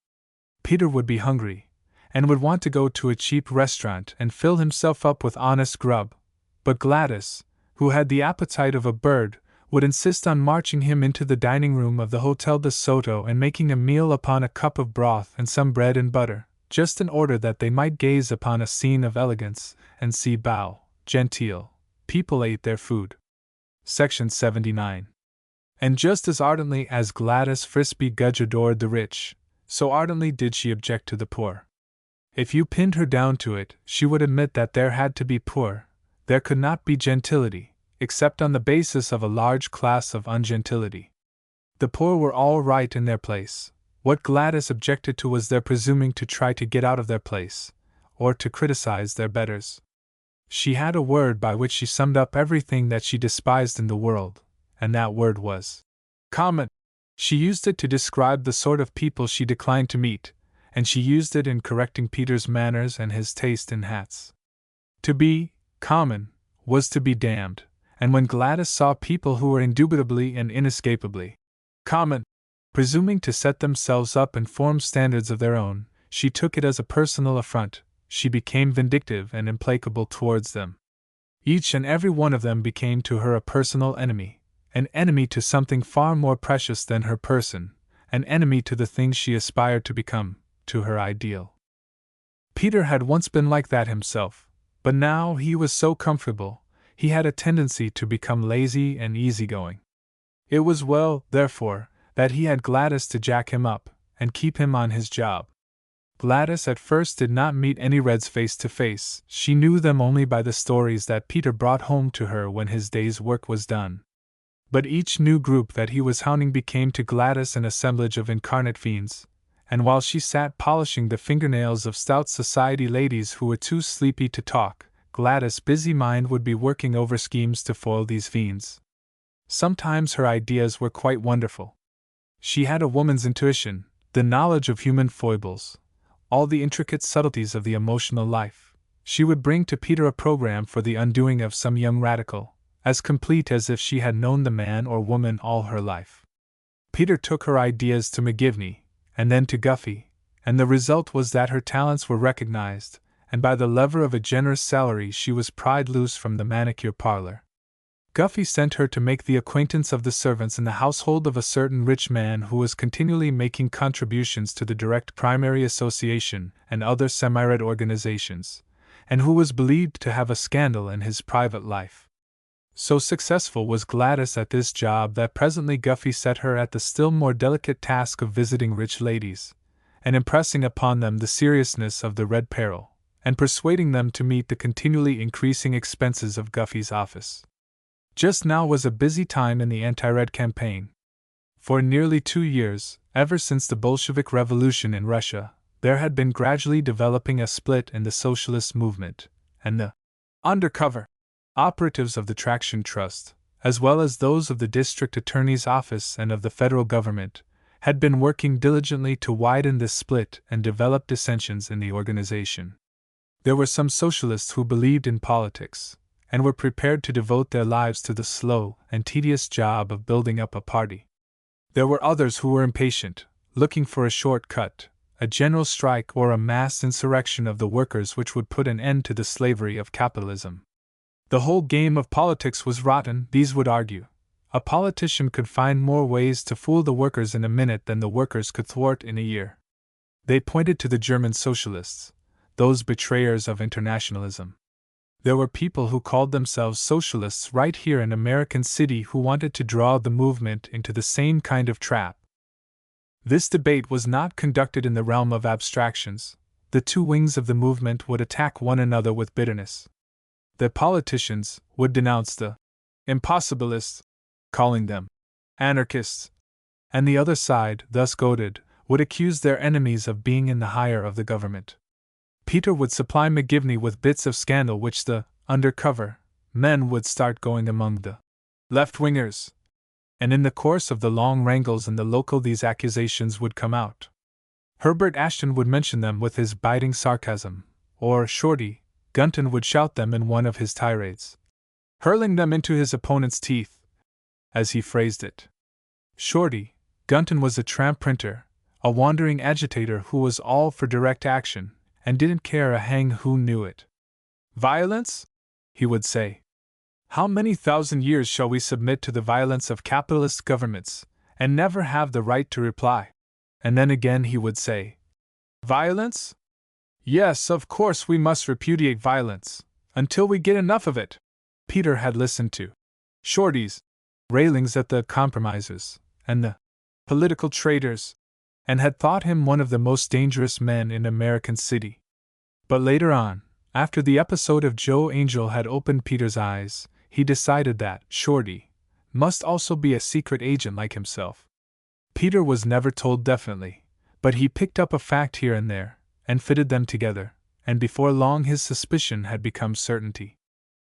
Peter would be hungry, and would want to go to a cheap restaurant and fill himself up with honest grub, but Gladys, who had the appetite of a bird, would insist on marching him into the dining room of the Hotel de Soto and making a meal upon a cup of broth and some bread and butter, just in order that they might gaze upon a scene of elegance and see bow, genteel, people ate their food. Section 79. And just as ardently as Gladys Frisbee Gudge adored the rich, so ardently did she object to the poor. If you pinned her down to it, she would admit that there had to be poor, there could not be gentility, except on the basis of a large class of ungentility. The poor were all right in their place. What Gladys objected to was their presuming to try to get out of their place, or to criticize their betters. She had a word by which she summed up everything that she despised in the world, and that word was common. She used it to describe the sort of people she declined to meet, and she used it in correcting Peter's manners and his taste in hats. To be common was to be damned, and when Gladys saw people who were indubitably and inescapably common, presuming to set themselves up and form standards of their own, she took it as a personal affront. She became vindictive and implacable towards them. Each and every one of them became to her a personal enemy, an enemy to something far more precious than her person, an enemy to the things she aspired to become, to her ideal. Peter had once been like that himself, but now he was so comfortable, he had a tendency to become lazy and easygoing. It was well, therefore, that he had Gladys to jack him up, and keep him on his job. Gladys at first did not meet any Reds face to face, she knew them only by the stories that Peter brought home to her when his day's work was done. But each new group that he was hounding became to Gladys an assemblage of incarnate fiends, and while she sat polishing the fingernails of stout society ladies who were too sleepy to talk, Gladys' busy mind would be working over schemes to foil these fiends. Sometimes her ideas were quite wonderful. She had a woman's intuition, the knowledge of human foibles, all the intricate subtleties of the emotional life. She would bring to Peter a program for the undoing of some young radical, as complete as if she had known the man or woman all her life. Peter took her ideas to McGivney, and then to Guffey, and the result was that her talents were recognized, and by the lever of a generous salary she was pried loose from the manicure parlor. Guffey sent her to make the acquaintance of the servants in the household of a certain rich man who was continually making contributions to the Direct Primary Association and other semi-red organizations, and who was believed to have a scandal in his private life. So successful was Gladys at this job that presently Guffey set her at the still more delicate task of visiting rich ladies, and impressing upon them the seriousness of the red peril, and persuading them to meet the continually increasing expenses of Guffey's office. Just now was a busy time in the anti-red campaign. For nearly 2 years, ever since the Bolshevik Revolution in Russia, there had been gradually developing a split in the socialist movement, and the undercover operatives of the Traction Trust, as well as those of the district attorney's office and of the federal government, had been working diligently to widen this split and develop dissensions in the organization. There were some socialists who believed in politics, and were prepared to devote their lives to the slow and tedious job of building up a party. There were others who were impatient, looking for a short cut, a general strike or a mass insurrection of the workers which would put an end to the slavery of capitalism. The whole game of politics was rotten, these would argue. A politician could find more ways to fool the workers in a minute than the workers could thwart in a year. They pointed to the German socialists, those betrayers of internationalism. There were people who called themselves socialists right here in American City who wanted to draw the movement into the same kind of trap. This debate was not conducted in the realm of abstractions. The two wings of the movement would attack one another with bitterness. The politicians would denounce the impossibilists, calling them anarchists, and the other side, thus goaded, would accuse their enemies of being in the hire of the government. Peter would supply McGivney with bits of scandal which the undercover men would start going among the left-wingers, and in the course of the long wrangles in the local these accusations would come out. Herbert Ashton would mention them with his biting sarcasm, or Shorty Gunton would shout them in one of his tirades, hurling them into his opponent's teeth, as he phrased it. Shorty Gunton was a tramp printer, a wandering agitator who was all for direct action, and didn't care a hang who knew it. Violence? He would say. How many thousand years shall we submit to the violence of capitalist governments, and never have the right to reply? And then again he would say, Violence? Yes, of course we must repudiate violence, until we get enough of it. Peter had listened to Shorty's railings at the compromisers and the political traitors, and had thought him one of the most dangerous men in American City. But later on, after the episode of Joe Angel had opened Peter's eyes, he decided that Shorty must also be a secret agent like himself. Peter was never told definitely, but he picked up a fact here and there, and fitted them together, and before long his suspicion had become certainty.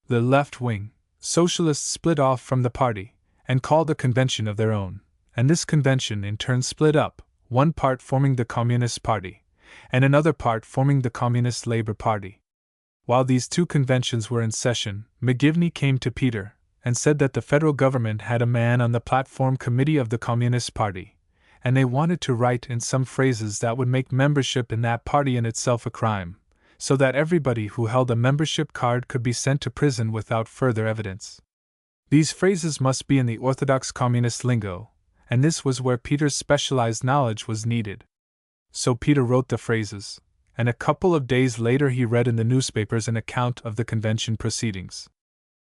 The left-wing socialists split off from the party, and called a convention of their own, and this convention in turn split up, one part forming the Communist Party, and another part forming the Communist Labor Party. While these two conventions were in session, McGivney came to Peter and said that the federal government had a man on the platform committee of the Communist Party, and they wanted to write in some phrases that would make membership in that party in itself a crime, so that everybody who held a membership card could be sent to prison without further evidence. These phrases must be in the orthodox communist lingo, and this was where Peter's specialized knowledge was needed. So Peter wrote the phrases, and a couple of days later he read in the newspapers an account of the convention proceedings.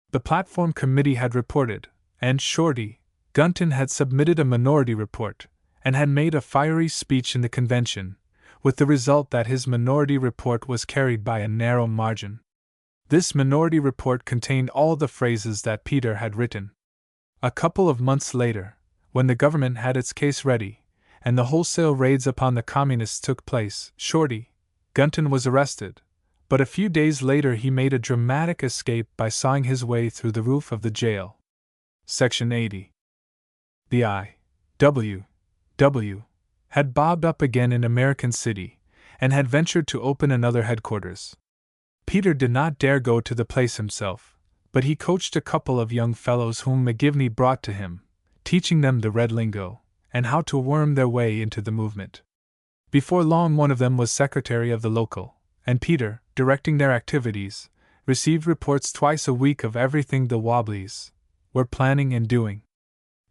The platform committee had reported, and Shorty Gunton had submitted a minority report, and had made a fiery speech in the convention, with the result that his minority report was carried by a narrow margin. This minority report contained all the phrases that Peter had written. A couple of months later, when the government had its case ready, and the wholesale raids upon the communists took place, Shorty Gunton was arrested, But a few days later he made a dramatic escape by sawing his way through the roof of the jail. Section 80. The I.W.W. had bobbed up again in American City, and had ventured to open another headquarters. Peter did not dare go to the place himself, but he coached a couple of young fellows whom McGivney brought to him, teaching them the red lingo, and how to worm their way into the movement. Before long one of them was secretary of the local, and Peter, directing their activities, received reports twice a week of everything the Wobblies were planning and doing.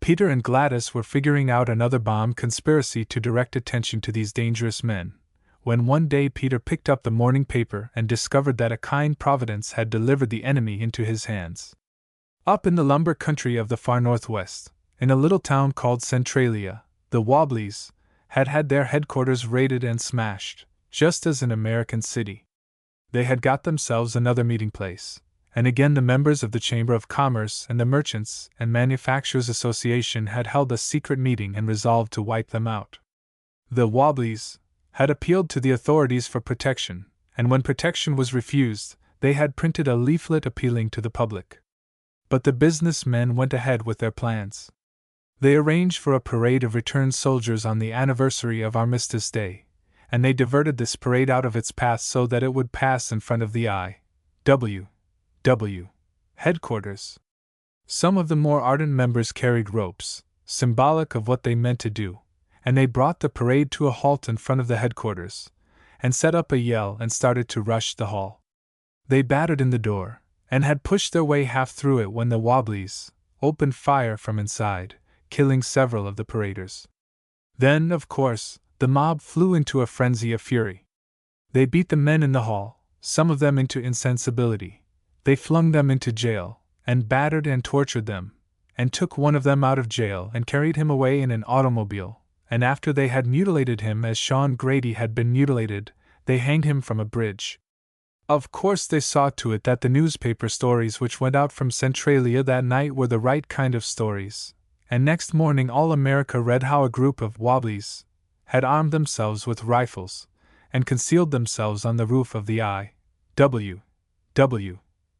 Peter and Gladys were figuring out another bomb conspiracy to direct attention to these dangerous men, when one day Peter picked up the morning paper and discovered that a kind Providence had delivered the enemy into his hands. Up in the lumber country of the far northwest, in a little town called Centralia, the Wobblies had had their headquarters raided and smashed, just as in American City. They had got themselves another meeting place, and again the members of the Chamber of Commerce and the Merchants and Manufacturers Association had held a secret meeting and resolved to wipe them out. The Wobblies had appealed to the authorities for protection, and when protection was refused, they had printed a leaflet appealing to the public. But the businessmen went ahead with their plans. They arranged for a parade of returned soldiers on the anniversary of Armistice Day, and they diverted this parade out of its path so that it would pass in front of the I.W.W. headquarters. Some of the more ardent members carried ropes, symbolic of what they meant to do, and they brought the parade to a halt in front of the headquarters, and set up a yell and started to rush the hall. They battered in the door, and had pushed their way half through it when the Wobblies opened fire from inside, killing several of the paraders. Then, of course, the mob flew into a frenzy of fury. They beat the men in the hall, some of them into insensibility. They flung them into jail, and battered and tortured them, and took one of them out of jail and carried him away in an automobile, and after they had mutilated him as Sean Grady had been mutilated, they hanged him from a bridge. Of course they saw to it that the newspaper stories which went out from Centralia that night were the right kind of stories, and next morning all America read how a group of Wobblies had armed themselves with rifles, and concealed themselves on the roof of the I.W.W.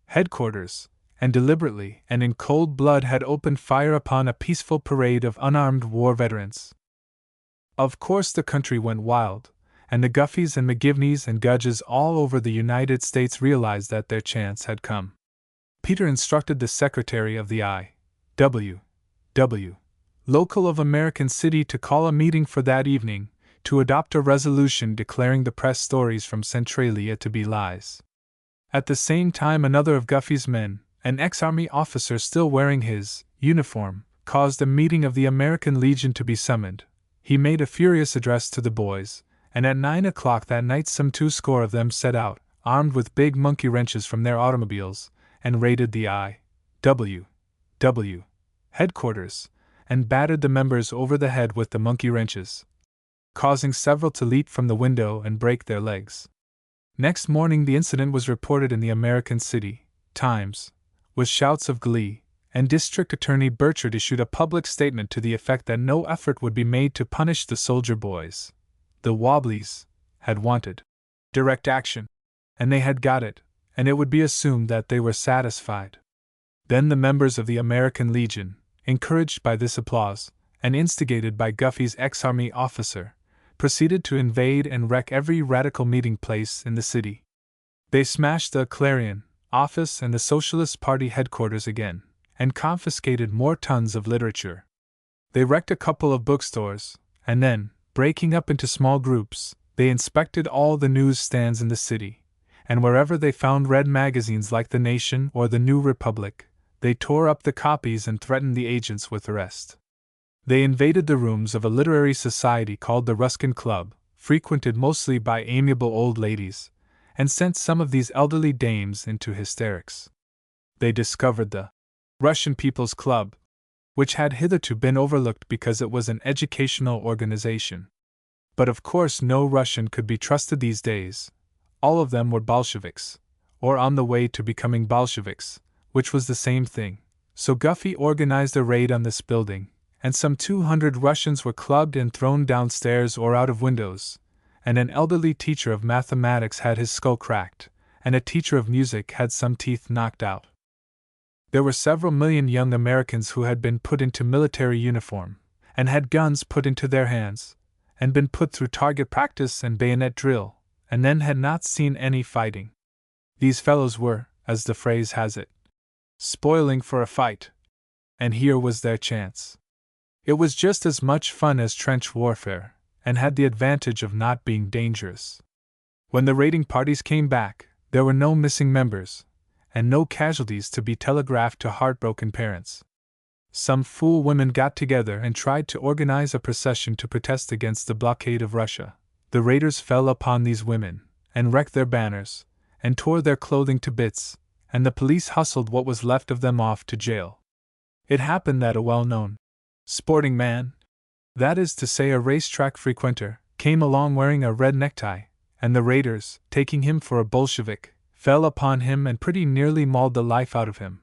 headquarters, and deliberately and in cold blood had opened fire upon a peaceful parade of unarmed war veterans. Of course the country went wild, and the Guffeys and McGivneys and Gudges all over the United States realized that their chance had come. Peter instructed the secretary of the I.W.W. local of American City to call a meeting for that evening, to adopt a resolution declaring the press stories from Centralia to be lies. At the same time another of Guffey's men, an ex-army officer still wearing his uniform, caused a meeting of the American Legion to be summoned. He made a furious address to the boys, and at 9 o'clock that night some 20 of them set out, armed with big monkey wrenches from their automobiles, and raided the I.W.W. headquarters, and battered the members over the head with the monkey wrenches, causing several to leap from the window and break their legs. Next morning the incident was reported in the American City Times, with shouts of glee, and District Attorney Burchard issued a public statement to the effect that no effort would be made to punish the soldier boys. The Wobblies had wanted direct action, and they had got it, and it would be assumed that they were satisfied. Then the members of the American Legion, encouraged by this applause, and instigated by Guffey's ex-army officer, proceeded to invade and wreck every radical meeting place in the city. They smashed the Clarion office and the Socialist Party headquarters again, and confiscated more tons of literature. They wrecked a couple of bookstores, and then, breaking up into small groups, they inspected all the newsstands in the city, and wherever they found red magazines like The Nation or The New Republic, they tore up the copies and threatened the agents with arrest. They invaded the rooms of a literary society called the Ruskin Club, frequented mostly by amiable old ladies, and sent some of these elderly dames into hysterics. They discovered the Russian People's Club, which had hitherto been overlooked because it was an educational organization. But of course no Russian could be trusted these days. All of them were Bolsheviks, or on the way to becoming Bolsheviks, which was the same thing. So Guffey organized a raid on this building, and some 200 Russians were clubbed and thrown downstairs or out of windows, and an elderly teacher of mathematics had his skull cracked, and a teacher of music had some teeth knocked out. There were several million young Americans who had been put into military uniform, and had guns put into their hands, and been put through target practice and bayonet drill, and then had not seen any fighting. These fellows were, as the phrase has it, spoiling for a fight. And here was their chance. It was just as much fun as trench warfare, and had the advantage of not being dangerous. When the raiding parties came back, there were no missing members, and no casualties to be telegraphed to heartbroken parents. Some fool women got together and tried to organize a procession to protest against the blockade of Russia. The raiders fell upon these women, and wrecked their banners, and tore their clothing to bits, and the police hustled what was left of them off to jail. It happened that a well-known sporting man, that is to say a racetrack frequenter, came along wearing a red necktie, and the raiders, taking him for a Bolshevik, fell upon him and pretty nearly mauled the life out of him.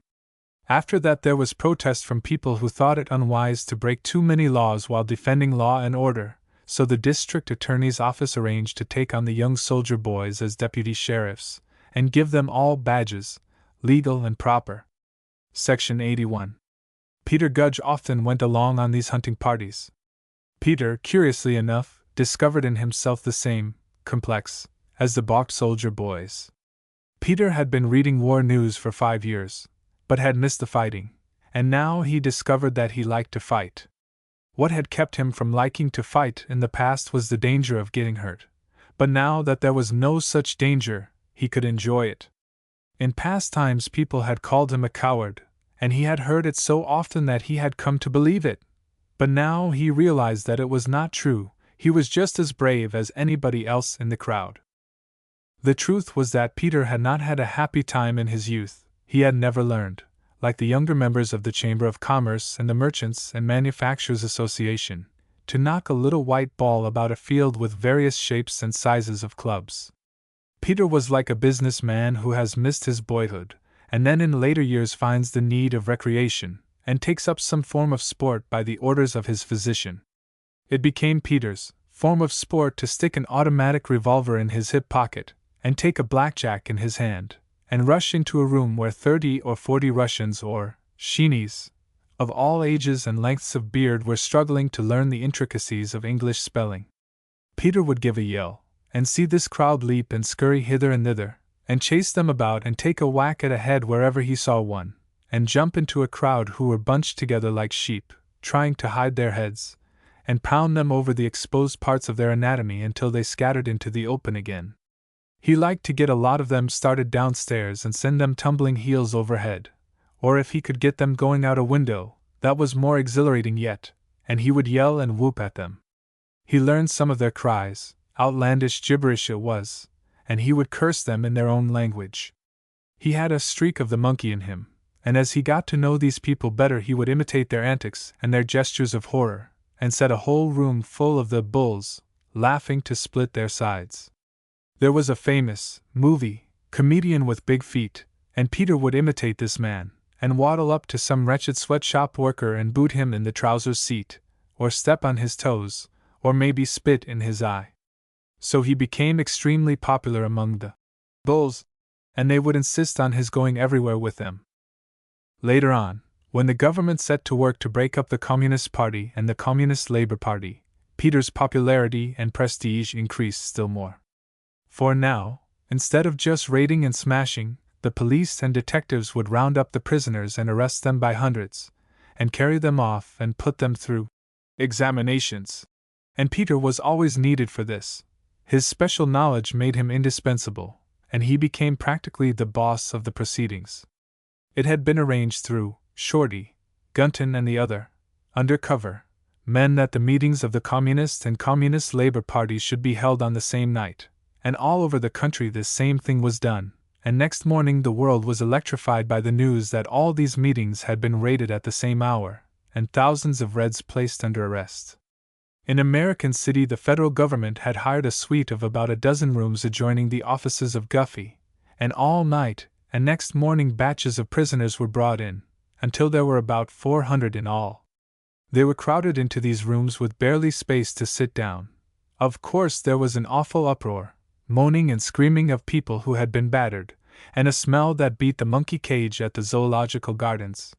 After that there was protest from people who thought it unwise to break too many laws while defending law and order, so the district attorney's office arranged to take on the young soldier boys as deputy sheriffs, and give them all badges, legal and proper. Section 81. Peter Gudge often went along on these hunting parties. Peter, curiously enough, discovered in himself the same complex as the balked soldier boys. Peter had been reading war news for 5 years, but had missed the fighting, and now he discovered that he liked to fight. What had kept him from liking to fight in the past was the danger of getting hurt, but now that there was no such danger, he could enjoy it. In past times people had called him a coward, and he had heard it so often that he had come to believe it. But now he realized that it was not true. He was just as brave as anybody else in the crowd. The truth was that Peter had not had a happy time in his youth. He had never learned, like the younger members of the Chamber of Commerce and the Merchants and Manufacturers Association, to knock a little white ball about a field with various shapes and sizes of clubs. Peter was like a businessman who has missed his boyhood, and then in later years finds the need of recreation, and takes up some form of sport by the orders of his physician. It became Peter's form of sport to stick an automatic revolver in his hip pocket, and take a blackjack in his hand, and rush into a room where 30 or 40 Russians or Sheenies, of all ages and lengths of beard, were struggling to learn the intricacies of English spelling. Peter would give a yell, and see this crowd leap and scurry hither and thither, and chase them about and take a whack at a head wherever he saw one, and jump into a crowd who were bunched together like sheep, trying to hide their heads, and pound them over the exposed parts of their anatomy until they scattered into the open again. He liked to get a lot of them started downstairs and send them tumbling heels overhead, or if he could get them going out a window, that was more exhilarating yet, and he would yell and whoop at them. He learned some of their cries, outlandish gibberish it was, and he would curse them in their own language. He had a streak of the monkey in him, and as he got to know these people better he would imitate their antics and their gestures of horror, and set a whole room full of the bulls, laughing to split their sides. There was a famous movie comedian with big feet, and Peter would imitate this man, and waddle up to some wretched sweatshop worker and boot him in the trousers seat, or step on his toes, or maybe spit in his eye. So he became extremely popular among the bulls, and they would insist on his going everywhere with them. Later on, when the government set to work to break up the Communist Party and the Communist Labor Party, Peter's popularity and prestige increased still more. For now, instead of just raiding and smashing, the police and detectives would round up the prisoners and arrest them by hundreds, and carry them off and put them through examinations. And Peter was always needed for this. His special knowledge made him indispensable, and he became practically the boss of the proceedings. It had been arranged through Shorty, Gunton and the other undercover men that the meetings of the Communist and Communist Labor parties should be held on the same night, and all over the country this same thing was done, and next morning the world was electrified by the news that all these meetings had been raided at the same hour, and thousands of Reds placed under arrest. In American City the federal government had hired a suite of about a dozen rooms adjoining the offices of Guffey, and all night and next morning batches of prisoners were brought in, until there were about 400 in all. They were crowded into these rooms with barely space to sit down. Of course there was an awful uproar, moaning and screaming of people who had been battered, and a smell that beat the monkey cage at the zoological gardens.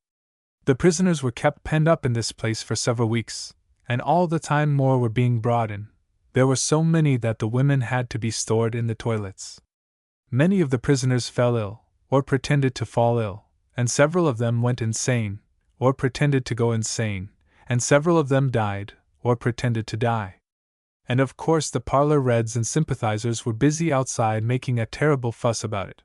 The prisoners were kept penned up in this place for several weeks, and all the time more were being brought in. There were so many that the women had to be stored in the toilets. Many of the prisoners fell ill, or pretended to fall ill, and several of them went insane, or pretended to go insane, and several of them died, or pretended to die. And of course the parlor Reds and sympathizers were busy outside making a terrible fuss about it.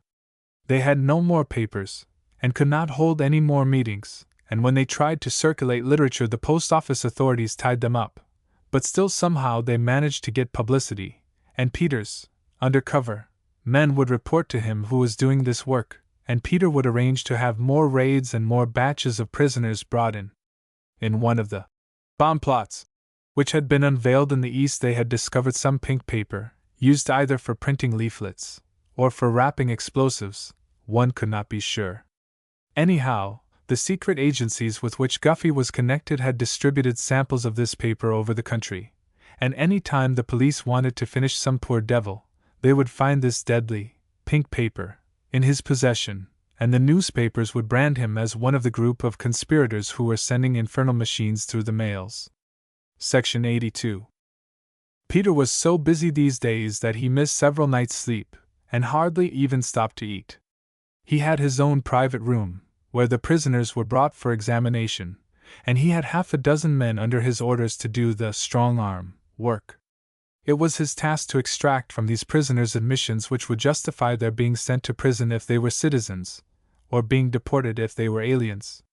They had no more papers, and could not hold any more meetings, and when they tried to circulate literature the post office authorities tied them up. But still somehow they managed to get publicity, and Peter's, undercover, men would report to him who was doing this work, and Peter would arrange to have more raids and more batches of prisoners brought in. In one of the bomb plots, which had been unveiled in the East, they had discovered some pink paper, used either for printing leaflets, or for wrapping explosives, one could not be sure. Anyhow, the secret agencies with which Guffey was connected had distributed samples of this paper over the country, and any time the police wanted to finish some poor devil, they would find this deadly, pink paper, in his possession, and the newspapers would brand him as one of the group of conspirators who were sending infernal machines through the mails. Section 82. Peter was so busy these days that he missed several nights' sleep, and hardly even stopped to eat. He had his own private room, where the prisoners were brought for examination, and he had half a dozen men under his orders to do the strong-arm work. It was his task to extract from these prisoners admissions which would justify their being sent to prison if they were citizens, or being deported if they were aliens.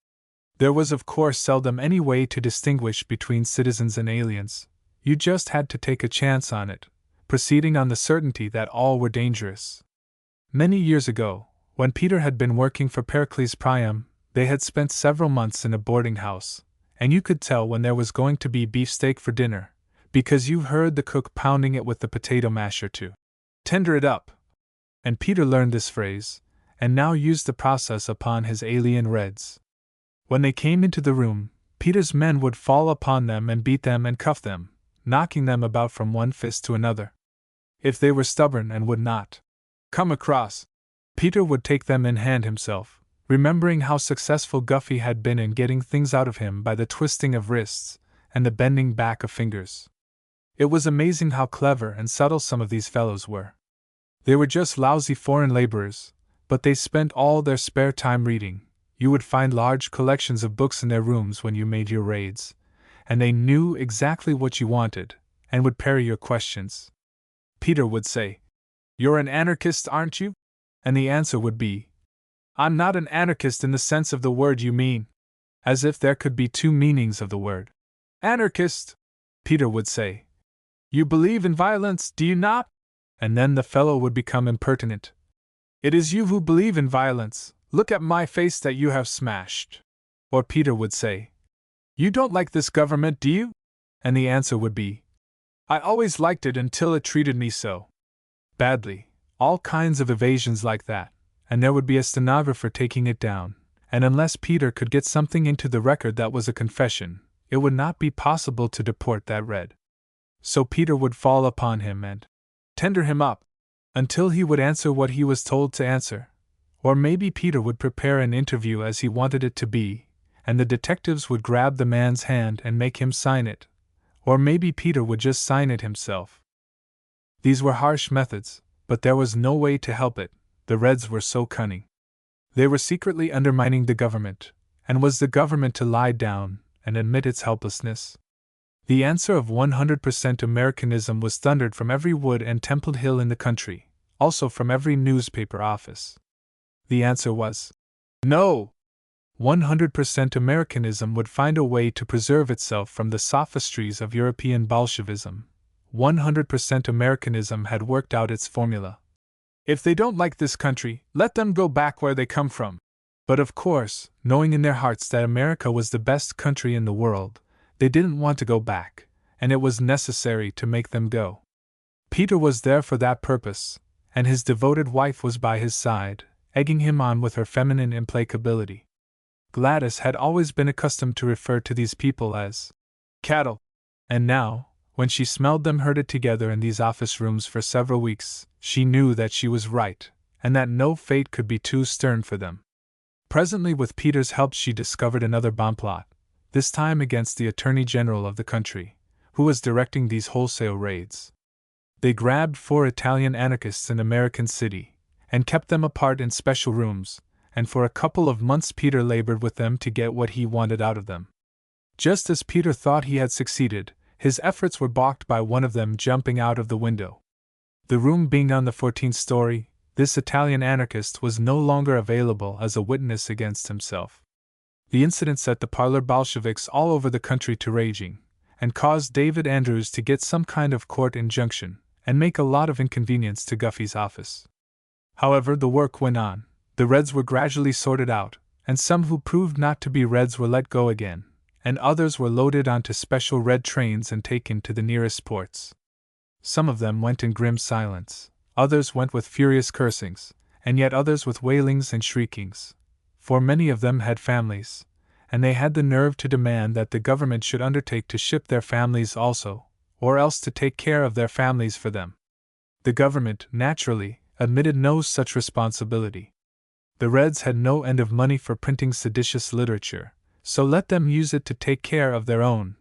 There was of course seldom any way to distinguish between citizens and aliens. You just had to take a chance on it, proceeding on the certainty that all were dangerous. Many years ago, when Peter had been working for Pericles Priam, they had spent several months in a boarding house, and you could tell when there was going to be beefsteak for dinner, because you heard the cook pounding it with the potato masher to tender it up. And Peter learned this phrase, and now used the process upon his alien Reds. When they came into the room, Peter's men would fall upon them and beat them and cuff them, knocking them about from one fist to another. If they were stubborn and would not come across, Peter would take them in hand himself, remembering how successful Guffey had been in getting things out of him by the twisting of wrists and the bending back of fingers. It was amazing how clever and subtle some of these fellows were. They were just lousy foreign laborers, but they spent all their spare time reading. You would find large collections of books in their rooms when you made your raids, and they knew exactly what you wanted, and would parry your questions. Peter would say, "You're an anarchist, aren't you?" And the answer would be, "I'm not an anarchist in the sense of the word you mean." As if there could be two meanings of the word anarchist. Peter would say, "You believe in violence, do you not?" And then the fellow would become impertinent. "It is you who believe in violence. Look at my face that you have smashed." Or Peter would say, "You don't like this government, do you?" And the answer would be, "I always liked it until it treated me so badly." All kinds of evasions like that, and there would be a stenographer taking it down, and unless Peter could get something into the record that was a confession, it would not be possible to deport that Red. So Peter would fall upon him and tender him up, until he would answer what he was told to answer. Or maybe Peter would prepare an interview as he wanted it to be, and the detectives would grab the man's hand and make him sign it. Or maybe Peter would just sign it himself. These were harsh methods, but there was no way to help it. The Reds were so cunning. They were secretly undermining the government, and was the government to lie down and admit its helplessness? The answer of 100% Americanism was thundered from every wood and templed hill in the country, also from every newspaper office. The answer was no. 100% Americanism would find a way to preserve itself from the sophistries of European Bolshevism. 100% Americanism had worked out its formula. If they don't like this country, let them go back where they come from. But of course, knowing in their hearts that America was the best country in the world, they didn't want to go back, and it was necessary to make them go. Peter was there for that purpose, and his devoted wife was by his side, egging him on with her feminine implacability. Gladys had always been accustomed to refer to these people as cattle, and now, When she smelled them herded together in these office rooms for several weeks, she knew that she was right, and that no fate could be too stern for them. Presently, with Peter's help, she discovered another bomb plot, this time against the Attorney General of the country, who was directing these wholesale raids. They grabbed 4 Italian anarchists in American City, and kept them apart in special rooms, and for a couple of months Peter labored with them to get what he wanted out of them. Just as Peter thought he had succeeded, his efforts were balked by one of them jumping out of the window. The room being on the 14th story, this Italian anarchist was no longer available as a witness against himself. The incident set the parlor Bolsheviks all over the country to raging, and caused David Andrews to get some kind of court injunction, and make a lot of inconvenience to Guffey's office. However, the work went on. The Reds were gradually sorted out, and some who proved not to be Reds were let go again, and others were loaded onto special Red trains and taken to the nearest ports. Some of them went in grim silence, others went with furious cursings, and yet others with wailings and shriekings, for many of them had families, and they had the nerve to demand that the government should undertake to ship their families also, or else to take care of their families for them. The government, naturally, admitted no such responsibility. The Reds had no end of money for printing seditious literature, so let them use it to take care of their own.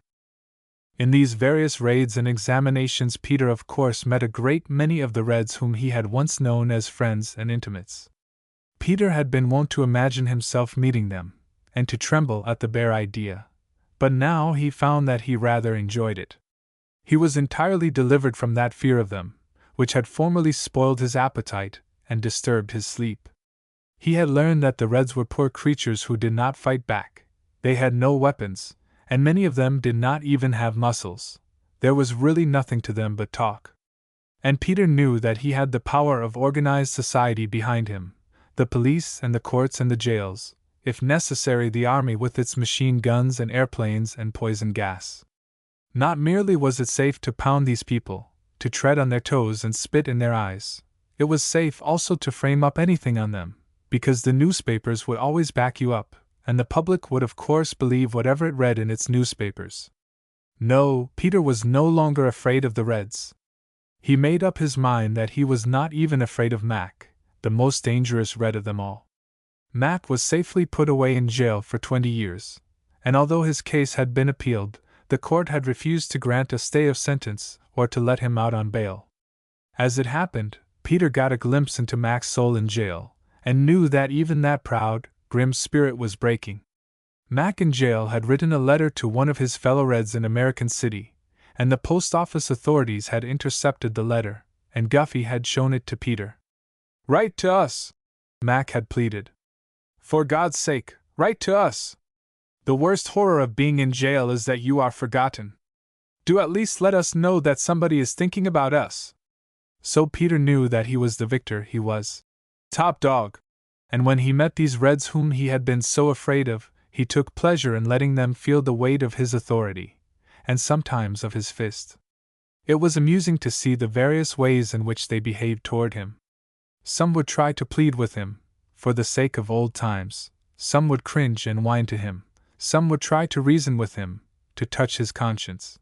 In these various raids and examinations, Peter of course met a great many of the Reds whom he had once known as friends and intimates. Peter had been wont to imagine himself meeting them, and to tremble at the bare idea, but now he found that he rather enjoyed it. He was entirely delivered from that fear of them, which had formerly spoiled his appetite and disturbed his sleep. He had learned that the Reds were poor creatures who did not fight back. They had no weapons, and many of them did not even have muscles. There was really nothing to them but talk. And Peter knew that he had the power of organized society behind him, the police and the courts and the jails, if necessary the army with its machine guns and airplanes and poison gas. Not merely was it safe to pound these people, to tread on their toes and spit in their eyes, it was safe also to frame up anything on them, because the newspapers would always back you up, and the public would of course believe whatever it read in its newspapers. No, Peter was no longer afraid of the Reds. He made up his mind that he was not even afraid of Mac, the most dangerous Red of them all. Mac was safely put away in jail for 20 years, and although his case had been appealed, the court had refused to grant a stay of sentence or to let him out on bail. As it happened, Peter got a glimpse into Mac's soul in jail, and knew that even that proud, grim spirit was breaking. Mac in jail had written a letter to one of his fellow Reds in American City, and the post office authorities had intercepted the letter, and Guffey had shown it to Peter. "Write to us," Mac had pleaded. "For God's sake, write to us. The worst horror of being in jail is that you are forgotten. Do at least let us know that somebody is thinking about us." So Peter knew that he was the victor. He was top dog, and when he met these Reds whom he had been so afraid of, he took pleasure in letting them feel the weight of his authority, and sometimes of his fist. It was amusing to see the various ways in which they behaved toward him. Some would try to plead with him, for the sake of old times, some would cringe and whine to him, some would try to reason with him, to touch his conscience.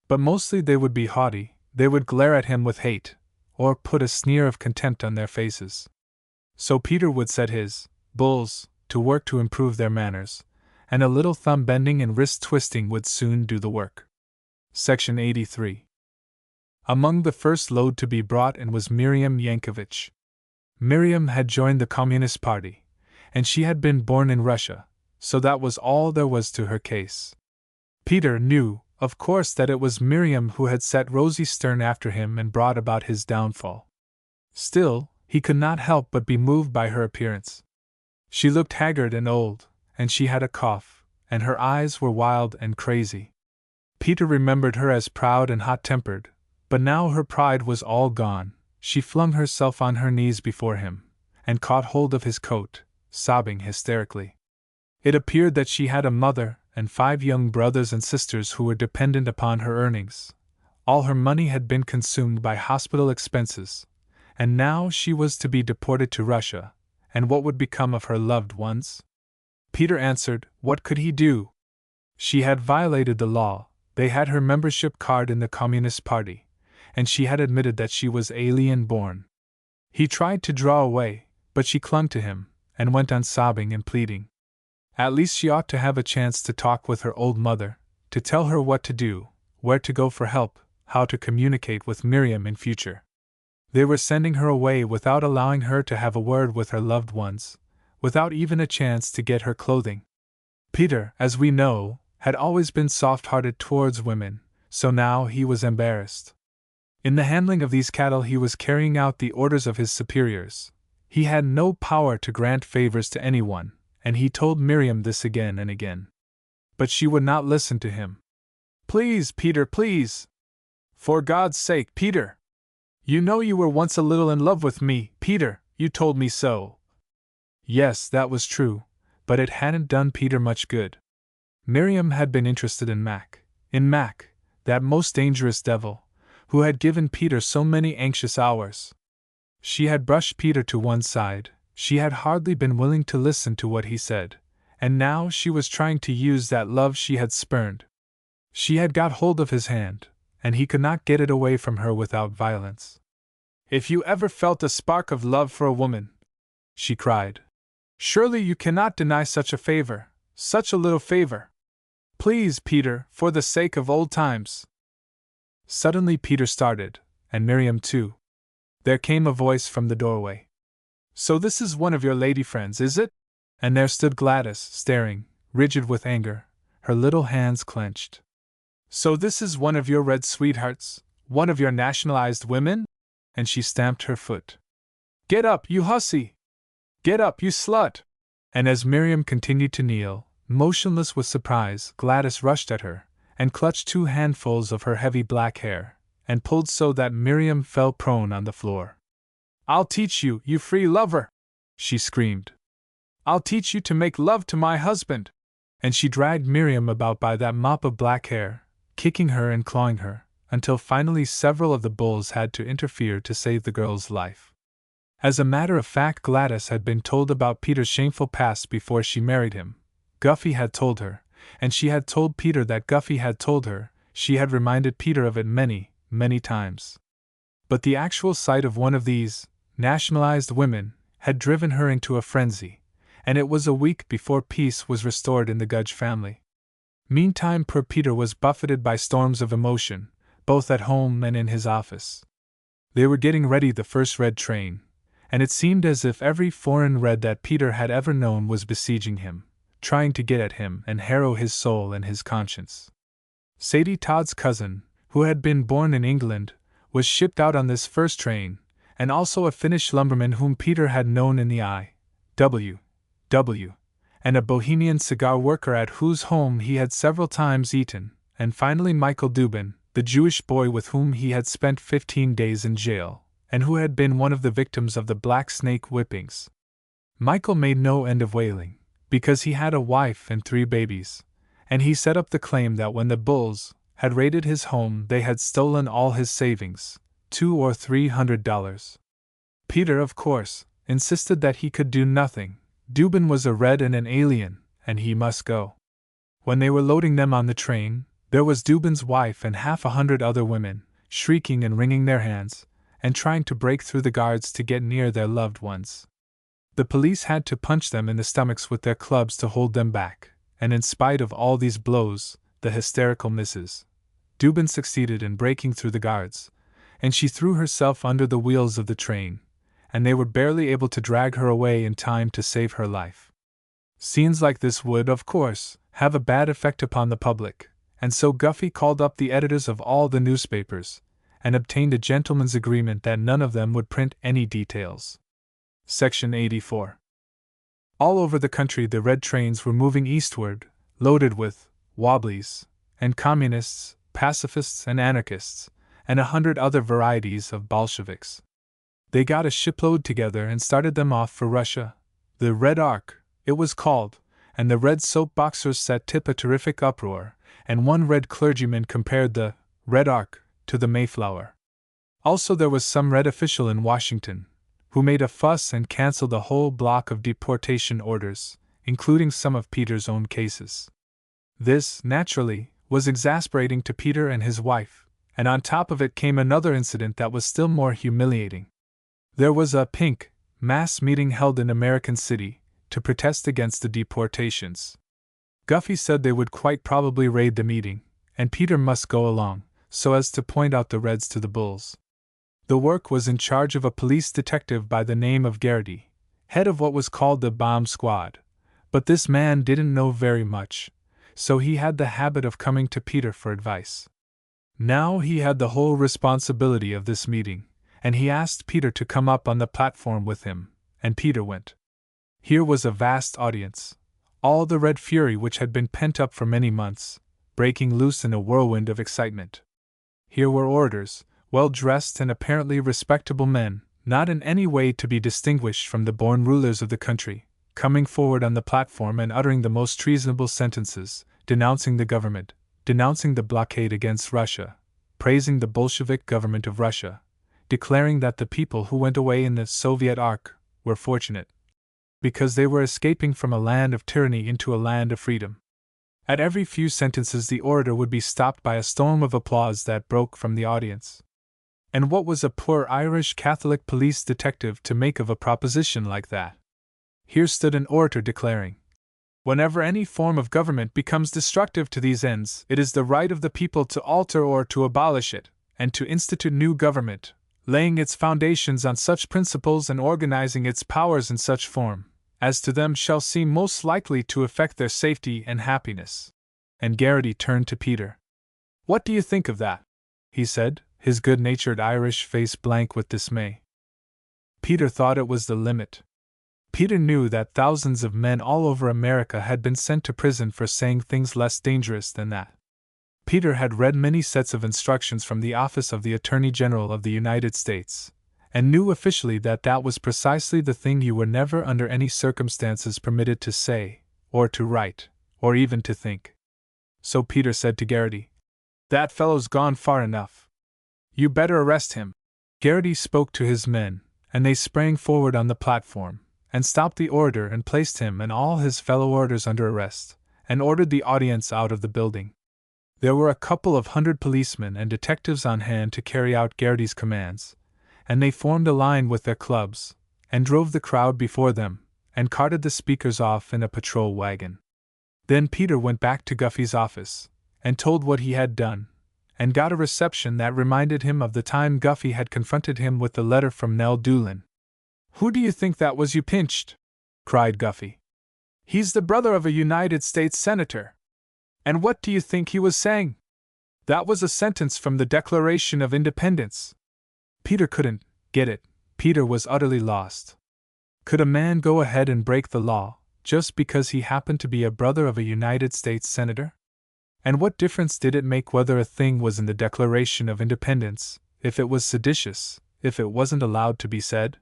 But mostly they would be haughty, they would glare at him with hate, or put a sneer of contempt on their faces. So Peter would set his bulls to work to improve their manners, and a little thumb bending and wrist twisting would soon do the work. Section 83. Among the first load to be brought in was Miriam Yankovich. Miriam had joined the Communist Party, and she had been born in Russia, so that was all there was to her case. Peter knew, of course, that it was Miriam who had set Rosie Stern after him and brought about his downfall. Still, he could not help but be moved by her appearance. She looked haggard and old, and she had a cough, and her eyes were wild and crazy. Peter remembered her as proud and hot-tempered, but now her pride was all gone. She flung herself on her knees before him, and caught hold of his coat, sobbing hysterically. It appeared that she had a mother and 5 young brothers and sisters who were dependent upon her earnings. All her money had been consumed by hospital expenses, and now she was to be deported to Russia, and what would become of her loved ones? Peter answered, what could he do? She had violated the law, They had her membership card in the Communist Party, and she had admitted that she was alien-born. He tried to draw away, but she clung to him, and went on sobbing and pleading. At least she ought to have a chance to talk with her old mother, to tell her what to do, where to go for help, how to communicate with Miriam in future. They were sending her away without allowing her to have a word with her loved ones, without even a chance to get her clothing. Peter, as we know, had always been soft-hearted towards women, so now he was embarrassed. In the handling of these cattle he was carrying out the orders of his superiors. He had no power to grant favors to anyone, and he told Miriam this again and again. But she would not listen to him. "Please, Peter, please! For God's sake, Peter! You know you were once a little in love with me, Peter, you told me so." Yes, that was true, but it hadn't done Peter much good. Miriam had been interested in Mac, that most dangerous devil, who had given Peter so many anxious hours. She had brushed Peter to one side, she had hardly been willing to listen to what he said, and now she was trying to use that love she had spurned. She had got hold of his hand, and he could not get it away from her without violence. "If you ever felt a spark of love for a woman," she cried, "surely you cannot deny such a favor, such a little favor. Please, Peter, for the sake of old times." Suddenly Peter started, and Miriam too. There came a voice from the doorway. "So this is one of your lady friends, is it?" And there stood Gladys, staring, rigid with anger, her little hands clenched. "So this is one of your red sweethearts, one of your nationalized women?" And she stamped her foot. "Get up, you hussy! Get up, you slut!" And as Miriam continued to kneel, motionless with surprise, Gladys rushed at her, and clutched 2 handfuls of her heavy black hair, and pulled so that Miriam fell prone on the floor. "I'll teach you, you free lover!" she screamed. "I'll teach you to make love to my husband!" And she dragged Miriam about by that mop of black hair, kicking her and clawing her, until finally several of the bulls had to interfere to save the girl's life. As a matter of fact, Gladys had been told about Peter's shameful past before she married him. Guffey had told her, and she had told Peter that Guffey had told her. She had reminded Peter of it many, many times. But the actual sight of one of these nationalized women had driven her into a frenzy, and it was a week before peace was restored in the Gudge family. Meantime, poor Peter was buffeted by storms of emotion, both at home and in his office. They were getting ready the first Red train, and it seemed as if every foreign Red that Peter had ever known was besieging him, trying to get at him and harrow his soul and his conscience. Sadie Todd's cousin, who had been born in England, was shipped out on this first train, and also a Finnish lumberman whom Peter had known in the I.W., and a Bohemian cigar worker at whose home he had several times eaten, and finally Michael Dubin, the Jewish boy with whom he had spent 15 days in jail, and who had been one of the victims of the Black Snake whippings. Michael made no end of wailing, because he had a wife and 3 babies, and he set up the claim that when the bulls had raided his home they had stolen all his savings, $200 or $300. Peter, of course, insisted that he could do nothing. Dubin was a Red and an alien, and he must go. When they were loading them on the train, there was Dubin's wife and 100 other women, shrieking and wringing their hands, and trying to break through the guards to get near their loved ones. The police had to punch them in the stomachs with their clubs to hold them back, and in spite of all these blows, the hysterical Mrs. Dubin succeeded in breaking through the guards, and she threw herself under the wheels of the train, and they were barely able to drag her away in time to save her life. Scenes like this would, of course, have a bad effect upon the public, and so Guffey called up the editors of all the newspapers, and obtained a gentleman's agreement that none of them would print any details. Section 84. All over the country the Red trains were moving eastward, loaded with wobblies, and communists, pacifists and anarchists, and 100 other varieties of Bolsheviks. They got a shipload together and started them off for Russia. The Red Ark, it was called, and the Red soapboxers set tip a terrific uproar, and one Red clergyman compared the Red Ark to the Mayflower. Also there was some Red official in Washington, who made a fuss and canceled a whole block of deportation orders, including some of Peter's own cases. This, naturally, was exasperating to Peter and his wife, and on top of it came another incident that was still more humiliating. There was a pink mass meeting held in American City to protest against the deportations. Guffey said they would quite probably raid the meeting, and Peter must go along, so as to point out the Reds to the Bulls. The work was in charge of a police detective by the name of Garrity, head of what was called the bomb squad, but this man didn't know very much, so he had the habit of coming to Peter for advice. Now he had the whole responsibility of this meeting, and he asked Peter to come up on the platform with him, and Peter went. Here was a vast audience, all the red fury which had been pent up for many months, breaking loose in a whirlwind of excitement. Here were orators, well-dressed and apparently respectable men, not in any way to be distinguished from the born rulers of the country, coming forward on the platform and uttering the most treasonable sentences, denouncing the government, denouncing the blockade against Russia, praising the Bolshevik government of Russia, declaring that the people who went away in the Soviet Ark were fortunate, because they were escaping from a land of tyranny into a land of freedom. At every few sentences the orator would be stopped by a storm of applause that broke from the audience. And what was a poor Irish Catholic police detective to make of a proposition like that? Here stood an orator declaring, "Whenever any form of government becomes destructive to these ends, it is the right of the people to alter or to abolish it, and to institute new government, laying its foundations on such principles and organizing its powers in such form as to them shall seem most likely to affect their safety and happiness." And Garrity turned to Peter. "What do you think of that?" he said, his good-natured Irish face blank with dismay. Peter thought it was the limit. Peter knew that thousands of men all over America had been sent to prison for saying things less dangerous than that. Peter had read many sets of instructions from the Office of the Attorney General of the United States, and knew officially that that was precisely the thing you were never under any circumstances permitted to say, or to write, or even to think. So Peter said to Garrity, "That fellow's gone far enough. You better arrest him." Garrity spoke to his men, and they sprang forward on the platform, and stopped the orator and placed him and all his fellow orators under arrest, and ordered the audience out of the building. There were a couple of hundred policemen and detectives on hand to carry out Garrity's commands, and they formed a line with their clubs, and drove the crowd before them, and carted the speakers off in a patrol wagon. Then Peter went back to Guffey's office, and told what he had done, and got a reception that reminded him of the time Guffey had confronted him with the letter from Nell Doolin. "Who do you think that was you pinched?" cried Guffey. "He's the brother of a United States senator. And what do you think he was saying? That was a sentence from the Declaration of Independence." Peter couldn't get it. Peter was utterly lost. Could a man go ahead and break the law, just because he happened to be a brother of a United States senator? And what difference did it make whether a thing was in the Declaration of Independence, if it was seditious, if it wasn't allowed to be said?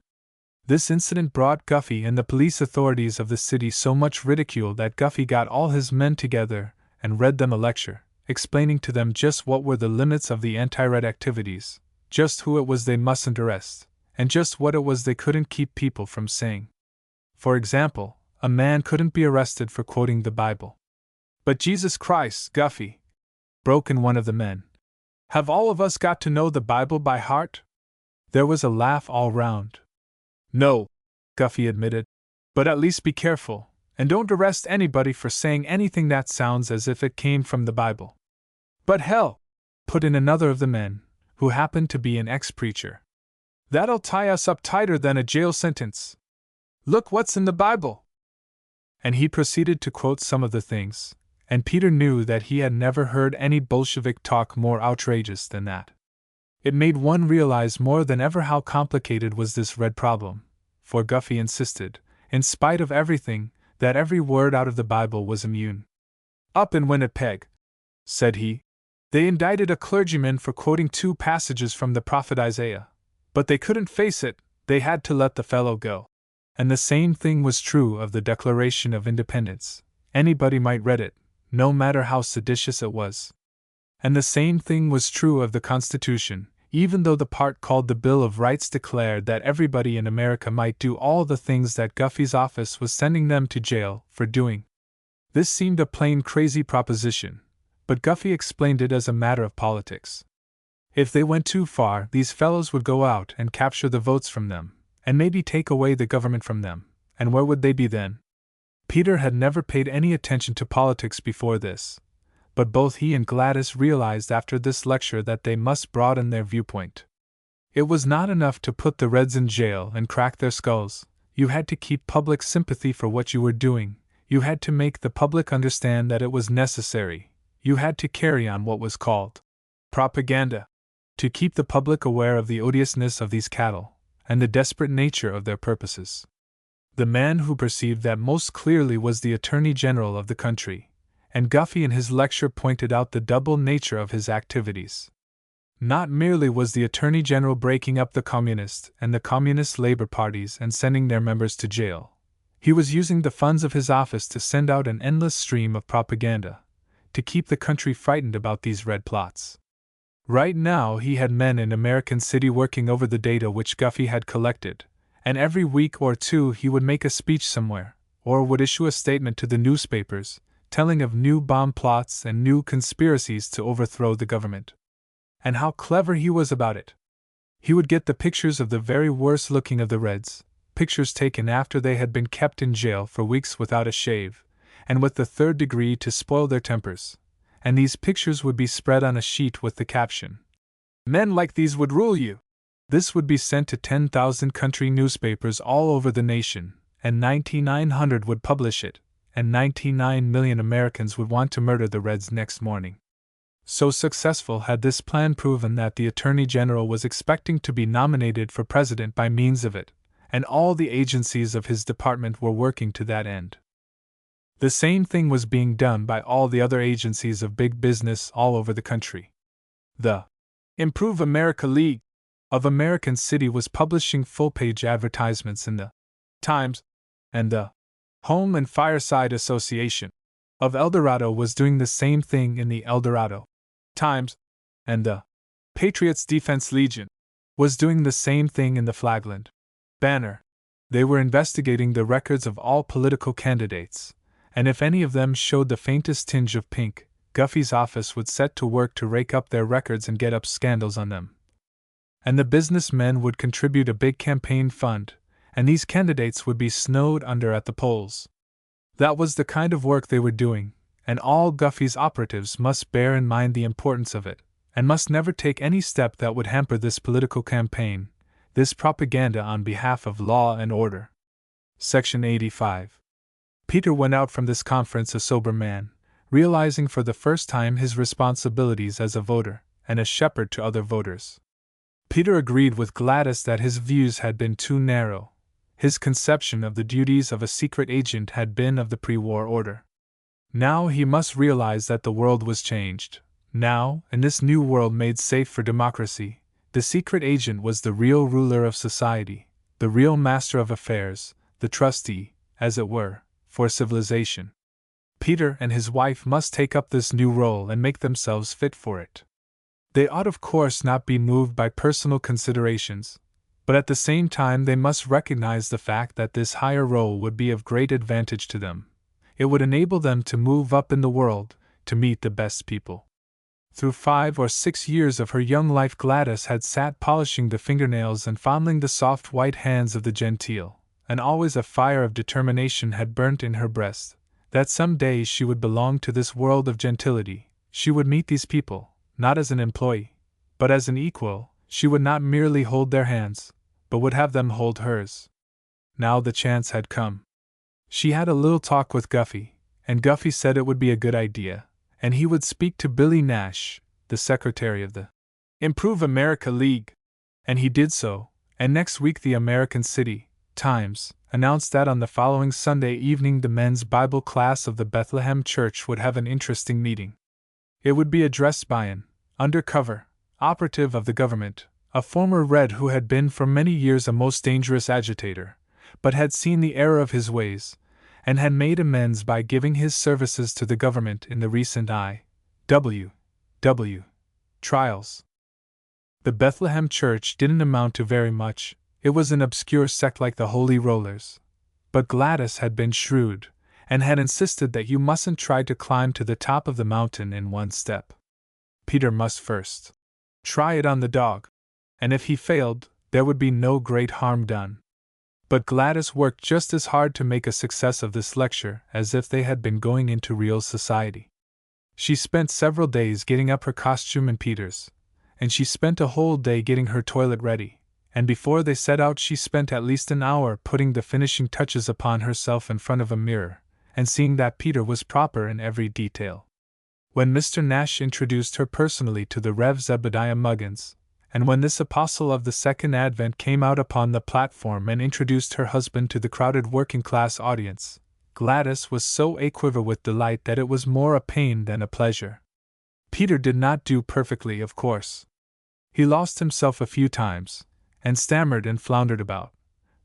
This incident brought Guffey and the police authorities of the city so much ridicule that Guffey got all his men together and read them a lecture, explaining to them just what were the limits of the anti-red activities, just who it was they mustn't arrest, and just what it was they couldn't keep people from saying. For example, a man couldn't be arrested for quoting the Bible. "But Jesus Christ, Guffey," broke in one of the men, "have all of us got to know the Bible by heart?" There was a laugh all round. "No," Guffey admitted, "but at least be careful, and don't arrest anybody for saying anything that sounds as if it came from the Bible." "But hell," put in another of the men, who happened to be an ex-preacher. "That'll tie us up tighter than a jail sentence. Look what's in the Bible." And he proceeded to quote some of the things, and Peter knew that he had never heard any Bolshevik talk more outrageous than that. It made one realize more than ever how complicated was this red problem, for Guffey insisted, in spite of everything, that every word out of the Bible was immune. "Up in Winnipeg," said he, "they indicted a clergyman for quoting 2 passages from the prophet Isaiah, but they couldn't face it, they had to let the fellow go." And the same thing was true of the Declaration of Independence. Anybody might read it, no matter how seditious it was. And the same thing was true of the Constitution, even though the part called the Bill of Rights declared that everybody in America might do all the things that Guffey's office was sending them to jail for doing. This seemed a plain crazy proposition, but Guffey explained it as a matter of politics. If they went too far, these fellows would go out and capture the votes from them, and maybe take away the government from them, and where would they be then? Peter had never paid any attention to politics before this, but both he and Gladys realized after this lecture that they must broaden their viewpoint. It was not enough to put the Reds in jail and crack their skulls. You had to keep public sympathy for what you were doing. You had to make the public understand that it was necessary. You had to carry on what was called propaganda, to keep the public aware of the odiousness of these cattle, and the desperate nature of their purposes. The man who perceived that most clearly was the Attorney General of the country, and Guffey in his lecture pointed out the double nature of his activities. Not merely was the Attorney General breaking up the Communist and the Communist Labor parties and sending their members to jail, he was using the funds of his office to send out an endless stream of propaganda, to keep the country frightened about these red plots. Right now he had men in American City working over the data which Guffey had collected, and every week or two he would make a speech somewhere, or would issue a statement to the newspapers, telling of new bomb plots and new conspiracies to overthrow the government. And how clever he was about it! He would get the pictures of the very worst looking of the Reds, pictures taken after they had been kept in jail for weeks without a shave, and with the third degree to spoil their tempers, and these pictures would be spread on a sheet with the caption, "Men like these would rule you." This would be sent to 10,000 country newspapers all over the nation, and 9,900 would publish it, and 99 million Americans would want to murder the Reds next morning. So successful had this plan proven that the Attorney General was expecting to be nominated for president by means of it, and all the agencies of his department were working to that end. The same thing was being done by all the other agencies of big business all over the country. The Improve America League of American City was publishing full-page advertisements in the Times, and the Home and Fireside Association of El Dorado was doing the same thing in the El Dorado Times, and the Patriot's Defense Legion was doing the same thing in the Flagland Banner. They were investigating the records of all political candidates, and if any of them showed the faintest tinge of pink, Guffey's office would set to work to rake up their records and get up scandals on them. And the businessmen would contribute a big campaign fund, and these candidates would be snowed under at the polls. That was the kind of work they were doing, and all Guffey's operatives must bear in mind the importance of it, and must never take any step that would hamper this political campaign, this propaganda on behalf of law and order. Section 85. Peter went out from this conference a sober man, realizing for the first time his responsibilities as a voter, and a shepherd to other voters. Peter agreed with Gladys that his views had been too narrow. His conception of the duties of a secret agent had been of the pre-war order. Now he must realize that the world was changed. Now, in this new world made safe for democracy, the secret agent was the real ruler of society, the real master of affairs, the trustee, as it were, for civilization. Peter and his wife must take up this new role and make themselves fit for it. They ought of course not be moved by personal considerations, but at the same time they must recognize the fact that this higher role would be of great advantage to them. It would enable them to move up in the world, to meet the best people. Through 5 or 6 years of her young life Gladys had sat polishing the fingernails and fondling the soft white hands of the genteel, and always a fire of determination had burnt in her breast, that some day she would belong to this world of gentility, she would meet these people, not as an employee, but as an equal. She would not merely hold their hands, but would have them hold hers. Now the chance had come. She had a little talk with Guffey, and Guffey said it would be a good idea, and he would speak to Billy Nash, the secretary of the Improve America League. And he did so, and next week the American City Times announced that on the following Sunday evening the men's Bible class of the Bethlehem Church would have an interesting meeting. It would be addressed by an undercover operative of the government, a former Red who had been for many years a most dangerous agitator, but had seen the error of his ways, and had made amends by giving his services to the government in the recent I.W.W. trials. The Bethlehem Church didn't amount to very much, it was an obscure sect like the Holy Rollers. But Gladys had been shrewd, and had insisted that you mustn't try to climb to the top of the mountain in one step. Peter must first try it on the dog, and if he failed, there would be no great harm done. But Gladys worked just as hard to make a success of this lecture as if they had been going into real society. She spent several days getting up her costume and Peter's, and she spent a whole day getting her toilet ready, and before they set out she spent at least an hour putting the finishing touches upon herself in front of a mirror, and seeing that Peter was proper in every detail. When Mr. Nash introduced her personally to the Rev. Zebediah Muggins, and when this apostle of the Second Advent came out upon the platform and introduced her husband to the crowded working-class audience, Gladys was so aquiver with delight that it was more a pain than a pleasure. Peter did not do perfectly, of course. He lost himself a few times, and stammered and floundered about,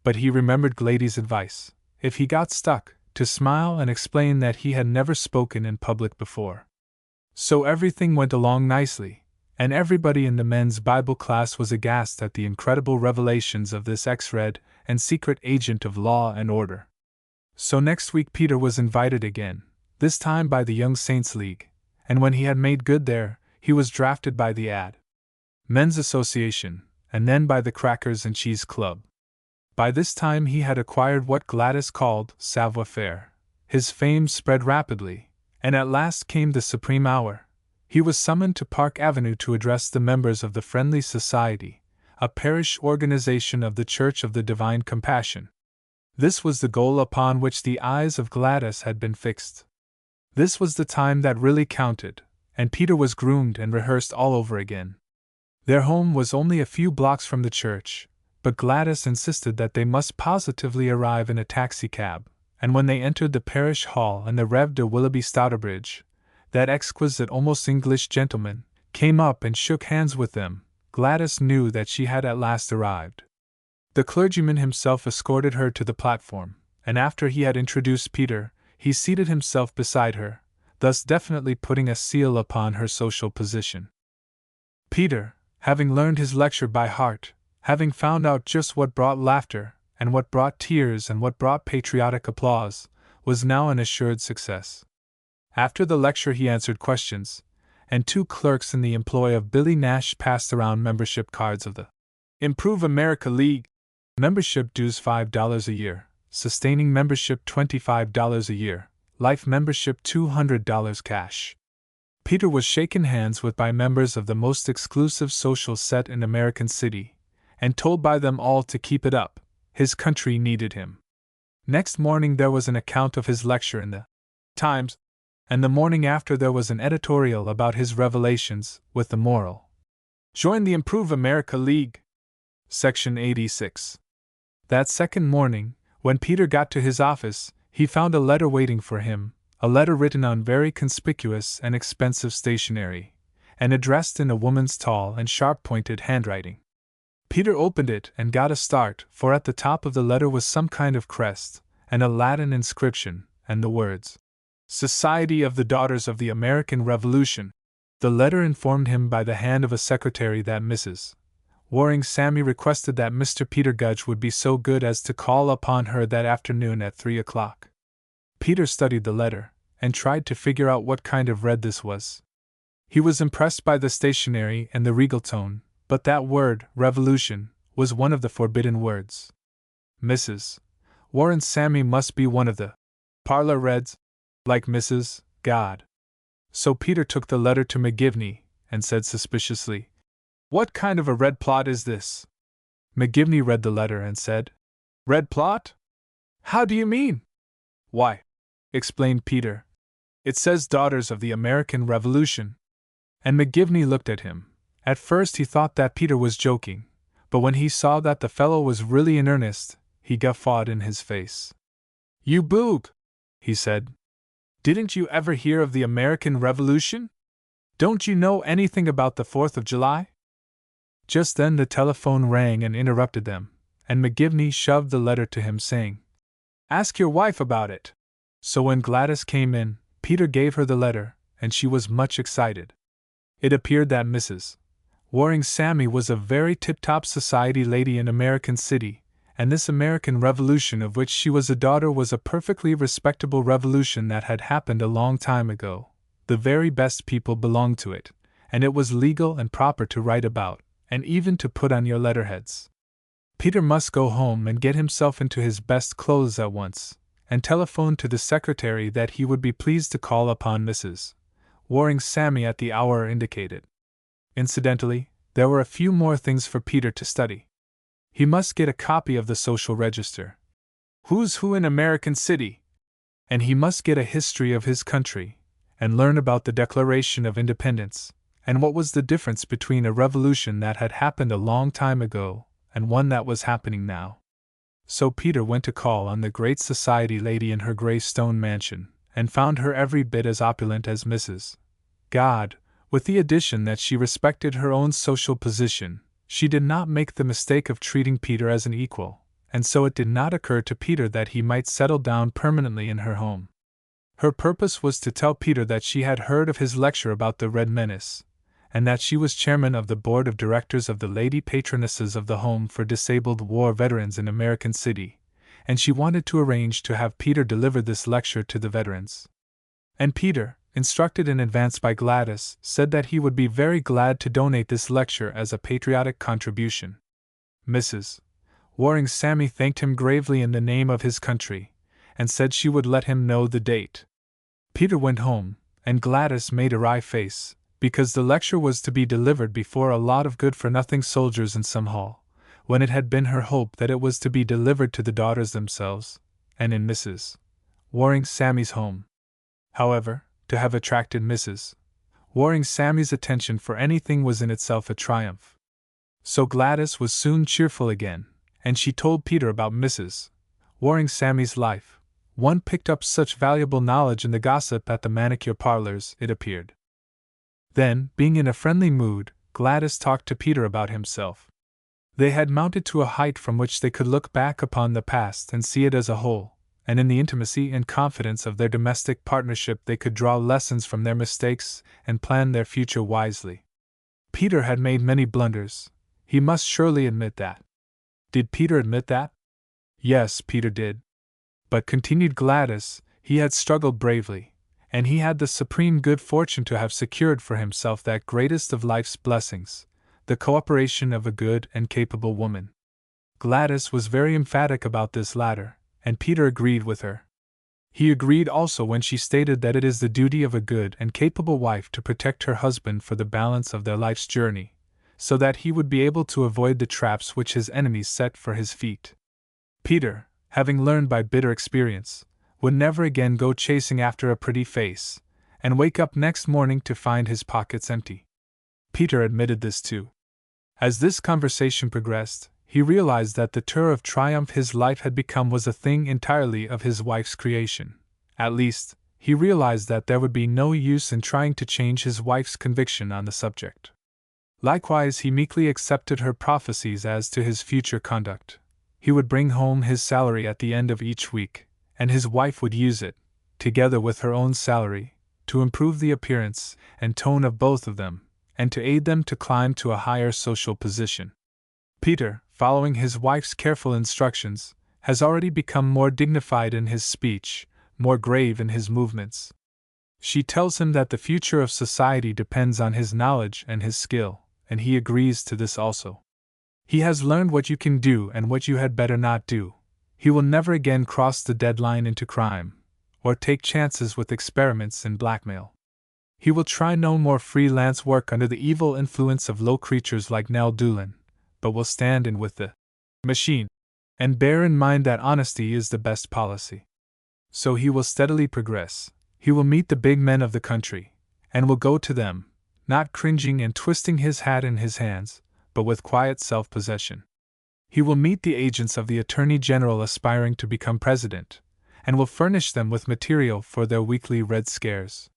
but he remembered Glady's advice, if he got stuck, to smile and explain that he had never spoken in public before. So everything went along nicely, and everybody in the men's Bible class was aghast at the incredible revelations of this ex-Red and secret agent of law and order. So next week Peter was invited again, this time by the Young Saints League, and when he had made good there, he was drafted by the Ad. Men's Association, and then by the Crackers and Cheese Club. By this time he had acquired what Gladys called savoir-faire. His fame spread rapidly, and at last came the supreme hour. He was summoned to Park Avenue to address the members of the Friendly Society, a parish organization of the Church of the Divine Compassion. This was the goal upon which the eyes of Gladys had been fixed. This was the time that really counted, and Peter was groomed and rehearsed all over again. Their home was only a few blocks from the church, but Gladys insisted that they must positively arrive in a taxicab, and when they entered the parish hall and the Rev. de Willoughby Stouterbridge, that exquisite almost English gentleman, came up and shook hands with them, Gladys knew that she had at last arrived. The clergyman himself escorted her to the platform, and after he had introduced Peter, he seated himself beside her, thus definitely putting a seal upon her social position. Peter, having learned his lecture by heart, having found out just what brought laughter, and what brought tears and what brought patriotic applause, was now an assured success. After the lecture he answered questions, and two clerks in the employ of Billy Nash passed around membership cards of the Improve America League. Membership dues $5 a year, sustaining membership $25 a year, life membership $200 cash. Peter was shaken hands with by members of the most exclusive social set in American City, and told by them all to keep it up. His country needed him. Next morning there was an account of his lecture in the Times, and the morning after there was an editorial about his revelations, with the moral: Join the Improve America League. Section 86. That second morning, when Peter got to his office, he found a letter waiting for him, a letter written on very conspicuous and expensive stationery, and addressed in a woman's tall and sharp-pointed handwriting. Peter opened it and got a start, for at the top of the letter was some kind of crest, and a Latin inscription, and the words, Society of the Daughters of the American Revolution. The letter informed him by the hand of a secretary that Mrs. Waring Sammy requested that Mr. Peter Gudge would be so good as to call upon her that afternoon at 3 o'clock. Peter studied the letter, and tried to figure out what kind of red this was. He was impressed by the stationery and the regal tone, but that word, revolution, was one of the forbidden words. Mrs. Waring Sammy must be one of the parlor reds, like Mrs. God. So Peter took the letter to McGivney, and said suspiciously, What kind of a red plot is this? McGivney read the letter and said, Red plot? How do you mean? Why, explained Peter, it says Daughters of the American Revolution. And McGivney looked at him. At first he thought that Peter was joking, but when he saw that the fellow was really in earnest, he guffawed in his face. You boog, he said. Didn't you ever hear of the American Revolution? Don't you know anything about the 4th of July? Just then the telephone rang and interrupted them, and McGivney shoved the letter to him, saying, Ask your wife about it. So when Gladys came in, Peter gave her the letter, and she was much excited. It appeared that Mrs. Waring Sammy was a very tip-top society lady in American City, and this American Revolution of which she was a daughter was a perfectly respectable revolution that had happened a long time ago. The very best people belonged to it, and it was legal and proper to write about, and even to put on your letterheads. Peter must go home and get himself into his best clothes at once, and telephone to the secretary that he would be pleased to call upon Mrs. Waring Sammy at the hour indicated. Incidentally, there were a few more things for Peter to study. He must get a copy of the Social Register, Who's Who in American City, and he must get a history of his country, and learn about the Declaration of Independence, and what was the difference between a revolution that had happened a long time ago and one that was happening now. So Peter went to call on the great society lady in her gray stone mansion, and found her every bit as opulent as Mrs. God, with the addition that she respected her own social position. She did not make the mistake of treating Peter as an equal, and so it did not occur to Peter that he might settle down permanently in her home. Her purpose was to tell Peter that she had heard of his lecture about the Red Menace, and that she was chairman of the board of directors of the Lady Patronesses of the Home for Disabled War Veterans in American City, and she wanted to arrange to have Peter deliver this lecture to the veterans. And Peter, instructed in advance by Gladys, said that he would be very glad to donate this lecture as a patriotic contribution. Mrs. Waring Sammy thanked him gravely in the name of his country, and said she would let him know the date. Peter went home, and Gladys made a wry face, because the lecture was to be delivered before a lot of good-for-nothing soldiers in some hall, when it had been her hope that it was to be delivered to the daughters themselves, and in Mrs. Waring Sammy's home. However, to have attracted Mrs. Waring Sammy's attention for anything was in itself a triumph. So Gladys was soon cheerful again, and she told Peter about Mrs. Waring Sammy's life. One picked up such valuable knowledge in the gossip at the manicure parlors, it appeared. Then, being in a friendly mood, Gladys talked to Peter about himself. They had mounted to a height from which they could look back upon the past and see it as a whole, and in the intimacy and confidence of their domestic partnership they could draw lessons from their mistakes and plan their future wisely. Peter had made many blunders. He must surely admit that. Did Peter admit that? Yes, Peter did. But, continued Gladys, he had struggled bravely, and he had the supreme good fortune to have secured for himself that greatest of life's blessings, the cooperation of a good and capable woman. Gladys was very emphatic about this latter, and Peter agreed with her. He agreed also when she stated that it is the duty of a good and capable wife to protect her husband for the balance of their life's journey, so that he would be able to avoid the traps which his enemies set for his feet. Peter, having learned by bitter experience, would never again go chasing after a pretty face, and wake up next morning to find his pockets empty. Peter admitted this too. As this conversation progressed, he realized that the tour of triumph his life had become was a thing entirely of his wife's creation. At least, he realized that there would be no use in trying to change his wife's conviction on the subject. Likewise, he meekly accepted her prophecies as to his future conduct. He would bring home his salary at the end of each week, and his wife would use it, together with her own salary, to improve the appearance and tone of both of them, and to aid them to climb to a higher social position. Peter, following his wife's careful instructions, has already become more dignified in his speech, more grave in his movements. She tells him that the future of society depends on his knowledge and his skill, and he agrees to this also. He has learned what you can do and what you had better not do. He will never again cross the deadline into crime, or take chances with experiments in blackmail. He will try no more freelance work under the evil influence of low creatures like Nell Doolin, but will stand in with the machine, and bear in mind that honesty is the best policy. So he will steadily progress. He will meet the big men of the country, and will go to them, not cringing and twisting his hat in his hands, but with quiet self-possession. He will meet the agents of the Attorney General aspiring to become president, and will furnish them with material for their weekly Red Scares.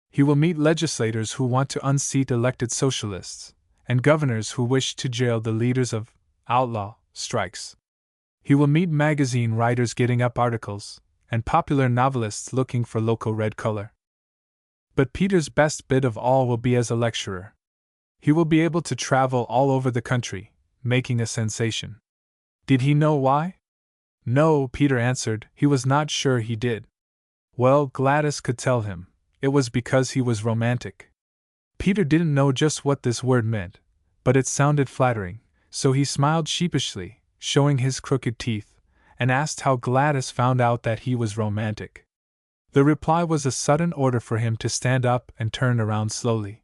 He will meet legislators who want to unseat elected socialists, and governors who wish to jail the leaders of outlaw strikes. He will meet magazine writers getting up articles, and popular novelists looking for local red color. But Peter's best bit of all will be as a lecturer. He will be able to travel all over the country, making a sensation. Did he know why? No, Peter answered, he was not sure he did. Well, Gladys could tell him. It was because he was romantic. Peter didn't know just what this word meant, but it sounded flattering, so he smiled sheepishly, showing his crooked teeth, and asked how Gladys found out that he was romantic. The reply was a sudden order for him to stand up and turn around slowly.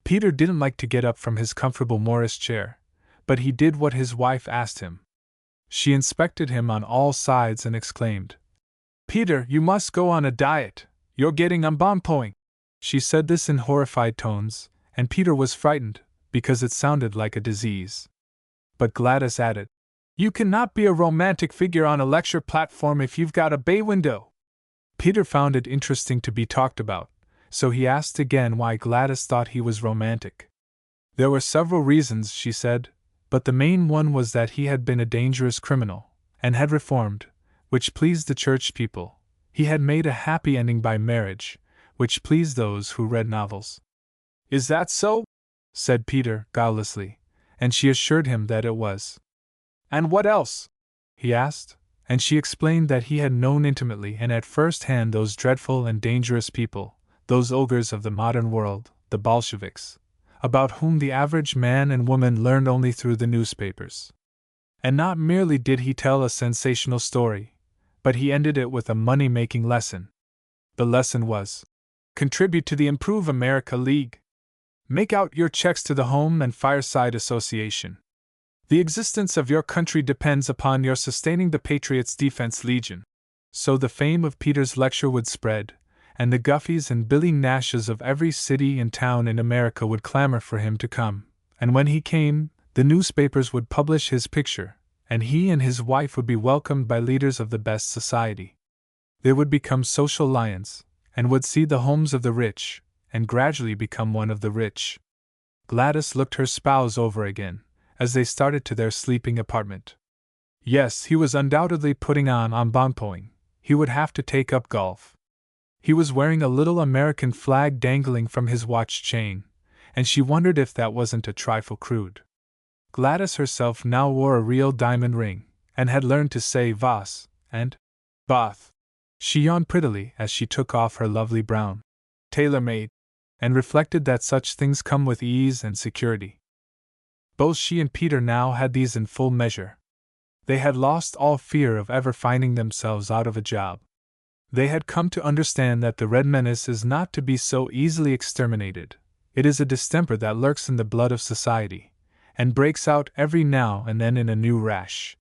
Peter didn't like to get up from his comfortable Morris chair, but he did what his wife asked him. She inspected him on all sides and exclaimed, "Peter, you must go on a diet. You're getting embonpoint." She said this in horrified tones, and Peter was frightened, because it sounded like a disease. But Gladys added, "You cannot be a romantic figure on a lecture platform if you've got a bay window." Peter found it interesting to be talked about, so he asked again why Gladys thought he was romantic. There were several reasons, she said, but the main one was that he had been a dangerous criminal, and had reformed, which pleased the church people. He had made a happy ending by marriage, which pleased those who read novels. "Is that so?" said Peter, guilelessly, and she assured him that it was. "And what else?" he asked, and she explained that he had known intimately and at first hand those dreadful and dangerous people, those ogres of the modern world, the Bolsheviks, about whom the average man and woman learned only through the newspapers. And not merely did he tell a sensational story, but he ended it with a money-making lesson. The lesson was, contribute to the Improve America League. Make out your checks to the Home and Fireside Association. The existence of your country depends upon your sustaining the Patriot's Defense Legion. So the fame of Peter's lecture would spread, and the Guffeys and Billy Nashes of every city and town in America would clamor for him to come, and when he came, the newspapers would publish his picture, and he and his wife would be welcomed by leaders of the best society. They would become social lions, and would see the homes of the rich, and gradually become one of the rich. Gladys looked her spouse over again, as they started to their sleeping apartment. Yes, he was undoubtedly putting on embonpoint. He would have to take up golf. He was wearing a little American flag dangling from his watch chain, and she wondered if that wasn't a trifle crude. Gladys herself now wore a real diamond ring, and had learned to say vas and bath. She yawned prettily as she took off her lovely brown tailor-made, and reflected that such things come with ease and security. Both she and Peter now had these in full measure. They had lost all fear of ever finding themselves out of a job. They had come to understand that the Red Menace is not to be so easily exterminated. It is a distemper that lurks in the blood of society, and breaks out every now and then in a new rash.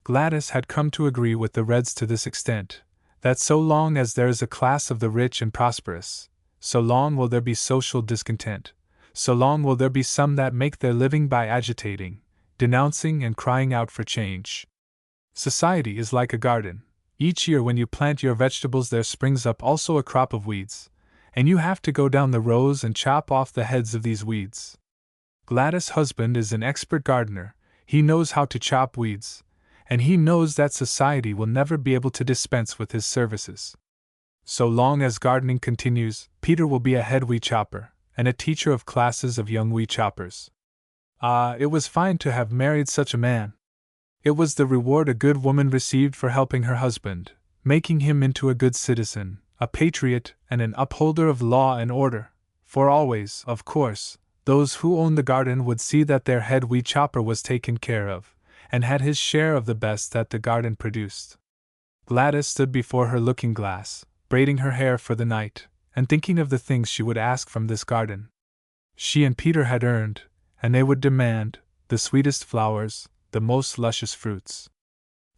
Gladys had come to agree with the Reds to this extent, that so long as there is a class of the rich and prosperous, so long will there be social discontent, so long will there be some that make their living by agitating, denouncing, and crying out for change. Society is like a garden. Each year when you plant your vegetables there springs up also a crop of weeds, and you have to go down the rows and chop off the heads of these weeds. Gladys' husband is an expert gardener. He knows how to chop weeds, and he knows that society will never be able to dispense with his services. So long as gardening continues, Peter will be a head weed chopper, and a teacher of classes of young weed choppers. Ah, it was fine to have married such a man. It was the reward a good woman received for helping her husband, making him into a good citizen, a patriot, and an upholder of law and order, for always, of course, those who owned the garden would see that their head weed chopper was taken care of, and had his share of the best that the garden produced. Gladys stood before her looking-glass, braiding her hair for the night, and thinking of the things she would ask from this garden. She and Peter had earned, and they would demand, the sweetest flowers, the most luscious fruits.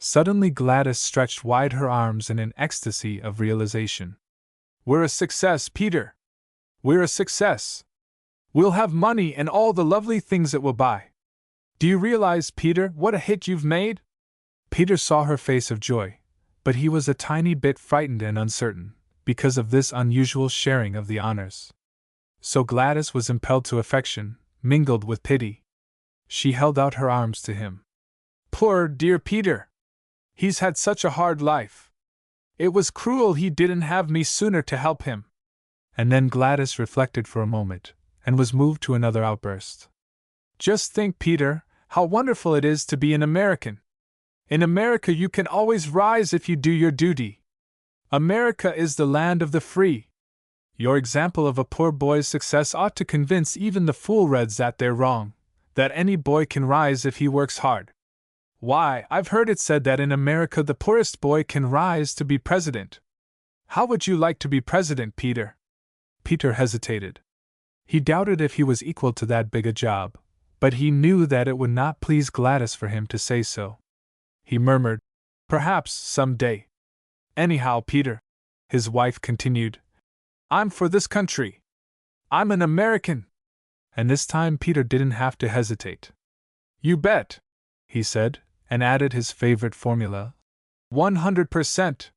Suddenly Gladys stretched wide her arms in an ecstasy of realization. "We're a success, Peter! We're a success! We'll have money and all the lovely things it will buy. Do you realize, Peter, what a hit you've made?" Peter saw her face of joy, but he was a tiny bit frightened and uncertain, because of this unusual sharing of the honors. So Gladys was impelled to affection, mingled with pity. She held out her arms to him. "Poor dear Peter! He's had such a hard life. It was cruel he didn't have me sooner to help him." And then Gladys reflected for a moment, and was moved to another outburst. "Just think, Peter, how wonderful it is to be an American! In America, you can always rise if you do your duty. America is the land of the free. Your example of a poor boy's success ought to convince even the fool-reds that they're wrong, that any boy can rise if he works hard. Why, I've heard it said that in America the poorest boy can rise to be president. How would you like to be president, Peter? Peter hesitated. He doubted if he was equal to that big a job, but he knew that it would not please Gladys for him to say so. He murmured, "Perhaps, some day." "Anyhow, Peter," his wife continued, "I'm for this country. I'm an American." And this time Peter didn't have to hesitate. "You bet," he said, and added his favorite formula, 100%.